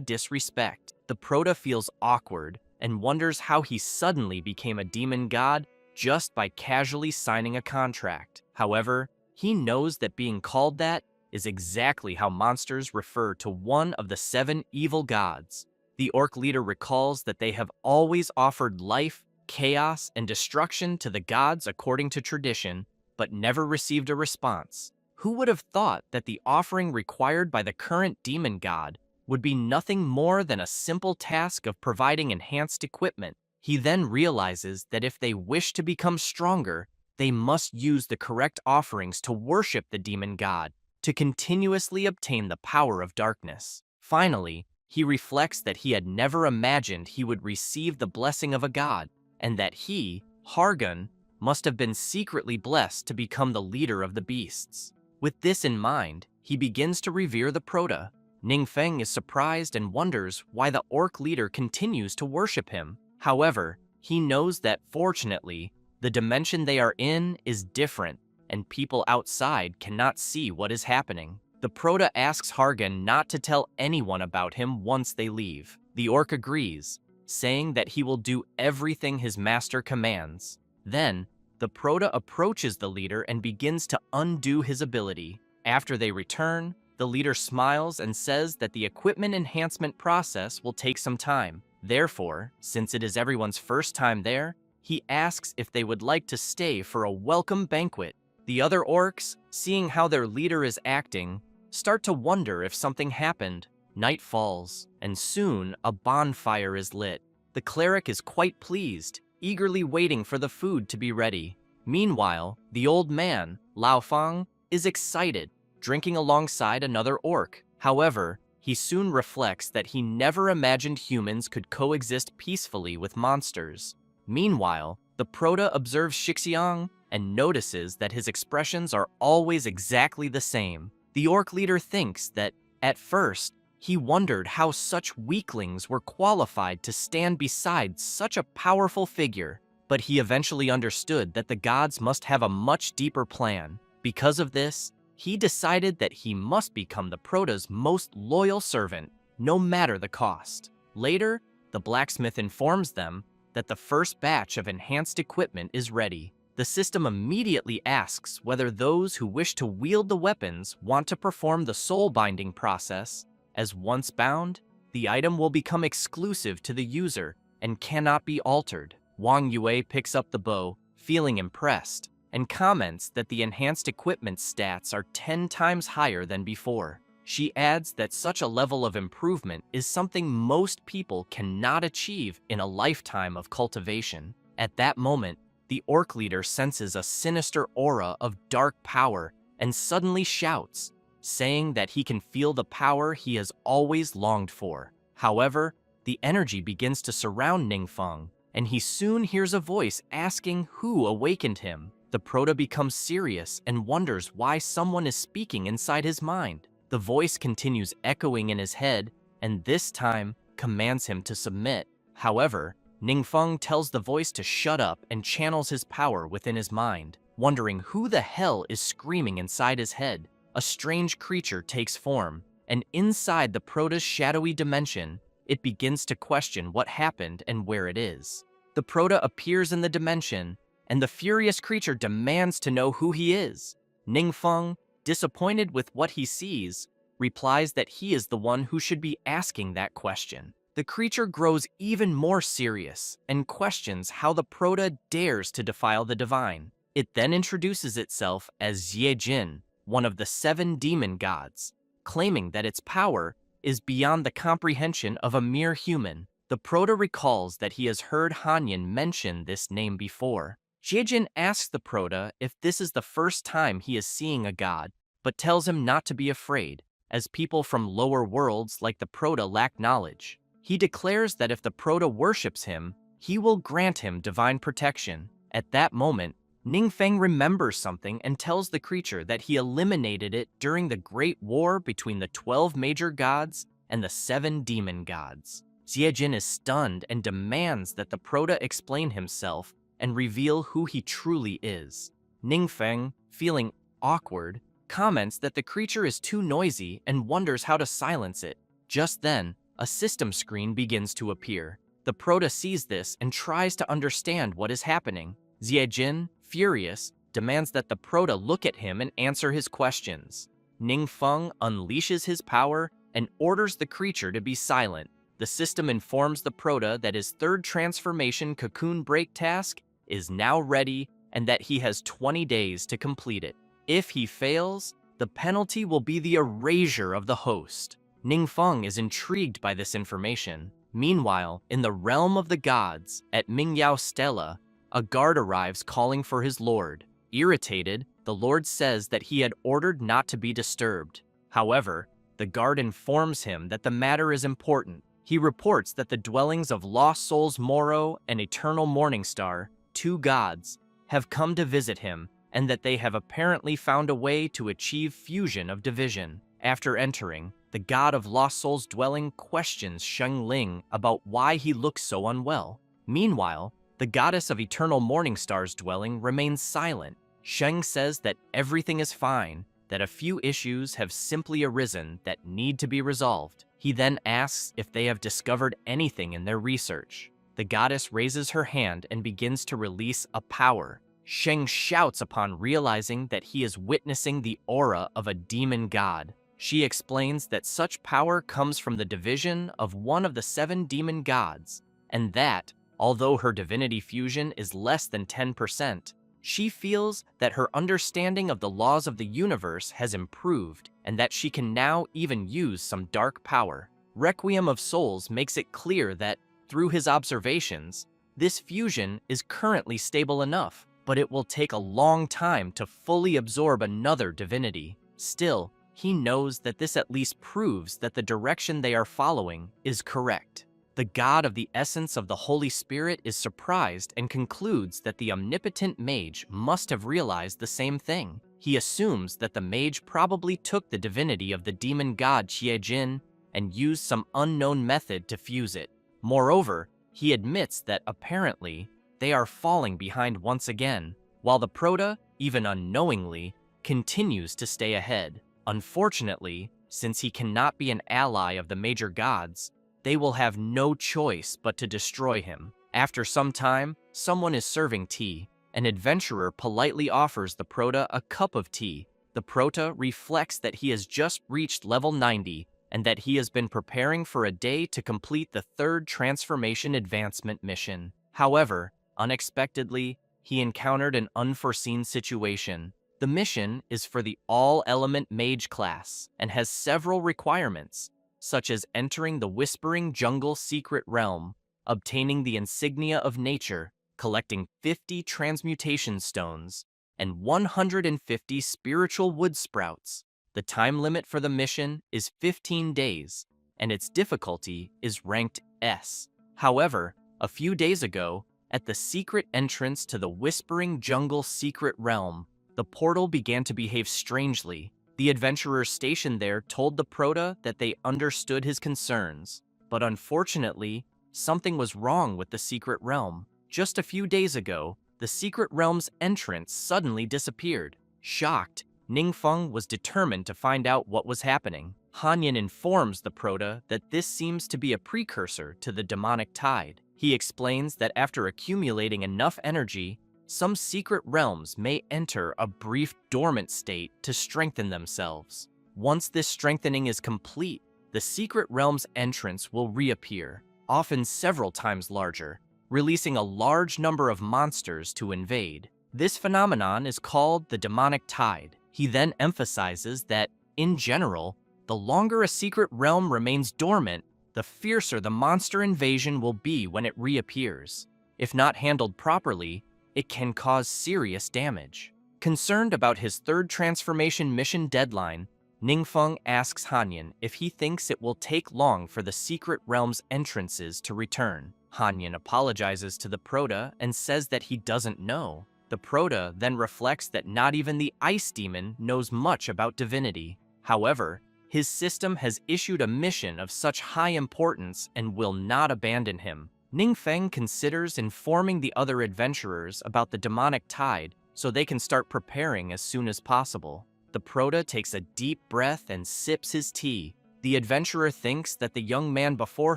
disrespect. The Proto feels awkward and wonders how he suddenly became a demon god just by casually signing a contract. However, he knows that being called that is exactly how monsters refer to one of the 7 evil gods. The orc leader recalls that they have always offered life, chaos, and destruction to the gods according to tradition, but never received a response. Who would have thought that the offering required by the current demon god would be nothing more than a simple task of providing enhanced equipment? He then realizes that if they wish to become stronger, they must use the correct offerings to worship the demon god, to continuously obtain the power of darkness. Finally, he reflects that he had never imagined he would receive the blessing of a god, and that he, Hargun, must have been secretly blessed to become the leader of the beasts. With this in mind, he begins to revere the Proto. Ningfeng is surprised and wonders why the orc leader continues to worship him. However, he knows that fortunately, the dimension they are in is different, and people outside cannot see what is happening. The Proto asks Hargun not to tell anyone about him once they leave. The orc agrees, saying that he will do everything his master commands. Then, the Proto approaches the leader and begins to undo his ability. After they return, the leader smiles and says that the equipment enhancement process will take some time. Therefore, since it is everyone's first time there, he asks if they would like to stay for a welcome banquet. The other orcs, seeing how their leader is acting, start to wonder if something happened. Night falls, and soon a bonfire is lit. The cleric is quite pleased, eagerly waiting for the food to be ready. Meanwhile, the old man, Lao Fang, is excited, drinking alongside another orc. However, He soon reflects that he never imagined humans could coexist peacefully with monsters. Meanwhile, the Proto observes Shixiang and notices that his expressions are always exactly the same. The orc leader thinks that, at first, he wondered how such weaklings were qualified to stand beside such a powerful figure, but he eventually understood that the gods must have a much deeper plan. Because of this, he decided that he must become the Proto's most loyal servant, no matter the cost. Later, the blacksmith informs them that the first batch of enhanced equipment is ready. The system immediately asks whether those who wish to wield the weapons want to perform the soul-binding process, as once bound, the item will become exclusive to the user and cannot be altered. Wang Yue picks up the bow, feeling impressed, and comments that the enhanced equipment stats are 10 times higher than before. She adds that such a level of improvement is something most people cannot achieve in a lifetime of cultivation. At that moment, the orc leader senses a sinister aura of dark power and suddenly shouts, saying that he can feel the power he has always longed for. However, the energy begins to surround Ningfeng, and he soon hears a voice asking who awakened him. The Proto becomes serious and wonders why someone is speaking inside his mind. The voice continues echoing in his head, and this time commands him to submit. However, Ningfeng tells the voice to shut up and channels his power within his mind. Wondering who the hell is screaming inside his head, a strange creature takes form, and inside the Proto's shadowy dimension, it begins to question what happened and where it is. The Proto appears in the dimension, and the furious creature demands to know who he is. Ningfeng, disappointed with what he sees, replies that he is the one who should be asking that question. The creature grows even more serious and questions how the Proto dares to defile the divine. It then introduces itself as Xiejin, one of the 7 demon gods, claiming that its power is beyond the comprehension of a mere human. The Proto recalls that he has heard Hanyan mention this name before. Xiejin asks the Proto if this is the first time he is seeing a god, but tells him not to be afraid, as people from lower worlds like the Proto lack knowledge. He declares that if the Proto worships him, he will grant him divine protection. At that moment, Ningfeng remembers something and tells the creature that he eliminated it during the Great War between the 12 major gods and the 7 demon gods. Xiejin is stunned and demands that the Proto explain himself and reveal who he truly is. Ningfeng, feeling awkward, comments that the creature is too noisy and wonders how to silence it. Just then, a system screen begins to appear. The Proto sees this and tries to understand what is happening. Xiejin, furious, demands that the Proto look at him and answer his questions. Ningfeng unleashes his power and orders the creature to be silent. The system informs the Proto that his 3rd transformation cocoon break task is now ready and that he has 20 days to complete it. If he fails, the penalty will be the erasure of the host. Ningfeng is intrigued by this information. Meanwhile, in the realm of the gods, at Mingyao Stella, a guard arrives calling for his lord. Irritated, the lord says that he had ordered not to be disturbed. However, the guard informs him that the matter is important. He reports that the dwellings of Lost Souls Moro and Eternal Morningstar, 2 gods, have come to visit him, and that they have apparently found a way to achieve fusion of division. After entering, the god of Lost Souls' dwelling questions Sheng Ling about why he looks so unwell. Meanwhile, the goddess of Eternal Morningstar's dwelling remains silent. Sheng says that everything is fine, that a few issues have simply arisen that need to be resolved. He then asks if they have discovered anything in their research. The goddess raises her hand and begins to release a power. Sheng shouts upon realizing that he is witnessing the aura of a demon god. She explains that such power comes from the division of one of the 7 demon gods, and that, although her divinity fusion is less than 10%, she feels that her understanding of the laws of the universe has improved and that she can now even use some dark power. Requiem of Souls makes it clear that, through his observations, this fusion is currently stable enough, but it will take a long time to fully absorb another divinity. Still, he knows that this at least proves that the direction they are following is correct. The god of the essence of the Holy Spirit is surprised and concludes that the omnipotent mage must have realized the same thing. He assumes that the mage probably took the divinity of the demon god Jin and used some unknown method to fuse it. Moreover, he admits that apparently they are falling behind once again, while the Proto, even unknowingly, continues to stay ahead. Unfortunately, since he cannot be an ally of the major gods, they will have no choice but to destroy him. After some time, someone is serving tea. An adventurer politely offers the Proto a cup of tea. The Proto reflects that he has just reached level 90 and that he has been preparing for a day to complete the third transformation advancement mission. However, unexpectedly, he encountered an unforeseen situation. The mission is for the all-element mage class and has several requirements, such as entering the Whispering Jungle Secret Realm, obtaining the Insignia of Nature, collecting 50 transmutation stones, and 150 spiritual wood sprouts. The time limit for the mission is 15 days, and its difficulty is ranked S. However, a few days ago, at the secret entrance to the Whispering Jungle Secret Realm, the portal began to behave strangely. The adventurers stationed there told the Proto that they understood his concerns, but unfortunately, something was wrong with the secret realm. Just a few days ago, the secret realm's entrance suddenly disappeared. Shocked, Ningfeng was determined to find out what was happening. Hanyan informs the Proto that this seems to be a precursor to the demonic tide. He explains that after accumulating enough energy, some secret realms may enter a brief dormant state to strengthen themselves. Once this strengthening is complete, the secret realm's entrance will reappear, often several times larger, releasing a large number of monsters to invade. This phenomenon is called the demonic tide. He then emphasizes that, in general, the longer a secret realm remains dormant, the fiercer the monster invasion will be when it reappears. If not handled properly, it can cause serious damage. Concerned about his third transformation mission deadline, Ningfeng asks Hanyan if he thinks it will take long for the secret realm's entrances to return. Hanyan apologizes to the Proto and says that he doesn't know. The Proto then reflects that not even the Ice Demon knows much about divinity. However, his system has issued a mission of such high importance and will not abandon him. Ningfeng considers informing the other adventurers about the demonic tide so they can start preparing as soon as possible. The Proto takes a deep breath and sips his tea. The adventurer thinks that the young man before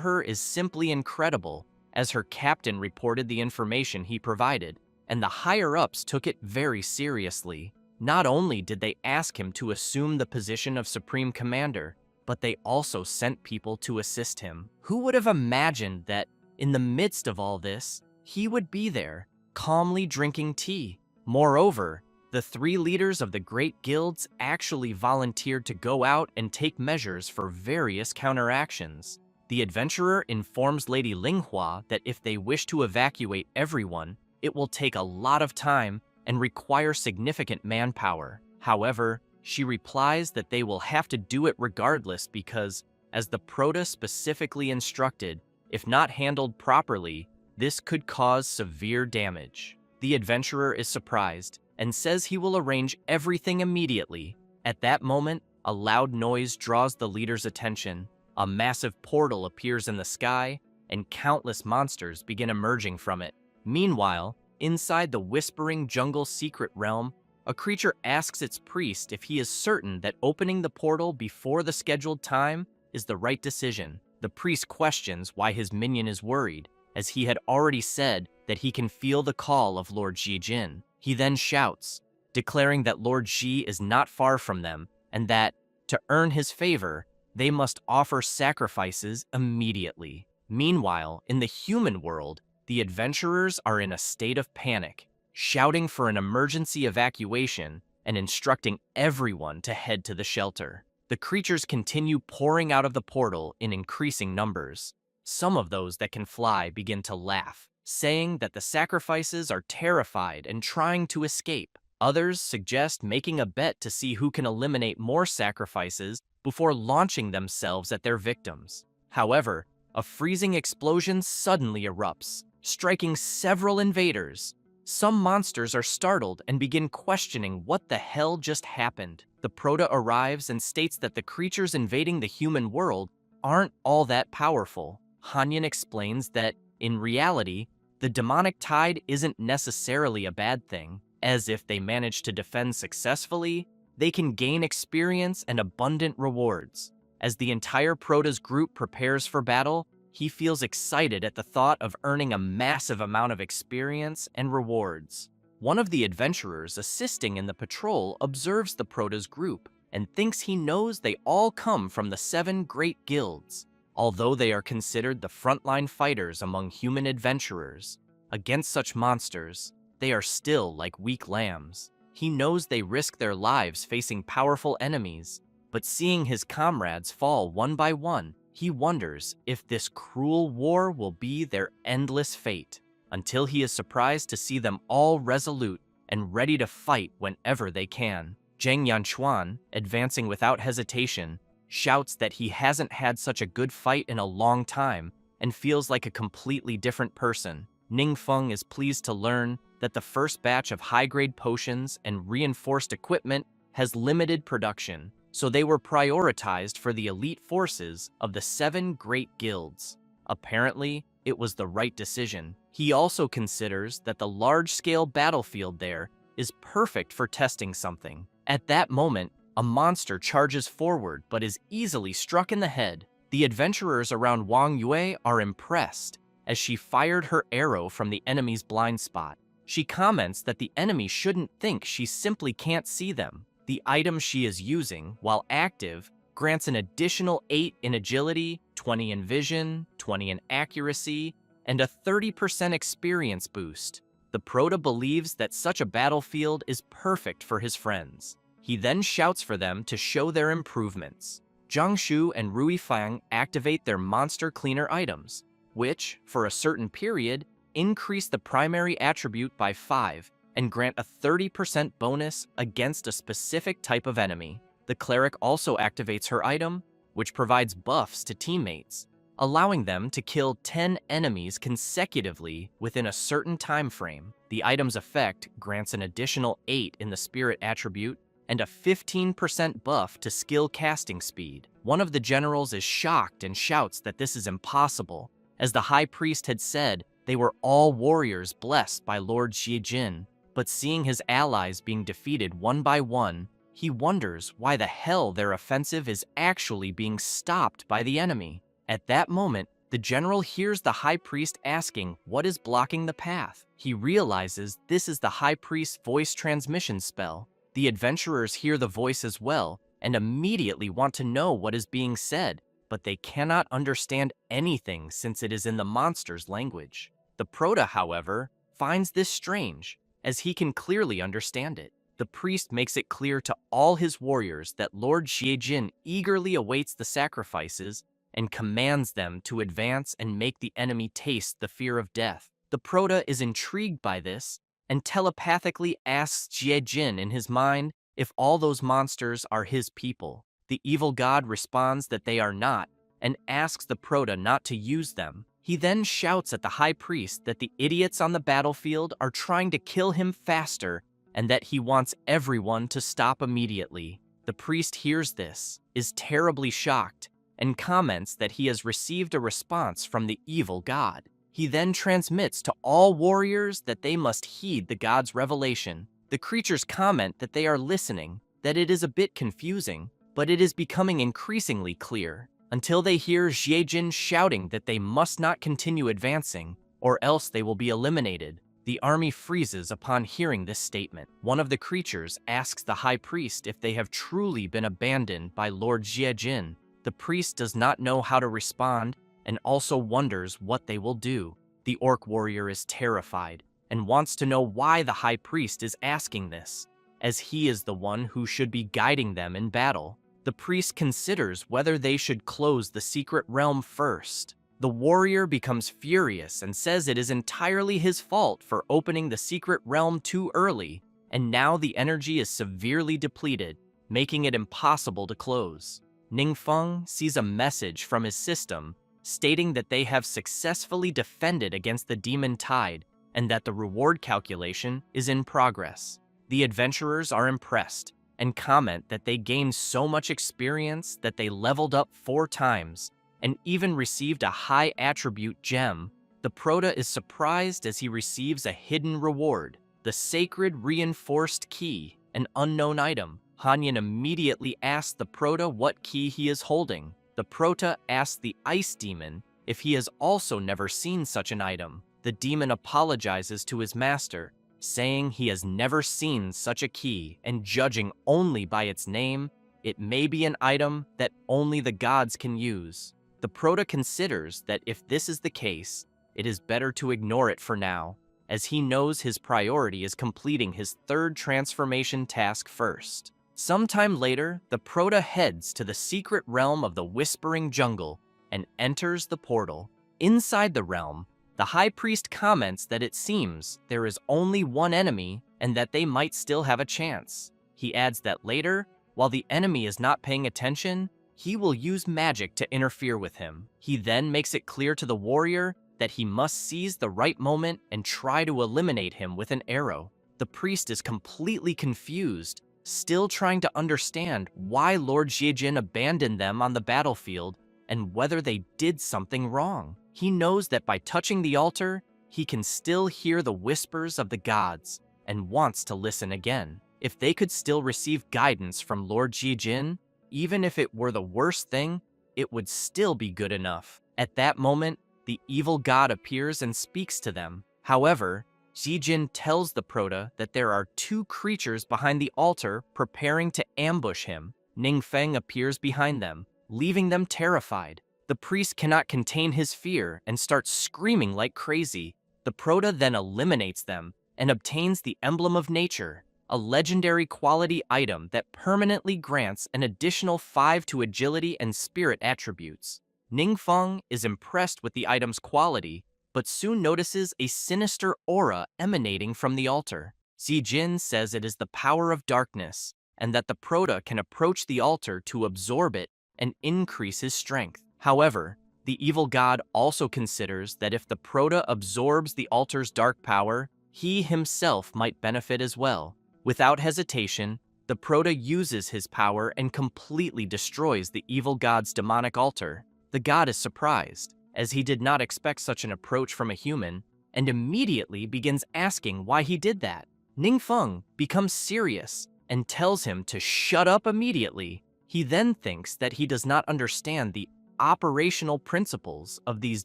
her is simply incredible, as her captain reported the information he provided, and the higher-ups took it very seriously. Not only did they ask him to assume the position of Supreme Commander, but they also sent people to assist him. Who would have imagined that, in the midst of all this, he would be there, calmly drinking tea? Moreover, the three leaders of the great guilds actually volunteered to go out and take measures for various counteractions. The adventurer informs Lady Linghua that if they wish to evacuate everyone, it will take a lot of time and require significant manpower. However, she replies that they will have to do it regardless because, as the Proto specifically instructed, if not handled properly, this could cause severe damage. The adventurer is surprised and says he will arrange everything immediately. At that moment, a loud noise draws the leader's attention. A massive portal appears in the sky, and countless monsters begin emerging from it. Meanwhile, inside the Whispering Jungle Secret Realm, a creature asks its priest if he is certain that opening the portal before the scheduled time is the right decision. The priest questions why his minion is worried, as he had already said that he can feel the call of Lord Jin. He then shouts, declaring that Lord Ji is not far from them, and that, to earn his favor, they must offer sacrifices immediately. Meanwhile, in the human world, the adventurers are in a state of panic, shouting for an emergency evacuation and instructing everyone to head to the shelter. The creatures continue pouring out of the portal in increasing numbers. Some of those that can fly begin to laugh, saying that the sacrifices are terrified and trying to escape. Others suggest making a bet to see who can eliminate more sacrifices before launching themselves at their victims. However, a freezing explosion suddenly erupts, striking several invaders. Some monsters are startled and begin questioning what the hell just happened. The Proto arrives and states that the creatures invading the human world aren't all that powerful. Hanyan explains that, in reality, the demonic tide isn't necessarily a bad thing, as if they manage to defend successfully, they can gain experience and abundant rewards. As the entire Protoss group prepares for battle, he feels excited at the thought of earning a massive amount of experience and rewards. One of the adventurers assisting in the patrol observes the Protoss group and thinks he knows they all come from the 7 great guilds. Although they are considered the frontline fighters among human adventurers, against such monsters, they are still like weak lambs. He knows they risk their lives facing powerful enemies, but seeing his comrades fall one by one, he wonders if this cruel war will be their endless fate, until he is surprised to see them all resolute and ready to fight whenever they can. Zhang Yanchuan, advancing without hesitation, shouts that he hasn't had such a good fight in a long time and feels like a completely different person. Ning Feng is pleased to learn that the first batch of high-grade potions and reinforced equipment has limited production, so they were prioritized for the elite forces of the 7 great guilds. Apparently, it was the right decision. He also considers that the large-scale battlefield there is perfect for testing something. At that moment, a monster charges forward but is easily struck in the head. The adventurers around Wang Yue are impressed, as she fired her arrow from the enemy's blind spot. She comments that the enemy shouldn't think she simply can't see them. The item she is using, while active, grants an additional 8 in agility, 20 in vision, 20 in accuracy, and a 30% experience boost. The Proto believes that such a battlefield is perfect for his friends. He then shouts for them to show their improvements. Zhang Shu and Rui Fang activate their monster cleaner items, which, for a certain period, increase the primary attribute by 5 and grant a 30% bonus against a specific type of enemy. The cleric also activates her item, which provides buffs to teammates, allowing them to kill 10 enemies consecutively within a certain time frame. The item's effect grants an additional 8 in the spirit attribute and a 15% buff to skill casting speed. One of the generals is shocked and shouts that this is impossible. As the high priest had said, they were all warriors blessed by Lord Xiejin, but seeing his allies being defeated one by one, he wonders why the hell their offensive is actually being stopped by the enemy. At that moment, the general hears the high priest asking what is blocking the path. He realizes this is the high priest's voice transmission spell. The adventurers hear the voice as well and immediately want to know what is being said, but they cannot understand anything since it is in the monster's language. The Proto, however, finds this strange, as he can clearly understand it. The priest makes it clear to all his warriors that Lord Xiejin eagerly awaits the sacrifices and commands them to advance and make the enemy taste the fear of death. The Proto is intrigued by this and telepathically asks Xiejin in his mind if all those monsters are his people. The evil god responds that they are not and asks the Proto not to use them. He then shouts at the high priest that the idiots on the battlefield are trying to kill him faster and that he wants everyone to stop immediately. The priest hears this, is terribly shocked, and comments that he has received a response from the evil god. He then transmits to all warriors that they must heed the god's revelation. The creatures comment that they are listening, that it is a bit confusing, but it is becoming increasingly clear, until they hear Xiejin shouting that they must not continue advancing, or else they will be eliminated. The army freezes upon hearing this statement. One of the creatures asks the high priest if they have truly been abandoned by Lord Xiejin. The priest does not know how to respond and also wonders what they will do. The orc warrior is terrified and wants to know why the high priest is asking this, as he is the one who should be guiding them in battle. The priest considers whether they should close the secret realm first. The warrior becomes furious and says it is entirely his fault for opening the secret realm too early, and now the energy is severely depleted, making it impossible to close. Ningfeng sees a message from his system stating that they have successfully defended against the demon tide and that the reward calculation is in progress. The adventurers are impressed and comment that they gained so much experience that they leveled up 4 times and even received a high attribute gem. The Prota is surprised as he receives a hidden reward, the sacred reinforced key, an unknown item. Hanyan immediately asks the Prota what key he is holding. The Prota asks the ice demon if he has also never seen such an item. The demon apologizes to his master, saying he has never seen such a key, and judging only by its name, it may be an item that only the gods can use. The Prota considers that if this is the case, it is better to ignore it for now, as he knows his priority is completing his 3rd transformation task first. Sometime later, the Prota heads to the secret realm of the Whispering Jungle and enters the portal. Inside the realm, the High Priest comments that it seems there is only one enemy and that they might still have a chance. He adds that later, while the enemy is not paying attention, he will use magic to interfere with him. He then makes it clear to the warrior that he must seize the right moment and try to eliminate him with an arrow. The priest is completely confused, still trying to understand why Lord Jiejin abandoned them on the battlefield and whether they did something wrong. He knows that by touching the altar, he can still hear the whispers of the gods and wants to listen again. If they could still receive guidance from Lord Jiejin, even if it were the worst thing, it would still be good enough. At that moment, the evil god appears and speaks to them. However, Jiejin tells the Prota that there are 2 creatures behind the altar preparing to ambush him. Ningfeng appears behind them, leaving them terrified. The priest cannot contain his fear and starts screaming like crazy. The Prota then eliminates them and obtains the Emblem of Nature, a legendary quality item that permanently grants an additional 5 to agility and spirit attributes. Ningfeng is impressed with the item's quality, but soon notices a sinister aura emanating from the altar. Zijin says it is the power of darkness, and that the Prota can approach the altar to absorb it and increase his strength. However, the evil god also considers that if the Prota absorbs the altar's dark power, he himself might benefit as well. Without hesitation, the Prota uses his power and completely destroys the evil god's demonic altar. The god is surprised, as he did not expect such an approach from a human, and immediately begins asking why he did that. Ningfeng becomes serious and tells him to shut up immediately. He then thinks that he does not understand the operational principles of these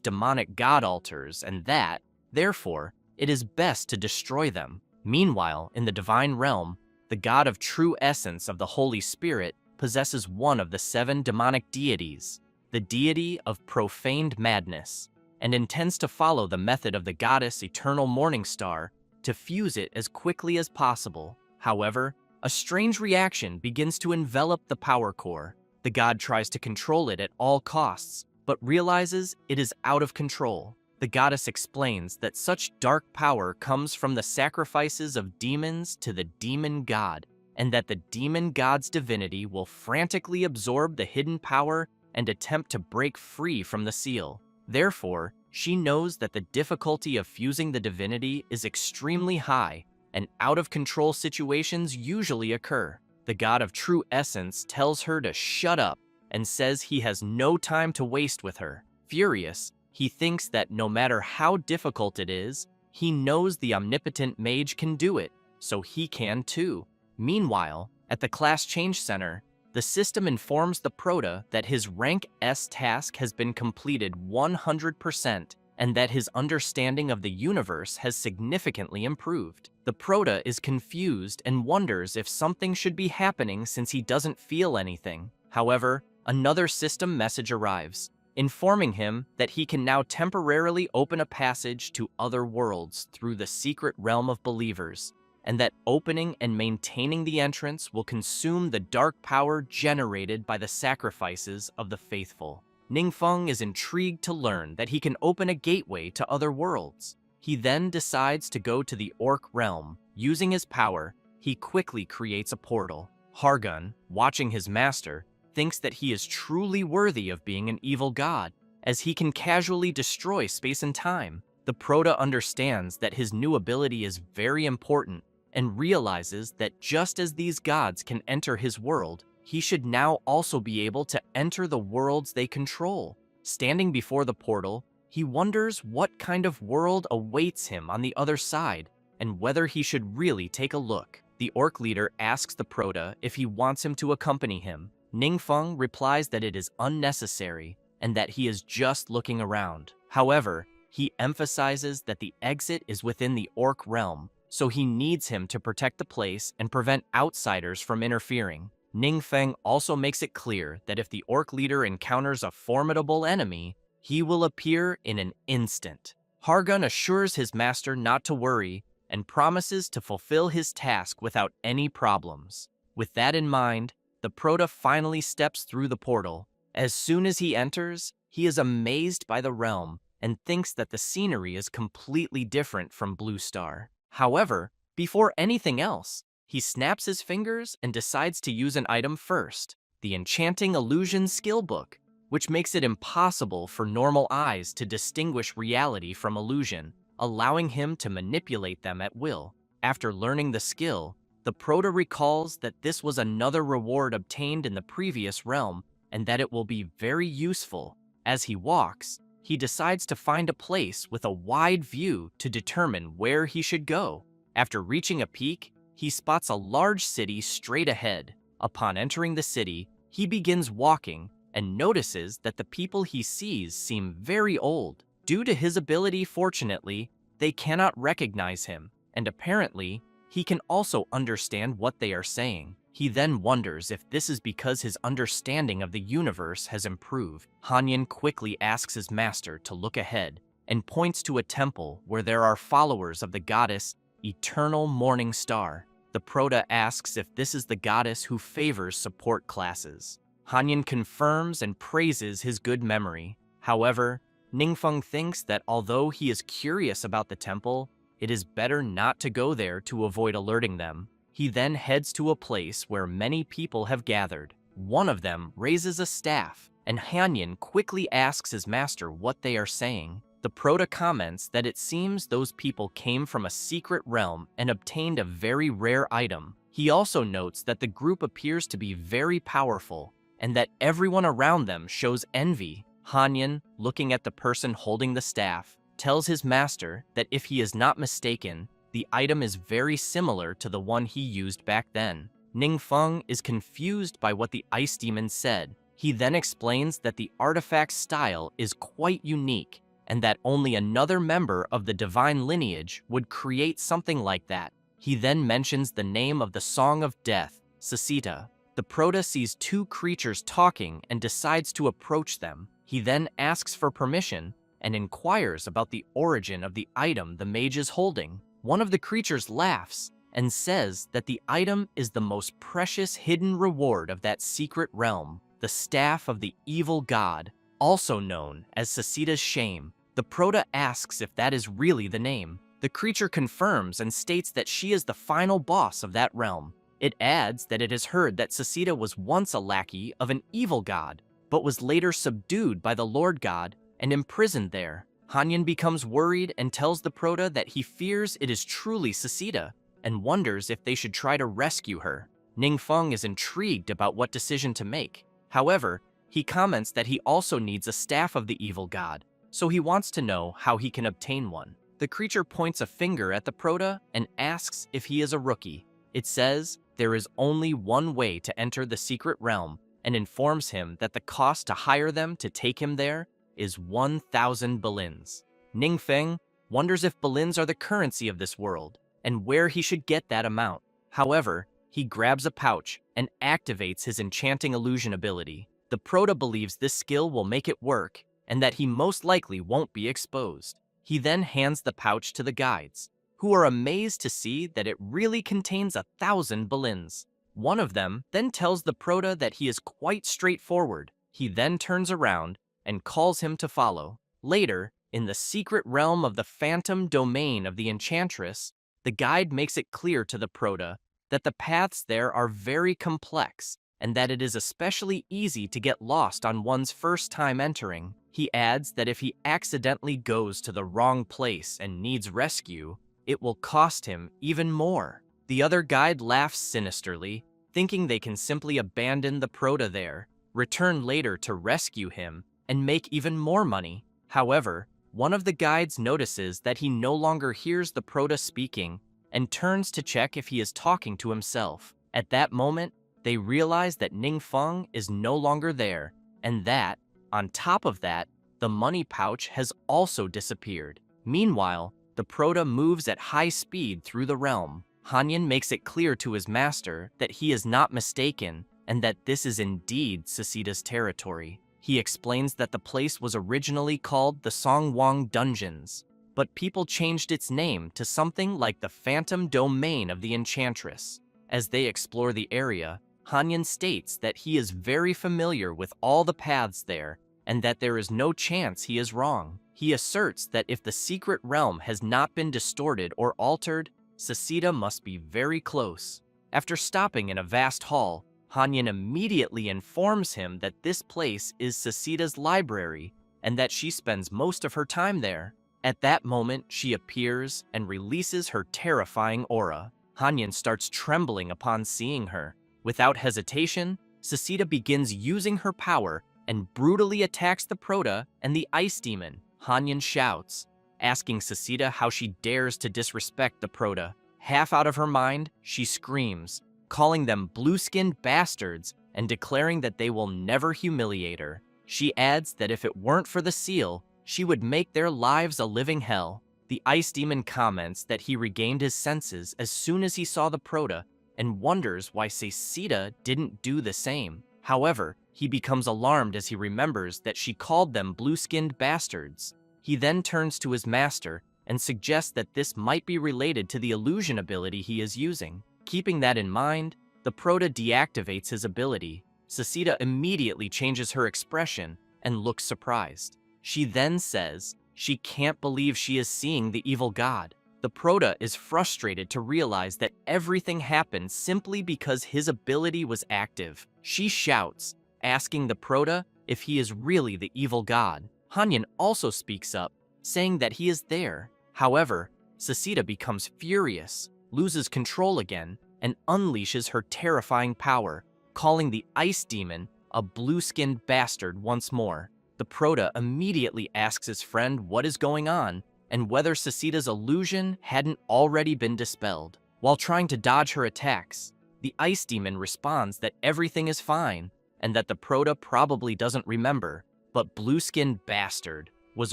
demonic god altars and that, therefore, it is best to destroy them. Meanwhile, in the divine realm, the god of true essence of the Holy Spirit possesses one of the 7 demonic deities, the deity of profaned madness, and intends to follow the method of the goddess Eternal Morning Star to fuse it as quickly as possible. However, a strange reaction begins to envelop the power core. The god tries to control it at all costs, but realizes it is out of control. The goddess explains that such dark power comes from the sacrifices of demons to the demon god, and that the demon god's divinity will frantically absorb the hidden power and attempt to break free from the seal. Therefore, she knows that the difficulty of fusing the divinity is extremely high, and out-of-control situations usually occur. The god of true essence tells her to shut up and says he has no time to waste with her. Furious, he thinks that no matter how difficult it is, he knows the omnipotent mage can do it, so he can too. Meanwhile, at the Class Change Center, the system informs the Prota that his Rank S task has been completed 100% and that his understanding of the universe has significantly improved. The Prota is confused and wonders if something should be happening since he doesn't feel anything. However, another system message arrives, informing him that he can now temporarily open a passage to other worlds through the secret realm of believers, and that opening and maintaining the entrance will consume the dark power generated by the sacrifices of the faithful. Ningfeng is intrigued to learn that he can open a gateway to other worlds. He then decides to go to the Orc realm. Using his power, he quickly creates a portal. Hargun, watching his master, thinks that he is truly worthy of being an evil god, as he can casually destroy space and time. The Proto understands that his new ability is very important and realizes that just as these gods can enter his world, he should now also be able to enter the worlds they control. Standing before the portal, he wonders what kind of world awaits him on the other side and whether he should really take a look. The orc leader asks the Proto if he wants him to accompany him. Ningfeng replies that it is unnecessary and that he is just looking around. However, he emphasizes that the exit is within the orc realm, so he needs him to protect the place and prevent outsiders from interfering. Ningfeng also makes it clear that if the orc leader encounters a formidable enemy, he will appear in an instant. Hargun assures his master not to worry and promises to fulfill his task without any problems. With that in mind, the Proto finally steps through the portal. As soon as he enters, he is amazed by the realm and thinks that the scenery is completely different from Blue Star. However, before anything else, he snaps his fingers and decides to use an item first, the Enchanting Illusion skill book, which makes it impossible for normal eyes to distinguish reality from illusion, allowing him to manipulate them at will. After learning the skill, the Proto recalls that this was another reward obtained in the previous realm and that it will be very useful. As he walks, he decides to find a place with a wide view to determine where he should go. After reaching a peak, he spots a large city straight ahead. Upon entering the city, he begins walking and notices that the people he sees seem very old. Due to his ability, fortunately, they cannot recognize him, and apparently, he can also understand what they are saying. He then wonders if this is because his understanding of the universe has improved. Hanyan quickly asks his master to look ahead and points to a temple where there are followers of the goddess Eternal Morning Star. The Proto asks if this is the goddess who favors support classes. Hanyan confirms and praises his good memory. However, Ningfeng thinks that although he is curious about the temple, it is better not to go there to avoid alerting them. He then heads to a place where many people have gathered. One of them raises a staff, and Hanyan quickly asks his master what they are saying. The Proto comments that it seems those people came from a secret realm and obtained a very rare item. He also notes that the group appears to be very powerful, and that everyone around them shows envy. Hanyan, looking at the person holding the staff, tells his master that if he is not mistaken, the item is very similar to the one he used back then. Ningfeng is confused by what the ice demon said. He then explains that the artifact's style is quite unique, and that only another member of the divine lineage would create something like that. He then mentions the name of the Song of Death, Sasita. The Proto sees two creatures talking and decides to approach them. He then asks for permission and inquires about the origin of the item the mage is holding. One of the creatures laughs and says that the item is the most precious hidden reward of that secret realm, the Staff of the Evil God, also known as Sasita's Shame. The Proto asks if that is really the name. The creature confirms and states that she is the final boss of that realm. It adds that it has heard that Sasita was once a lackey of an evil god, but was later subdued by the Lord God and imprisoned there. Hanyan becomes worried and tells the Proto that he fears it is truly Sasita and wonders if they should try to rescue her. Ningfeng is intrigued about what decision to make. However, he comments that he also needs a staff of the evil god, so he wants to know how he can obtain one. The creature points a finger at the Proto and asks if he is a rookie. It says there is only one way to enter the secret realm and informs him that the cost to hire them to take him there is 1,000 balins. Ningfeng wonders if balins are the currency of this world and where he should get that amount. However, he grabs a pouch and activates his enchanting illusion ability. The Proto believes this skill will make it work and that he most likely won't be exposed. He then hands the pouch to the guides, who are amazed to see that it really contains 1,000 balins. One of them then tells the Proto that he is quite straightforward. He then turns around and calls him to follow. Later, in the secret realm of the phantom domain of the Enchantress, the guide makes it clear to the Proto that the paths there are very complex and that it is especially easy to get lost on one's first time entering. He adds that if he accidentally goes to the wrong place and needs rescue, it will cost him even more. The other guide laughs sinisterly, thinking they can simply abandon the Prota there, return later to rescue him, and make even more money. However, one of the guides notices that he no longer hears the Prota speaking and turns to check if he is talking to himself. At that moment, they realize that Ningfeng is no longer there, and that, on top of that, the money pouch has also disappeared. Meanwhile, the Prota moves at high speed through the realm. Hanyin makes it clear to his master that he is not mistaken and that this is indeed Susida's territory. He explains that the place was originally called the Songwang Dungeons, but people changed its name to something like the Phantom Domain of the Enchantress. As they explore the area, Hanyin states that he is very familiar with all the paths there and that there is no chance he is wrong. He asserts that if the secret realm has not been distorted or altered, Susida must be very close. After stopping in a vast hall, Hanyin immediately informs him that this place is Susida's library and that she spends most of her time there. At that moment, she appears and releases her terrifying aura. Hanyin starts trembling upon seeing her. Without hesitation, Susida begins using her power and brutally attacks the Prota and the Ice Demon. Hanyin shouts, asking Susida how she dares to disrespect the Prota. Half out of her mind, she screams, calling them blue-skinned bastards and declaring that they will never humiliate her. She adds that if it weren't for the seal, she would make their lives a living hell. The Ice Demon comments that he regained his senses as soon as he saw the Prota and wonders why Susida didn't do the same. However, he becomes alarmed as he remembers that she called them blue-skinned bastards. He then turns to his master and suggests that this might be related to the illusion ability he is using. Keeping that in mind, the Prota deactivates his ability. Susida immediately changes her expression and looks surprised. She then says she can't believe she is seeing the evil god. The Prota is frustrated to realize that everything happened simply because his ability was active. She shouts, asking the Prota if he is really the evil god. Hanyin also speaks up, saying that he is there. However, Susida becomes furious, loses control again, and unleashes her terrifying power, calling the Ice Demon a blue-skinned bastard once more. The Prota immediately asks his friend what is going on and whether Susida's illusion hadn't already been dispelled. While trying to dodge her attacks, the Ice Demon responds that everything is fine and that the Prota probably doesn't remember, but blue-skinned bastard was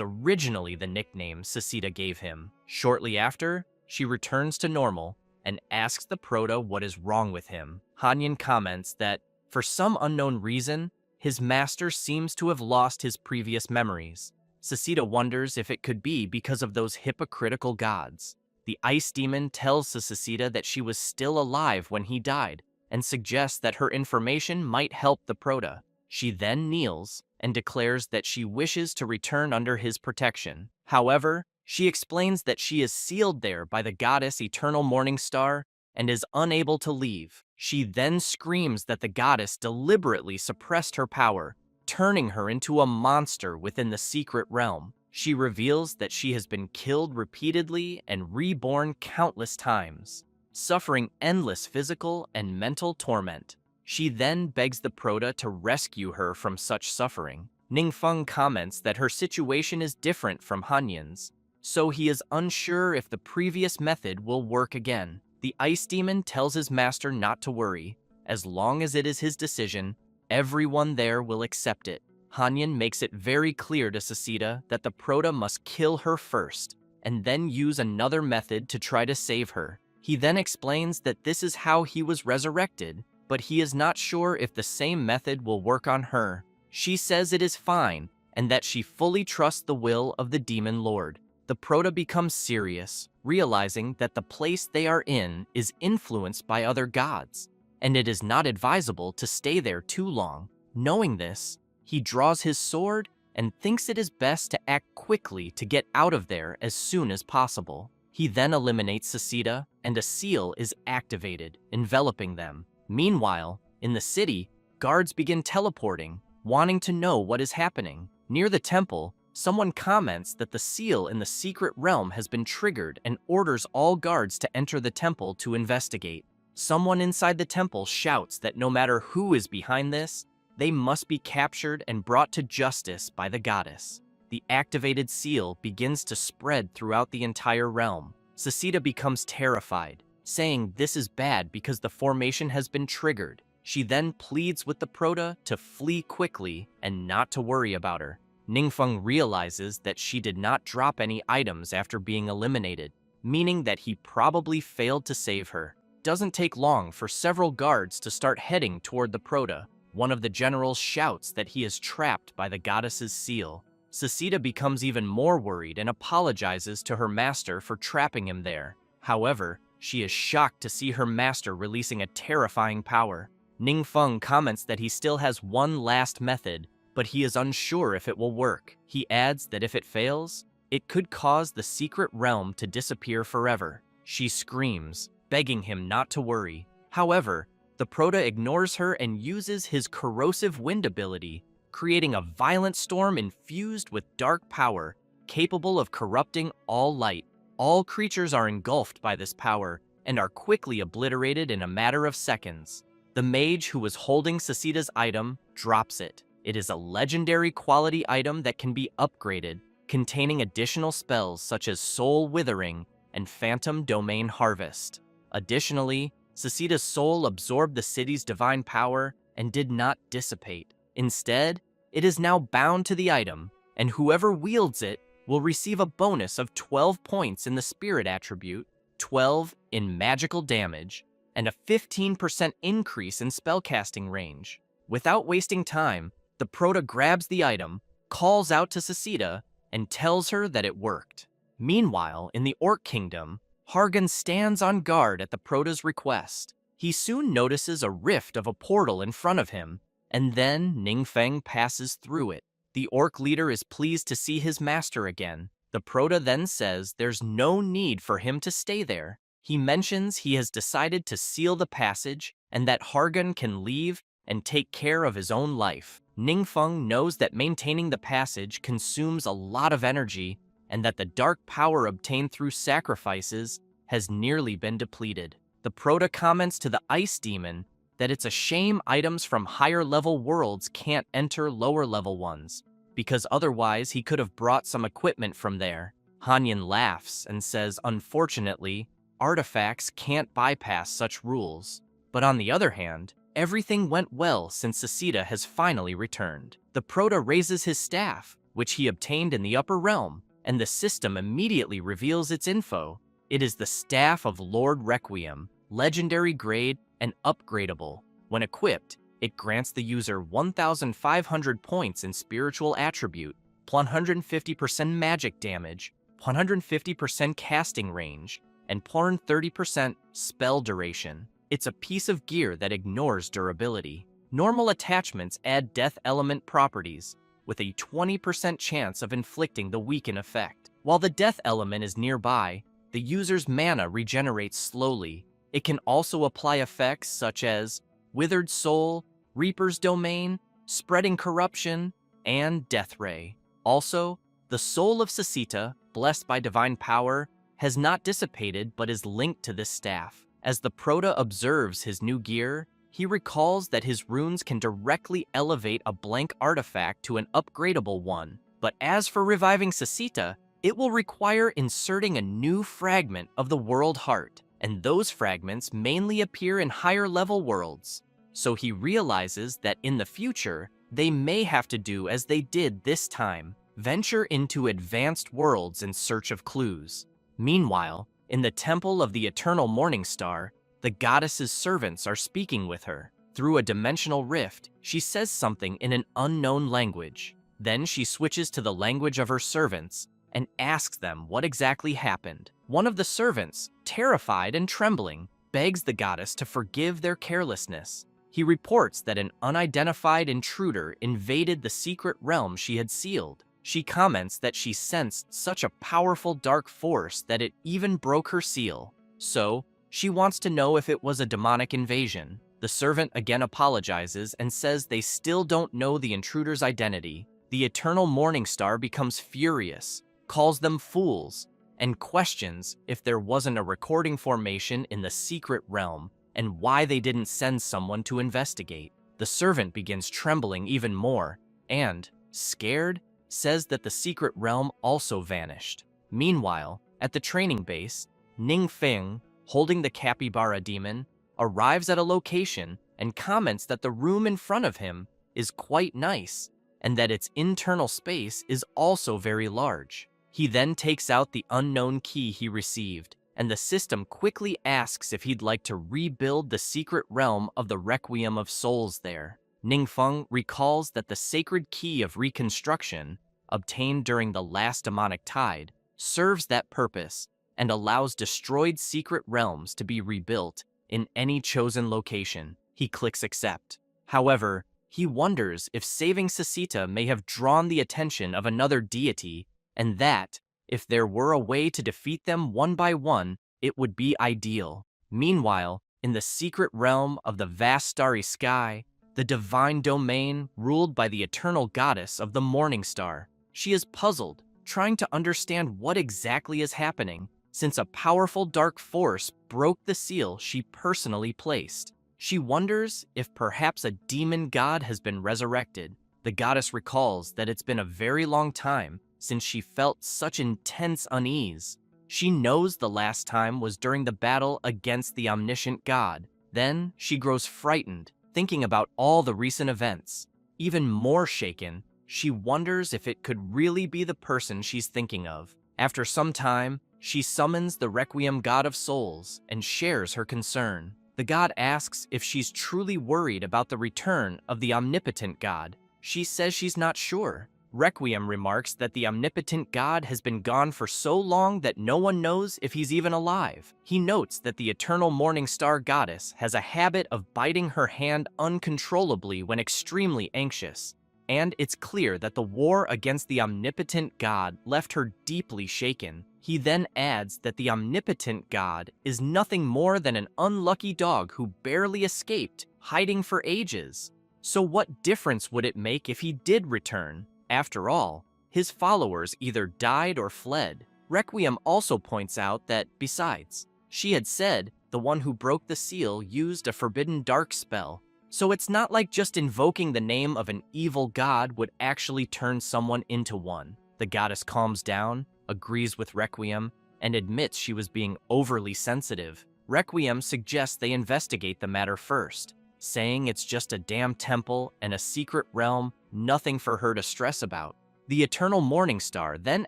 originally the nickname Susida gave him. Shortly after, she returns to normal and asks the Prota what is wrong with him. Hanyin comments that, for some unknown reason, his master seems to have lost his previous memories. Susida wonders if it could be because of those hypocritical gods. The Ice Demon tells Susida that she was still alive when he died and suggests that her information might help the Prota. She then kneels and declares that she wishes to return under his protection. However, she explains that she is sealed there by the goddess Eternal Morning Star and is unable to leave. She then screams that the goddess deliberately suppressed her power, turning her into a monster within the secret realm. She reveals that she has been killed repeatedly and reborn countless times, suffering endless physical and mental torment. She then begs the Prota to rescue her from such suffering. Ningfeng comments that her situation is different from Hanyin's, so he is unsure if the previous method will work again. The Ice Demon tells his master not to worry. As long as it is his decision, everyone there will accept it. Hanyin makes it very clear to Susida that the Prota must kill her first, and then use another method to try to save her. He then explains that this is how he was resurrected, but he is not sure if the same method will work on her. She says it is fine, and that she fully trusts the will of the Demon Lord. The Prota becomes serious, realizing that the place they are in is influenced by other gods, and it is not advisable to stay there too long. Knowing this, he draws his sword and thinks it is best to act quickly to get out of there as soon as possible. He then eliminates Sasita, and a seal is activated, enveloping them. Meanwhile, in the city, guards begin teleporting, wanting to know what is happening. Near the temple, someone comments that the seal in the secret realm has been triggered and orders all guards to enter the temple to investigate. Someone inside the temple shouts that no matter who is behind this, they must be captured and brought to justice by the goddess. The activated seal begins to spread throughout the entire realm. Sasita becomes terrified, saying this is bad because the formation has been triggered. She then pleads with the Prota to flee quickly and not to worry about her. Ningfeng realizes that she did not drop any items after being eliminated, meaning that he probably failed to save her. Doesn't take long for several guards to start heading toward the Prota. One of the generals shouts that he is trapped by the goddess's seal. Sasita becomes even more worried and apologizes to her master for trapping him there. However, she is shocked to see her master releasing a terrifying power. Ningfeng comments that he still has one last method, but he is unsure if it will work. He adds that if it fails, it could cause the secret realm to disappear forever. She screams, begging him not to worry. However, the Prota ignores her and uses his corrosive wind ability, creating a violent storm infused with dark power, capable of corrupting all light. All creatures are engulfed by this power and are quickly obliterated in a matter of seconds. The mage who was holding Sasita's item drops it. It is a legendary quality item that can be upgraded, containing additional spells such as Soul Withering and Phantom Domain Harvest. Additionally, Sasita's soul absorbed the city's divine power and did not dissipate. Instead, it is now bound to the item, and whoever wields it will receive a bonus of 12 points in the spirit attribute, 12 in magical damage, and a 15% increase in spellcasting range. Without wasting time, the Prota grabs the item, calls out to Sasita, and tells her that it worked. Meanwhile, in the Orc Kingdom, Hargan stands on guard at the Prota's request. He soon notices a rift of a portal in front of him, and then Ningfeng passes through it. The Orc leader is pleased to see his master again. The Prota then says there's no need for him to stay there. He mentions he has decided to seal the passage and that Hargan can leave and take care of his own life. Ningfeng knows that maintaining the passage consumes a lot of energy and that the dark power obtained through sacrifices has nearly been depleted. The Prota comments to the Ice Demon that it's a shame items from higher-level worlds can't enter lower-level ones, because otherwise he could have brought some equipment from there. Hanyan laughs and says, unfortunately, artifacts can't bypass such rules. But on the other hand, everything went well since Sasita has finally returned. The Prota raises his staff, which he obtained in the upper realm, and the system immediately reveals its info. It is the Staff of Lord Requiem, legendary grade and upgradable. When equipped, it grants the user 1,500 points in spiritual attribute, 150% magic damage, 150% casting range, and 30% spell duration. It's a piece of gear that ignores durability. Normal attachments add death element properties, with a 20% chance of inflicting the weaken effect. While the death element is nearby, the user's mana regenerates slowly. It can also apply effects such as Withered Soul, Reaper's Domain, Spreading Corruption, and Death Ray. Also, the soul of Sasita, blessed by divine power, has not dissipated but is linked to this staff. As the Prota observes his new gear, he recalls that his runes can directly elevate a blank artifact to an upgradable one. But as for reviving Sasita, it will require inserting a new fragment of the World Heart, and those fragments mainly appear in higher-level worlds. So he realizes that in the future, they may have to do as they did this time, venture into advanced worlds in search of clues. Meanwhile, in the Temple of the Eternal Morning Star, the goddess's servants are speaking with her. Through a dimensional rift, she says something in an unknown language. Then she switches to the language of her servants and asks them what exactly happened. One of the servants, terrified and trembling, begs the goddess to forgive their carelessness. He reports that an unidentified intruder invaded the secret realm she had sealed. She comments that she sensed such a powerful dark force that it even broke her seal. So, she wants to know if it was a demonic invasion. The servant again apologizes and says they still don't know the intruder's identity. The eternal morning star becomes furious, calls them fools, and questions if there wasn't a recording formation in the secret realm and why they didn't send someone to investigate. The servant begins trembling even more and, scared, says that the secret realm also vanished. Meanwhile, at the training base, Ning Feng, holding the capybara demon, arrives at a location and comments that the room in front of him is quite nice and that its internal space is also very large. He then takes out the unknown key he received, and the system quickly asks if he'd like to rebuild the secret realm of the Requiem of Souls there. Ningfeng recalls that the sacred key of reconstruction, obtained during the last demonic tide, serves that purpose and allows destroyed secret realms to be rebuilt in any chosen location. He clicks accept. However, he wonders if saving Sasita may have drawn the attention of another deity, and that, if there were a way to defeat them one by one, it would be ideal. Meanwhile, in the secret realm of the vast starry sky, the divine domain ruled by the eternal goddess of the morning star, she is puzzled, trying to understand what exactly is happening, since a powerful dark force broke the seal she personally placed. She wonders if perhaps a demon god has been resurrected. The goddess recalls that it's been a very long time since she felt such intense unease. She knows the last time was during the battle against the omniscient god. Then she grows frightened, thinking about all the recent events. Even more shaken, she wonders if it could really be the person she's thinking of. After some time, she summons the Requiem God of Souls and shares her concern. The god asks if she's truly worried about the return of the omnipotent god. She says she's not sure. Requiem remarks that the omnipotent god has been gone for so long that no one knows if he's even alive. He notes that the eternal morning star goddess has a habit of biting her hand uncontrollably when extremely anxious, and it's clear that the war against the omnipotent god left her deeply shaken. He then adds that the omnipotent god is nothing more than an unlucky dog who barely escaped, hiding for ages. So what difference would it make if he did return? After all, his followers either died or fled. Requiem also points out that, besides, she had said the one who broke the seal used a forbidden dark spell, so it's not like just invoking the name of an evil god would actually turn someone into one. The goddess calms down, agrees with Requiem, and admits she was being overly sensitive. Requiem suggests they investigate the matter first, saying it's just a damn temple and a secret realm, nothing for her to stress about. The eternal morning star then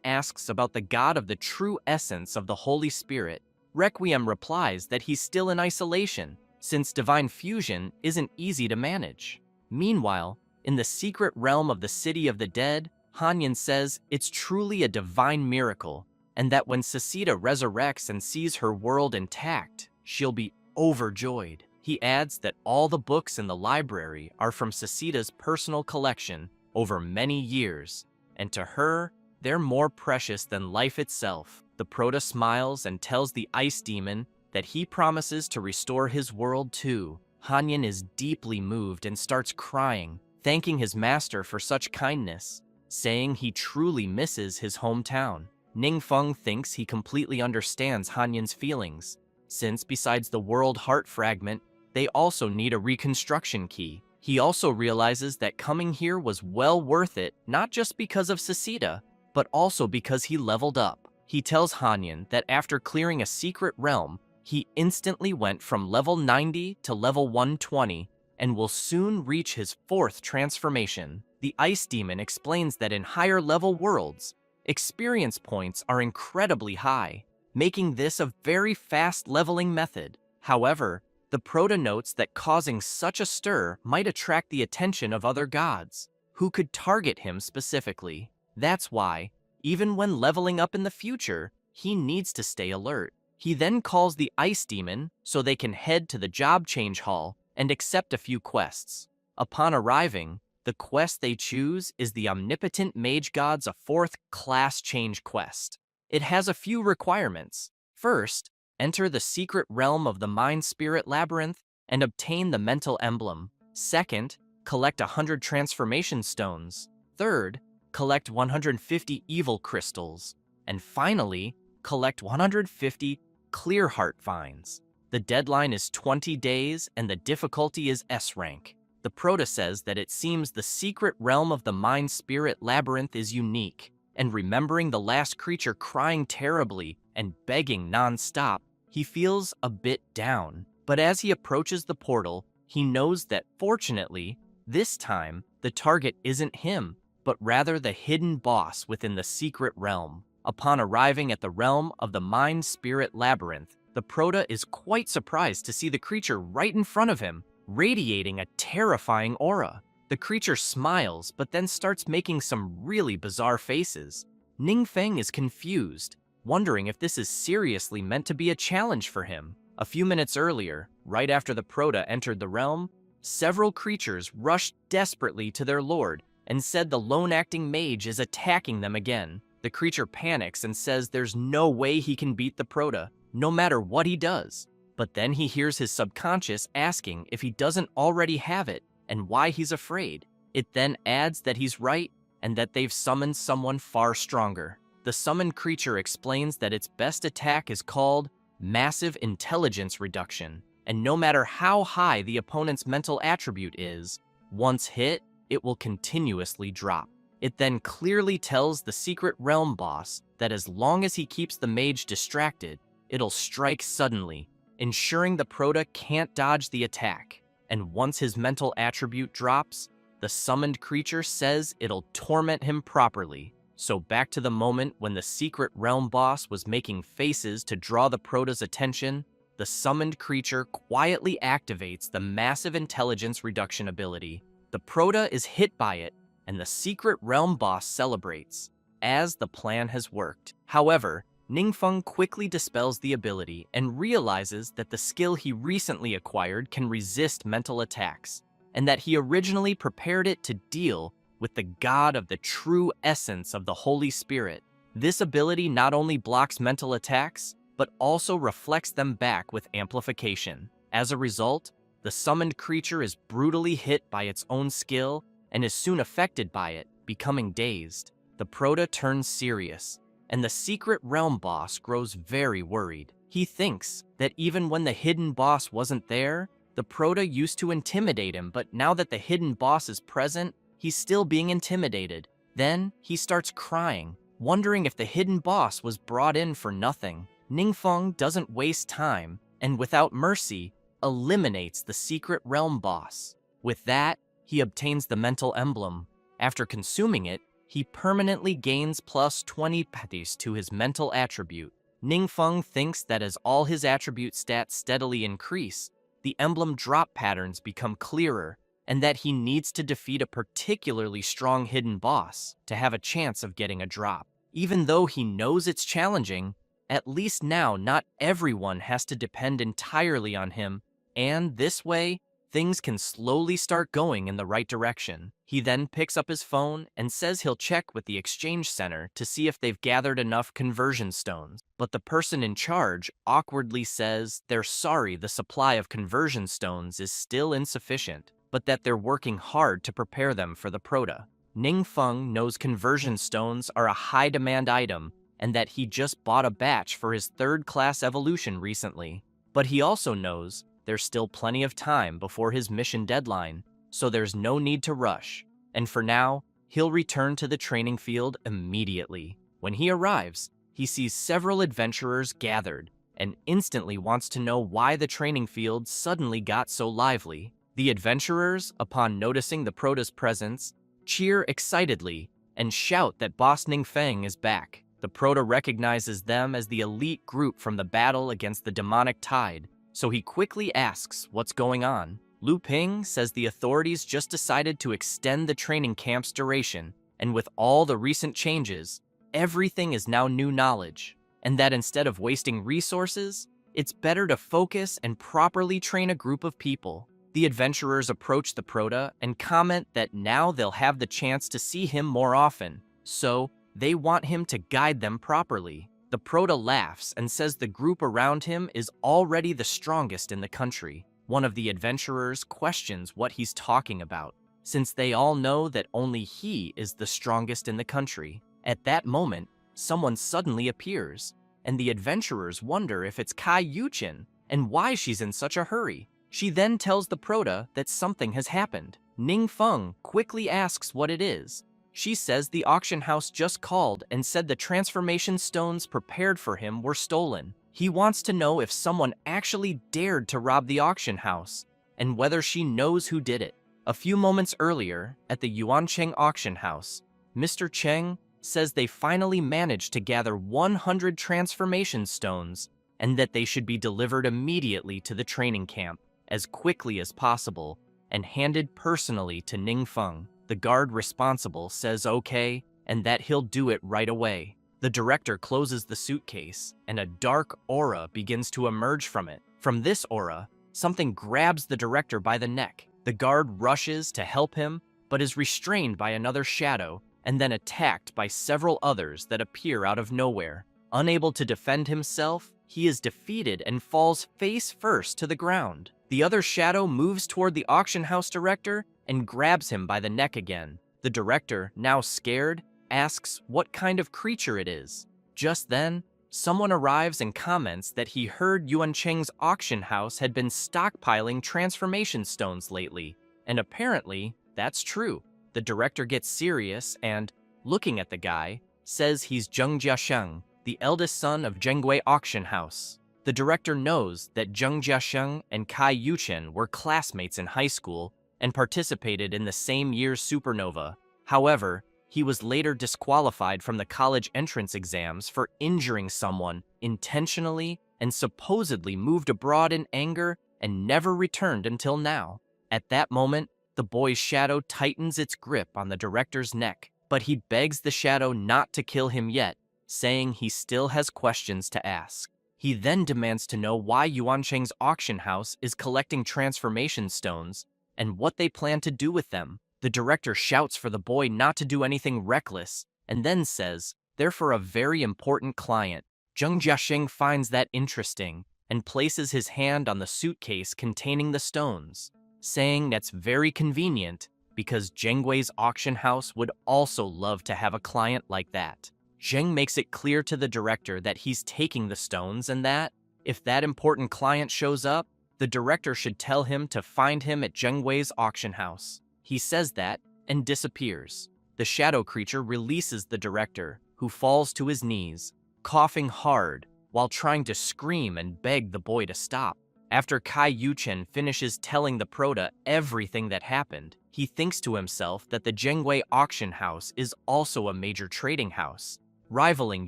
asks about the god of the true essence of the Holy Spirit. Requiem replies that he's still in isolation, since divine fusion isn't easy to manage. Meanwhile, in the secret realm of the city of the dead, Hanyan says it's truly a divine miracle, and that when Sasita resurrects and sees her world intact, she'll be overjoyed. He adds that all the books in the library are from Sasita's personal collection over many years, and to her, they're more precious than life itself. The Proto smiles and tells the ice demon that he promises to restore his world too. Hanyan is deeply moved and starts crying, thanking his master for such kindness, saying he truly misses his hometown. Ningfeng thinks he completely understands Hanyan's feelings, since besides the world heart fragment, they also need a reconstruction key. He also realizes that coming here was well worth it, not just because of Sasita, but also because he leveled up. He tells Hanyan that after clearing a secret realm, he instantly went from level 90 to level 120 and will soon reach his 4th transformation. The Ice Demon explains that in higher level worlds, experience points are incredibly high, making this a very fast leveling method. However, the Proto notes that causing such a stir might attract the attention of other gods, who could target him specifically. That's why, even when leveling up in the future, he needs to stay alert. He then calls the Ice Demon so they can head to the job change hall and accept a few quests. Upon arriving, The quest they choose is the Omnipotent Mage God's a fourth class change quest. It has a few requirements. First, enter the secret realm of the Mind Spirit Labyrinth and obtain the mental emblem. Second, collect 100 transformation stones. Third, collect 150 evil crystals. And finally, collect 150 clear heart vines. The deadline is 20 days and the difficulty is S rank. The Prota says that it seems the secret realm of the Mind Spirit Labyrinth is unique, and remembering the last creature crying terribly and begging non-stop, he feels a bit down. But as he approaches the portal, he knows that, fortunately, this time, the target isn't him, but rather the hidden boss within the secret realm. Upon arriving at the realm of the Mind Spirit Labyrinth, the Prota is quite surprised to see the creature right in front of him, radiating a terrifying aura. The creature smiles, but then starts making some really bizarre faces. Ningfeng is confused, wondering if this is seriously meant to be a challenge for him. A few minutes earlier, right after the Prota entered the realm, several creatures rushed desperately to their lord and said the lone-acting mage is attacking them again. The creature panics and says there's no way he can beat the Prota, no matter what he does. But then he hears his subconscious asking if he doesn't already have it and why he's afraid. It then adds that he's right and that they've summoned someone far stronger. The summoned creature explains that its best attack is called Massive Intelligence Reduction, and no matter how high the opponent's mental attribute is, once hit, it will continuously drop. It then clearly tells the secret realm boss that as long as he keeps the mage distracted, it'll strike suddenly, ensuring the Prota can't dodge the attack. And once his mental attribute drops, the summoned creature says it'll torment him properly. So back to the moment when the secret realm boss was making faces to draw the Prota's attention, the summoned creature quietly activates the Massive Intelligence Reduction ability. The Prota is hit by it, and the secret realm boss celebrates, as the plan has worked. However, Ningfeng quickly dispels the ability and realizes that the skill he recently acquired can resist mental attacks, and that he originally prepared it to deal with the god of the true essence of the Holy Spirit. This ability not only blocks mental attacks, but also reflects them back with amplification. As a result, the summoned creature is brutally hit by its own skill and is soon affected by it, becoming dazed. The Prota turns serious, and the secret realm boss grows very worried. He thinks that even when the hidden boss wasn't there, the Prota used to intimidate him, but now that the hidden boss is present, he's still being intimidated. Then he starts crying, wondering if the hidden boss was brought in for nothing. Ningfeng doesn't waste time, and without mercy, eliminates the secret realm boss. With that, he obtains the mental emblem. After consuming it, he permanently gains plus 20 patties to his mental attribute. Ningfeng thinks that as all his attribute stats steadily increase, the emblem drop patterns become clearer, and that he needs to defeat a particularly strong hidden boss to have a chance of getting a drop. Even though he knows it's challenging, at least now not everyone has to depend entirely on him, and this way, things can slowly start going in the right direction. He then picks up his phone and says he'll check with the exchange center to see if they've gathered enough conversion stones. But the person in charge awkwardly says they're sorry the supply of conversion stones is still insufficient, but that they're working hard to prepare them for the Prota. Ningfeng knows conversion stones are a high-demand item and that he just bought a batch for his third-class evolution recently. But he also knows there's still plenty of time before his mission deadline, so there's no need to rush. And for now, he'll return to the training field immediately. When he arrives, he sees several adventurers gathered and instantly wants to know why the training field suddenly got so lively. The adventurers, upon noticing the Prota's presence, cheer excitedly and shout that Boss Ningfeng is back. The Prota recognizes them as the elite group from the battle against the demonic tide, so he quickly asks what's going on. Lu Ping says the authorities just decided to extend the training camp's duration, and with all the recent changes, everything is now new knowledge, and that instead of wasting resources, it's better to focus and properly train a group of people. The adventurers approach the Prota and comment that now they'll have the chance to see him more often, so they want him to guide them properly. The Prota laughs and says the group around him is already the strongest in the country. One of the adventurers questions what he's talking about, since they all know that only he is the strongest in the country. At that moment, someone suddenly appears, and the adventurers wonder if it's Kai Yuchen and why she's in such a hurry. She then tells the Prota that something has happened. Ning Feng quickly asks what it is. She says the auction house just called and said the transformation stones prepared for him were stolen. He wants to know if someone actually dared to rob the auction house, and whether she knows who did it. A few moments earlier, at the Yuancheng auction house, Mr. Cheng says they finally managed to gather 100 transformation stones, and that they should be delivered immediately to the training camp, as quickly as possible, and handed personally to Ning Feng. The guard responsible says okay, and that he'll do it right away. The director closes the suitcase, and a dark aura begins to emerge from it. From this aura, something grabs the director by the neck. The guard rushes to help him, but is restrained by another shadow, and then attacked by several others that appear out of nowhere. Unable to defend himself, he is defeated and falls face first to the ground. The other shadow moves toward the auction house director and grabs him by the neck again. The director, now scared, asks what kind of creature it is. Just then, someone arrives and comments that he heard Yuancheng's auction house had been stockpiling transformation stones lately, and apparently, that's true. The director gets serious and, looking at the guy, says he's Zheng Jiasheng, the eldest son of Zhenggui auction house. The director knows that Zheng Jiasheng and Kai Yuchen were classmates in high school and participated in the same year's supernova. However, he was later disqualified from the college entrance exams for injuring someone intentionally and supposedly moved abroad in anger and never returned until now. At that moment, the boy's shadow tightens its grip on the director's neck, but he begs the shadow not to kill him yet, saying he still has questions to ask. He then demands to know why Yuancheng's auction house is collecting transformation stones and what they plan to do with them. The director shouts for the boy not to do anything reckless, and then says they're for a very important client. Zheng Jiasheng finds that interesting and places his hand on the suitcase containing the stones, saying that's very convenient because Zhenggui's auction house would also love to have a client like that. Zheng makes it clear to the director that he's taking the stones and that, if that important client shows up, the director should tell him to find him at Zhenggui's auction house. He says that and disappears. The shadow creature releases the director, who falls to his knees, coughing hard while trying to scream and beg the boy to stop. After Kai Yuchen finishes telling the Prota everything that happened, he thinks to himself that the Zhenggui auction house is also a major trading house, rivaling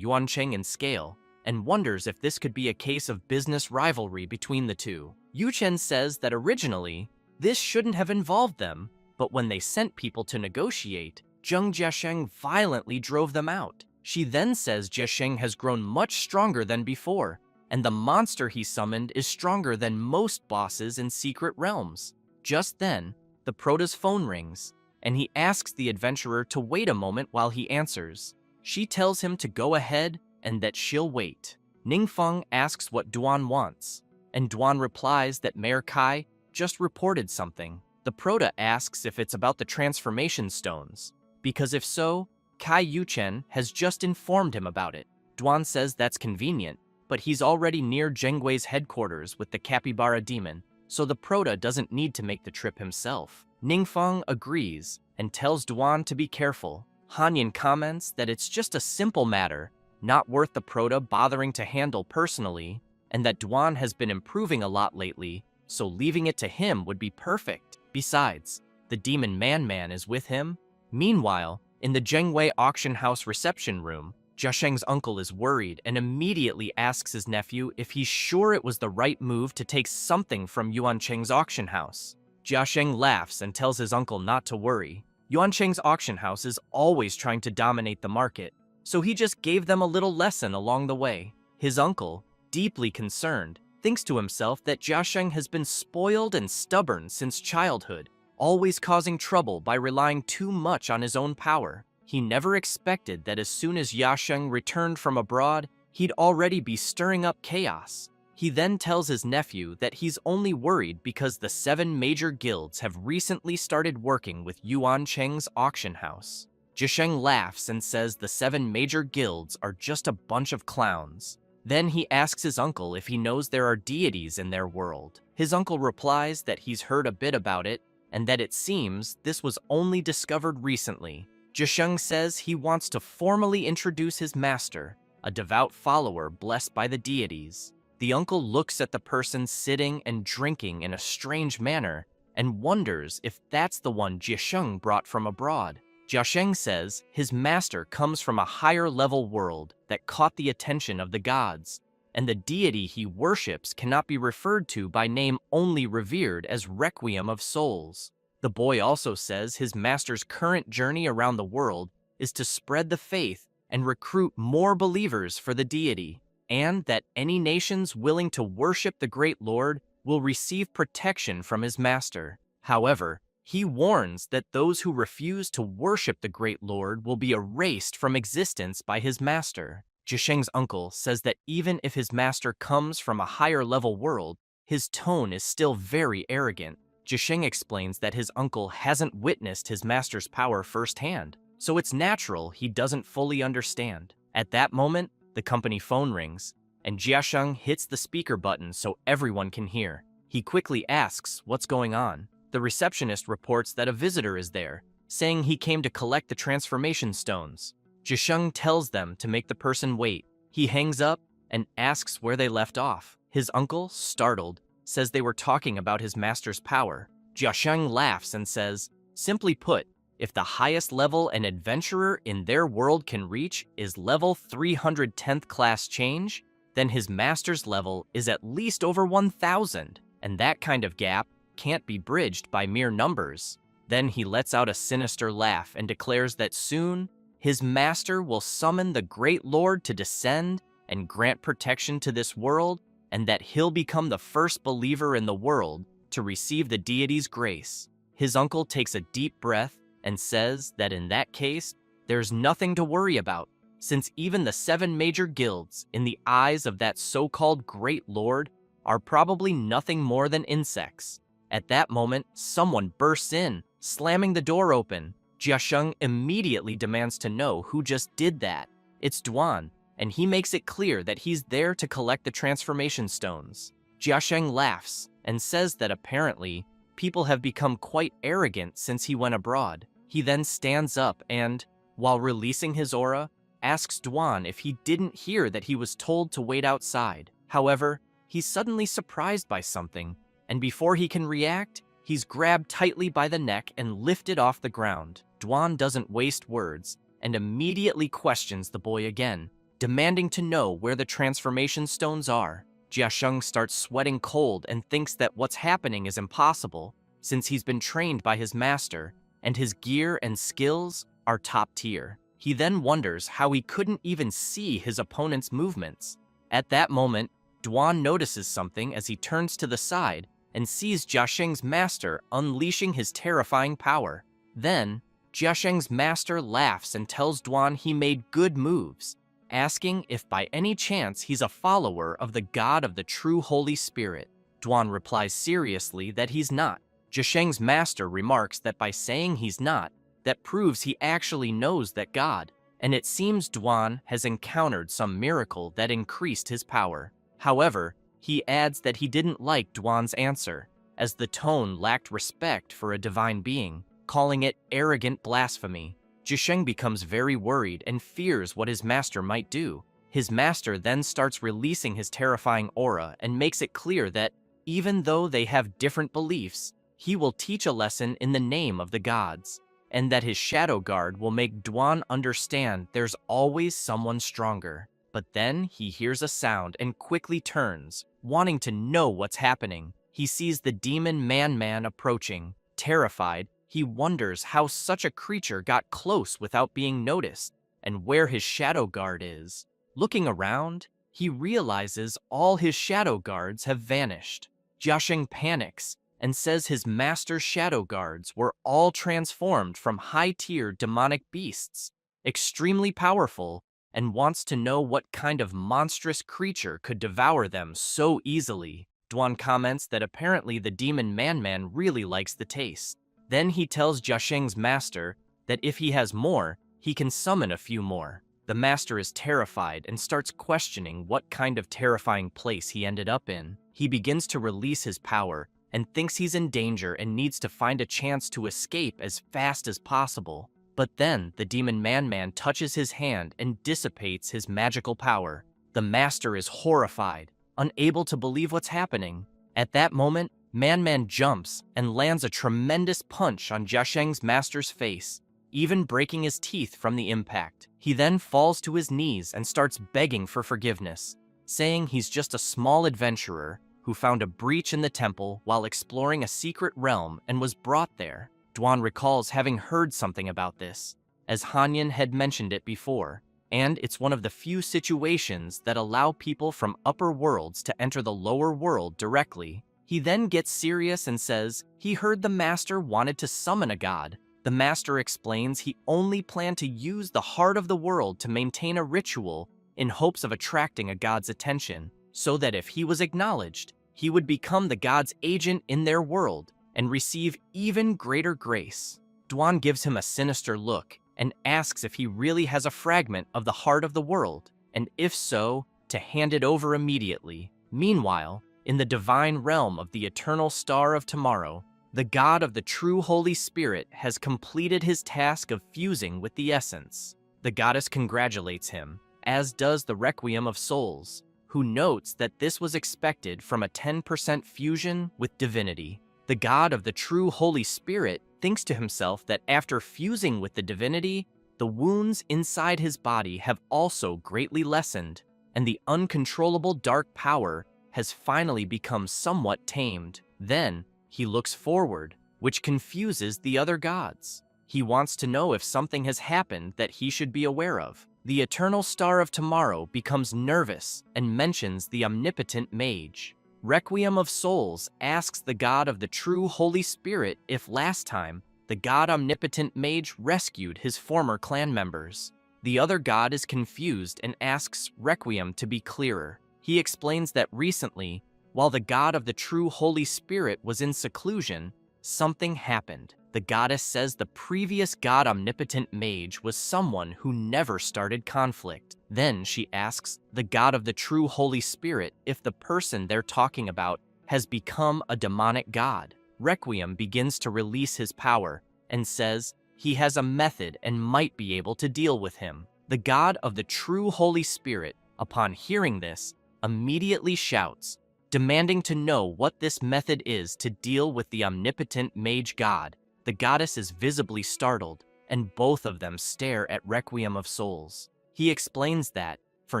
Yuancheng in scale, and wonders if this could be a case of business rivalry between the two. Yuchen says that originally, this shouldn't have involved them, but when they sent people to negotiate, Zheng Jiasheng violently drove them out. She then says Jiasheng has grown much stronger than before, and the monster he summoned is stronger than most bosses in secret realms. Just then, the Prota's phone rings, and he asks the adventurer to wait a moment while he answers. She tells him to go ahead and that she'll wait. Ning Feng asks what Duan wants, and Duan replies that Mayor Kai just reported something. The Prota asks if it's about the transformation stones, because if so, Kai Yuchen has just informed him about it. Duan says that's convenient, but he's already near Zhenggui's headquarters with the capybara demon, so the Prota doesn't need to make the trip himself. Ning Feng agrees and tells Duan to be careful. Hanyan comments that it's just a simple matter, not worth the Prota bothering to handle personally, and that Duan has been improving a lot lately, so leaving it to him would be perfect. Besides, the demon Man is with him. Meanwhile, in the Zhenggui auction house reception room, Jiasheng's uncle is worried and immediately asks his nephew if he's sure it was the right move to take something from Yuancheng's auction house. Jiasheng laughs and tells his uncle not to worry. Yuancheng's auction house is always trying to dominate the market, so he just gave them a little lesson along the way. His uncle, deeply concerned, thinks to himself that Jiasheng has been spoiled and stubborn since childhood, always causing trouble by relying too much on his own power. He never expected that as soon as Jiasheng returned from abroad, he'd already be stirring up chaos. He then tells his nephew that he's only worried because the 7 major guilds have recently started working with Yuan Cheng's auction house. Jiasheng laughs and says the 7 major guilds are just a bunch of clowns. Then he asks his uncle if he knows there are deities in their world. His uncle replies that he's heard a bit about it, and that it seems this was only discovered recently. Jiasheng says he wants to formally introduce his master, a devout follower blessed by the deities. The uncle looks at the person sitting and drinking in a strange manner and wonders if that's the one Jiasheng brought from abroad. Jiasheng says his master comes from a higher-level world that caught the attention of the gods, and the deity he worships cannot be referred to by name, only revered as Requiem of Souls. The boy also says his master's current journey around the world is to spread the faith and recruit more believers for the deity, and that any nations willing to worship the Great Lord will receive protection from his master. However, he warns that those who refuse to worship the Great Lord will be erased from existence by his master. Jiasheng's uncle says that even if his master comes from a higher-level world, his tone is still very arrogant. Jiasheng explains that his uncle hasn't witnessed his master's power firsthand, so it's natural he doesn't fully understand. At that moment, the company phone rings, and Jiasheng hits the speaker button so everyone can hear. He quickly asks what's going on. The receptionist reports that a visitor is there, saying he came to collect the transformation stones. Jiasheng tells them to make the person wait. He hangs up and asks where they left off. His uncle, startled, says they were talking about his master's power. Jiasheng laughs and says, simply put, if the highest level an adventurer in their world can reach is level 310th class change, then his master's level is at least over 1,000, and that kind of gap can't be bridged by mere numbers. Then he lets out a sinister laugh and declares that soon his master will summon the Great Lord to descend and grant protection to this world, and that he'll become the first believer in the world to receive the deity's grace. His uncle takes a deep breath and says that in that case, there's nothing to worry about, since even the 7 major guilds, in the eyes of that so-called Great Lord, are probably nothing more than insects. At that moment, someone bursts in, slamming the door open. Jiasheng immediately demands to know who just did that. It's Duan, and he makes it clear that he's there to collect the transformation stones. Jiasheng laughs and says that apparently people have become quite arrogant since he went abroad. He then stands up and, while releasing his aura, asks Duan if he didn't hear that he was told to wait outside. However, he's suddenly surprised by something, and before he can react, he's grabbed tightly by the neck and lifted off the ground. Duan doesn't waste words and immediately questions the boy again, demanding to know where the transformation stones are. Jiasheng starts sweating cold and thinks that what's happening is impossible, since he's been trained by his master, and his gear and skills are top tier. He then wonders how he couldn't even see his opponent's movements. At that moment, Duan notices something as he turns to the side and sees Jiasheng's master unleashing his terrifying power. Then, Jiasheng's master laughs and tells Duan he made good moves, asking if by any chance he's a follower of the God of the true Holy Spirit. Duan replies seriously that he's not. Jiasheng's master remarks that by saying he's not, that proves he actually knows that God, and it seems Duan has encountered some miracle that increased his power. However, he adds that he didn't like Duan's answer, as the tone lacked respect for a divine being, calling it arrogant blasphemy. Jiasheng becomes very worried and fears what his master might do. His master then starts releasing his terrifying aura and makes it clear that, even though they have different beliefs, he will teach a lesson in the name of the gods, and that his shadow guard will make Duan understand there's always someone stronger. But then he hears a sound and quickly turns, wanting to know what's happening. He sees the demon Man approaching. Terrified, he wonders how such a creature got close without being noticed, and where his shadow guard is. Looking around, he realizes all his shadow guards have vanished. Jiasheng panics and says his master's shadow guards were all transformed from high-tier demonic beasts, extremely powerful, and wants to know what kind of monstrous creature could devour them so easily. Duan comments that apparently the demon Man-Man really likes the taste. Then he tells Jiasheng's master that if he has more, he can summon a few more. The master is terrified and starts questioning what kind of terrifying place he ended up in. He begins to release his power and thinks he's in danger and needs to find a chance to escape as fast as possible. But then the demon Man-Man touches his hand and dissipates his magical power. The master is horrified, unable to believe what's happening. At that moment, Man-Man jumps and lands a tremendous punch on Jiasheng's master's face, even breaking his teeth from the impact. He then falls to his knees and starts begging for forgiveness, saying he's just a small adventurer who found a breach in the temple while exploring a secret realm and was brought there. Duan recalls having heard something about this, as Hanyan had mentioned it before, and it's one of the few situations that allow people from upper worlds to enter the lower world directly. He then gets serious and says he heard the master wanted to summon a god. The master explains he only planned to use the heart of the world to maintain a ritual in hopes of attracting a god's attention, so that if he was acknowledged, he would become the god's agent in their world and receive even greater grace. Duan gives him a sinister look and asks if he really has a fragment of the heart of the world, and if so, to hand it over immediately. Meanwhile, in the divine realm of the eternal star of tomorrow, the god of the true Holy Spirit has completed his task of fusing with the essence. The goddess congratulates him, as does the Requiem of Souls, who notes that this was expected from a 10% fusion with divinity. The god of the true Holy Spirit thinks to himself that after fusing with the divinity, the wounds inside his body have also greatly lessened, and the uncontrollable dark power has finally become somewhat tamed. Then, he looks forward, which confuses the other gods. He wants to know if something has happened that he should be aware of. The eternal star of tomorrow becomes nervous and mentions the omnipotent mage. Requiem of Souls asks the god of the true Holy Spirit if last time the god omnipotent mage rescued his former clan members. The other god is confused and asks Requiem to be clearer. He explains that recently, while the god of the true Holy Spirit was in seclusion, something happened. The goddess says the previous god omnipotent mage was someone who never started conflict. Then she asks the god of the true Holy Spirit if the person they're talking about has become a demonic god. Requiem begins to release his power and says he has a method and might be able to deal with him. The god of the true Holy Spirit, upon hearing this, immediately shouts, demanding to know what this method is to deal with the omnipotent mage god. The goddess is visibly startled, and both of them stare at Requiem of Souls. He explains that, for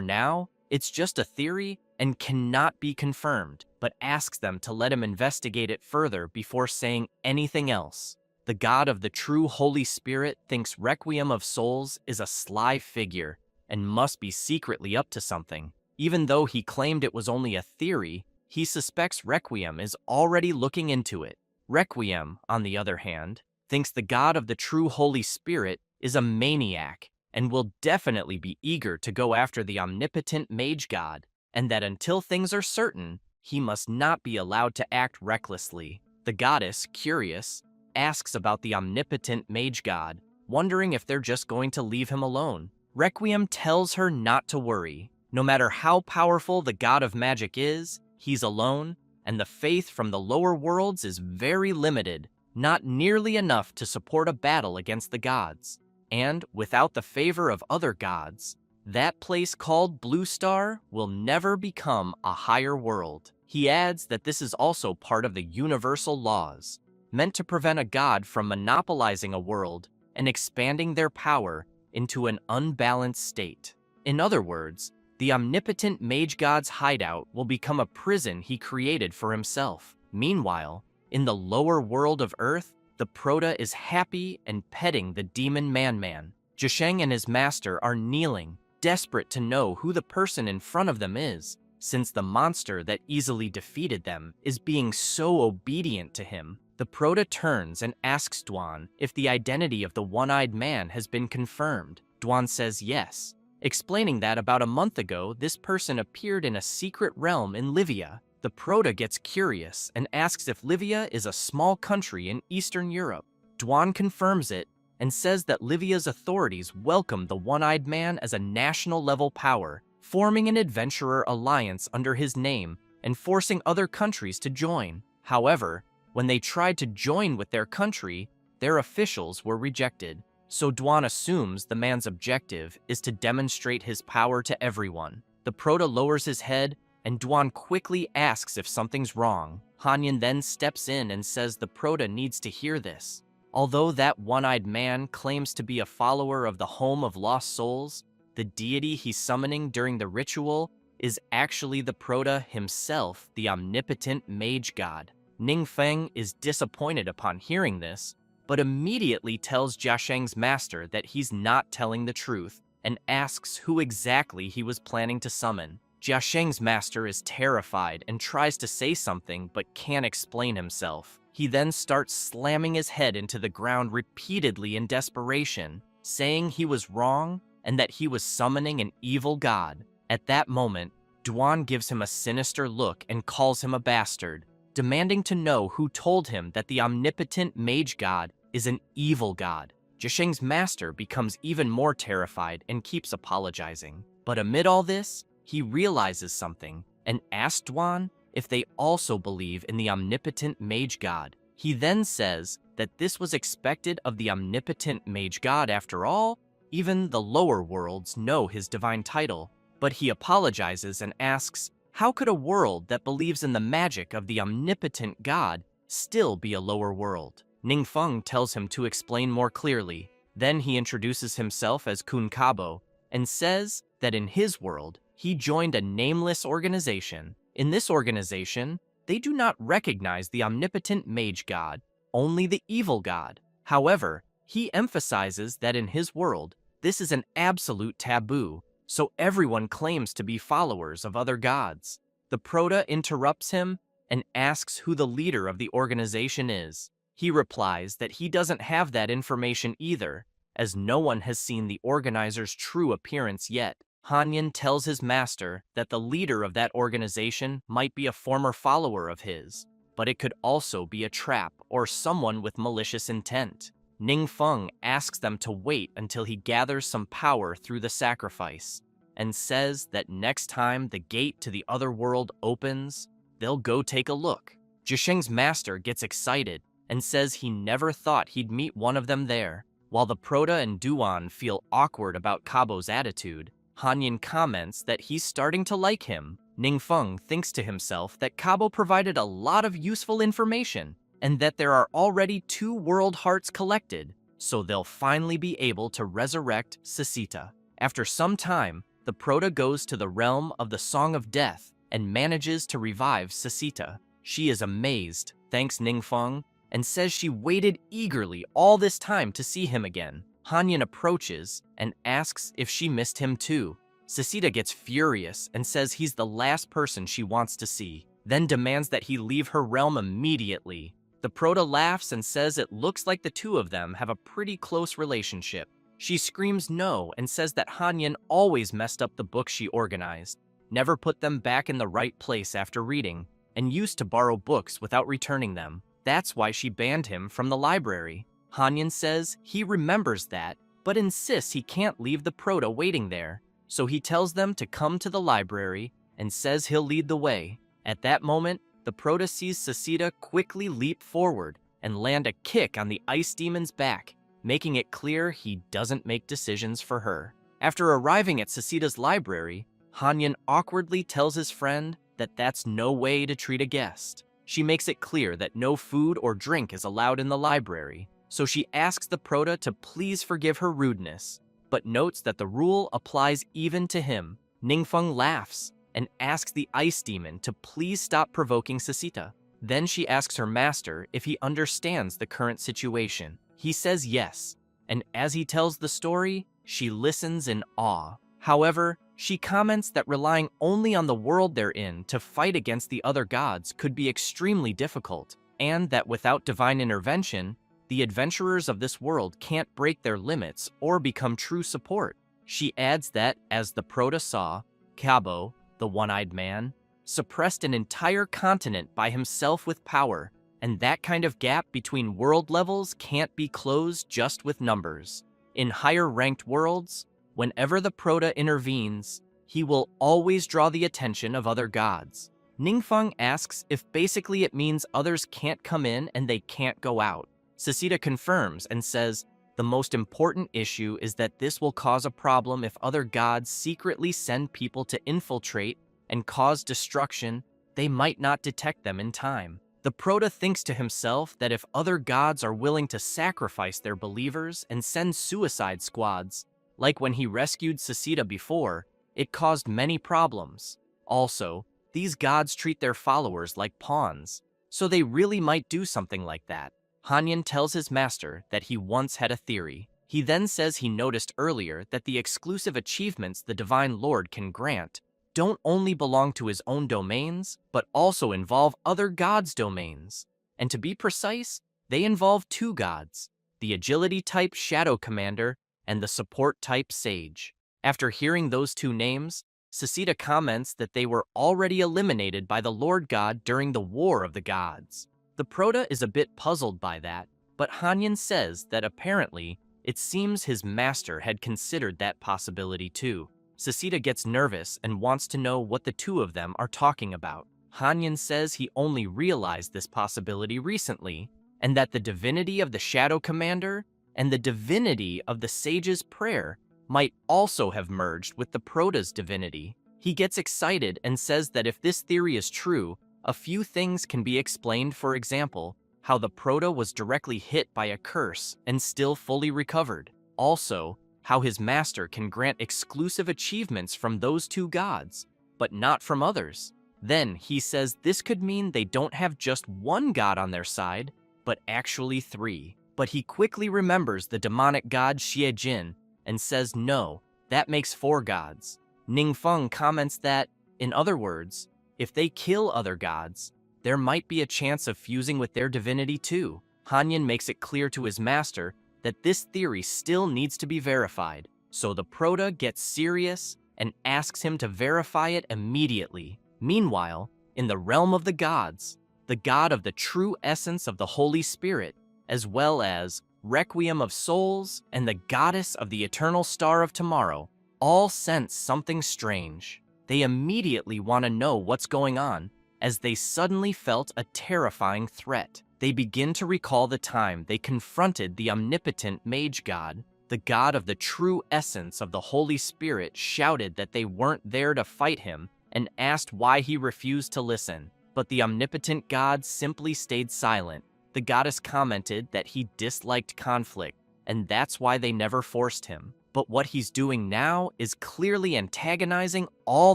now, it's just a theory and cannot be confirmed, but asks them to let him investigate it further before saying anything else. The god of the true Holy Spirit thinks Requiem of Souls is a sly figure and must be secretly up to something. Even though he claimed it was only a theory, he suspects Requiem is already looking into it. Requiem, on the other hand, thinks the god of the true Holy Spirit is a maniac and will definitely be eager to go after the omnipotent mage god, and that until things are certain, he must not be allowed to act recklessly. The goddess, curious, asks about the omnipotent mage god, wondering if they're just going to leave him alone. Requiem tells her not to worry. No matter how powerful the god of magic is, he's alone, and the faith from the lower worlds is very limited, not nearly enough to support a battle against the gods. And without the favor of other gods, that place called Blue Star will never become a higher world. He adds that this is also part of the universal laws, meant to prevent a god from monopolizing a world and expanding their power into an unbalanced state. In other words, the omnipotent mage god's hideout will become a prison he created for himself. Meanwhile, in the lower world of Earth, the Prota is happy and petting the demon Man-Man. Jiasheng and his master are kneeling desperate to know who the person in front of them is, since the monster that easily defeated them is being so obedient to him. The Prota turns and asks Dwan if the identity of the one-eyed man has been confirmed. Dwan says yes, explaining that about a month ago this person appeared in a secret realm in Livia. The Prota gets curious and asks if Livia is a small country in Eastern Europe. Dwan confirms it and says that Livia's authorities welcome the one-eyed man as a national-level power, forming an adventurer alliance under his name and forcing other countries to join. However, when they tried to join with their country, their officials were rejected. So Dwan assumes the man's objective is to demonstrate his power to everyone. The Prota lowers his head, and Dwan quickly asks if something's wrong. Hanyin then steps in and says the Prota needs to hear this. Although that one-eyed man claims to be a follower of the Home of Lost Souls, the deity he's summoning during the ritual is actually the Prota himself, the omnipotent mage god. Ningfeng is disappointed upon hearing this, but immediately tells Jiasheng's master that he's not telling the truth and asks who exactly he was planning to summon. Jiasheng's master is terrified and tries to say something but can't explain himself. He then starts slamming his head into the ground repeatedly in desperation, saying he was wrong and that he was summoning an evil god. At that moment, Dwan gives him a sinister look and calls him a bastard, demanding to know who told him that the omnipotent mage god is an evil god. Jiasheng's master becomes even more terrified and keeps apologizing. But amid all this, he realizes something and asks Dwan if they also believe in the omnipotent mage god. He then says that this was expected of the omnipotent mage god after all. Even the lower worlds know his divine title. But he apologizes and asks, how could a world that believes in the magic of the omnipotent god still be a lower world? Ningfeng tells him to explain more clearly. Then he introduces himself as Kun Kabo and says that in his world, he joined a nameless organization. In this organization, they do not recognize the omnipotent mage god, only the evil god. However, he emphasizes that in his world, this is an absolute taboo, so everyone claims to be followers of other gods. The Prota interrupts him and asks who the leader of the organization is. He replies that he doesn't have that information either, as no one has seen the organizer's true appearance yet. Hanyin tells his master that the leader of that organization might be a former follower of his, but it could also be a trap or someone with malicious intent. Ningfeng asks them to wait until he gathers some power through the sacrifice, and says that next time the gate to the other world opens, they'll go take a look. Jiasheng's master gets excited and says he never thought he'd meet one of them there. While the Prota and Duan feel awkward about Kabo's attitude, Hanyin comments that he's starting to like him. Ningfeng thinks to himself that Kabo provided a lot of useful information and that there are already 2 world hearts collected, so they'll finally be able to resurrect Sasita. After some time, the Prota goes to the realm of the Song of Death and manages to revive Sasita. She is amazed, thanks Ningfeng, and says she waited eagerly all this time to see him again. Hanyin approaches and asks if she missed him too. Sasita gets furious and says he's the last person she wants to see, then demands that he leave her realm immediately. The Prota laughs and says it looks like the two of them have a pretty close relationship. She screams no and says that Hanyin always messed up the books she organized, never put them back in the right place after reading, and used to borrow books without returning them. That's why she banned him from the library. Hanyin says he remembers that, but insists he can't leave the Prota waiting there, so he tells them to come to the library and says he'll lead the way. At that moment, the Prota sees Sasita quickly leap forward and land a kick on the ice demon's back, making it clear he doesn't make decisions for her. After arriving at Sasita's library, Hanyin awkwardly tells his friend that that's no way to treat a guest. She makes it clear that no food or drink is allowed in the library, so she asks the Prota to please forgive her rudeness, but notes that the rule applies even to him. Ningfeng laughs and asks the ice demon to please stop provoking Sasita. Then she asks her master if he understands the current situation. He says yes, and as he tells the story, she listens in awe. However, she comments that relying only on the world they're in to fight against the other gods could be extremely difficult, and that without divine intervention, the adventurers of this world can't break their limits or become true support. She adds that, as the Prota saw, Cabo, the one-eyed man, suppressed an entire continent by himself with power, and that kind of gap between world levels can't be closed just with numbers. In higher-ranked worlds, whenever the Prota intervenes, he will always draw the attention of other gods. Ningfeng asks if basically it means others can't come in and they can't go out. Sasita confirms and says, the most important issue is that this will cause a problem if other gods secretly send people to infiltrate and cause destruction. They might not detect them in time. The Prota thinks to himself that if other gods are willing to sacrifice their believers and send suicide squads, like when he rescued Sasita before, it caused many problems. Also, these gods treat their followers like pawns, so they really might do something like that. Hanyan tells his master that he once had a theory. He then says he noticed earlier that the exclusive achievements the Divine Lord can grant don't only belong to his own domains, but also involve other gods' domains. And to be precise, they involve two gods, the agility type Shadow Commander and the support type Sage. After hearing those two names, Sasita comments that they were already eliminated by the Lord God during the War of the Gods. The Prota is a bit puzzled by that, but Hanyan says that apparently it seems his master had considered that possibility too. Sasita gets nervous and wants to know what the two of them are talking about. Hanyan says he only realized this possibility recently, and that the divinity of the Shadow Commander and the divinity of the Sage's prayer might also have merged with the Prota's divinity. He gets excited and says that if this theory is true, a few things can be explained. For example, how the Prota was directly hit by a curse and still fully recovered. Also, how his master can grant exclusive achievements from those two gods, but not from others. Then he says this could mean they don't have just one god on their side, but actually three. But he quickly remembers the demonic god Xie Jin and says no, that makes four gods. Ningfeng comments that, in other words, if they kill other gods, there might be a chance of fusing with their divinity too. Hanyan makes it clear to his master that this theory still needs to be verified, so the Prota gets serious and asks him to verify it immediately. Meanwhile, in the realm of the gods, the god of the true essence of the Holy Spirit, as well as Requiem of Souls and the goddess of the eternal star of tomorrow, all sense something strange. They immediately want to know what's going on, as they suddenly felt a terrifying threat. They begin to recall the time they confronted the omnipotent mage god. The god of the true essence of the Holy Spirit shouted that they weren't there to fight him and asked why he refused to listen. But the omnipotent god simply stayed silent. The goddess commented that he disliked conflict, and that's why they never forced him. But what he's doing now is clearly antagonizing all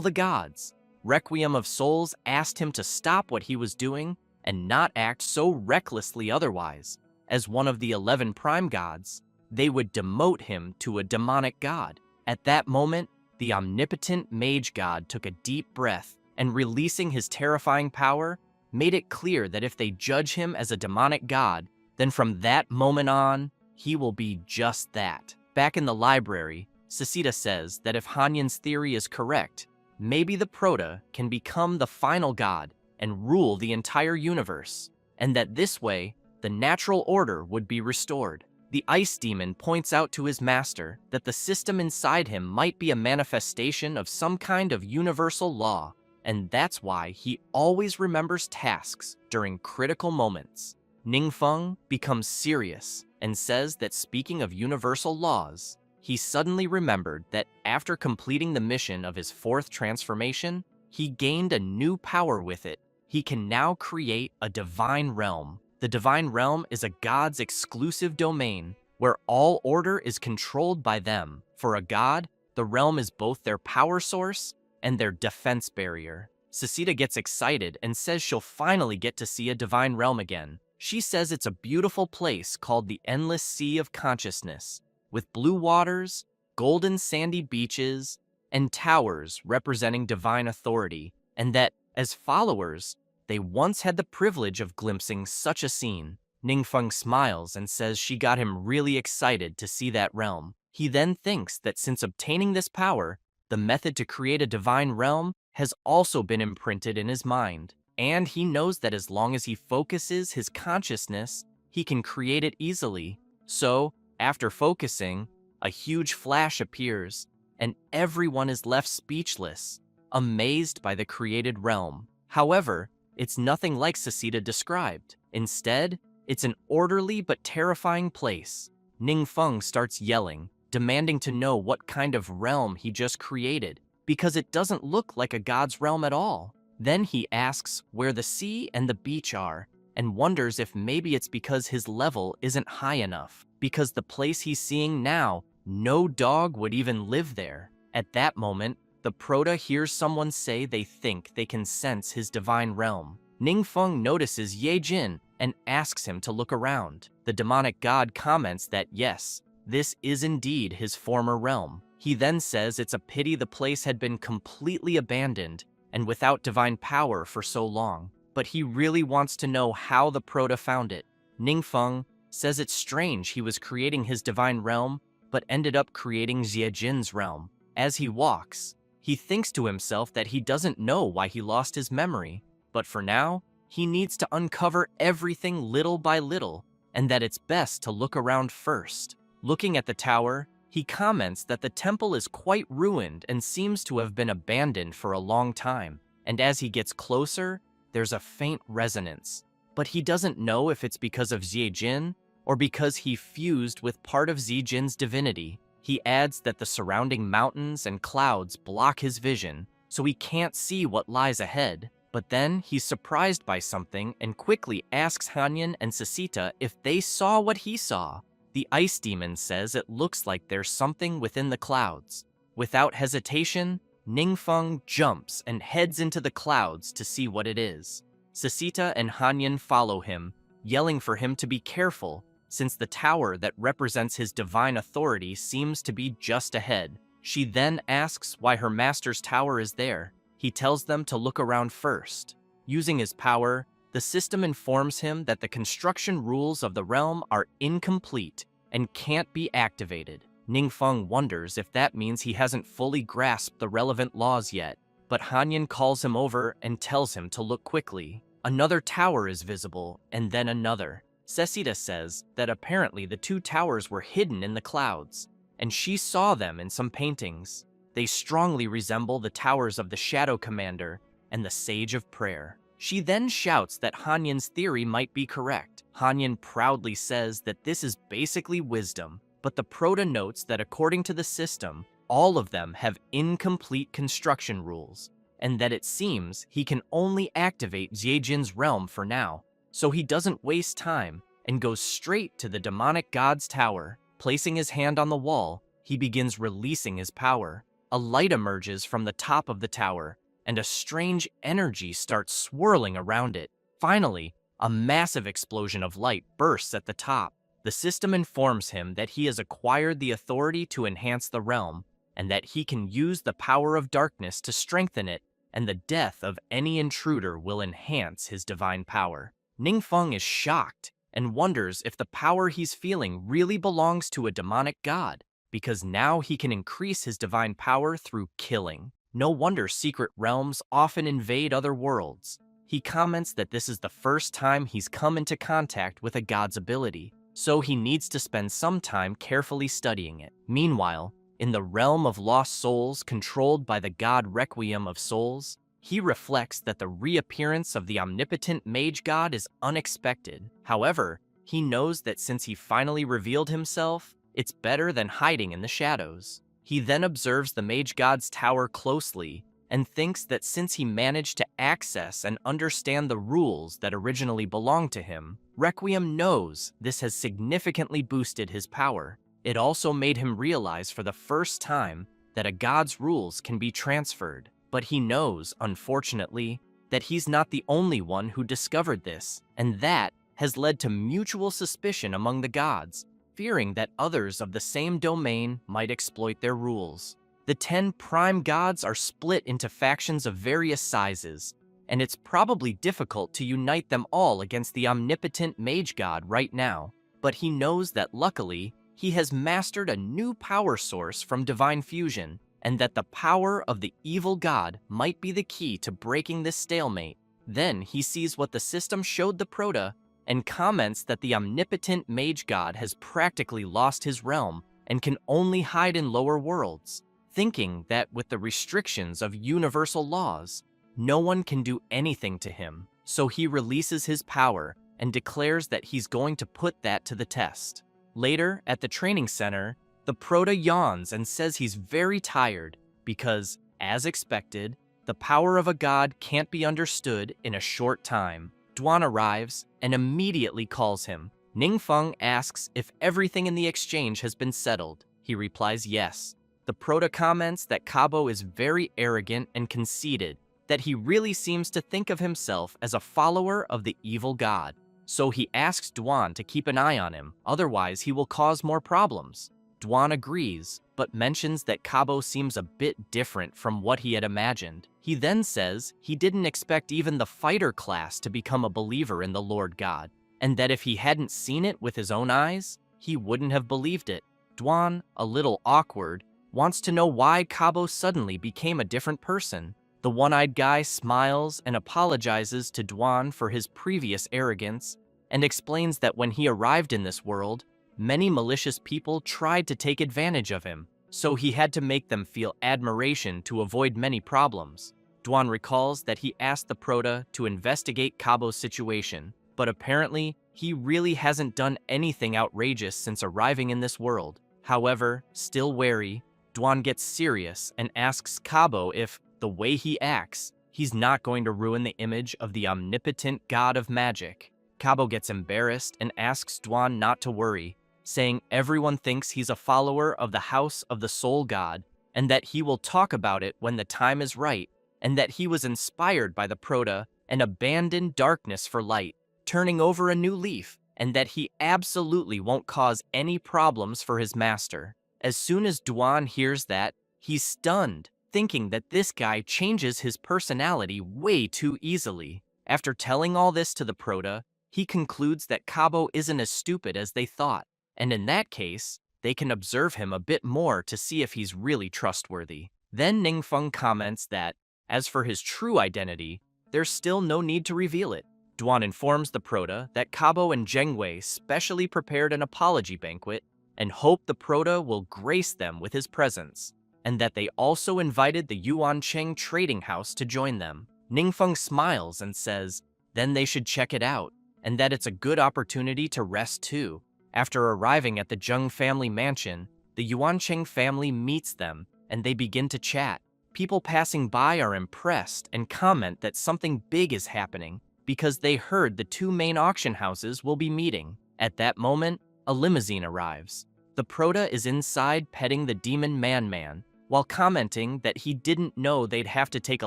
the gods. Requiem of Souls asked him to stop what he was doing and not act so recklessly otherwise. As one of the 11 prime gods, they would demote him to a demonic god. At that moment, the omnipotent mage god took a deep breath and, releasing his terrifying power, made it clear that if they judge him as a demonic god, then from that moment on, he will be just that. Back in the library, Sasita says that if Hanyan's theory is correct, maybe the Prota can become the final god and rule the entire universe, and that this way, the natural order would be restored. The Ice Demon points out to his master that the system inside him might be a manifestation of some kind of universal law, and that's why he always remembers tasks during critical moments. Ningfeng becomes serious and says that speaking of universal laws, he suddenly remembered that after completing the mission of his 4th transformation, he gained a new power with it. He can now create a divine realm. The divine realm is a god's exclusive domain where all order is controlled by them. For a god, the realm is both their power source and their defense barrier. Sasita gets excited and says she'll finally get to see a divine realm again. She says it's a beautiful place called the Endless Sea of Consciousness, with blue waters, golden sandy beaches, and towers representing divine authority, and that, as followers, they once had the privilege of glimpsing such a scene. Ningfeng smiles and says she got him really excited to see that realm. He then thinks that since obtaining this power, the method to create a divine realm has also been imprinted in his mind. And he knows that as long as he focuses his consciousness, he can create it easily. So, after focusing, a huge flash appears, and everyone is left speechless, amazed by the created realm. However, it's nothing like Sasita described. Instead, it's an orderly but terrifying place. Ningfeng starts yelling, demanding to know what kind of realm he just created, because it doesn't look like a god's realm at all. Then he asks where the sea and the beach are, and wonders if maybe it's because his level isn't high enough, because the place he's seeing now, no dog would even live there. At that moment, the Proto hears someone say they think they can sense his divine realm. Ningfeng notices Ye Jin and asks him to look around. The demonic god comments that yes, this is indeed his former realm. He then says it's a pity the place had been completely abandoned and without divine power for so long, but he really wants to know how the Proto found it. Ningfeng says it's strange he was creating his divine realm, but ended up creating Jiejin's realm. As he walks, he thinks to himself that he doesn't know why he lost his memory, but for now, he needs to uncover everything little by little, and that it's best to look around first. Looking at the tower, he comments that the temple is quite ruined and seems to have been abandoned for a long time, and as he gets closer, there's a faint resonance. But he doesn't know if it's because of Jiejin or because he fused with part of Zijin's divinity. He adds that the surrounding mountains and clouds block his vision, so he can't see what lies ahead. But then he's surprised by something and quickly asks Hanyan and Sasita if they saw what he saw. The ice demon says it looks like there's something within the clouds. Without hesitation, Ningfeng jumps and heads into the clouds to see what it is. Sasita and Hanyan follow him, yelling for him to be careful, since the tower that represents his divine authority seems to be just ahead. She then asks why her master's tower is there. He tells them to look around first. Using his power, the system informs him that the construction rules of the realm are incomplete and can't be activated. Ningfeng wonders if that means he hasn't fully grasped the relevant laws yet, but Hanyan calls him over and tells him to look quickly. Another tower is visible, and then another. Sasita says that apparently the two towers were hidden in the clouds, and she saw them in some paintings. They strongly resemble the towers of the Shadow Commander and the Sage of Prayer. She then shouts that Hanyan's theory might be correct. Hanyan proudly says that this is basically wisdom, but the Proto notes that according to the system, all of them have incomplete construction rules, and that it seems he can only activate Jiejin's realm for now. So he doesn't waste time and goes straight to the demonic god's tower. Placing his hand on the wall, he begins releasing his power. A light emerges from the top of the tower, and a strange energy starts swirling around it. Finally, a massive explosion of light bursts at the top. The system informs him that he has acquired the authority to enhance the realm, and that he can use the power of darkness to strengthen it, and the death of any intruder will enhance his divine power. Ningfeng is shocked and wonders if the power he's feeling really belongs to a demonic god, because now he can increase his divine power through killing. No wonder secret realms often invade other worlds. He comments that this is the first time he's come into contact with a god's ability, so he needs to spend some time carefully studying it. Meanwhile, in the realm of lost souls controlled by the god Requiem of Souls, he reflects that the reappearance of the omnipotent mage god is unexpected. However, he knows that since he finally revealed himself, it's better than hiding in the shadows. He then observes the mage god's tower closely and thinks that since he managed to access and understand the rules that originally belonged to him, Requiem knows this has significantly boosted his power. It also made him realize for the first time that a god's rules can be transferred. But he knows, unfortunately, that he's not the only one who discovered this, and that has led to mutual suspicion among the gods, fearing that others of the same domain might exploit their rules. The 10 prime gods are split into factions of various sizes, and it's probably difficult to unite them all against the omnipotent mage god right now. But he knows that luckily, he has mastered a new power source from divine fusion, and that the power of the evil god might be the key to breaking this stalemate. Then he sees what the system showed the Prota and comments that the omnipotent mage god has practically lost his realm and can only hide in lower worlds, thinking that with the restrictions of universal laws, no one can do anything to him. So he releases his power and declares that he's going to put that to the test. Later, at the training center, the Prota yawns and says he's very tired because, as expected, the power of a god can't be understood in a short time. Duan arrives and immediately calls him. Ningfeng asks if everything in the exchange has been settled. He replies yes. The Prota comments that Kabo is very arrogant and conceited, that he really seems to think of himself as a follower of the evil god. So he asks Duan to keep an eye on him, otherwise he will cause more problems. Duan agrees, but mentions that Kabo seems a bit different from what he had imagined. He then says he didn't expect even the fighter class to become a believer in the Lord God, and that if he hadn't seen it with his own eyes, he wouldn't have believed it. Duan, a little awkward, wants to know why Kabo suddenly became a different person. The one-eyed guy smiles and apologizes to Duan for his previous arrogance, and explains that when he arrived in this world, many malicious people tried to take advantage of him, so he had to make them feel admiration to avoid many problems. Duan recalls that he asked the Prota to investigate Kabo's situation, but apparently he really hasn't done anything outrageous since arriving in this world. However, still wary, Duan gets serious and asks Kabo if, the way he acts, he's not going to ruin the image of the omnipotent god of magic. Kabo gets embarrassed and asks Duan not to worry, saying everyone thinks he's a follower of the House of the Soul God, and that he will talk about it when the time is right, and that he was inspired by the Prota and abandoned darkness for light, turning over a new leaf, and that he absolutely won't cause any problems for his master. As soon as Duan hears that, he's stunned, thinking that this guy changes his personality way too easily. After telling all this to the Prota, he concludes that Kabo isn't as stupid as they thought, and in that case, they can observe him a bit more to see if he's really trustworthy. Then Ningfeng comments that, as for his true identity, there's still no need to reveal it. Duan informs the Prota that Kabo and Zhengwei specially prepared an apology banquet and hope the Prota will grace them with his presence, and that they also invited the Yuancheng trading house to join them. Ningfeng smiles and says, then they should check it out, and that it's a good opportunity to rest too. After arriving at the Zheng family mansion, the Yuancheng family meets them, and they begin to chat. People passing by are impressed and comment that something big is happening because they heard the two main auction houses will be meeting. At that moment, a limousine arrives. The Prota is inside petting the demon Man, while commenting that he didn't know they'd have to take a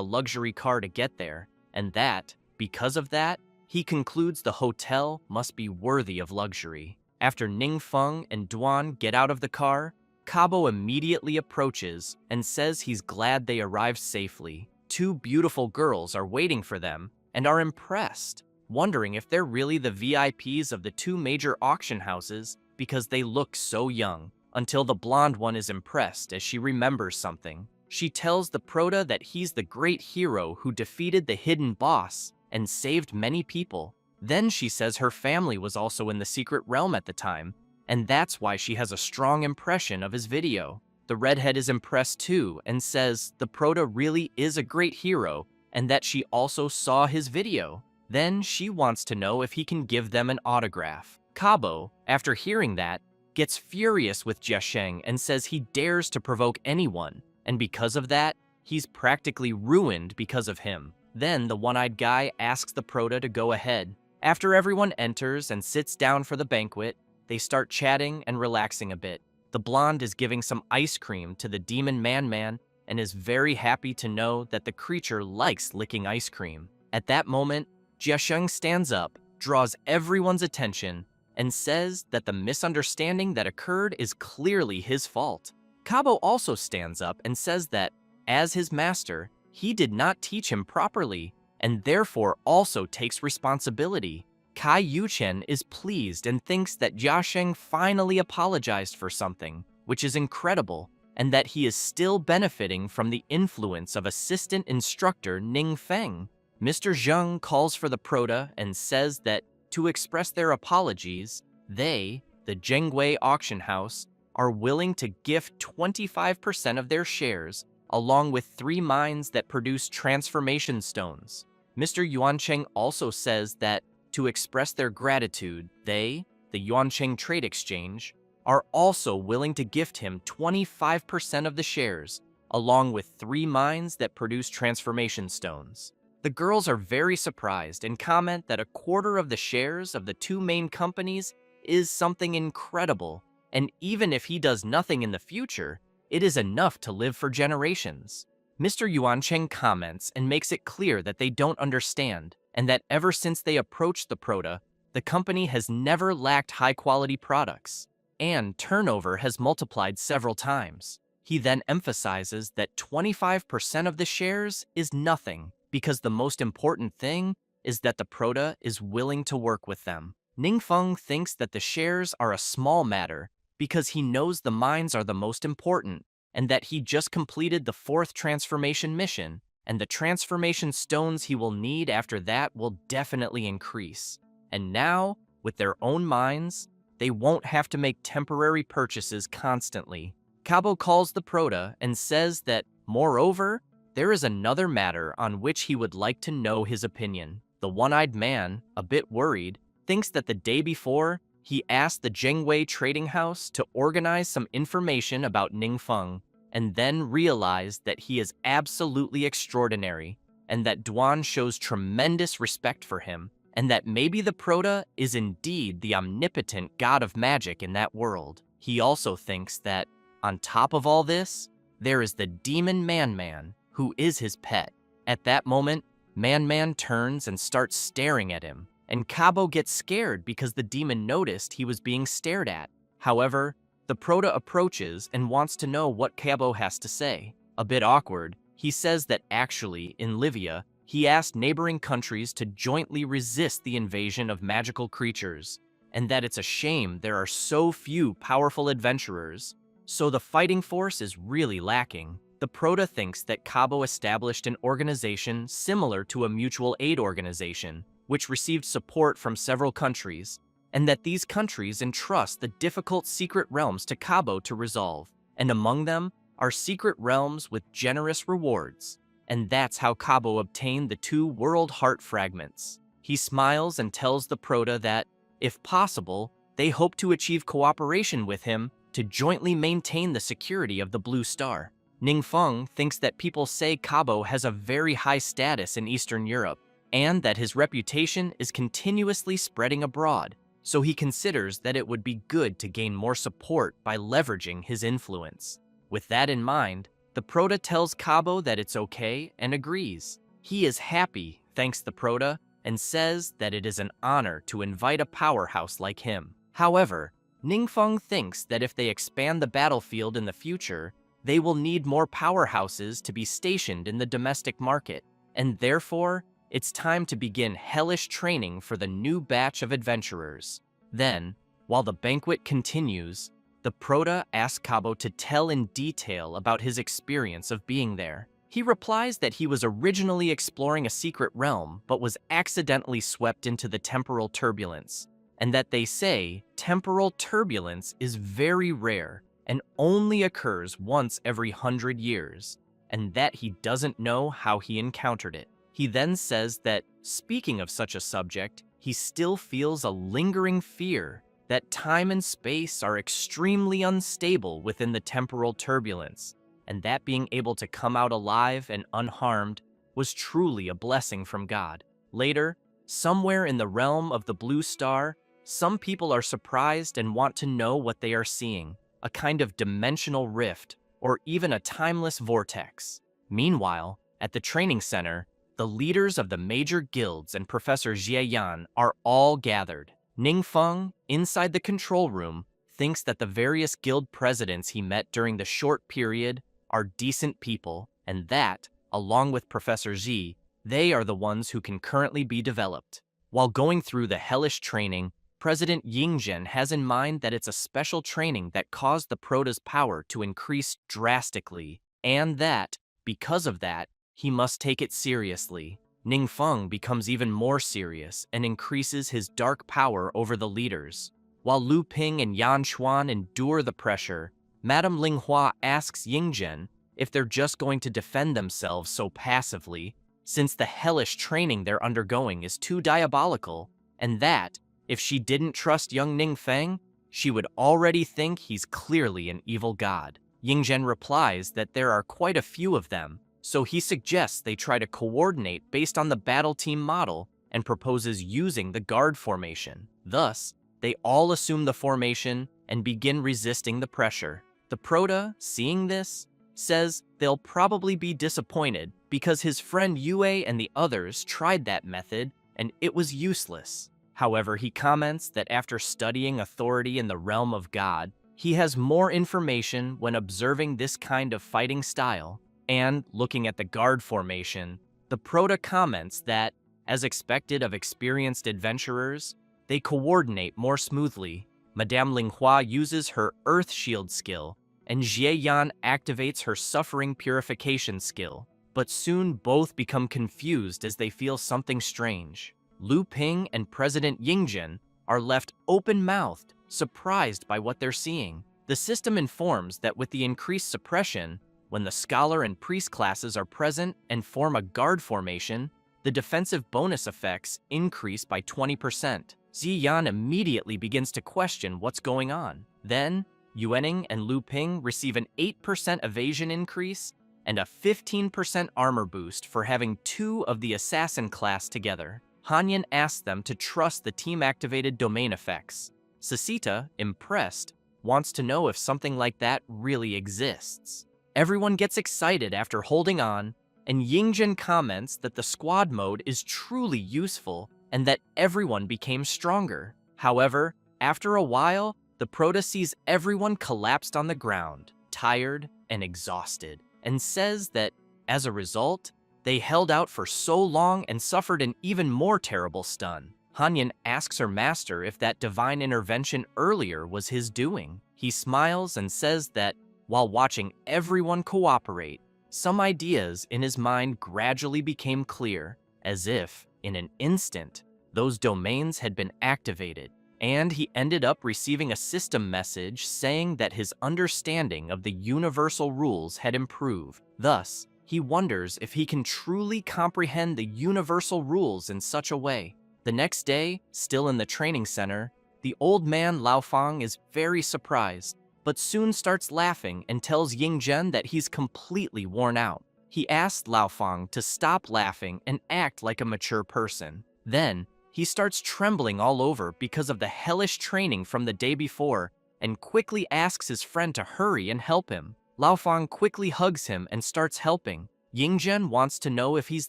luxury car to get there, and that, because of that, he concludes the hotel must be worthy of luxury. After Ningfeng and Duan get out of the car, Kabo immediately approaches and says he's glad they arrived safely. Two beautiful girls are waiting for them and are impressed, wondering if they're really the VIPs of the two major auction houses because they look so young, until the blonde one is impressed as she remembers something. She tells the Prota that he's the great hero who defeated the hidden boss and saved many people. Then she says her family was also in the secret realm at the time, and that's why she has a strong impression of his video. The redhead is impressed too and says the Prota really is a great hero and that she also saw his video. Then she wants to know if he can give them an autograph. Kabo, after hearing that, gets furious with Jiasheng and says he dares to provoke anyone, and because of that, he's practically ruined because of him. Then the one-eyed guy asks the Prota to go ahead. After everyone enters and sits down for the banquet, they start chatting and relaxing a bit. The blonde is giving some ice cream to the demon Man and is very happy to know that the creature likes licking ice cream. At that moment, Jiasheng stands up, draws everyone's attention, and says that the misunderstanding that occurred is clearly his fault. Kabo also stands up and says that, as his master, he did not teach him properly, and therefore also takes responsibility. Kai Yuchen is pleased and thinks that Jia Sheng finally apologized for something, which is incredible, and that he is still benefiting from the influence of assistant instructor Ning Feng. Mr. Zheng calls for the Proto and says that, to express their apologies, they, the Zhenggui auction house, are willing to gift 25% of their shares, along with 3 mines that produce transformation stones. Mr. Yuancheng also says that, to express their gratitude, they, the Yuancheng Trade Exchange, are also willing to gift him 25% of the shares, along with 3 mines that produce transformation stones. The girls are very surprised and comment that a quarter of the shares of the 2 main companies is something incredible, and even if he does nothing in the future, it is enough to live for generations. Mr. Yuancheng comments and makes it clear that they don't understand, and that ever since they approached the Proto, the company has never lacked high-quality products, and turnover has multiplied several times. He then emphasizes that 25% of the shares is nothing, because the most important thing is that the Proto is willing to work with them. Ning Feng thinks that the shares are a small matter because he knows the mines are the most important, and that he just completed the 4th transformation mission, and the transformation stones he will need after that will definitely increase. And now, with their own mines, they won't have to make temporary purchases constantly. Kabo calls the Proto and says that, moreover, there is another matter on which he would like to know his opinion. The one-eyed man, a bit worried, thinks that the day before, he asked the Zhenggui trading house to organize some information about Ning Feng, and then realized that he is absolutely extraordinary, and that Duan shows tremendous respect for him, and that maybe the Proto is indeed the omnipotent god of magic in that world. He also thinks that, on top of all this, there is the demon Man-Man, who is his pet. At that moment, Man-Man turns and starts staring at him, and Kabo gets scared because the demon noticed he was being stared at. However, the Proto approaches and wants to know what Kabo has to say. A bit awkward, he says that actually, in Livia, he asked neighboring countries to jointly resist the invasion of magical creatures, and that it's a shame there are so few powerful adventurers, so the fighting force is really lacking. The Proto thinks that Kabo established an organization similar to a mutual aid organization, which received support from several countries, and that these countries entrust the difficult secret realms to Kabo to resolve, and among them are secret realms with generous rewards, and that's how Kabo obtained the 2 World Heart Fragments. He smiles and tells the Proto that, if possible, they hope to achieve cooperation with him to jointly maintain the security of the Blue Star. Ning Feng thinks that people say Kabo has a very high status in Eastern Europe, and that his reputation is continuously spreading abroad, so he considers that it would be good to gain more support by leveraging his influence. With that in mind, the Proto tells Kabo that it's okay and agrees. He is happy, thanks the Proto, and says that it is an honor to invite a powerhouse like him. However, Ning Feng thinks that if they expand the battlefield in the future, they will need more powerhouses to be stationed in the domestic market, and therefore, it's time to begin hellish training for the new batch of adventurers. Then, while the banquet continues, the Proto asks Kabo to tell in detail about his experience of being there. He replies that he was originally exploring a secret realm, but was accidentally swept into the temporal turbulence, and that they say temporal turbulence is very rare and only occurs once every 100 years, and that he doesn't know how he encountered it. He then says that, speaking of such a subject, he still feels a lingering fear that time and space are extremely unstable within the temporal turbulence, and that being able to come out alive and unharmed was truly a blessing from God. Later, somewhere in the realm of the Blue Star, some people are surprised and want to know what they are seeing, a kind of dimensional rift, or even a timeless vortex. Meanwhile, at the training center, the leaders of the major guilds and Professor Jie Yan are all gathered. Ning Feng, inside the control room, thinks that the various guild presidents he met during the short period are decent people, and that, along with Professor Z, they are the ones who can currently be developed. While going through the hellish training, President Yingzhen has in mind that it's a special training that caused the Prota's power to increase drastically, and that, because of that, he must take it seriously. Ningfeng becomes even more serious and increases his dark power over the leaders. While Lu Ping and Yan Xuan endure the pressure, Madame Linghua asks Yingzhen if they're just going to defend themselves so passively, since the hellish training they're undergoing is too diabolical, and that, if she didn't trust young Ningfeng, she would already think he's clearly an evil god. Yingzhen replies that there are quite a few of them, so he suggests they try to coordinate based on the battle team model and proposes using the guard formation. Thus, they all assume the formation and begin resisting the pressure. The Prota, seeing this, says they'll probably be disappointed because his friend Yue and the others tried that method and it was useless. However, he comments that after studying authority in the realm of God, he has more information when observing this kind of fighting style, and looking at the guard formation, the Prota comments that, as expected of experienced adventurers, they coordinate more smoothly. Madame Linghua uses her Earth Shield skill, and Jie Yan activates her Suffering Purification skill, but soon both become confused as they feel something strange. Lu Ping and President Yingzhen are left open-mouthed, surprised by what they're seeing. The system informs that with the increased suppression, when the scholar and priest classes are present and form a guard formation, the defensive bonus effects increase by 20%. Ziyan immediately begins to question what's going on. Then, Yuening and Lu Ping receive an 8% evasion increase and a 15% armor boost for having two of the assassin class together. Hanyan asks them to trust the team-activated domain effects. Sasita, impressed, wants to know if something like that really exists. Everyone gets excited after holding on, and Yingzhen comments that the squad mode is truly useful and that everyone became stronger. However, after a while, the Prota sees everyone collapsed on the ground, tired and exhausted, and says that, as a result, they held out for so long and suffered an even more terrible stun. Hanyan asks her master if that divine intervention earlier was his doing. He smiles and says that, while watching everyone cooperate, some ideas in his mind gradually became clear, as if, in an instant, those domains had been activated, and he ended up receiving a system message saying that his understanding of the universal rules had improved. Thus, he wonders if he can truly comprehend the universal rules in such a way. The next day, still in the training center, the old man Lao Fang is very surprised, but soon starts laughing and tells Yingzhen that he's completely worn out. He asks Lao Fang to stop laughing and act like a mature person. Then, he starts trembling all over because of the hellish training from the day before and quickly asks his friend to hurry and help him. Lao Fang quickly hugs him and starts helping. Yingzhen wants to know if he's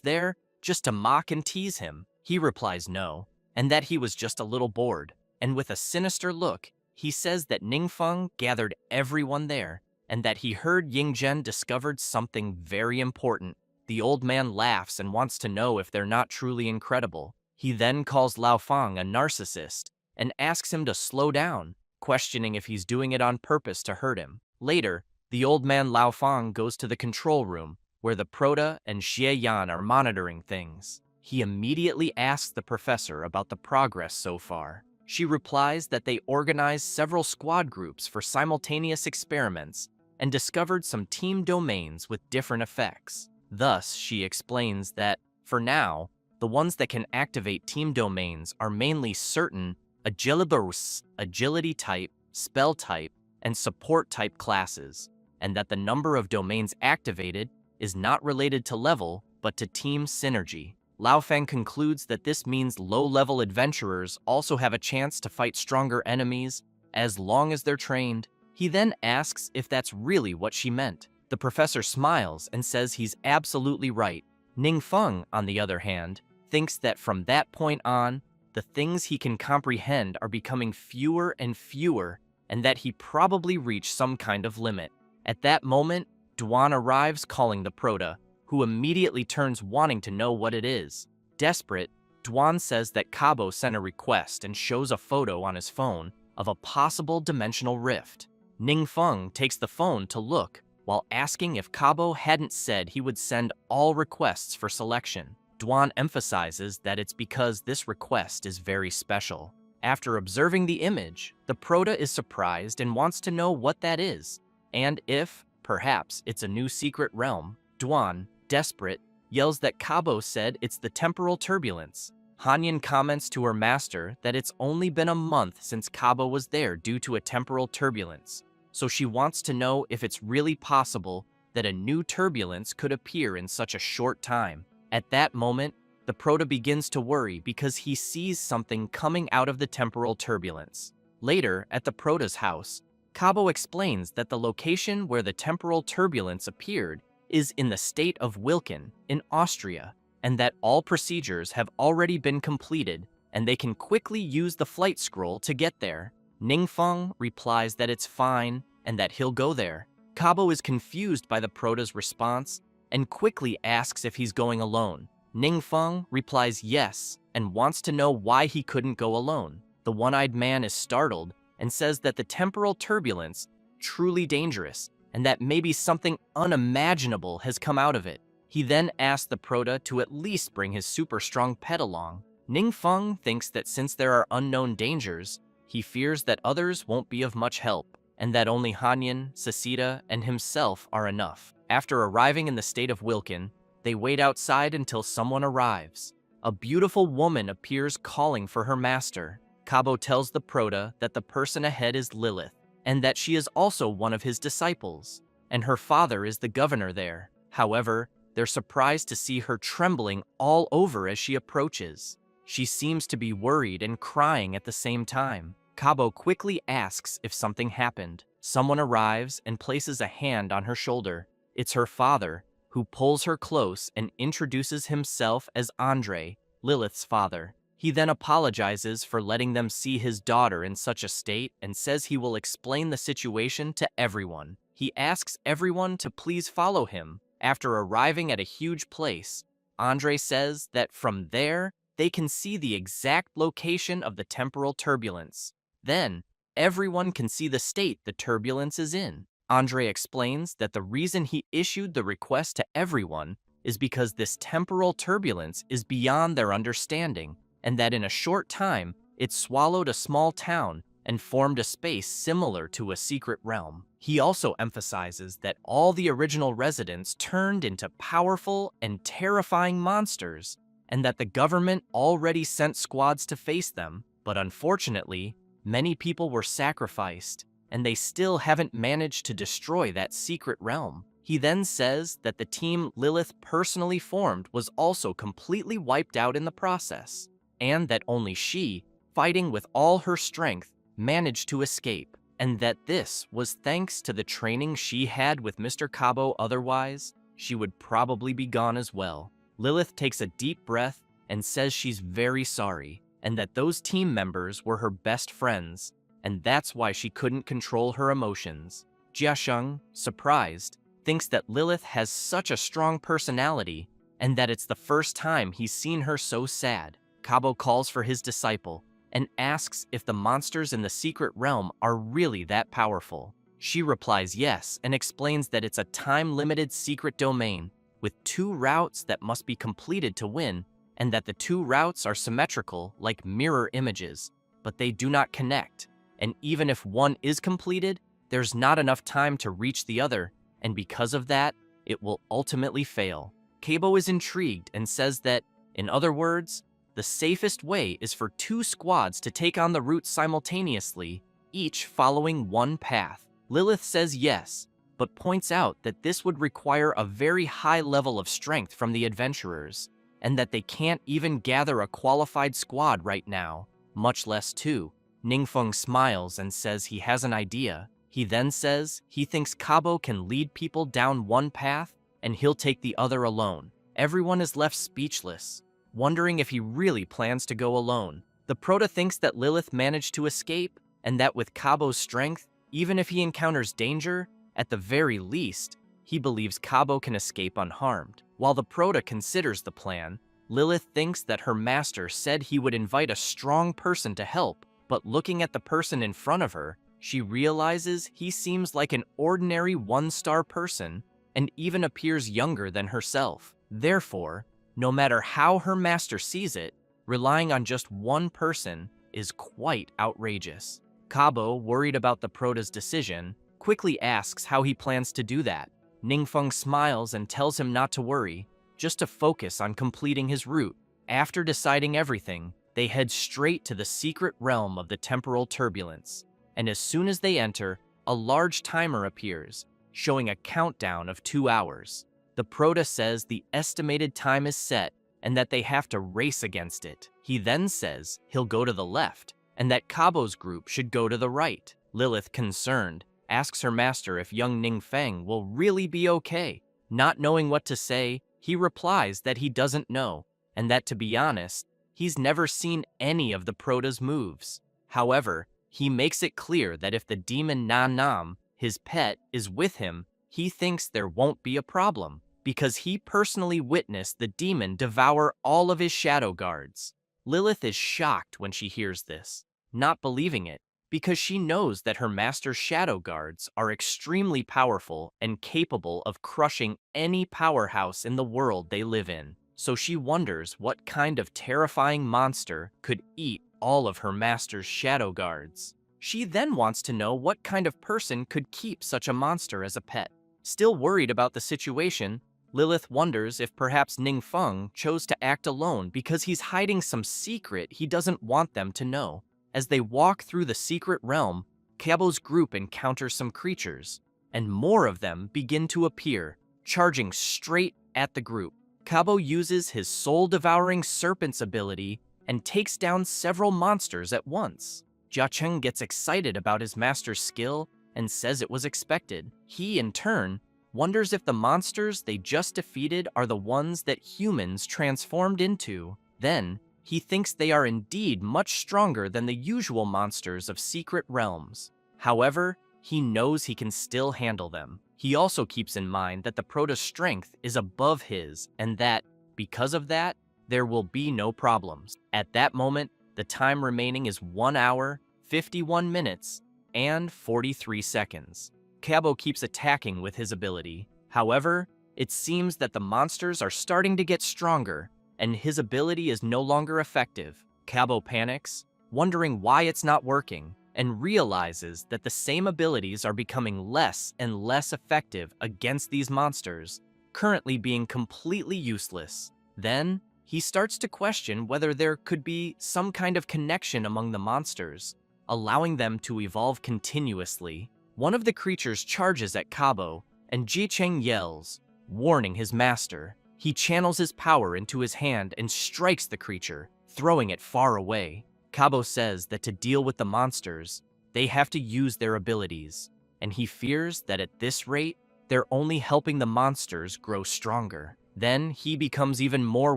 there just to mock and tease him. He replies no, and that he was just a little bored. And with a sinister look, he says that Ningfeng gathered everyone there and that he heard Yingzhen discovered something very important. The old man laughs and wants to know if they're not truly incredible. He then calls Lao Fang a narcissist and asks him to slow down, questioning if he's doing it on purpose to hurt him. Later, the old man Lao Fang goes to the control room, where the Prota and Xie Yan are monitoring things. He immediately asks the professor about the progress so far. She replies that they organized several squad groups for simultaneous experiments and discovered some team domains with different effects. Thus, she explains that, for now, the ones that can activate team domains are mainly certain agility type, spell type, and support type classes, and that the number of domains activated is not related to level, but to team synergy. Lao Fang concludes that this means low-level adventurers also have a chance to fight stronger enemies as long as they're trained. He then asks if that's really what she meant. The professor smiles and says he's absolutely right. Ningfeng, on the other hand, thinks that from that point on, the things he can comprehend are becoming fewer and fewer and that he probably reached some kind of limit. At that moment, Dwan arrives calling the Prota, who immediately turns wanting to know what it is. Desperate, Dwan says that Kabo sent a request and shows a photo on his phone of a possible dimensional rift. Ningfeng takes the phone to look, while asking if Kabo hadn't said he would send all requests for selection. Dwan emphasizes that it's because this request is very special. After observing the image, the Prota is surprised and wants to know what that is, and if, perhaps, it's a new secret realm. Dwan, desperate, yells that Kabo said it's the temporal turbulence. Hanyin comments to her master that it's only been a month since Kabo was there due to a temporal turbulence, so she wants to know if it's really possible that a new turbulence could appear in such a short time. At that moment, the Prota begins to worry because he sees something coming out of the temporal turbulence. Later, at the Prota's house, Kabo explains that the location where the temporal turbulence appeared is in the state of Wilken, in Austria, and that all procedures have already been completed and they can quickly use the flight scroll to get there. Ningfeng replies that it's fine and that he'll go there. Kabo is confused by the Prota's response and quickly asks if he's going alone. Ningfeng replies yes and wants to know why he couldn't go alone. The one-eyed man is startled and says that the temporal turbulence truly dangerous and that maybe something unimaginable has come out of it. He then asks the Prota to at least bring his super strong pet along. Ningfeng thinks that since there are unknown dangers, he fears that others won't be of much help, and that only Hanyin, Sasita, and himself are enough. After arriving in the state of Wilken, they wait outside until someone arrives. A beautiful woman appears calling for her master. Kabo tells the Prota that the person ahead is Lilith, and that she is also one of his disciples, and her father is the governor there. However, they're surprised to see her trembling all over as she approaches. She seems to be worried and crying at the same time. Kabo quickly asks if something happened. Someone arrives and places a hand on her shoulder. It's her father, who pulls her close and introduces himself as Andre, Lilith's father. He then apologizes for letting them see his daughter in such a state and says he will explain the situation to everyone. He asks everyone to please follow him. After arriving at a huge place, Andre says that from there, they can see the exact location of the temporal turbulence. Then, everyone can see the state the turbulence is in. Andre explains that the reason he issued the request to everyone is because this temporal turbulence is beyond their understanding, and that in a short time, it swallowed a small town and formed a space similar to a secret realm. He also emphasizes that all the original residents turned into powerful and terrifying monsters, and that the government already sent squads to face them, but unfortunately, many people were sacrificed, and they still haven't managed to destroy that secret realm. He then says that the team Lilith personally formed was also completely wiped out in the process, and that only she, fighting with all her strength, managed to escape, and that this was thanks to the training she had with Mr. Kabo. Otherwise, she would probably be gone as well. Lilith takes a deep breath and says she's very sorry, and that those team members were her best friends, and that's why she couldn't control her emotions. Jiasheng, surprised, thinks that Lilith has such a strong personality, and that it's the first time he's seen her so sad. Kabo calls for his disciple, and asks if the monsters in the secret realm are really that powerful. She replies yes and explains that it's a time-limited secret domain with 2 routes that must be completed to win, and that the 2 routes are symmetrical like mirror images, but they do not connect, and even if one is completed, there's not enough time to reach the other, and because of that, it will ultimately fail. Kabo is intrigued and says that, in other words, the safest way is for 2 squads to take on the route simultaneously, each following one path. Lilith says yes, but points out that this would require a very high level of strength from the adventurers, and that they can't even gather a qualified squad right now, much less 2. Ningfeng smiles and says he has an idea. He then says he thinks Kabo can lead people down one path and he'll take the other alone. Everyone is left speechless, wondering if he really plans to go alone. The Prota thinks that Lilith managed to escape, and that with Kabo's strength, even if he encounters danger, at the very least, he believes Kabo can escape unharmed. While the Prota considers the plan, Lilith thinks that her master said he would invite a strong person to help, but looking at the person in front of her, she realizes he seems like an ordinary one-star person and even appears younger than herself. Therefore, no matter how her master sees it, relying on just one person is quite outrageous. Kabo, worried about the Prota's decision, quickly asks how he plans to do that. Ningfeng smiles and tells him not to worry, just to focus on completing his route. After deciding everything, they head straight to the secret realm of the temporal turbulence. And as soon as they enter, a large timer appears, showing a countdown of 2 hours. The Prota says the estimated time is set and that they have to race against it. He then says he'll go to the left and that Kabo's group should go to the right. Lilith, concerned, asks her master if young Ningfeng will really be okay. Not knowing what to say, he replies that he doesn't know, and that to be honest, he's never seen any of the Prota's moves. However, he makes it clear that if the demon Na Nam, his pet, is with him, he thinks there won't be a problem, because he personally witnessed the demon devour all of his shadow guards. Lilith is shocked when she hears this, not believing it, because she knows that her master's shadow guards are extremely powerful and capable of crushing any powerhouse in the world they live in. So she wonders what kind of terrifying monster could eat all of her master's shadow guards. She then wants to know what kind of person could keep such a monster as a pet. Still worried about the situation, Lilith wonders if perhaps Ningfeng chose to act alone because he's hiding some secret he doesn't want them to know. As they walk through the secret realm, Kabo's group encounters some creatures, and more of them begin to appear, charging straight at the group. Kabo uses his soul-devouring serpent's ability and takes down several monsters at once. Jiacheng gets excited about his master's skill and says it was expected. He, in turn, wonders if the monsters they just defeated are the ones that humans transformed into. Then, he thinks they are indeed much stronger than the usual monsters of secret realms. However, he knows he can still handle them. He also keeps in mind that the Prota's strength is above his and that, because of that, there will be no problems. At that moment, the time remaining is 1 hour, 51 minutes, and 43 seconds. Kabo keeps attacking with his ability. However, it seems that the monsters are starting to get stronger, and his ability is no longer effective. Kabo panics, wondering why it's not working, and realizes that the same abilities are becoming less and less effective against these monsters, currently being completely useless. Then, he starts to question whether there could be some kind of connection among the monsters, allowing them to evolve continuously. One of the creatures charges at Kabo, and Jicheng yells, warning his master. He channels his power into his hand and strikes the creature, throwing it far away. Kabo says that to deal with the monsters, they have to use their abilities, and he fears that at this rate, they're only helping the monsters grow stronger. Then he becomes even more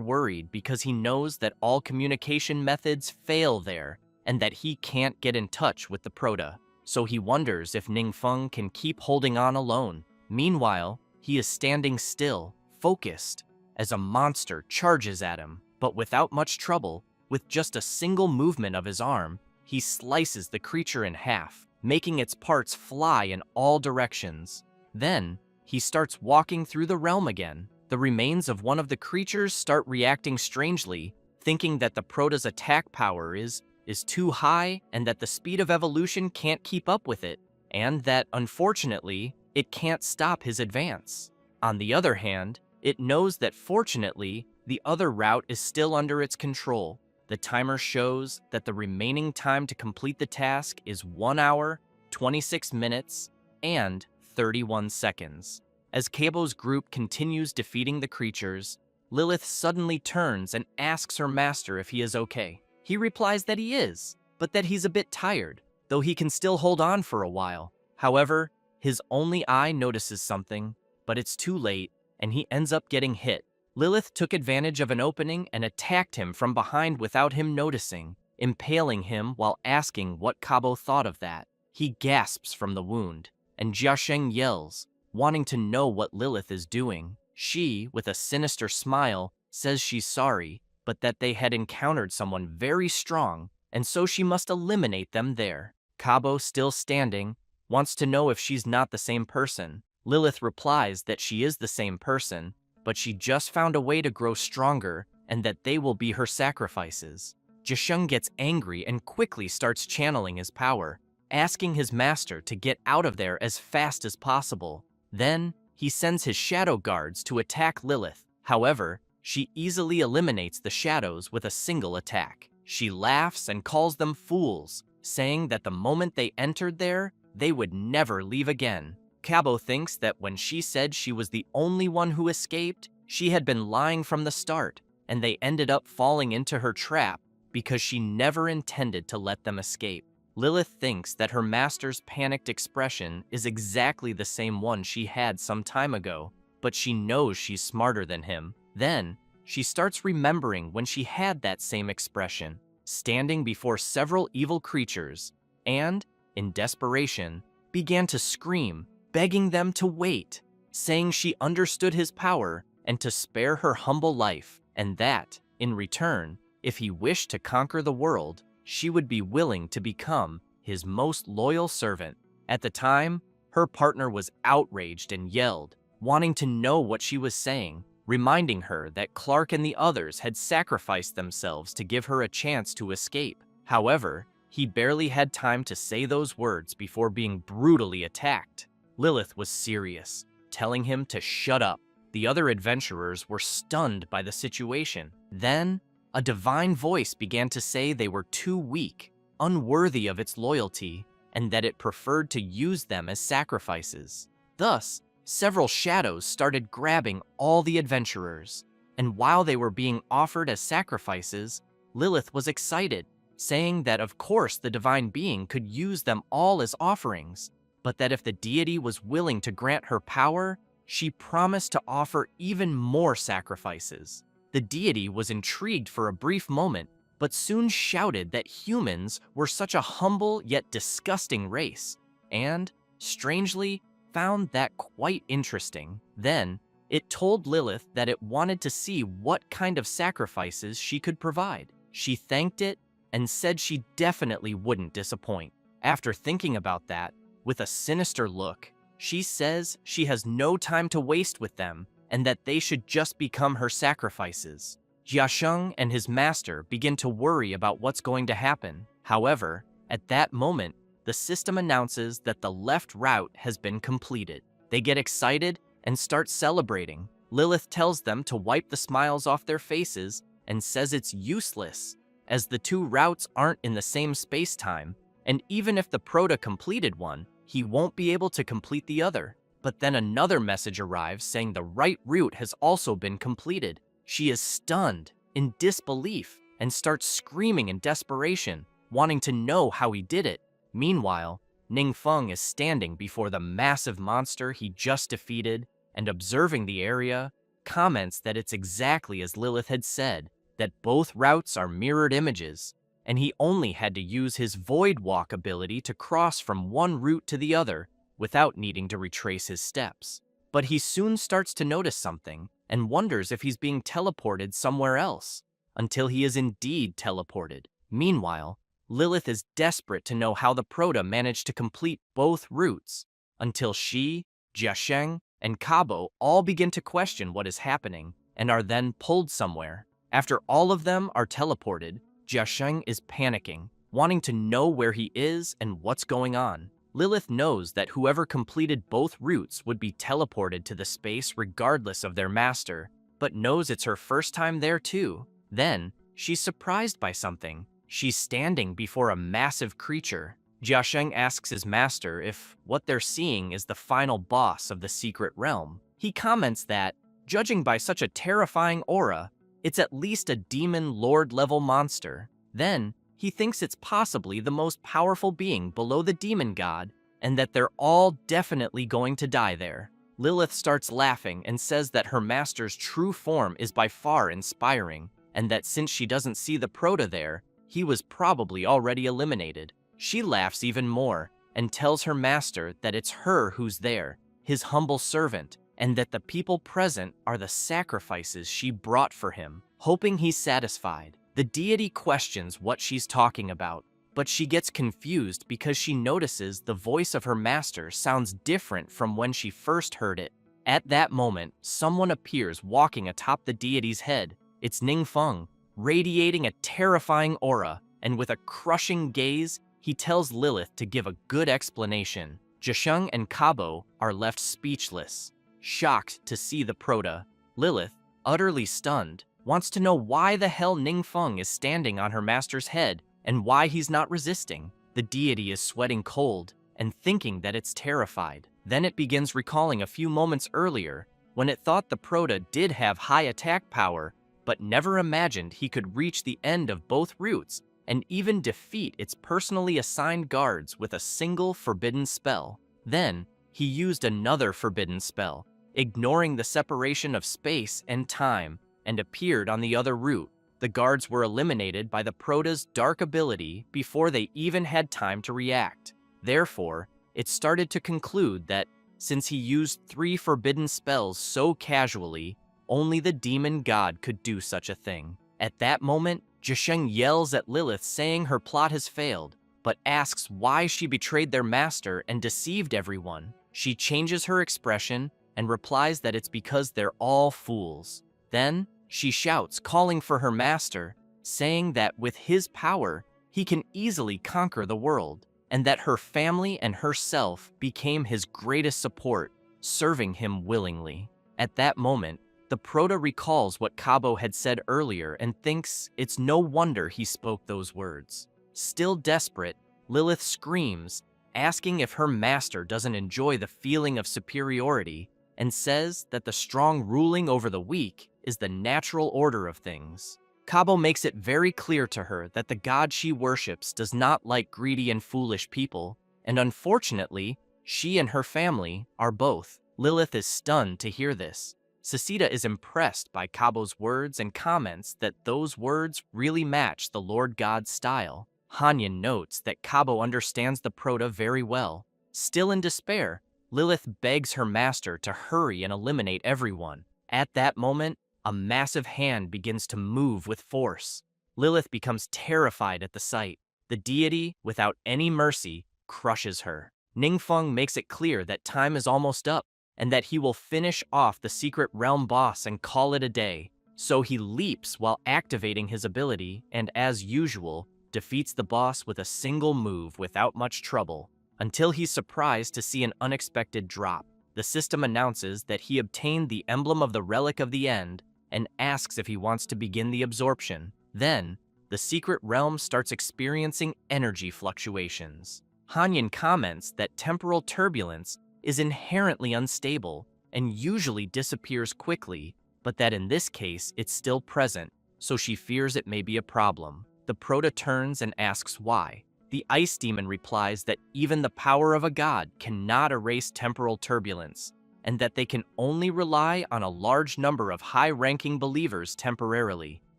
worried because he knows that all communication methods fail there, and that he can't get in touch with the Prota. So he wonders if Ningfeng can keep holding on alone. Meanwhile, he is standing still, focused, as a monster charges at him, but without much trouble. With just a single movement of his arm, he slices the creature in half, making its parts fly in all directions. Then, he starts walking through the realm again. The remains of one of the creatures start reacting strangely, thinking that the Prota's attack power is too high and that the speed of evolution can't keep up with it, and that, unfortunately, it can't stop his advance. On the other hand, it knows that fortunately, the other route is still under its control. The timer shows that the remaining time to complete the task is 1 hour, 26 minutes, and 31 seconds. As Kabo's group continues defeating the creatures, Lilith suddenly turns and asks her master if he is okay. He replies that he is, but that he's a bit tired, though he can still hold on for a while. However, his only eye notices something, but it's too late, and he ends up getting hit. Lilith took advantage of an opening and attacked him from behind without him noticing. impaling him while asking what Kabo thought of that. He gasps from the wound, and Jiasheng yells, wanting to know what Lilith is doing. She, with a sinister smile, says she's sorry, but that they had encountered someone very strong, and so she must eliminate them there. Kabo, still standing, wants to know if she's not the same person. Lilith replies that she is the same person, but she just found a way to grow stronger and that they will be her sacrifices. Jiasheng gets angry and quickly starts channeling his power, asking his master to get out of there as fast as possible. Then, he sends his shadow guards to attack Lilith. However, she easily eliminates the shadows with a single attack. She laughs and calls them fools, saying that the moment they entered there, they would never leave again. Kabo thinks that when she said she was the only one who escaped, she had been lying from the start, and they ended up falling into her trap because she never intended to let them escape. Lilith thinks that her master's panicked expression is exactly the same one she had some time ago, but she knows she's smarter than him. Then, she starts remembering when she had that same expression, standing before several evil creatures, and, in desperation, began to scream, begging them to wait, saying she understood his power and to spare her humble life, and that, in return, if he wished to conquer the world, she would be willing to become his most loyal servant. At the time, her partner was outraged and yelled, wanting to know what she was saying, reminding her that Clark and the others had sacrificed themselves to give her a chance to escape. However, he barely had time to say those words before being brutally attacked. Lilith was serious, telling him to shut up. The other adventurers were stunned by the situation. Then, a divine voice began to say they were too weak, unworthy of its loyalty, and that it preferred to use them as sacrifices. Thus, several shadows started grabbing all the adventurers, and while they were being offered as sacrifices, Lilith was excited, saying that of course the divine being could use them all as offerings, but that if the deity was willing to grant her power, she promised to offer even more sacrifices. The deity was intrigued for a brief moment, but soon shouted that humans were such a humble yet disgusting race, and, strangely, found that quite interesting. Then, it told Lilith that it wanted to see what kind of sacrifices she could provide. She thanked it and said she definitely wouldn't disappoint. After thinking about that, with a sinister look, she says she has no time to waste with them and that they should just become her sacrifices. Jiasheng and his master begin to worry about what's going to happen. However, at that moment, the system announces that the left route has been completed. They get excited and start celebrating. Lilith tells them to wipe the smiles off their faces and says it's useless, as the two routes aren't in the same space-time, and even if the Proto completed one, he won't be able to complete the other. But then another message arrives saying the right route has also been completed. She is stunned, in disbelief, and starts screaming in desperation, wanting to know how he did it. Meanwhile, Ningfeng is standing before the massive monster he just defeated and observing the area, comments that it's exactly as Lilith had said, that both routes are mirrored images, and he only had to use his Void Walk ability to cross from one route to the other without needing to retrace his steps. But he soon starts to notice something and wonders if he's being teleported somewhere else, until he is indeed teleported. Meanwhile, Lilith is desperate to know how the Proto managed to complete both routes, until she, Jiasheng, and Kabo all begin to question what is happening and are then pulled somewhere. After all of them are teleported, Jiasheng is panicking, wanting to know where he is and what's going on. Lilith knows that whoever completed both routes would be teleported to the space regardless of their master, but knows it's her first time there too. Then, she's surprised by something. She's standing before a massive creature. Jiasheng asks his master if what they're seeing is the final boss of the secret realm. He comments that, judging by such a terrifying aura, it's at least a demon lord-level monster. Then, he thinks it's possibly the most powerful being below the demon god, and that they're all definitely going to die there. Lilith starts laughing and says that her master's true form is by far inspiring, and that since she doesn't see the Proto there, he was probably already eliminated. She laughs even more and tells her master that it's her who's there, his humble servant, and that the people present are the sacrifices she brought for him, hoping he's satisfied. The deity questions what she's talking about, but she gets confused because she notices the voice of her master sounds different from when she first heard it. At that moment, someone appears walking atop the deity's head. It's Ningfeng, radiating a terrifying aura, and with a crushing gaze, he tells Lilith to give a good explanation. Zhesheng and Kabo are left speechless, shocked to see the Proto. Lilith, utterly stunned, wants to know why the hell Ningfeng is standing on her master's head and why he's not resisting. The deity is sweating cold and thinking that it's terrified. Then it begins recalling a few moments earlier when it thought the Proto did have high attack power, but never imagined he could reach the end of both routes and even defeat its personally assigned guards with a single forbidden spell. Then, he used another forbidden spell, ignoring the separation of space and time, and appeared on the other route. The guards were eliminated by the Proto's dark ability before they even had time to react. Therefore, it started to conclude that, since he used 3 forbidden spells so casually, only the demon god could do such a thing. At that moment, Zhesheng yells at Lilith saying her plot has failed, but asks why she betrayed their master and deceived everyone. She changes her expression and replies that it's because they're all fools. Then, she shouts, calling for her master, saying that with his power, he can easily conquer the world, and that her family and herself became his greatest support, serving him willingly. At that moment, the Proto recalls what Kabo had said earlier and thinks it's no wonder he spoke those words. Still desperate, Lilith screams, asking if her master doesn't enjoy the feeling of superiority, and says that the strong ruling over the weak is the natural order of things. Kabo makes it very clear to her that the god she worships does not like greedy and foolish people, and unfortunately, she and her family are both. Lilith is stunned to hear this. Sasita is impressed by Kabo's words and comments that those words really match the Lord God's style. Hanyan notes that Kabo understands the Proto very well. Still in despair, Lilith begs her master to hurry and eliminate everyone. At that moment, a massive hand begins to move with force. Lilith becomes terrified at the sight. The deity, without any mercy, crushes her. Ningfeng makes it clear that time is almost up, and that he will finish off the secret realm boss and call it a day. So he leaps while activating his ability and, as usual, defeats the boss with a single move without much trouble, until he's surprised to see an unexpected drop. The system announces that he obtained the emblem of the Relic of the End and asks if he wants to begin the absorption. Then, the secret realm starts experiencing energy fluctuations. Hanyan comments that temporal turbulence is inherently unstable and usually disappears quickly, but that in this case it's still present, so she fears it may be a problem. The Proto turns and asks why. The Ice Demon replies that even the power of a god cannot erase temporal turbulence, and that they can only rely on a large number of high-ranking believers temporarily.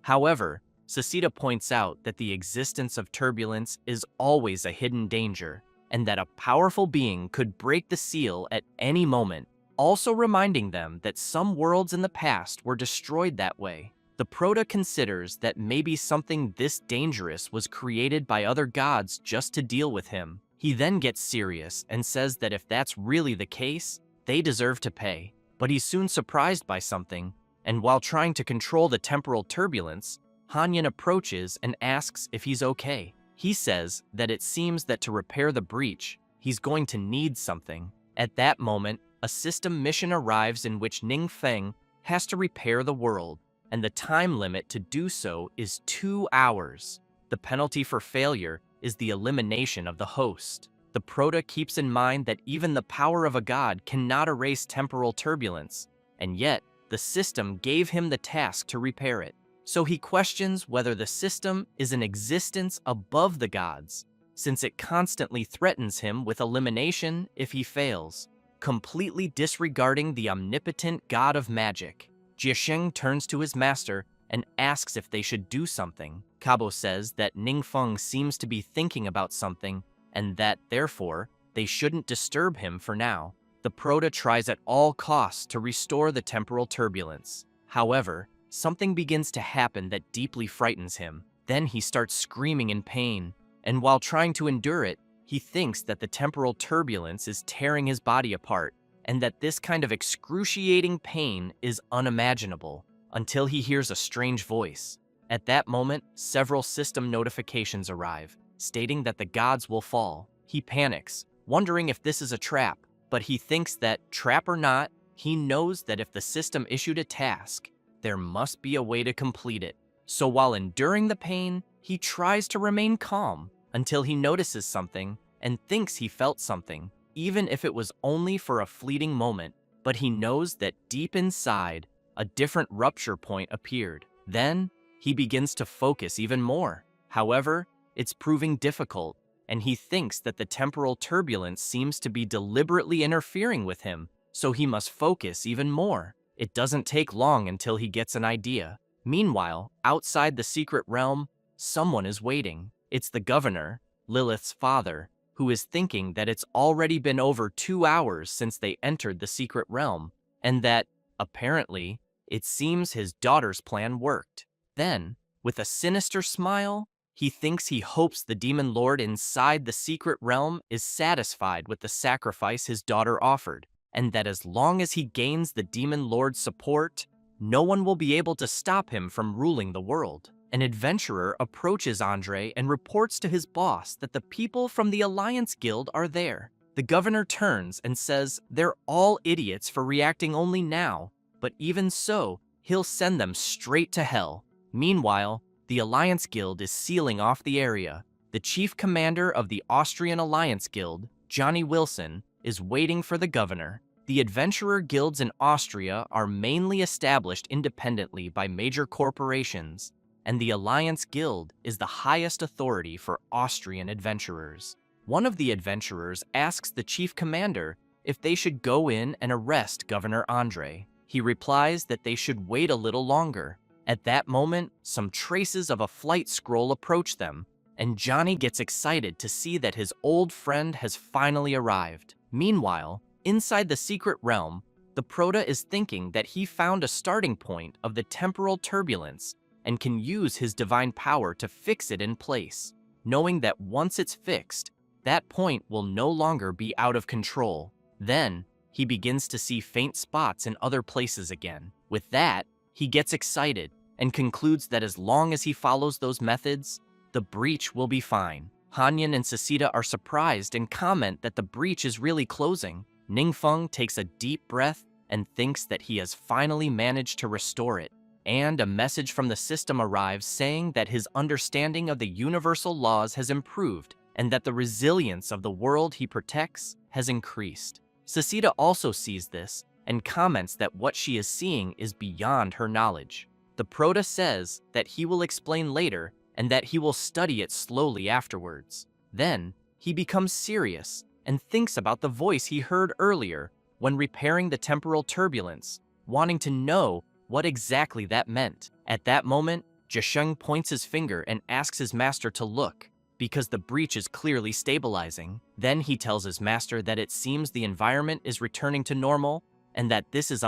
However, Sasita points out that the existence of turbulence is always a hidden danger, and that a powerful being could break the seal at any moment, also reminding them that some worlds in the past were destroyed that way. The Proto considers that maybe something this dangerous was created by other gods just to deal with him. He then gets serious and says that if that's really the case, they deserve to pay. But he's soon surprised by something, and while trying to control the temporal turbulence, Hanyan approaches and asks if he's okay. He says that it seems that to repair the breach, he's going to need something. At that moment, a system mission arrives in which Ningfeng has to repair the world, and the time limit to do so is 2 hours. The penalty for failure is the elimination of the host. The Proto keeps in mind that even the power of a god cannot erase temporal turbulence, and yet the system gave him the task to repair it. So he questions whether the system is an existence above the gods, since it constantly threatens him with elimination if he fails, completely disregarding the omnipotent god of magic. Jiasheng turns to his master and asks if they should do something. Kabo says that Ningfeng seems to be thinking about something and that, therefore, they shouldn't disturb him for now. The Proto tries at all costs to restore the temporal turbulence. However, something begins to happen that deeply frightens him. Then he starts screaming in pain, and while trying to endure it, he thinks that the temporal turbulence is tearing his body apart, and that this kind of excruciating pain is unimaginable, until he hears a strange voice. At that moment, several system notifications arrive, stating that the gods will fall. He panics, wondering if this is a trap, but he thinks that, trap or not, he knows that if the system issued a task, there must be a way to complete it. So while enduring the pain, he tries to remain calm until he notices something and thinks he felt something, even if it was only for a fleeting moment. But he knows that deep inside, a different rupture point appeared. Then, he begins to focus even more. However, it's proving difficult, and he thinks that the temporal turbulence seems to be deliberately interfering with him, so he must focus even more. It doesn't take long until he gets an idea. Meanwhile, outside the secret realm, someone is waiting. It's the governor, Lilith's father, who is thinking that it's already been over 2 hours since they entered the secret realm, and that, apparently, it seems his daughter's plan worked. Then, with a sinister smile, he thinks he hopes the demon lord inside the secret realm is satisfied with the sacrifice his daughter offered, and that as long as he gains the demon lord's support, no one will be able to stop him from ruling the world. An adventurer approaches Andre and reports to his boss that the people from the Alliance Guild are there. The governor turns and says they're all idiots for reacting only now, but even so, he'll send them straight to hell. Meanwhile, the Alliance Guild is sealing off the area. The chief commander of the Austrian Alliance Guild, Johnny Wilson, is waiting for the governor. The adventurer guilds in Austria are mainly established independently by major corporations, and the Alliance Guild is the highest authority for Austrian adventurers. One of the adventurers asks the chief commander if they should go in and arrest Governor Andre. He replies that they should wait a little longer. At that moment, some traces of a flight scroll approach them, and Johnny gets excited to see that his old friend has finally arrived. Meanwhile, inside the secret realm, the Proto is thinking that he found a starting point of the temporal turbulence and can use his divine power to fix it in place, knowing that once it's fixed, that point will no longer be out of control. Then, he begins to see faint spots in other places again. With that, he gets excited and concludes that as long as he follows those methods, the breach will be fine. Hanyan and Sasita are surprised and comment that the breach is really closing. Ningfeng takes a deep breath and thinks that he has finally managed to restore it. And a message from the system arrives saying that his understanding of the universal laws has improved and that the resilience of the world he protects has increased. Sasita also sees this and comments that what she is seeing is beyond her knowledge. The Proto says that he will explain later and that he will study it slowly afterwards. Then, he becomes serious and thinks about the voice he heard earlier when repairing the temporal turbulence, wanting to know what exactly that meant. At that moment, Zhesheng points his finger and asks his master to look, because the breach is clearly stabilizing. Then he tells his master that it seems the environment is returning to normal and that this is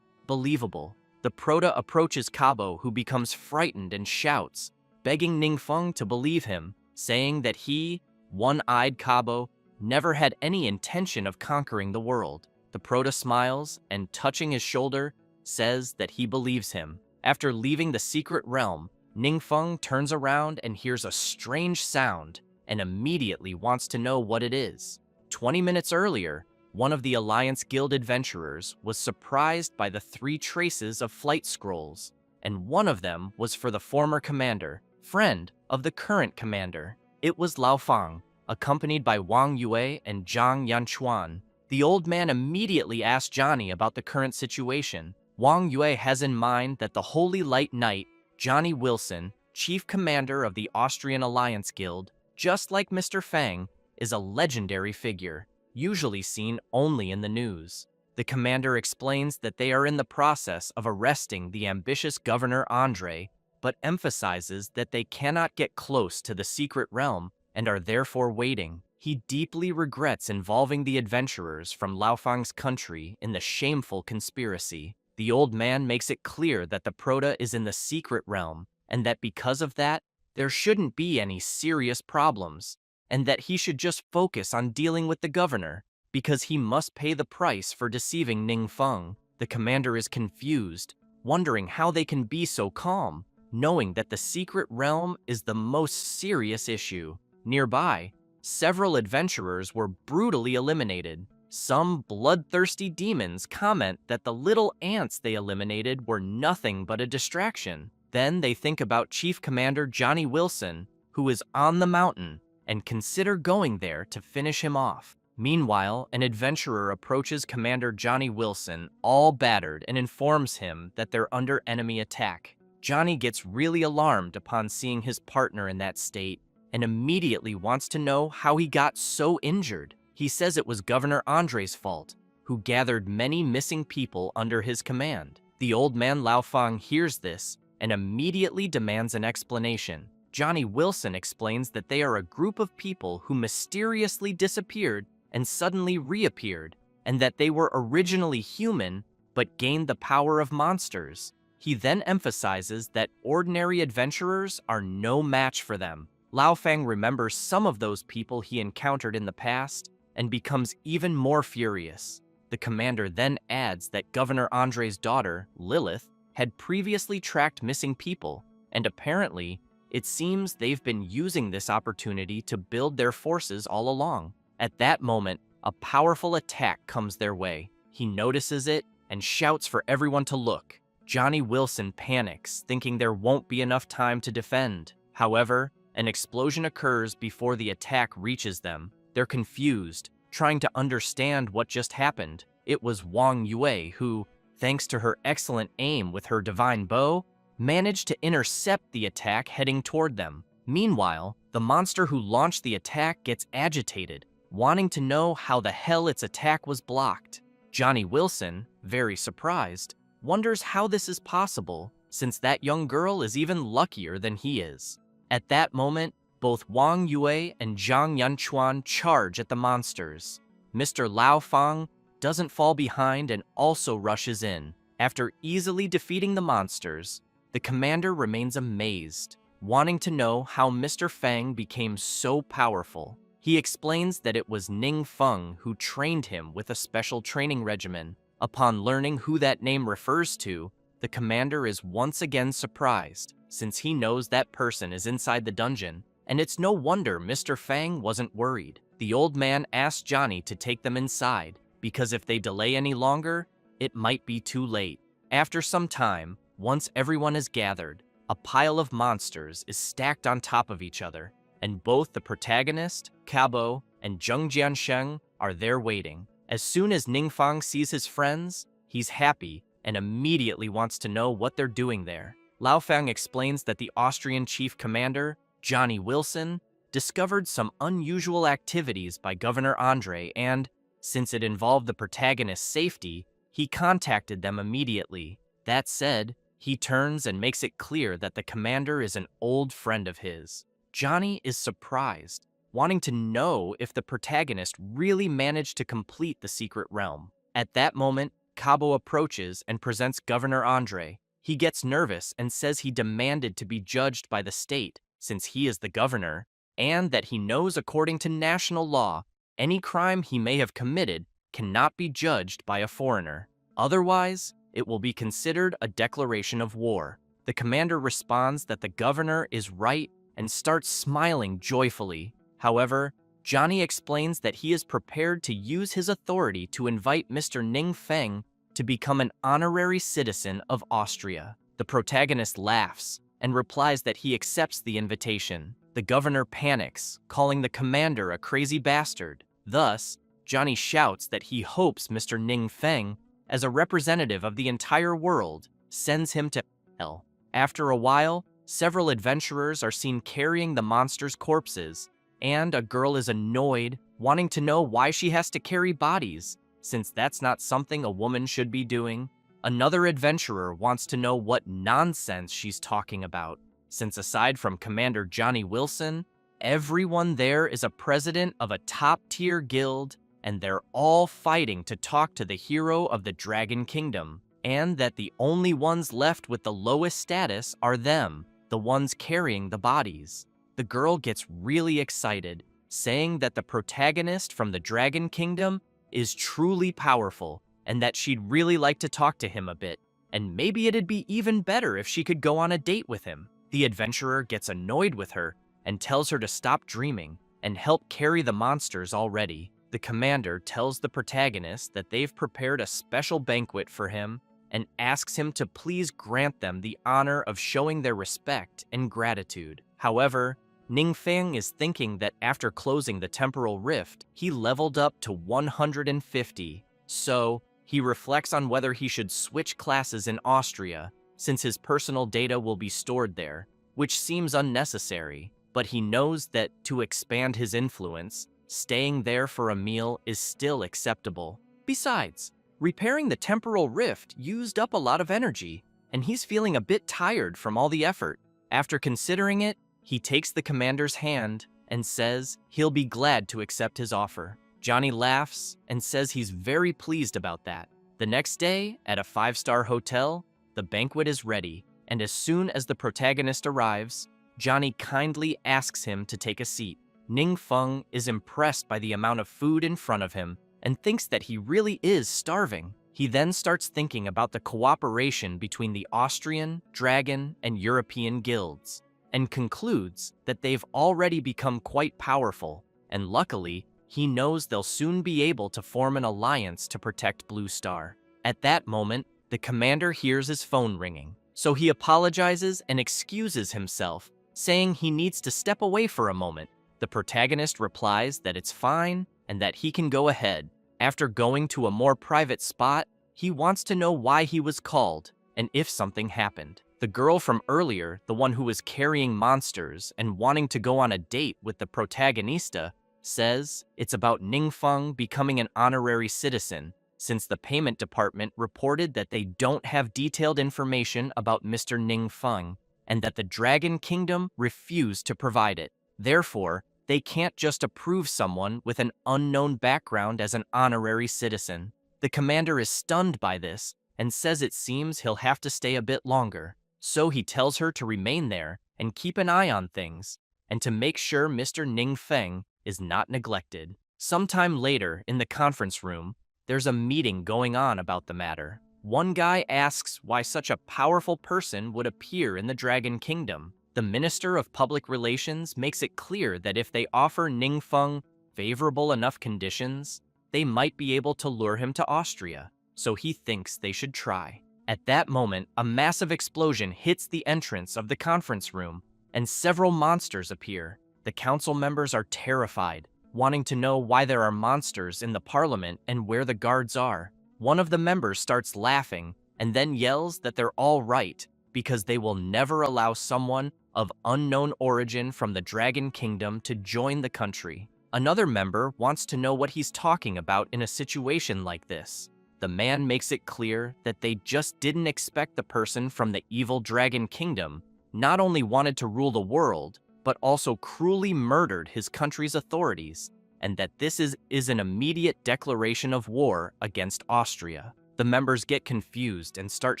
believable. The Proto approaches Kabo, who becomes frightened and shouts, begging Ningfeng to believe him, saying that he, one-eyed Kabo, never had any intention of conquering the world. The Proto smiles and, touching his shoulder, says that he believes him. After leaving the secret realm, Ningfeng turns around and hears a strange sound and immediately wants to know what it is. 20 minutes earlier, one of the Alliance Guild adventurers was surprised by the 3 traces of flight scrolls, and one of them was for the former commander, friend of the current commander. It was Lao Fang, accompanied by Wang Yue and Zhang Yanchuan. The old man immediately asked Johnny about the current situation. Wang Yue has in mind that the Holy Light Knight, Johnny Wilson, chief commander of the Austrian Alliance Guild, just like Mr. Fang, is a legendary figure, usually seen only in the news. The commander explains that they are in the process of arresting the ambitious Governor Andre, but emphasizes that they cannot get close to the secret realm and are therefore waiting. He deeply regrets involving the adventurers from Laofang's country in the shameful conspiracy. The old man makes it clear that the Proto is in the secret realm, and that because of that, there shouldn't be any serious problems, and that he should just focus on dealing with the governor, because he must pay the price for deceiving Ningfeng. The commander is confused, wondering how they can be so calm, knowing that the secret realm is the most serious issue. Nearby, several adventurers were brutally eliminated. Some bloodthirsty demons comment that the little ants they eliminated were nothing but a distraction. Then they think about Chief Commander Johnny Wilson, who is on the mountain, and consider going there to finish him off. Meanwhile, an adventurer approaches Commander Johnny Wilson, all battered, and informs him that they're under enemy attack. Johnny gets really alarmed upon seeing his partner in that state, and immediately wants to know how he got so injured. He says it was Governor Andre's fault, who gathered many missing people under his command. The old man Laofang hears this and immediately demands an explanation. Johnny Wilson explains that they are a group of people who mysteriously disappeared and suddenly reappeared, and that they were originally human but gained the power of monsters. He then emphasizes that ordinary adventurers are no match for them. Laofang remembers some of those people he encountered in the past and becomes even more furious. The commander then adds that Governor Andre's daughter, Lilith, had previously tracked missing people, and apparently, it seems they've been using this opportunity to build their forces all along. At that moment, a powerful attack comes their way. He notices it and shouts for everyone to look. Johnny Wilson panics, thinking there won't be enough time to defend. However, an explosion occurs before the attack reaches them. They're confused, trying to understand what just happened. It was Wang Yue who, thanks to her excellent aim with her divine bow, managed to intercept the attack heading toward them. Meanwhile, the monster who launched the attack gets agitated, wanting to know how the hell its attack was blocked. Johnny Wilson, very surprised, wonders how this is possible, since that young girl is even luckier than he is. At that moment, both Wang Yue and Zhang Yanchuan charge at the monsters. Mr. Laofang doesn't fall behind and also rushes in. After easily defeating the monsters, the commander remains amazed, wanting to know how Mr. Fang became so powerful. He explains that it was Ningfeng who trained him with a special training regimen. Upon learning who that name refers to, the commander is once again surprised, since he knows that person is inside the dungeon, and it's no wonder Mr. Fang wasn't worried. The old man asked Johnny to take them inside, because if they delay any longer, it might be too late. After some time, once everyone is gathered, a pile of monsters is stacked on top of each other, and both the protagonist, Kabo, and Zheng Jiansheng are there waiting. As soon as Ningfang sees his friends, he's happy and immediately wants to know what they're doing there. Laofang explains that the Austrian chief commander, Johnny Wilson, discovered some unusual activities by Governor Andre and, since it involved the protagonist's safety, he contacted them immediately. That said, he turns and makes it clear that the commander is an old friend of his. Johnny is surprised, wanting to know if the protagonist really managed to complete the secret realm. At that moment, Kabo approaches and presents Governor Andre. He gets nervous and says he demanded to be judged by the state, since he is the governor, and that he knows according to national law, any crime he may have committed cannot be judged by a foreigner. Otherwise, it will be considered a declaration of war. The commander responds that the governor is right and starts smiling joyfully. However, Johnny explains that he is prepared to use his authority to invite Mr. Ningfeng to become an honorary citizen of Austria. The protagonist laughs and replies that he accepts the invitation. The governor panics, calling the commander a crazy bastard. Thus, Johnny shouts that he hopes Mr. Ningfeng, as a representative of the entire world, sends him to hell. After a while, several adventurers are seen carrying the monsters' corpses, and a girl is annoyed, wanting to know why she has to carry bodies, since that's not something a woman should be doing. Another adventurer wants to know what nonsense she's talking about, since aside from Commander Johnny Wilson, everyone there is a president of a top-tier guild, and they're all fighting to talk to the hero of the Dragon Kingdom, and that the only ones left with the lowest status are them, the ones carrying the bodies. The girl gets really excited, saying that the protagonist from the Dragon Kingdom is truly powerful, and that she'd really like to talk to him a bit, and maybe it'd be even better if she could go on a date with him. The adventurer gets annoyed with her and tells her to stop dreaming and help carry the monsters already. The commander tells the protagonist that they've prepared a special banquet for him and asks him to please grant them the honor of showing their respect and gratitude. However, Ningfeng is thinking that after closing the temporal rift, he leveled up to 150, so he reflects on whether he should switch classes in Austria, since his personal data will be stored there, which seems unnecessary, but he knows that to expand his influence, staying there for a meal is still acceptable. Besides, repairing the temporal rift used up a lot of energy, and he's feeling a bit tired from all the effort. After considering it, he takes the commander's hand and says he'll be glad to accept his offer. Johnny laughs and says he's very pleased about that. The next day, at a 5-star hotel, the banquet is ready, and as soon as the protagonist arrives, Johnny kindly asks him to take a seat. Ningfeng is impressed by the amount of food in front of him and thinks that he really is starving. He then starts thinking about the cooperation between the Austrian, Dragon, and European guilds, and concludes that they've already become quite powerful, and luckily, he knows they'll soon be able to form an alliance to protect Blue Star. At that moment, the commander hears his phone ringing, so he apologizes and excuses himself, saying he needs to step away for a moment. The protagonist replies that it's fine and that he can go ahead. After going to a more private spot, he wants to know why he was called and if something happened. The girl from earlier, the one who was carrying monsters and wanting to go on a date with the protagonista, says it's about Ningfeng becoming an honorary citizen, since the payment department reported that they don't have detailed information about Mr. Ningfeng and that the Dragon Kingdom refused to provide it. Therefore, they can't just approve someone with an unknown background as an honorary citizen. The commander is stunned by this and says it seems he'll have to stay a bit longer. So he tells her to remain there and keep an eye on things, and to make sure Mr. Ningfeng is not neglected. Sometime later, in the conference room, there's a meeting going on about the matter. One guy asks why such a powerful person would appear in the Dragon Kingdom. The Minister of Public Relations makes it clear that if they offer Ningfeng favorable enough conditions, they might be able to lure him to Austria, so he thinks they should try. At that moment, a massive explosion hits the entrance of the conference room, and several monsters appear. The council members are terrified, wanting to know why there are monsters in the parliament and where the guards are. One of the members starts laughing and then yells that they're all right because they will never allow someone of unknown origin from the Dragon Kingdom to join the country. Another member wants to know what he's talking about in a situation like this. The man makes it clear that they just didn't expect the person from the evil Dragon Kingdom not only wanted to rule the world, but also cruelly murdered his country's authorities, and that this is an immediate declaration of war against Austria. The members get confused and start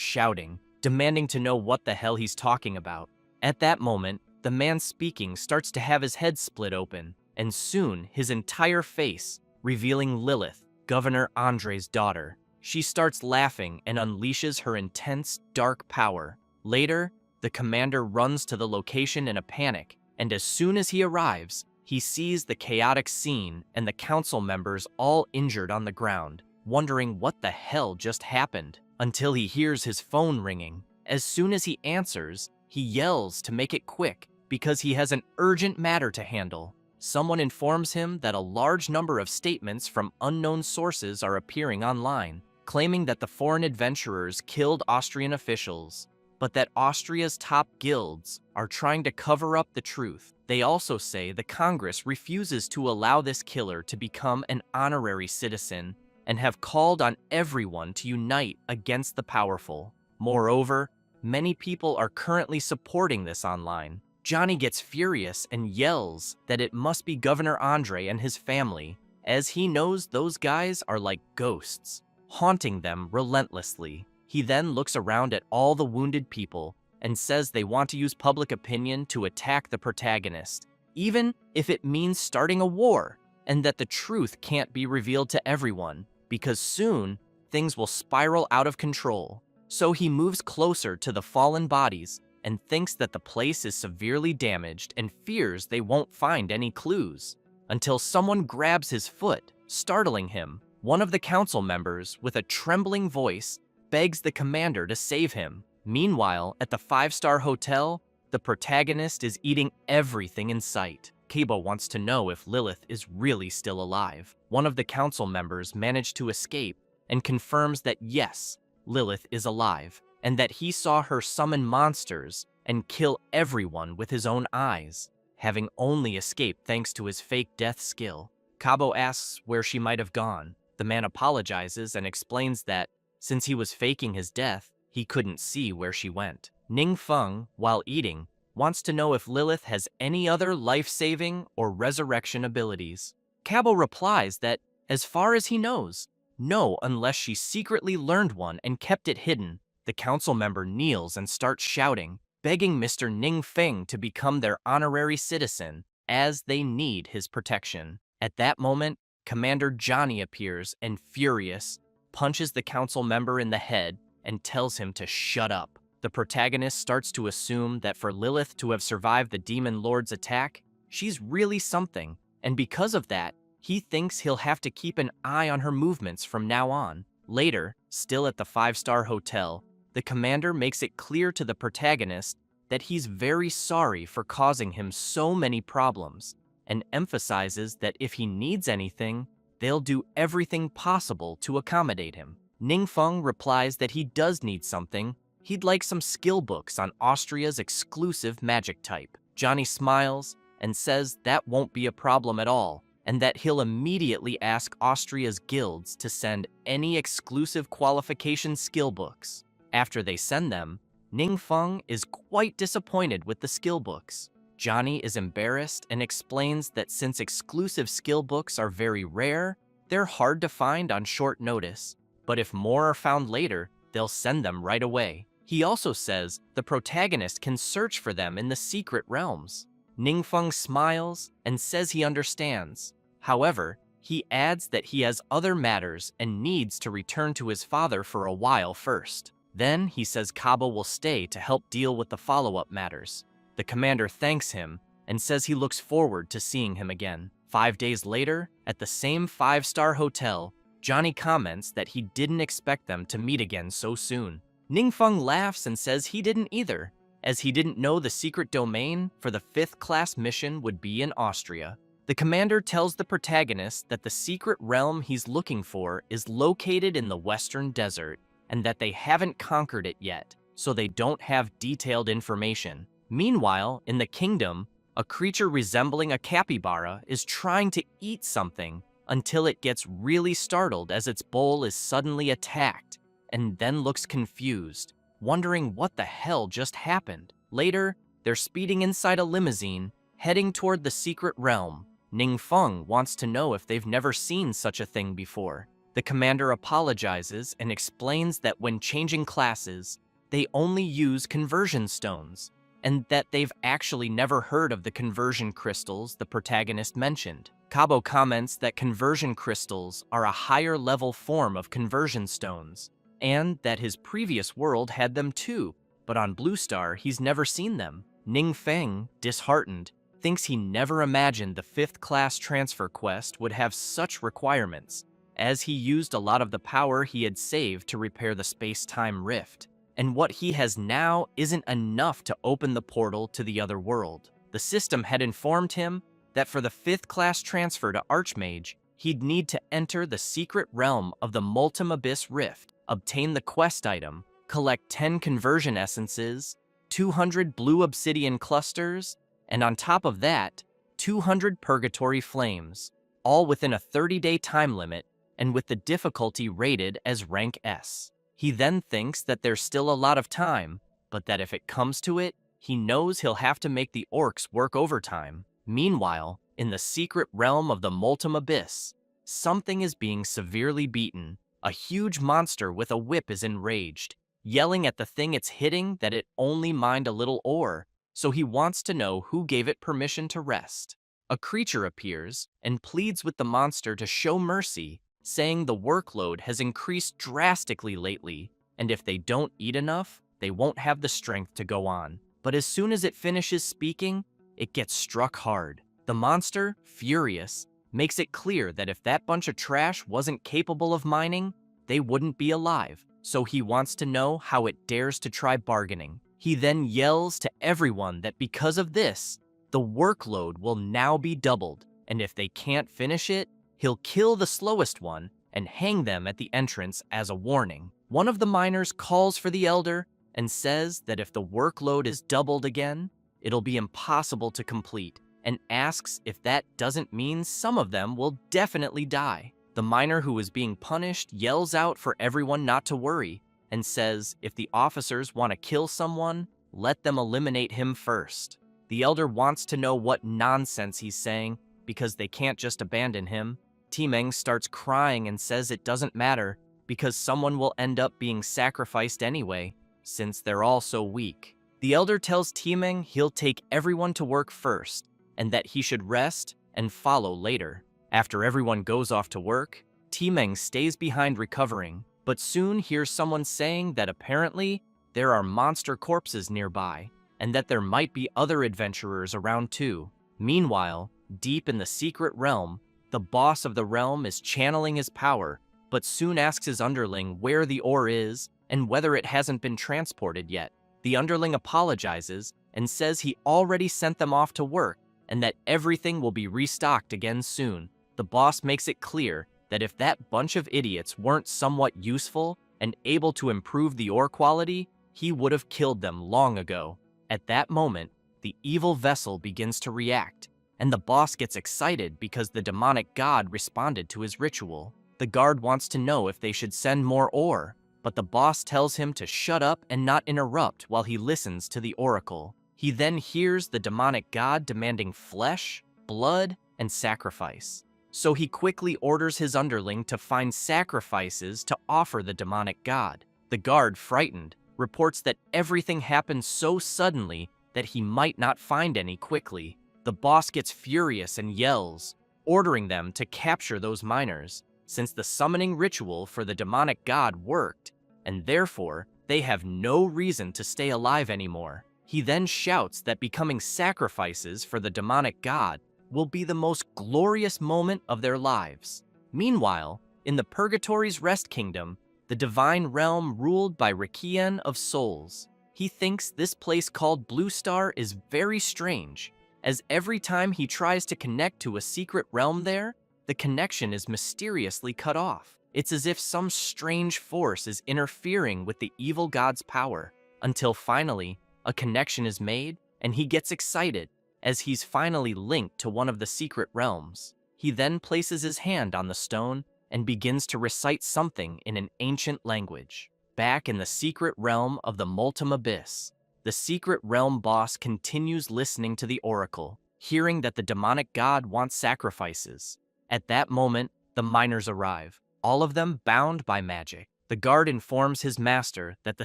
shouting, demanding to know what the hell he's talking about. At that moment, the man speaking starts to have his head split open, and soon his entire face, revealing Lilith, Governor Andre's daughter. She starts laughing and unleashes her intense, dark power. Later, the commander runs to the location in a panic, and as soon as he arrives, he sees the chaotic scene and the council members all injured on the ground, wondering what the hell just happened, until he hears his phone ringing. As soon as he answers, he yells to make it quick because he has an urgent matter to handle. Someone informs him that a large number of statements from unknown sources are appearing online, claiming that the foreign adventurers killed Austrian officials, but that Austria's top guilds are trying to cover up the truth. They also say the Congress refuses to allow this killer to become an honorary citizen and have called on everyone to unite against the powerful. Moreover, many people are currently supporting this online. Johnny gets furious and yells that it must be Governor Andre and his family, as he knows those guys are like ghosts, haunting them relentlessly. He then looks around at all the wounded people and says they want to use public opinion to attack the protagonist, even if it means starting a war, and that the truth can't be revealed to everyone, because soon things will spiral out of control. So he moves closer to the fallen bodies and thinks that the place is severely damaged and fears they won't find any clues, until someone grabs his foot, startling him. One of the council members, with a trembling voice, begs the commander to save him. Meanwhile, at the 5-star hotel, the protagonist is eating everything in sight. Kabo wants to know if Lilith is really still alive. One of the council members managed to escape and confirms that yes, Lilith is alive, and that he saw her summon monsters and kill everyone with his own eyes, having only escaped thanks to his fake death skill. Kabo asks where she might have gone. The man apologizes and explains that, since he was faking his death, he couldn't see where she went. Ning Feng, while eating, wants to know if Lilith has any other life-saving or resurrection abilities. Kabo replies that, as far as he knows, no, unless she secretly learned one and kept it hidden. The council member kneels and starts shouting, begging Mr. Ning Feng to become their honorary citizen, as they need his protection. At that moment, Commander Johnny appears and, furious, punches the council member in the head and tells him to shut up. The protagonist starts to assume that for Lilith to have survived the Demon Lord's attack, she's really something, and because of that, he thinks he'll have to keep an eye on her movements from now on. Later, still at the 5-star hotel, the commander makes it clear to the protagonist that he's very sorry for causing him so many problems, and emphasizes that if he needs anything, they'll do everything possible to accommodate him. Ning Feng replies that he does need something. He'd like some skill books on Austria's exclusive magic type. Johnny smiles and says that won't be a problem at all, and that he'll immediately ask Austria's guilds to send any exclusive qualification skill books. After they send them, Ning Feng is quite disappointed with the skill books. Johnny is embarrassed and explains that since exclusive skill books are very rare, they're hard to find on short notice, but if more are found later, they'll send them right away. He also says the protagonist can search for them in the secret realms. Ning Feng smiles and says he understands. However, he adds that he has other matters and needs to return to his father for a while first. Then he says Kabo will stay to help deal with the follow-up matters. The commander thanks him and says he looks forward to seeing him again. 5 days later, at the same 5-star hotel, Johnny comments that he didn't expect them to meet again so soon. Ning Feng laughs and says he didn't either, as he didn't know the secret domain for the 5th class mission would be in Austria. The commander tells the protagonist that the secret realm he's looking for is located in the Western Desert, and that they haven't conquered it yet, so they don't have detailed information. Meanwhile, in the kingdom, a creature resembling a capybara is trying to eat something until it gets really startled as its bowl is suddenly attacked, and then looks confused, wondering what the hell just happened. Later, they're speeding inside a limousine, heading toward the secret realm. Ning Feng wants to know if they've never seen such a thing before. The commander apologizes and explains that when changing classes, they only use conversion stones, and that they've actually never heard of the conversion crystals the protagonist mentioned. Kabo comments that conversion crystals are a higher level form of conversion stones, and that his previous world had them too, but on Blue Star he's never seen them. Ning Feng, disheartened, thinks he never imagined the 5th class transfer quest would have such requirements, as he used a lot of the power he had saved to repair the space-time rift, and what he has now isn't enough to open the portal to the other world. The system had informed him that for the 5th class transfer to Archmage, he'd need to enter the secret realm of the Multum Abyss Rift, obtain the quest item, collect 10 conversion essences, 200 blue obsidian clusters, and on top of that, 200 purgatory flames, all within a 30-day time limit, and with the difficulty rated as rank S. He then thinks that there's still a lot of time, but that if it comes to it, he knows he'll have to make the orcs work overtime. Meanwhile, in the secret realm of the Multum Abyss, something is being severely beaten. A huge monster with a whip is enraged, yelling at the thing it's hitting that it only mined a little ore, so he wants to know who gave it permission to rest. A creature appears and pleads with the monster to show mercy, saying the workload has increased drastically lately, and if they don't eat enough, they won't have the strength to go on. But as soon as it finishes speaking, it gets struck hard. The monster, furious, makes it clear that if that bunch of trash wasn't capable of mining, they wouldn't be alive, so he wants to know how it dares to try bargaining. He then yells to everyone that because of this, the workload will now be doubled, and if they can't finish it, he'll kill the slowest one and hang them at the entrance as a warning. One of the miners calls for the elder and says that if the workload is doubled again, it'll be impossible to complete, and asks if that doesn't mean some of them will definitely die. The miner who is being punished yells out for everyone not to worry, and says if the officers want to kill someone, let them eliminate him first. The elder wants to know what nonsense he's saying, because they can't just abandon him. Timeng starts crying and says it doesn't matter, because someone will end up being sacrificed anyway, since they're all so weak. The elder tells Timeng he'll take everyone to work first, and that he should rest and follow later. After everyone goes off to work, Timeng stays behind recovering, but soon hears someone saying that apparently there are monster corpses nearby, and that there might be other adventurers around too. Meanwhile, deep in the secret realm, the boss of the realm is channeling his power, but soon asks his underling where the ore is and whether it hasn't been transported yet. The underling apologizes and says he already sent them off to work and that everything will be restocked again soon. The boss makes it clear that if that bunch of idiots weren't somewhat useful and able to improve the ore quality, he would have killed them long ago. At that moment, the evil vessel begins to react, and the boss gets excited because the demonic god responded to his ritual. The guard wants to know if they should send more ore, but the boss tells him to shut up and not interrupt while he listens to the oracle. He then hears the demonic god demanding flesh, blood, and sacrifice. So he quickly orders his underling to find sacrifices to offer the demonic god. The guard, frightened, reports that everything happened so suddenly that he might not find any quickly. The boss gets furious and yells, ordering them to capture those miners, since the summoning ritual for the demonic god worked, and therefore they have no reason to stay alive anymore. He then shouts that becoming sacrifices for the demonic god will be the most glorious moment of their lives. Meanwhile, in the Purgatory's Rest Kingdom, the divine realm ruled by Rikian of Souls, he thinks this place called Blue Star is very strange, as every time he tries to connect to a secret realm there, the connection is mysteriously cut off. It's as if some strange force is interfering with the evil god's power, until finally, a connection is made, and he gets excited, as he's finally linked to one of the secret realms. He then places his hand on the stone and begins to recite something in an ancient language. Back in the secret realm of the Multum Abyss, the secret realm boss continues listening to the oracle, hearing that the demonic god wants sacrifices. At that moment, the miners arrive, all of them bound by magic. The guard informs his master that the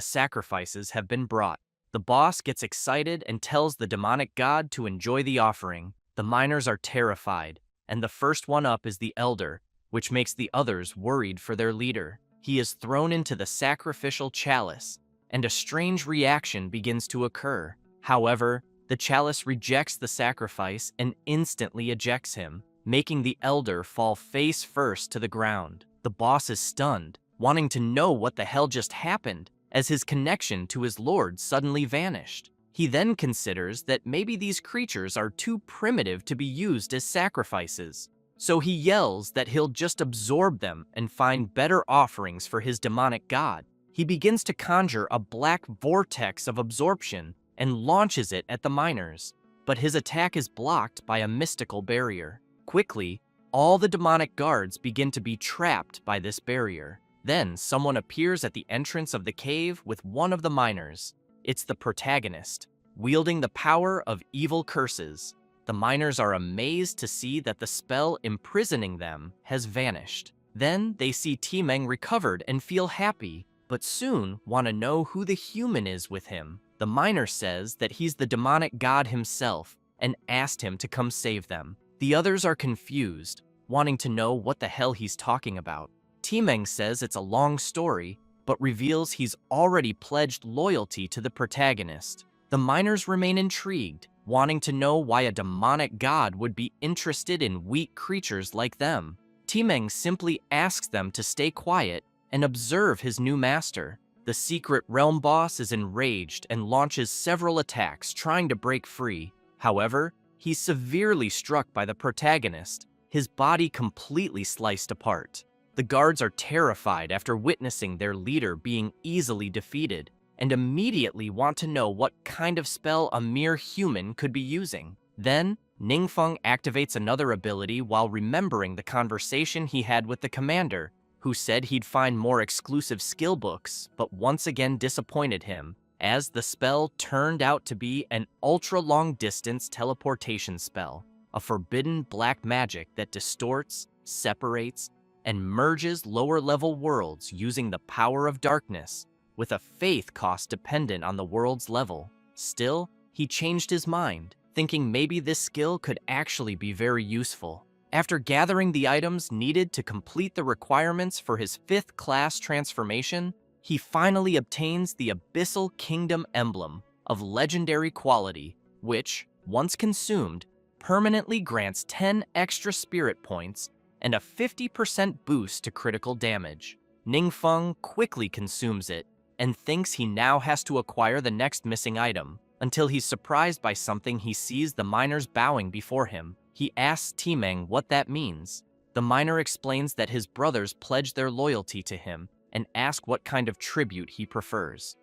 sacrifices have been brought. The boss gets excited and tells the demonic god to enjoy the offering. The miners are terrified, and the first one up is the elder, which makes the others worried for their leader. He is thrown into the sacrificial chalice, and a strange reaction begins to occur. However, the chalice rejects the sacrifice and instantly ejects him, making the elder fall face first to the ground. The boss is stunned, wanting to know what the hell just happened, as his connection to his lord suddenly vanished. He then considers that maybe these creatures are too primitive to be used as sacrifices. So he yells that he'll just absorb them and find better offerings for his demonic god. He begins to conjure a black vortex of absorption and launches it at the miners, but his attack is blocked by a mystical barrier. Quickly, All the demonic guards begin to be trapped by this barrier. Then someone appears at the entrance of the cave with one of the miners. It's the protagonist, wielding the power of evil curses. The miners are amazed to see that the spell imprisoning them has vanished. Then they see Timeng recovered and feel happy, but soon want to know who the human is with him. The miner says that he's the demonic god himself and asked him to come save them. The others are confused, wanting to know what the hell he's talking about. Timeng says it's a long story, but reveals he's already pledged loyalty to the protagonist. The miners remain intrigued, wanting to know why a demonic god would be interested in weak creatures like them. Timeng simply asks them to stay quiet and observe his new master. The secret realm boss is enraged and launches several attacks trying to break free. However, he's severely struck by the protagonist, his body completely sliced apart. The guards are terrified after witnessing their leader being easily defeated, and immediately want to know what kind of spell a mere human could be using. Then, Ningfeng activates another ability while remembering the conversation he had with the commander, who said he'd find more exclusive skill books, but once again disappointed him, as the spell turned out to be an ultra-long-distance teleportation spell, a forbidden black magic that distorts, separates, and merges lower-level worlds using the power of darkness, with a faith cost dependent on the world's level. Still, he changed his mind, thinking maybe this skill could actually be very useful. After gathering the items needed to complete the requirements for his 5th class transformation, he finally obtains the Abyssal Kingdom emblem of legendary quality, which, once consumed, permanently grants 10 extra spirit points and a 50% boost to critical damage. Ningfeng quickly consumes it and thinks he now has to acquire the next missing item, until he's surprised by something he sees the miners bowing before him. He asks Timeng what that means. The miner explains that his brothers pledged their loyalty to him and ask what kind of tribute he prefers.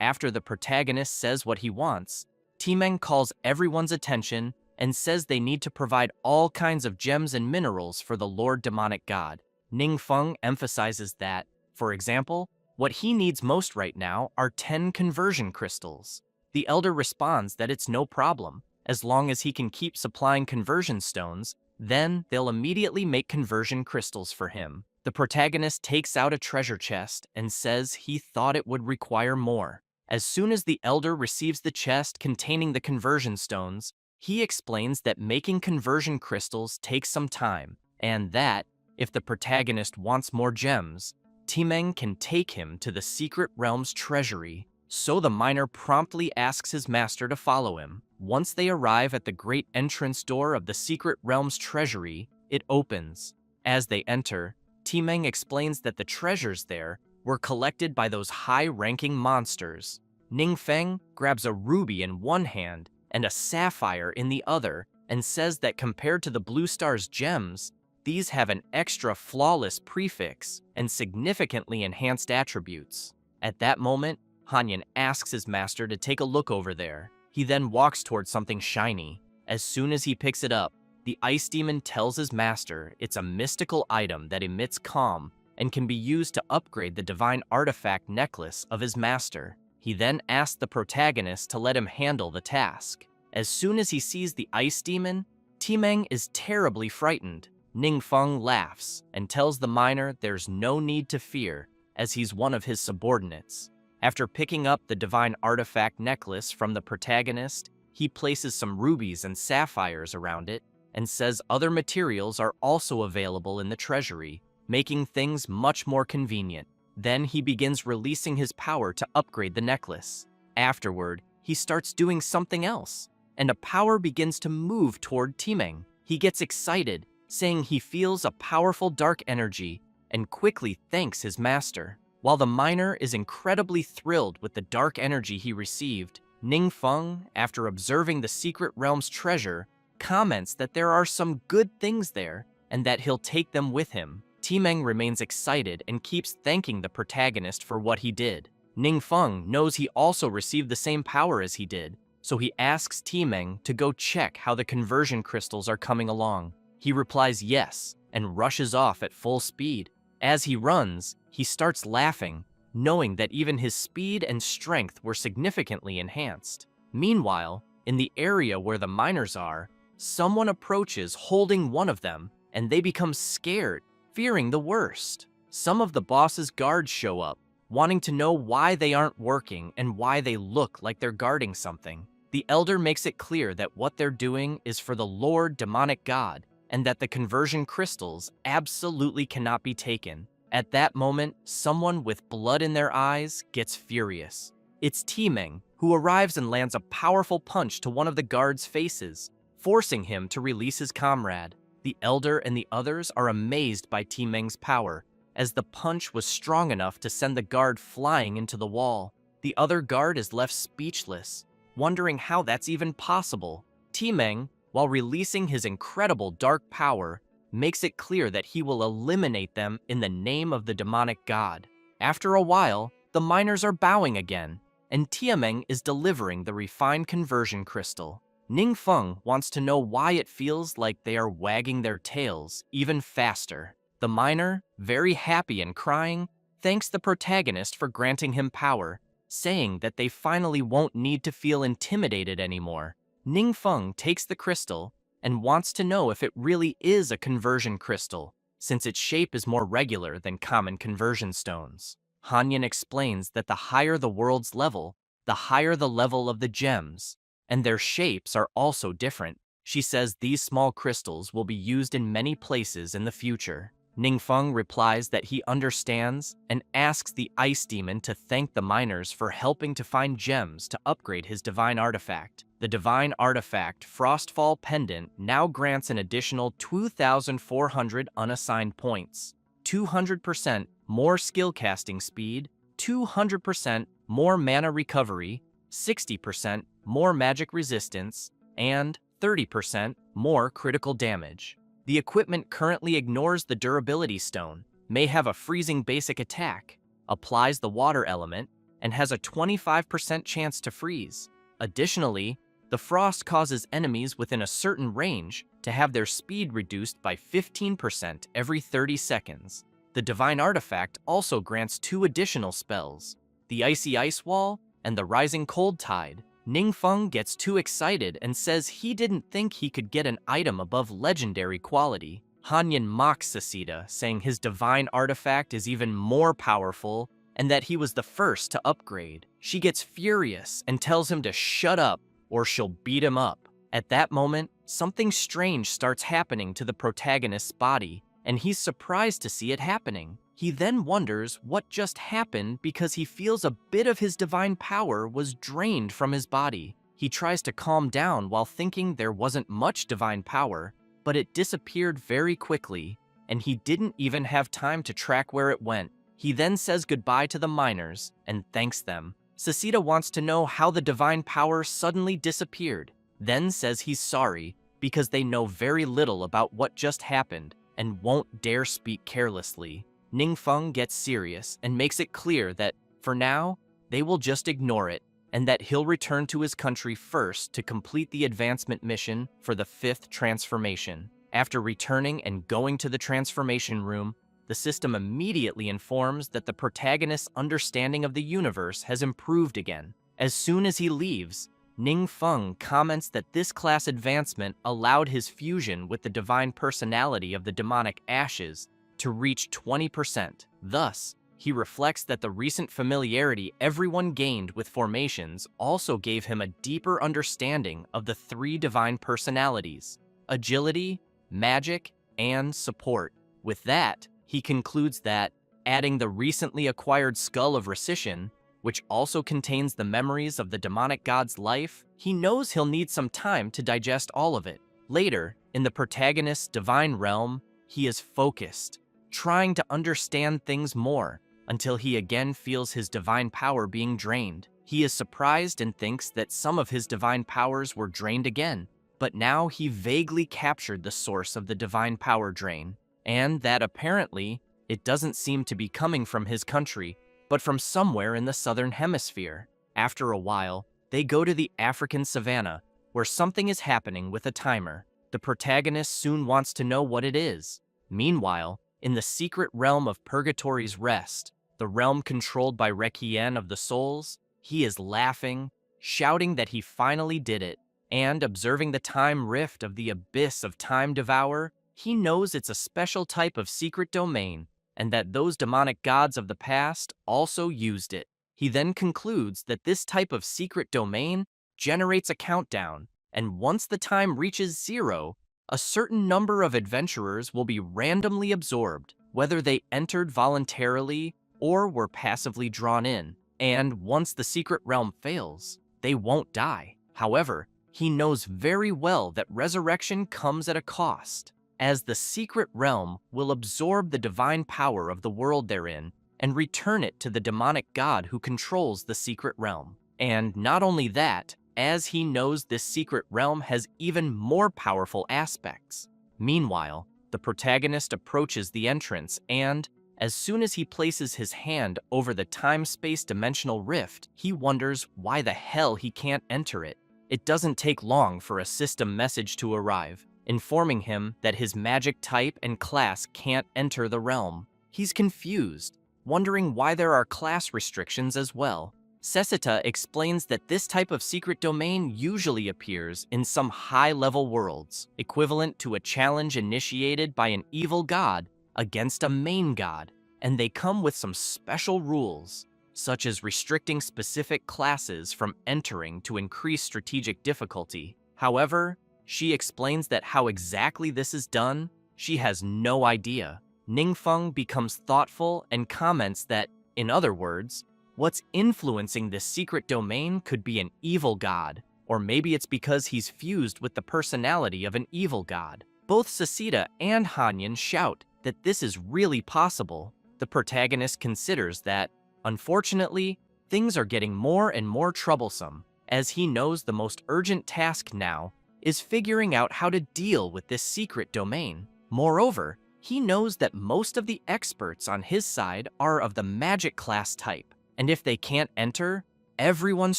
After the protagonist says what he wants, Timeng calls everyone's attention and says they need to provide all kinds of gems and minerals for the Lord Demonic God. Ningfeng emphasizes that, for example, what he needs most right now are 10 conversion crystals. The elder responds that it's no problem. As long as he can keep supplying conversion stones, then they'll immediately make conversion crystals for him. The protagonist takes out a treasure chest and says he thought it would require more. As soon as the elder receives the chest containing the conversion stones, he explains that making conversion crystals takes some time, and that, if the protagonist wants more gems, Timeng can take him to the secret realm's treasury. So the miner promptly asks his master to follow him. Once they arrive at the great entrance door of the secret realm's treasury, it opens. As they enter, Timeng explains that the treasures there were collected by those high-ranking monsters. Ningfeng grabs a ruby in one hand and a sapphire in the other, and says that compared to the Blue Star's gems, these have an extra flawless prefix and significantly enhanced attributes. At that moment, Hanyan asks his master to take a look over there. He then walks towards something shiny. As soon as he picks it up, the ice demon tells his master it's a mystical item that emits calm and can be used to upgrade the divine artifact necklace of his master. He then asks the protagonist to let him handle the task. As soon as he sees the ice demon, Timeng is terribly frightened. Ningfeng laughs and tells the miner there's no need to fear, as he's one of his subordinates. After picking up the divine artifact necklace from the protagonist, he places some rubies and sapphires around it and says other materials are also available in the treasury, making things much more convenient. Then he begins releasing his power to upgrade the necklace. Afterward, he starts doing something else, and a power begins to move toward Timeng. He gets excited, saying he feels a powerful dark energy, and quickly thanks his master. While the miner is incredibly thrilled with the dark energy he received, Ningfeng, after observing the secret realm's treasure, comments that there are some good things there and that he'll take them with him. Timeng remains excited and keeps thanking the protagonist for what he did. Ningfeng knows he also received the same power as he did, so he asks Timeng to go check how the conversion crystals are coming along. He replies yes, and rushes off at full speed. As he runs, he starts laughing, knowing that even his speed and strength were significantly enhanced. Meanwhile, in the area where the miners are, someone approaches holding one of them, and they become scared, fearing the worst. Some of the boss's guards show up, wanting to know why they aren't working and why they look like they're guarding something. The elder makes it clear that what they're doing is for the Lord Demonic God, and that the conversion crystals absolutely cannot be taken. At that moment, someone with blood in their eyes gets furious. It's Timeng, who arrives and lands a powerful punch to one of the guards' faces, forcing him to release his comrade. The elder and the others are amazed by Timeng's power, as the punch was strong enough to send the guard flying into the wall. The other guard is left speechless, wondering how that's even possible. Timeng, while releasing his incredible dark power, makes it clear that he will eliminate them in the name of the demonic god. After a while, the miners are bowing again, and Timeng is delivering the refined conversion crystal. Ningfeng wants to know why it feels like they are wagging their tails even faster. The miner, very happy and crying, thanks the protagonist for granting him power, saying that they finally won't need to feel intimidated anymore. Ningfeng takes the crystal and wants to know if it really is a conversion crystal, since its shape is more regular than common conversion stones. Hanyan explains that the higher the world's level, the higher the level of the gems, and their shapes are also different. She says these small crystals will be used in many places in the future. Ningfeng replies that he understands and asks the ice demon to thank the miners for helping to find gems to upgrade his divine artifact. The divine artifact Frostfall Pendant now grants an additional 2,400 unassigned points, 200% more skill casting speed, 200% more mana recovery, 60% more magic resistance, and 30% more critical damage. The equipment currently ignores the durability stone, may have a freezing basic attack, applies the water element, and has a 25% chance to freeze. Additionally, the frost causes enemies within a certain range to have their speed reduced by 15% every 30 seconds. The divine artifact also grants 2 additional spells, the Icy Ice Wall and the Rising Cold Tide. Ningfeng gets too excited and says he didn't think he could get an item above legendary quality. Hanyan mocks Sasita, saying his divine artifact is even more powerful and that he was the first to upgrade. She gets furious and tells him to shut up or she'll beat him up. At that moment, something strange starts happening to the protagonist's body, and he's surprised to see it happening. He then wonders what just happened because he feels a bit of his divine power was drained from his body. He tries to calm down while thinking there wasn't much divine power, but it disappeared very quickly, and he didn't even have time to track where it went. He then says goodbye to the miners and thanks them. Sasita wants to know how the divine power suddenly disappeared, then says he's sorry because they know very little about what just happened and won't dare speak carelessly. Ningfeng gets serious and makes it clear that, for now, they will just ignore it, and that he'll return to his country first to complete the advancement mission for the 5th transformation. After returning and going to the transformation room, the system immediately informs that the protagonist's understanding of the universe has improved again. As soon as he leaves, Ningfeng comments that this class advancement allowed his fusion with the divine personality of the demonic ashes to reach 20%. Thus, he reflects that the recent familiarity everyone gained with formations also gave him a deeper understanding of the 3 divine personalities: agility, magic, and support. With that, he concludes that, adding the recently acquired Skull of Rescission, which also contains the memories of the demonic god's life, he knows he'll need some time to digest all of it. Later, in the protagonist's divine realm, he is focused, trying to understand things more, until he again feels his divine power being drained. He is surprised and thinks that some of his divine powers were drained again, but now he vaguely captured the source of the divine power drain, and that apparently it doesn't seem to be coming from his country, but from somewhere in the southern hemisphere. After a while, They go to the African savannah, where something is happening with a timer. The protagonist soon wants to know what it is. Meanwhile, in the secret realm of Purgatory's Rest, the realm controlled by Requiem of the souls, he is laughing, shouting that he finally did it, and observing the time rift of the abyss of Time Devourer, he knows it's a special type of secret domain, and that those demonic gods of the past also used it. He then concludes that this type of secret domain generates a countdown, and once the time reaches 0, a certain number of adventurers will be randomly absorbed, whether they entered voluntarily or were passively drawn in. And once the secret realm fails, they won't die. However, he knows very well that resurrection comes at a cost, as the secret realm will absorb the divine power of the world therein and return it to the demonic god who controls the secret realm. And not only that, as he knows this secret realm has even more powerful aspects. Meanwhile, the protagonist approaches the entrance and, as soon as he places his hand over the time-space dimensional rift, he wonders why the hell he can't enter it. It doesn't take long for a system message to arrive, informing him that his magic type and class can't enter the realm. He's confused, wondering why there are class restrictions as well. Sesita explains that this type of secret domain usually appears in some high-level worlds, equivalent to a challenge initiated by an evil god against a main god, and they come with some special rules, such as restricting specific classes from entering to increase strategic difficulty. However, she explains that how exactly this is done, she has no idea. Ningfeng becomes thoughtful and comments that, in other words, what's influencing this secret domain could be an evil god, or maybe it's because he's fused with the personality of an evil god. Both Sesita and Hanyan shout that this is really possible. The protagonist considers that, unfortunately, things are getting more and more troublesome, as he knows the most urgent task now is figuring out how to deal with this secret domain. Moreover, he knows that most of the experts on his side are of the magic class type, and if they can't enter, everyone's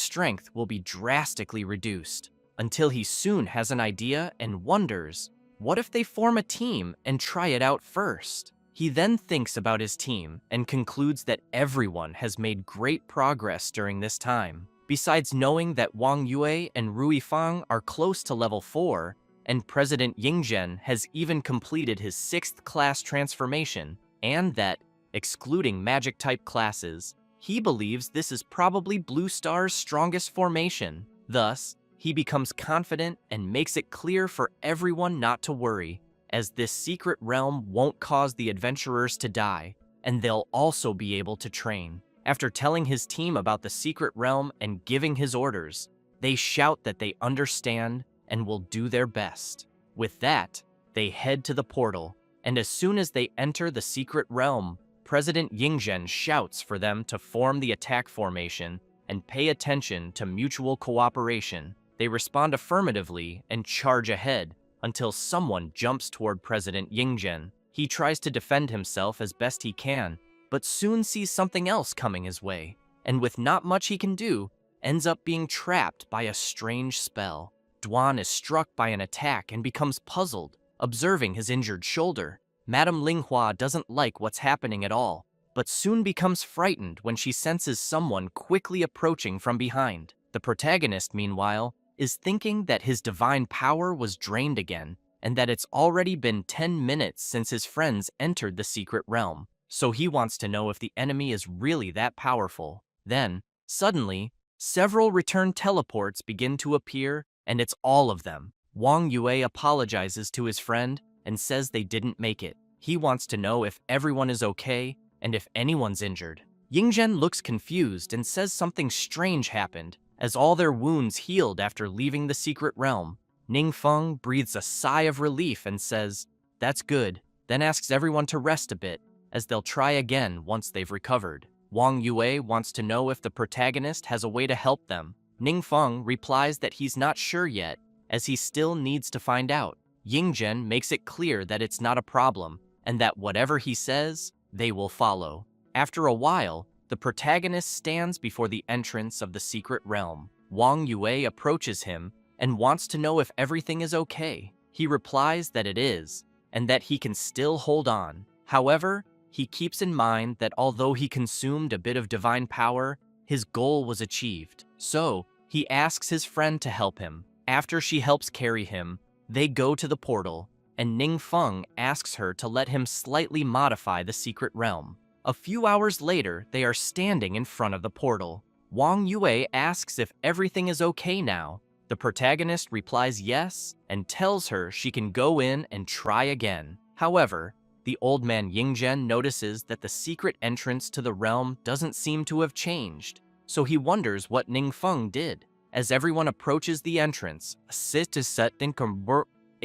strength will be drastically reduced, until he soon has an idea and wonders, what if they form a team and try it out first? He then thinks about his team and concludes that everyone has made great progress during this time. Besides knowing that Wang Yue and Rui Fang are close to level 4, and President Yingzhen has even completed his 6th class transformation, and that, excluding magic-type classes, he believes this is probably Blue Star's strongest formation. Thus, he becomes confident and makes it clear for everyone not to worry, as this secret realm won't cause the adventurers to die, and they'll also be able to train. After telling his team about the secret realm and giving his orders, they shout that they understand and will do their best. With that, they head to the portal, and as soon as they enter the secret realm, President Yingzhen shouts for them to form the attack formation and pay attention to mutual cooperation. They respond affirmatively and charge ahead until someone jumps toward President Yingzhen. He tries to defend himself as best he can, but soon sees something else coming his way, and with not much he can do, ends up being trapped by a strange spell. Duan is struck by an attack and becomes puzzled, observing his injured shoulder. Madame Linghua doesn't like what's happening at all, but soon becomes frightened when she senses someone quickly approaching from behind. The protagonist, meanwhile, is thinking that his divine power was drained again, and that it's already been 10 minutes since his friends entered the secret realm. So he wants to know if the enemy is really that powerful. Then, suddenly, several return teleports begin to appear, and it's all of them. Wang Yue apologizes to his friend and says they didn't make it. He wants to know if everyone is okay and if anyone's injured. Yingzhen looks confused and says something strange happened, as all their wounds healed after leaving the secret realm. Ningfeng breathes a sigh of relief and says, "That's good," then asks everyone to rest a bit, as they'll try again once they've recovered. Wang Yue wants to know if the protagonist has a way to help them. Ningfeng replies that he's not sure yet, as he still needs to find out. Yingzhen makes it clear that it's not a problem, and that whatever he says, they will follow. After a while, the protagonist stands before the entrance of the secret realm. Wang Yue approaches him and wants to know if everything is okay. He replies that it is, and that he can still hold on. However, he keeps in mind that although he consumed a bit of divine power, his goal was achieved. So, he asks his friend to help him. After she helps carry him, they go to the portal, and Ningfeng asks her to let him slightly modify the secret realm. A few hours later, they are standing in front of the portal. Wang Yue asks if everything is okay now. The protagonist replies yes and tells her she can go in and try again. However, the old man Yingzhen notices that the secret entrance to the realm doesn't seem to have changed, so he wonders what Ningfeng did. As everyone approaches the entrance, a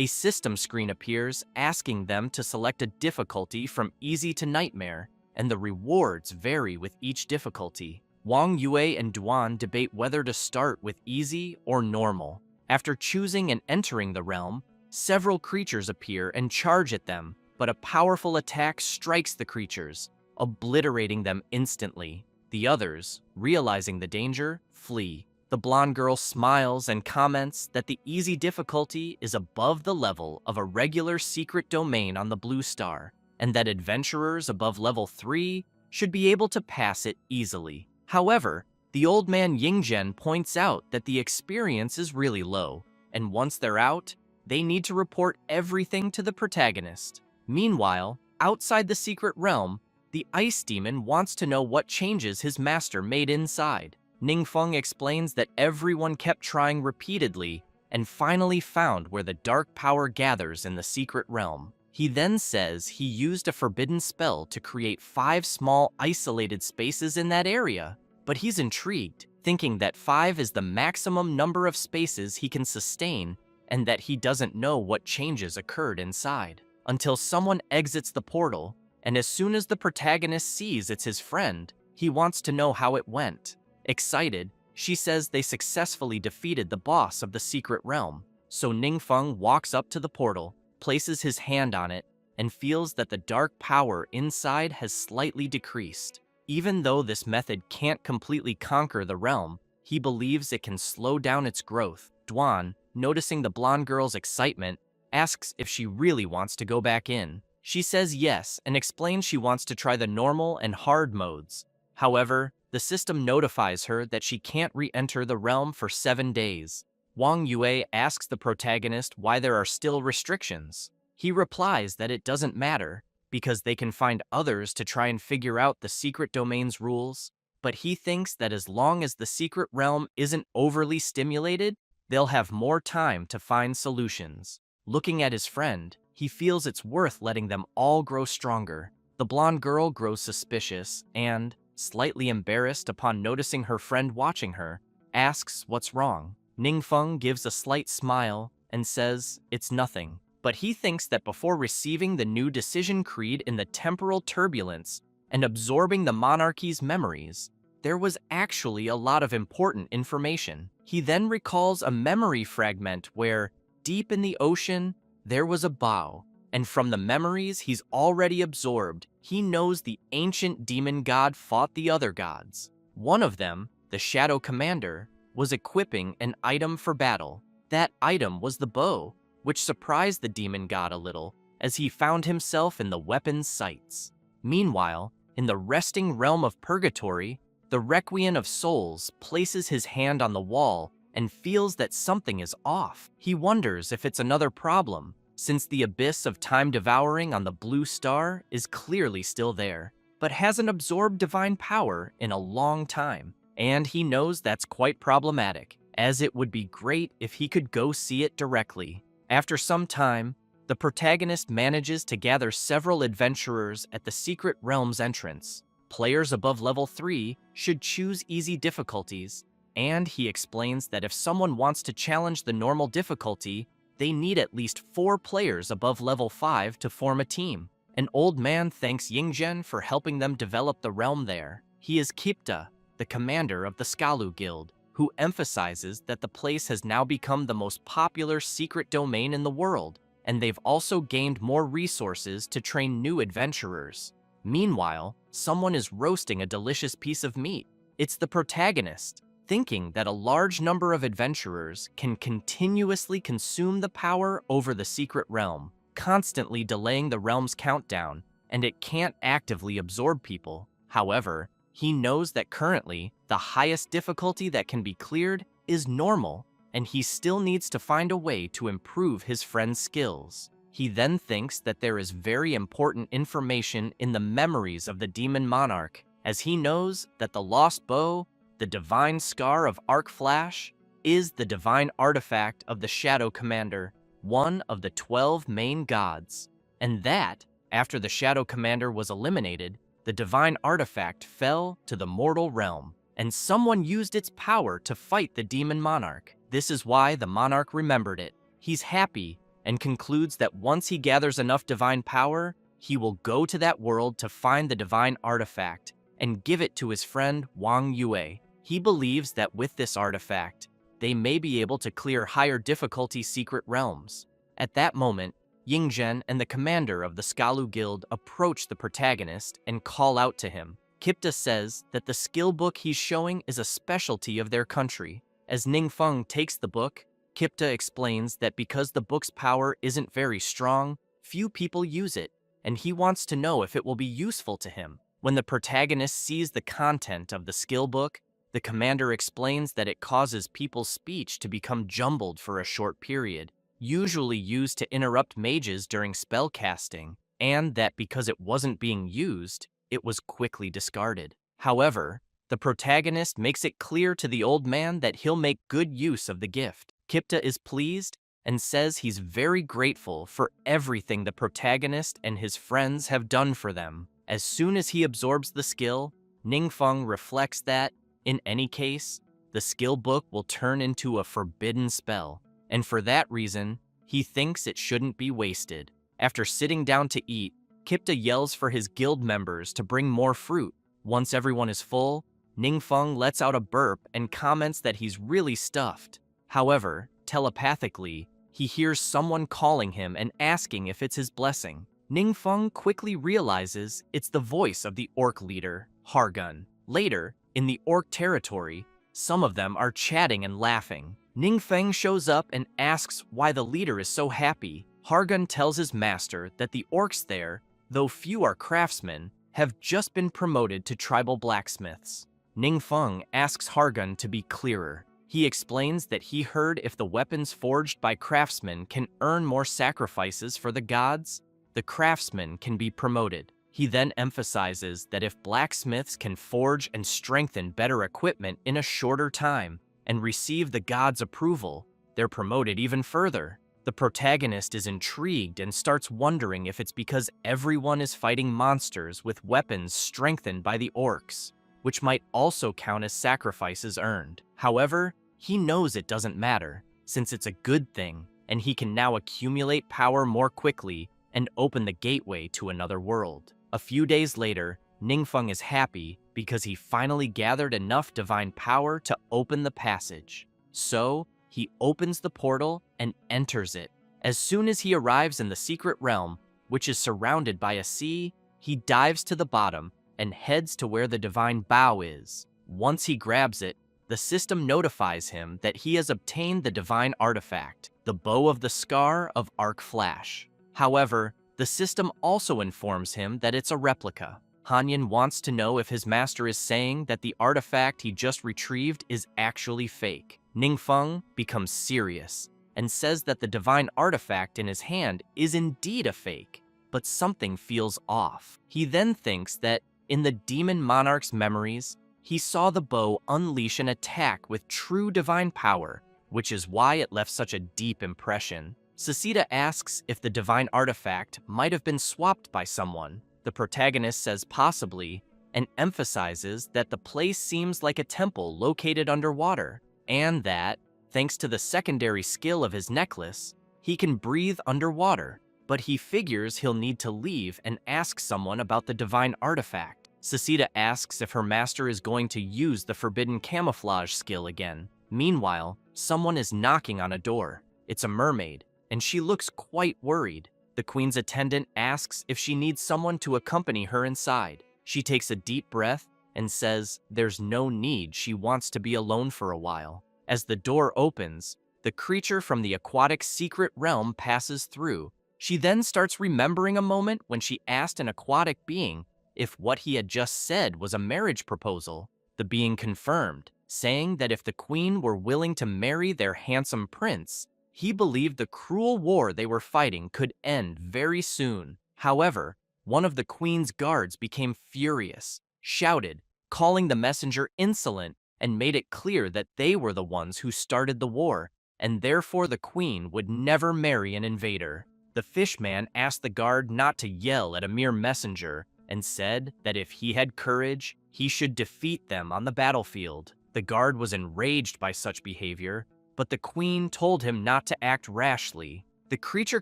system screen appears asking them to select a difficulty from easy to nightmare, and the rewards vary with each difficulty. Wang Yue and Duan debate whether to start with easy or normal. After choosing and entering the realm, several creatures appear and charge at them, but a powerful attack strikes the creatures, obliterating them instantly. The others, realizing the danger, flee. The blonde girl smiles and comments that the easy difficulty is above the level of a regular secret domain on the blue star, and that adventurers above level 3 should be able to pass it easily. However, the old man Yingzhen points out that the experience is really low, and once they're out, they need to report everything to the protagonist. Meanwhile, outside the secret realm, the ice demon wants to know what changes his master made inside. Ningfeng explains that everyone kept trying repeatedly and finally found where the dark power gathers in the secret realm. He then says he used a forbidden spell to create 5 small isolated spaces in that area, but he's intrigued, thinking that 5 is the maximum number of spaces he can sustain and that he doesn't know what changes occurred inside. Until someone exits the portal, and as soon as the protagonist sees it's his friend, he wants to know how it went. Excited, she says they successfully defeated the boss of the secret realm. So Ningfeng walks up to the portal, places his hand on it, and feels that the dark power inside has slightly decreased. Even though this method can't completely conquer the realm, he believes it can slow down its growth. Duan, noticing the blonde girl's excitement, asks if she really wants to go back in. She says yes and explains she wants to try the normal and hard modes. However, the system notifies her that she can't re-enter the realm for 7 days. Wang Yue asks the protagonist why there are still restrictions. He replies that it doesn't matter, because they can find others to try and figure out the secret domain's rules, but he thinks that as long as the secret realm isn't overly stimulated, they'll have more time to find solutions. Looking at his friend, he feels it's worth letting them all grow stronger. The blonde girl grows suspicious and, slightly embarrassed upon noticing her friend watching her, asks what's wrong. Ningfeng gives a slight smile and says it's nothing, but he thinks that before receiving the new decision creed in the temporal turbulence and absorbing the monarchy's memories, there was actually a lot of important information. He then recalls a memory fragment where, deep in the ocean, there was a bow, and from the memories he's already absorbed, he knows the ancient demon god fought the other gods. One of them, the Shadow Commander, was equipping an item for battle. That item was the bow, which surprised the demon god a little, as he found himself in the weapon's sights. Meanwhile, in the resting realm of Purgatory, the Requiem of Souls places his hand on the wall and feels that something is off. He wonders if it's another problem, since the abyss of time devouring on the blue star is clearly still there, but hasn't absorbed divine power in a long time. And he knows that's quite problematic, as it would be great if he could go see it directly. After some time, the protagonist manages to gather several adventurers at the secret realm's entrance. Players above level 3 should choose easy difficulties, and he explains that if someone wants to challenge the normal difficulty, they need at least 4 players above level 5 to form a team. An old man thanks Yingzhen for helping them develop the realm there. He is Kipta, the commander of the Skalu Guild, who emphasizes that the place has now become the most popular secret domain in the world, and they've also gained more resources to train new adventurers. Meanwhile, someone is roasting a delicious piece of meat. It's the protagonist, thinking that a large number of adventurers can continuously consume the power over the secret realm, constantly delaying the realm's countdown, and it can't actively absorb people. However, he knows that currently, the highest difficulty that can be cleared is normal, and he still needs to find a way to improve his friend's skills. He then thinks that there is very important information in the memories of the demon monarch, as he knows that the lost bow, the divine scar of Arc Flash, is the divine artifact of the Shadow Commander, one of the 12 main gods, and that, after the Shadow Commander was eliminated, the divine artifact fell to the mortal realm, and someone used its power to fight the demon monarch. This is why the monarch remembered it. He's happy and concludes that once he gathers enough divine power, he will go to that world to find the divine artifact and give it to his friend Wang Yue. He believes that with this artifact, they may be able to clear higher difficulty secret realms. At that moment, Yingzhen and the commander of the Skalu Guild approach the protagonist and call out to him. Kipta says that the skill book he's showing is a specialty of their country. As Ningfeng takes the book, Kipta explains that because the book's power isn't very strong, few people use it, and he wants to know if it will be useful to him. When the protagonist sees the content of the skill book, the commander explains that it causes people's speech to become jumbled for a short period, usually used to interrupt mages during spell casting, and that because it wasn't being used, it was quickly discarded. However, the protagonist makes it clear to the old man that he'll make good use of the gift. Kipta is pleased and says he's very grateful for everything the protagonist and his friends have done for them. As soon as he absorbs the skill, Ningfeng reflects that, in any case, the skill book will turn into a forbidden spell, and for that reason, he thinks it shouldn't be wasted. After sitting down to eat, Kipta yells for his guild members to bring more fruit. Once everyone is full, Ningfeng lets out a burp and comments that he's really stuffed. However, telepathically, he hears someone calling him and asking if it's his blessing. Ningfeng quickly realizes it's the voice of the orc leader, Hargun. Later, in the orc territory, some of them are chatting and laughing. Ningfeng shows up and asks why the leader is so happy. Hargun tells his master that the orcs there, though few are craftsmen, have just been promoted to tribal blacksmiths. Ningfeng asks Hargun to be clearer. He explains that he heard if the weapons forged by craftsmen can earn more sacrifices for the gods, the craftsmen can be promoted. He then emphasizes that if blacksmiths can forge and strengthen better equipment in a shorter time and receive the gods' approval, they're promoted even further. The protagonist is intrigued and starts wondering if it's because everyone is fighting monsters with weapons strengthened by the orcs, which might also count as sacrifices earned. However, he knows it doesn't matter, since it's a good thing, and he can now accumulate power more quickly and open the gateway to another world. A few days later, Ningfeng is happy because he finally gathered enough divine power to open the passage. So, he opens the portal and enters it. As soon as he arrives in the secret realm, which is surrounded by a sea, he dives to the bottom and heads to where the divine bow is. Once he grabs it, the system notifies him that he has obtained the divine artifact, the bow of the scar of Arc Flash. However, the system also informs him that it's a replica. Hanyan wants to know if his master is saying that the artifact he just retrieved is actually fake. Ningfeng becomes serious and says that the divine artifact in his hand is indeed a fake, but something feels off. He then thinks that, in the demon monarch's memories, he saw the bow unleash an attack with true divine power, which is why it left such a deep impression. Sasita asks if the divine artifact might have been swapped by someone. The protagonist says possibly, and emphasizes that the place seems like a temple located underwater, and that, thanks to the secondary skill of his necklace, he can breathe underwater, but he figures he'll need to leave and ask someone about the divine artifact. Sasita asks if her master is going to use the forbidden camouflage skill again. Meanwhile, someone is knocking on a door. It's a mermaid, and she looks quite worried. The queen's attendant asks if she needs someone to accompany her inside. She takes a deep breath and says there's no need, she wants to be alone for a while. As the door opens, the creature from the aquatic secret realm passes through. She then starts remembering a moment when she asked an aquatic being if what he had just said was a marriage proposal. The being confirmed, saying that if the queen were willing to marry their handsome prince, he believed the cruel war they were fighting could end very soon. However, one of the queen's guards became furious, shouted, calling the messenger insolent, and made it clear that they were the ones who started the war, and therefore the queen would never marry an invader. The fishman asked the guard not to yell at a mere messenger, and said that if he had courage, he should defeat them on the battlefield. The guard was enraged by such behavior, but the queen told him not to act rashly. The creature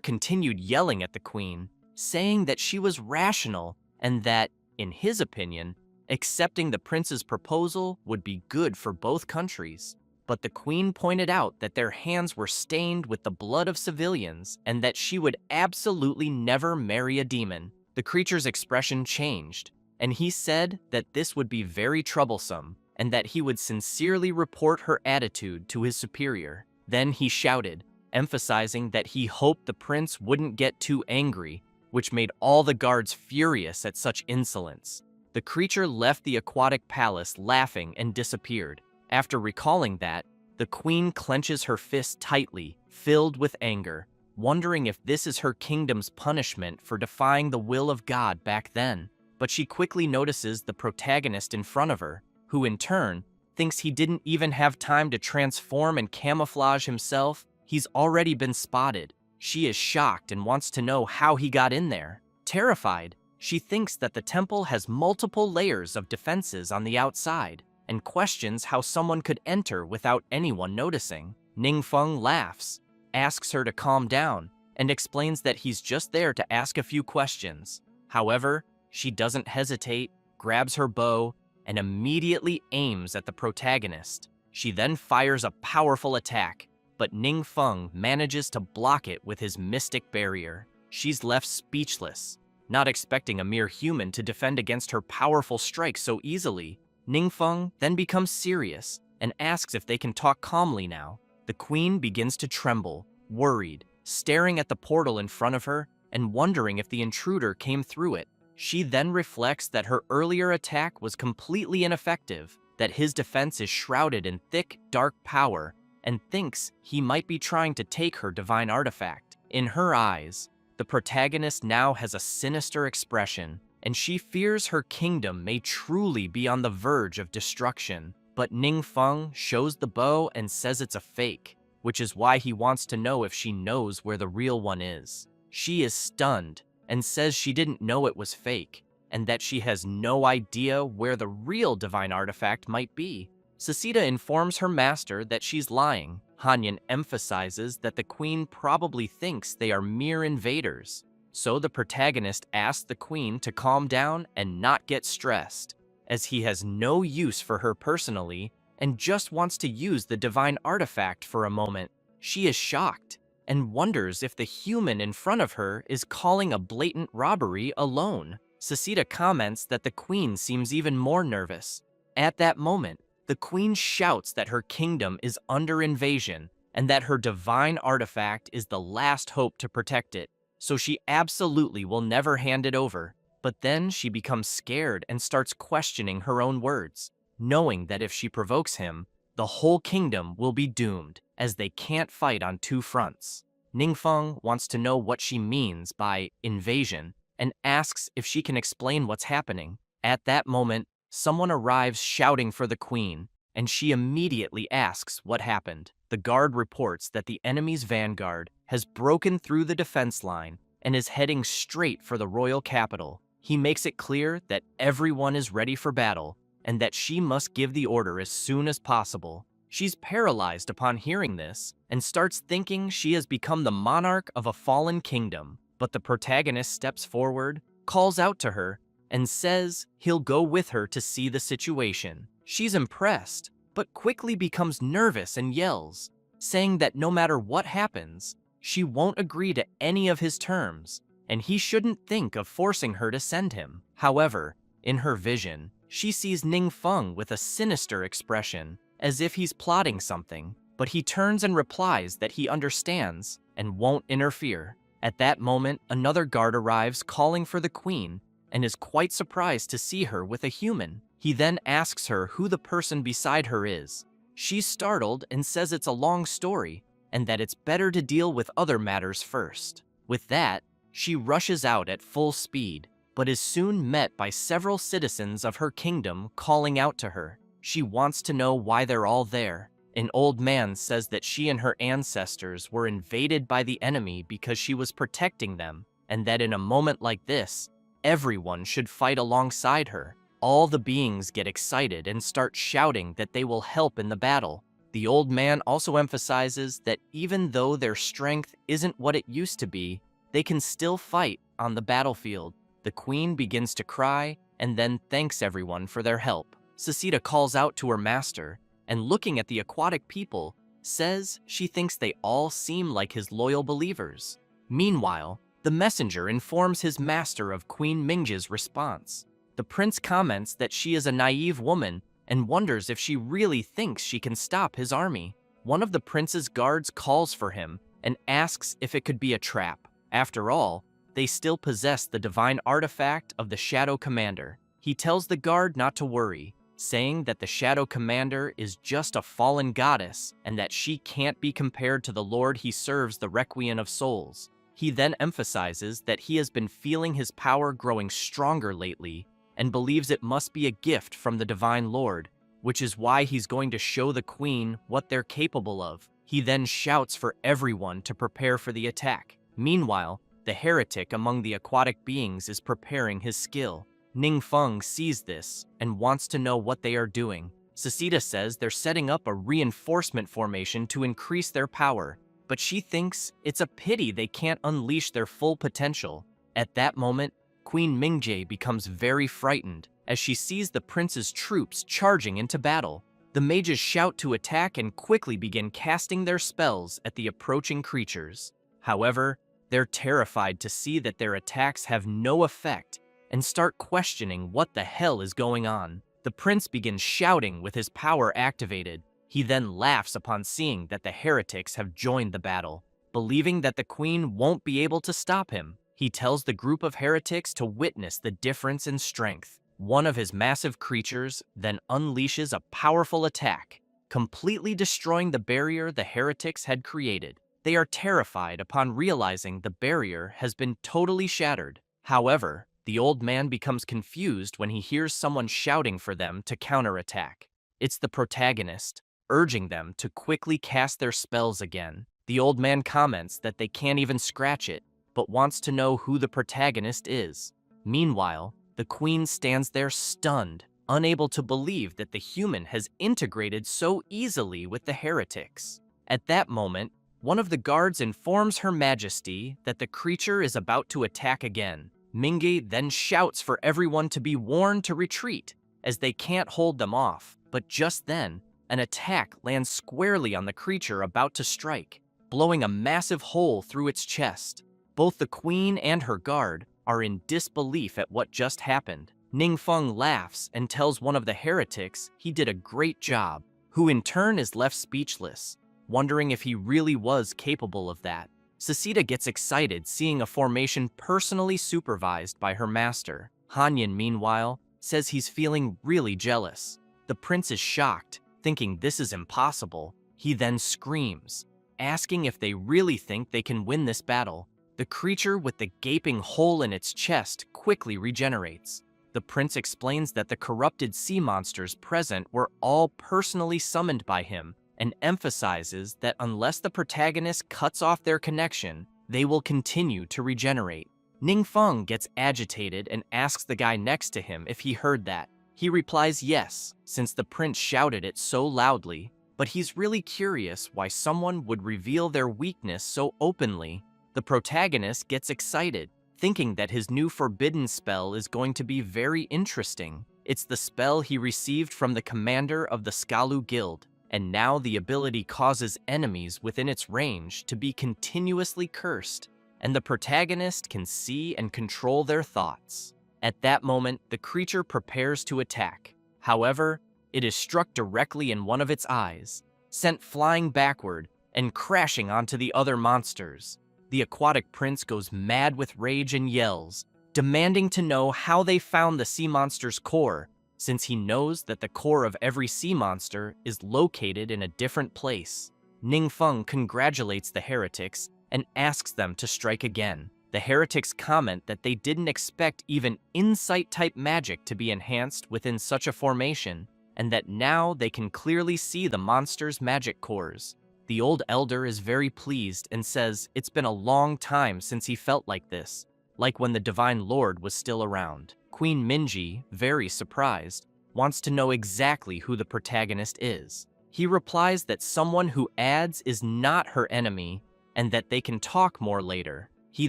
continued yelling at the queen, saying that she was rational and that, in his opinion, accepting the prince's proposal would be good for both countries. But the queen pointed out that their hands were stained with the blood of civilians and that she would absolutely never marry a demon. The creature's expression changed, and he said that this would be very troublesome and that he would sincerely report her attitude to his superior. Then he shouted, emphasizing that he hoped the prince wouldn't get too angry, which made all the guards furious at such insolence. The creature left the aquatic palace laughing and disappeared. After recalling that, the queen clenches her fist tightly, filled with anger, wondering if this is her kingdom's punishment for defying the will of God back then. But she quickly notices the protagonist in front of her, who in turn thinks he didn't even have time to transform and camouflage himself. He's already been spotted. She is shocked and wants to know how he got in there. Terrified, she thinks that the temple has multiple layers of defenses on the outside, and questions how someone could enter without anyone noticing. Ningfeng laughs, asks her to calm down, and explains that he's just there to ask a few questions. However, she doesn't hesitate, grabs her bow, and immediately aims at the protagonist. She then fires a powerful attack, but Ningfeng manages to block it with his mystic barrier. She's left speechless, not expecting a mere human to defend against her powerful strike so easily. Ningfeng then becomes serious and asks if they can talk calmly now. The queen begins to tremble, worried, staring at the portal in front of her and wondering if the intruder came through it. She then reflects that her earlier attack was completely ineffective, that his defense is shrouded in thick, dark power, and thinks he might be trying to take her divine artifact. In her eyes, the protagonist now has a sinister expression, and she fears her kingdom may truly be on the verge of destruction. But Ningfeng shows the bow and says it's a fake, which is why he wants to know if she knows where the real one is. She is stunned and says she didn't know it was fake, and that she has no idea where the real divine artifact might be. Sasita informs her master that she's lying. Hanyan emphasizes that the queen probably thinks they are mere invaders. So the protagonist asks the queen to calm down and not get stressed, as he has no use for her personally and just wants to use the divine artifact for a moment. She is shocked and wonders if the human in front of her is calling a blatant robbery alone. Sasita comments that the queen seems even more nervous. At that moment, the queen shouts that her kingdom is under invasion and that her divine artifact is the last hope to protect it, so she absolutely will never hand it over. But then she becomes scared and starts questioning her own words, knowing that if she provokes him, the whole kingdom will be doomed, as they can't fight on two fronts. Ningfeng wants to know what she means by invasion and asks if she can explain what's happening. At that moment, someone arrives shouting for the queen, and she immediately asks what happened. The guard reports that the enemy's vanguard has broken through the defense line and is heading straight for the royal capital. He makes it clear that everyone is ready for battle and that she must give the order as soon as possible. She's paralyzed upon hearing this and starts thinking she has become the monarch of a fallen kingdom. But the protagonist steps forward, calls out to her, and says he'll go with her to see the situation. She's impressed, but quickly becomes nervous and yells, saying that no matter what happens, she won't agree to any of his terms, and he shouldn't think of forcing her to send him. However, in her vision, she sees Ningfeng with a sinister expression, as if he's plotting something, but he turns and replies that he understands and won't interfere. At that moment, another guard arrives calling for the queen and is quite surprised to see her with a human. He then asks her who the person beside her is. She's startled and says it's a long story and that it's better to deal with other matters first. With that, she rushes out at full speed, but is soon met by several citizens of her kingdom calling out to her. She wants to know why they're all there. An old man says that she and her ancestors were invaded by the enemy because she was protecting them, and that in a moment like this, everyone should fight alongside her. All the beings get excited and start shouting that they will help in the battle. The old man also emphasizes that even though their strength isn't what it used to be, they can still fight on the battlefield. The queen begins to cry and then thanks everyone for their help. Sasita calls out to her master and, looking at the aquatic people, says she thinks they all seem like his loyal believers. Meanwhile, the messenger informs his master of Queen Mingja's response. The prince comments that she is a naive woman and wonders if she really thinks she can stop his army. One of the prince's guards calls for him and asks if it could be a trap. After all, they still possess the divine artifact of the Shadow Commander. He tells the guard not to worry, saying that the Shadow Commander is just a fallen goddess and that she can't be compared to the Lord he serves, the Requiem of Souls. He then emphasizes that he has been feeling his power growing stronger lately and believes it must be a gift from the Divine Lord, which is why he's going to show the queen what they're capable of. He then shouts for everyone to prepare for the attack. Meanwhile, the heretic among the aquatic beings is preparing his skill. Ningfeng sees this and wants to know what they are doing. Sasita says they're setting up a reinforcement formation to increase their power, but she thinks it's a pity they can't unleash their full potential. At that moment, Queen Mingjae becomes very frightened as she sees the prince's troops charging into battle. The mages shout to attack and quickly begin casting their spells at the approaching creatures. However, they're terrified to see that their attacks have no effect and start questioning what the hell is going on. The prince begins shouting with his power activated. He then laughs upon seeing that the heretics have joined the battle. Believing that the queen won't be able to stop him, he tells the group of heretics to witness the difference in strength. One of his massive creatures then unleashes a powerful attack, completely destroying the barrier the heretics had created. They are terrified upon realizing the barrier has been totally shattered. However, the old man becomes confused when he hears someone shouting for them to counterattack. It's the protagonist, urging them to quickly cast their spells again. The old man comments that they can't even scratch it, but wants to know who the protagonist is. Meanwhile, the queen stands there stunned, unable to believe that the human has integrated so easily with the heretics. At that moment, one of the guards informs Her Majesty that the creature is about to attack again. Mingjae then shouts for everyone to be warned to retreat, as they can't hold them off. But just then, an attack lands squarely on the creature about to strike, blowing a massive hole through its chest. Both the queen and her guard are in disbelief at what just happened. Ningfeng laughs and tells one of the heretics he did a great job, who in turn is left speechless, wondering if he really was capable of that. Sasita gets excited seeing a formation personally supervised by her master. Hanyan, meanwhile, says he's feeling really jealous. The prince is shocked, thinking this is impossible. He then screams, asking if they really think they can win this battle. The creature with the gaping hole in its chest quickly regenerates. The prince explains that the corrupted sea monsters present were all personally summoned by him, and emphasizes that unless the protagonist cuts off their connection, they will continue to regenerate. Ningfeng gets agitated and asks the guy next to him if he heard that. He replies yes, since the prince shouted it so loudly, but he's really curious why someone would reveal their weakness so openly. The protagonist gets excited, thinking that his new forbidden spell is going to be very interesting. It's the spell he received from the commander of the Skalu Guild, and now the ability causes enemies within its range to be continuously cursed, and the protagonist can see and control their thoughts. At that moment, the creature prepares to attack. However, it is struck directly in one of its eyes, sent flying backward and crashing onto the other monsters. The aquatic prince goes mad with rage and yells, demanding to know how they found the sea monster's core, since he knows that the core of every sea monster is located in a different place. Ningfeng congratulates the heretics and asks them to strike again. The heretics comment that they didn't expect even insight-type magic to be enhanced within such a formation, and that now they can clearly see the monster's magic cores. The old elder is very pleased and says it's been a long time since he felt like this, like when the Divine Lord was still around. Queen Minji, very surprised, wants to know exactly who the protagonist is. He replies that someone who adds is not her enemy and that they can talk more later. He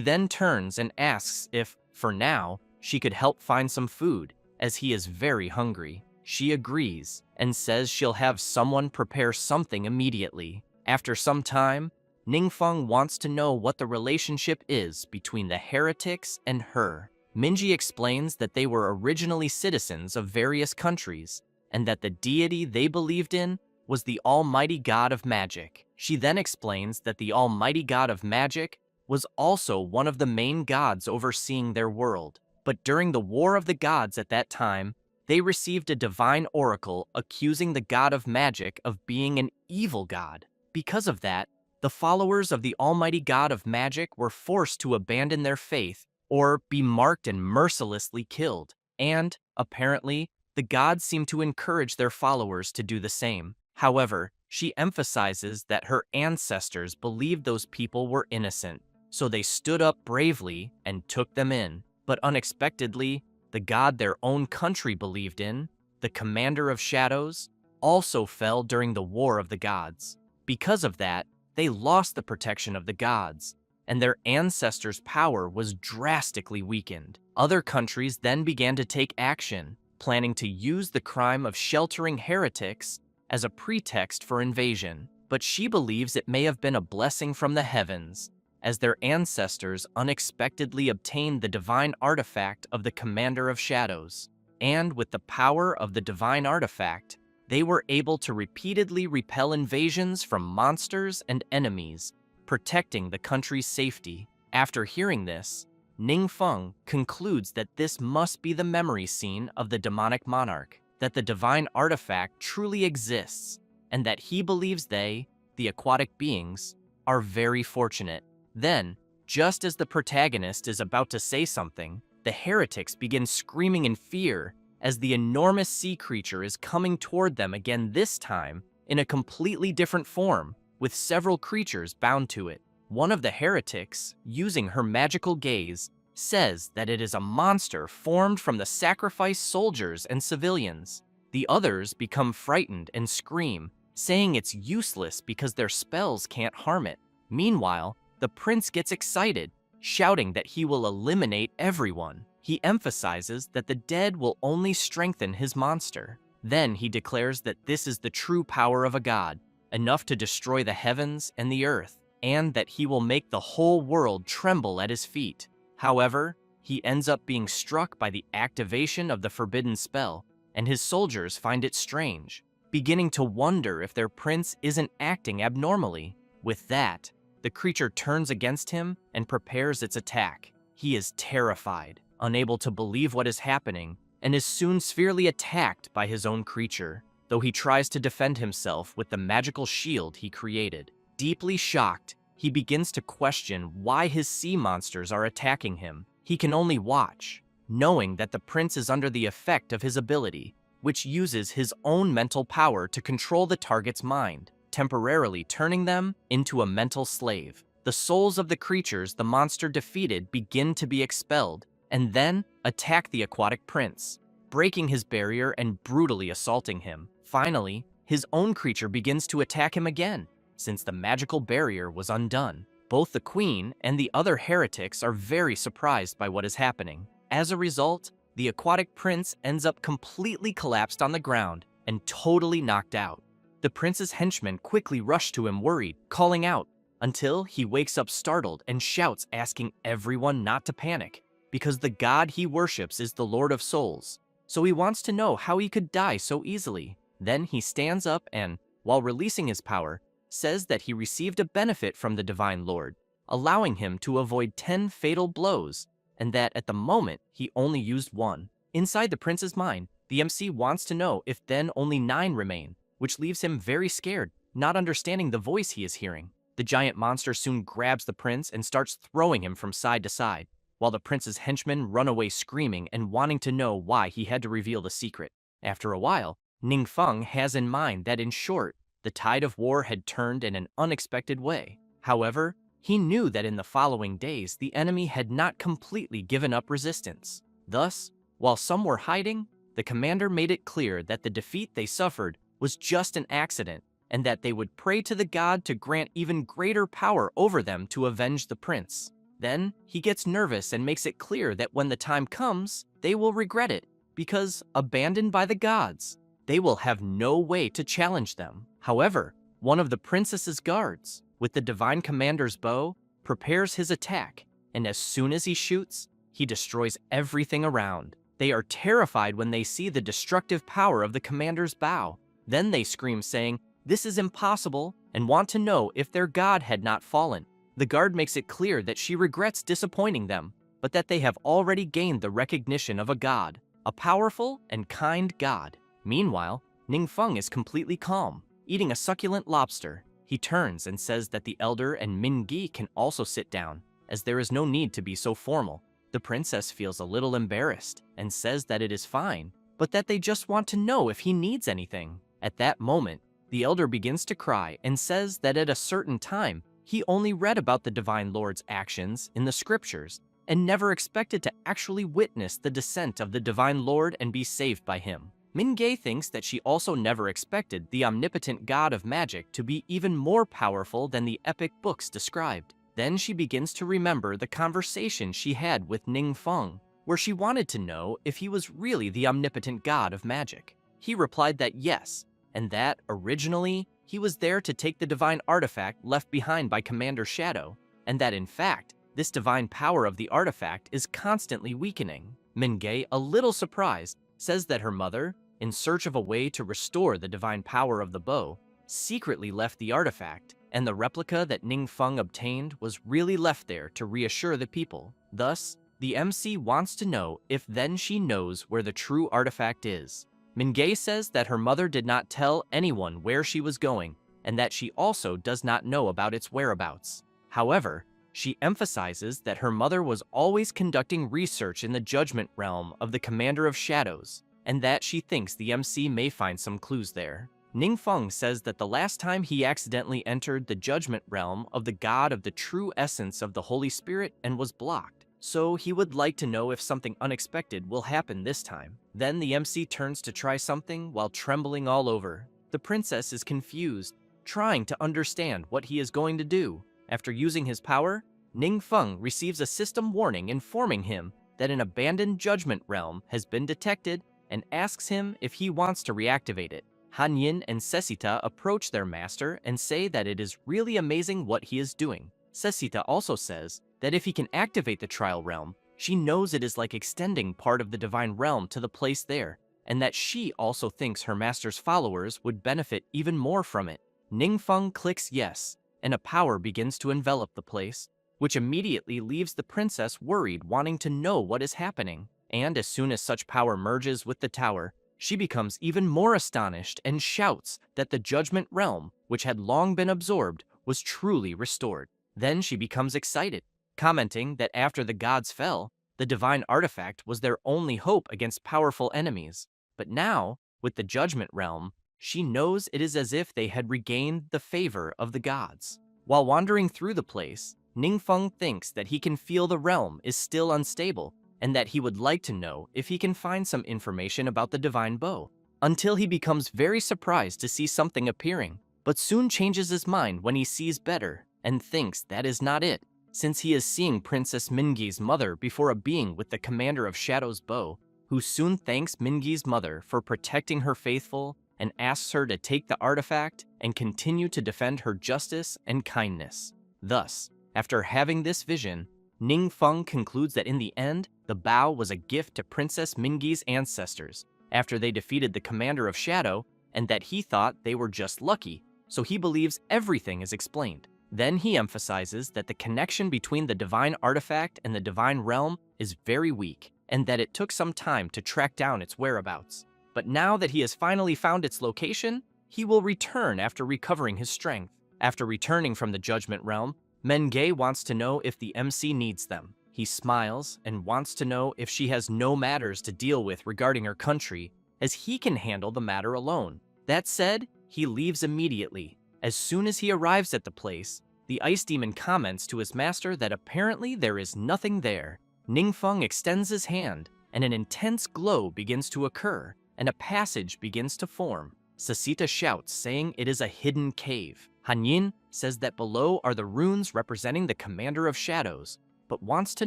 then turns and asks if, for now, she could help find some food, as he is very hungry. She agrees and says she'll have someone prepare something immediately. After some time, Ningfeng wants to know what the relationship is between the heretics and her. Minji explains that they were originally citizens of various countries, and that the deity they believed in was the Almighty God of Magic. She then explains that the Almighty God of Magic was also one of the main gods overseeing their world. But during the War of the Gods at that time, they received a divine oracle accusing the god of magic of being an evil god. Because of that, the followers of the Almighty God of Magic were forced to abandon their faith or be marked and mercilessly killed. And, apparently, the gods seem to encourage their followers to do the same. However, she emphasizes that her ancestors believed those people were innocent, so they stood up bravely and took them in. But unexpectedly, the god their own country believed in, the Commander of Shadows, also fell during the War of the Gods. Because of that, they lost the protection of the gods, and their ancestors' power was drastically weakened. Other countries then began to take action, planning to use the crime of sheltering heretics as a pretext for invasion. But she believes it may have been a blessing from the heavens, as their ancestors unexpectedly obtained the divine artifact of the Commander of Shadows. And with the power of the divine artifact, they were able to repeatedly repel invasions from monsters and enemies, protecting the country's safety. After hearing this, Ningfeng concludes that this must be the memory scene of the demonic monarch, that the divine artifact truly exists, and that he believes they, the aquatic beings, are very fortunate. Then, just as the protagonist is about to say something, the heretics begin screaming in fear as the enormous sea creature is coming toward them again, this time in a completely different form, with several creatures bound to it. One of the heretics, using her magical gaze, says that it is a monster formed from the sacrificed soldiers and civilians. The others become frightened and scream, saying it's useless because their spells can't harm it. Meanwhile, the prince gets excited, shouting that he will eliminate everyone. He emphasizes that the dead will only strengthen his monster. Then he declares that this is the true power of a god, enough to destroy the heavens and the earth, and that he will make the whole world tremble at his feet. However, he ends up being struck by the activation of the forbidden spell, and his soldiers find it strange, beginning to wonder if their prince isn't acting abnormally. With that, the creature turns against him and prepares its attack. He is terrified, unable to believe what is happening, and is soon severely attacked by his own creature, though he tries to defend himself with the magical shield he created. Deeply shocked, he begins to question why his sea monsters are attacking him. He can only watch, knowing that the prince is under the effect of his ability, which uses his own mental power to control the target's mind, temporarily turning them into a mental slave. The souls of the creatures the monster defeated begin to be expelled, and then attack the aquatic prince, breaking his barrier and brutally assaulting him. Finally, his own creature begins to attack him again, since the magical barrier was undone. Both the queen and the other heretics are very surprised by what is happening. As a result, the aquatic prince ends up completely collapsed on the ground and totally knocked out. The prince's henchmen quickly rush to him worried, calling out, until he wakes up startled and shouts, asking everyone not to panic. because the god he worships is the Lord of Souls, so he wants to know how he could die so easily. Then he stands up and, while releasing his power, says that he received a benefit from the Divine Lord, allowing him to avoid 10 fatal blows, and that at the moment he only used one. Inside the prince's mind, the MC wants to know if then only 9 remain, which leaves him very scared, not understanding the voice he is hearing. The giant monster soon grabs the prince and starts throwing him from side to side, while the prince's henchmen run away screaming and wanting to know why he had to reveal the secret. After a while, Ningfeng has in mind that in short, the tide of war had turned in an unexpected way. However, he knew that in the following days the enemy had not completely given up resistance. Thus, while some were hiding, the commander made it clear that the defeat they suffered was just an accident, and that they would pray to the god to grant even greater power over them to avenge the prince. Then, he gets nervous and makes it clear that when the time comes, they will regret it, because, abandoned by the gods, they will have no way to challenge them. However, one of the princess's guards, with the divine commander's bow, prepares his attack, and as soon as he shoots, he destroys everything around. They are terrified when they see the destructive power of the commander's bow. Then they scream saying, "This is impossible," and want to know if their god had not fallen. The guard makes it clear that she regrets disappointing them, but that they have already gained the recognition of a god, a powerful and kind god. Meanwhile, Ningfeng is completely calm, eating a succulent lobster. He turns and says that the elder and Mingi can also sit down, as there is no need to be so formal. The princess feels a little embarrassed and says that it is fine, but that they just want to know if he needs anything. At that moment, the elder begins to cry and says that at a certain time, he only read about the Divine Lord's actions in the scriptures and never expected to actually witness the descent of the Divine Lord and be saved by him. Mingay thinks that she also never expected the omnipotent god of magic to be even more powerful than the epic books described. Then she begins to remember the conversation she had with Ningfeng, where she wanted to know if he was really the omnipotent god of magic. He replied that yes, and that, originally, he was there to take the divine artifact left behind by Commander Shadow, and that in fact, this divine power of the artifact is constantly weakening. Mingay, a little surprised, says that her mother, in search of a way to restore the divine power of the bow, secretly left the artifact, and the replica that Ningfeng obtained was really left there to reassure the people. Thus, the MC wants to know if then she knows where the true artifact is. Mingay says that her mother did not tell anyone where she was going, and that she also does not know about its whereabouts. However, she emphasizes that her mother was always conducting research in the judgment realm of the Commander of Shadows, and that she thinks the MC may find some clues there. Ningfeng says that the last time he accidentally entered the judgment realm of the god of the true essence of the Holy Spirit and was blocked, so he would like to know if something unexpected will happen this time. Then the MC turns to try something while trembling all over. The princess is confused, trying to understand what he is going to do. After using his power, Ningfeng receives a system warning informing him that an abandoned judgment realm has been detected and asks him if he wants to reactivate it. Hanyin and Sesita approach their master and say that it is really amazing what he is doing. Sesita also says that if he can activate the trial realm, she knows it is like extending part of the divine realm to the place there, and that she also thinks her master's followers would benefit even more from it. Ningfeng clicks yes, and a power begins to envelop the place, which immediately leaves the princess worried, wanting to know what is happening. And as soon as such power merges with the tower, she becomes even more astonished and shouts that the judgment realm, which had long been absorbed, was truly restored. Then she becomes excited, commenting that after the gods fell, the divine artifact was their only hope against powerful enemies. But now, with the judgment realm, she knows it is as if they had regained the favor of the gods. While wandering through the place, Ningfeng thinks that he can feel the realm is still unstable, and that he would like to know if he can find some information about the divine bow, until he becomes very surprised to see something appearing, but soon changes his mind when he sees better and thinks that is not it, since he is seeing Princess Mingi's mother before a being with the Commander of Shadow's bow, who soon thanks Mingi's mother for protecting her faithful and asks her to take the artifact and continue to defend her justice and kindness. Thus, after having this vision, Ning Feng concludes that in the end, the bow was a gift to Princess Mingi's ancestors after they defeated the commander of Shadow, and that he thought they were just lucky, so he believes everything is explained. Then he emphasizes that the connection between the divine artifact and the divine realm is very weak, and that it took some time to track down its whereabouts. But now that he has finally found its location, he will return after recovering his strength. After returning from the Judgment Realm, Menge wants to know if the MC needs them. He smiles and wants to know if she has no matters to deal with regarding her country, as he can handle the matter alone. That said, he leaves immediately. As soon as he arrives at the place, the Ice Demon comments to his master that apparently there is nothing there. Ningfeng extends his hand, and an intense glow begins to occur, and a passage begins to form. Sasita shouts, saying it is a hidden cave. Hanyin says that below are the runes representing the Commander of Shadows, but wants to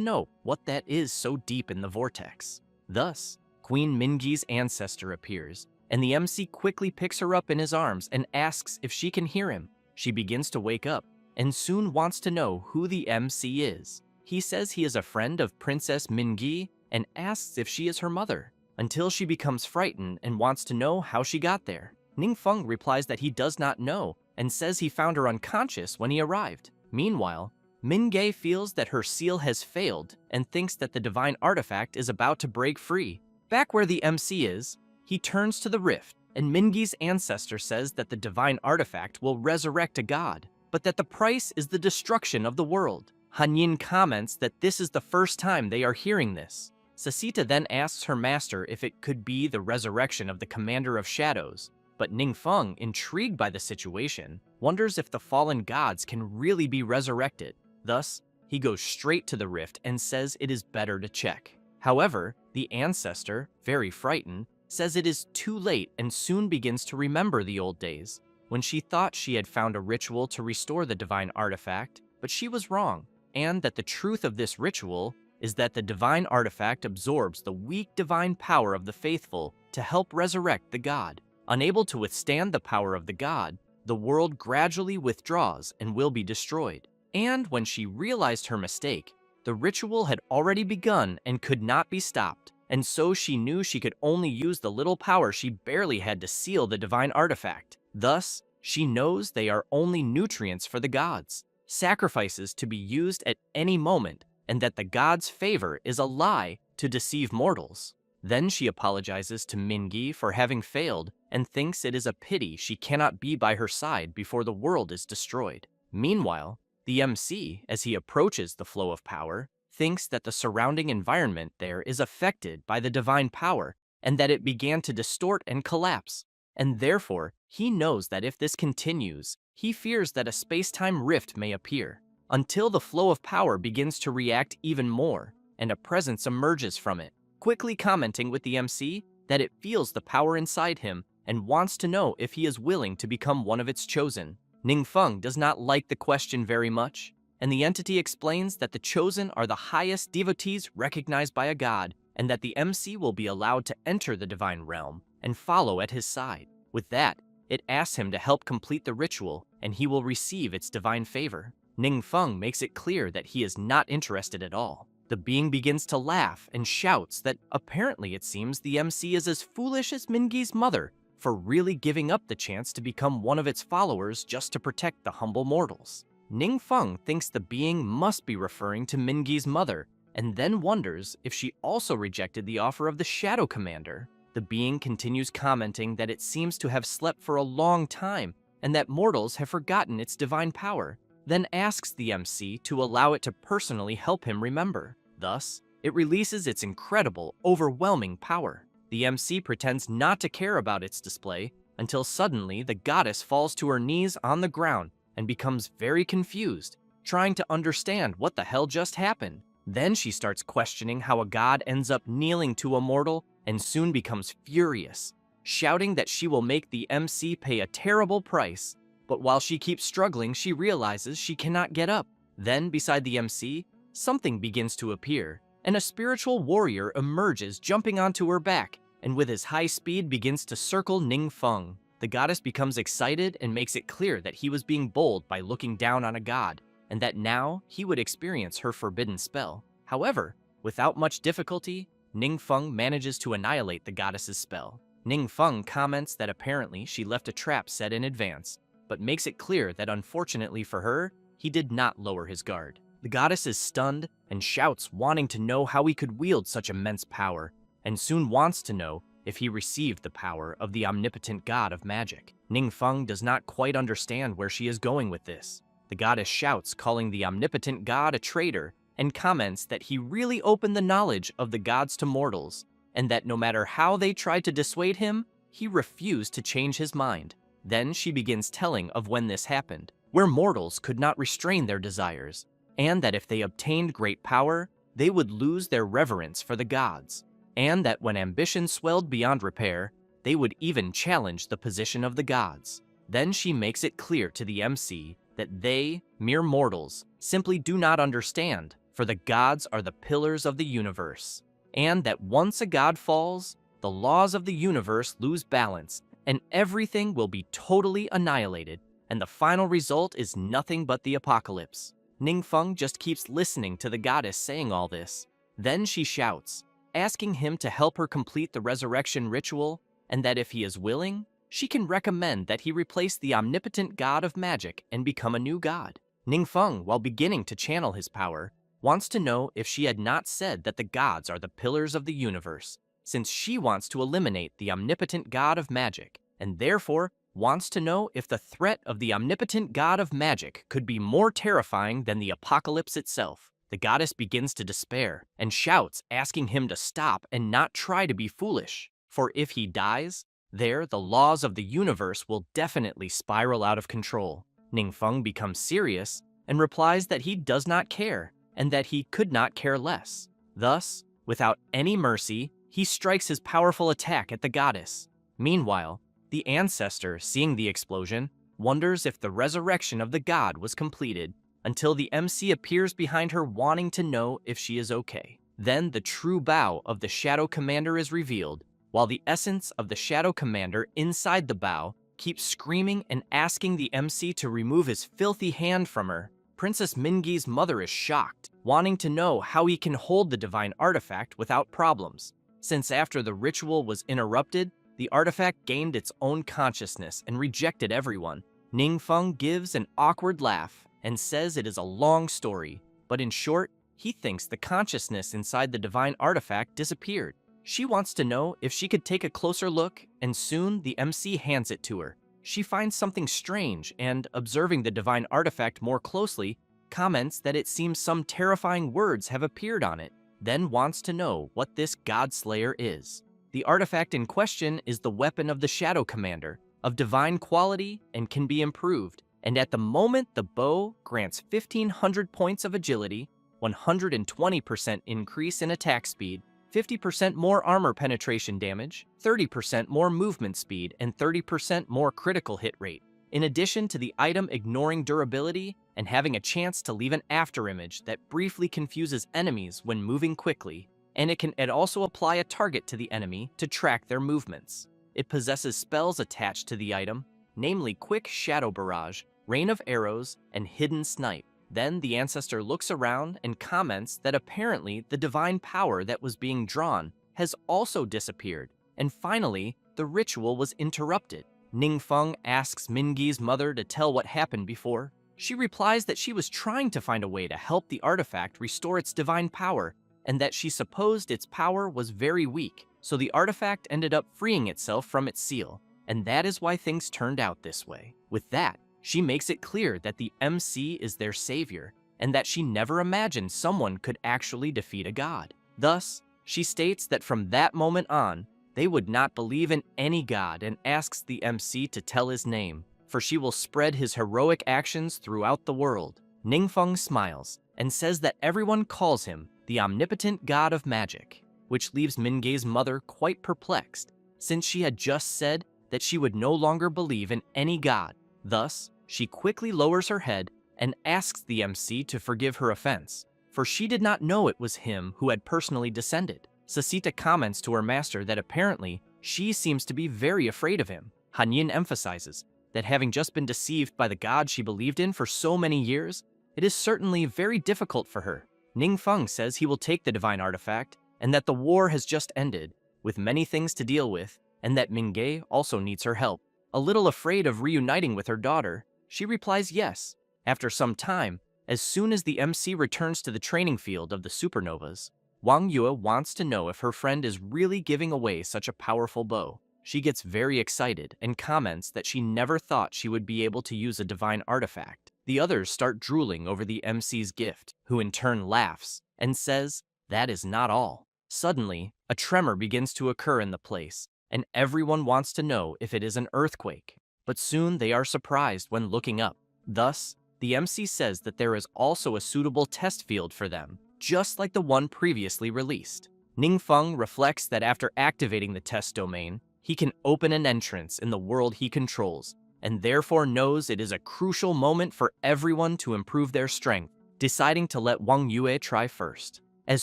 know what that is so deep in the vortex. Thus, Queen Mingi's ancestor appears, and the MC quickly picks her up in his arms and asks if she can hear him. She begins to wake up, and soon wants to know who the MC is. He says he is a friend of Princess Mingi and asks if she is her mother, until she becomes frightened and wants to know how she got there. Ningfeng replies that he does not know and says he found her unconscious when he arrived. Meanwhile, Minge feels that her seal has failed and thinks that the divine artifact is about to break free. Back where the MC is, he turns to the rift, and Mingi's ancestor says that the divine artifact will resurrect a god, but that the price is the destruction of the world. Hanyin comments that this is the first time they are hearing this. Sasita then asks her master if it could be the resurrection of the Commander of Shadows, but Ningfeng, intrigued by the situation, wonders if the fallen gods can really be resurrected. Thus, he goes straight to the rift and says it is better to check. However, the ancestor, very frightened, says it is too late and soon begins to remember the old days, when she thought she had found a ritual to restore the divine artifact, but she was wrong, and that the truth of this ritual is that the divine artifact absorbs the weak divine power of the faithful to help resurrect the god. Unable to withstand the power of the god, the world gradually withdraws and will be destroyed. And when she realized her mistake, the ritual had already begun and could not be stopped, and so she knew she could only use the little power she barely had to seal the divine artifact. Thus, she knows they are only nutrients for the gods, sacrifices to be used at any moment, and that the gods' favor is a lie to deceive mortals. Then she apologizes to Mingi for having failed and thinks it is a pity she cannot be by her side before the world is destroyed. Meanwhile, the MC, as he approaches the flow of power, thinks that the surrounding environment there is affected by the divine power and that it began to distort and collapse. And therefore, he knows that if this continues, he fears that a space-time rift may appear, until the flow of power begins to react even more, and a presence emerges from it, quickly commenting with the MC that it feels the power inside him and wants to know if he is willing to become one of its chosen. Ningfeng does not like the question very much, and the entity explains that the chosen are the highest devotees recognized by a god, and that the MC will be allowed to enter the divine realm and follow at his side. With that, it asks him to help complete the ritual, and he will receive its divine favor. Ningfeng makes it clear that he is not interested at all. The being begins to laugh and shouts that apparently it seems the MC is as foolish as Mingi's mother for really giving up the chance to become one of its followers just to protect the humble mortals. Ningfeng thinks the being must be referring to Mingi's mother, and then wonders if she also rejected the offer of the Shadow Commander. The being continues commenting that it seems to have slept for a long time and that mortals have forgotten its divine power, then asks the MC to allow it to personally help him remember. Thus, it releases its incredible, overwhelming power. The MC pretends not to care about its display until suddenly the goddess falls to her knees on the ground and becomes very confused, trying to understand what the hell just happened. Then she starts questioning how a god ends up kneeling to a mortal and soon becomes furious, shouting that she will make the MC pay a terrible price. But while she keeps struggling, she realizes she cannot get up. Then, beside the MC, something begins to appear, and a spiritual warrior emerges, jumping onto her back, and with his high speed begins to circle Ningfeng. The goddess becomes excited and makes it clear that he was being bold by looking down on a god, and that now he would experience her forbidden spell. However, without much difficulty, Ningfeng manages to annihilate the goddess's spell. Ningfeng comments that apparently she left a trap set in advance, but makes it clear that unfortunately for her, he did not lower his guard. The goddess is stunned and shouts, wanting to know how he could wield such immense power, and soon wants to know if he received the power of the omnipotent god of magic. Ningfeng does not quite understand where she is going with this. The goddess shouts, calling the omnipotent god a traitor, and comments that he really opened the knowledge of the gods to mortals, and that no matter how they tried to dissuade him, he refused to change his mind. Then she begins telling of when this happened, where mortals could not restrain their desires, and that if they obtained great power, they would lose their reverence for the gods, and that when ambition swelled beyond repair, they would even challenge the position of the gods. Then she makes it clear to the MC that they, mere mortals, simply do not understand, for the gods are the pillars of the universe, and that once a god falls, the laws of the universe lose balance, and everything will be totally annihilated, and the final result is nothing but the apocalypse. Ningfeng just keeps listening to the goddess saying all this. Then she shouts, asking him to help her complete the resurrection ritual, and that if he is willing, she can recommend that he replace the omnipotent god of magic and become a new god. Ningfeng, while beginning to channel his power, wants to know if she had not said that the gods are the pillars of the universe, since she wants to eliminate the omnipotent god of magic, and therefore wants to know if the threat of the omnipotent god of magic could be more terrifying than the apocalypse itself. The goddess begins to despair and shouts, asking him to stop and not try to be foolish, for if he dies, the laws of the universe will definitely spiral out of control. Ningfeng becomes serious and replies that he does not care, and that he could not care less. Thus, without any mercy, he strikes his powerful attack at the goddess. Meanwhile, the ancestor, seeing the explosion, wonders if the resurrection of the god was completed, until the MC appears behind her wanting to know if she is okay. Then the true bow of the Shadow Commander is revealed, while the essence of the Shadow Commander inside the bow keeps screaming and asking the MC to remove his filthy hand from her. Princess Mingi's mother is shocked, wanting to know how he can hold the divine artifact without problems, since after the ritual was interrupted, the artifact gained its own consciousness and rejected everyone. Ningfeng gives an awkward laugh and says it is a long story, but in short, he thinks the consciousness inside the divine artifact disappeared. She wants to know if she could take a closer look, and soon the MC hands it to her. She finds something strange and, observing the divine artifact more closely, comments that it seems some terrifying words have appeared on it, then wants to know what this God Slayer is. The artifact in question is the weapon of the Shadow Commander, of divine quality and can be improved, and at the moment the bow grants 1,500 points of agility, 120% increase in attack speed, 50% more armor penetration damage, 30% more movement speed, and 30% more critical hit rate. In addition to the item ignoring durability and having a chance to leave an afterimage that briefly confuses enemies when moving quickly, and it can also apply a target to the enemy to track their movements. It possesses spells attached to the item, namely Quick Shadow Barrage, Rain of Arrows, and Hidden Snipe. Then the ancestor looks around and comments that apparently the divine power that was being drawn has also disappeared, and finally, the ritual was interrupted. Ningfeng asks Mingi's mother to tell what happened before. She replies that she was trying to find a way to help the artifact restore its divine power, and that she supposed its power was very weak, so the artifact ended up freeing itself from its seal, and that is why things turned out this way. With that, she makes it clear that the MC is their savior, and that she never imagined someone could actually defeat a god. Thus, she states that from that moment on, they would not believe in any god and asks the MC to tell his name, for she will spread his heroic actions throughout the world. Ningfeng smiles and says that everyone calls him the omnipotent god of magic, which leaves Minge's mother quite perplexed, since she had just said that she would no longer believe in any god. Thus, she quickly lowers her head and asks the MC to forgive her offense, for she did not know it was him who had personally descended. Sasita comments to her master that apparently she seems to be very afraid of him. Hanyin emphasizes that having just been deceived by the god she believed in for so many years, It is certainly very difficult for her. Ningfeng says he will take the divine artifact, and that the war has just ended, with many things to deal with, and that Mingei also needs her help. A little afraid of reuniting with her daughter, she replies yes. After some time, as soon as the MC returns to the training field of the supernovas, Wang Yue wants to know if her friend is really giving away such a powerful bow. She gets very excited and comments that she never thought she would be able to use a divine artifact. The others start drooling over the MC's gift, who in turn laughs and says, "That is not all." Suddenly, a tremor begins to occur in the place, and everyone wants to know if it is an earthquake. But soon they are surprised when looking up. Thus, the MC says that there is also a suitable test field for them, just like the one previously released. Ningfeng reflects that after activating the test domain, he can open an entrance in the world he controls, and therefore knows it is a crucial moment for everyone to improve their strength, deciding to let Wang Yue try first. As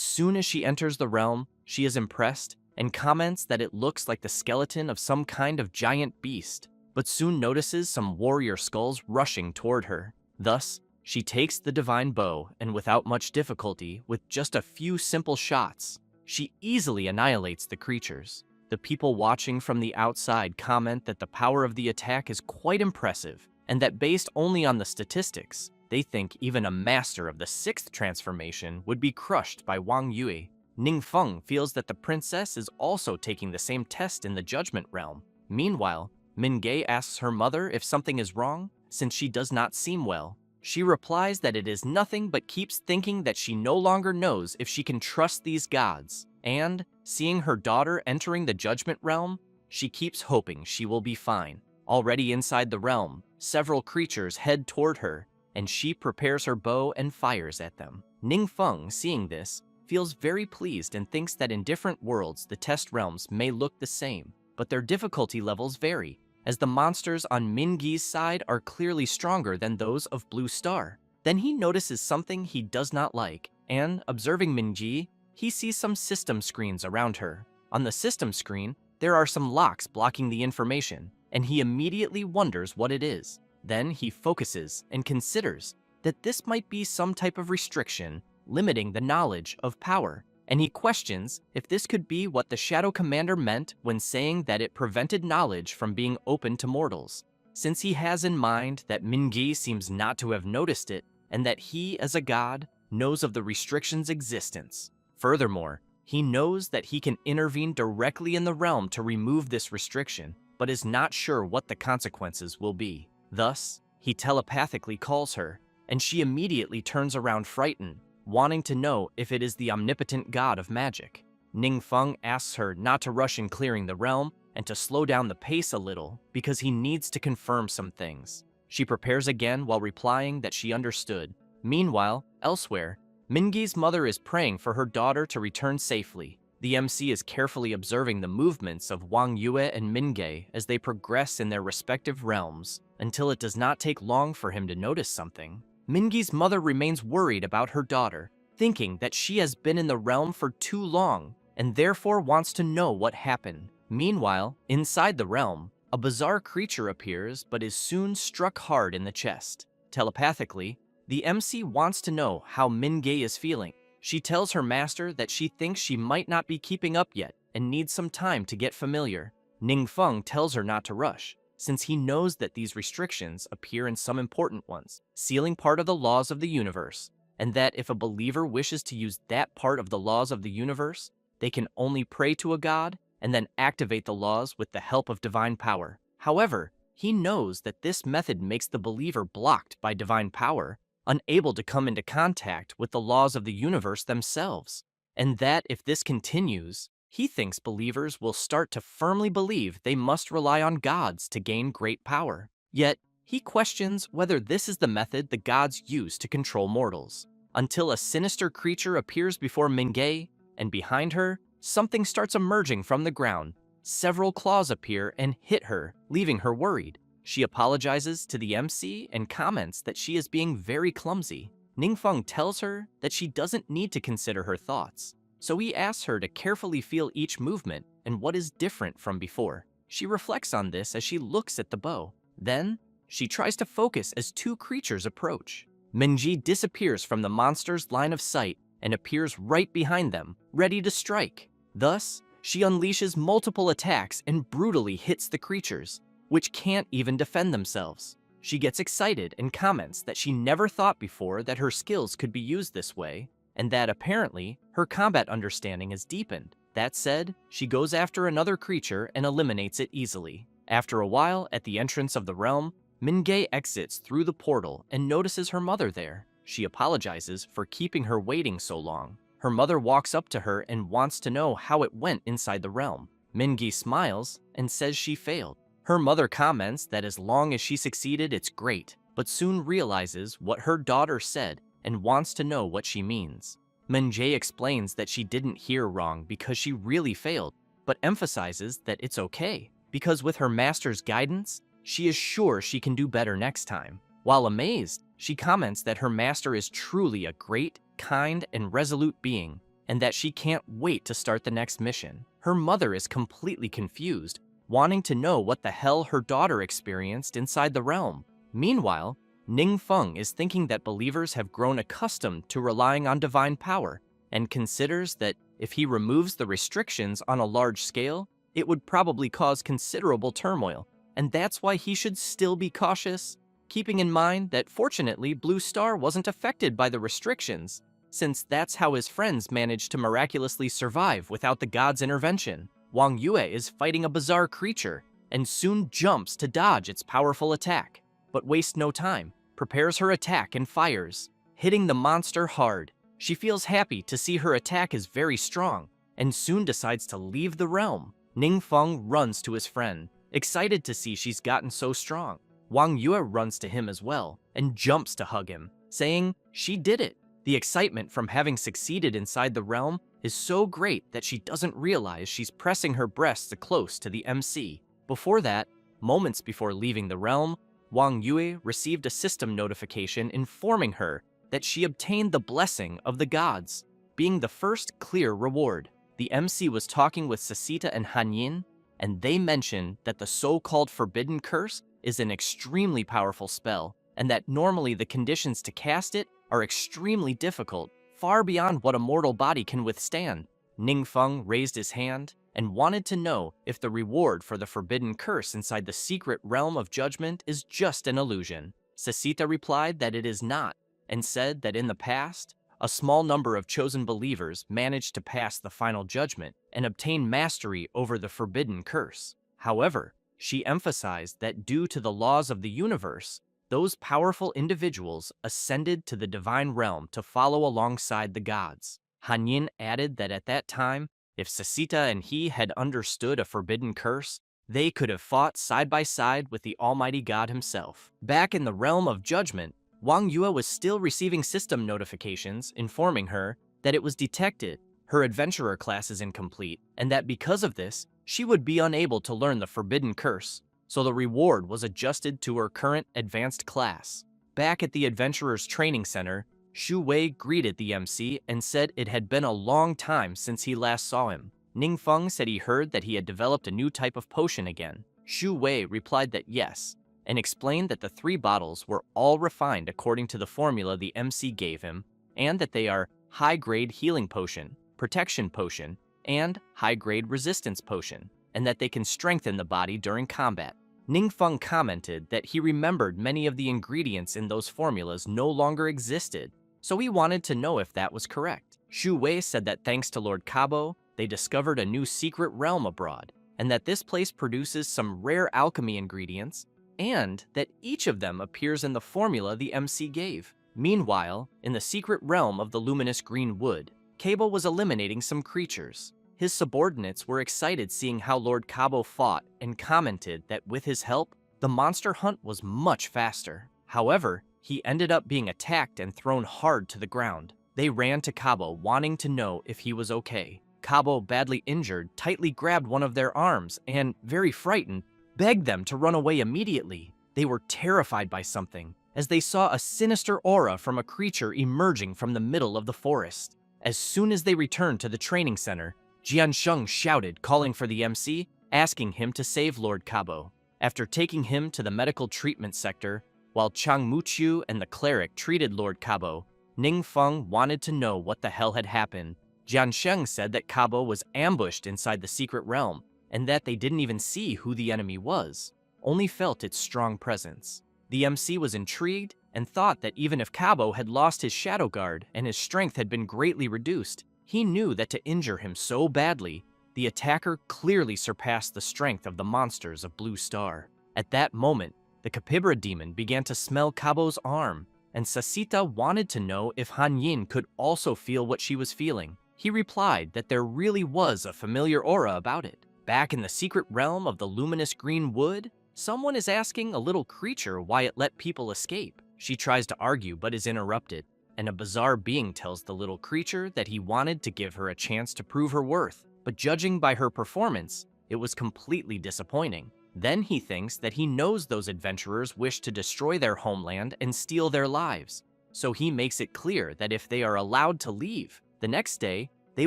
soon as she enters the realm, she is impressed and comments that it looks like the skeleton of some kind of giant beast, but soon notices some warrior skulls rushing toward her. Thus, she takes the divine bow and without much difficulty, with just a few simple shots, she easily annihilates the creatures. The people watching from the outside comment that the power of the attack is quite impressive, and that based only on the statistics, they think even a master of the 6th transformation would be crushed by Wang Yue. Ningfeng feels that the princess is also taking the same test in the Judgment Realm. Meanwhile, Mingei asks her mother if something is wrong, since she does not seem well. She replies that it is nothing but keeps thinking that she no longer knows if she can trust these gods, and, seeing her daughter entering the Judgment Realm, she keeps hoping she will be fine. Already inside the realm, several creatures head toward her, and she prepares her bow and fires at them. Ningfeng, seeing this, feels very pleased and thinks that in different worlds the test realms may look the same, but their difficulty levels vary, as the monsters on Mingei's side are clearly stronger than those of Blue Star. Then he notices something he does not like, and, observing Mingei, he sees some system screens around her. On the system screen, there are some locks blocking the information, and he immediately wonders what it is. Then he focuses and considers that this might be some type of restriction limiting the knowledge of power, and he questions if this could be what the Shadow Commander meant when saying that it prevented knowledge from being open to mortals, since he has in mind that Mingei seems not to have noticed it, and that he, as a god, knows of the restriction's existence. Furthermore, he knows that he can intervene directly in the realm to remove this restriction, but is not sure what the consequences will be. Thus, he telepathically calls her, and she immediately turns around frightened, wanting to know if it is the omnipotent god of magic. Ningfeng asks her not to rush in clearing the realm and to slow down the pace a little because he needs to confirm some things. She prepares again while replying that she understood. Meanwhile, elsewhere, Mingei's mother is praying for her daughter to return safely. The MC is carefully observing the movements of Wang Yue and Mingei as they progress in their respective realms, until it does not take long for him to notice something. Mingei's mother remains worried about her daughter, thinking that she has been in the realm for too long, and therefore wants to know what happened. Meanwhile, inside the realm, a bizarre creature appears but is soon struck hard in the chest. Telepathically, the MC wants to know how Mingei is feeling. She tells her master that she thinks she might not be keeping up yet and needs some time to get familiar. Ningfeng tells her not to rush, since he knows that these restrictions appear in some important ones, sealing part of the laws of the universe, and that if a believer wishes to use that part of the laws of the universe, they can only pray to a god and then activate the laws with the help of divine power. However, he knows that this method makes the believer blocked by divine power, unable to come into contact with the laws of the universe themselves, and that if this continues, he thinks believers will start to firmly believe they must rely on gods to gain great power. Yet, he questions whether this is the method the gods use to control mortals, until a sinister creature appears before Mingei, and behind her, something starts emerging from the ground. Several claws appear and hit her, leaving her worried. She apologizes to the MC and comments that she is being very clumsy. Ningfeng tells her that she doesn't need to consider her thoughts, so he asks her to carefully feel each movement and what is different from before. She reflects on this as she looks at the bow. Then, she tries to focus as two creatures approach. Minji disappears from the monster's line of sight and appears right behind them, ready to strike. Thus, she unleashes multiple attacks and brutally hits the creatures, which can't even defend themselves. She gets excited and comments that she never thought before that her skills could be used this way, and that apparently her combat understanding is deepened. That said, she goes after another creature and eliminates it easily. After a while, at the entrance of the realm, Minge exits through the portal and notices her mother there. She apologizes for keeping her waiting so long. Her mother walks up to her and wants to know how it went inside the realm. Mingi smiles and says she failed. Her mother comments that as long as she succeeded, it's great, but soon realizes what her daughter said and wants to know what she means. Minjae explains that she didn't hear wrong because she really failed, but emphasizes that it's okay, because with her master's guidance, she is sure she can do better next time. While amazed, she comments that her master is truly a great, kind, and resolute being, and that she can't wait to start the next mission. Her mother is completely confused, wanting to know what the hell her daughter experienced inside the realm. Meanwhile, Ning Feng is thinking that believers have grown accustomed to relying on divine power, and considers that if he removes the restrictions on a large scale, it would probably cause considerable turmoil, and that's why he should still be cautious, keeping in mind that fortunately Blue Star wasn't affected by the restrictions, since that's how his friends managed to miraculously survive without the god's intervention. Wang Yue is fighting a bizarre creature, and soon jumps to dodge its powerful attack, but wastes no time, prepares her attack and fires, hitting the monster hard. She feels happy to see her attack is very strong, and soon decides to leave the realm. Ning Feng runs to his friend, excited to see she's gotten so strong. Wang Yue runs to him as well, and jumps to hug him, saying she did it. The excitement from having succeeded inside the realm is so great that she doesn't realize she's pressing her breasts close to the MC. Before that, moments before leaving the realm, Wang Yue received a system notification informing her that she obtained the blessing of the gods, being the first clear reward. The MC was talking with Sasita and Hanyin, and they mentioned that the so-called forbidden curse is an extremely powerful spell, and that normally the conditions to cast it are extremely difficult, far beyond what a mortal body can withstand. Ning Feng raised his hand and wanted to know if the reward for the forbidden curse inside the secret realm of judgment is just an illusion. Sasita replied that it is not, and said that in the past, a small number of chosen believers managed to pass the final judgment and obtain mastery over the forbidden curse. However, she emphasized that due to the laws of the universe, those powerful individuals ascended to the divine realm to follow alongside the gods. Hanyin added that at that time, if Sasita and he had understood a forbidden curse, they could have fought side by side with the Almighty God himself. Back in the realm of judgment, Wang Yue was still receiving system notifications informing her that it was detected her adventurer class is incomplete, and that because of this, she would be unable to learn the forbidden curse, so the reward was adjusted to her current advanced class. Back at the adventurer's training center, Shu Wei greeted the MC and said it had been a long time since he last saw him. Ning Feng said he heard that he had developed a new type of potion again. Shu Wei replied that yes, and explained that the 3 bottles were all refined according to the formula the MC gave him, and that they are high-grade healing potion, protection potion, and high-grade resistance potion, and that they can strengthen the body during combat. Ning Feng commented that he remembered many of the ingredients in those formulas no longer existed, so he wanted to know if that was correct. Shu Wei said that thanks to Lord Kabo, they discovered a new secret realm abroad, and that this place produces some rare alchemy ingredients, and that each of them appears in the formula the MC gave. Meanwhile, in the secret realm of the luminous green wood, Cable was eliminating some creatures. His subordinates were excited seeing how Lord Cabo fought and commented that with his help, the monster hunt was much faster. However, he ended up being attacked and thrown hard to the ground. They ran to Cabo wanting to know if he was okay. Cabo, badly injured, tightly grabbed one of their arms and, very frightened, begged them to run away immediately. They were terrified by something, as they saw a sinister aura from a creature emerging from the middle of the forest. As soon as they returned to the training center, Jiansheng shouted, calling for the MC, asking him to save Lord Cabo. After taking him to the medical treatment sector, While Chang Muqiu and the cleric treated Lord Kabo, Ning Feng wanted to know what the hell had happened. Jian Sheng said that Kabo was ambushed inside the secret realm, and that they didn't even see who the enemy was, only felt its strong presence. The MC was intrigued and thought that even if Kabo had lost his shadow guard and his strength had been greatly reduced, he knew that to injure him so badly, the attacker clearly surpassed the strength of the monsters of Blue Star. At that moment, the Capybara demon began to smell Kabo's arm, and Sasita wanted to know if Han Yin could also feel what she was feeling. He replied that there really was a familiar aura about it. Back in the secret realm of the luminous green wood, someone is asking a little creature why it let people escape. She tries to argue but is interrupted, and a bizarre being tells the little creature that he wanted to give her a chance to prove her worth, but judging by her performance, it was completely disappointing. Then he thinks that he knows those adventurers wish to destroy their homeland and steal their lives, so he makes it clear that if they are allowed to leave, the next day, they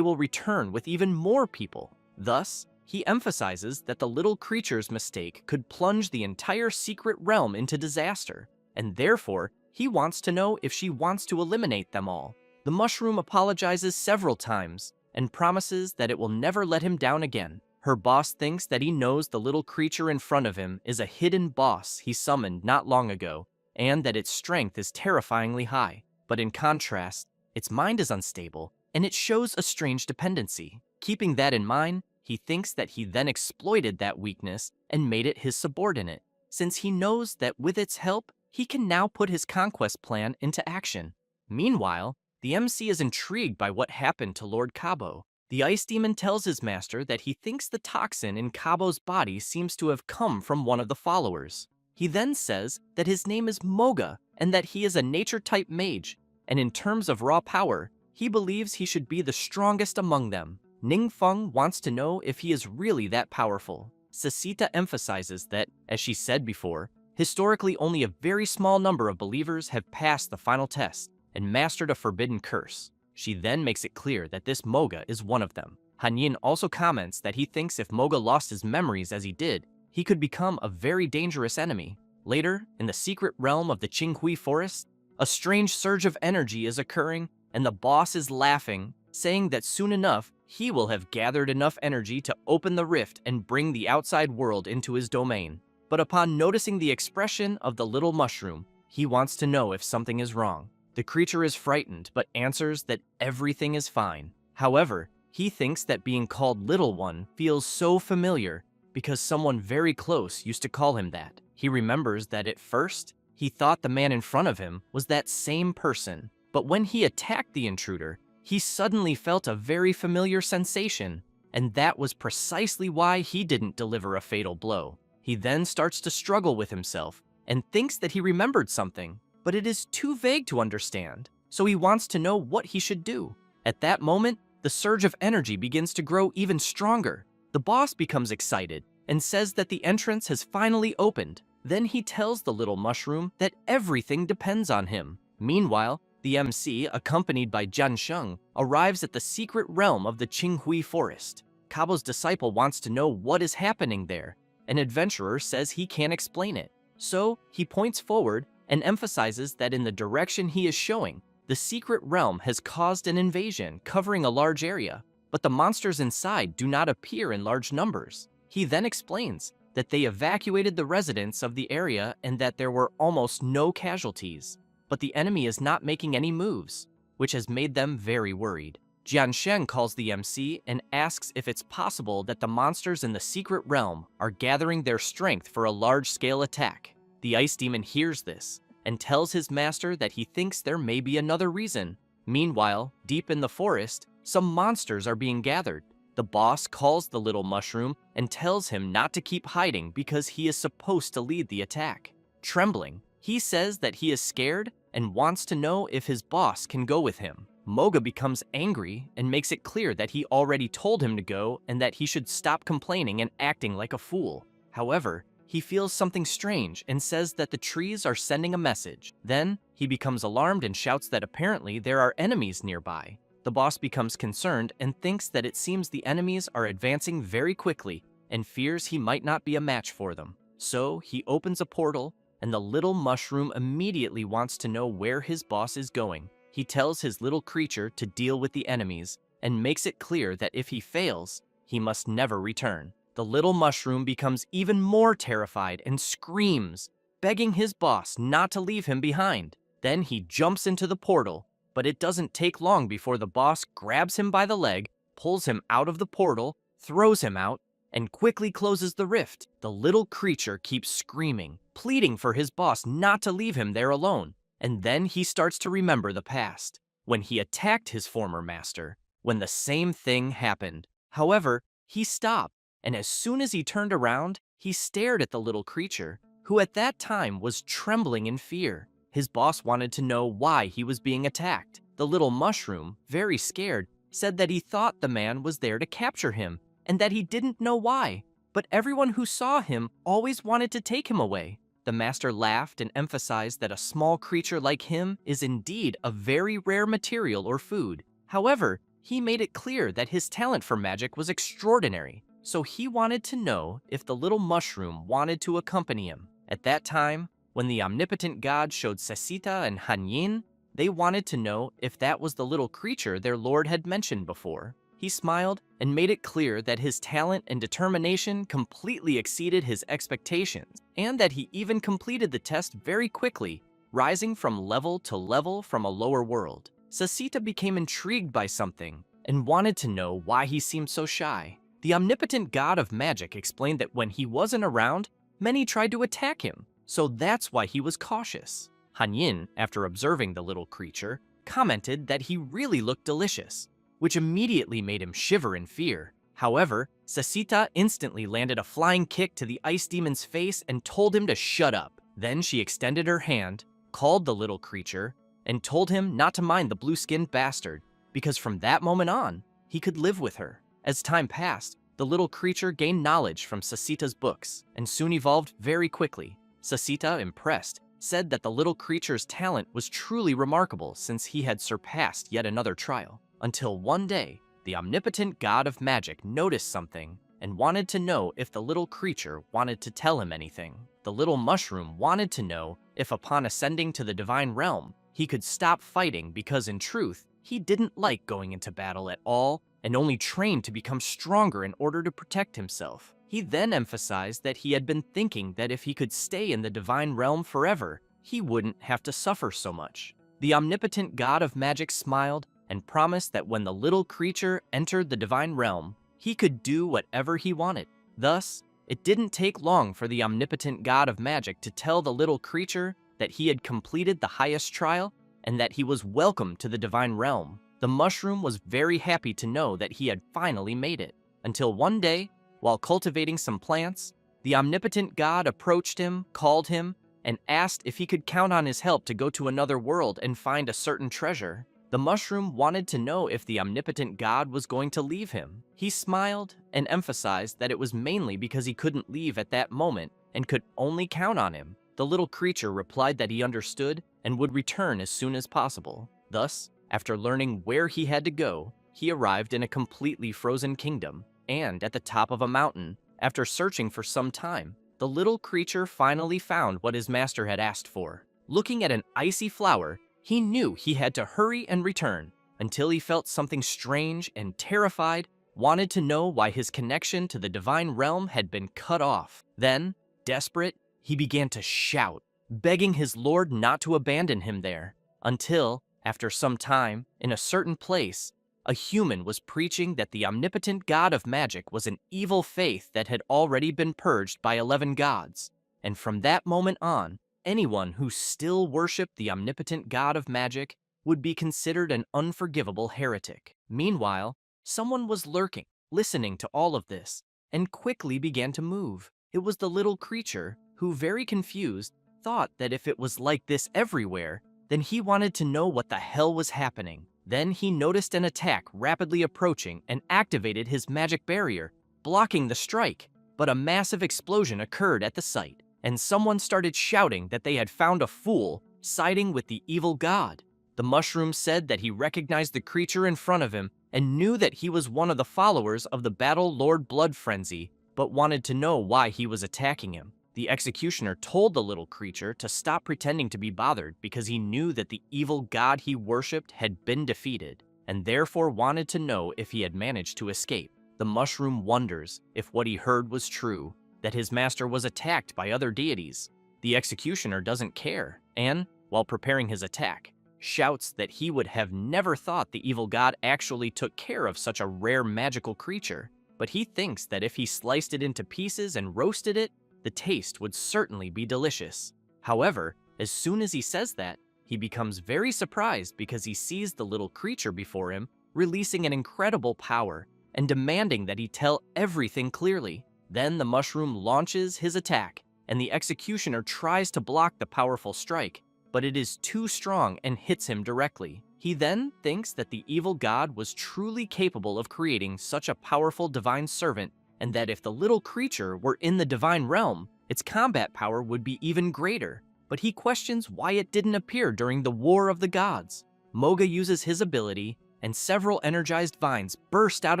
will return with even more people. Thus, he emphasizes that the little creature's mistake could plunge the entire secret realm into disaster, and therefore, he wants to know if she wants to eliminate them all. The mushroom apologizes several times and promises that it will never let him down again. Her boss thinks that he knows the little creature in front of him is a hidden boss he summoned not long ago, and that its strength is terrifyingly high. But in contrast, its mind is unstable, and it shows a strange dependency. Keeping that in mind, he thinks that he then exploited that weakness and made it his subordinate, since he knows that with its help, he can now put his conquest plan into action. Meanwhile, the MC is intrigued by what happened to Lord Kabo. The ice demon tells his master that he thinks the toxin in Kabo's body seems to have come from one of the followers. He then says that his name is Moga and that he is a nature-type mage, and in terms of raw power, he believes he should be the strongest among them. Ning Feng wants to know if he is really that powerful. Sasita emphasizes that, as she said before, historically only a very small number of believers have passed the final test and mastered a forbidden curse. She then makes it clear that this Moga is one of them. Han Yin also comments that he thinks if Moga lost his memories as he did, he could become a very dangerous enemy. Later, in the secret realm of the Qinghui forest, a strange surge of energy is occurring, and the boss is laughing, saying that soon enough, he will have gathered enough energy to open the rift and bring the outside world into his domain. But upon noticing the expression of the little mushroom, he wants to know if something is wrong. The creature is frightened, but answers that everything is fine. However, he thinks that being called Little One feels so familiar because someone very close used to call him that. He remembers that at first, he thought the man in front of him was that same person, but when he attacked the intruder, he suddenly felt a very familiar sensation, and that was precisely why he didn't deliver a fatal blow. He then starts to struggle with himself and thinks that he remembered something, but it is too vague to understand, so he wants to know what he should do. At that moment, the surge of energy begins to grow even stronger. The boss becomes excited and says that the entrance has finally opened. Then he tells the little mushroom that everything depends on him. Meanwhile, the MC, accompanied by Jian Sheng, arrives at the secret realm of the Qinghui forest. Kabo's disciple wants to know what is happening there. An adventurer says he can't explain it. So he points forward and emphasizes that in the direction he is showing, the secret realm has caused an invasion covering a large area, but the monsters inside do not appear in large numbers. He then explains that they evacuated the residents of the area and that there were almost no casualties, but the enemy is not making any moves, which has made them very worried. Jian Sheng calls the MC and asks if it's possible that the monsters in the secret realm are gathering their strength for a large-scale attack. The ice demon hears this and tells his master that he thinks there may be another reason. Meanwhile, deep in the forest, some monsters are being gathered. The boss calls the little mushroom and tells him not to keep hiding because he is supposed to lead the attack. Trembling, he says that he is scared and wants to know if his boss can go with him. Moga becomes angry and makes it clear that he already told him to go and that he should stop complaining and acting like a fool. However, he feels something strange and says that the trees are sending a message. Then, he becomes alarmed and shouts that apparently there are enemies nearby. The boss becomes concerned and thinks that it seems the enemies are advancing very quickly and fears he might not be a match for them. So, he opens a portal and the little mushroom immediately wants to know where his boss is going. He tells his little creature to deal with the enemies and makes it clear that if he fails, he must never return. The little mushroom becomes even more terrified and screams, begging his boss not to leave him behind. Then he jumps into the portal, but it doesn't take long before the boss grabs him by the leg, pulls him out of the portal, throws him out, and quickly closes the rift. The little creature keeps screaming, pleading for his boss not to leave him there alone. And then he starts to remember the past, when he attacked his former master, when the same thing happened. However, he stopped, and as soon as he turned around, he stared at the little creature, who at that time was trembling in fear. His boss wanted to know why he was being attacked. The little mushroom, very scared, said that he thought the man was there to capture him, and that he didn't know why, but everyone who saw him always wanted to take him away. The master laughed and emphasized that a small creature like him is indeed a very rare material or food. However, he made it clear that his talent for magic was extraordinary, so he wanted to know if the little mushroom wanted to accompany him. At that time, when the omnipotent god showed Sesita and Hanyin, they wanted to know if that was the little creature their lord had mentioned before. He smiled and made it clear that his talent and determination completely exceeded his expectations, and that he even completed the test very quickly, rising from level to level from a lower world. Sesita became intrigued by something and wanted to know why he seemed so shy. The omnipotent god of magic explained that when he wasn't around, many tried to attack him, so that's why he was cautious. Hanyin, after observing the little creature, commented that he really looked delicious, which immediately made him shiver in fear. However, Sesita instantly landed a flying kick to the ice demon's face and told him to shut up. Then she extended her hand, called the little creature, and told him not to mind the blue-skinned bastard, because from that moment on, he could live with her. As time passed, the little creature gained knowledge from Sesita's books, and soon evolved very quickly. Sesita, impressed, said that the little creature's talent was truly remarkable since he had surpassed yet another trial. Until one day, the omnipotent god of magic noticed something and wanted to know if the little creature wanted to tell him anything. The little mushroom wanted to know if upon ascending to the divine realm, he could stop fighting because in truth, he didn't like going into battle at all and only trained to become stronger in order to protect himself. He then emphasized that he had been thinking that if he could stay in the divine realm forever, he wouldn't have to suffer so much. The omnipotent god of magic smiled and promised that when the little creature entered the divine realm, he could do whatever he wanted. Thus, it didn't take long for the omnipotent god of magic to tell the little creature that he had completed the highest trial and that he was welcome to the divine realm. The mushroom was very happy to know that he had finally made it, until one day, while cultivating some plants, the omnipotent god approached him, called him, and asked if he could count on his help to go to another world and find a certain treasure. The mushroom wanted to know if the omnipotent god was going to leave him. He smiled and emphasized that it was mainly because he couldn't leave at that moment and could only count on him. The little creature replied that he understood and would return as soon as possible. Thus, after learning where he had to go, he arrived in a completely frozen kingdom, and at the top of a mountain, after searching for some time, the little creature finally found what his master had asked for. Looking at an icy flower, he knew he had to hurry and return, until he felt something strange and terrified, wanted to know why his connection to the divine realm had been cut off. Then, desperate, he began to shout, begging his lord not to abandon him there, until, after some time, in a certain place, a human was preaching that the omnipotent god of magic was an evil faith that had already been purged by 11 gods, and from that moment on, anyone who still worshipped the omnipotent god of magic would be considered an unforgivable heretic. Meanwhile, someone was lurking, listening to all of this, and quickly began to move. It was the little creature, who, very confused, thought that if it was like this everywhere, then he wanted to know what the hell was happening. Then he noticed an attack rapidly approaching and activated his magic barrier, blocking the strike. But a massive explosion occurred at the site, and someone started shouting that they had found a fool siding with the evil god. The mushroom said that he recognized the creature in front of him and knew that he was one of the followers of the Battle Lord Blood Frenzy, but wanted to know why he was attacking him. The executioner told the little creature to stop pretending to be bothered because he knew that the evil god he worshipped had been defeated, and therefore wanted to know if he had managed to escape. The mushroom wonders if what he heard was true, that his master was attacked by other deities. The executioner doesn't care, and, while preparing his attack, shouts that he would have never thought the evil god actually took care of such a rare magical creature, but he thinks that if he sliced it into pieces and roasted it, the taste would certainly be delicious. However, as soon as he says that, he becomes very surprised because he sees the little creature before him releasing an incredible power and demanding that he tell everything clearly. Then the mushroom launches his attack, and the executioner tries to block the powerful strike, but it is too strong and hits him directly. He then thinks that the evil god was truly capable of creating such a powerful divine servant, and that if the little creature were in the divine realm, its combat power would be even greater. But he questions why it didn't appear during the War of the Gods. Moga uses his ability, and several energized vines burst out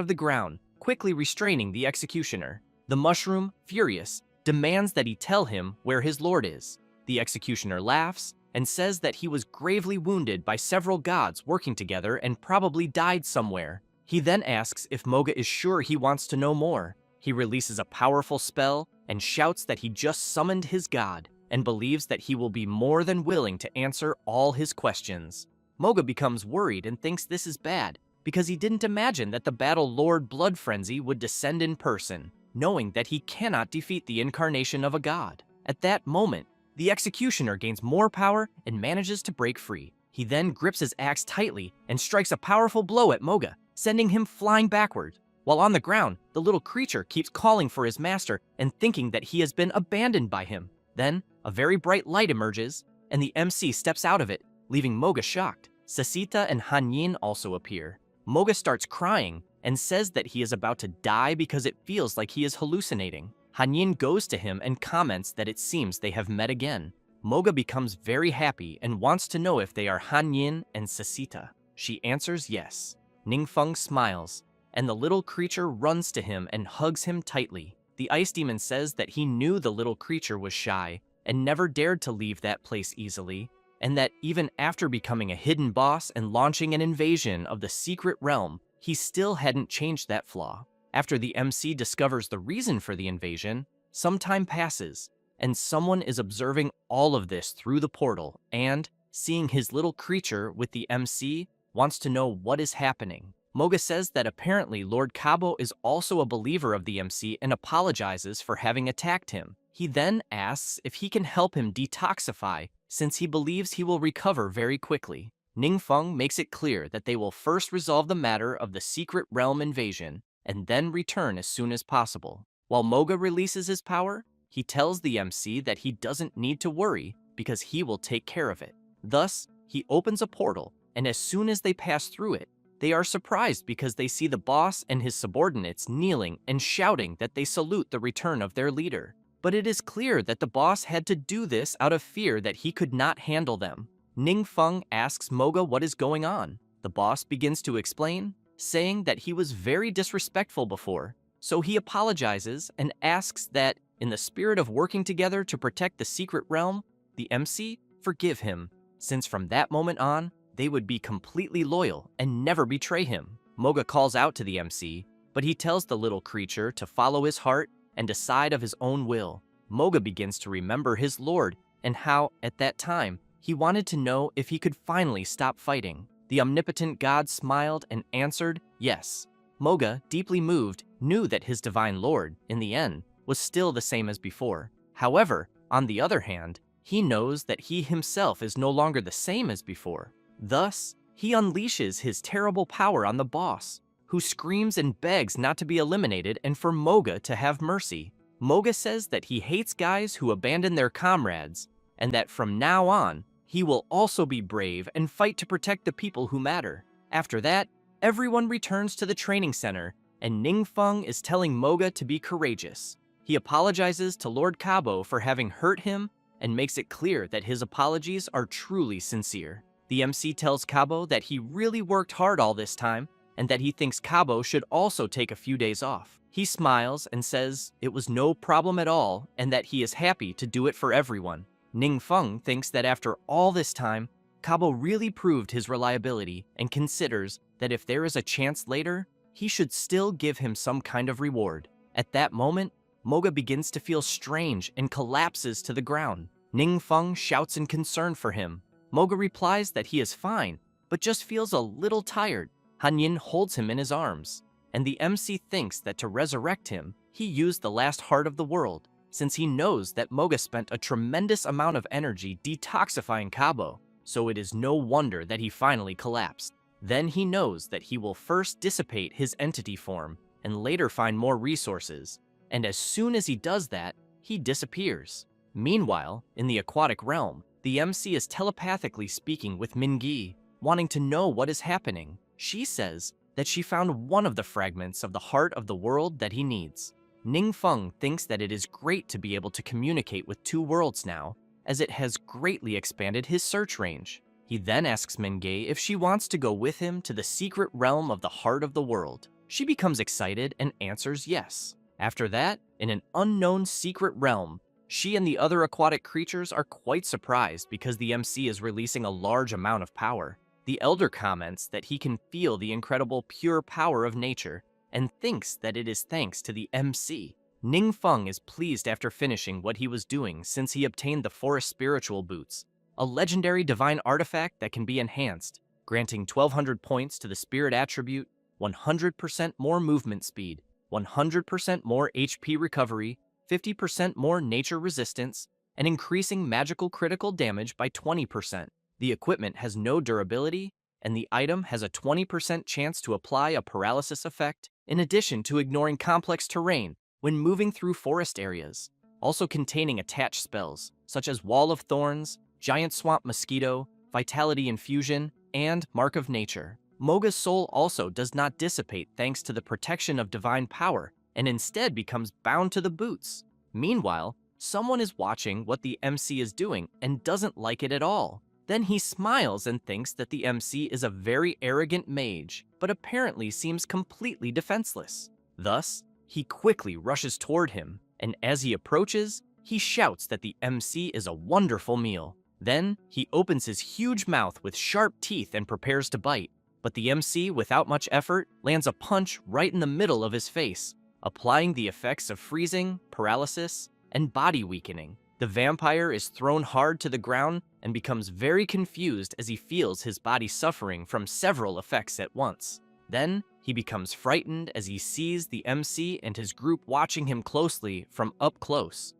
of the ground, quickly restraining the executioner. The mushroom, furious, demands that he tell him where his lord is. The executioner laughs and says that he was gravely wounded by several gods working together and probably died somewhere. He then asks if Moga is sure he wants to know more. He releases a powerful spell and shouts that he just summoned his god and believes that he will be more than willing to answer all his questions. Moga becomes worried and thinks this is bad because he didn't imagine that the Battle Lord Blood Frenzy would descend in person, knowing that he cannot defeat the incarnation of a god. At that moment, the executioner gains more power and manages to break free. He then grips his axe tightly and strikes a powerful blow at Moga, sending him flying backward. While on the ground, the little creature keeps calling for his master and thinking that he has been abandoned by him. Then, a very bright light emerges, and the MC steps out of it, leaving Moga shocked. Sasita and Hanyin also appear. Moga starts crying and says that he is about to die because it feels like he is hallucinating. Hanyin goes to him and comments that it seems they have met again. Moga becomes very happy and wants to know if they are Hanyin and Sasita. She answers yes. Ningfeng smiles, and the little creature runs to him and hugs him tightly. The ice demon says that he knew the little creature was shy and never dared to leave that place easily, and that even after becoming a hidden boss and launching an invasion of the secret realm, he still hadn't changed that flaw. After the MC discovers the reason for the invasion, some time passes, and someone is observing all of this through the portal and, seeing his little creature with the MC, wants to know what is happening. Moga says that apparently Lord Cabo is also a believer of the MC and apologizes for having attacked him. He then asks if he can help him detoxify, since he believes he will recover very quickly. Ningfeng makes it clear that they will first resolve the matter of the secret realm invasion, and then return as soon as possible. While Moga releases his power, he tells the MC that he doesn't need to worry because he will take care of it. Thus, he opens a portal, and as soon as they pass through it, they are surprised because they see the boss and his subordinates kneeling and shouting that they salute the return of their leader. But it is clear that the boss had to do this out of fear that he could not handle them. Ningfeng asks Moga what is going on. The boss begins to explain, saying that he was very disrespectful before, so he apologizes and asks that, in the spirit of working together to protect the secret realm, the MC forgive him, since from that moment on, they would be completely loyal and never betray him. Moga calls out to the MC, but he tells the little creature to follow his heart and decide of his own will. Moga begins to remember his lord and how, at that time, he wanted to know if he could finally stop fighting. The omnipotent god smiled and answered yes. Moga, deeply moved, knew that his divine lord, in the end, was still the same as before. However, on the other hand, he knows that he himself is no longer the same as before. Thus, he unleashes his terrible power on the boss, who screams and begs not to be eliminated and for Moga to have mercy. Moga says that he hates guys who abandon their comrades, and that from now on, he will also be brave and fight to protect the people who matter. After that, everyone returns to the training center, and Ningfeng is telling Moga to be courageous. He apologizes to Lord Cabo for having hurt him and makes it clear that his apologies are truly sincere. The MC tells Cabo that he really worked hard all this time and that he thinks Kabo should also take a few days off. He smiles and says it was no problem at all and that he is happy to do it for everyone. Ning Feng thinks that after all this time, Kabo really proved his reliability and considers that if there is a chance later, he should still give him some kind of reward. At that moment, Moga begins to feel strange and collapses to the ground. Ning Feng shouts in concern for him. Moga replies that he is fine, but just feels a little tired. Han Yin holds him in his arms, and the MC thinks that to resurrect him, he used the last heart of the world, since he knows that Moga spent a tremendous amount of energy detoxifying Kabo, so it is no wonder that he finally collapsed. Then he knows that he will first dissipate his entity form and later find more resources, and as soon as he does that, he disappears. Meanwhile, in the aquatic realm, the MC is telepathically speaking with Mingi, wanting to know what is happening. She says that she found one of the fragments of the heart of the world that he needs. Ning Feng thinks that it is great to be able to communicate with two worlds now, as it has greatly expanded his search range. He then asks Mingi if she wants to go with him to the secret realm of the heart of the world. She becomes excited and answers yes. After that, in an unknown secret realm, she and the other aquatic creatures are quite surprised because the MC is releasing a large amount of power. The elder comments that he can feel the incredible pure power of nature and thinks that it is thanks to the MC. Ning Feng is pleased after finishing what he was doing since he obtained the Forest Spiritual Boots, a legendary divine artifact that can be enhanced, granting 1200 points to the spirit attribute, 100% more movement speed, 100% more HP recovery, 50% more nature resistance, and increasing magical critical damage by 20%. The equipment has no durability, and the item has a 20% chance to apply a paralysis effect, in addition to ignoring complex terrain when moving through forest areas, also containing attached spells, such as Wall of Thorns, Giant Swamp Mosquito, Vitality Infusion, and Mark of Nature. Moga's soul also does not dissipate thanks to the protection of divine power, and instead becomes bound to the boots. Meanwhile, someone is watching what the MC is doing and doesn't like it at all. Then he smiles and thinks that the MC is a very arrogant mage, but apparently seems completely defenseless. Thus, he quickly rushes toward him, and as he approaches, he shouts that the MC is a wonderful meal. Then, he opens his huge mouth with sharp teeth and prepares to bite, but the MC, without much effort, lands a punch right in the middle of his face, applying the effects of freezing, paralysis, and body weakening. The vampire is thrown hard to the ground and becomes very confused as he feels his body suffering from several effects at once. Then, he becomes frightened as he sees the MC and his group watching him closely from up close.